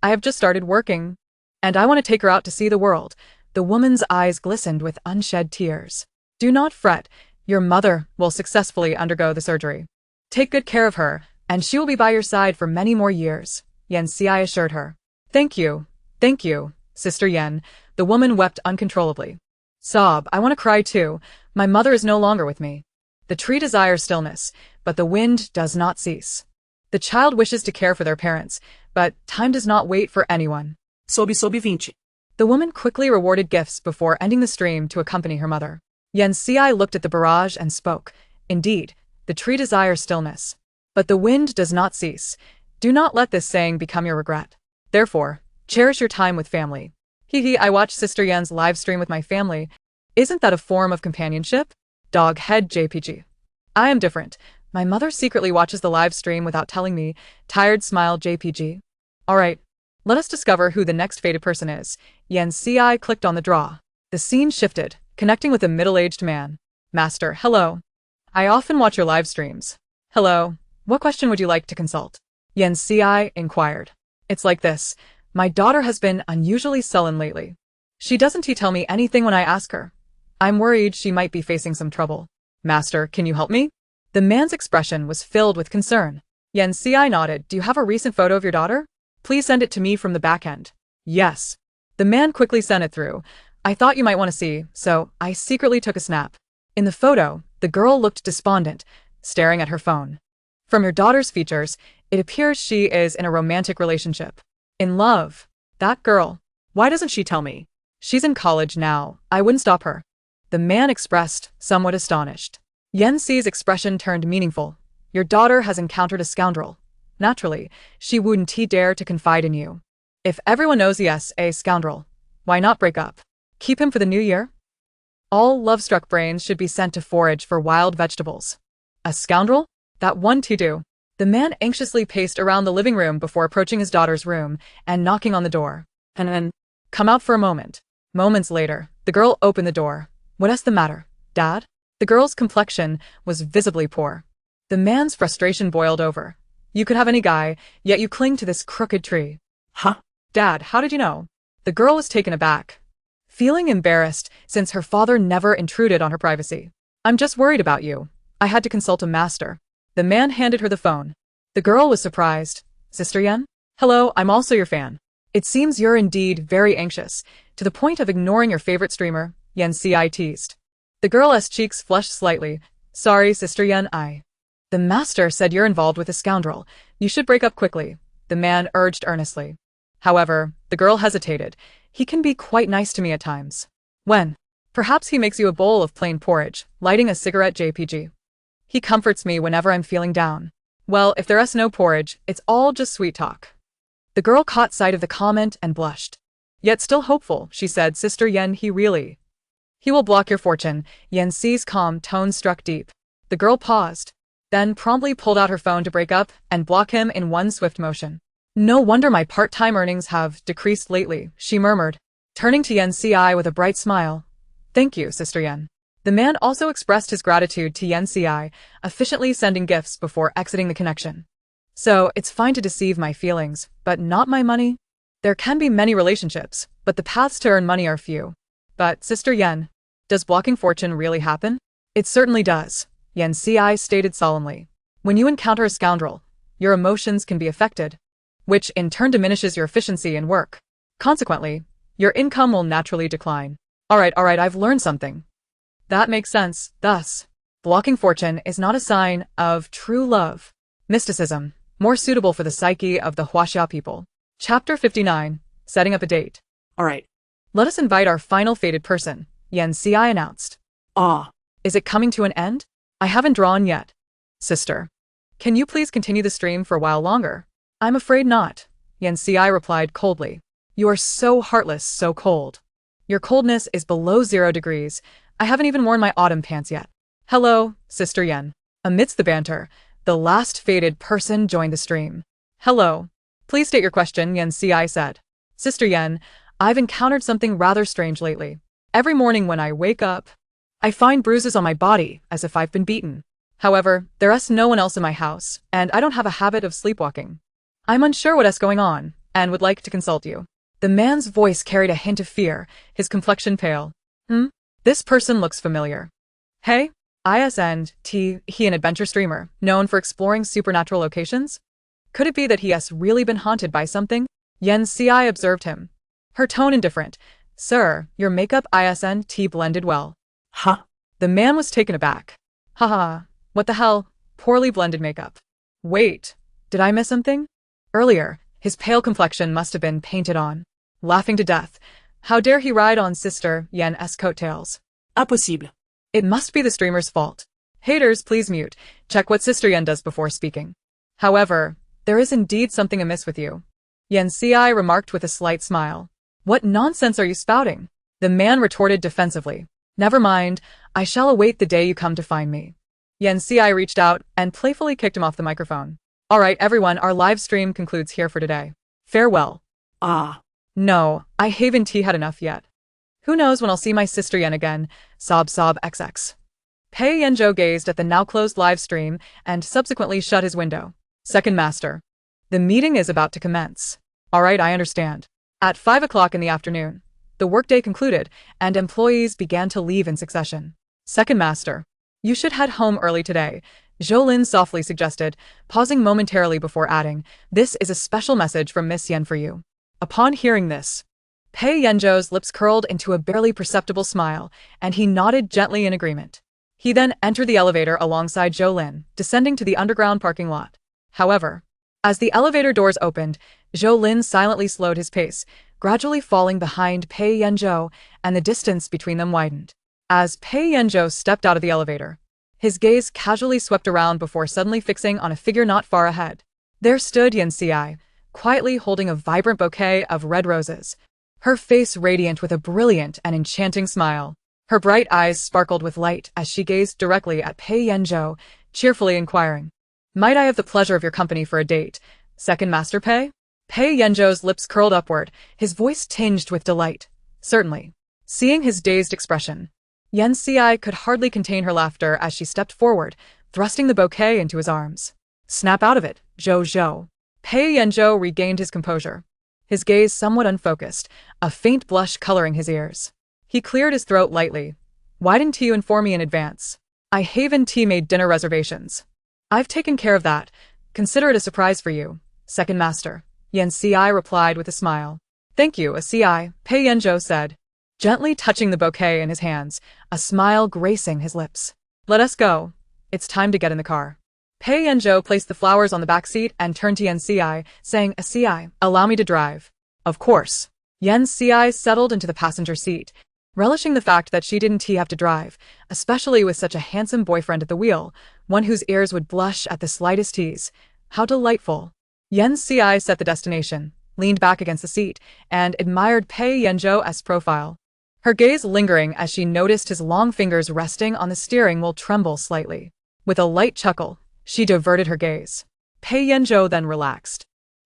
I have just started working, and I want to take her out to see the world. The woman's eyes glistened with unshed tears. Do not fret, your mother will successfully undergo the surgery. Take good care of her, and she will be by your side for many more years, Yen Si assured her. Thank you, Sister Yen. The woman wept uncontrollably. Sob, I want to cry too. My mother is no longer with me. The tree desires stillness, but the wind does not cease. The child wishes to care for their parents, but time does not wait for anyone. Sob 20. The woman quickly rewarded gifts before ending the stream to accompany her mother. Yen Si looked at the barrage and spoke. Indeed, the tree desires stillness, but the wind does not cease. Do not let this saying become your regret. Therefore, cherish your time with family. I watched Sister Yen's live stream with my family. Isn't that a form of companionship? Dog head JPG. I am different. My mother secretly watches the live stream without telling me. Tired smile JPG. Alright, let us discover who the next fated person is. Yen Si clicked on the draw. The scene shifted, connecting with a middle-aged man. Master, hello. I often watch your live streams. Hello, what question would you like to consult? Yen Si inquired. It's like this. My daughter has been unusually sullen lately. She doesn't tell me anything when I ask her. I'm worried she might be facing some trouble. Master, can you help me? The man's expression was filled with concern. Yen Si nodded. Do you have a recent photo of your daughter? Please send it to me from the back end. Yes. The man quickly sent it through. I thought you might want to see, so I secretly took a snap. In the photo, the girl looked despondent, staring at her phone. From your daughter's features, it appears she is in a romantic relationship. In love. That girl. Why doesn't she tell me? She's in college now. I wouldn't stop her. The man expressed, somewhat astonished. Yen Si's expression turned meaningful. Your daughter has encountered a scoundrel. Naturally, she wouldn't dare to confide in you. If everyone knows yes, a scoundrel, why not break up? Keep him for the new year? All love-struck brains should be sent to forage for wild vegetables. A scoundrel? That one to do. The man anxiously paced around the living room before approaching his daughter's room and knocking on the door. And then, come out for a moment. Moments later, the girl opened the door. What's the matter, Dad? The girl's complexion was visibly poor. The man's frustration boiled over. You could have any guy, yet you cling to this crooked tree. Huh? Dad, how did you know? The girl was taken aback, feeling embarrassed since her father never intruded on her privacy. I'm just worried about you. I had to consult a master. The man handed her the phone. The girl was surprised. Sister Yen? Hello, I'm also your fan. It seems you're indeed very anxious, to the point of ignoring your favorite streamer, Yen Si teased. The girl's cheeks flushed slightly. Sorry, Sister Yen, The master said you're involved with a scoundrel. You should break up quickly, the man urged earnestly. However, the girl hesitated. He can be quite nice to me at times. When? Perhaps he makes you a bowl of plain porridge, lighting a cigarette JPG. He comforts me whenever I'm feeling down. Well, if there's no porridge, it's all just sweet talk. The girl caught sight of the comment and blushed. Yet still hopeful, she said, Sister Yen, he will block your fortune. Yen Si's calm tone struck deep. The girl paused, then promptly pulled out her phone to break up and block him in one swift motion. No wonder my part-time earnings have decreased lately, she murmured, turning to Yen Si with a bright smile. Thank you, Sister Yen. The man also expressed his gratitude to Yen Si, efficiently sending gifts before exiting the connection. So it's fine to deceive my feelings, but not my money? There can be many relationships, but the paths to earn money are few. But, Sister Yen, does blocking fortune really happen? It certainly does, Yen Ci stated solemnly. When you encounter a scoundrel, your emotions can be affected, which in turn diminishes your efficiency in work. Consequently, your income will naturally decline. Alright, I've learned something. That makes sense. Thus, blocking fortune is not a sign of true love. Mysticism, more suitable for the psyche of the Huaxia people. Chapter 59, Setting Up a Date. Alright. Let us invite our final fated person, Yen Ci announced. Ah. Is it coming to an end? I haven't drawn yet. Sister, can you please continue the stream for a while longer? I'm afraid not, Yen Ci replied coldly. You are so heartless, so cold. Your coldness is below 0 degrees. I haven't even worn my autumn pants yet. Hello, Sister Yen. Amidst the banter, the last fated person joined the stream. Hello. Please state your question, Yen Ci said. Sister Yen, I've encountered something rather strange lately. Every morning when I wake up, I find bruises on my body, as if I've been beaten. However, there's no one else in my house, and I don't have a habit of sleepwalking. I'm unsure what's going on, and would like to consult you. The man's voice carried a hint of fear, his complexion pale. This person looks familiar. Hey, he an adventure streamer, known for exploring supernatural locations? Could it be that he has really been haunted by something? Yen Ci observed him. Her tone indifferent. Sir, your makeup blended well. Huh? The man was taken aback. Haha, what the hell? Poorly blended makeup. Wait, did I miss something? Earlier, his pale complexion must have been painted on. Laughing to death. How dare he ride on Sister Yen's coattails? Impossible. It must be the streamer's fault. Haters, please mute. Check what Sister Yen does before speaking. However, there is indeed something amiss with you. Yen Ci remarked with a slight smile. What nonsense are you spouting? The man retorted defensively. Never mind, I shall await the day you come to find me. Yen Ci reached out and playfully kicked him off the microphone. Alright everyone, our live stream concludes here for today. Farewell. Ah. No, I haven't had enough yet. Who knows when I'll see my Sister Yen again, sob XX. Pei Yanzhou gazed at the now closed live stream and subsequently shut his window. Second Master. The meeting is about to commence. Alright, I understand. At 5 o'clock in the afternoon, the workday concluded and employees began to leave in succession. Second Master. You should head home early today, Zhou Lin softly suggested, pausing momentarily before adding, this is a special message from Miss Yen for you. Upon hearing this, Pei Yanzhou's lips curled into a barely perceptible smile, and he nodded gently in agreement. He then entered the elevator alongside Zhou Lin, descending to the underground parking lot. However, as the elevator doors opened, Zhou Lin silently slowed his pace, gradually falling behind Pei Yanzhou, and the distance between them widened. As Pei Yanzhou stepped out of the elevator, his gaze casually swept around before suddenly fixing on a figure not far ahead. There stood Yen Ci, quietly holding a vibrant bouquet of red roses, her face radiant with a brilliant and enchanting smile. Her bright eyes sparkled with light as she gazed directly at Pei Yanzhou, cheerfully inquiring, Might I have the pleasure of your company for a date, Second Master Pei? Pei Yanzhou's lips curled upward, his voice tinged with delight. Certainly. Seeing his dazed expression, Yen Ci could hardly contain her laughter as she stepped forward, thrusting the bouquet into his arms. Snap out of it, Zhou. Pei Yanzhou regained his composure, his gaze somewhat unfocused, a faint blush coloring his ears. He cleared his throat lightly. Why didn't you inform me in advance? I haven't made dinner reservations. I've taken care of that. Consider it a surprise for you, Second Master. Yen Ci replied with a smile. Thank you, Ci, Pei Yanzhou said, gently touching the bouquet in his hands, a smile gracing his lips. Let us go. It's time to get in the car. Pei Yanzhou placed the flowers on the back seat and turned to Yen Ci, saying, Ci, allow me to drive. Of course. Yen Ci settled into the passenger seat, relishing the fact that she didn't have to drive, especially with such a handsome boyfriend at the wheel, one whose ears would blush at the slightest tease. How delightful. Yen Ci set the destination, leaned back against the seat, and admired Pei Yanzhou's profile. Her gaze lingering as she noticed his long fingers resting on the steering wheel tremble slightly. With a light chuckle, she diverted her gaze. Pei Yanzhou then relaxed,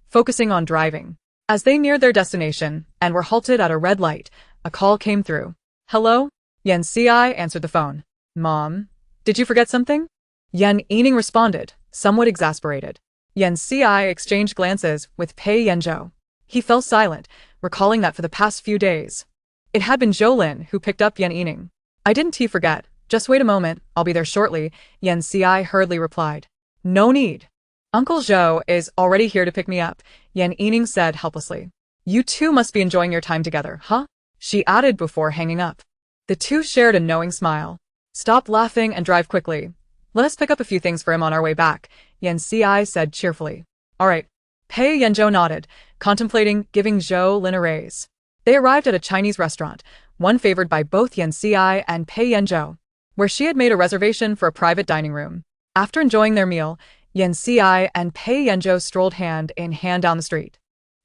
focusing on driving. As they neared their destination and were halted at a red light, a call came through. Hello? Yen Ci answered the phone. Mom, did you forget something? Yen Yining responded, somewhat exasperated. Yan Ci exchanged glances with Pei Yanzhou. He fell silent, recalling that for the past few days, it had been Zhou Lin who picked up Yan Yining. I didn't forget. Just wait a moment, I'll be there shortly, Yan Ci hurriedly replied. No need. Uncle Zhou is already here to pick me up, Yan Yining said helplessly. You two must be enjoying your time together, huh? She added before hanging up. The two shared a knowing smile. Stop laughing and drive quickly. Let us pick up a few things for him on our way back, Yan Ci said cheerfully. All right. Pei Yanzhou nodded, contemplating giving Zhou Lin a raise. They arrived at a Chinese restaurant, one favored by both Yan Ci and Pei Yanzhou, where she had made a reservation for a private dining room. After enjoying their meal, Yan Ci and Pei Yanzhou strolled hand in hand down the street.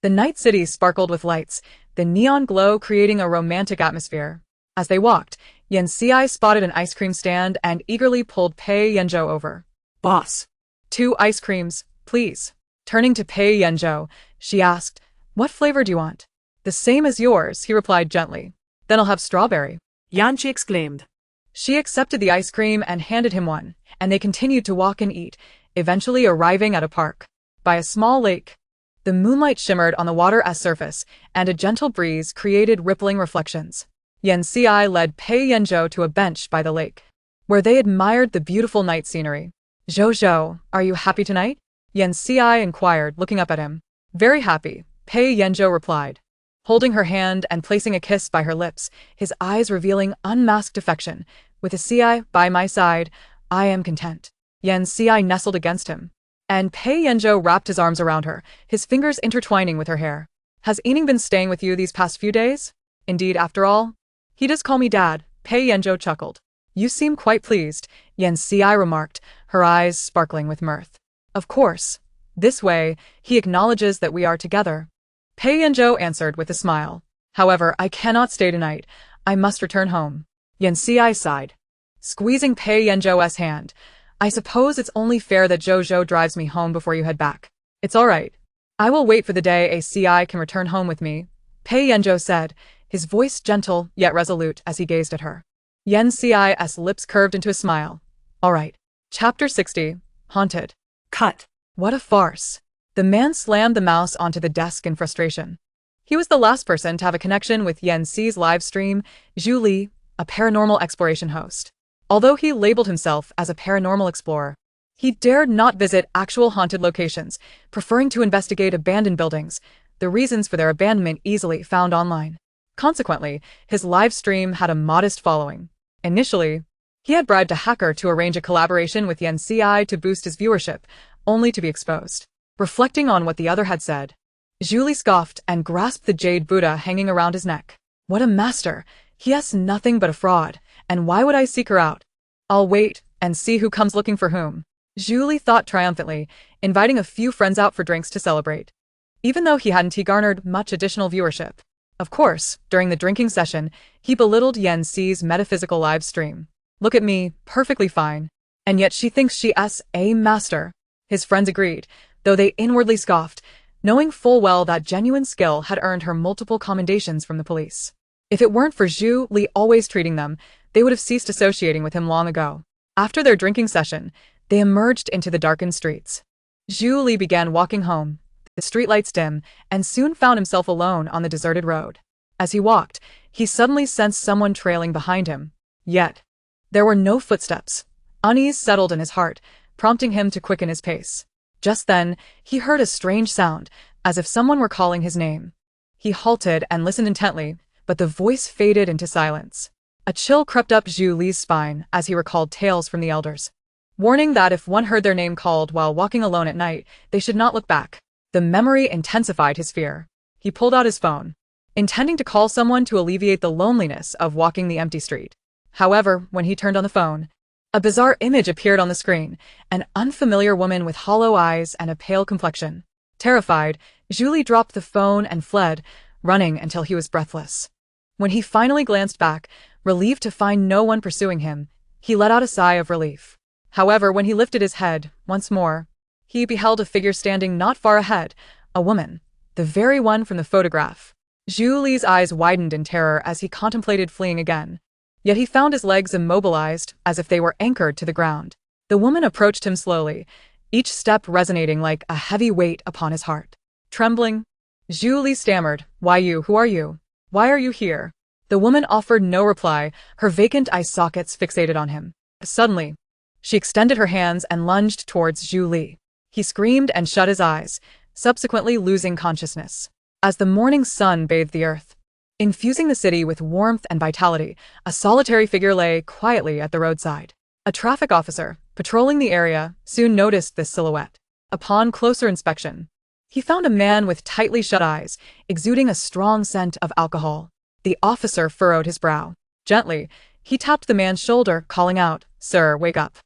The night city sparkled with lights, the neon glow creating a romantic atmosphere. As they walked, Yan Ci spotted an ice cream stand and eagerly pulled Pei Yanzhou over. Boss. 2 ice creams, please. Turning to Pei Yanzhou, she asked, What flavor do you want? The same as yours, he replied gently. Then I'll have strawberry. Yanchi exclaimed. She accepted the ice cream and handed him one, and they continued to walk and eat, eventually arriving at a park. By a small lake. The moonlight shimmered on the water as surface, and a gentle breeze created rippling reflections. Yan Ci led Pei Yanzhou to a bench by the lake, where they admired the beautiful night scenery. Zhou, are you happy tonight? Yan Ci inquired, looking up at him. Very happy, Pei Yanzhou replied, holding her hand and placing a kiss by her lips, his eyes revealing unmasked affection. With a Ci by my side, I am content. Yan Ci nestled against him, and Pei Yanzhou wrapped his arms around her, his fingers intertwining with her hair. Has Yining been staying with you these past few days? Indeed, after all. He does call me Dad, Pei Yanzhou chuckled. You seem quite pleased, Yan Ci remarked, her eyes sparkling with mirth. Of course. This way, he acknowledges that we are together. Pei Yanzhou answered with a smile. However, I cannot stay tonight. I must return home. Yan Ci sighed, squeezing Pei Yanzhou's hand. I suppose it's only fair that Zhou drives me home before you head back. It's all right. I will wait for the day a Ci can return home with me, Pei Yanzhou said, his voice gentle yet resolute as he gazed at her. Yan Ci's lips curved into a smile. All right. Chapter 60. Haunted. Cut. What a farce. The man slammed the mouse onto the desk in frustration. He was the last person to have a connection with Yan Ci's live stream, Zhu Li, a paranormal exploration host. Although he labeled himself as a paranormal explorer, he dared not visit actual haunted locations, preferring to investigate abandoned buildings, the reasons for their abandonment easily found online. Consequently, his live stream had a modest following. Initially, he had bribed a hacker to arrange a collaboration with Yan Ci to boost his viewership, only to be exposed. Reflecting on what the other had said, Zhu Li scoffed and grasped the jade Buddha hanging around his neck. What a master! He has nothing but a fraud, and why would I seek her out? I'll wait and see who comes looking for whom. Zhu Li thought triumphantly, inviting a few friends out for drinks to celebrate. Even though he hadn't garnered much additional viewership. Of course, during the drinking session, he belittled Yan Ci's metaphysical live stream. Look at me, perfectly fine. And yet she thinks she's a master. His friends agreed, though they inwardly scoffed, knowing full well that genuine skill had earned her multiple commendations from the police. If it weren't for Zhu Li always treating them, they would have ceased associating with him long ago. After their drinking session, they emerged into the darkened streets. Zhu Li began walking home, the streetlights dim, and soon found himself alone on the deserted road. As he walked, he suddenly sensed someone trailing behind him. Yet, there were no footsteps. Unease settled in his heart, prompting him to quicken his pace. Just then, he heard a strange sound, as if someone were calling his name. He halted and listened intently, but the voice faded into silence. A chill crept up Zhu Li's spine as he recalled tales from the elders, warning that if one heard their name called while walking alone at night, they should not look back. The memory intensified his fear. He pulled out his phone, intending to call someone to alleviate the loneliness of walking the empty street. However, when he turned on the phone, a bizarre image appeared on the screen, an unfamiliar woman with hollow eyes and a pale complexion. Terrified, Zhu Li dropped the phone and fled, running until he was breathless. When he finally glanced back, relieved to find no one pursuing him, he let out a sigh of relief. However, when he lifted his head, once more, he beheld a figure standing not far ahead, a woman, the very one from the photograph. Zhu Li's eyes widened in terror as he contemplated fleeing again. Yet he found his legs immobilized, as if they were anchored to the ground. The woman approached him slowly, each step resonating like a heavy weight upon his heart. Trembling, Zhu Li stammered, Who are you? Why are you here? The woman offered no reply, her vacant eye sockets fixated on him. Suddenly, she extended her hands and lunged towards Zhu Li. He screamed and shut his eyes, subsequently losing consciousness. As the morning sun bathed the earth, infusing the city with warmth and vitality, a solitary figure lay quietly at the roadside. A traffic officer, patrolling the area, soon noticed this silhouette. Upon closer inspection, he found a man with tightly shut eyes, exuding a strong scent of alcohol. The officer furrowed his brow. Gently, he tapped the man's shoulder, calling out, Sir, wake up.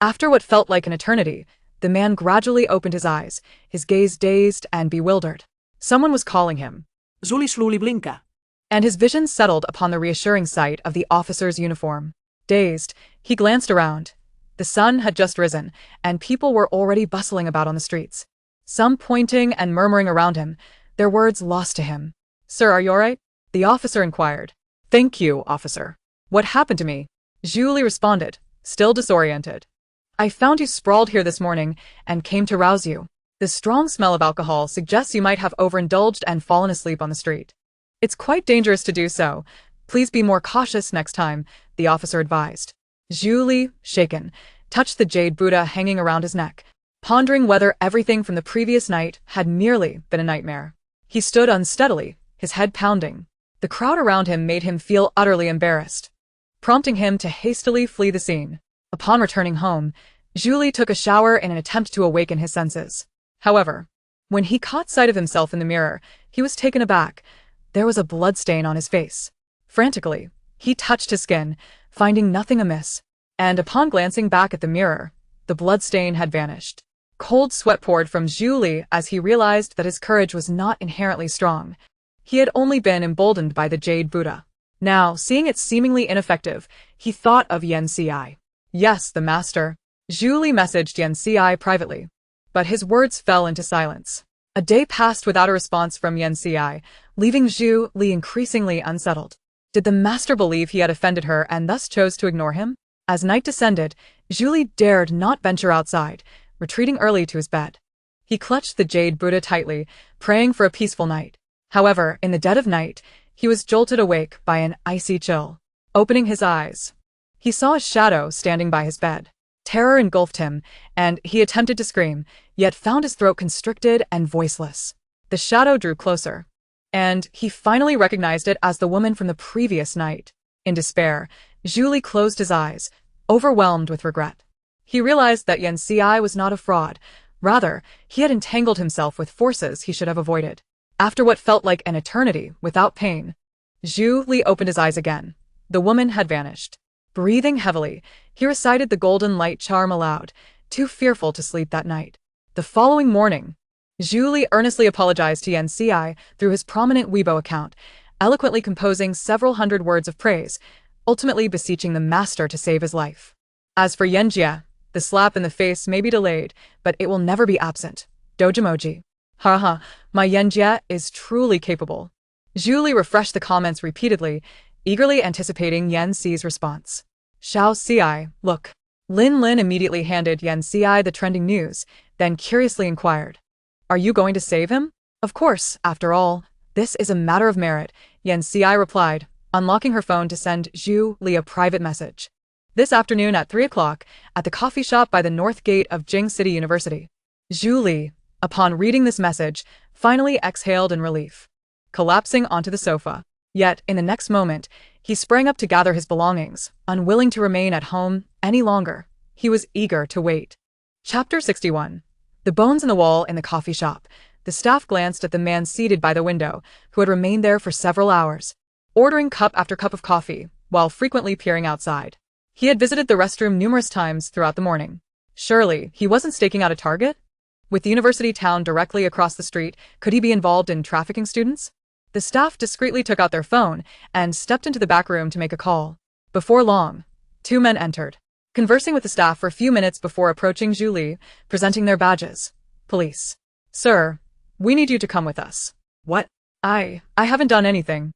After what felt like an eternity, the man gradually opened his eyes, his gaze dazed and bewildered. Someone was calling him. Zuli slowly blinka. And his vision settled upon the reassuring sight of the officer's uniform. Dazed, he glanced around. The sun had just risen, and people were already bustling about on the streets. Some pointing and murmuring around him, their words lost to him. Sir, are you all right? The officer inquired. Thank you, officer. What happened to me? Zhu Li responded, still disoriented. I found you sprawled here this morning and came to rouse you. The strong smell of alcohol suggests you might have overindulged and fallen asleep on the street. It's quite dangerous to do so. Please be more cautious next time, the officer advised. Zhu Li, shaken, touched the jade Buddha hanging around his neck, pondering whether everything from the previous night had merely been a nightmare. He stood unsteadily, his head pounding. The crowd around him made him feel utterly embarrassed, prompting him to hastily flee the scene. Upon returning home, Zhu Li took a shower in an attempt to awaken his senses. However, when he caught sight of himself in the mirror, he was taken aback. There was a bloodstain on his face. Frantically, he touched his skin, finding nothing amiss, and upon glancing back at the mirror, the bloodstain had vanished. Cold sweat poured from Zhu Li as he realized that his courage was not inherently strong. He had only been emboldened by the jade Buddha. Now, seeing it seemingly ineffective, he thought of Yan Ci. Yes, the master. Zhu Li messaged Yan Ci privately, but his words fell into silence. A day passed without a response from Yan Ci, leaving Zhu Li increasingly unsettled. Did the master believe he had offended her and thus chose to ignore him? As night descended, Zhu Li dared not venture outside, retreating early to his bed. He clutched the jade Buddha tightly, praying for a peaceful night. However, in the dead of night, he was jolted awake by an icy chill. Opening his eyes, he saw a shadow standing by his bed. Terror engulfed him, and he attempted to scream, yet found his throat constricted and voiceless. The shadow drew closer, and he finally recognized it as the woman from the previous night. In despair, Zhu Li closed his eyes, overwhelmed with regret. He realized that Yan Ci was not a fraud. Rather, he had entangled himself with forces he should have avoided. After what felt like an eternity without pain, Zhu Li opened his eyes again. The woman had vanished. Breathing heavily, he recited the golden light charm aloud, too fearful to sleep that night. The following morning, Zhu Li earnestly apologized to Yan Ci through his prominent Weibo account, eloquently composing several hundred words of praise, ultimately beseeching the master to save his life. As for Yan Jie, the slap in the face may be delayed, but it will never be absent. Dogemoji. Haha, my Yan Jie is truly capable. Zhu Li refreshed the comments repeatedly, eagerly anticipating Yan Ci's response. Xiao Ci, look. Lin Lin immediately handed Yan Ci the trending news, then curiously inquired. Are you going to save him? Of course, after all, this is a matter of merit, Yan Ci replied, unlocking her phone to send Zhu Li a private message. This afternoon at 3 o'clock, at the coffee shop by the north gate of Jing City University. Zhu Li, upon reading this message, finally exhaled in relief, collapsing onto the sofa. Yet, in the next moment, he sprang up to gather his belongings, unwilling to remain at home any longer. He was eager to wait. Chapter 61. The bones in the wall in the coffee shop. The staff glanced at the man seated by the window, who had remained there for several hours, ordering cup after cup of coffee, while frequently peering outside. He had visited the restroom numerous times throughout the morning. Surely, he wasn't staking out a target? With the university town directly across the street, could he be involved in trafficking students? The staff discreetly took out their phone and stepped into the back room to make a call. Before long, 2 men entered, conversing with the staff for a few minutes before approaching Zhu Li, presenting their badges. Police. Sir, we need you to come with us. What? I haven't done anything.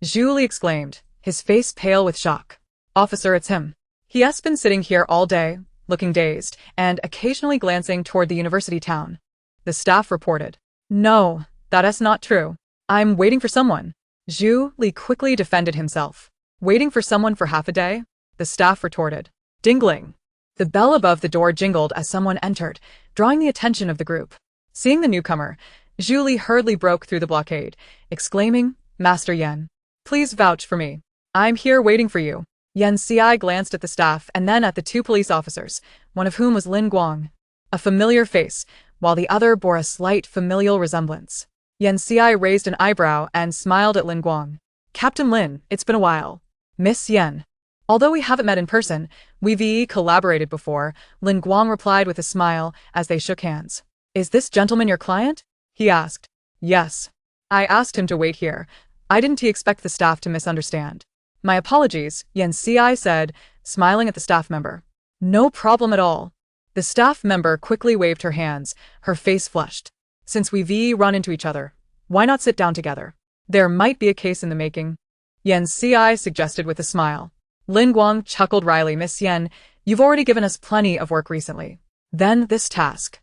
Zhu Li exclaimed, his face pale with shock. Officer, it's him. He has been sitting here all day, looking dazed and occasionally glancing toward the university town. The staff reported. No, that is not true. I'm waiting for someone. Zhu Li quickly defended himself. Waiting for someone for half a day? The staff retorted. Dingling. The bell above the door jingled as someone entered, drawing the attention of the group. Seeing the newcomer, Zhu Li hurriedly broke through the blockade, exclaiming, Master Yan, please vouch for me. I'm here waiting for you. Yan Xi glanced at the staff and then at the two police officers, one of whom was Lin Guang. A familiar face, while the other bore a slight familial resemblance. Yan Xi raised an eyebrow and smiled at Lin Guang. Captain Lin, it's been a while. Miss Yan. Although we haven't met in person, we've collaborated before, Lin Guang replied with a smile as they shook hands. Is this gentleman your client? He asked. Yes. I asked him to wait here. I didn't expect the staff to misunderstand. My apologies, Yan Xi said, smiling at the staff member. No problem at all. The staff member quickly waved her hands, her face flushed. Since we've run into each other, why not sit down together? There might be a case in the making. Yan Xi suggested with a smile. Lin Guang chuckled wryly. Miss Yan, you've already given us plenty of work recently. Then this task.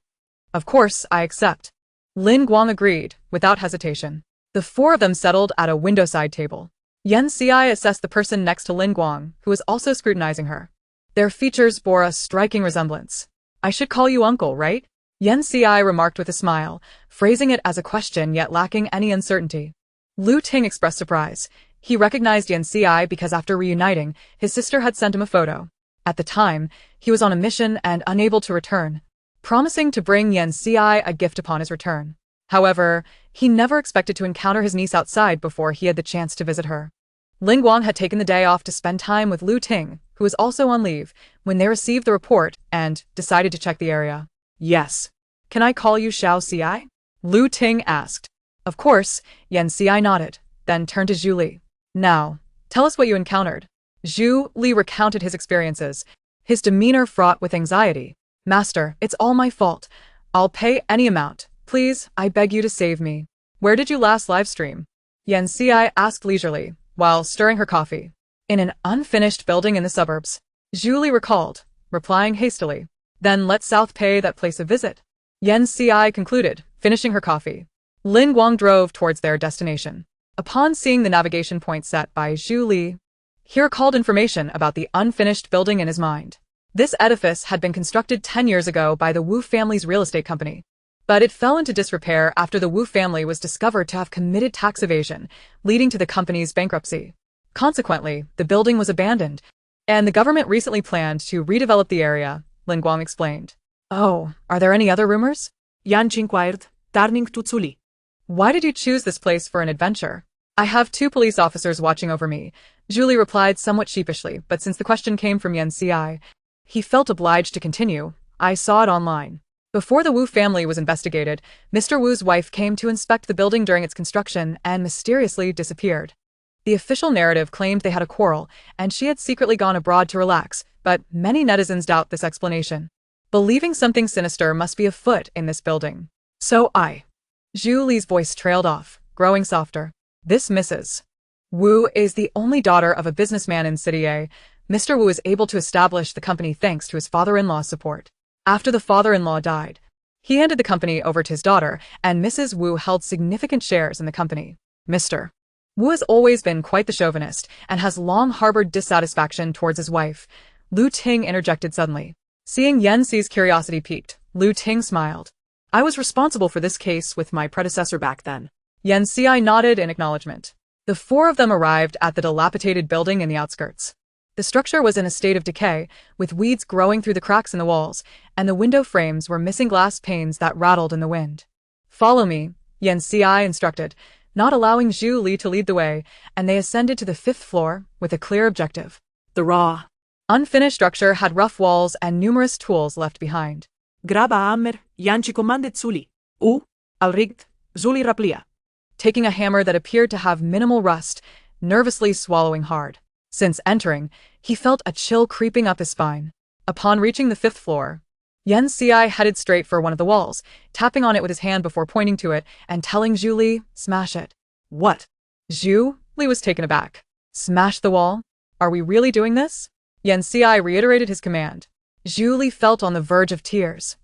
Of course, I accept. Lin Guang agreed, without hesitation. The four of them settled at a windowside table. Yan Xi assessed the person next to Lin Guang, who was also scrutinizing her. Their features bore a striking resemblance. I should call you uncle, right? Yan Xi remarked with a smile, phrasing it as a question yet lacking any uncertainty. Lu Ting expressed surprise. He recognized Yan Xi because after reuniting, his sister had sent him a photo. At the time, he was on a mission and unable to return, promising to bring Yan Xi a gift upon his return. However, he never expected to encounter his niece outside before he had the chance to visit her. Lin Guang had taken the day off to spend time with Lu Ting, who was also on leave, when they received the report and decided to check the area. Yes. Can I call you Xiao Xi? Lu Ting asked. Of course, Yan Xi nodded, then turned to Zhu Li. Now, tell us what you encountered. Zhu Li recounted his experiences, his demeanor fraught with anxiety. Master, it's all my fault. I'll pay any amount. Please, I beg you to save me. Where did you last livestream? Yan Xi asked leisurely, while stirring her coffee. In an unfinished building in the suburbs. Zhu Li recalled, replying hastily. Then let South pay that place a visit. Yan Xi concluded, finishing her coffee. Lin Guang drove towards their destination. Upon seeing the navigation point set by Zhu Li, he recalled information about the unfinished building in his mind. This edifice had been constructed 10 years ago by the Wu family's real estate company. But it fell into disrepair after the Wu family was discovered to have committed tax evasion, leading to the company's bankruptcy. Consequently, the building was abandoned, and the government recently planned to redevelop the area, Lin Guang explained. Oh, are there any other rumors? Yan inquired, turning to Zhu Li. Why did you choose this place for an adventure? I have 2 police officers watching over me, Zhu Li replied somewhat sheepishly, but since the question came from Yan Xi, he felt obliged to continue. I saw it online. Before the Wu family was investigated, Mr. Wu's wife came to inspect the building during its construction and mysteriously disappeared. The official narrative claimed they had a quarrel, and she had secretly gone abroad to relax, but many netizens doubt this explanation, believing something sinister must be afoot in this building. So Zhu Li's voice trailed off, growing softer. This Mrs. Wu is the only daughter of a businessman in City A. Mr. Wu is able to establish the company thanks to his father-in-law's support. After the father-in-law died, he handed the company over to his daughter, and Mrs. Wu held significant shares in the company. Mr. Wu has always been quite the chauvinist and has long harbored dissatisfaction towards his wife. Lu Ting interjected suddenly. Seeing Yan Xi's curiosity piqued, Lu Ting smiled. I was responsible for this case with my predecessor back then. Yan Xi nodded in acknowledgement. The 4 of them arrived at the dilapidated building in the outskirts. The structure was in a state of decay, with weeds growing through the cracks in the walls, and the window frames were missing glass panes that rattled in the wind. Follow me, Yan Xi instructed, not allowing Zhu Li to lead the way, and they ascended to the 5th floor with a clear objective. The raw, unfinished structure had rough walls and numerous tools left behind. Graba hammer, Yan commanded Zhu Li. Al rigged, Zhu Li raplia. Taking a hammer that appeared to have minimal rust, nervously swallowing hard. Since entering, he felt a chill creeping up his spine. Upon reaching the 5th floor, Yan Xi headed straight for one of the walls, tapping on it with his hand before pointing to it and telling Zhu Li, smash it. What? Zhu Li was taken aback. Smash the wall? Are we really doing this? Yan Xi reiterated his command. Zhu Li felt on the verge of tears,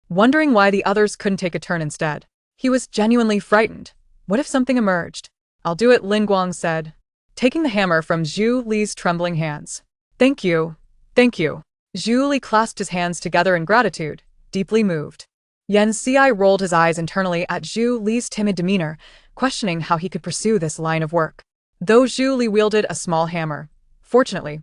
wondering why the others couldn't take a turn instead. He was genuinely frightened. What if something emerged? I'll do it, Lin Guang said, taking the hammer from Zhu Li's trembling hands. Thank you. Thank you. Zhu Li clasped his hands together in gratitude, deeply moved. Yan Xi rolled his eyes internally at Zhu Li's timid demeanor, questioning how he could pursue this line of work. Though Zhu Li wielded a small hammer, fortunately,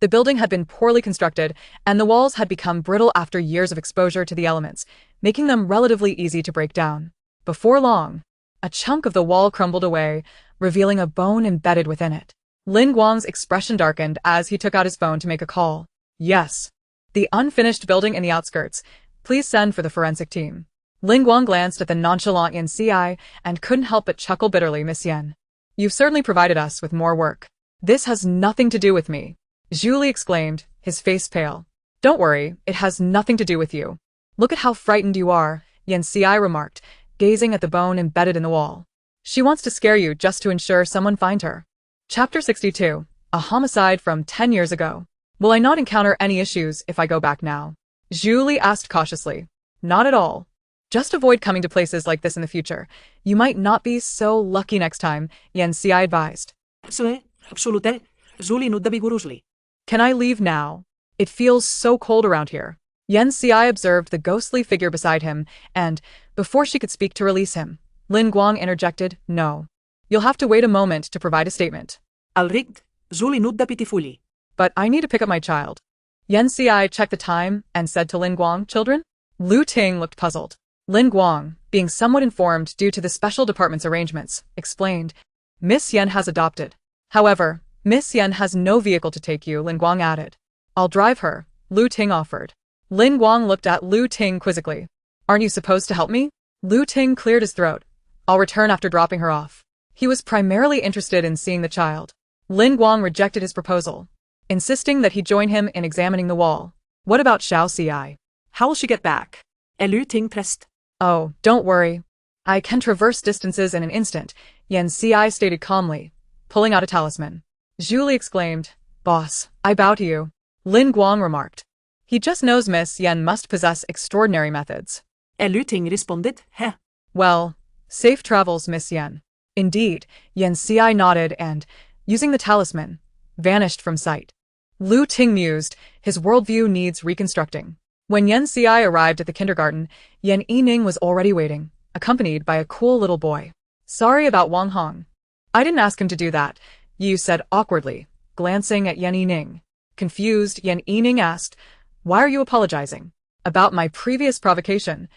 the building had been poorly constructed and the walls had become brittle after years of exposure to the elements, making them relatively easy to break down. Before long, a chunk of the wall crumbled away, revealing a bone embedded within it. Lin Guang's expression darkened as he took out his phone to make a call. Yes. The unfinished building in the outskirts. Please send for the forensic team. Lin Guang glanced at the nonchalant Yan Xi and couldn't help but chuckle bitterly. Miss Yan, you've certainly provided us with more work. This has nothing to do with me, Zhu Li exclaimed, his face pale. Don't worry, it has nothing to do with you. Look at how frightened you are, Yan Xi remarked, gazing at the bone embedded in the wall. She wants to scare you just to ensure someone find her. Chapter 62. A homicide from 10 years ago. Will I not encounter any issues if I go back now? Zhu Li asked cautiously. Not at all. Just avoid coming to places like this in the future. You might not be so lucky next time, Yan Xi advised. Can I leave now? It feels so cold around here. Yan Xi observed the ghostly figure beside him, and, before she could speak to release him, Lin Guang interjected, No. You'll have to wait a moment to provide a statement. Alright, Zuli nudda pitifuli. But I need to pick up my child. Yan Xi checked the time and said to Lin Guang, Children? Lu Ting looked puzzled. Lin Guang, being somewhat informed due to the special department's arrangements, explained, Miss Yan has adopted. However, Miss Yan has no vehicle to take you, Lin Guang added. I'll drive her, Lu Ting offered. Lin Guang looked at Lu Ting quizzically. Aren't you supposed to help me? Lu Ting cleared his throat. I'll return after dropping her off. He was primarily interested in seeing the child. Lin Guang rejected his proposal, insisting that he join him in examining the wall. What about Xiao Xi? How will she get back? Lu Ting pressed. Oh, don't worry. I can traverse distances in an instant, Yan Xi stated calmly, pulling out a talisman. Zhu Li exclaimed, Boss, I bow to you. Lin Guang remarked. He just knows Miss Yan must possess extraordinary methods. Lu Ting responded, Heh. Well, safe travels, Miss Yan. Indeed, Yan Xi nodded and, using the talisman, vanished from sight. Lu Ting mused, his worldview needs reconstructing. When Yan Xi arrived at the kindergarten, Yan Yining was already waiting, accompanied by a cool little boy. Sorry about Wang Hong. I didn't ask him to do that, Yu said awkwardly, glancing at Yan Yining. Confused, Yan Yining asked, Why are you apologizing? About my previous provocation.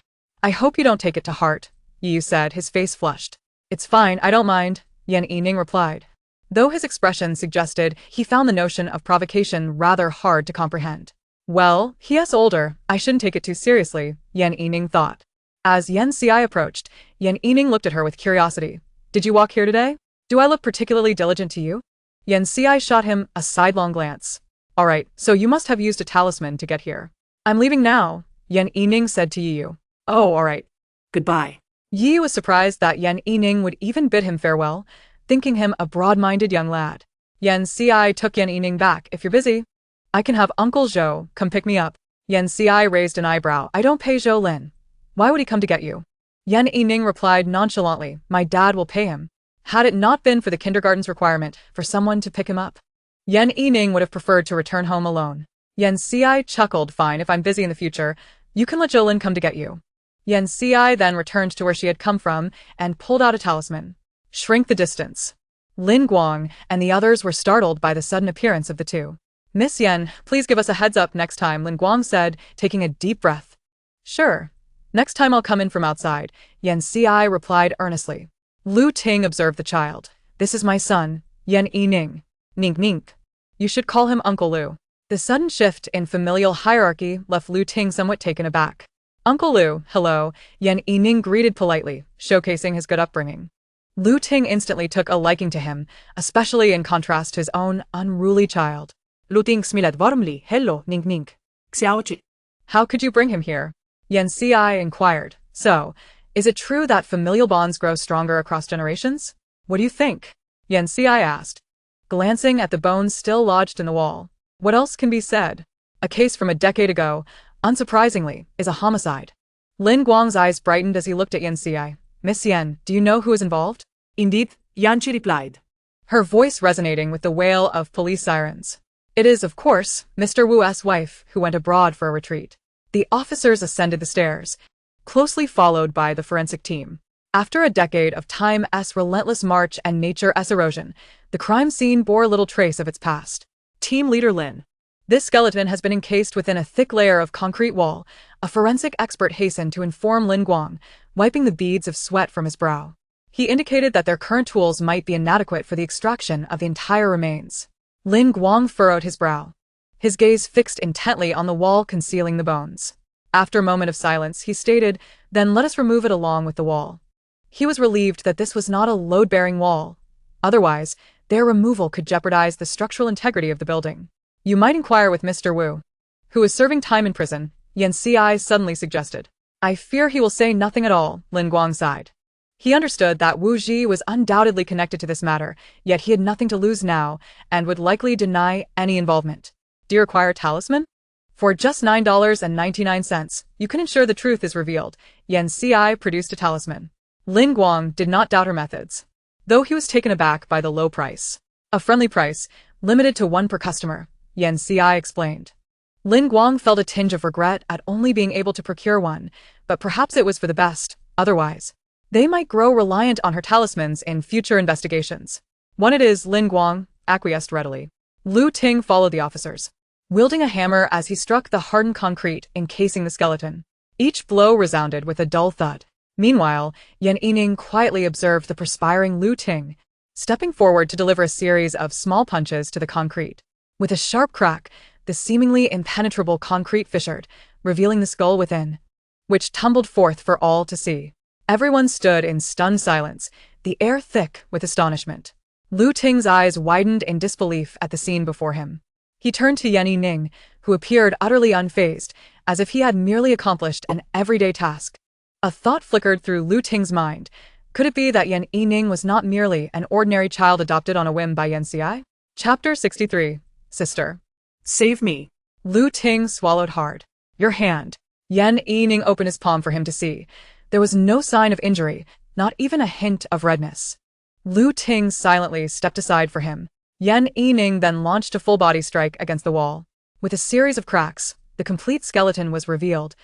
I hope you don't take it to heart, Yu said, his face flushed. It's fine, I don't mind, Yan Yining replied. Though his expression suggested he found the notion of provocation rather hard to comprehend. Well, he is older, I shouldn't take it too seriously, Yan Yining thought. As Yan Xi approached, Yan Yining looked at her with curiosity. Did you walk here today? Do I look particularly diligent to you? Yan Xi shot him a sidelong glance. Alright, so you must have used a talisman to get here. I'm leaving now, Yan Yining said to Yu. Oh, alright. Goodbye. Yi was surprised that Yan Yining would even bid him farewell, thinking him a broad-minded young lad. Yan Xi took Yan Yining back. If you're busy, I can have Uncle Zhou come pick me up. Yan Xi raised an eyebrow. I don't pay Zhou Lin. Why would he come to get you? Yan Yining replied nonchalantly. My dad will pay him. Had it not been for the kindergarten's requirement for someone to pick him up, Yan Yining would have preferred to return home alone. Yan Xi chuckled. Fine, if I'm busy in the future, you can let Zhou Lin come to get you. Yan Xi then returned to where she had come from and pulled out a talisman. Shrink the distance. Lin Guang and the others were startled by the sudden appearance of the two. Miss Yan, please give us a heads up next time, Lin Guang said, taking a deep breath. Sure. Next time I'll come in from outside, Yan Xi replied earnestly. Lu Ting observed the child. This is my son, Yan Yining. Nink nink. You should call him Uncle Lu. The sudden shift in familial hierarchy left Lu Ting somewhat taken aback. Uncle Lu, hello, Yan Yining greeted politely, showcasing his good upbringing. Lu Ting instantly took a liking to him, especially in contrast to his own unruly child. Lu Ting smiled warmly, hello, nink nink. Xiaochi. How could you bring him here? Yan Xi inquired. So, is it true that familial bonds grow stronger across generations? What do you think? Yan Xi asked, glancing at the bones still lodged in the wall. What else can be said? A case from a decade ago, unsurprisingly, is a homicide. Lin Guang's eyes brightened as he looked at Yan Xi. Miss Yan, do you know who is involved? Indeed, Yanchi replied. Her voice resonating with the wail of police sirens. It is, of course, Mr. Wu's wife who went abroad for a retreat. The officers ascended the stairs, closely followed by the forensic team. After a decade of time's relentless march and nature's erosion, the crime scene bore little trace of its past. Team leader Lin. This skeleton has been encased within a thick layer of concrete wall. A forensic expert hastened to inform Lin Guang, wiping the beads of sweat from his brow. He indicated that their current tools might be inadequate for the extraction of the entire remains. Lin Guang furrowed his brow, his gaze fixed intently on the wall concealing the bones. After a moment of silence, he stated, "Then let us remove it along with the wall." He was relieved that this was not a load-bearing wall. Otherwise, their removal could jeopardize the structural integrity of the building. You might inquire with Mr. Wu, who is serving time in prison, Yan Xi suddenly suggested. I fear he will say nothing at all, Lin Guang sighed. He understood that Wu Ji was undoubtedly connected to this matter, yet he had nothing to lose now, and would likely deny any involvement. Do you require a talisman? For just $9.99, you can ensure the truth is revealed. Yan Xi produced a talisman. Lin Guang did not doubt her methods, though he was taken aback by the low price. A friendly price, limited to one per customer, Yan Xi explained. Lin Guang felt a tinge of regret at only being able to procure one, but perhaps it was for the best, otherwise they might grow reliant on her talismans in future investigations. One it is, Lin Guang acquiesced readily. Lu Ting followed the officers, wielding a hammer as he struck the hardened concrete encasing the skeleton. Each blow resounded with a dull thud. Meanwhile, Yan Yining quietly observed the perspiring Lu Ting, stepping forward to deliver a series of small punches to the concrete. With a sharp crack, the seemingly impenetrable concrete fissured, revealing the skull within, which tumbled forth for all to see. Everyone stood in stunned silence, the air thick with astonishment. Lu Ting's eyes widened in disbelief at the scene before him. He turned to Yan Yining, who appeared utterly unfazed, as if he had merely accomplished an everyday task. A thought flickered through Lu Ting's mind. Could it be that Yan Yining was not merely an ordinary child adopted on a whim by Yan Xi? Chapter 63. Sister. Save me. Lu Ting swallowed hard. Your hand. Yan Yining opened his palm for him to see. There was no sign of injury, not even a hint of redness. Lu Ting silently stepped aside for him. Yan Yining then launched a full-body strike against the wall. With a series of cracks, the complete skeleton was revealed,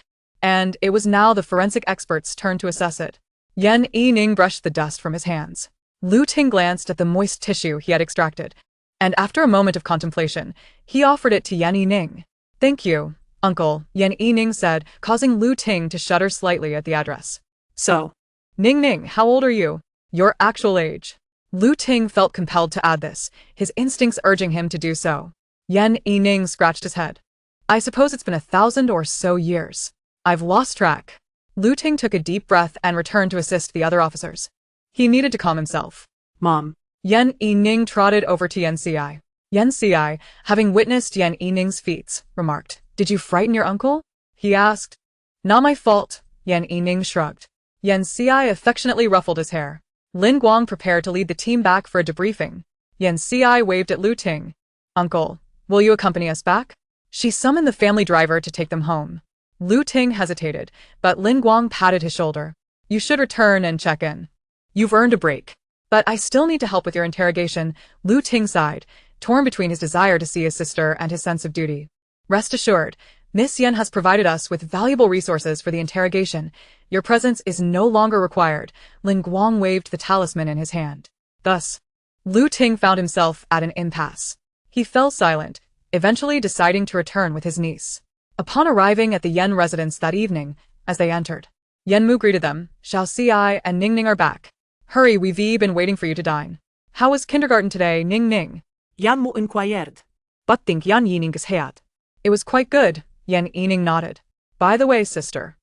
and it was now the forensic expert's turn to assess it. Yan Yining brushed the dust from his hands. Lu Ting glanced at the moist tissue he had extracted, and after a moment of contemplation, he offered it to Yan Yining. Thank you, uncle, Yan Yining said, causing Lu Ting to shudder slightly at the address. So, Ning Ning, how old are you? Your actual age. Lu Ting felt compelled to add this, his instincts urging him to do so. Yan Yining scratched his head. I suppose it's been 1,000 or so years. I've lost track. Lu Ting took a deep breath and returned to assist the other officers. He needed to calm himself. Mom. Yan Yining trotted over to Yan Xi. Yan Xi, having witnessed Yan Yining's feats, remarked, Did you frighten your uncle? He asked. Not my fault, Yan Yining shrugged. Yan Xi affectionately ruffled his hair. Lin Guang prepared to lead the team back for a debriefing. Yan Xi waved at Lu Ting. Uncle, will you accompany us back? She summoned the family driver to take them home. Lu Ting hesitated, but Lin Guang patted his shoulder. You should return and check in. You've earned a break. But I still need to help with your interrogation, Lu Ting sighed, torn between his desire to see his sister and his sense of duty. Rest assured, Miss Yan has provided us with valuable resources for the interrogation. Your presence is no longer required. Lin Guang waved the talisman in his hand. Thus, Lu Ting found himself at an impasse. He fell silent, eventually deciding to return with his niece. Upon arriving at the Yan residence that evening, as they entered, Yan Mu greeted them. Xiao Xi and Ning Ning are back. Hurry, we've been waiting for you to dine. How was kindergarten today, Ning Ning? Yan Mu inquired. But think Yan Yining gesheat. It was quite good, Yan Yining nodded. By the way, sister.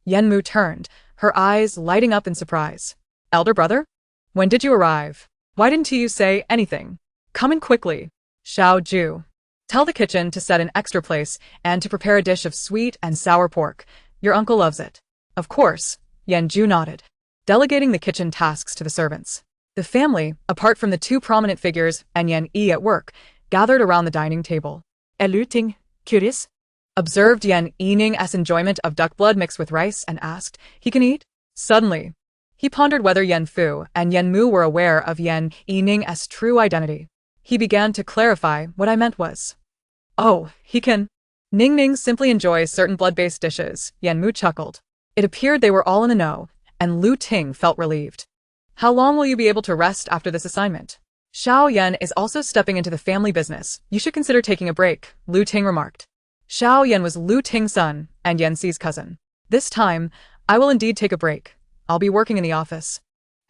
Yan Mu turned, her eyes lighting up in surprise. Elder brother? When did you arrive? Why didn't you say anything? Come in quickly. Xiao Ju. Tell the kitchen to set an extra place and to prepare a dish of sweet and sour pork. Your uncle loves it. Of course, Yan Ju nodded, delegating the kitchen tasks to the servants. The family, apart from the two prominent figures and Yan Yi at work, gathered around the dining table. Lu Ting, Curious? Observed Yan Yining's enjoyment of duck blood mixed with rice and asked, he can eat? Suddenly, he pondered whether Yan Fu and Yan Mu were aware of Yan Yining's true identity. He began to clarify what I meant was, oh, he can. Ning Ning simply enjoys certain blood-based dishes, Yan Mu chuckled. It appeared they were all in the know, and Lu Ting felt relieved. How long will you be able to rest after this assignment? Xiao Yan is also stepping into the family business. You should consider taking a break, Lu Ting remarked. Xiao Yan was Lu Ting's son and Yan Xi's cousin. This time, I will indeed take a break. I'll be working in the office.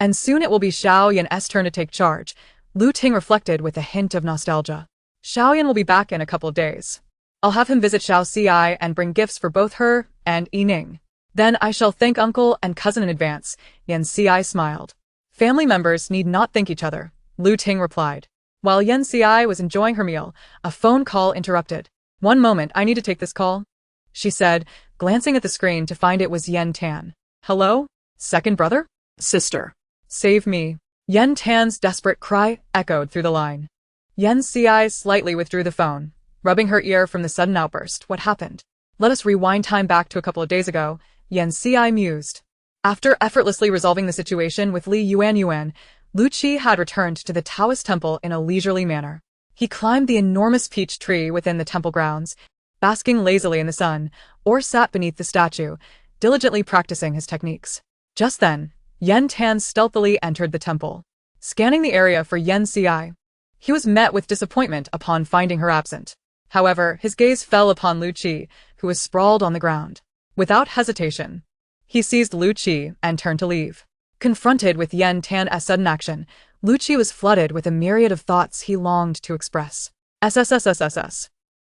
And soon it will be Xiao Yan's turn to take charge, Lu Ting reflected with a hint of nostalgia. Xiao Yan will be back in a couple of days. I'll have him visit Xiao Xi and bring gifts for both her and Yining. Then I shall thank uncle and cousin in advance, Yan Xi smiled. Family members need not thank each other, Lu Ting replied. While Yan Xi was enjoying her meal, a phone call interrupted. One moment, I need to take this call, she said, glancing at the screen to find it was Yan Tan. Hello? Second brother? Sister. Save me. Yan Tan's desperate cry echoed through the line. Yan Xi slightly withdrew the phone, rubbing her ear from the sudden outburst. What happened? Let us rewind time back to a couple of days ago, Yan Xi mused. After effortlessly resolving the situation with Li Yuan, Lu Qi had returned to the Taoist temple in a leisurely manner. He climbed the enormous peach tree within the temple grounds, basking lazily in the sun, or sat beneath the statue, diligently practicing his techniques. Just then, Yan Tan stealthily entered the temple, scanning the area for Yan Xi. He was met with disappointment upon finding her absent. However, his gaze fell upon Lu Qi, who was sprawled on the ground. Without hesitation, he seized Lu Qi and turned to leave. Confronted with Yan Tan's sudden action, Lu Qi was flooded with a myriad of thoughts he longed to express. SSSSSS.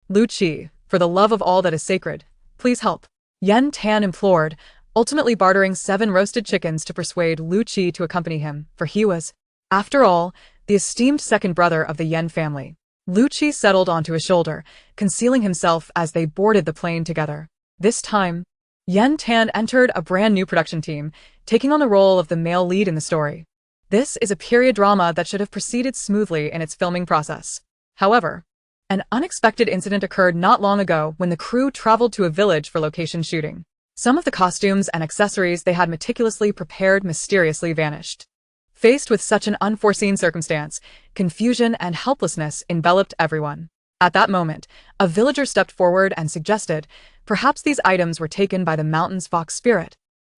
Lu Qi, for the love of all that is sacred, please help. Yan Tan implored, ultimately bartering 7 roasted chickens to persuade Lu Qi to accompany him, for he was, after all, the esteemed second brother of the Yan family. Lu Qi settled onto his shoulder, concealing himself as they boarded the plane together. This time, Yan Tan entered a brand new production team, taking on the role of the male lead in the story. This is a period drama that should have proceeded smoothly in its filming process. However, an unexpected incident occurred not long ago when the crew traveled to a village for location shooting. Some of the costumes and accessories they had meticulously prepared mysteriously vanished. Faced with such an unforeseen circumstance, confusion and helplessness enveloped everyone. At that moment, a villager stepped forward and suggested, perhaps these items were taken by the mountain's fox spirit,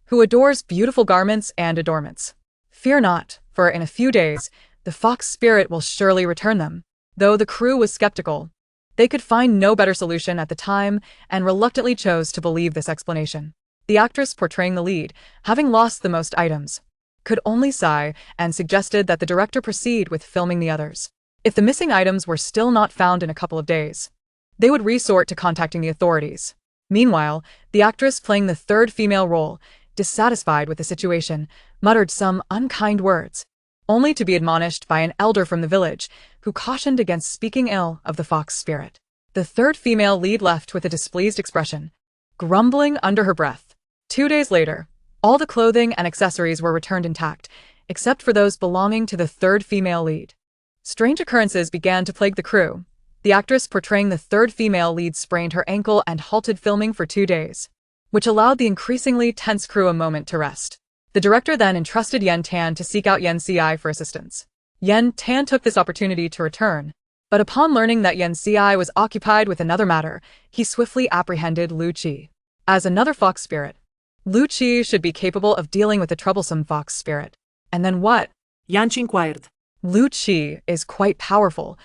who adores beautiful garments and adornments. Fear not, for in a few days, the fox spirit will surely return them. Though the crew was skeptical, they could find no better solution at the time and reluctantly chose to believe this explanation. The actress portraying the lead, having lost the most items, could only sigh and suggested that the director proceed with filming the others. If the missing items were still not found in a couple of days, they would resort to contacting the authorities. Meanwhile, the actress playing the third female role, dissatisfied with the situation, muttered some unkind words, only to be admonished by an elder from the village, who cautioned against speaking ill of the fox spirit. The third female lead left with a displeased expression, grumbling under her breath. 2 days later, all the clothing and accessories were returned intact, except for those belonging to the third female lead. Strange occurrences began to plague the crew. The actress portraying the third female lead sprained her ankle and halted filming for 2 days, which allowed the increasingly tense crew a moment to rest. The director then entrusted Yan Tan to seek out Yan Xi for assistance. Yan Tan took this opportunity to return, but upon learning that Yan Xi was occupied with another matter, he swiftly apprehended Lu Qi. As another fox spirit, Lu Qi should be capable of dealing with the troublesome fox spirit. And then what? Yan Qi inquired. Lu Qi is quite powerful.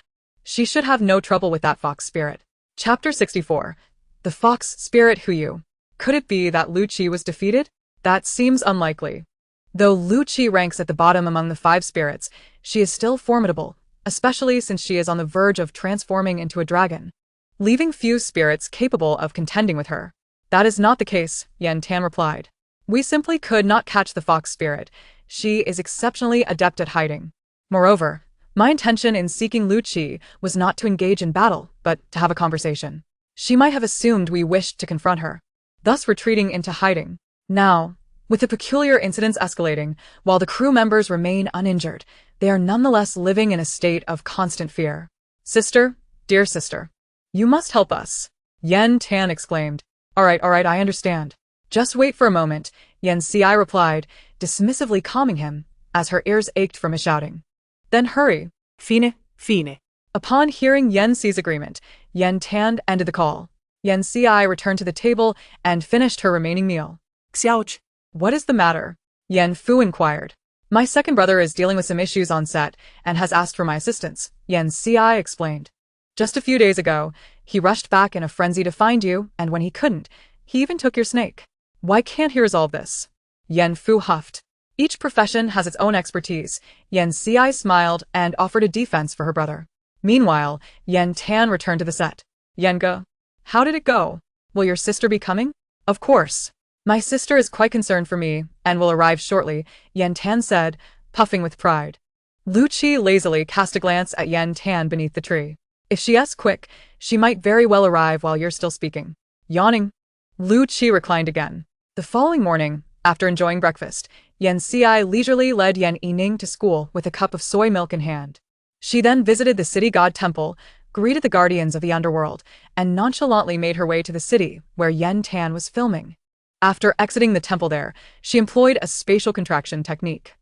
She should have no trouble with that fox spirit. Chapter 64. The Fox Spirit Huyu. Could it be that Lu Qi was defeated? That seems unlikely. Though Lu Qi ranks at the bottom among the 5 spirits, she is still formidable, especially since she is on the verge of transforming into a dragon, leaving few spirits capable of contending with her. That is not the case, Yan Tan replied. We simply could not catch the fox spirit. She is exceptionally adept at hiding. Moreover, my intention in seeking Lu Qi was not to engage in battle, but to have a conversation. She might have assumed we wished to confront her, thus retreating into hiding. Now, with the peculiar incidents escalating, while the crew members remain uninjured, they are nonetheless living in a state of constant fear. Sister, dear sister, you must help us. Yan Tan exclaimed. All right, I understand. Just wait for a moment, Yan Si replied, dismissively calming him, as her ears ached from his shouting. Then hurry. Fine, fine. Upon hearing Yan Si's agreement, Yan Tan ended the call. Yan Si returned to the table and finished her remaining meal. Xiaoch. What is the matter? Yan Fu inquired. My second brother is dealing with some issues on set and has asked for my assistance, Yan Si explained. Just a few days ago, he rushed back in a frenzy to find you, and when he couldn't, he even took your snake. Why can't he resolve this? Yan Fu huffed. Each profession has its own expertise. Yan Si smiled and offered a defense for her brother. Meanwhile, Yan Tan returned to the set. Yenga, how did it go? Will your sister be coming? Of course. My sister is quite concerned for me and will arrive shortly, Yan Tan said, puffing with pride. Lu Qi lazily cast a glance at Yan Tan beneath the tree. If she asks quick, she might very well arrive while you're still speaking. Yawning, Lu Qi reclined again. The following morning, after enjoying breakfast, Yan Si leisurely led Yan Yining to school with a cup of soy milk in hand. She then visited the city god temple, greeted the guardians of the underworld, and nonchalantly made her way to the city where Yan Tan was filming. After exiting the temple there, she employed a spatial contraction technique.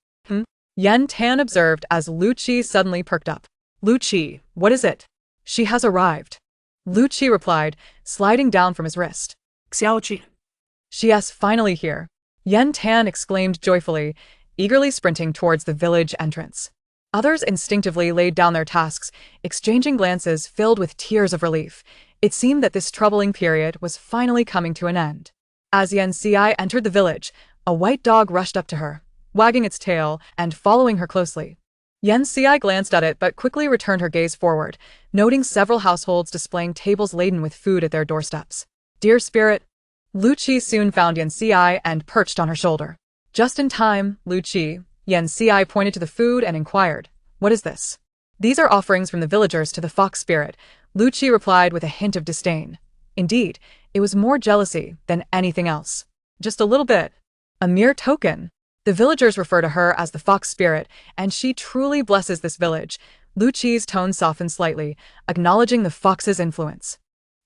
Yan Tan observed as Lu Qi suddenly perked up. Lu Qi, what is it? She has arrived. Lu Qi replied, sliding down from his wrist. Xiaochi. She is finally here. Yan Tan exclaimed joyfully, eagerly sprinting towards the village entrance. Others instinctively laid down their tasks, exchanging glances filled with tears of relief. It seemed that this troubling period was finally coming to an end. As Yan Si entered the village, a white dog rushed up to her, wagging its tail and following her closely. Yan Si glanced at it but quickly returned her gaze forward, noting several households displaying tables laden with food at their doorsteps. Dear spirit, Lu Qi soon found Yan Si and perched on her shoulder. Just in time, Lu Qi, Yan Si pointed to the food and inquired, what is this? These are offerings from the villagers to the fox spirit, Lu Qi replied with a hint of disdain. Indeed, it was more jealousy than anything else. Just a little bit. A mere token. The villagers refer to her as the fox spirit, and she truly blesses this village. Lu Qi's tone softened slightly, acknowledging the fox's influence.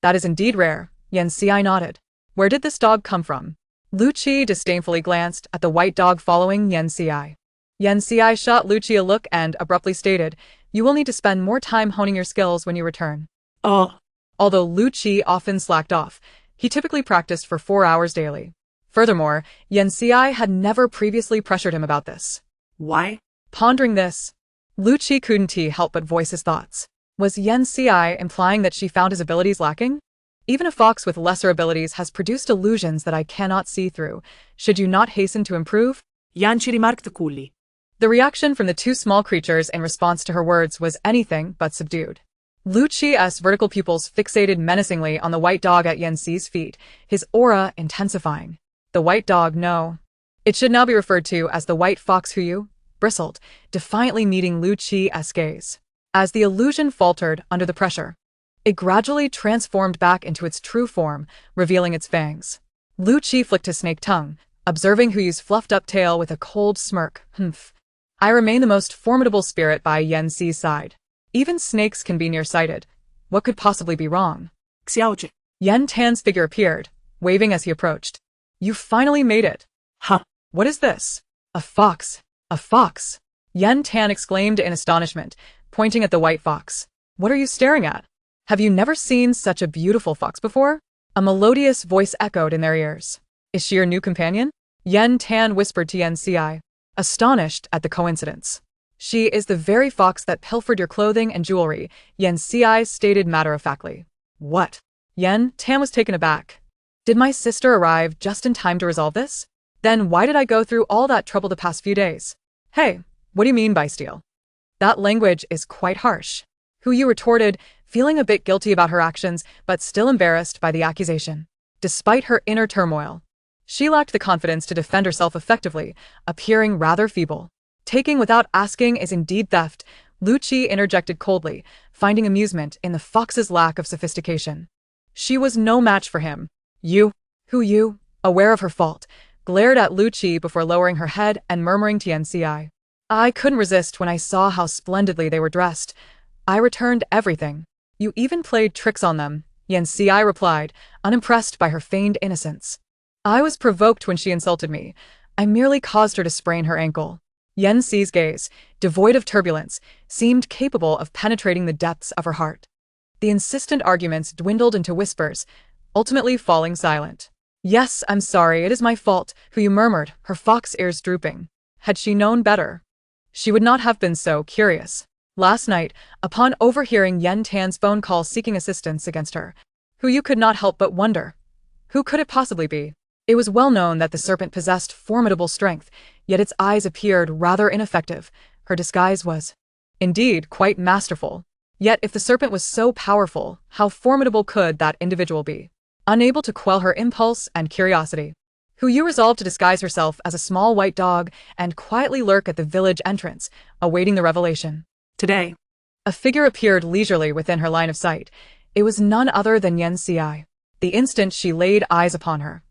That is indeed rare, Yan Si nodded. Where did this dog come from? Lu Qi disdainfully glanced at the white dog following Yan Si. Yan Si shot Lu Qi a look and abruptly stated, you will need to spend more time honing your skills when you return. Oh. Although Lu Qi often slacked off, he typically practiced for 4 hours daily. Furthermore, Yan Si had never previously pressured him about this. Why? Pondering this, Lu Qi couldn't help but voice his thoughts. Was Yan Si implying that she found his abilities lacking? Even a fox with lesser abilities has produced illusions that I cannot see through. Should you not hasten to improve? Yanchi remarked coolly. The reaction from the two small creatures in response to her words was anything but subdued. Lu Qi's vertical pupils fixated menacingly on the white dog at Yan Si's feet, his aura intensifying. The white dog, no. It should now be referred to as the white fox Huyu, bristled, defiantly meeting Lu Qi's gaze. As the illusion faltered under the pressure, it gradually transformed back into its true form, revealing its fangs. Lu Qi flicked his snake tongue, observing Huyu's fluffed-up tail with a cold smirk. Humph. I remain the most formidable spirit by Yan Si's side. Even snakes can be nearsighted. What could possibly be wrong? Xiaochi. Yan Tan's figure appeared, waving as he approached. You finally made it. Huh. What is this? A fox. A fox. Yan Tan exclaimed in astonishment, pointing at the white fox. What are you staring at? Have you never seen such a beautiful fox before? A melodious voice echoed in their ears. Is she your new companion? Yan Tan whispered to Yan Si, astonished at the coincidence. She is the very fox that pilfered your clothing and jewelry, Yan Si stated matter-of-factly. What? Yan Tan was taken aback. Did my sister arrive just in time to resolve this? Then why did I go through all that trouble the past few days? Hey, what do you mean by steal? That language is quite harsh. Huyu retorted, feeling a bit guilty about her actions but still embarrassed by the accusation. Despite her inner turmoil, she lacked the confidence to defend herself effectively, appearing rather feeble. Taking without asking is indeed theft, Lu Qi interjected coldly, finding amusement in the fox's lack of sophistication. She was no match for him. Huyu, aware of her fault, glared at Lu Qi before lowering her head and murmuring to Yan Si. I couldn't resist when I saw how splendidly they were dressed. I returned everything. You even played tricks on them, Yan Si replied, unimpressed by her feigned innocence. I was provoked when she insulted me. I merely caused her to sprain her ankle. Yan Si's gaze, devoid of turbulence, seemed capable of penetrating the depths of her heart. The insistent arguments dwindled into whispers, ultimately falling silent. Yes, I'm sorry, it is my fault, Hu Yu murmured, her fox ears drooping. Had she known better, she would not have been so curious. Last night, upon overhearing Yen Tan's phone call seeking assistance against her, Hu Yu could not help but wonder. Who could it possibly be? It was well known that the serpent possessed formidable strength, yet its eyes appeared rather ineffective. Her disguise was, indeed, quite masterful. Yet if the serpent was so powerful, how formidable could that individual be? Unable to quell her impulse and curiosity, Hu Yu resolved to disguise herself as a small white dog and quietly lurk at the village entrance, awaiting the revelation. Today. A figure appeared leisurely within her line of sight. It was none other than Yan Si. The instant she laid eyes upon her,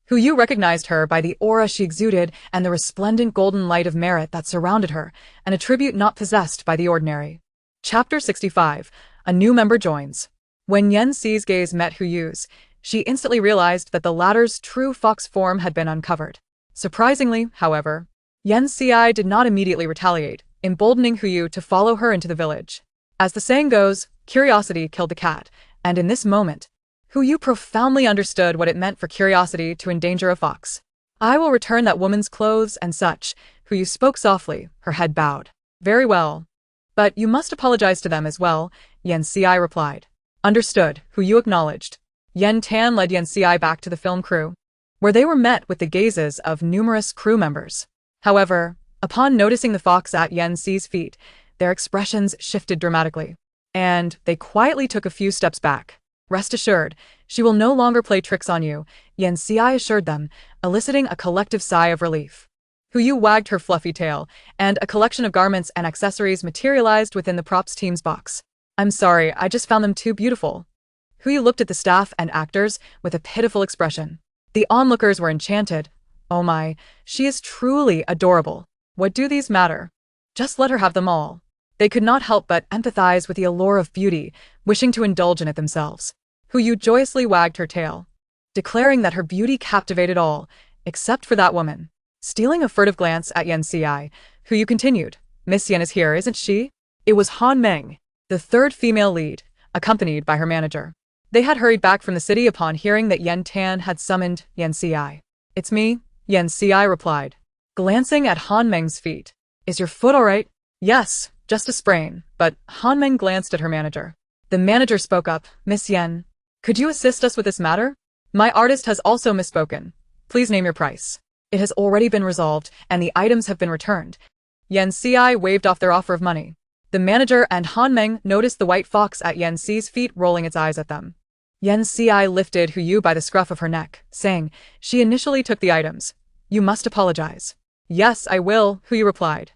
Hu Yu recognized her by the aura she exuded and the resplendent golden light of merit that surrounded her, an attribute not possessed by the ordinary. Chapter 65. A new member joins. When Yan Si's gaze met Hu Yu's, she instantly realized that the latter's true fox form had been uncovered. Surprisingly, however, Yan Si did not immediately retaliate, emboldening Hu Yu to follow her into the village. As the saying goes, curiosity killed the cat, and in this moment, Hu Yu profoundly understood what it meant for curiosity to endanger a fox. I will return that woman's clothes and such. Hu Yu spoke softly, her head bowed. Very well. But you must apologize to them as well, Yan Si replied. Understood, Hu Yu acknowledged. Yen Tan led Yan Si back to the film crew, where they were met with the gazes of numerous crew members. However, upon noticing the fox at Yan Si's feet, their expressions shifted dramatically, and they quietly took a few steps back. Rest assured, she will no longer play tricks on you, Yan Si assured them, eliciting a collective sigh of relief. Hu Yu wagged her fluffy tail, and a collection of garments and accessories materialized within the props team's box. I'm sorry, I just found them too beautiful. Hu Yu looked at the staff and actors with a pitiful expression. The onlookers were enchanted. Oh my, she is truly adorable. What do these matter? Just let her have them all. They could not help but empathize with the allure of beauty, wishing to indulge in it themselves. Hu Yu joyously wagged her tail, declaring that her beauty captivated all, except for that woman. Stealing a furtive glance at Yan Si, Hu Yu continued, Miss Yan is here, isn't she? It was Han Meng, the third female lead, accompanied by her manager. They had hurried back from the city upon hearing that Yen Tan had summoned Yan Si. It's me, Yan Si replied, glancing at Han Meng's feet. Is your foot all right? Yes, just a sprain, but Han Meng glanced at her manager. The manager spoke up, Miss Yan, could you assist us with this matter? My artist has also misspoken. Please name your price. It has already been resolved, and the items have been returned. Yan Si waved off their offer of money. The manager and Han Meng noticed the white fox at Yan Si's feet rolling its eyes at them. Yan Si lifted Hu Yu by the scruff of her neck, saying, she initially took the items. You must apologize. Yes, I will, Hu Yu replied.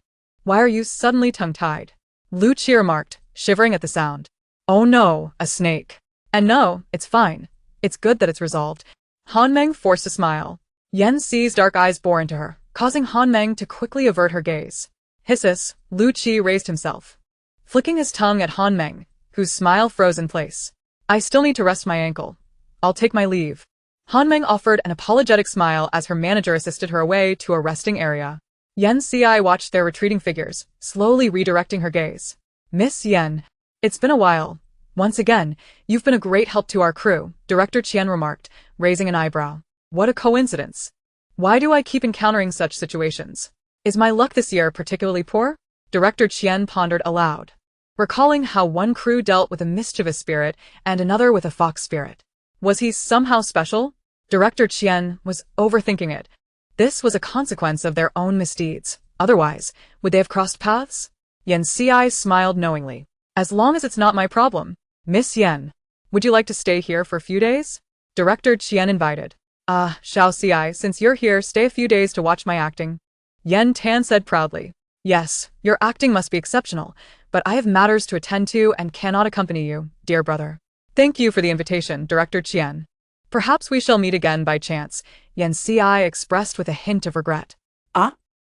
Why are you suddenly tongue-tied? Lu Qi remarked, shivering at the sound. Oh no, a snake. And no, it's fine. It's good that it's resolved. Han Meng forced a smile. Yan Si's dark eyes bore into her, causing Han Meng to quickly avert her gaze. Hisses, Lu Qi raised himself, flicking his tongue at Han Meng, whose smile froze in place. I still need to rest my ankle. I'll take my leave. Han Meng offered an apologetic smile as her manager assisted her away to a resting area. Yan Si watched their retreating figures, slowly redirecting her gaze. Miss Yan, it's been a while. Once again, you've been a great help to our crew, Director Qian remarked, raising an eyebrow. What a coincidence. Why do I keep encountering such situations? Is my luck this year particularly poor? Director Qian pondered aloud, recalling how one crew dealt with a mischievous spirit and another with a fox spirit. Was he somehow special? Director Qian was overthinking it. This was a consequence of their own misdeeds. Otherwise, would they have crossed paths? Yan Si smiled knowingly. As long as it's not my problem. Miss Yan, would you like to stay here for a few days? Director Qian invited. Xiao Si, since you're here, stay a few days to watch my acting. Yen Tan said proudly. Yes, your acting must be exceptional, but I have matters to attend to and cannot accompany you, dear brother. Thank you for the invitation, Director Qian. Perhaps we shall meet again by chance, Yan Si expressed with a hint of regret.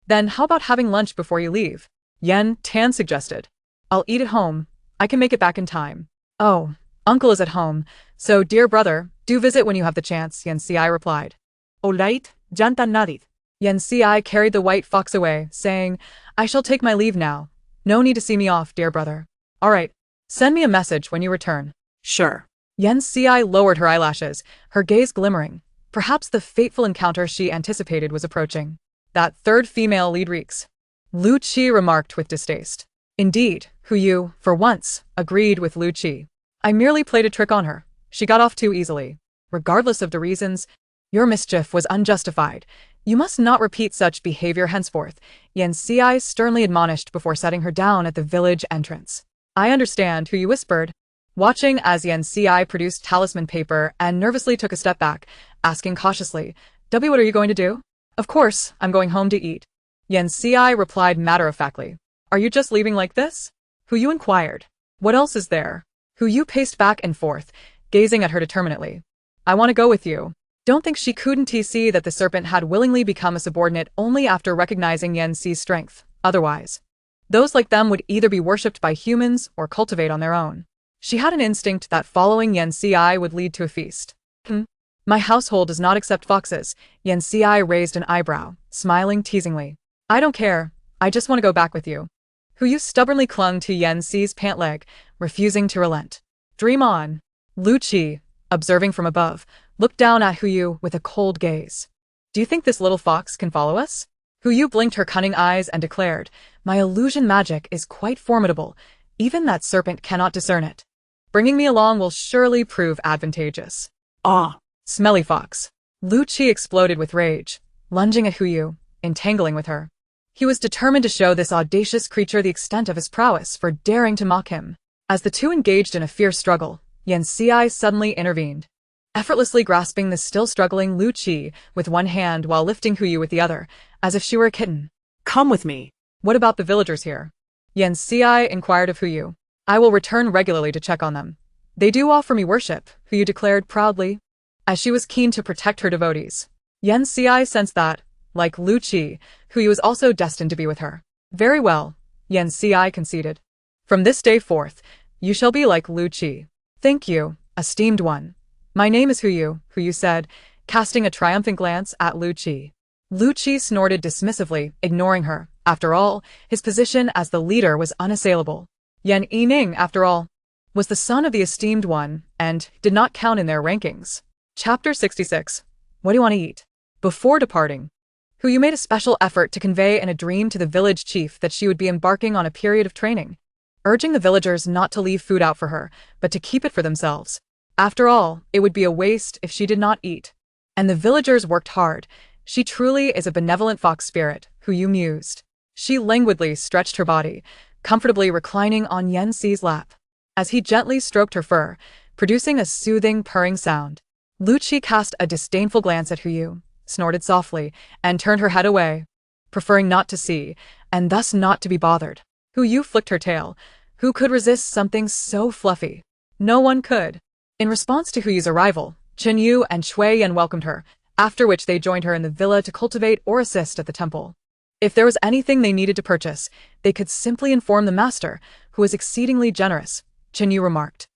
Then how about having lunch before you leave? Yen Tan suggested. I'll eat at home. I can make it back in time. Oh, Uncle is at home, so dear brother, do visit when you have the chance, Yen Si replied. Alright, jantan nadit. Yen Si carried the white fox away, saying, I shall take my leave now. No need to see me off, dear brother. All right. Send me a message when you return. Sure. Yen Si lowered her eyelashes, her gaze glimmering. Perhaps the fateful encounter she anticipated was approaching. That third female lead reeks. Lu Qi remarked with distaste. Indeed, Yu, for once, agreed with Lu Qi. I merely played a trick on her. She got off too easily. Regardless of the reasons, your mischief was unjustified. You must not repeat such behavior henceforth, Yen Si sternly admonished before setting her down at the village entrance. I understand, Yu whispered, watching as Yen Si produced talisman paper and nervously took a step back, asking cautiously, W, what are you going to do? Of course, I'm going home to eat. Yen Si replied matter-of-factly. Are you just leaving like this? Yu inquired. What else is there? Yu paced back and forth, gazing at her determinately. I want to go with you. Don't think she couldn't see that the serpent had willingly become a subordinate only after recognizing Yen Si's strength. Otherwise, those like them would either be worshipped by humans or cultivate on their own. She had an instinct that following Yen Si would lead to a feast. My household does not accept foxes. Yen Si raised an eyebrow, smiling teasingly. I don't care. I just want to go back with you. Yu stubbornly clung to Yen Si's pant leg, refusing to relent. Dream on. Lu Qi, observing from above, looked down at Yu with a cold gaze. Do you think this little fox can follow us? Yu blinked her cunning eyes and declared, my illusion magic is quite formidable. Even that serpent cannot discern it. Bringing me along will surely prove advantageous. Ah. Smelly fox. Lu Qi exploded with rage, lunging at Yu, entangling with her. He was determined to show this audacious creature the extent of his prowess for daring to mock him. As the two engaged in a fierce struggle, Yen Si suddenly intervened, effortlessly grasping the still struggling Lu Qi with one hand while lifting Yu with the other, as if she were a kitten. Come with me. What about the villagers here? Yen Si inquired of Yu. I will return regularly to check on them. They do offer me worship, Yu declared proudly, as she was keen to protect her devotees. Yen Si sensed that, like Lu Qi, Yu was also destined to be with her. Very well, Yen Si conceded. From this day forth, you shall be like Lu Qi. Thank you, esteemed one. My name is Yu said, casting a triumphant glance at Lu Qi. Lu Qi snorted dismissively, ignoring her. After all, his position as the leader was unassailable. Yen Yining, after all, was the son of the esteemed one, and did not count in their rankings. Chapter 66. What do you want to eat? Before departing, Yu made a special effort to convey in a dream to the village chief that she would be embarking on a period of training, urging the villagers not to leave food out for her, but to keep it for themselves. After all, it would be a waste if she did not eat. And the villagers worked hard. She truly is a benevolent fox spirit, Yu mused. She languidly stretched her body, comfortably reclining on Yen Si's lap, as he gently stroked her fur, producing a soothing purring sound. Lu Qi cast a disdainful glance at Yu, snorted softly, and turned her head away, preferring not to see, and thus not to be bothered. Yu flicked her tail. Who could resist something so fluffy? No one could. In response to Yu's arrival, Chen Yu and Shui Yan welcomed her, after which they joined her in the villa to cultivate or assist at the temple. If there was anything they needed to purchase, they could simply inform the master, who was exceedingly generous, Chen Yu remarked.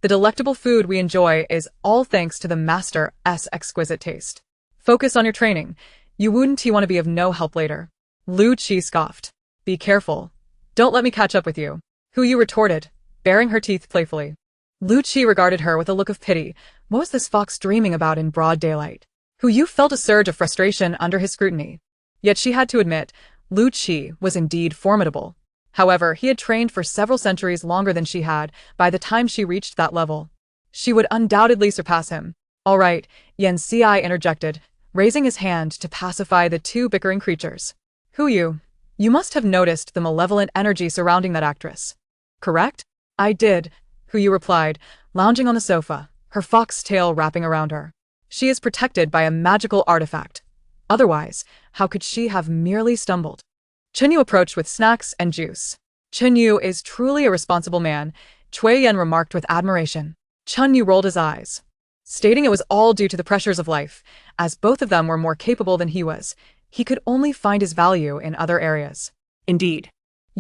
The delectable food we enjoy is all thanks to the master's exquisite taste. Focus on your training. You wouldn't want to be of no help later. Lu Qi scoffed. Be careful. Don't let me catch up with you. Yu retorted, baring her teeth playfully. Lu Qi regarded her with a look of pity. What was this fox dreaming about in broad daylight? Yu felt a surge of frustration under his scrutiny. Yet she had to admit, Lu Qi was indeed formidable. However, he had trained for several centuries longer than she had by the time she reached that level. She would undoubtedly surpass him. All right, Yen Si interjected, raising his hand to pacify the two bickering creatures. You must have noticed the malevolent energy surrounding that actress. Correct? I did, Yu replied, lounging on the sofa, her fox tail wrapping around her. She is protected by a magical artifact. Otherwise, how could she have merely stumbled? Chen Yu approached with snacks and juice. Chen Yu is truly a responsible man, Cui Yan remarked with admiration. Chen Yu rolled his eyes, stating it was all due to the pressures of life. As both of them were more capable than he was, he could only find his value in other areas. Indeed.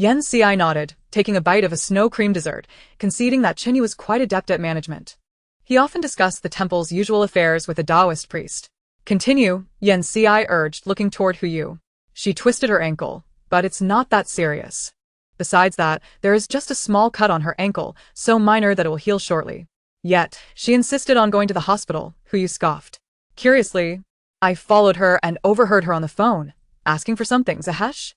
Yen Ci nodded, taking a bite of a snow cream dessert, conceding that Chinyu was quite adept at management. He often discussed the temple's usual affairs with a Taoist priest. Continue, Yen Ci urged, looking toward Huyu. She twisted her ankle, but it's not that serious. Besides that, there is just a small cut on her ankle, so minor that it will heal shortly. Yet, she insisted on going to the hospital, Huyu scoffed. Curiously, I followed her and overheard her on the phone, asking for something, Zahesh?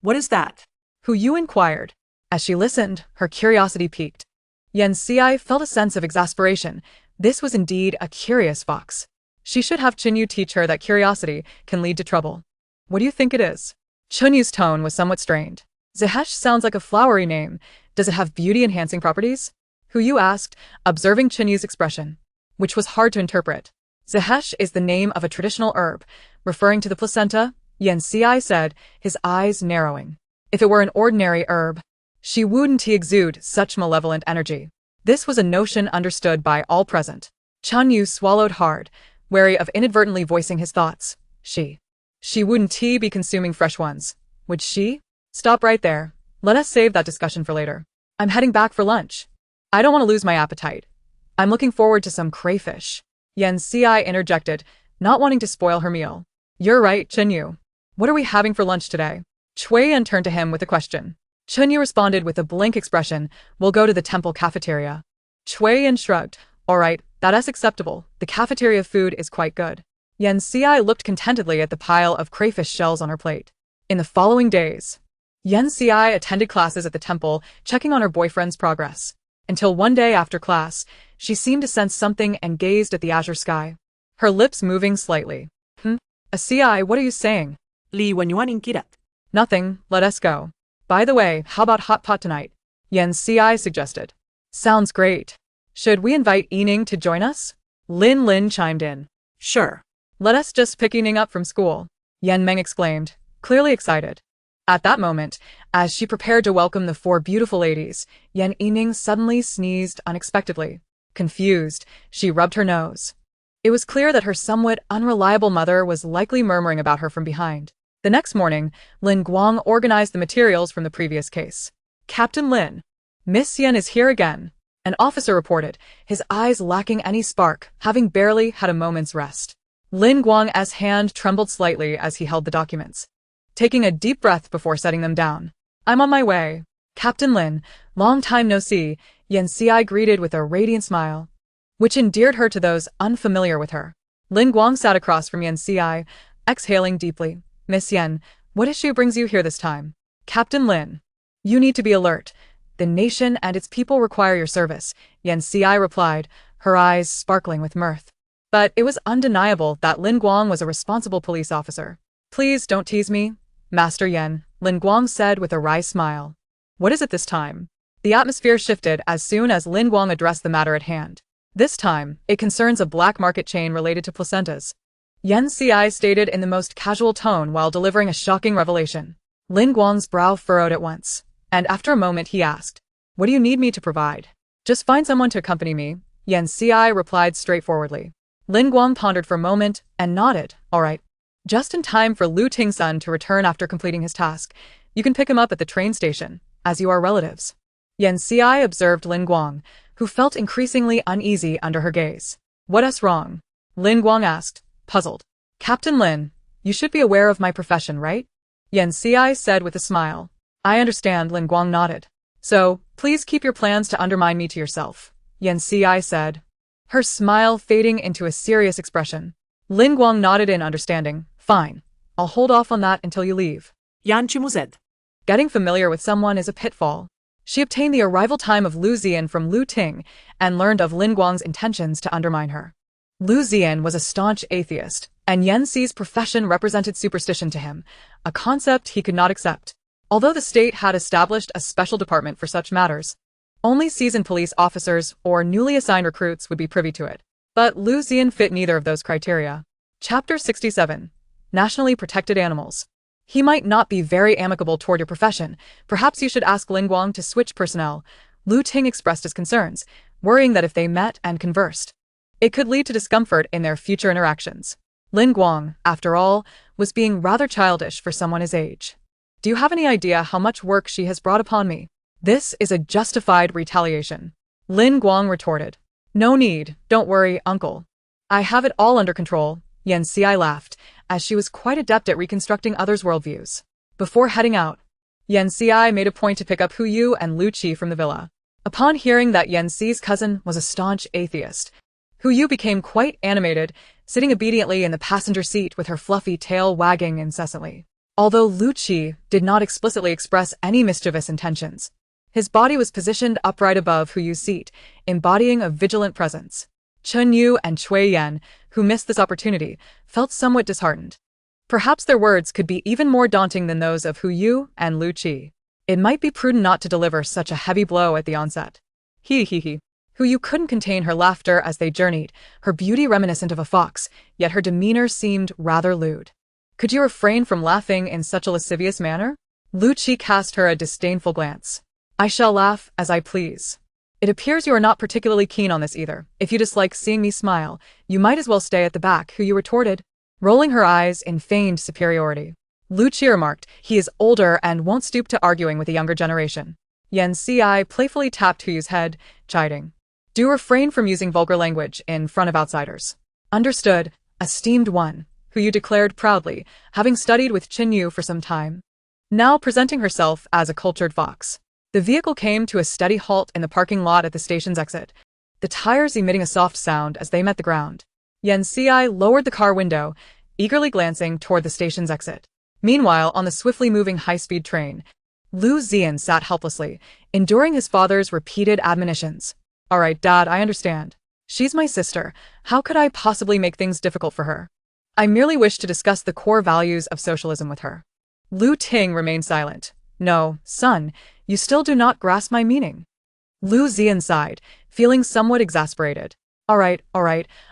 What is that? Huyu inquired. As she listened, her curiosity piqued. Yen Ci felt a sense of exasperation. This was indeed a curious fox. She should have Chinyu teach her that curiosity can lead to trouble. What do you think it is? Chinyu's tone was somewhat strained. Zahesh sounds like a flowery name. Does it have beauty-enhancing properties? Huyu asked, observing Chinyu's expression, which was hard to interpret. Zahesh is the name of a traditional herb, referring to the placenta, Yen Ci said, his eyes narrowing. If it were an ordinary herb, she wouldn't exude such malevolent energy. This was a notion understood by all present. Chinyu swallowed hard, wary of inadvertently voicing his thoughts. She wouldn't be consuming fresh ones, would she? Stop right there. Let us save that discussion for later. I'm heading back for lunch. I don't want to lose my appetite. I'm looking forward to some crayfish. Yen Ci interjected, not wanting to spoil her meal. You're right, Chinyu. What are we having for lunch today? Chui Yan turned to him with a question. Chinyu responded with a blank expression, we'll go to the temple cafeteria. Chui Yan shrugged. All right, that's acceptable. The cafeteria food is quite good. Yen Ci looked contentedly at the pile of crayfish shells on her plate. In the following days, Yen Ci attended classes at the temple, checking on her boyfriend's progress. Until one day after class, she seemed to sense something and gazed at the azure sky. Her lips moving slightly. Ci, what are you saying? Li Wenyuan inquirat. Nothing, let us go. By the way, how about hot pot tonight? Yen Ci suggested. Sounds great. Should we invite Yining to join us? Lin chimed in. Sure. Let us just pick Yining up from school, Yen Meng exclaimed, clearly excited. At that moment, as she prepared to welcome the four beautiful ladies, Yen Yining suddenly sneezed unexpectedly. Confused, she rubbed her nose. It was clear that her somewhat unreliable mother was likely murmuring about her from behind. The next morning, Lin Guang organized the materials from the previous case. Captain Lin. Miss Yen is here again, an officer reported, his eyes lacking any spark, having barely had a moment's rest. Lin Guang's hand trembled slightly as he held the documents, taking a deep breath before setting them down. I'm on my way. Captain Lin, long time no see, Yen Ci greeted with a radiant smile, which endeared her to those unfamiliar with her. Lin Guang sat across from Yen Ci, exhaling deeply. Miss Yen, what issue brings you here this time? Captain Lin, you need to be alert. The nation and its people require your service, Yen Ci replied, her eyes sparkling with mirth. But it was undeniable that Lin Guang was a responsible police officer. Please don't tease me, Master Yen, Lin Guang said with a wry smile. What is it this time? The atmosphere shifted as soon as Lin Guang addressed the matter at hand. This time, it concerns a black market chain related to placentas. Yen Ci stated in the most casual tone while delivering a shocking revelation. Lin Guang's brow furrowed at once, and after a moment he asked, what do you need me to provide? Just find someone to accompany me, Yen Ci replied straightforwardly. Lin Guang pondered for a moment and nodded, all right. Just in time for Lu Tingsun to return after completing his task. You can pick him up at the train station, as you are relatives. Yen Ci observed Lin Guang, who felt increasingly uneasy under her gaze. What's wrong? Lin Guang asked, puzzled. Captain Lin, you should be aware of my profession, right? Yen Ci said with a smile. I understand, Lin Guang nodded. So, please keep your plans to undermine me to yourself, Yen Ci said, her smile fading into a serious expression. Lin Guang nodded in understanding. Fine. I'll hold off on that until you leave. Yan Chimuzed. Getting familiar with someone is a pitfall. She obtained the arrival time of Lu Zian from Lu Ting and learned of Lin Guang's intentions to undermine her. Lu Zian was a staunch atheist, and Yen Ci's profession represented superstition to him, a concept he could not accept. Although the state had established a special department for such matters, only seasoned police officers or newly assigned recruits would be privy to it. But Lu Zian fit neither of those criteria. Chapter 67. Nationally Protected Animals. He might not be very amicable toward your profession. Perhaps you should ask Lin Guang to switch personnel. Lu Ting expressed his concerns, worrying that if they met and conversed, it could lead to discomfort in their future interactions. Lin Guang, after all, was being rather childish for someone his age. Do you have any idea how much work she has brought upon me? This is a justified retaliation. Lin Guang retorted. No need, don't worry, uncle. I have it all under control, Yan Xi laughed, as she was quite adept at reconstructing others' worldviews. Before heading out, Yan Xi made a point to pick up Hu Yu and Lu Qi from the villa. Upon hearing that Yan Xi's cousin was a staunch atheist, Hu Yu became quite animated, sitting obediently in the passenger seat with her fluffy tail wagging incessantly. Although Lu Qi did not explicitly express any mischievous intentions, his body was positioned upright above Hu Yu's seat, embodying a vigilant presence. Chen Yu and Cui Yan, who missed this opportunity, felt somewhat disheartened. Perhaps their words could be even more daunting than those of Hu Yu and Lu Qi. It might be prudent not to deliver such a heavy blow at the onset. He. Hu Yu couldn't contain her laughter as they journeyed, her beauty reminiscent of a fox, yet her demeanor seemed rather lewd. Could you refrain from laughing in such a lascivious manner? Lu Qi cast her a disdainful glance. I shall laugh as I please. It appears you are not particularly keen on this either. If you dislike seeing me smile, you might as well stay at the back, Hu Yu retorted, rolling her eyes in feigned superiority. Lu Qi remarked, he is older and won't stoop to arguing with the younger generation. Yan Xi playfully tapped Hu Yu's head, chiding. Do refrain from using vulgar language in front of outsiders. Understood, esteemed one, Hu Yu declared proudly, having studied with Chen Yu for some time. Now presenting herself as a cultured fox. The vehicle came to a steady halt in the parking lot at the station's exit, the tires emitting a soft sound as they met the ground. Yan Xi lowered the car window, eagerly glancing toward the station's exit. Meanwhile, on the swiftly moving high-speed train, Lu Zian sat helplessly, enduring his father's repeated admonitions. All right, Dad, I understand. She's my sister. How could I possibly make things difficult for her? I merely wish to discuss the core values of socialism with her. Lu Ting remained silent. No, son, you still do not grasp my meaning. Lu Zian sighed, feeling somewhat exasperated. All right,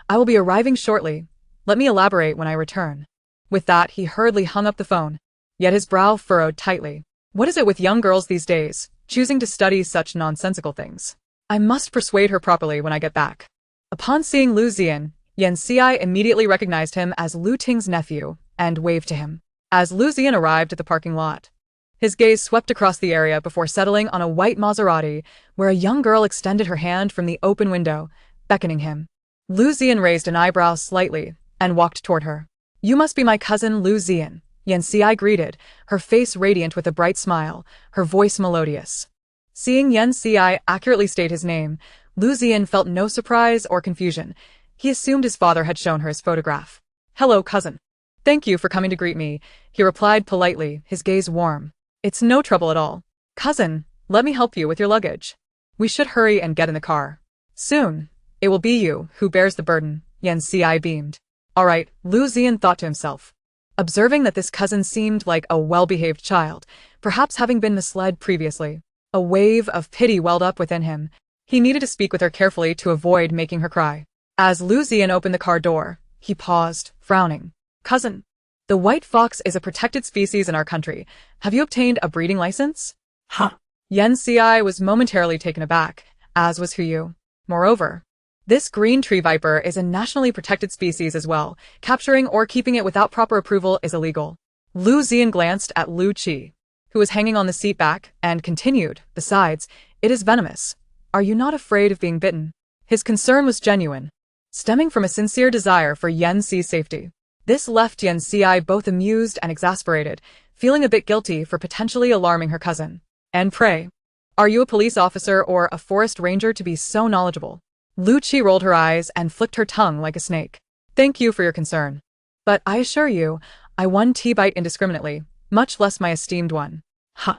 I will be arriving shortly. Let me elaborate when I return. With that, he hurriedly hung up the phone. Yet his brow furrowed tightly. What is it with young girls these days, choosing to study such nonsensical things? I must persuade her properly when I get back. Upon seeing Lu Zian, Yan Xi immediately recognized him as Lu Ting's nephew and waved to him. As Lu Zian arrived at the parking lot, his gaze swept across the area before settling on a white Maserati where a young girl extended her hand from the open window, beckoning him. Lu Zian raised an eyebrow slightly and walked toward her. You must be my cousin Lu Zian, Yan Xi greeted, her face radiant with a bright smile, her voice melodious. Seeing Yan Xi accurately state his name, Lu Zian felt no surprise or confusion. He assumed his father had shown her his photograph. Hello, cousin. Thank you for coming to greet me, he replied politely, his gaze warm. It's no trouble at all. Cousin, let me help you with your luggage. We should hurry and get in the car. Soon, it will be you who bears the burden, Yan Xi beamed. All right, Lu Zian thought to himself. Observing that this cousin seemed like a well-behaved child, perhaps having been misled previously, a wave of pity welled up within him. He needed to speak with her carefully to avoid making her cry. As Lu Zian opened the car door, he paused, frowning. Cousin, the white fox is a protected species in our country. Have you obtained a breeding license? Huh. Yan Xi was momentarily taken aback, as was Hu Yu. Moreover, this green tree viper is a nationally protected species as well. Capturing or keeping it without proper approval is illegal. Lu Zian glanced at Lu Qi, who was hanging on the seat back, and continued, besides, it is venomous. Are you not afraid of being bitten? His concern was genuine, stemming from a sincere desire for Yan Xi's safety. This left Yan Xi both amused and exasperated, feeling a bit guilty for potentially alarming her cousin. And pray, are you a police officer or a forest ranger to be so knowledgeable? Lu Qi rolled her eyes and flicked her tongue like a snake. Thank you for your concern. But I assure you, I one tea-bite indiscriminately, much less my esteemed one. Huh.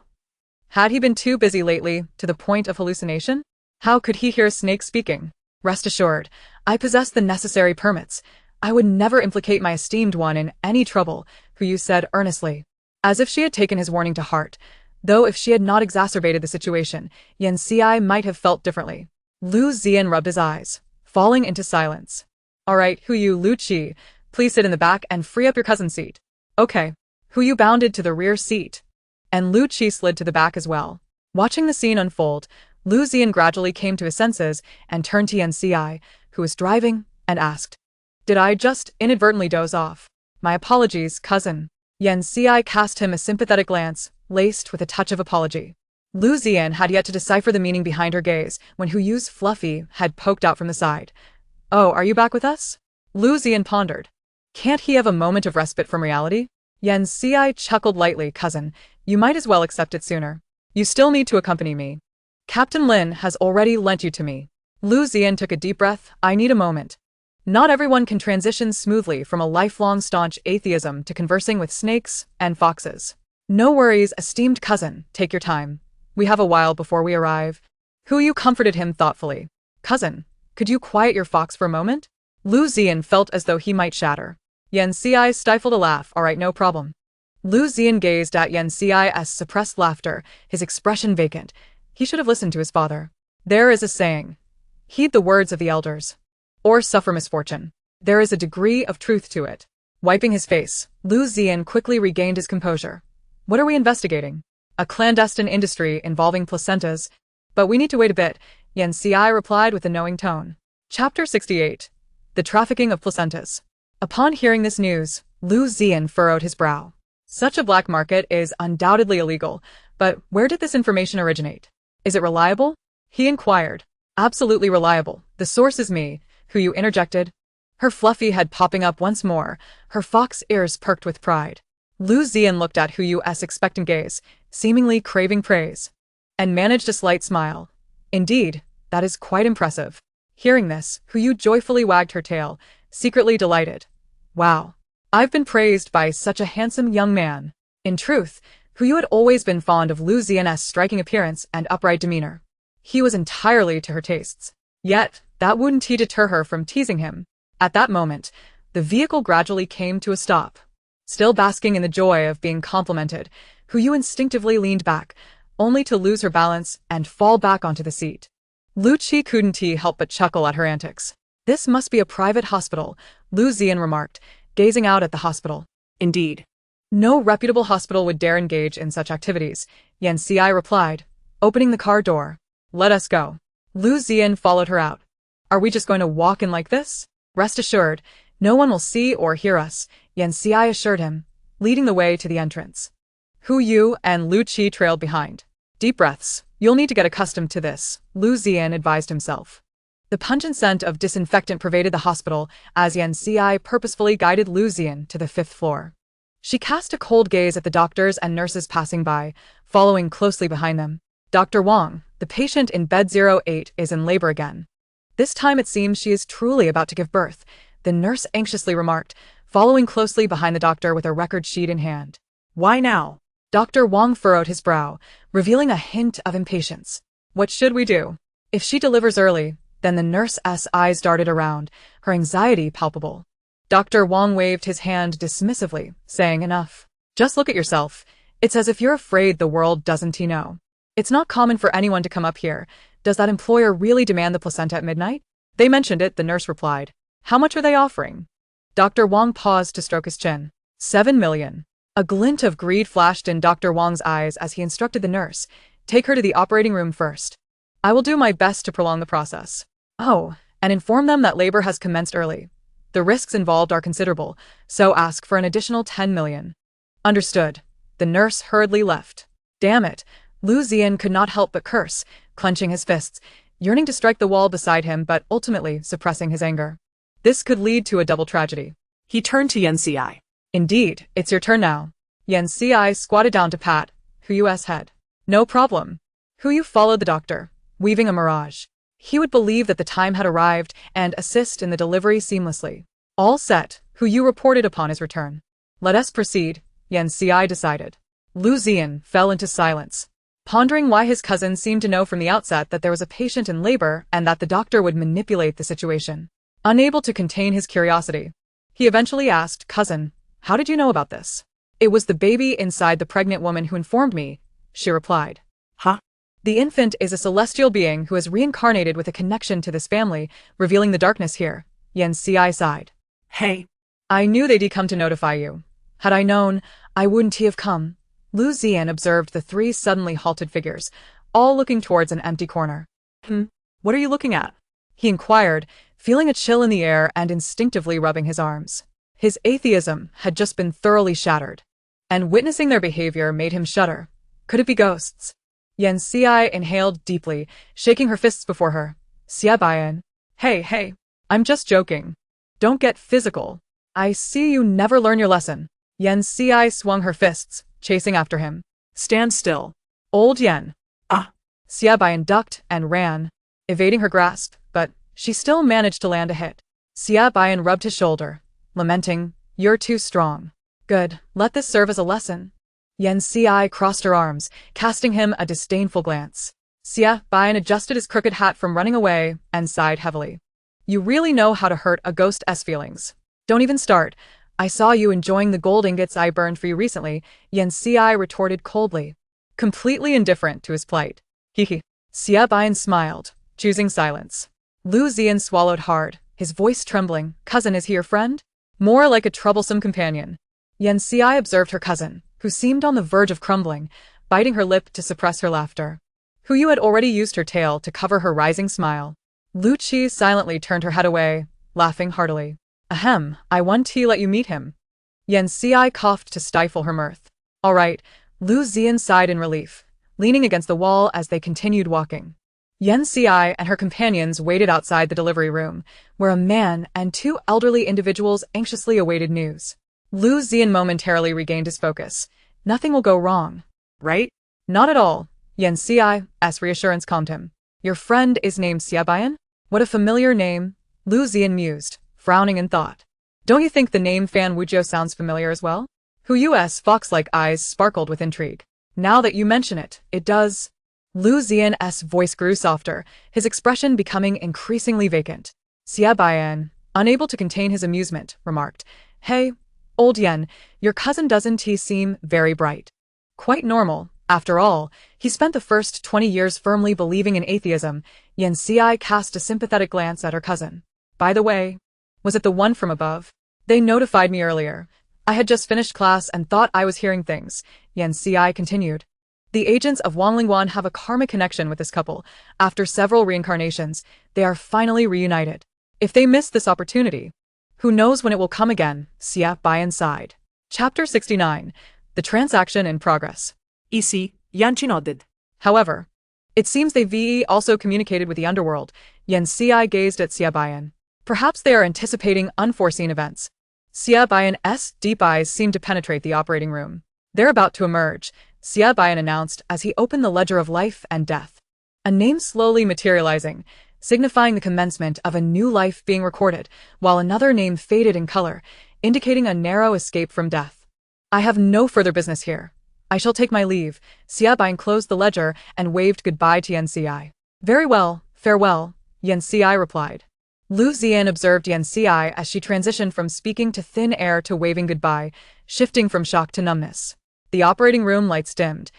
Had he been too busy lately, to the point of hallucination? How could he hear a snake speaking? Rest assured, I possess the necessary permits. I would never implicate my esteemed one in any trouble, Hu Yu said earnestly, as if she had taken his warning to heart, though if she had not exacerbated the situation, Yan Xi might have felt differently. Lu Zian rubbed his eyes, falling into silence. All right, Hu Yu, Lu Qi, please sit in the back and free up your cousin's seat. Okay. Hu Yu bounded to the rear seat, and Lu Qi slid to the back as well. Watching the scene unfold, Lu Zian gradually came to his senses and turned to Yan Xi, who was driving, and asked, Did I just inadvertently doze off? My apologies, cousin. Yan Xi cast him a sympathetic glance, laced with a touch of apology. Lu Zian had yet to decipher the meaning behind her gaze when Hu Yu's fluffy head poked out from the side. "Oh, are you back with us?" Lu Zian pondered. "Can't he have a moment of respite from reality?" Yan Ci chuckled lightly. "Cousin, you might as well accept it sooner. You still need to accompany me. Captain Lin has already lent you to me." Lu Zian took a deep breath. "I need a moment. Not everyone can transition smoothly from a lifelong staunch atheism to conversing with snakes and foxes." "No worries, esteemed cousin, take your time. We have a while before we arrive." Hu Yu comforted him thoughtfully. "Cousin, could you quiet your fox for a moment?" Lu Zian felt as though he might shatter. Yan Ci stifled a laugh. "All right, no problem." Lu Zian gazed at Yan Ci's suppressed laughter, his expression vacant. He should have listened to his father. There is a saying, "Heed the words of the elders, or suffer misfortune." There is a degree of truth to it. Wiping his face, Lu Zian quickly regained his composure. "What are we investigating?" "A clandestine industry involving placentas, but we need to wait a bit," Yan Ci replied with a knowing tone. Chapter 68. The Trafficking of Placentas. Upon hearing this news, Lu Zian furrowed his brow. Such a black market is undoubtedly illegal, but where did this information originate? "Is it reliable?" he inquired. "Absolutely reliable. The source is me," Hu Yu interjected, her fluffy head popping up once more, her fox ears perked with pride. Lu Zian looked at Hu Yu's expectant gaze, seemingly craving praise, and managed a slight smile. "Indeed, that is quite impressive." Hearing this, Hu Yu joyfully wagged her tail, secretly delighted. "Wow. I've been praised by such a handsome young man." In truth, Hu Yu had always been fond of Lu Zian's striking appearance and upright demeanor. He was entirely to her tastes. Yet, that wouldn't deter her from teasing him. At that moment, the vehicle gradually came to a stop. Still basking in the joy of being complimented, Hu Yu instinctively leaned back, only to lose her balance and fall back onto the seat. Lu Qi couldn't help but chuckle at her antics. "This must be a private hospital," Lu Zian remarked, gazing out at the hospital. Indeed. "No reputable hospital would dare engage in such activities," Yan Ci replied, opening the car door. "Let us go." Lu Zian followed her out. "Are we just going to walk in like this?" "Rest assured, no one will see or hear us," Yan Ci assured him, leading the way to the entrance. Hu Yu and Lu Qi trailed behind. "Deep breaths. You'll need to get accustomed to this," Lu Zian advised himself. The pungent scent of disinfectant pervaded the hospital as Yan Ci purposefully guided Lu Zian to the 5th floor. She cast a cold gaze at the doctors and nurses passing by, following closely behind them. "Dr. Wang, the patient in bed 08 is in labor again. This time it seems she is truly about to give birth," the nurse anxiously remarked, following closely behind the doctor with a record sheet in hand. "Why now?" Dr. Wang furrowed his brow, revealing a hint of impatience. "What should we do? If she delivers early," then the nurse's eyes darted around, her anxiety palpable. Dr. Wang waved his hand dismissively, saying, "Enough. Just look at yourself. It's as if you're afraid the world doesn't know. It's not common for anyone to come up here. Does that employer really demand the placenta at midnight?" "They mentioned it," the nurse replied. "How much are they offering?" Dr. Wang paused to stroke his chin. 7 million. A glint of greed flashed in Dr. Wang's eyes as he instructed the nurse, "Take her to the operating room first. I will do my best to prolong the process. Oh, and inform them that labor has commenced early. The risks involved are considerable, so ask for an additional 10 million. "Understood." The nurse hurriedly left. Damn it, Lu Zian could not help but curse, clenching his fists, yearning to strike the wall beside him but ultimately suppressing his anger. This could lead to a double tragedy. He turned to Yan Ci. "Indeed, it's your turn now." Yan Ci squatted down to pat Hu Yu's head. "No problem." Hu Yu followed the doctor, weaving a mirage. He would believe that the time had arrived and assist in the delivery seamlessly. All set, Hu Yu reported upon his return. "Let us proceed," Yan Ci decided. Lu Zian fell into silence, pondering why his cousin seemed to know from the outset that there was a patient in labor and that the doctor would manipulate the situation. Unable to contain his curiosity, he eventually asked, "Cousin, how did you know about this?" "It was the baby inside the pregnant woman who informed me," she replied. "Huh?" "The infant is a celestial being who has reincarnated with a connection to this family, revealing the darkness here," Yan Ci sighed. "Hey." "I knew they'd come to notify you. Had I known, I wouldn't have come." Lu Zian observed the 3 suddenly halted figures, all looking towards an empty corner. What are you looking at?" he inquired, feeling a chill in the air and instinctively rubbing his arms. His atheism had just been thoroughly shattered, and witnessing their behavior made him shudder. Could it be ghosts? Yan Xi inhaled deeply, shaking her fists before her. Xia Baiyan. Hey, I'm just joking. Don't get physical. I see you never learn your lesson. Yan Xi swung her fists, chasing after him. Stand still. Old Yan. Ah. Xia Baiyan ducked and ran, evading her grasp, but she still managed to land a hit. Xia Baiyan rubbed his shoulder, lamenting, "You're too strong." Good, let this serve as a lesson. Yan Xi crossed her arms, casting him a disdainful glance. Xia Baiyan adjusted his crooked hat from running away and sighed heavily. You really know how to hurt a ghost's feelings. Don't even start. I saw you enjoying the gold ingots I burned for you recently, Yan Xi retorted coldly, completely indifferent to his plight. Hehe. Xia Baiyan smiled, choosing silence. Lu Ziyan swallowed hard, his voice trembling. Cousin, is he your friend? More like a troublesome companion. Yan Xi observed her cousin, who seemed on the verge of crumbling, biting her lip to suppress her laughter. Hu Yu had already used her tail to cover her rising smile. Lu Qi silently turned her head away, laughing heartily. Ahem, I want to let you meet him. Yan Xi coughed to stifle her mirth. All right, Lu Ziyan sighed in relief, leaning against the wall as they continued walking. Yan Xi and her companions waited outside the delivery room, where a man and two elderly individuals anxiously awaited news. Lu Ziyan momentarily regained his focus. Nothing will go wrong, right? Not at all. Yan Xi's reassurance calmed him. Your friend is named Xia Baiyan? What a familiar name, Lu Ziyan mused, frowning in thought. Don't you think the name Fan Wujiu sounds familiar as well? Hu Yu's fox-like eyes sparkled with intrigue. Now that you mention it, it does. Lu Ziyan's voice grew softer, his expression becoming increasingly vacant. Xia Baiyan, unable to contain his amusement, remarked, Hey, old Yan, your cousin doesn't he seem very bright? Quite normal. After all, he spent the first 20 years firmly believing in atheism. Yan Xi cast a sympathetic glance at her cousin. By the way, was it the one from above? They notified me earlier. I had just finished class and thought I was hearing things, Yan Xi continued. The agents of Wanglingwan have a karmic connection with this couple. After several reincarnations, they are finally reunited. If they miss this opportunity, who knows when it will come again, Xia Baiyan sighed. Chapter 69. The Transaction in Progress. Isi, Yanchi nodded. However, it seems they also communicated with the underworld. Yan Xi gazed at Xia Baiyan. Perhaps they are anticipating unforeseen events. Xia Baiyan's deep eyes seemed to penetrate the operating room. They're about to emerge, Xia Baiyan announced as he opened the ledger of life and death. A name slowly materializing, signifying the commencement of a new life being recorded, while another name faded in color, indicating a narrow escape from death. I have no further business here. I shall take my leave. Xia Baiyan closed the ledger and waved goodbye to Yan Xi. Very well, farewell, Yan Xi replied. Lu Ziyan observed Yan Xi as she transitioned from speaking to thin air to waving goodbye, shifting from shock to numbness. The operating room lights dimmed,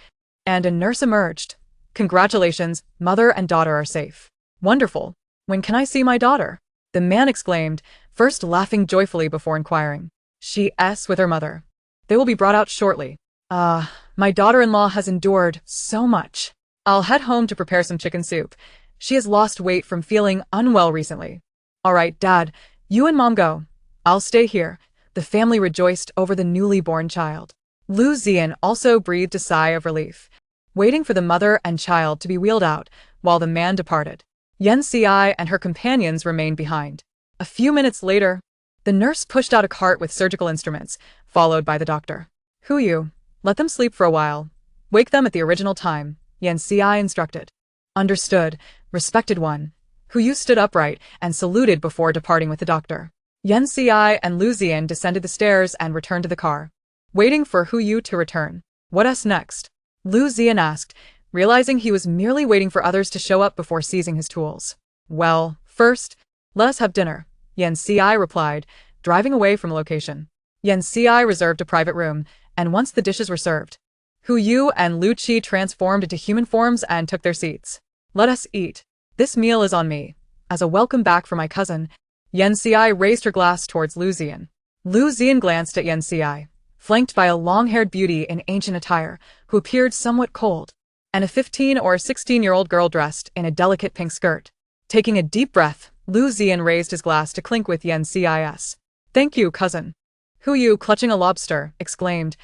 and a nurse emerged. Congratulations, mother and daughter are safe. Wonderful. When can I see my daughter? The man exclaimed, first laughing joyfully before inquiring. She's with her mother. They will be brought out shortly. My daughter-in-law has endured so much. I'll head home to prepare some chicken soup. She has lost weight from feeling unwell recently. All right, Dad, you and Mom go. I'll stay here. The family rejoiced over the newly born child. Lu Ziyan also breathed a sigh of relief, waiting for the mother and child to be wheeled out while the man departed. Yan Xi and her companions remained behind. A few minutes later, the nurse pushed out a cart with surgical instruments, followed by the doctor. Hu Yu, let them sleep for a while. Wake them at the original time, Yan Xi instructed. Understood, respected one. Hu Yu stood upright and saluted before departing with the doctor. Yan Xi and Lu Ziyan descended the stairs and returned to the car, waiting for Hu Yu to return. What's next? Lu Ziyan asked, realizing he was merely waiting for others to show up before seizing his tools. Well, first, let us have dinner, Yan Xi replied, driving away from the location. Yan Xi reserved a private room, and once the dishes were served, Hu Yu and Lu Qi transformed into human forms and took their seats. Let us eat. This meal is on me. As a welcome back for my cousin, Yan Xi raised her glass towards Lu Ziyan. Lu Ziyan glanced at Yan Xi, flanked by a long-haired beauty in ancient attire, who appeared somewhat cold, and a 15 or 16-year-old girl dressed in a delicate pink skirt. Taking a deep breath, Lu Ziyan raised his glass to clink with Yan Xi's. Thank you, cousin. Hu Yu, clutching a lobster, exclaimed,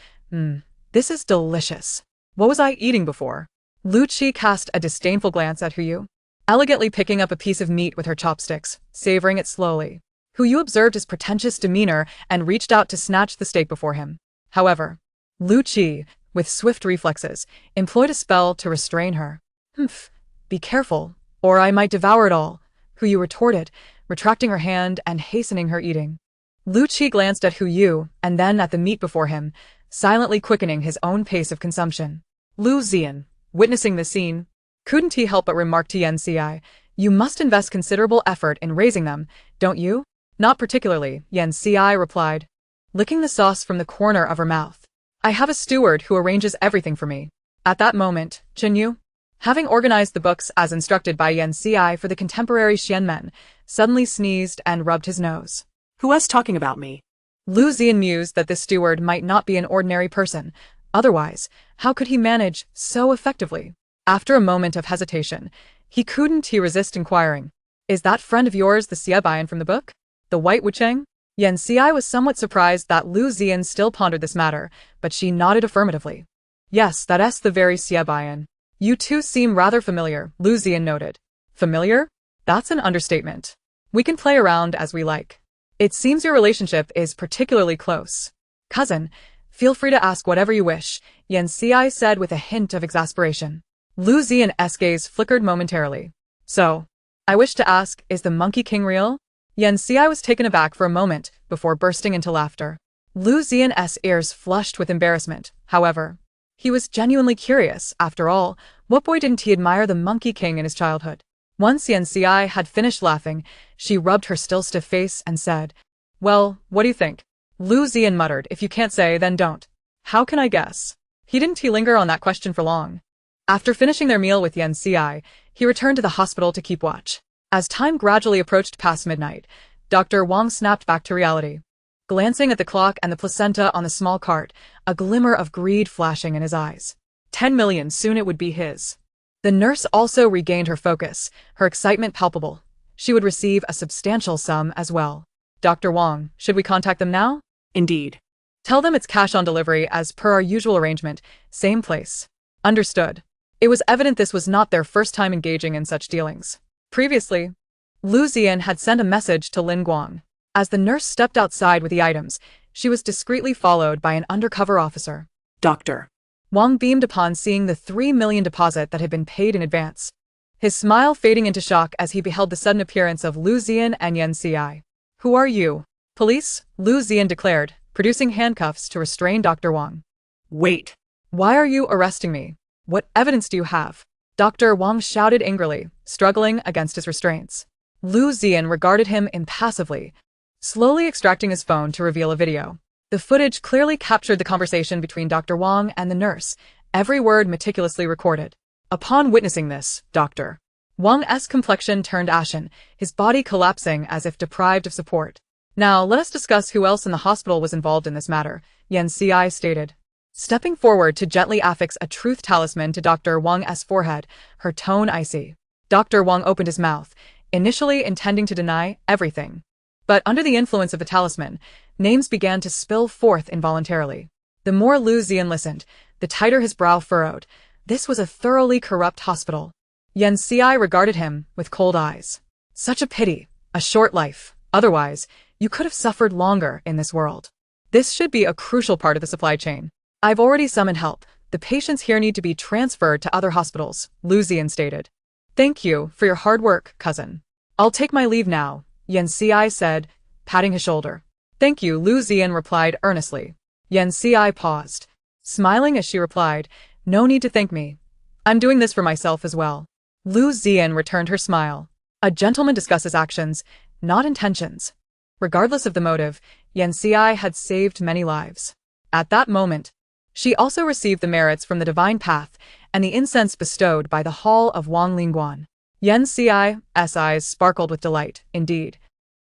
this is delicious. What was I eating before? Lu Qi cast a disdainful glance at Hu Yu, elegantly picking up a piece of meat with her chopsticks, savoring it slowly. Hu Yu observed his pretentious demeanor and reached out to snatch the steak before him. However, Lu Qi, with swift reflexes, employed a spell to restrain her. Humph, be careful, or I might devour it all, Hu Yu retorted, retracting her hand and hastening her eating. Lu Qi glanced at Hu Yu and then at the meat before him, silently quickening his own pace of consumption. Lu Ziyan, witnessing the scene, couldn't he help but remark to Yan Ci, "You must invest considerable effort in raising them, don't you?" "Not particularly," Yan Ci replied, licking the sauce from the corner of her mouth. "I have a steward who arranges everything for me." At that moment, Chen Yu, having organized the books as instructed by Yan Ci for the contemporary Xianmen, suddenly sneezed and rubbed his nose. Who was talking about me? Lu Ziyan mused that this steward might not be an ordinary person. Otherwise, how could he manage so effectively? After a moment of hesitation, couldn't resist inquiring, "Is that friend of yours the Xiebayan from the book? The White Wucheng?" Yan Ci was somewhat surprised that Lu Ziyan still pondered this matter, but she nodded affirmatively. "Yes, that's the very Xiebayan. You two seem rather familiar," Lu Ziyan noted. "Familiar? That's an understatement. We can play around as we like. It seems your relationship is particularly close." "Cousin, feel free to ask whatever you wish," Yan Ci said with a hint of exasperation. Lu Ziyan's gaze flickered momentarily. "So, I wish to ask, is the Monkey King real?" Yan Ci was taken aback for a moment before bursting into laughter. Lu Ziyan's ears flushed with embarrassment, however. He was genuinely curious, after all, what boy didn't he admire the Monkey King in his childhood? Once Yan Ci had finished laughing, she rubbed her still stiff face and said, "Well, what do you think?" Lu Ziyan muttered, "If you can't say, then don't." "How can I guess?" He linger on that question for long. After finishing their meal with Yan Ci, he returned to the hospital to keep watch. As time gradually approached past midnight, Dr. Wang snapped back to reality. Glancing at the clock and the placenta on the small cart, a glimmer of greed flashing in his eyes. 10 million, soon it would be his. The nurse also regained her focus, her excitement palpable. She would receive a substantial sum as well. "Dr. Wang, should we contact them now?" Indeed. "Tell them it's cash on delivery as per our usual arrangement, same place." "Understood." It was evident this was not their first time engaging in such dealings. Previously, Lu Ziyan had sent a message to Lin Guang. As the nurse stepped outside with the items, she was discreetly followed by an undercover officer. "Doctor." Wang beamed upon seeing the 3 million deposit that had been paid in advance, his smile fading into shock as he beheld the sudden appearance of Lu Ziyan and Yan Ci. "Who are you?" "Police," Lu Ziyan declared, producing handcuffs to restrain Dr. Wang. "Wait." "Why are you arresting me? What evidence do you have?" Dr. Wang shouted angrily, struggling against his restraints. Lu Ziyan regarded him impassively, slowly extracting his phone to reveal a video. The footage clearly captured the conversation between Dr. Wang and the nurse, every word meticulously recorded. Upon witnessing this, Dr. Wang's complexion turned ashen, his body collapsing as if deprived of support. "Now let us discuss who else in the hospital was involved in this matter," Yan Ci stated, stepping forward to gently affix a truth talisman to Dr. Wang's forehead, her tone icy. Dr. Wang opened his mouth, initially intending to deny everything. But under the influence of the talisman, names began to spill forth involuntarily. The more Lu Ziyan listened, the tighter his brow furrowed. This was a thoroughly corrupt hospital. Yan Ci regarded him with cold eyes. "Such a pity, a short life. Otherwise, you could have suffered longer in this world. This should be a crucial part of the supply chain. I've already summoned help. The patients here need to be transferred to other hospitals," Lu Ziyan stated. "Thank you for your hard work, cousin. I'll take my leave now," Yan Ci said, patting his shoulder. "Thank you," Lu Ziyan replied earnestly. Yan Ci paused, smiling as she replied, "No need to thank me. I'm doing this for myself as well." Lu Ziyan returned her smile. A gentleman discusses actions, not intentions. Regardless of the motive, Yan Ci had saved many lives. At that moment, she also received the merits from the divine path and the incense bestowed by the hall of Wang Lingguan. Yan Ci's eyes sparkled with delight, indeed.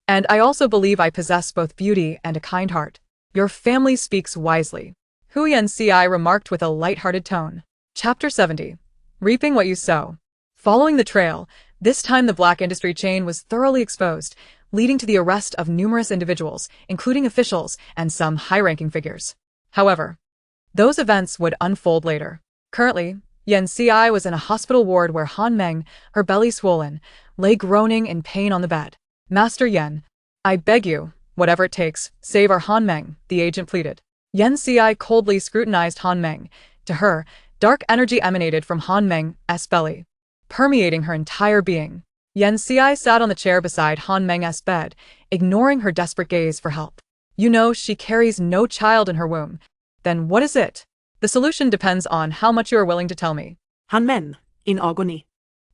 "And I also believe I possess both beauty and a kind heart. Your family speaks wisely," Hu Yan Ci remarked with a light-hearted tone. Chapter 70. Reaping What You Sow. Following the trail, this time the black industry chain was thoroughly exposed, leading to the arrest of numerous individuals, including officials and some high-ranking figures. However, those events would unfold later. Currently, Yen Ci was in a hospital ward where Han Meng, her belly swollen, lay groaning in pain on the bed. Master Yen, I beg you, whatever it takes, save our Han Meng, the agent pleaded. Yen Ci coldly scrutinized Han Meng. To her, dark energy emanated from Han Meng's belly, permeating her entire being. Yen Ci sat on the chair beside Han Meng's bed, ignoring her desperate gaze for help. You know she carries no child in her womb. Then what is it? The solution depends on how much you are willing to tell me. Han Meng, in agony,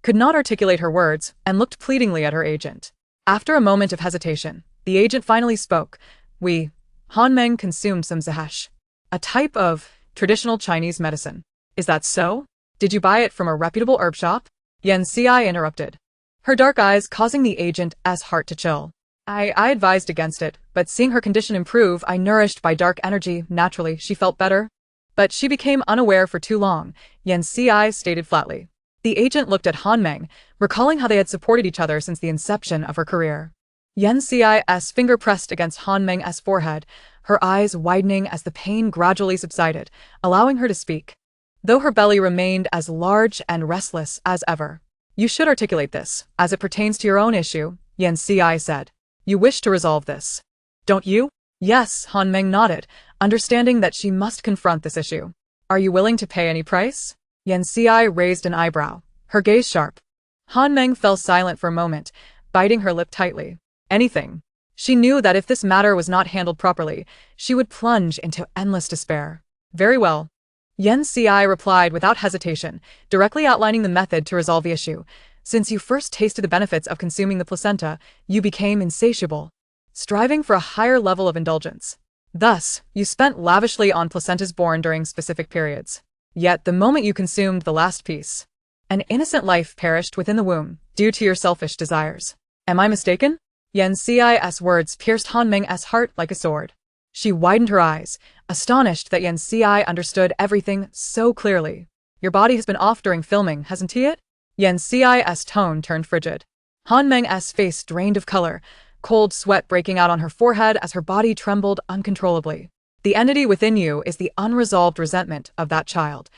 Could not articulate her words and looked pleadingly at her agent. After a moment of hesitation, the agent finally spoke. Han Meng consumed some zahesh, a type of traditional Chinese medicine. Is that so? Did you buy it from a reputable herb shop? Yen Ci interrupted, her dark eyes causing the agent's heart to chill. I advised against it, but seeing her condition improve, I nourished by dark energy, naturally, she felt better. But she became unaware for too long, Yen Ci stated flatly. The agent looked at Han Meng, recalling how they had supported each other since the inception of her career. Yen Ci's finger pressed against Han Meng's forehead, her eyes widening as the pain gradually subsided, allowing her to speak, though her belly remained as large and restless as ever. You should articulate this, as it pertains to your own issue, Yen Ci said. You wish to resolve this, don't you? Yes, Han Meng nodded, understanding that she must confront this issue. Are you willing to pay any price? Yen Ci raised an eyebrow, her gaze sharp. Han Meng fell silent for a moment, biting her lip tightly. Anything. She knew that if this matter was not handled properly, she would plunge into endless despair. Very well. Yen Ci replied without hesitation, directly outlining the method to resolve the issue. Since you first tasted the benefits of consuming the placenta, you became insatiable, striving for a higher level of indulgence. Thus, you spent lavishly on placentas born during specific periods. Yet the moment you consumed the last piece, an innocent life perished within the womb, due to your selfish desires. Am I mistaken? Yen Ci's words pierced Han Meng's heart like a sword. She widened her eyes, astonished that Yen Ci understood everything so clearly. Your body has been off during filming, hasn't it? Yen Ci's tone turned frigid. Han Meng's face drained of color, cold sweat breaking out on her forehead as her body trembled uncontrollably. The entity within you is the unresolved resentment of that child,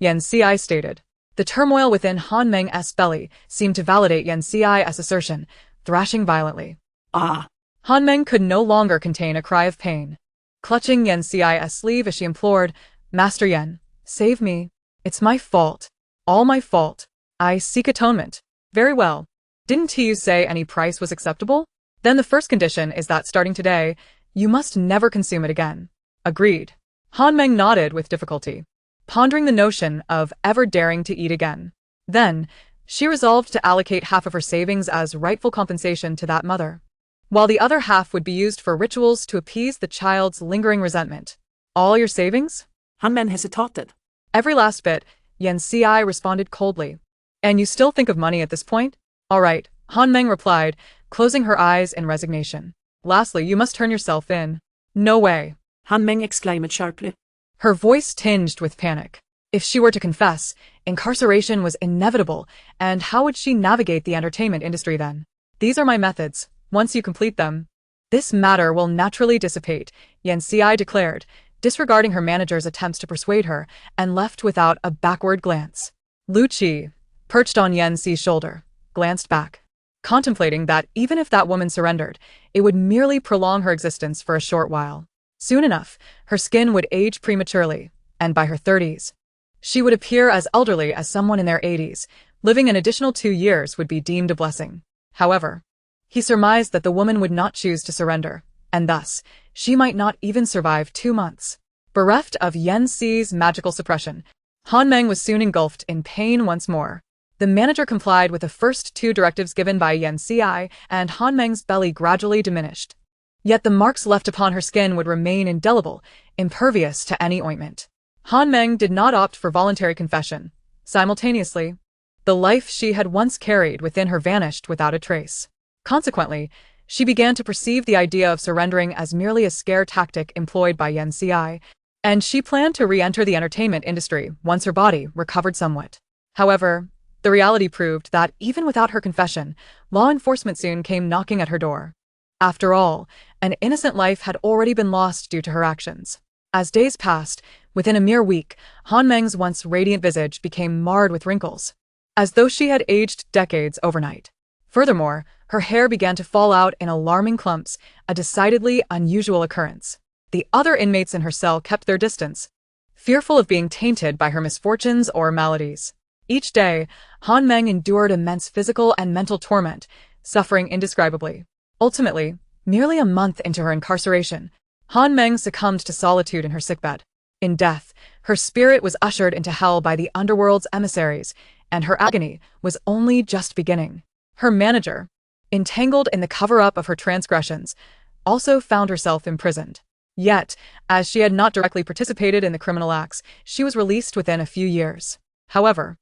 Yen Ci stated. The turmoil within Han Meng's belly seemed to validate Yen Ci's assertion, thrashing violently. Ah! Han Meng could no longer contain a cry of pain. Clutching Yen Ci's sleeve as she implored, Master Yen, save me. It's my fault. All my fault. I seek atonement. Very well. Didn't you say any price was acceptable? Then the first condition is that starting today, you must never consume it again. Agreed. Han Meng nodded with difficulty, pondering the notion of ever daring to eat again. Then, she resolved to allocate half of her savings as rightful compensation to that mother, while the other half would be used for rituals to appease the child's lingering resentment. All your savings? Han Meng hesitated. Every last bit, Yen Ci responded coldly. And you still think of money at this point? All right, Han Meng replied, closing her eyes in resignation. Lastly, you must turn yourself in. No way. Han Meng exclaimed sharply. Her voice tinged with panic. If she were to confess, incarceration was inevitable, and how would she navigate the entertainment industry then? These are my methods. Once you complete them, this matter will naturally dissipate, Yen Ci declared, disregarding her manager's attempts to persuade her, and left without a backward glance. Lu Qi, perched on Yen Ci's shoulder, glanced back, contemplating that even if that woman surrendered, it would merely prolong her existence for a short while. Soon enough, her skin would age prematurely, and by her 30s, she would appear as elderly as someone in their 80s. Living an additional 2 years would be deemed a blessing. However, he surmised that the woman would not choose to surrender, and thus, she might not even survive 2 months. Bereft of Yen Ci's magical suppression, Han Meng was soon engulfed in pain once more. The manager complied with the first 2 directives given by Yen Ci, and Han Meng's belly gradually diminished. Yet the marks left upon her skin would remain indelible, impervious to any ointment. Han Meng did not opt for voluntary confession. Simultaneously, the life she had once carried within her vanished without a trace. Consequently, she began to perceive the idea of surrendering as merely a scare tactic employed by Yen Ci, and she planned to re-enter the entertainment industry once her body recovered somewhat. However, the reality proved that even without her confession, law enforcement soon came knocking at her door. After all, an innocent life had already been lost due to her actions. As days passed, Within a mere week, Han Meng's once radiant visage became marred with wrinkles, as though she had aged decades overnight. Furthermore, her hair began to fall out in alarming clumps, a decidedly unusual occurrence. The other inmates in her cell kept their distance, fearful of being tainted by her misfortunes or maladies. Each day, Han Meng endured immense physical and mental torment, suffering indescribably. Ultimately, nearly a month into her incarceration, Han Meng succumbed to solitude in her sickbed. In death, her spirit was ushered into hell by the underworld's emissaries, and her agony was only just beginning. Her manager, entangled in the cover-up of her transgressions, also found herself imprisoned. Yet, as she had not directly participated in the criminal acts, she was released within a few years. However,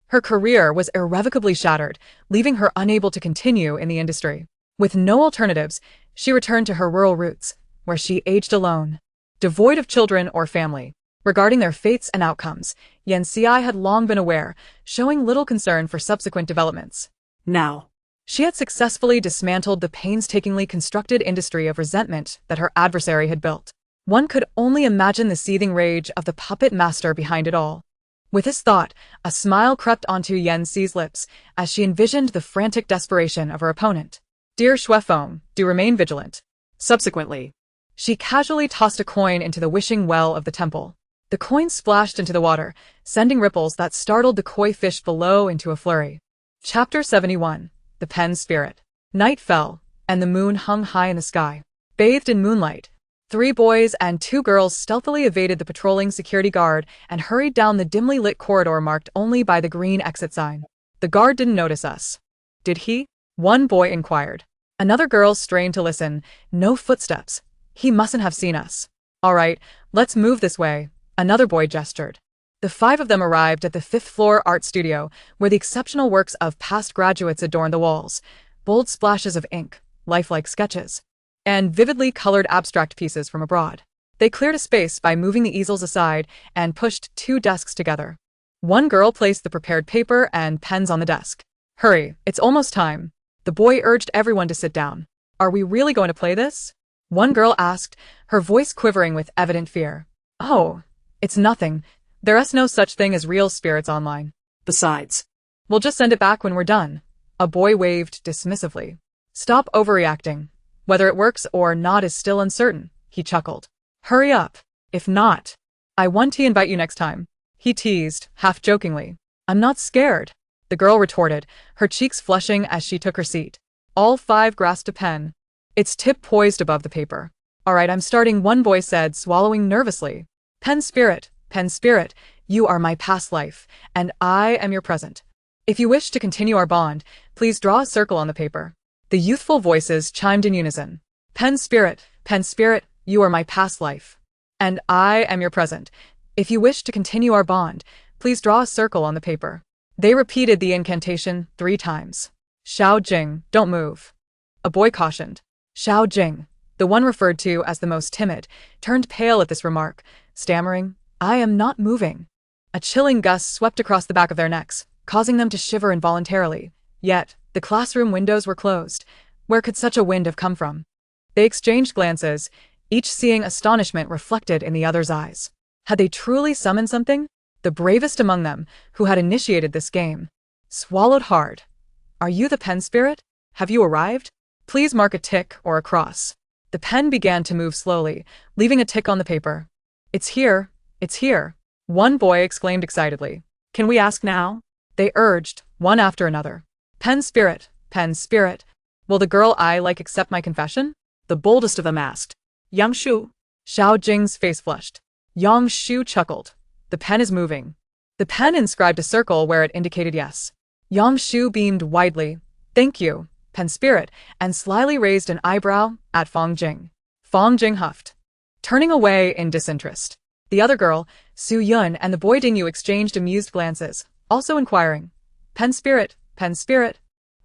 her career was irrevocably shattered, leaving her unable to continue in the industry. With no alternatives, she returned to her rural roots, where she aged alone, devoid of children or family. Regarding their fates and outcomes, Yan Xi had long been aware, showing little concern for subsequent developments. Now, she had successfully dismantled the painstakingly constructed industry of resentment that her adversary had built. One could only imagine the seething rage of the puppet master behind it all. With this thought, a smile crept onto Yan Xi's lips as she envisioned the frantic desperation of her opponent. Dear Shuefeng, do remain vigilant. subsequently, She casually tossed a coin into the wishing well of the temple. The coin splashed into the water, sending ripples that startled the koi fish below into a flurry. Chapter 71. The Pen Spirit. Night fell, and the moon hung high in the sky. Bathed in moonlight, 3 boys and 2 girls stealthily evaded the patrolling security guard and hurried down the dimly lit corridor marked only by the green exit sign. The guard didn't notice us. Did he? One boy inquired. Another girl strained to listen. No footsteps. He mustn't have seen us. All right, let's move this way. Another boy gestured. The 5 of them arrived at the 5th-floor art studio, where the exceptional works of past graduates adorned the walls. Bold splashes of ink, lifelike sketches, and vividly colored abstract pieces from abroad. They cleared a space by moving the easels aside and pushed 2 desks together. One girl placed the prepared paper and pens on the desk. Hurry, it's almost time. The boy urged everyone to sit down. Are we really going to play this? One girl asked, her voice quivering with evident fear. Oh, it's nothing. There's no such thing as real spirits online. besides, We'll just send it back when we're done. A boy waved dismissively. Stop overreacting. Whether it works or not is still uncertain, he chuckled. Hurry up. If not, I want to invite you next time. He teased, half jokingly. I'm not scared, the girl retorted, her cheeks flushing as she took her seat. All 5 grasped a pen, its tip poised above the paper. All right, I'm starting, one boy said, swallowing nervously. Pen Spirit, you are my past life, and I am your present. If you wish to continue our bond, please draw a circle on the paper. The youthful voices chimed in unison. Pen Spirit, you are my past life, and I am your present. If you wish to continue our bond, please draw a circle on the paper. They repeated the incantation 3 times. Xiao Jing, don't move, a boy cautioned. Xiao Jing, the one referred to as the most timid, turned pale at this remark, stammering, I am not moving. A chilling gust swept across the back of their necks, causing them to shiver involuntarily. Yet, the classroom windows were closed. Where could such a wind have come from? They exchanged glances, each seeing astonishment reflected in the other's eyes. Had they truly summoned something? The bravest among them, who had initiated this game, swallowed hard. Are you the Pen Spirit? Have you arrived? Please mark a tick or a cross. The pen began to move slowly, leaving a tick on the paper. It's here, one boy exclaimed excitedly. Can we ask now? They urged, one after another. Pen Spirit, will the girl I like accept my confession? the boldest of them asked. Yang Shu, Xiao Jing's face flushed. Yang Shu chuckled. The pen is moving. The pen inscribed a circle where it indicated yes. Yang Shu beamed widely. Thank you, Pen Spirit, and slyly raised an eyebrow at Fong Jing. Fong Jing huffed, turning away in disinterest. The other girl, Su Yun, and the boy Dingyu exchanged amused glances, also inquiring, Pen Spirit,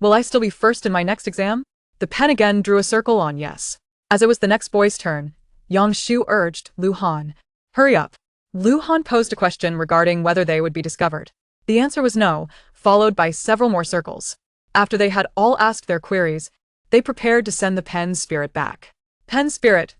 will I still be first in my next exam? The pen again drew a circle on yes. As it was the next boy's turn, Yang Shu urged Lu Han, hurry up. Lu Han posed a question regarding whether they would be discovered. The answer was no, followed by several more circles. After they had all asked their queries, they prepared to send the Pen Spirit back. Pen Spirit,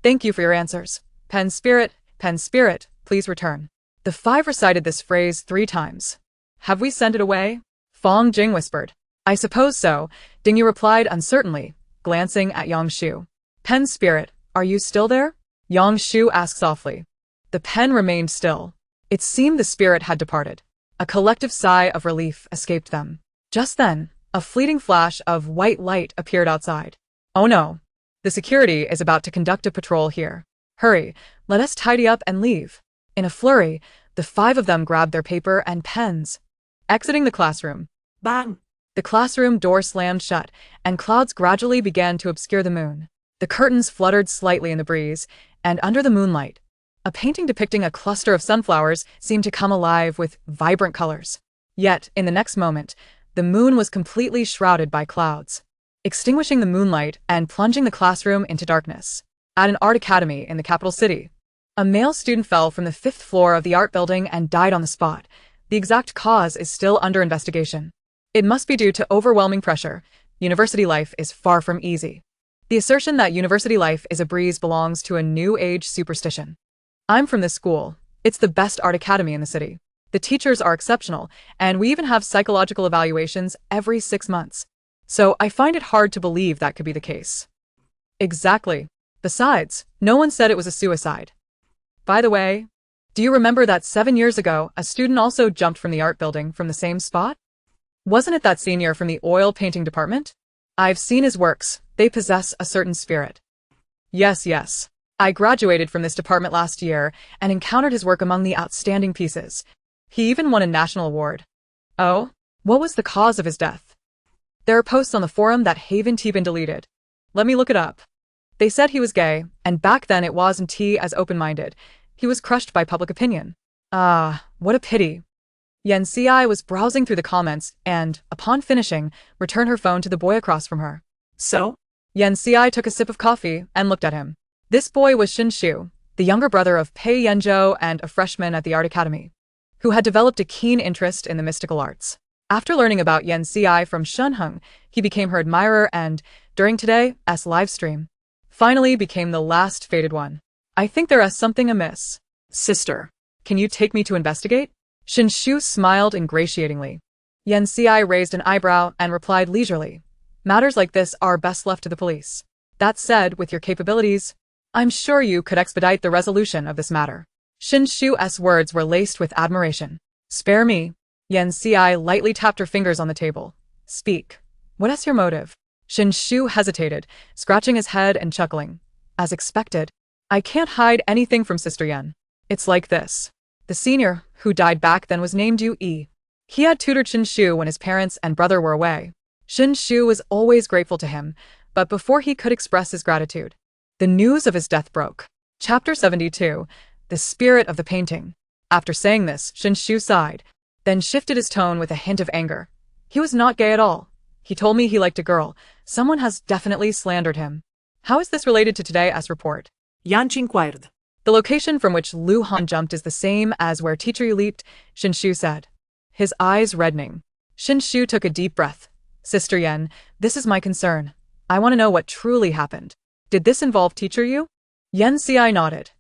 thank you for your answers. Pen Spirit, Pen spirit, please return. The 5 recited this phrase 3 times. Have we sent it away? Fong Jing whispered. I suppose so, Dingyu replied uncertainly, glancing at Yang Shu. Pen spirit, are you still there? Yang Shu asked softly. The pen remained still. It seemed the spirit had departed. A collective sigh of relief escaped them. Just then, a fleeting flash of white light appeared outside. Oh no. The security is about to conduct a patrol here. Hurry, let us tidy up and leave. In a flurry, the 5 of them grabbed their paper and pens. Exiting the classroom. Bang! The classroom door slammed shut, and clouds gradually began to obscure the moon. The curtains fluttered slightly in the breeze, and under the moonlight, a painting depicting a cluster of sunflowers seemed to come alive with vibrant colors. Yet, in the next moment, the moon was completely shrouded by clouds, extinguishing the moonlight and plunging the classroom into darkness. At an art academy in the capital city, a male student fell from the 5th floor of the art building and died on the spot. The exact cause is still under investigation. It must be due to overwhelming pressure. University life is far from easy. The assertion that university life is a breeze belongs to a new age superstition. I'm from this school. It's the best art academy in the city. The teachers are exceptional, and we even have psychological evaluations every 6 months. So I find it hard to believe that could be the case. Exactly. Besides, no one said it was a suicide. By the way, do you remember that 7 years ago, a student also jumped from the art building from the same spot? Wasn't it that senior from the oil painting department? I've seen his works. They possess a certain spirit. Yes. I graduated from this department last year and encountered his work among the outstanding pieces. He even won a national award. Oh? What was the cause of his death? There are posts on the forum that haven't been deleted. Let me look it up. They said he was gay, and back then it wasn't as open-minded. He was crushed by public opinion. Ah, what a pity. Yan Ci was browsing through the comments and, upon finishing, returned her phone to the boy across from her. So? Yan Ci took a sip of coffee and looked at him. This boy was Xin Shu, the younger brother of Pei Yanzhou and a freshman at the art academy, who had developed a keen interest in the mystical arts. After learning about Yan Ci from Shunheng, he became her admirer and, during today's live stream, finally became the last fated one. I think there is something amiss. Sister, can you take me to investigate? Xin Shu smiled ingratiatingly. Yan Ci raised an eyebrow and replied leisurely. Matters like this are best left to the police. That said, with your capabilities, I'm sure you could expedite the resolution of this matter. Xin Shu's words were laced with admiration. Spare me. Yan Ci lightly tapped her fingers on the table. Speak. What is your motive? Xin Shu hesitated, scratching his head and chuckling. As expected, I can't hide anything from Sister Yan. It's like this. The senior, who died back then, was named Yu Yi. He had tutored Xin Shu when his parents and brother were away. Xin Shu was always grateful to him, but before he could express his gratitude, the news of his death broke. Chapter 72. The Spirit of the Painting. After saying this, Xin Shu sighed, then shifted his tone with a hint of anger. He was not gay at all. He told me he liked a girl. Someone has definitely slandered him. How is this related to today's report? Yanchi inquired. The location from which Lu Han jumped is the same as where Teacher Yu leaped, Xin Shu said, his eyes reddening. Xin Shu took a deep breath. Sister Yan, this is my concern. I want to know what truly happened. Did this involve Teacher Yu? Yan Ci nodded.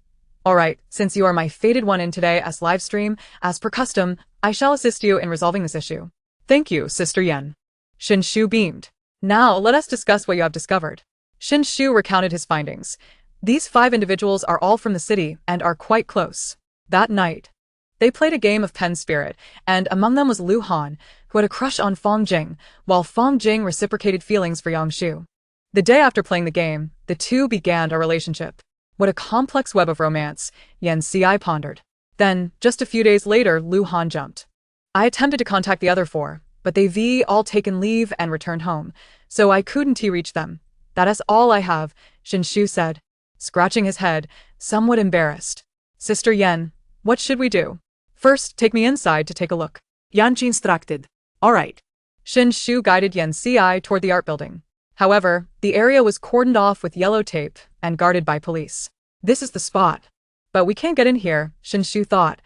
All right, since you are my fated one in today's live stream, as per custom, I shall assist you in resolving this issue. Thank you, Sister Yan. Xin Shu beamed. Now, let us discuss what you have discovered. Xin Shu recounted his findings. These 5 individuals are all from the city and are quite close. That night, they played a game of pen spirit, and among them was Lu Han, who had a crush on Fong Jing, while Fong Jing reciprocated feelings for Yang Shu. The day after playing the game, the two began a relationship. What a complex web of romance, Yan Ci pondered. Then, just a few days later, Lu Han jumped. I attempted to contact the other 4, but they've all taken leave and returned home, so I couldn't reach them. That is all I have, Xin Shu said, scratching his head, somewhat embarrassed. Sister Yan, what should we do? First, take me inside to take a look. Yanchi instructed. All right. Xin Shu guided Yan Ci toward the art building. However, the area was cordoned off with yellow tape and guarded by police. This is the spot. But we can't get in here, Xin Shu thought.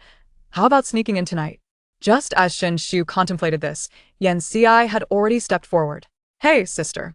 How about sneaking in tonight? Just as Xin Shu contemplated this, Yan Ci had already stepped forward. Hey, sister.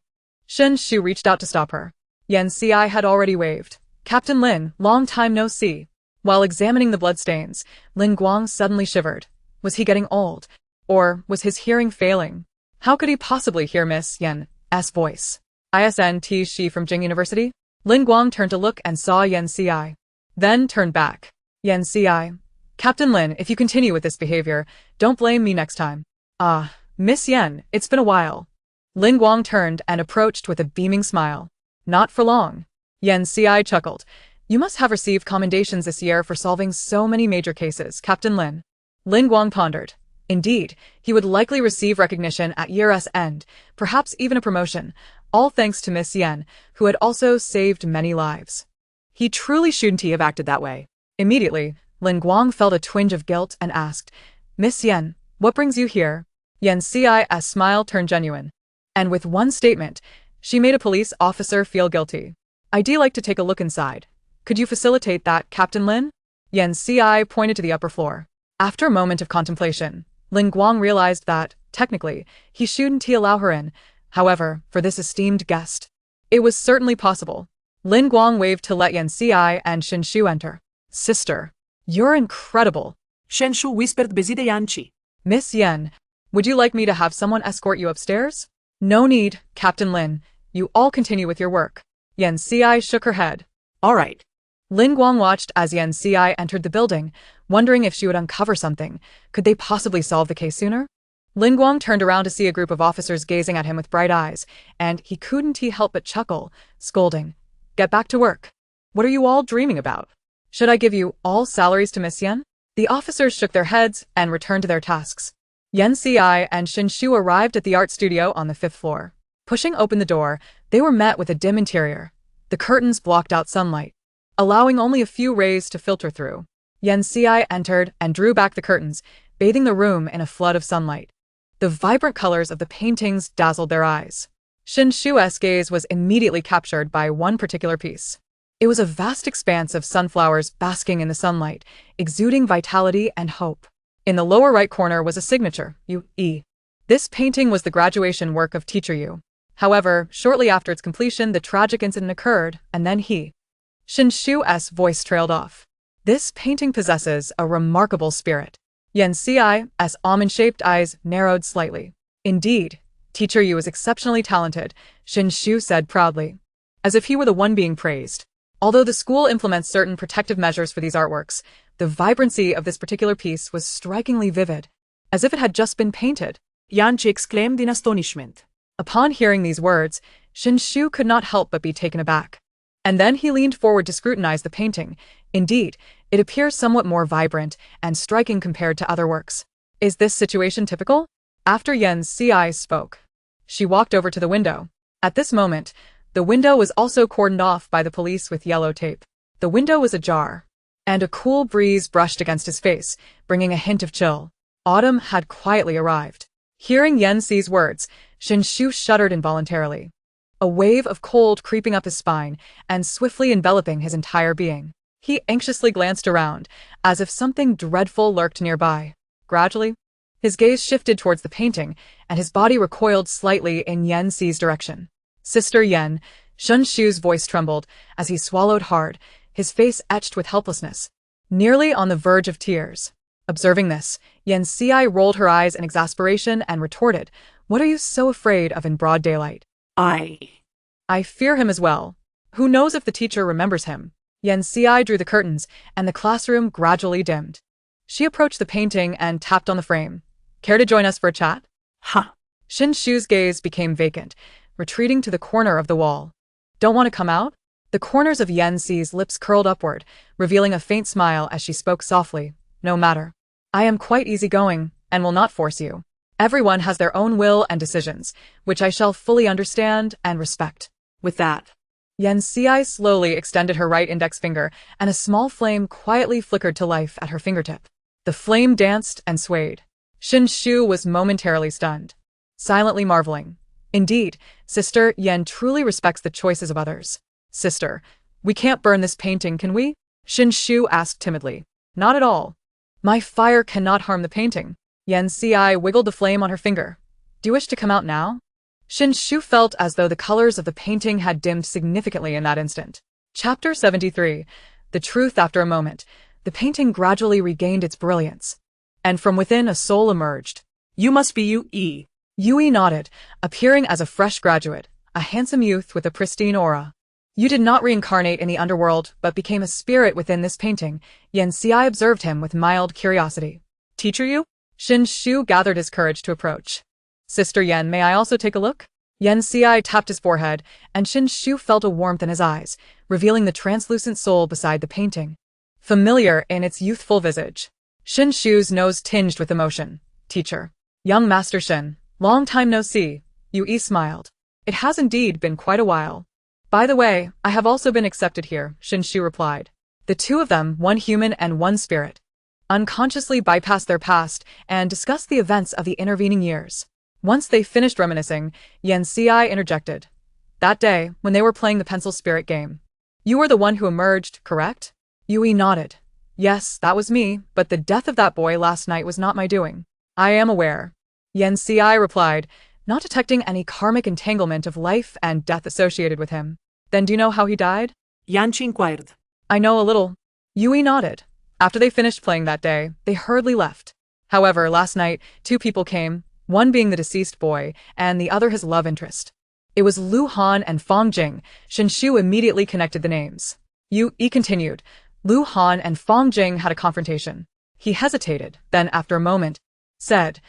Xin Shu reached out to stop her. Yan Ci had already waved. Captain Lin, long time no see. While examining the bloodstains, Lin Guang suddenly shivered. Was he getting old? Or was his hearing failing? How could he possibly hear Miss Yen's voice? Isn't she from Jing University? Lin Guang turned to look and saw Yan Ci. Then turned back. Yan Ci. Captain Lin, if you continue with this behavior, don't blame me next time. Ah, Miss Yan, it's been a while. Lin Guang turned and approached with a beaming smile. Not for long. Yan Ci chuckled. You must have received commendations this year for solving so many major cases, Captain Lin. Lin Guang pondered. Indeed, he would likely receive recognition at year's end, perhaps even a promotion, all thanks to Miss Yan, who had also saved many lives. He truly shouldn't have acted that way. Immediately, Lin Guang felt a twinge of guilt and asked, Miss Yan, what brings you here? Yan Ci's smile turned genuine. And with one statement, she made a police officer feel guilty. I'd like to take a look inside. Could you facilitate that, Captain Lin? Yan Ci pointed to the upper floor. After a moment of contemplation, Lin Guang realized that, technically, he shouldn't allow her in. However, for this esteemed guest, it was certainly possible. Lin Guang waved to let Yan Ci and Shen Shu enter. Sister, you're incredible. Shen Shu whispered busy to Yanchi. Miss Yan, would you like me to have someone escort you upstairs? No need, Captain Lin. You all continue with your work. Yan Ci shook her head. All right. Lin Guang watched as Yan Ci entered the building, wondering if she would uncover something. Could they possibly solve the case sooner? Lin Guang turned around to see a group of officers gazing at him with bright eyes, and he couldn't help but chuckle, scolding. Get back to work. What are you all dreaming about? Should I give you all salaries to Miss Yan? The officers shook their heads and returned to their tasks. Yan Ci and Shen Shu arrived at the art studio on the 5th floor. Pushing open the door, they were met with a dim interior. The curtains blocked out sunlight, allowing only a few rays to filter through. Yan Ci entered and drew back the curtains, bathing the room in a flood of sunlight. The vibrant colors of the paintings dazzled their eyes. Shen Shu's gaze was immediately captured by one particular piece. It was a vast expanse of sunflowers basking in the sunlight, exuding vitality and hope. In the lower right corner was a signature, U.E. This painting was the graduation work of Teacher Yu. However, shortly after its completion, the tragic incident occurred, and then Shen Shu's voice trailed off. This painting possesses a remarkable spirit. Yan Ci's almond-shaped eyes narrowed slightly. Indeed, Teacher Yu is exceptionally talented, Shen Shu said proudly, as if he were the one being praised. Although the school implements certain protective measures for these artworks, the vibrancy of this particular piece was strikingly vivid, as if it had just been painted. Yanchi exclaimed in astonishment. Upon hearing these words, Shen Shu could not help but be taken aback. And then he leaned forward to scrutinize the painting. Indeed, it appears somewhat more vibrant and striking compared to other works. Is this situation typical? After Yan Ci spoke, she walked over to the window. At this moment, the window was also cordoned off by the police with yellow tape. The window was ajar, and a cool breeze brushed against his face, bringing a hint of chill. Autumn had quietly arrived. Hearing Yan Ci's words, Shen Shu shuddered involuntarily. A wave of cold creeping up his spine and swiftly enveloping his entire being. He anxiously glanced around, as if something dreadful lurked nearby. Gradually, his gaze shifted towards the painting, and his body recoiled slightly in Yan Ci's direction. Sister Yan, Shen Shu's voice trembled as he swallowed hard, his face etched with helplessness, nearly on the verge of tears. Observing this, Yan Ci rolled her eyes in exasperation and retorted, "What are you so afraid of in broad daylight?" I fear him as well. Who knows if the teacher remembers him? Yan Ci drew the curtains, and the classroom gradually dimmed. She approached the painting and tapped on the frame. Care to join us for a chat? Shen Shu's gaze became vacant, retreating to the corner of the wall. Don't want to come out? The corners of Yan Ci's lips curled upward, revealing a faint smile as she spoke softly. No matter. I am quite easygoing, and will not force you. Everyone has their own will and decisions, which I shall fully understand and respect. With that, Yan Ci slowly extended her right index finger, and a small flame quietly flickered to life at her fingertip. The flame danced and swayed. Shen Shu was momentarily stunned, silently marveling. Indeed, Sister Yan truly respects the choices of others. Sister, we can't burn this painting, can we? Shen Shu asked timidly. Not at all. My fire cannot harm the painting. Yan Ci wiggled the flame on her finger. Do you wish to come out now? Shen Shu felt as though the colors of the painting had dimmed significantly in that instant. Chapter 73. The Truth After a Moment. the painting gradually regained its brilliance, and from within a soul emerged. You must be Yue. Yue nodded, appearing as a fresh graduate, a handsome youth with a pristine aura. You did not reincarnate in the underworld, but became a spirit within this painting. Yan Xi observed him with mild curiosity. Teacher Yu? Xin Shu gathered his courage to approach. Sister Yan, may I also take a look? Yan Xi tapped his forehead, and Xin Shu felt a warmth in his eyes, revealing the translucent soul beside the painting. Familiar in its youthful visage. Xin Shu's nose tinged with emotion. Teacher. Young Master Xin, long time no see. Yue smiled. It has indeed been quite a while. By the way, I have also been accepted here, Xin Shu replied. The two of them, one human and one spirit, unconsciously bypassed their past and discussed the events of the intervening years. Once they finished reminiscing, Yan Xi interjected. That day, when they were playing the pencil spirit game, you were the one who emerged, correct? Yue nodded. Yes, that was me, but the death of that boy last night was not my doing. I am aware. Yan Xi replied, not detecting any karmic entanglement of life and death associated with him. Then do you know how he died? Yanqi inquired. I know a little. Yue nodded. After they finished playing that day, they hurriedly left. However, last night, two people came, one being the deceased boy, and the other his love interest. It was Lu Han and Fong Jing. Xin Shu immediately connected the names. Yue continued. Lu Han and Fong Jing had a confrontation. He hesitated, then after a moment, said,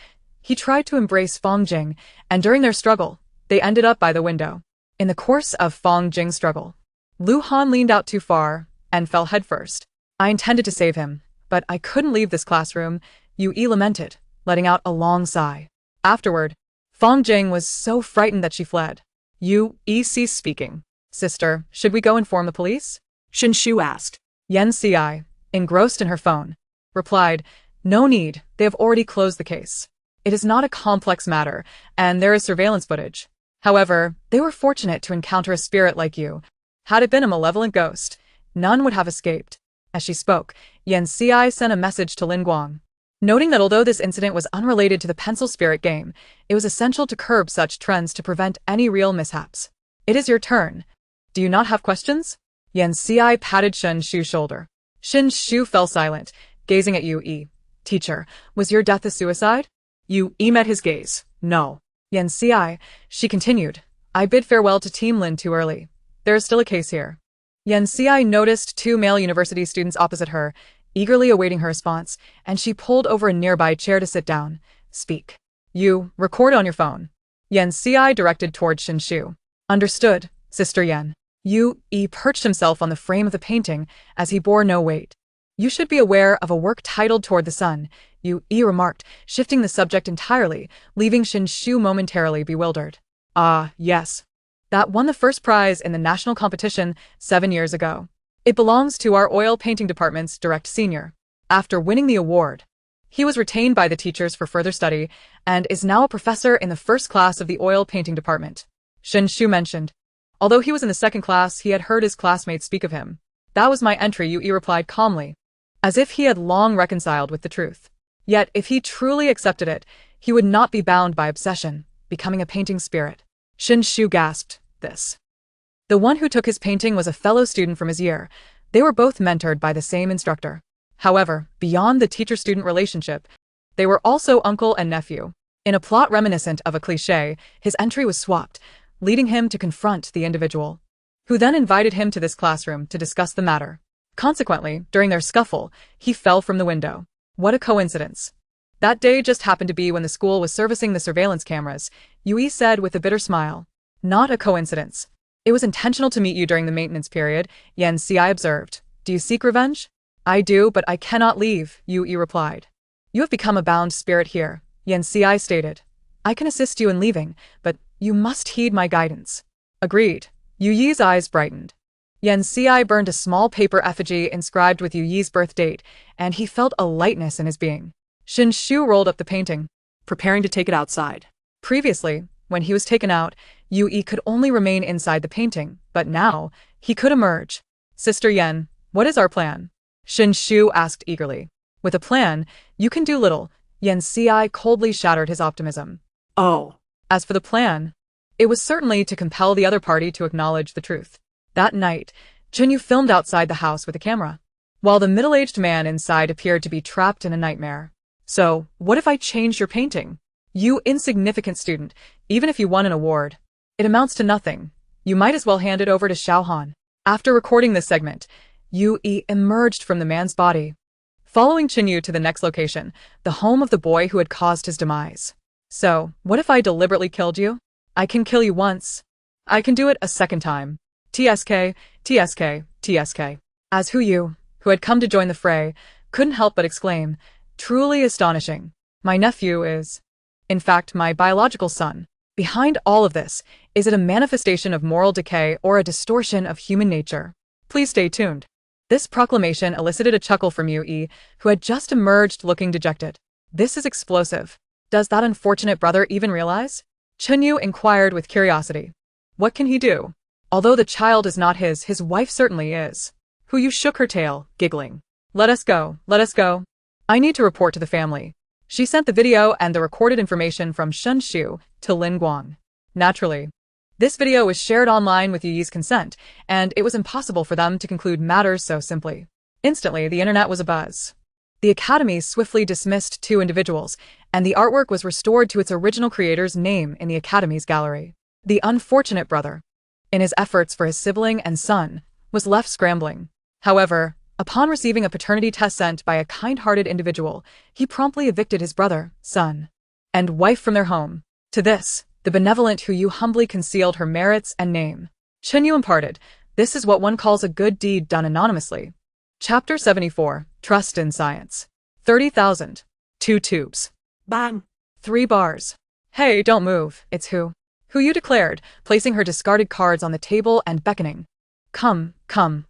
he tried to embrace Fong Jing, and during their struggle, they ended up by the window. In the course of Fong Jing's struggle, Lu Han leaned out too far and fell headfirst. I intended to save him, but I couldn't leave this classroom, Yue lamented, letting out a long sigh. Afterward, Fong Jing was so frightened that she fled. Yue ceased speaking. Sister, should we go inform the police? Xin Shu asked. Yan Xi, engrossed in her phone, replied, no need, they have already closed the case. It is not a complex matter, and there is surveillance footage. However, they were fortunate to encounter a spirit like you. Had it been a malevolent ghost, none would have escaped. As she spoke, Yan Xi sent a message to Lin Guang, noting that although this incident was unrelated to the pencil spirit game, it was essential to curb such trends to prevent any real mishaps. It is your turn. Do you not have questions? Yan Xi patted Xin Shu's shoulder. Xin Shu fell silent, gazing at Yue. Teacher, was your death a suicide? Yue met his gaze. No. Yan Xi, she continued. I bid farewell to Team Lin too early. There is still a case here. Yan Xi noticed two male university students opposite her, eagerly awaiting her response, and she pulled over a nearby chair to sit down. Speak. You, record on your phone. Yan Xi directed toward Xin Shu. Understood, Sister Yan. Yue perched himself on the frame of the painting as he bore no weight. You should be aware of a work titled Toward the Sun, Yue remarked, shifting the subject entirely, leaving Xin Shu momentarily bewildered. Ah, yes. That won the first prize in the national competition 7 years ago. It belongs to our oil painting department's direct senior. After winning the award, he was retained by the teachers for further study and is now a professor in the first class of the oil painting department. Xin Shu mentioned. Although he was in the second class, he had heard his classmates speak of him. That was my entry, Yue replied calmly, as if he had long reconciled with the truth. Yet, if he truly accepted it, he would not be bound by obsession, becoming a painting spirit. Xin Shu gasped, this. The one who took his painting was a fellow student from his year. They were both mentored by the same instructor. However, beyond the teacher-student relationship, they were also uncle and nephew. In a plot reminiscent of a cliché, his entry was swapped, leading him to confront the individual, who then invited him to this classroom to discuss the matter. Consequently, during their scuffle, he fell from the window. What a coincidence. That day just happened to be when the school was servicing the surveillance cameras, Yue said with a bitter smile. Not a coincidence. It was intentional to meet you during the maintenance period, Yan Xi observed. Do you seek revenge? I do, but I cannot leave, Yue replied. You have become a bound spirit here, Yan Xi stated. I can assist you in leaving, but you must heed my guidance. Agreed. Yue's eyes brightened. Yan Xi burned a small paper effigy inscribed with Yue's birth date, and he felt a lightness in his being. Xin Shu rolled up the painting, preparing to take it outside. Previously, when he was taken out, Yue could only remain inside the painting, but now, he could emerge. Sister Yan, what is our plan? Xin Shu asked eagerly. With a plan, you can do little, Yan Xi coldly shattered his optimism. Oh. As for the plan, it was certainly to compel the other party to acknowledge the truth. That night, Chen Yu filmed outside the house with a camera. while the middle-aged man inside appeared to be trapped in a nightmare. So, what if I changed your painting? You insignificant student, even if you won an award. It amounts to nothing. You might as well hand it over to Xiaohan. After recording this segment, Yu emerged from the man's body, following Chinyu to the next location, the home of the boy who had caused his demise. So, what if I deliberately killed you? I can kill you once. I can do it a second time. TSK, TSK, TSK. As Yu, who had come to join the fray, couldn't help but exclaim, truly astonishing. My nephew is, in fact, my biological son. Behind all of this, is it a manifestation of moral decay or a distortion of human nature? Please stay tuned. This proclamation elicited a chuckle from Yu, who had just emerged looking dejected. This is explosive. Does that unfortunate brother even realize? Chenyu inquired with curiosity. What can he do? Although the child is not his wife certainly is. Yu shook her tail, giggling. Let us go, let us go. I need to report to the family. She sent the video and the recorded information from Shun Shu to Lin Guang. Naturally. This video was shared online with Yu's consent, and it was impossible for them to conclude matters so simply. Instantly, the internet was abuzz. The Academy swiftly dismissed 2 individuals, and the artwork was restored to its original creator's name in the Academy's gallery. The unfortunate brother, in his efforts for his sibling and son, was left scrambling. However, upon receiving a paternity test sent by a kind-hearted individual, he promptly evicted his brother, son, and wife from their home. To this, the benevolent Yu humbly concealed her merits and name. Chenyu imparted, this is what one calls a good deed done anonymously. Chapter 74, Trust in Science. 30,000. 2 tubes. Bang! 3 bars. Hey, don't move, it's Yu, declared, placing her discarded cards on the table and beckoning. Come,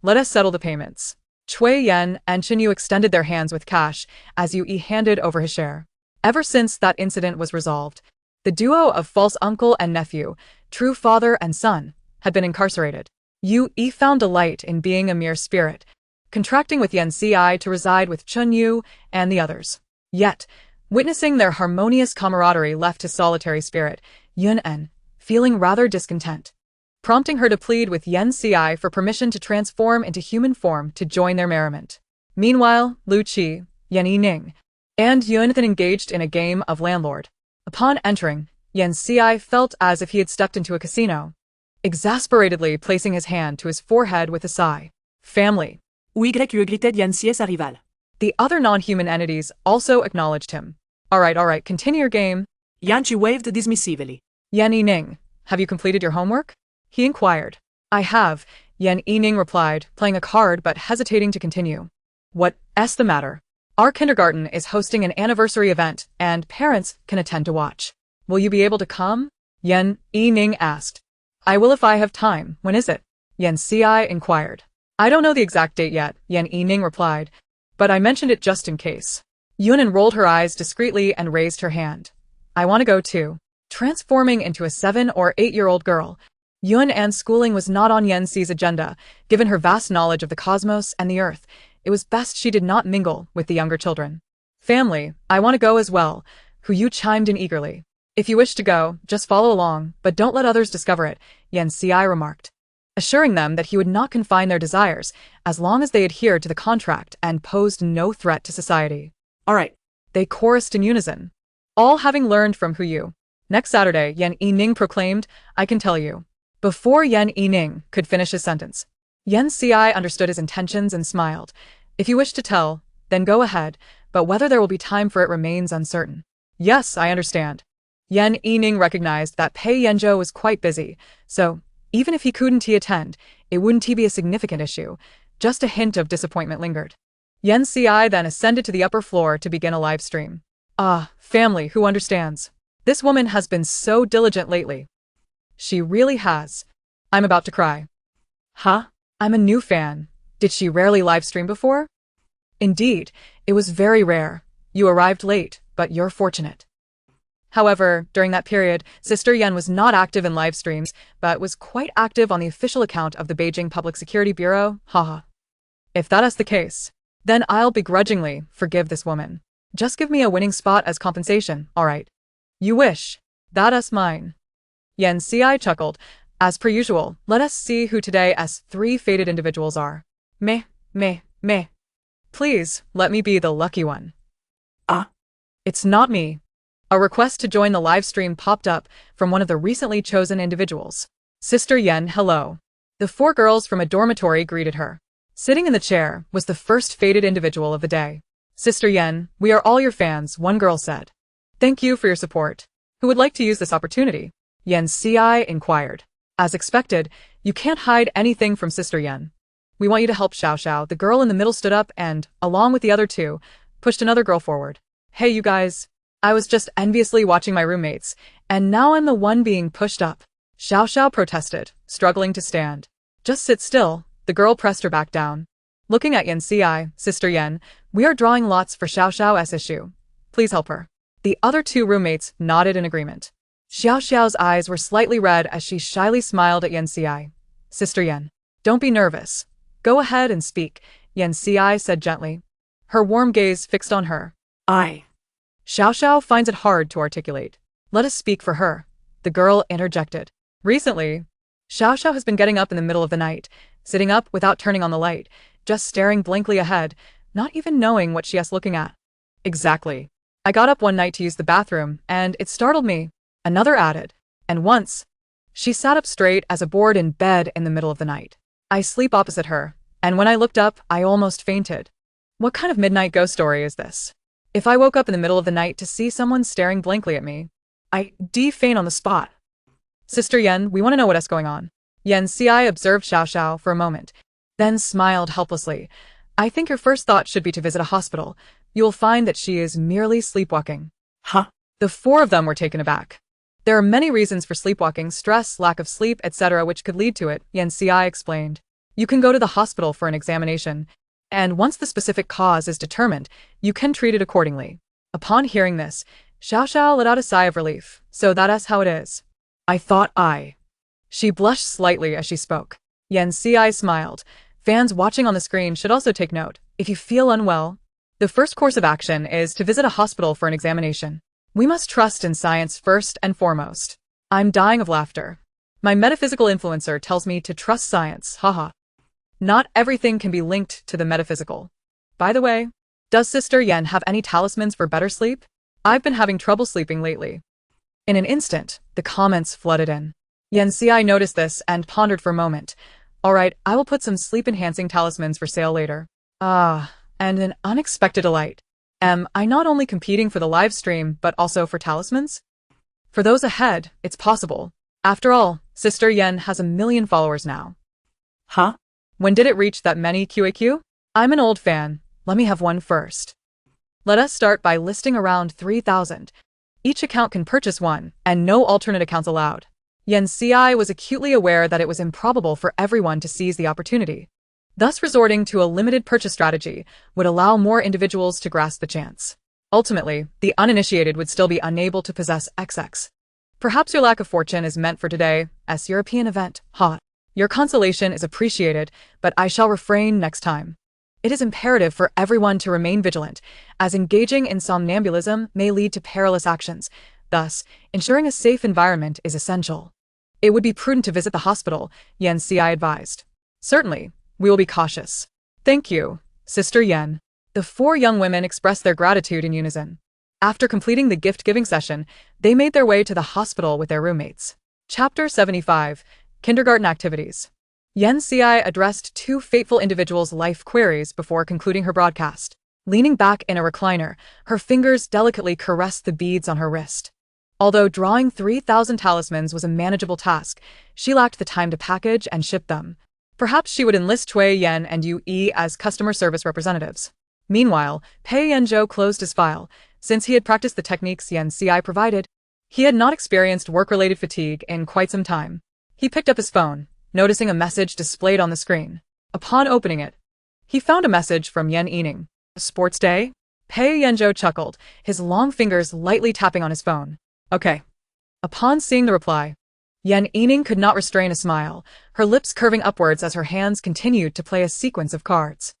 let us settle the payments. Cui Yen and Chenyu extended their hands with cash as Yu handed over his share. Ever since that incident was resolved, the duo of false uncle and nephew, true father and son, had been incarcerated. Yu found delight in being a mere spirit, contracting with Yan Ci to reside with Chenyu and the others. Yet, witnessing their harmonious camaraderie left his solitary spirit, Yun-en, feeling rather discontent, prompting her to plead with Yan Ci for permission to transform into human form to join their merriment. Meanwhile, Lu Qi, Yan Yining, and Yun engaged in a game of landlord. Upon entering, Yan Ci felt as if he had stepped into a casino, exasperatedly placing his hand to his forehead with a sigh. Family. Gritait Yan Ci sa rival. The other non-human entities also acknowledged him. Alright, continue your game. Yan Qi waved dismissively. Yan Yining, have you completed your homework? He inquired. I have, Yan Yining replied, playing a card but hesitating to continue. What's the matter? Our kindergarten is hosting an anniversary event, and parents can attend to watch. Will you be able to come? Yan Yining asked. I will if I have time. When is it? Yan Ci inquired. I don't know the exact date yet, Yan Yining replied, but I mentioned it just in case. Yun rolled her eyes discreetly and raised her hand. I want to go too. Transforming into a 7 or 8-year-old girl, Yun-an's schooling was not on Yan Ci's agenda. Given her vast knowledge of the cosmos and the earth, it was best she did not mingle with the younger children. Family, I want to go as well, Yu chimed in eagerly. If you wish to go, just follow along, but don't let others discover it, Yan Ci remarked, assuring them that he would not confine their desires as long as they adhered to the contract and posed no threat to society. All right. They chorused in unison, all having learned from Yu. Next Saturday, Yan Yining proclaimed, I can tell you. Before Yan Yining could finish his sentence, Yan Ci understood his intentions and smiled. If you wish to tell, then go ahead, but whether there will be time for it remains uncertain. Yes, I understand. Yan Yining recognized that Pei Yanzhou was quite busy, so even if he couldn't attend, it wouldn't be a significant issue. Just a hint of disappointment lingered. Yan Ci then ascended to the upper floor to begin a live stream. Ah, family, who understands? This woman has been so diligent lately. She really has. I'm about to cry. Huh? I'm a new fan. Did she rarely live stream before? Indeed, it was very rare. You arrived late, but you're fortunate. However, during that period, Sister Yan was not active in live streams, but was quite active on the official account of the Beijing Public Security Bureau, haha. If that is the case, then I'll begrudgingly forgive this woman. Just give me a winning spot as compensation, alright? You wish. That is mine. Yan Ci chuckled. As per usual, let us see who today's 3 fated individuals are. Meh. Please, let me be the lucky one. Ah, It's not me. A request to join the live stream popped up from one of the recently chosen individuals. Sister Yen, hello. The four girls from a dormitory greeted her. Sitting in the chair was the first fated individual of the day. Sister Yen, we are all your fans, one girl said. Thank you for your support. Who would like to use this opportunity? Yen Ci inquired. As expected, you can't hide anything from Sister Yen. We want you to help Xiao Xiao. The girl in the middle stood up and, along with the other two, pushed another girl forward. Hey you guys. I was just enviously watching my roommates, and now I'm the one being pushed up. Xiao Xiao protested, struggling to stand. Just sit still, the girl pressed her back down. Looking at Yen Ci, Sister Yen, we are drawing lots for Xiao Xiao's issue. Please help her. The other two roommates nodded in agreement. Xiao Xiao's eyes were slightly red as she shyly smiled at Yen Ci. Sister Yen, don't be nervous. Go ahead and speak, Yen Ci said gently. Her warm gaze fixed on her. Xiao Xiao finds it hard to articulate. Let us speak for her, the girl interjected. Recently, Xiao Xiao has been getting up in the middle of the night, sitting up without turning on the light, just staring blankly ahead, not even knowing what she is looking at. Exactly. I got up one night to use the bathroom, and it startled me, another added. And once, she sat up straight as a board in bed in the middle of the night. I sleep opposite her, and when I looked up, I almost fainted. What kind of midnight ghost story is this? If I woke up in the middle of the night to see someone staring blankly at me, I'd faint on the spot. Sister Yen, we want to know what is going on. Yen Ci observed Xiao Xiao for a moment, then smiled helplessly. I think your first thought should be to visit a hospital. You will find that she is merely sleepwalking. Huh? The four of them were taken aback. There are many reasons for sleepwalking, stress, lack of sleep, etc. which could lead to it, Yen Ci explained. You can go to the hospital for an examination, and once the specific cause is determined, you can treat it accordingly. Upon hearing this, Xiao Xiao let out a sigh of relief. So that is how it is. I thought She blushed slightly as she spoke. Yen Ci smiled. Fans watching on the screen should also take note. If you feel unwell, the first course of action is to visit a hospital for an examination. We must trust in science first and foremost. I'm dying of laughter. My metaphysical influencer tells me to trust science, haha. Not everything can be linked to the metaphysical. By the way, does Sister Yen have any talismans for better sleep? I've been having trouble sleeping lately. In an instant, the comments flooded in. Yen Ci noticed this and pondered for a moment. Alright, I will put some sleep-enhancing talismans for sale later. And an unexpected delight. Am I not only competing for the live stream, but also for talismans? For those ahead, it's possible. After all, Sister Yen has 1 million followers now. Huh? When did it reach that many QAQ? I'm an old fan. Let me have one first. Let us start by listing around 3,000. Each account can purchase one, and no alternate accounts allowed. Yen Ci was acutely aware that it was improbable for everyone to seize the opportunity. Thus resorting to a limited purchase strategy would allow more individuals to grasp the chance. Ultimately, the uninitiated would still be unable to possess XX. Perhaps your lack of fortune is meant for today's European event, ha. Your consolation is appreciated, but I shall refrain next time. It is imperative for everyone to remain vigilant, as engaging in somnambulism may lead to perilous actions. Thus, ensuring a safe environment is essential. It would be prudent to visit the hospital, Yen Ci advised. Certainly, we will be cautious. Thank you, Sister Yen. The four young women expressed their gratitude in unison. After completing the gift-giving session, they made their way to the hospital with their roommates. Chapter 75. Kindergarten Activities. Yen Ci addressed two fateful individuals' life queries before concluding her broadcast. Leaning back in a recliner, her fingers delicately caressed the beads on her wrist. Although drawing 3,000 talismans was a manageable task, she lacked the time to package and ship them. Perhaps she would enlist Cui Yen and Yu Yi as customer service representatives. Meanwhile, Pei Yanzhou closed his file. Since he had practiced the techniques Yen Ci provided, he had not experienced work-related fatigue in quite some time. He picked up his phone, noticing a message displayed on the screen. Upon opening it, he found a message from Yen Yining. Sports day? Pei Yanzhou chuckled, his long fingers lightly tapping on his phone. Okay. Upon seeing the reply, Yen Yining could not restrain a smile, her lips curving upwards as her hands continued to play a sequence of cards.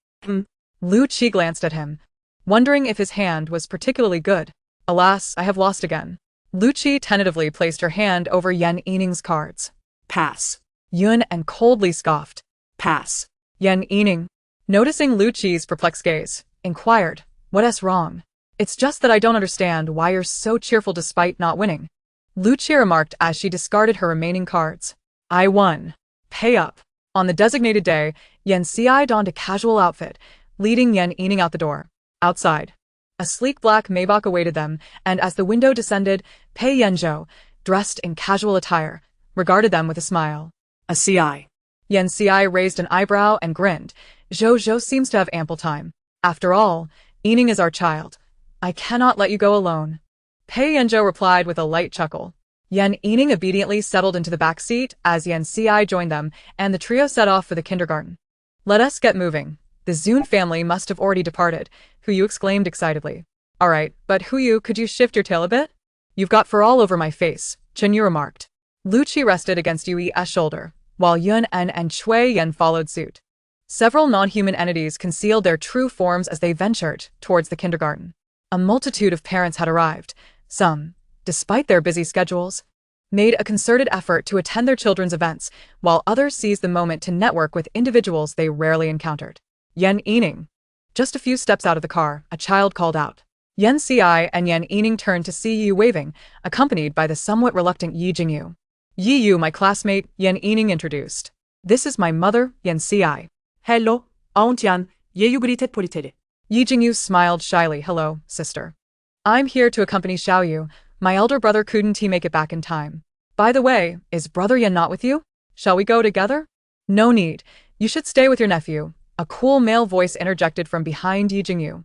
Lu Qi glanced at him, wondering if his hand was particularly good. Alas, I have lost again. Lu Qi tentatively placed her hand over Yen Yining's cards. Pass. Yun and coldly scoffed. Pass. Yen Yining. Noticing Lu Qi's perplexed gaze, inquired, "What's wrong? It's just that I don't understand why you're so cheerful despite not winning." Lu Qi remarked as she discarded her remaining cards. "I won. Pay up." On the designated day, Yan Xi donned a casual outfit, leading Yan Yining out the door. Outside, a sleek black Maybach awaited them, and as the window descended, Pei Yanzhou, dressed in casual attire, regarded them with a smile. A CI. Yan Xi raised an eyebrow and grinned. Zhou seems to have ample time. After all, Yining is our child. I cannot let you go alone. Pei Yanzhou replied with a light chuckle. Yan Yining obediently settled into the back seat as Yan Xi joined them, and the trio set off for the kindergarten. "Let us get moving. The Zun family must have already departed," Huyu exclaimed excitedly. "All right, but Huyu, could you shift your tail a bit? You've got fur all over my face," Chenyu remarked. Lu Qi rested against Yui's shoulder, while Yun En and Chui Yan followed suit. Several non-human entities concealed their true forms as they ventured towards the kindergarten. A multitude of parents had arrived. Some, despite their busy schedules, made a concerted effort to attend their children's events, while others seized the moment to network with individuals they rarely encountered. "Yan Yining." Just a few steps out of the car, a child called out. Yan Xi and Yan Yining turned to see Yu waving, accompanied by the somewhat reluctant Yi Jingyu. "Yi Yu, my classmate," Yan Yining introduced. "This is my mother, Yan Xi." Hello, aunt Yan, 예유 그리텟 보리테레. Yi Jingyu smiled shyly. "Hello, sister. I'm here to accompany Xiaoyu. My elder brother couldn't he make it back in time. By the way, is brother Yan not with you? Shall we go together?" "No need. You should stay with your nephew," a cool male voice interjected from behind Yi Jingyu.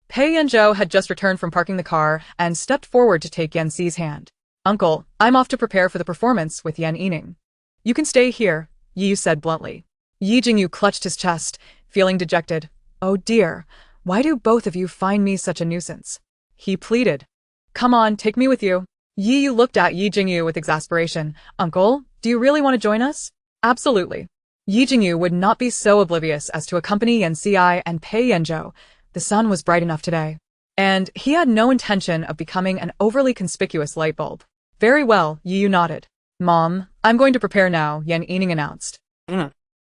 Pei Yanzhou had just returned from parking the car and stepped forward to take Yan Xi's hand. "Uncle, I'm off to prepare for the performance with Yan Yining. You can stay here," Yi said bluntly. Yi Jingyu clutched his chest, feeling dejected. "Oh dear, why do both of you find me such a nuisance?" he pleaded. "Come on, take me with you." Yi Yu looked at Yi Jingyu with exasperation. "Uncle, do you really want to join us?" "Absolutely." Yi Jingyu would not be so oblivious as to accompany Yan Xi and Pei Yanzhou. The sun was bright enough today, and he had no intention of becoming an overly conspicuous light bulb. "Very well," Yi Yu nodded. "Mom, I'm going to prepare now," Yan Yining announced.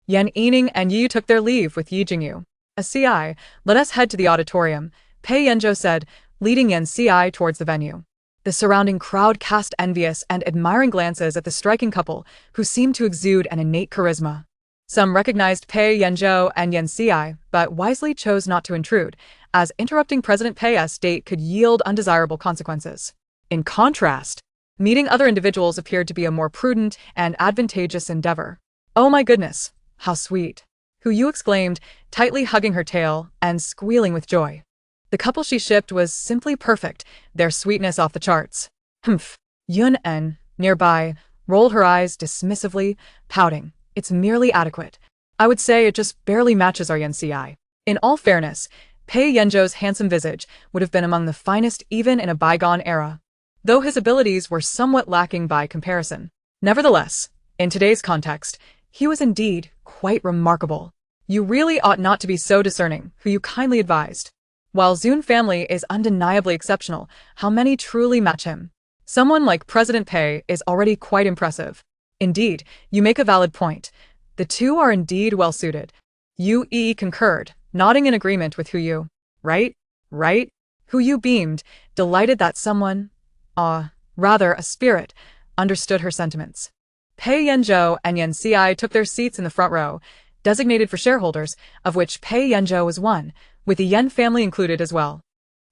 Yan Yining and Yi Yu took their leave with Yi Jingyu. "A CI, let us head to the auditorium," Pei Yanzhou said, leading Yan Xi towards the venue. The surrounding crowd cast envious and admiring glances at the striking couple, who seemed to exude an innate charisma. Some recognized Pei Yanzhou and Yan Xi, but wisely chose not to intrude, as interrupting President Pei's date could yield undesirable consequences. In contrast, meeting other individuals appeared to be a more prudent and advantageous endeavor. "Oh my goodness, how sweet," Huyu exclaimed, tightly hugging her tail and squealing with joy. The couple she shipped was simply perfect, their sweetness off the charts. "Humph." Yun En, nearby, rolled her eyes dismissively, pouting. "It's merely adequate. I would say it just barely matches our Yan Xi." In all fairness, Pei Yanzhou's handsome visage would have been among the finest even in a bygone era, though his abilities were somewhat lacking by comparison. Nevertheless, in today's context, he was indeed quite remarkable. "You really ought not to be so discerning," Huyu kindly advised. "While Zun family is undeniably exceptional, how many truly match him? Someone like President Pei is already quite impressive." "Indeed, you make a valid point. The two are indeed well suited." Yu Yi concurred, nodding in agreement with Huyu. Right? Huyu beamed, delighted that someone, rather a spirit, understood her sentiments. Pei Yanzhou and Yan Xi took their seats in the front row, designated for shareholders, of which Pei Yanzhou was one, with the Yan family included as well.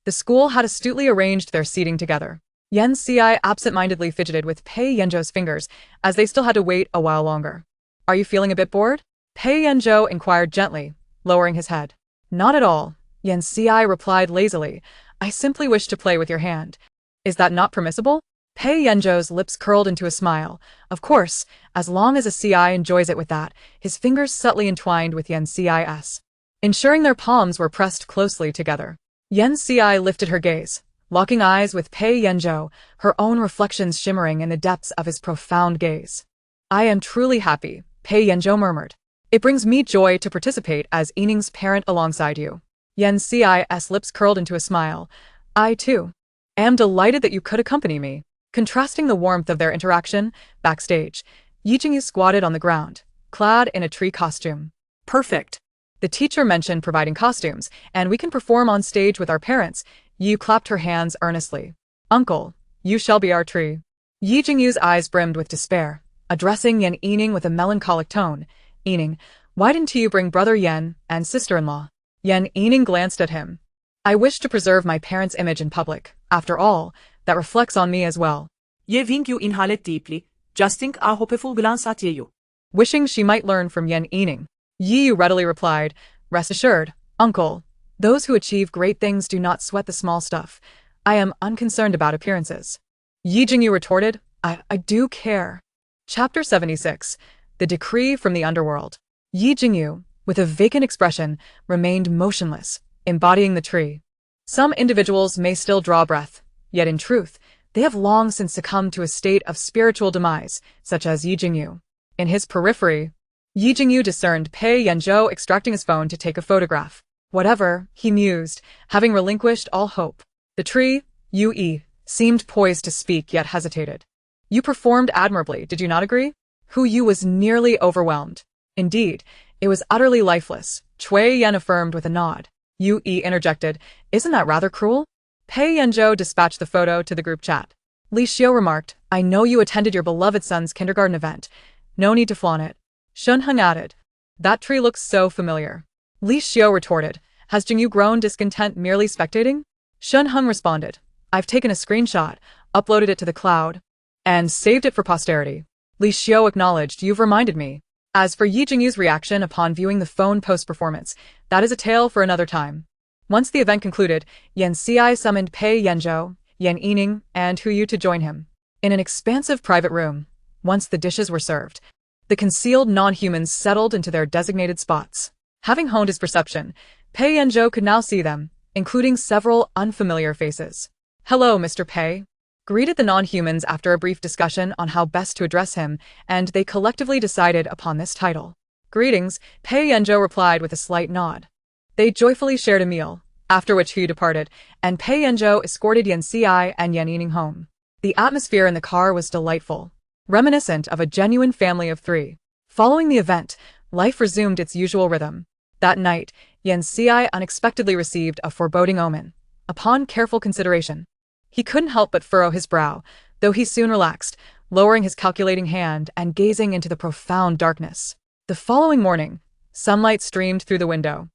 The school had astutely arranged their seating together. Yan Xi absent-mindedly fidgeted with Pei Yanzhou's fingers, as they still had to wait a while longer. "Are you feeling a bit bored?" Pei Yanzhou inquired gently, lowering his head. "Not at all," Yan Xi replied lazily. "I simply wish to play with your hand." "Is that not permissible?" Pei Yanzhou's lips curled into a smile. "Of course, as long as a CI enjoys it with that," his fingers subtly entwined with Yan Xi's, ensuring their palms were pressed closely together. Yan Xi lifted her gaze, locking eyes with Pei Yanzhou, her own reflections shimmering in the depths of his profound gaze. "I am truly happy," Pei Yanzhou murmured. "It brings me joy to participate as Yining's parent alongside you." Yan Xi's lips curled into a smile. "I, too, am delighted that you could accompany me." Contrasting the warmth of their interaction, backstage, Yi Jingyu squatted on the ground, clad in a tree costume. "Perfect." The teacher mentioned providing costumes, and we can perform on stage with our parents. Yu clapped her hands earnestly. Uncle, you shall be our tree. Yi Jingyu's eyes brimmed with despair, addressing Yan Yining with a melancholic tone. Yining, why didn't you bring brother Yan and sister-in-law? Yan Yining glanced at him. I wish to preserve my parents' image in public. After all, that reflects on me as well. Je Vingyu inhalet deeply, justing a hopeful glance at Yu. Wishing she might learn from Yan Yining, Yi Yu readily replied, rest assured, uncle, those who achieve great things do not sweat the small stuff. I am unconcerned about appearances. Yi Jingyu retorted, I do care. Chapter 76. The Decree from the Underworld. Yi Jingyu, with a vacant expression, remained motionless, embodying the tree. Some individuals may still draw breath, yet in truth, they have long since succumbed to a state of spiritual demise, such as Yi Jingyu. In his periphery, Yi Jingyu discerned Pei Yanzhou extracting his phone to take a photograph. Whatever, he mused, having relinquished all hope. The tree, Yu seemed poised to speak yet hesitated. You performed admirably, did you not agree? Hu Yu was nearly overwhelmed. Indeed, it was utterly lifeless, Cui Yan affirmed with a nod. Yu interjected, isn't that rather cruel? Pei Yanzhou dispatched the photo to the group chat. Li Xiu remarked, I know you attended your beloved son's kindergarten event. No need to flaunt it. Shun Heng added, that tree looks so familiar. Li Xiu retorted, has Jingyu grown discontent merely spectating? Shun Heng responded, I've taken a screenshot, uploaded it to the cloud, and saved it for posterity. Li Xiu acknowledged, you've reminded me. As for Yi Jingyu's reaction upon viewing the phone post-performance, that is a tale for another time. Once the event concluded, Yan Xi summoned Pei Yanzhou, Yan Yining, and Hu Yu to join him. In an expansive private room, once the dishes were served, the concealed non-humans settled into their designated spots. Having honed his perception, Pei Yanzhou could now see them, including several unfamiliar faces. Hello, Mr. Pei, greeted the non-humans after a brief discussion on how best to address him, and they collectively decided upon this title. Greetings, Pei Yanzhou replied with a slight nod. They joyfully shared a meal, after which Hu departed, and Pei Yanzhou escorted Yan Xi and Yan Yining home. The atmosphere in the car was delightful, reminiscent of a genuine family of three. Following the event, life resumed its usual rhythm. That night, Yan Xi unexpectedly received a foreboding omen. Upon careful consideration, he couldn't help but furrow his brow, though he soon relaxed, lowering his calculating hand and gazing into the profound darkness. The following morning, sunlight streamed through the window,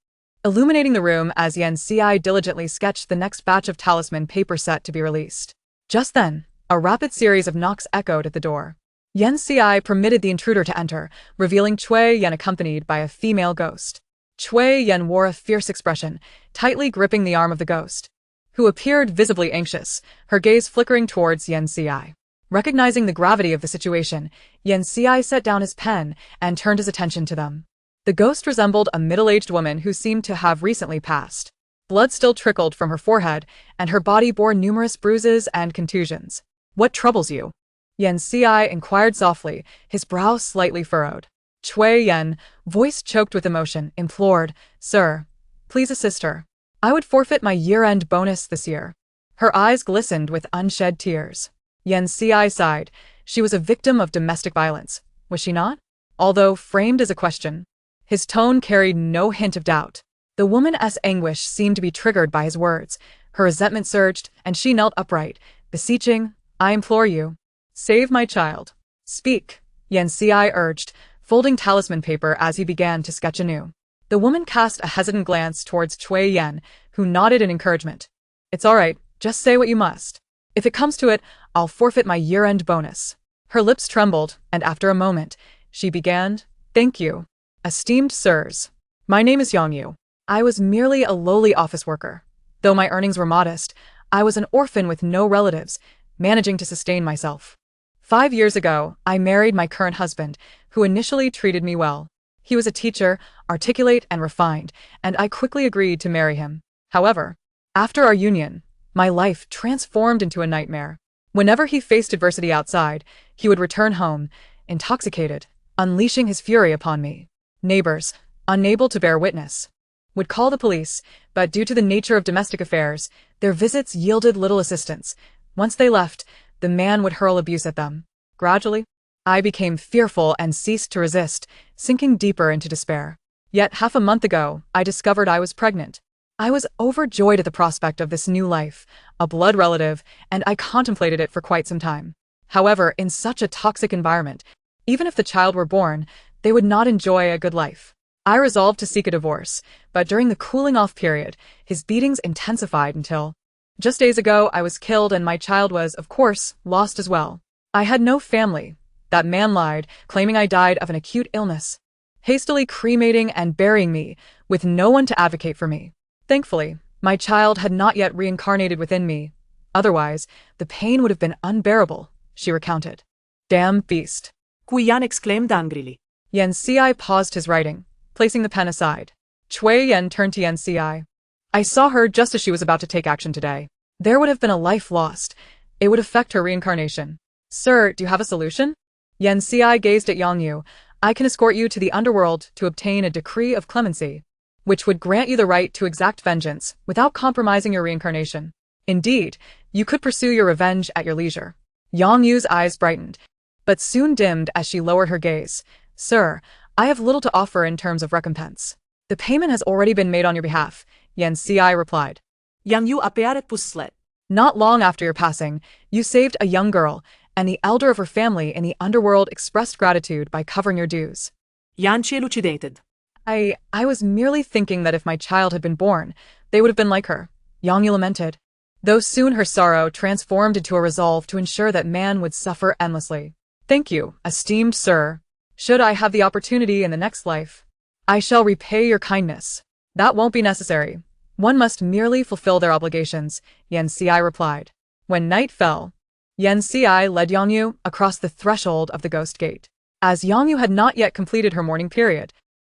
illuminating the room as Yan Xi diligently sketched the next batch of talisman paper set to be released. Just then, a rapid series of knocks echoed at the door. Yan Xi permitted the intruder to enter, revealing Cui Yan accompanied by a female ghost. Cui Yan wore a fierce expression, tightly gripping the arm of the ghost, who appeared visibly anxious, her gaze flickering towards Yan Xi. Recognizing the gravity of the situation, Yan Xi set down his pen and turned his attention to them. The ghost resembled a middle-aged woman who seemed to have recently passed. Blood still trickled from her forehead, and her body bore numerous bruises and contusions. What troubles you? Yan Xi inquired softly, his brow slightly furrowed. Cui Yan, voice choked with emotion, implored, Sir, please assist her. I would forfeit my year-end bonus this year. Her eyes glistened with unshed tears. Yan Xi sighed. She was a victim of domestic violence, was she not? Although framed as a question, his tone carried no hint of doubt. The woman's anguish seemed to be triggered by his words. Her resentment surged, and she knelt upright, beseeching, I implore you, save my child. Speak, Yan Xi urged, folding talisman paper as he began to sketch anew. The woman cast a hesitant glance towards Cui Yan, who nodded in encouragement. It's all right, just say what you must. If it comes to it, I'll forfeit my year-end bonus. Her lips trembled, and after a moment, she began, Thank you. Esteemed sirs, my name is Yongyu. I was merely a lowly office worker. Though my earnings were modest, I was an orphan with no relatives, managing to sustain myself. 5 years ago, I married my current husband, who initially treated me well. He was a teacher, articulate and refined, and I quickly agreed to marry him. However, after our union, my life transformed into a nightmare. Whenever he faced adversity outside, he would return home, intoxicated, unleashing his fury upon me. Neighbors, unable to bear witness, would call the police, but due to the nature of domestic affairs, their visits yielded little assistance. Once they left, the man would hurl abuse at them. Gradually, I became fearful and ceased to resist, sinking deeper into despair. Yet half a month ago, I discovered I was pregnant. I was overjoyed at the prospect of this new life, a blood relative, and I contemplated it for quite some time. However, in such a toxic environment, even if the child were born, they would not enjoy a good life. I resolved to seek a divorce, but during the cooling-off period, his beatings intensified until just days ago I was killed and my child was, of course, lost as well. I had no family. That man lied, claiming I died of an acute illness, hastily cremating and burying me, with no one to advocate for me. Thankfully, my child had not yet reincarnated within me. Otherwise, the pain would have been unbearable, she recounted. Damn beast. Yan exclaimed angrily. Yan Si paused his writing, placing the pen aside. Chui Yan turned to Yan Si. I saw her just as she was about to take action today. There would have been a life lost. It would affect her reincarnation. Sir, do you have a solution? Yan Si gazed at Yang Yu. I can escort you to the underworld to obtain a decree of clemency, which would grant you the right to exact vengeance without compromising your reincarnation. Indeed, you could pursue your revenge at your leisure. Yang Yu's eyes brightened, but soon dimmed as she lowered her gaze. Sir, I have little to offer in terms of recompense. The payment has already been made on your behalf, Yan Si replied. Yang Yu apearet puslet. Not long after your passing, you saved a young girl, and the elder of her family in the underworld expressed gratitude by covering your dues. Yanchi elucidated. I was merely thinking that if my child had been born, they would have been like her, Yang Yu lamented. Though soon her sorrow transformed into a resolve to ensure that man would suffer endlessly. Thank you, esteemed sir. Should I have the opportunity in the next life, I shall repay your kindness. That won't be necessary. One must merely fulfill their obligations, Yan Si replied. When night fell, Yan Si led Yang Yu across the threshold of the ghost gate. As Yang Yu had not yet completed her mourning period,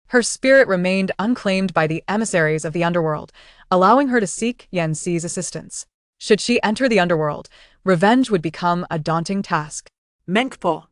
her spirit remained unclaimed by the emissaries of the underworld, allowing her to seek Yan Si's assistance. Should she enter the underworld, revenge would become a daunting task. Menkpo.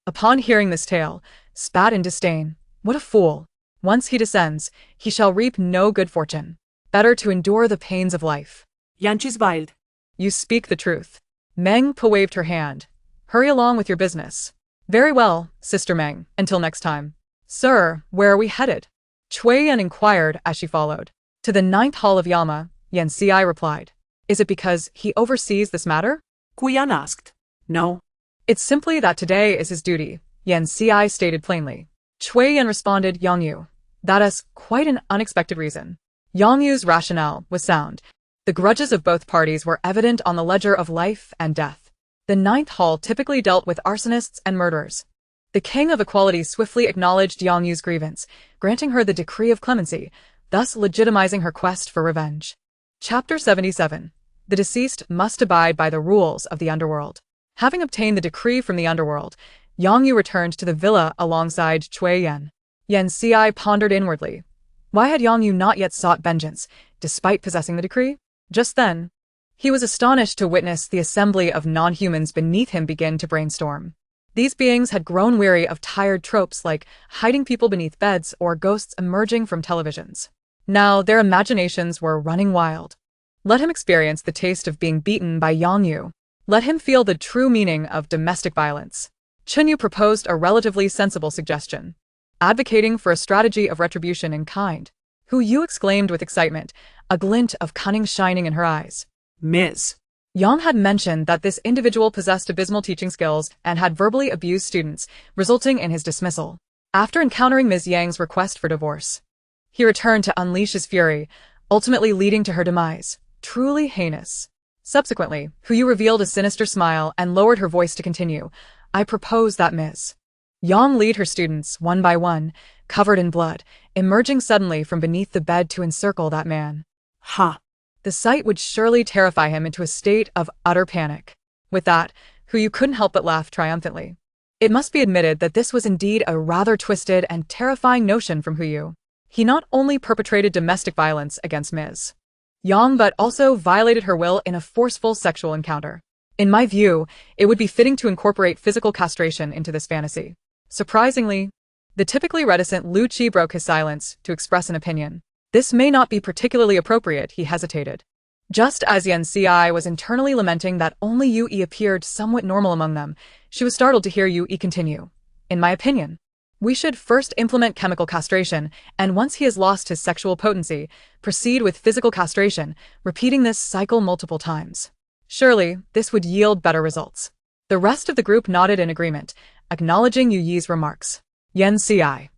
Upon hearing this tale, spat in disdain. What a fool. Once he descends, he shall reap no good fortune. Better to endure the pains of life. Yanchi smiled. You speak the truth. Meng Po waved her hand. Hurry along with your business. Very well, Sister Meng, until next time. Sir, where are we headed? Chui Yan inquired as she followed. To the 9th hall of Yama, Yan Si replied. Is it because he oversees this matter? Yan asked. No. It's simply that today is his duty, Yan Si stated plainly. Chui Yan responded, Yang Yu. That is quite an unexpected reason. Yang Yu's rationale was sound. The grudges of both parties were evident on the ledger of life and death. The 9th hall typically dealt with arsonists and murderers. The King of Equality swiftly acknowledged Yang Yu's grievance, granting her the decree of clemency, thus legitimizing her quest for revenge. Chapter 77. The deceased must abide by the rules of the underworld. Having obtained the decree from the underworld, Yang Yu returned to the villa alongside Chui Yan. Yan Si pondered inwardly. Why had Yang Yu not yet sought vengeance, despite possessing the decree? Just then, he was astonished to witness the assembly of non-humans beneath him begin to brainstorm. These beings had grown weary of tired tropes like hiding people beneath beds or ghosts emerging from televisions. Now their imaginations were running wild. Let him experience the taste of being beaten by Yang Yu. Let him feel the true meaning of domestic violence. Chun Yu proposed a relatively sensible suggestion, advocating for a strategy of retribution in kind. Hu Yu exclaimed with excitement, a glint of cunning shining in her eyes. Ms. Yang had mentioned that this individual possessed abysmal teaching skills and had verbally abused students, resulting in his dismissal. After encountering Ms. Yang's request for divorce, he returned to unleash his fury, ultimately leading to her demise. Truly heinous. Subsequently, Hu Yu revealed a sinister smile and lowered her voice to continue. I propose that Ms. Yang lead her students, one by one, covered in blood, emerging suddenly from beneath the bed to encircle that man. Ha! The sight would surely terrify him into a state of utter panic. With that, Hu Yu couldn't help but laugh triumphantly. It must be admitted that this was indeed a rather twisted and terrifying notion from Hu Yu. He not only perpetrated domestic violence against Ms. Yang but also violated her will in a forceful sexual encounter. In my view, it would be fitting to incorporate physical castration into this fantasy. Surprisingly, the typically reticent Lu Qi broke his silence to express an opinion. This may not be particularly appropriate, he hesitated. Just as Yan Si was internally lamenting that only Yu Yi appeared somewhat normal among them, she was startled to hear Yu Yi continue. In my opinion, We should first implement chemical castration, and once he has lost his sexual potency, proceed with physical castration, repeating this cycle multiple times. Surely, this would yield better results. The rest of the group nodded in agreement, acknowledging Yu Yi's remarks. Yen Ci.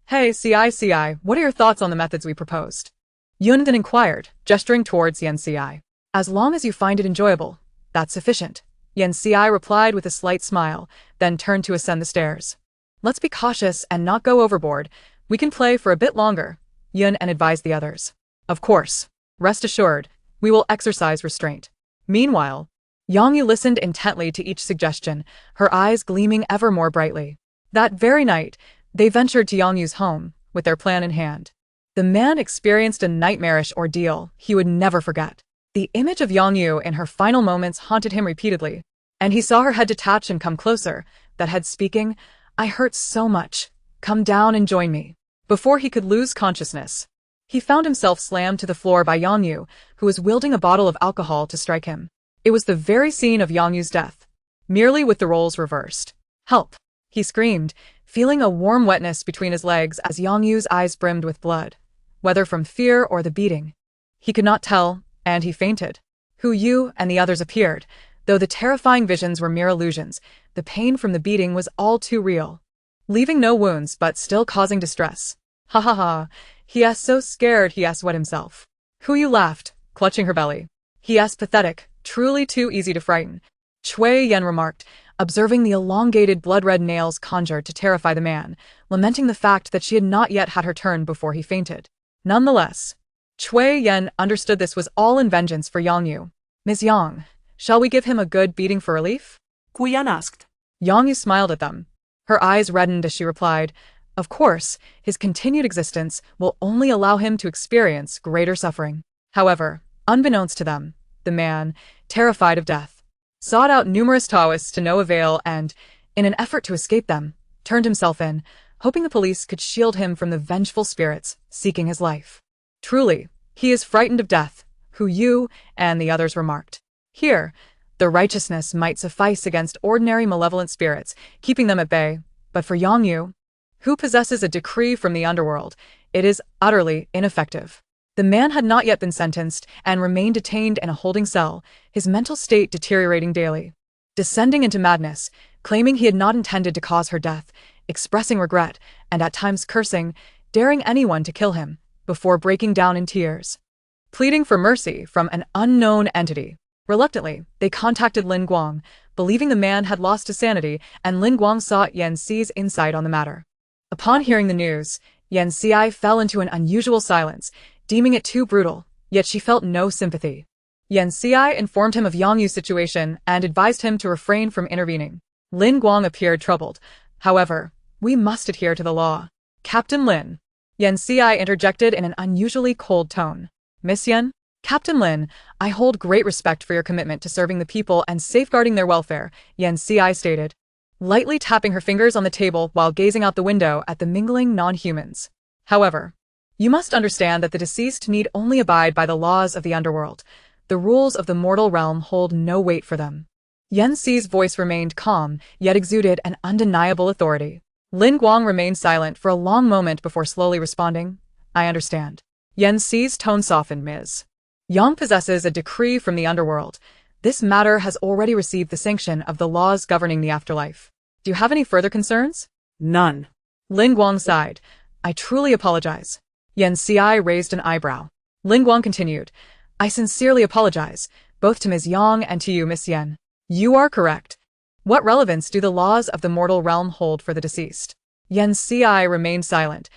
Hey, Ci, what are your thoughts on the methods we proposed? Yun then inquired, gesturing towards Yen Ci. As long as you find it enjoyable, that's sufficient. Yen Ci replied with a slight smile, then turned to ascend the stairs. Let's be cautious and not go overboard. We can play for a bit longer, Yun advised the others. Of course. Rest assured, we will exercise restraint. Meanwhile, Yang Yu listened intently to each suggestion, her eyes gleaming ever more brightly. That very night, they ventured to Yang Yu's home, with their plan in hand. The man experienced a nightmarish ordeal he would never forget. The image of Yang Yu in her final moments haunted him repeatedly, and he saw her head detach and come closer, that head speaking, "I hurt so much. Come down and join me." Before he could lose consciousness, he found himself slammed to the floor by Yang Yu, who was wielding a bottle of alcohol to strike him. It was the very scene of Yang Yu's death, merely with the roles reversed. "Help!" he screamed, feeling a warm wetness between his legs as Yang Yu's eyes brimmed with blood. Whether from fear or the beating, he could not tell, and he fainted. Hu Yu and the others appeared. Though the terrifying visions were mere illusions, the pain from the beating was all too real. Leaving no wounds but still causing distress. Ha ha ha, he is so scared he is wet himself. Hu Yu laughed, clutching her belly. He is pathetic, truly too easy to frighten. Chui Yen remarked, observing the elongated blood-red nails conjured to terrify the man, lamenting the fact that she had not yet had her turn before he fainted. Nonetheless, Chui Yen understood this was all in vengeance for Yang Yu. Ms. Yang, shall we give him a good beating for relief? Kuyan asked. Yang Yu smiled at them. Her eyes reddened as she replied, of course, his continued existence will only allow him to experience greater suffering. However, unbeknownst to them, the man, terrified of death, sought out numerous Taoists to no avail and, in an effort to escape them, turned himself in, hoping the police could shield him from the vengeful spirits seeking his life. Truly, he is frightened of death, Hu Yu and the others remarked. Here, the righteousness might suffice against ordinary malevolent spirits, keeping them at bay, but for Yang Yu, who possesses a decree from the underworld, it is utterly ineffective. The man had not yet been sentenced and remained detained in a holding cell, his mental state deteriorating daily. Descending into madness, claiming he had not intended to cause her death, expressing regret, and at times cursing, daring anyone to kill him, before breaking down in tears. Pleading for mercy from an unknown entity. Reluctantly, they contacted Lin Guang, believing the man had lost his sanity, and Lin Guang sought Yan Ci's insight on the matter. Upon hearing the news, Yan Ci fell into an unusual silence, deeming it too brutal, yet she felt no sympathy. Yan Ci informed him of Yang Yu's situation and advised him to refrain from intervening. Lin Guang appeared troubled. However, we must adhere to the law. Captain Lin. Yan Ci interjected in an unusually cold tone. Miss Yan? Captain Lin, I hold great respect for your commitment to serving the people and safeguarding their welfare, Yan Ci stated, lightly tapping her fingers on the table while gazing out the window at the mingling non-humans. However, you must understand that the deceased need only abide by the laws of the underworld. The rules of the mortal realm hold no weight for them. Yan Ci's voice remained calm, yet exuded an undeniable authority. Lin Guang remained silent for a long moment before slowly responding, I understand. Yan Ci's tone softened. Ms. Yang possesses a decree from the underworld. This matter has already received the sanction of the laws governing the afterlife. Do you have any further concerns? None. Lin Guang sighed. I truly apologize. Yan Ci raised an eyebrow. Lin Guang continued. I sincerely apologize, both to Ms. Yang and to you, Miss Yan. You are correct. What relevance do the laws of the mortal realm hold for the deceased? Yan Ci remained silent.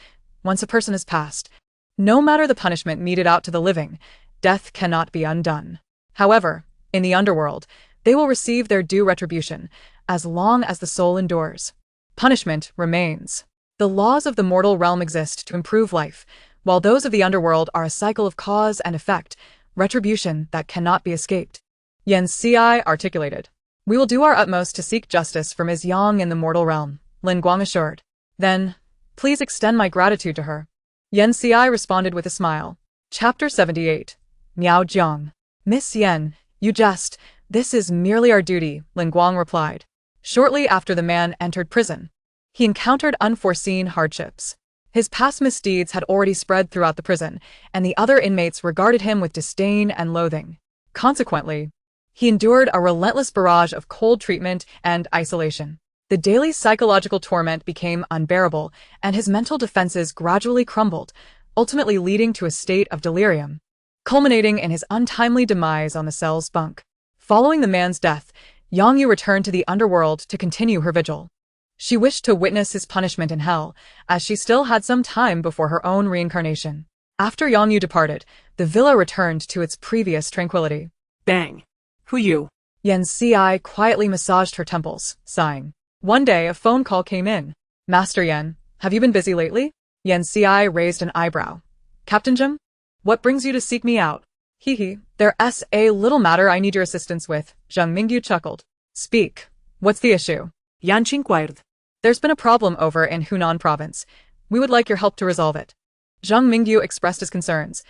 Once a person has passed, no matter the punishment meted out to the living, death cannot be undone. However, in the underworld, they will receive their due retribution, as long as the soul endures. Punishment remains. The laws of the mortal realm exist to improve life, while those of the underworld are a cycle of cause and effect, retribution that cannot be escaped. Yan Ci articulated. We will do our utmost to seek justice for Ms. Yang in the mortal realm, Lin Guang assured. Then, please extend my gratitude to her. Yan Ci responded with a smile. Chapter 78. Miao Jiang. Miss Yan, you jest. This is merely our duty, Lin Guang replied. Shortly after the man entered prison, He encountered unforeseen hardships. His past misdeeds had already spread throughout the prison, and the other inmates regarded him with disdain and loathing. Consequently, he endured a relentless barrage of cold treatment and isolation. The daily psychological torment became unbearable, and his mental defenses gradually crumbled, ultimately leading to a state of delirium, culminating in his untimely demise on the cell's bunk. Following the man's death, Yang Yu returned to the underworld to continue her vigil. She wished to witness his punishment in hell, as she still had some time before her own reincarnation. After Yang Yu departed, the villa returned to its previous tranquility. Bang. Who you? Yan Ci quietly massaged her temples, sighing. One day, a phone call came in. Master Yan, have you been busy lately? Yan Ci raised an eyebrow. Captain Jim? What brings you to seek me out? Hee. There's a little matter I need your assistance with, Zhang Mingyu chuckled. Speak. What's the issue? Yan inquired. There's been a problem over in Hunan province. We would like your help to resolve it. Zhang Mingyu expressed his concerns.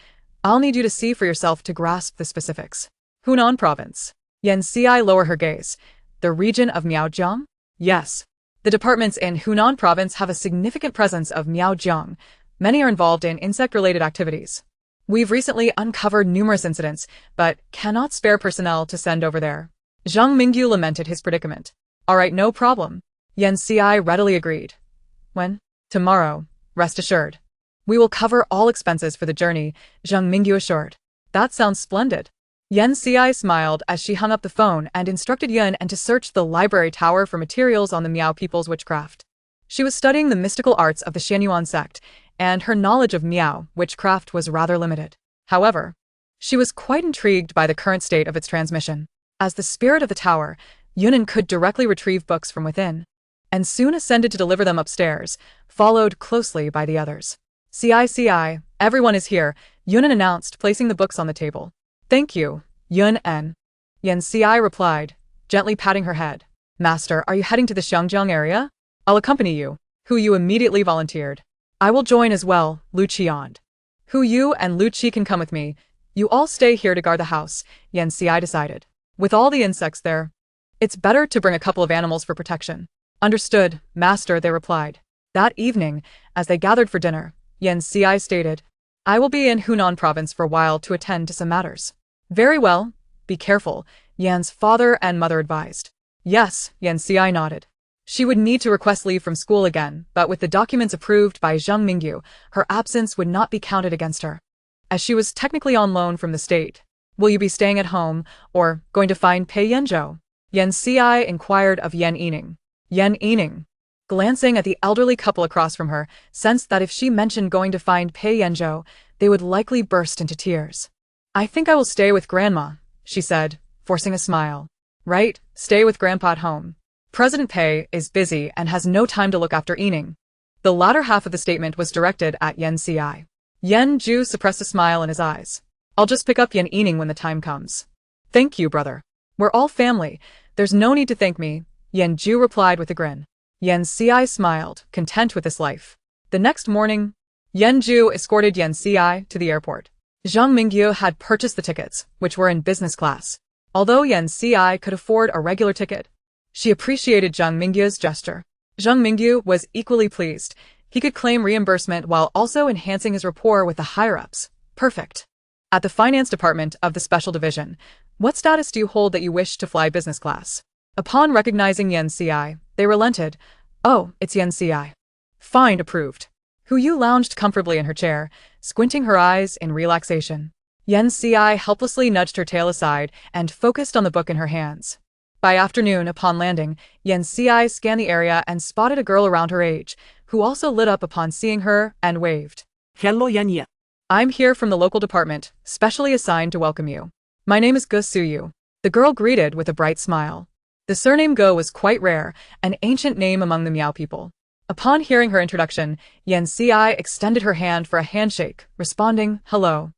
I'll need you to see for yourself to grasp the specifics. Hunan province. Yan Ci lower her gaze. The region of Miaojiang? Yes. The departments in Hunan province have a significant presence of Miaojiang. Many are involved in insect-related activities. We've recently uncovered numerous incidents, but cannot spare personnel to send over there. Zhang Mingyu lamented his predicament. All right, no problem. Yan Ci readily agreed. When? Tomorrow. Rest assured. We will cover all expenses for the journey, Zhang Mingyu assured. That sounds splendid. Yan Ci smiled as she hung up the phone and instructed Yun to search the library tower for materials on the Miao people's witchcraft. She was studying the mystical arts of the Xianyuan sect, and her knowledge of Miao witchcraft was rather limited. However, she was quite intrigued by the current state of its transmission. As the spirit of the tower, Yunan could directly retrieve books from within, and soon ascended to deliver them upstairs, followed closely by the others. Ci, everyone is here, Yunan announced, placing the books on the table. Thank you, Yun En. Yan Ci replied, gently patting her head. Master, are you heading to the Xiangjiang area? I'll accompany you. Hu Yu immediately volunteered. I will join as well, Lu Qian. Hu Yu and Lu Qi can come with me. You all stay here to guard the house, Yan Ci decided. With all the insects there, it's better to bring a couple of animals for protection. Understood, Master, they replied. That evening, as they gathered for dinner, Yan Ci stated, I will be in Hunan province for a while to attend to some matters. Very well. Be careful, Yan's father and mother advised. Yes, Yan Ci nodded. She would need to request leave from school again, but with the documents approved by Zhang Mingyu, her absence would not be counted against her, as she was technically on loan from the state. Will you be staying at home, or going to find Pei Yanzhou? Yan Ci inquired of Yan Yining. Yan Yining, glancing at the elderly couple across from her, sensed that if she mentioned going to find Pei Yanzhou, they would likely burst into tears. I think I will stay with Grandma, she said, forcing a smile. Right, stay with Grandpa at home. President Pei is busy and has no time to look after Yining. The latter half of the statement was directed at Yan Ci. Yan Zhu suppressed a smile in his eyes. I'll just pick up Yan Yining when the time comes. Thank you, brother. We're all family. There's no need to thank me, Yan Zhu replied with a grin. Yan Ci smiled, content with this life. The next morning, Yan Zhu escorted Yan Ci to the airport. Zhang Mingyu had purchased the tickets, which were in business class. Although Yan Ci could afford a regular ticket, she appreciated Zhang Mingyu's gesture. Zhang Mingyu was equally pleased. He could claim reimbursement while also enhancing his rapport with the higher-ups. Perfect. At the finance department of the special division, what status do you hold that you wish to fly business class? Upon recognizing Yan Ci, they relented. Oh, it's Yan Ci. Fine, approved. Hu Yu lounged comfortably in her chair, squinting her eyes in relaxation. Yan Ci helplessly nudged her tail aside and focused on the book in her hands. By afternoon, upon landing, Yan Ci scanned the area and spotted a girl around her age, who also lit up upon seeing her and waved. Hello, Yan Ye. I'm here from the local department, specially assigned to welcome you. My name is Gu Suyu. The girl greeted with a bright smile. The surname Go was quite rare, an ancient name among the Miao people. Upon hearing her introduction, Yan Ci extended her hand for a handshake, responding, hello.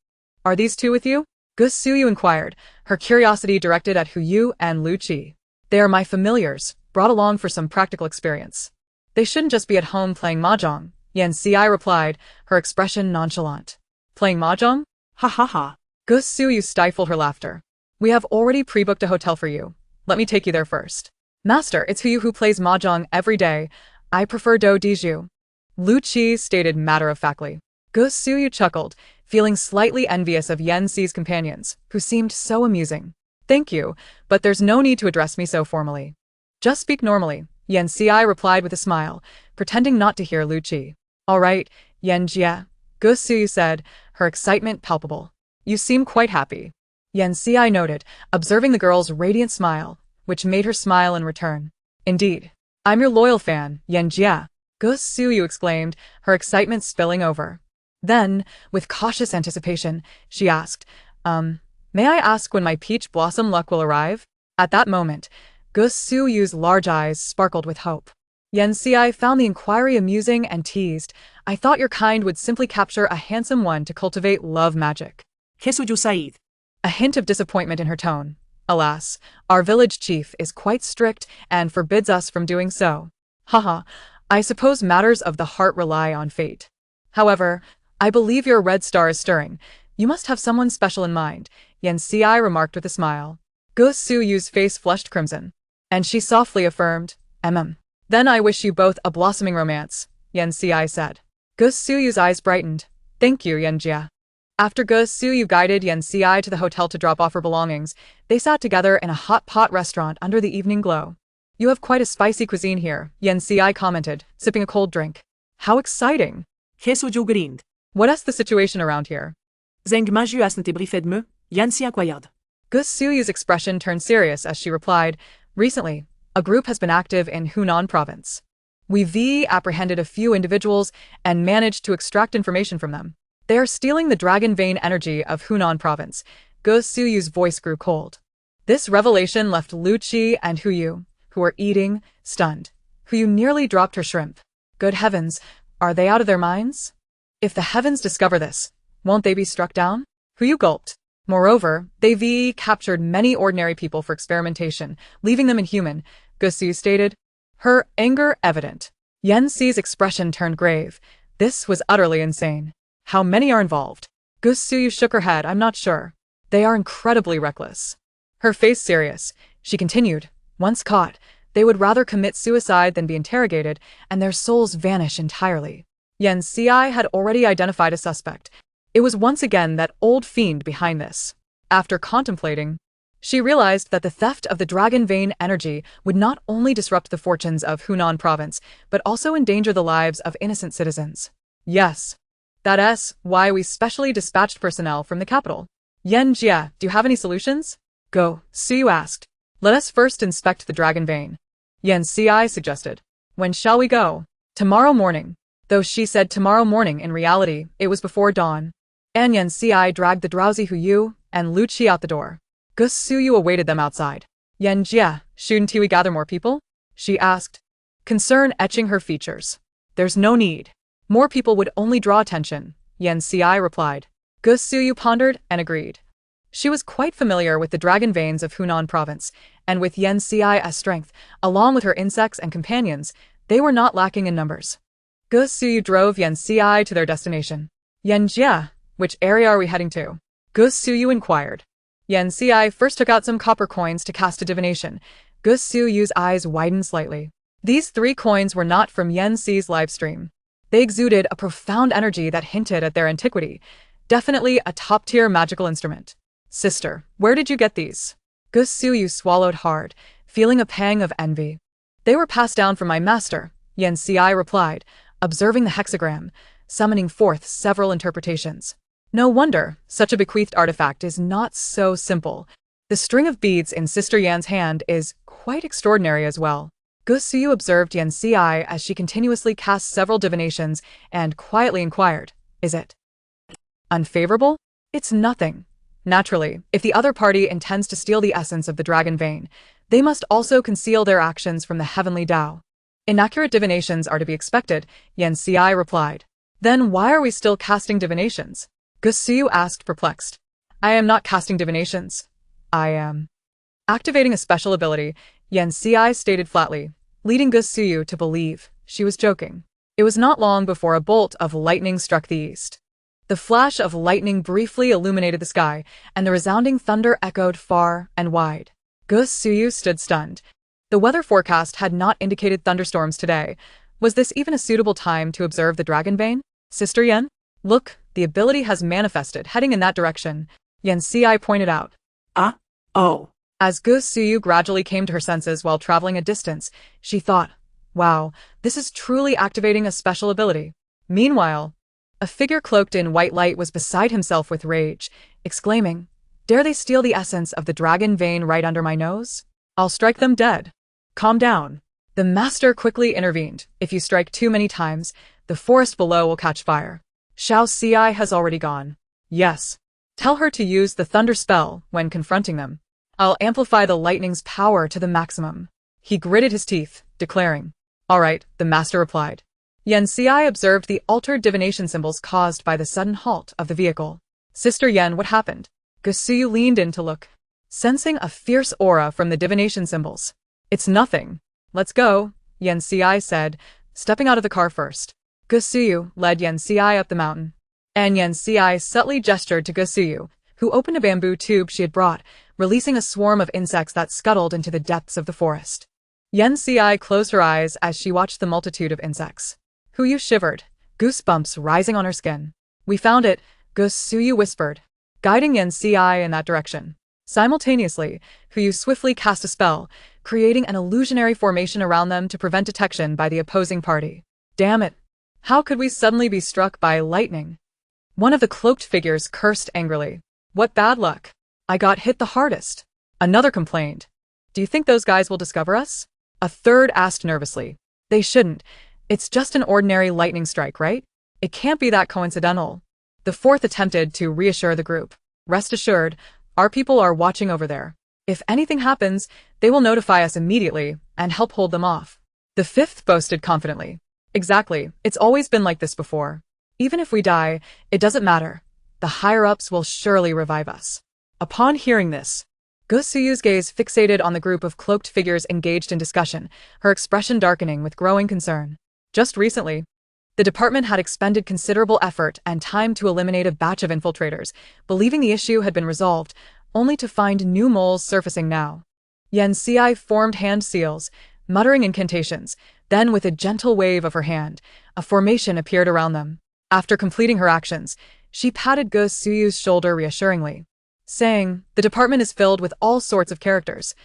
Are these two with you? Gu Suyu inquired, her curiosity directed at Hu Yu and Lu Qi. They are my familiars, brought along for some practical experience. They shouldn't just be at home playing mahjong, Yan Ci replied, her expression nonchalant. Playing mahjong? Ha ha ha. Gu Suyu stifled her laughter. We have already pre-booked a hotel for you. Let me take you there first. Master, it's Hu Yu who plays mahjong every day. I prefer do diju. Lu Qi stated matter-of-factly. Go Suyu chuckled, feeling slightly envious of Yan Xi's companions, who seemed so amusing. Thank you, but there's no need to address me so formally. Just speak normally, Yan Xi replied with a smile, pretending not to hear Lu Qi. All right, Yan Jia, Go Suyu said, her excitement palpable. You seem quite happy. Yan Xi noted, observing the girl's radiant smile, which made her smile in return. Indeed. I'm your loyal fan, Yan Jia, Go Suyu exclaimed, her excitement spilling over. Then, with cautious anticipation, she asked, may I ask when my peach blossom luck will arrive? At that moment, Go Suyu's large eyes sparkled with hope. Yan Xi found the inquiry amusing and teased, I thought your kind would simply capture a handsome one to cultivate love magic. Kesuju Said. A hint of disappointment in her tone. Alas, our village chief is quite strict and forbids us from doing so. Haha, I suppose matters of the heart rely on fate. However, I believe your red star is stirring. You must have someone special in mind, Yan Xi remarked with a smile. Go Suyu's face flushed crimson, and she softly affirmed, Then I wish you both a blossoming romance, Yan Xi said. Go Suyu's eyes brightened. Thank you, Yan Jia. After Go Suyu guided Yan Xi to the hotel to drop off her belongings, they sat together in a hot pot restaurant under the evening glow. You have quite a spicy cuisine here, Yan Xi commented, sipping a cold drink. How exciting! Kesuju grinned. What is the situation around here? Zeng Maju asn't briefed me, Yan Xi acquired. Go Suyu's expression turned serious as she replied, Recently, a group has been active in Hunan province. We've apprehended a few individuals and managed to extract information from them. They are stealing the dragon vein energy of Hunan province. Go Suyu's voice grew cold. This revelation left Lu Qi and Huyu, who were eating, stunned. Huyu nearly dropped her shrimp. Good heavens, are they out of their minds? If the heavens discover this, won't they be struck down? Huyu gulped. Moreover, they've captured many ordinary people for experimentation, leaving them inhuman, Go Suyu stated, her anger evident. Yan Xi's expression turned grave. This was utterly insane. How many are involved? Go Suyu shook her head, I'm not sure. They are incredibly reckless. Her face serious, she continued, once caught, they would rather commit suicide than be interrogated, and their souls vanish entirely. Yan Xi had already identified a suspect. It was once again that old fiend behind this. After contemplating, she realized that the theft of the dragon vein energy would not only disrupt the fortunes of Hunan province, but also endanger the lives of innocent citizens. Yes. That's why we specially dispatched personnel from the capital. Yan Jia, do you have any solutions? Go, Suyu asked. Let us first inspect the dragon vein. Yan Xi suggested. When shall we go? Tomorrow morning. Though she said tomorrow morning, in reality, it was before dawn. And Yan Xi dragged the drowsy Huyu and Lu Qi out the door. Go Suyu awaited them outside. Yan Jia, shouldn't we gather more people? She asked. Concern etching her features. There's no need. More people would only draw attention, Yan Xi replied. Go Suyu pondered and agreed. She was quite familiar with the dragon veins of Hunan province, and with Yan Xi's strength, along with her insects and companions, they were not lacking in numbers. Go Suyu drove Yan Xi to their destination. Yan Jia, which area are we heading to? Go Suyu inquired. Yan Xi first took out some copper coins to cast a divination. Go Suyu's eyes widened slightly. These 3 coins were not from Yan Xi's live stream. They exuded a profound energy that hinted at their antiquity. Definitely a top-tier magical instrument. Sister, where did you get these? Go Suyu swallowed hard, feeling a pang of envy. They were passed down from my master, Yan Xi replied, observing the hexagram, summoning forth several interpretations. No wonder, such a bequeathed artifact is not so simple. The string of beads in Sister Yan's hand is quite extraordinary as well. Go Suyu observed Yan Xi as she continuously cast several divinations and quietly inquired, is it unfavorable? It's nothing. Naturally, if the other party intends to steal the essence of the dragon vein, they must also conceal their actions from the heavenly Tao. Inaccurate divinations are to be expected, Yan Xi replied. Then why are we still casting divinations? Go Suyu asked, perplexed. I am not casting divinations. I am activating a special ability, Yan Xi stated flatly, leading Go Suyu to believe she was joking. It was not long before a bolt of lightning struck the east. The flash of lightning briefly illuminated the sky, and the resounding thunder echoed far and wide. Go Suyu stood stunned. The weather forecast had not indicated thunderstorms today, Was this even a suitable time to observe the dragon vein? Sister Yen? Look, the ability has manifested, heading in that direction, Yen Ci pointed out. Ah, oh. As Gu Suyu gradually came to her senses while traveling a distance, she thought, wow, this is truly activating a special ability. Meanwhile, a figure cloaked in white light was beside himself with rage, exclaiming, dare they steal the essence of the dragon vein right under my nose? I'll strike them dead. Calm down. The master quickly intervened. If you strike too many times, the forest below will catch fire. Xiao Ci has already gone. Yes. Tell her to use the thunder spell when confronting them. I'll amplify the lightning's power to the maximum. He gritted his teeth, declaring. All right, the master replied. Yen Ci observed the altered divination symbols caused by the sudden halt of the vehicle. Sister Yen, what happened? Gu Suyu leaned in to look, sensing a fierce aura from the divination symbols. It's nothing. Let's go, Yen Ci said, stepping out of the car first. Gu Suyu led Yen Ci up the mountain, and Yen Ci subtly gestured to Gu Suyu, who opened a bamboo tube she had brought, releasing a swarm of insects that scuttled into the depths of the forest. Yen Ci closed her eyes as she watched the multitude of insects. Huyu shivered, goosebumps rising on her skin. We found it, Gu Suyu whispered, guiding Yen Ci in that direction. Simultaneously, Huyu swiftly cast a spell, creating an illusionary formation around them to prevent detection by the opposing party. Damn it! How could we suddenly be struck by lightning? One of the cloaked figures cursed angrily. What bad luck! I got hit the hardest. Another complained. Do you think those guys will discover us? A third asked nervously. They shouldn't. It's just an ordinary lightning strike, right? It can't be that coincidental. The fourth attempted to reassure the group. Rest assured, our people are watching over there. If anything happens, they will notify us immediately and help hold them off. The fifth boasted confidently. Exactly, it's always been like this before. Even if we die, it doesn't matter. The higher-ups will surely revive us. Upon hearing this, Gu Suyu's gaze fixated on the group of cloaked figures engaged in discussion, her expression darkening with growing concern. Just recently, the department had expended considerable effort and time to eliminate a batch of infiltrators, believing the issue had been resolved, only to find new moles surfacing now. Yen Ci formed hand seals, muttering incantations, then with a gentle wave of her hand, a formation appeared around them. After completing her actions, she patted Gu Suyu's shoulder reassuringly, saying, the department is filled with all sorts of characters.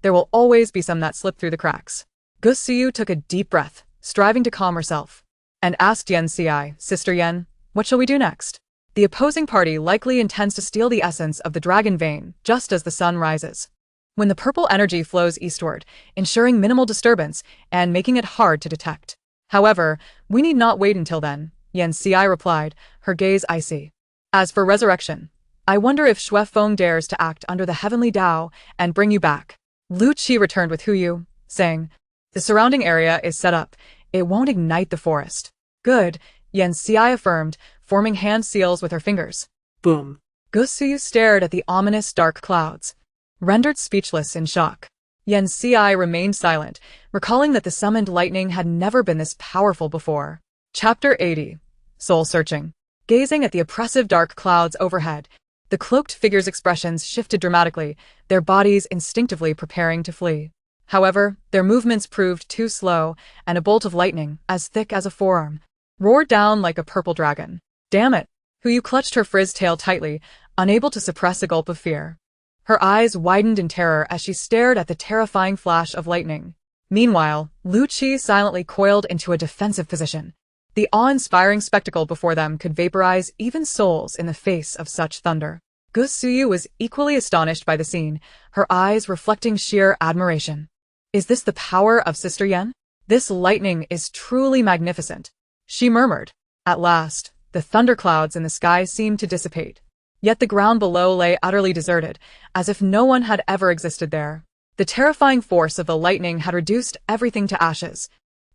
There will always be some that slip through the cracks. Gu Suyu took a deep breath, striving to calm herself, and asked Yen Ci, Sister Yen, what shall we do next? The opposing party likely intends to steal the essence of the dragon vein just as the sun rises. When the purple energy flows eastward, ensuring minimal disturbance and making it hard to detect. However, we need not wait until then, Yen Ci replied, her gaze icy. As for resurrection, I wonder if Xue Feng dares to act under the heavenly Tao and bring you back. Lu Qi returned with Huyu, saying, the surrounding area is set up. It won't ignite the forest. Good, Yen Ci affirmed, forming hand seals with her fingers. Boom. Gu Suyu stared at the ominous dark clouds, rendered speechless in shock. Yen Ci remained silent, recalling that the summoned lightning had never been this powerful before. Chapter 80. Soul Searching. Gazing at the oppressive dark clouds overhead, the cloaked figures' expressions shifted dramatically, their bodies instinctively preparing to flee. However, their movements proved too slow, and a bolt of lightning, as thick as a forearm, roared down like a purple dragon. Damn it! Huyu clutched her frizzed tail tightly, unable to suppress a gulp of fear. Her eyes widened in terror as she stared at the terrifying flash of lightning. Meanwhile, Lu Qi silently coiled into a defensive position. The awe-inspiring spectacle before them could vaporize even souls in the face of such thunder. Gu Suyu was equally astonished by the scene, her eyes reflecting sheer admiration. Is this the power of Sister Yen? This lightning is truly magnificent, she murmured. At last, the thunderclouds in the sky seemed to dissipate. Yet the ground below lay utterly deserted, as if no one had ever existed there. The terrifying force of the lightning had reduced everything to ashes,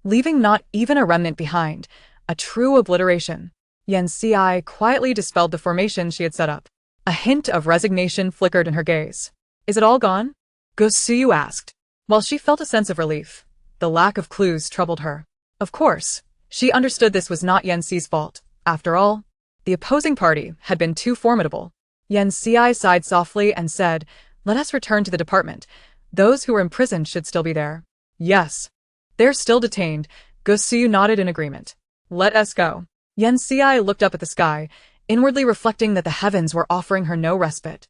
leaving not even a remnant behind, a true obliteration. Yen Ci quietly dispelled the formation she had set up. A hint of resignation flickered in her gaze. Is it all gone? Gu Suyu asked. While she felt a sense of relief, the lack of clues troubled her. Of course, she understood this was not Yen Ci's fault. After all, the opposing party had been too formidable. Yen Ci sighed softly and said, let us return to the department. Those who were imprisoned should still be there. Yes. They're still detained, Gusuyu nodded in agreement. Let us go. Yen Xiai looked up at the sky, inwardly reflecting that the heavens were offering her no respite.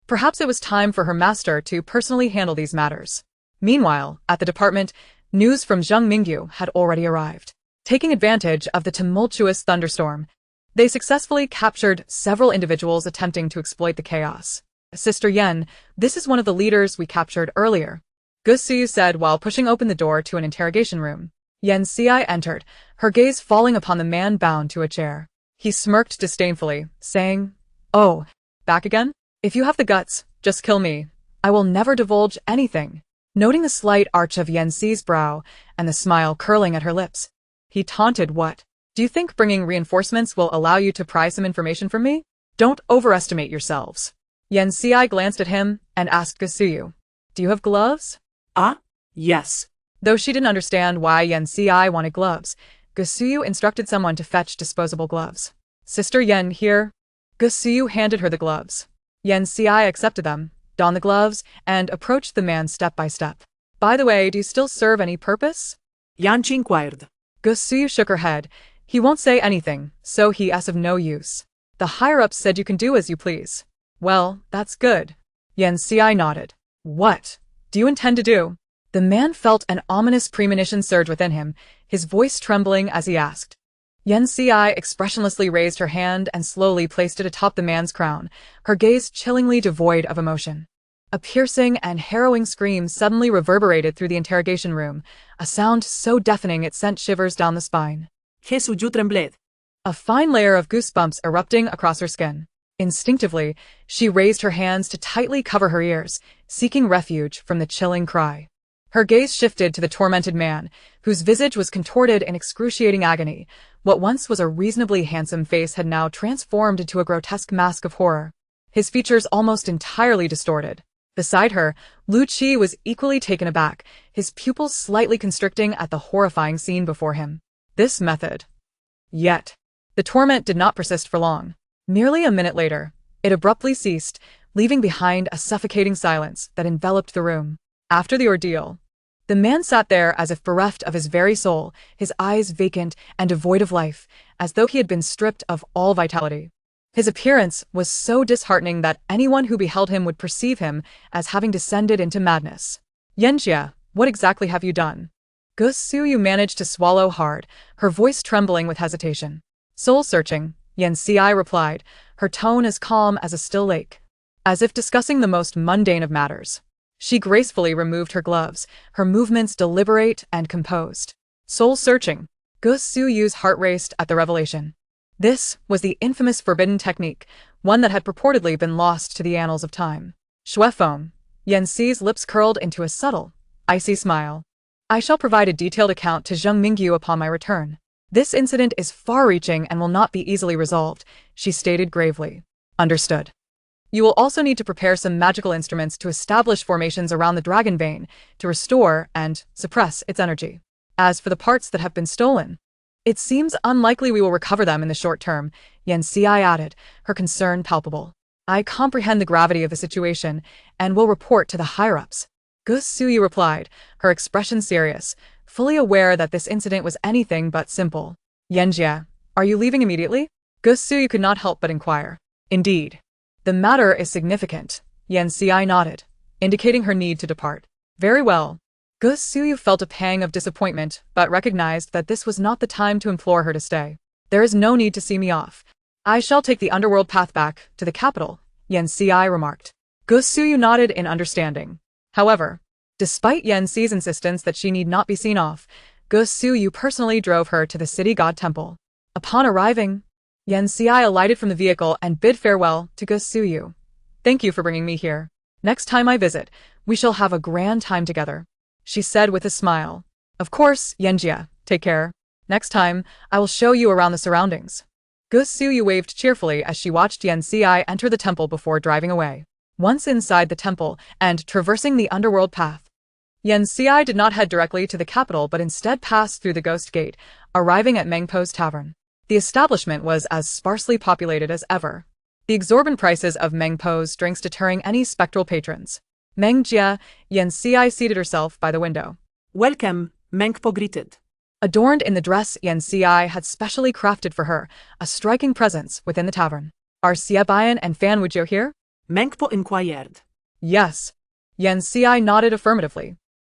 Perhaps it was time for her master to personally handle these matters. Meanwhile, at the department, news from Zheng Mingyu had already arrived. Taking advantage of the tumultuous thunderstorm, they successfully captured several individuals attempting to exploit the chaos. Sister Yen, this is one of the leaders we captured earlier, Gusuyu said while pushing open the door to an interrogation room. Yen Xiai entered, her gaze falling upon the man bound to a chair. He smirked disdainfully, saying, "Oh, back again? If you have the guts, just kill me. I will never divulge anything." Noting the slight arch of Yen Xi's brow and the smile curling at her lips, he taunted, "What? Do you think bringing reinforcements will allow you to pry some information from me? Don't overestimate yourselves." Yen Xiai glanced at him and asked Gusuyu, "Do you have gloves?" Ah, yes. Though she didn't understand why Yen Xiai wanted gloves, Gusuyu instructed someone to fetch disposable gloves. "Sister Yen, here." Gusuyu handed her the gloves. Yen Xiai accepted them, donned the gloves, and approached the man step by step. "By the way, do you still serve any purpose?" Yanchi inquired. Gusuyu shook her head. He won't say anything, so he is of no use. The higher-ups said you can do as you please. Well, that's good. Yen Xiai nodded. What do you intend to do? The man felt an ominous premonition surge within him, his voice trembling as he asked. Yen Xiai expressionlessly raised her hand and slowly placed it atop the man's crown, her gaze chillingly devoid of emotion. A piercing and harrowing scream suddenly reverberated through the interrogation room, a sound so deafening it sent shivers down the spine. Jesuyu trembled. A fine layer of goosebumps erupting across her skin. Instinctively, she raised her hands to tightly cover her ears, seeking refuge from the chilling cry. Her gaze shifted to the tormented man, whose visage was contorted in excruciating agony. What once was a reasonably handsome face had now transformed into a grotesque mask of horror, his features almost entirely distorted. Beside her, Lu Qi was equally taken aback, his pupils slightly constricting at the horrifying scene before him. This method. Yet, the torment did not persist for long. Merely a minute later, it abruptly ceased, leaving behind a suffocating silence that enveloped the room. After the ordeal, the man sat there as if bereft of his very soul, his eyes vacant and devoid of life, as though he had been stripped of all vitality. His appearance was so disheartening that anyone who beheld him would perceive him as having descended into madness. "Yanjia, what exactly have you done?" Gusuyu managed to swallow hard, her voice trembling with hesitation. "Soul-searching," Yen Xiai replied, her tone as calm as a still lake, as if discussing the most mundane of matters. She gracefully removed her gloves, her movements deliberate and composed. "Soul-searching." Gusuyu's heart raced at the revelation. This was the infamous forbidden technique, one that had purportedly been lost to the annals of time. Shuefeng. Yen Xi's lips curled into a subtle, icy smile. "I shall provide a detailed account to Zheng Mingyu upon my return. This incident is far-reaching and will not be easily resolved," she stated gravely. "Understood. You will also need to prepare some magical instruments to establish formations around the dragon vein to restore and suppress its energy. As for the parts that have been stolen, it seems unlikely we will recover them in the short term," Yen Xiai added, her concern palpable. "I comprehend the gravity of the situation and will report to the higher-ups." Gusuyu replied, her expression serious, fully aware that this incident was anything but simple. "Yanjia, are you leaving immediately?" Gusuyu could not help but inquire. "Indeed. The matter is significant," Yen Xiai nodded, indicating her need to depart. "Very well." Gusuyu felt a pang of disappointment, but recognized that this was not the time to implore her to stay. "There is no need to see me off. I shall take the underworld path back to the capital," Yen Xiai remarked. Gusuyu nodded in understanding. However, despite Yen Xi's insistence that she need not be seen off, Gusuyu personally drove her to the city god temple. Upon arriving, Yen Xiai alighted from the vehicle and bid farewell to Gusuyu. "Thank you for bringing me here. Next time I visit, we shall have a grand time together," she said with a smile. "Of course, Yanjia, take care. Next time, I will show you around the surroundings." Gusuyu waved cheerfully as she watched Yen Xiai enter the temple before driving away. Once inside the temple and traversing the underworld path, Yen Xiai did not head directly to the capital but instead passed through the Ghost Gate, arriving at Mengpo's tavern. The establishment was as sparsely populated as ever, the exorbitant prices of Mengpo's drinks deterring any spectral patrons. "Mengjia," Yen Xiai seated herself by the window. "Welcome," Mengpo greeted. adorned in the dress Yen Si had specially crafted for her, a striking presence within the tavern. Are Siebayan and Fan Wujio here? Menkpo inquired. Yes. Yen Si nodded affirmatively.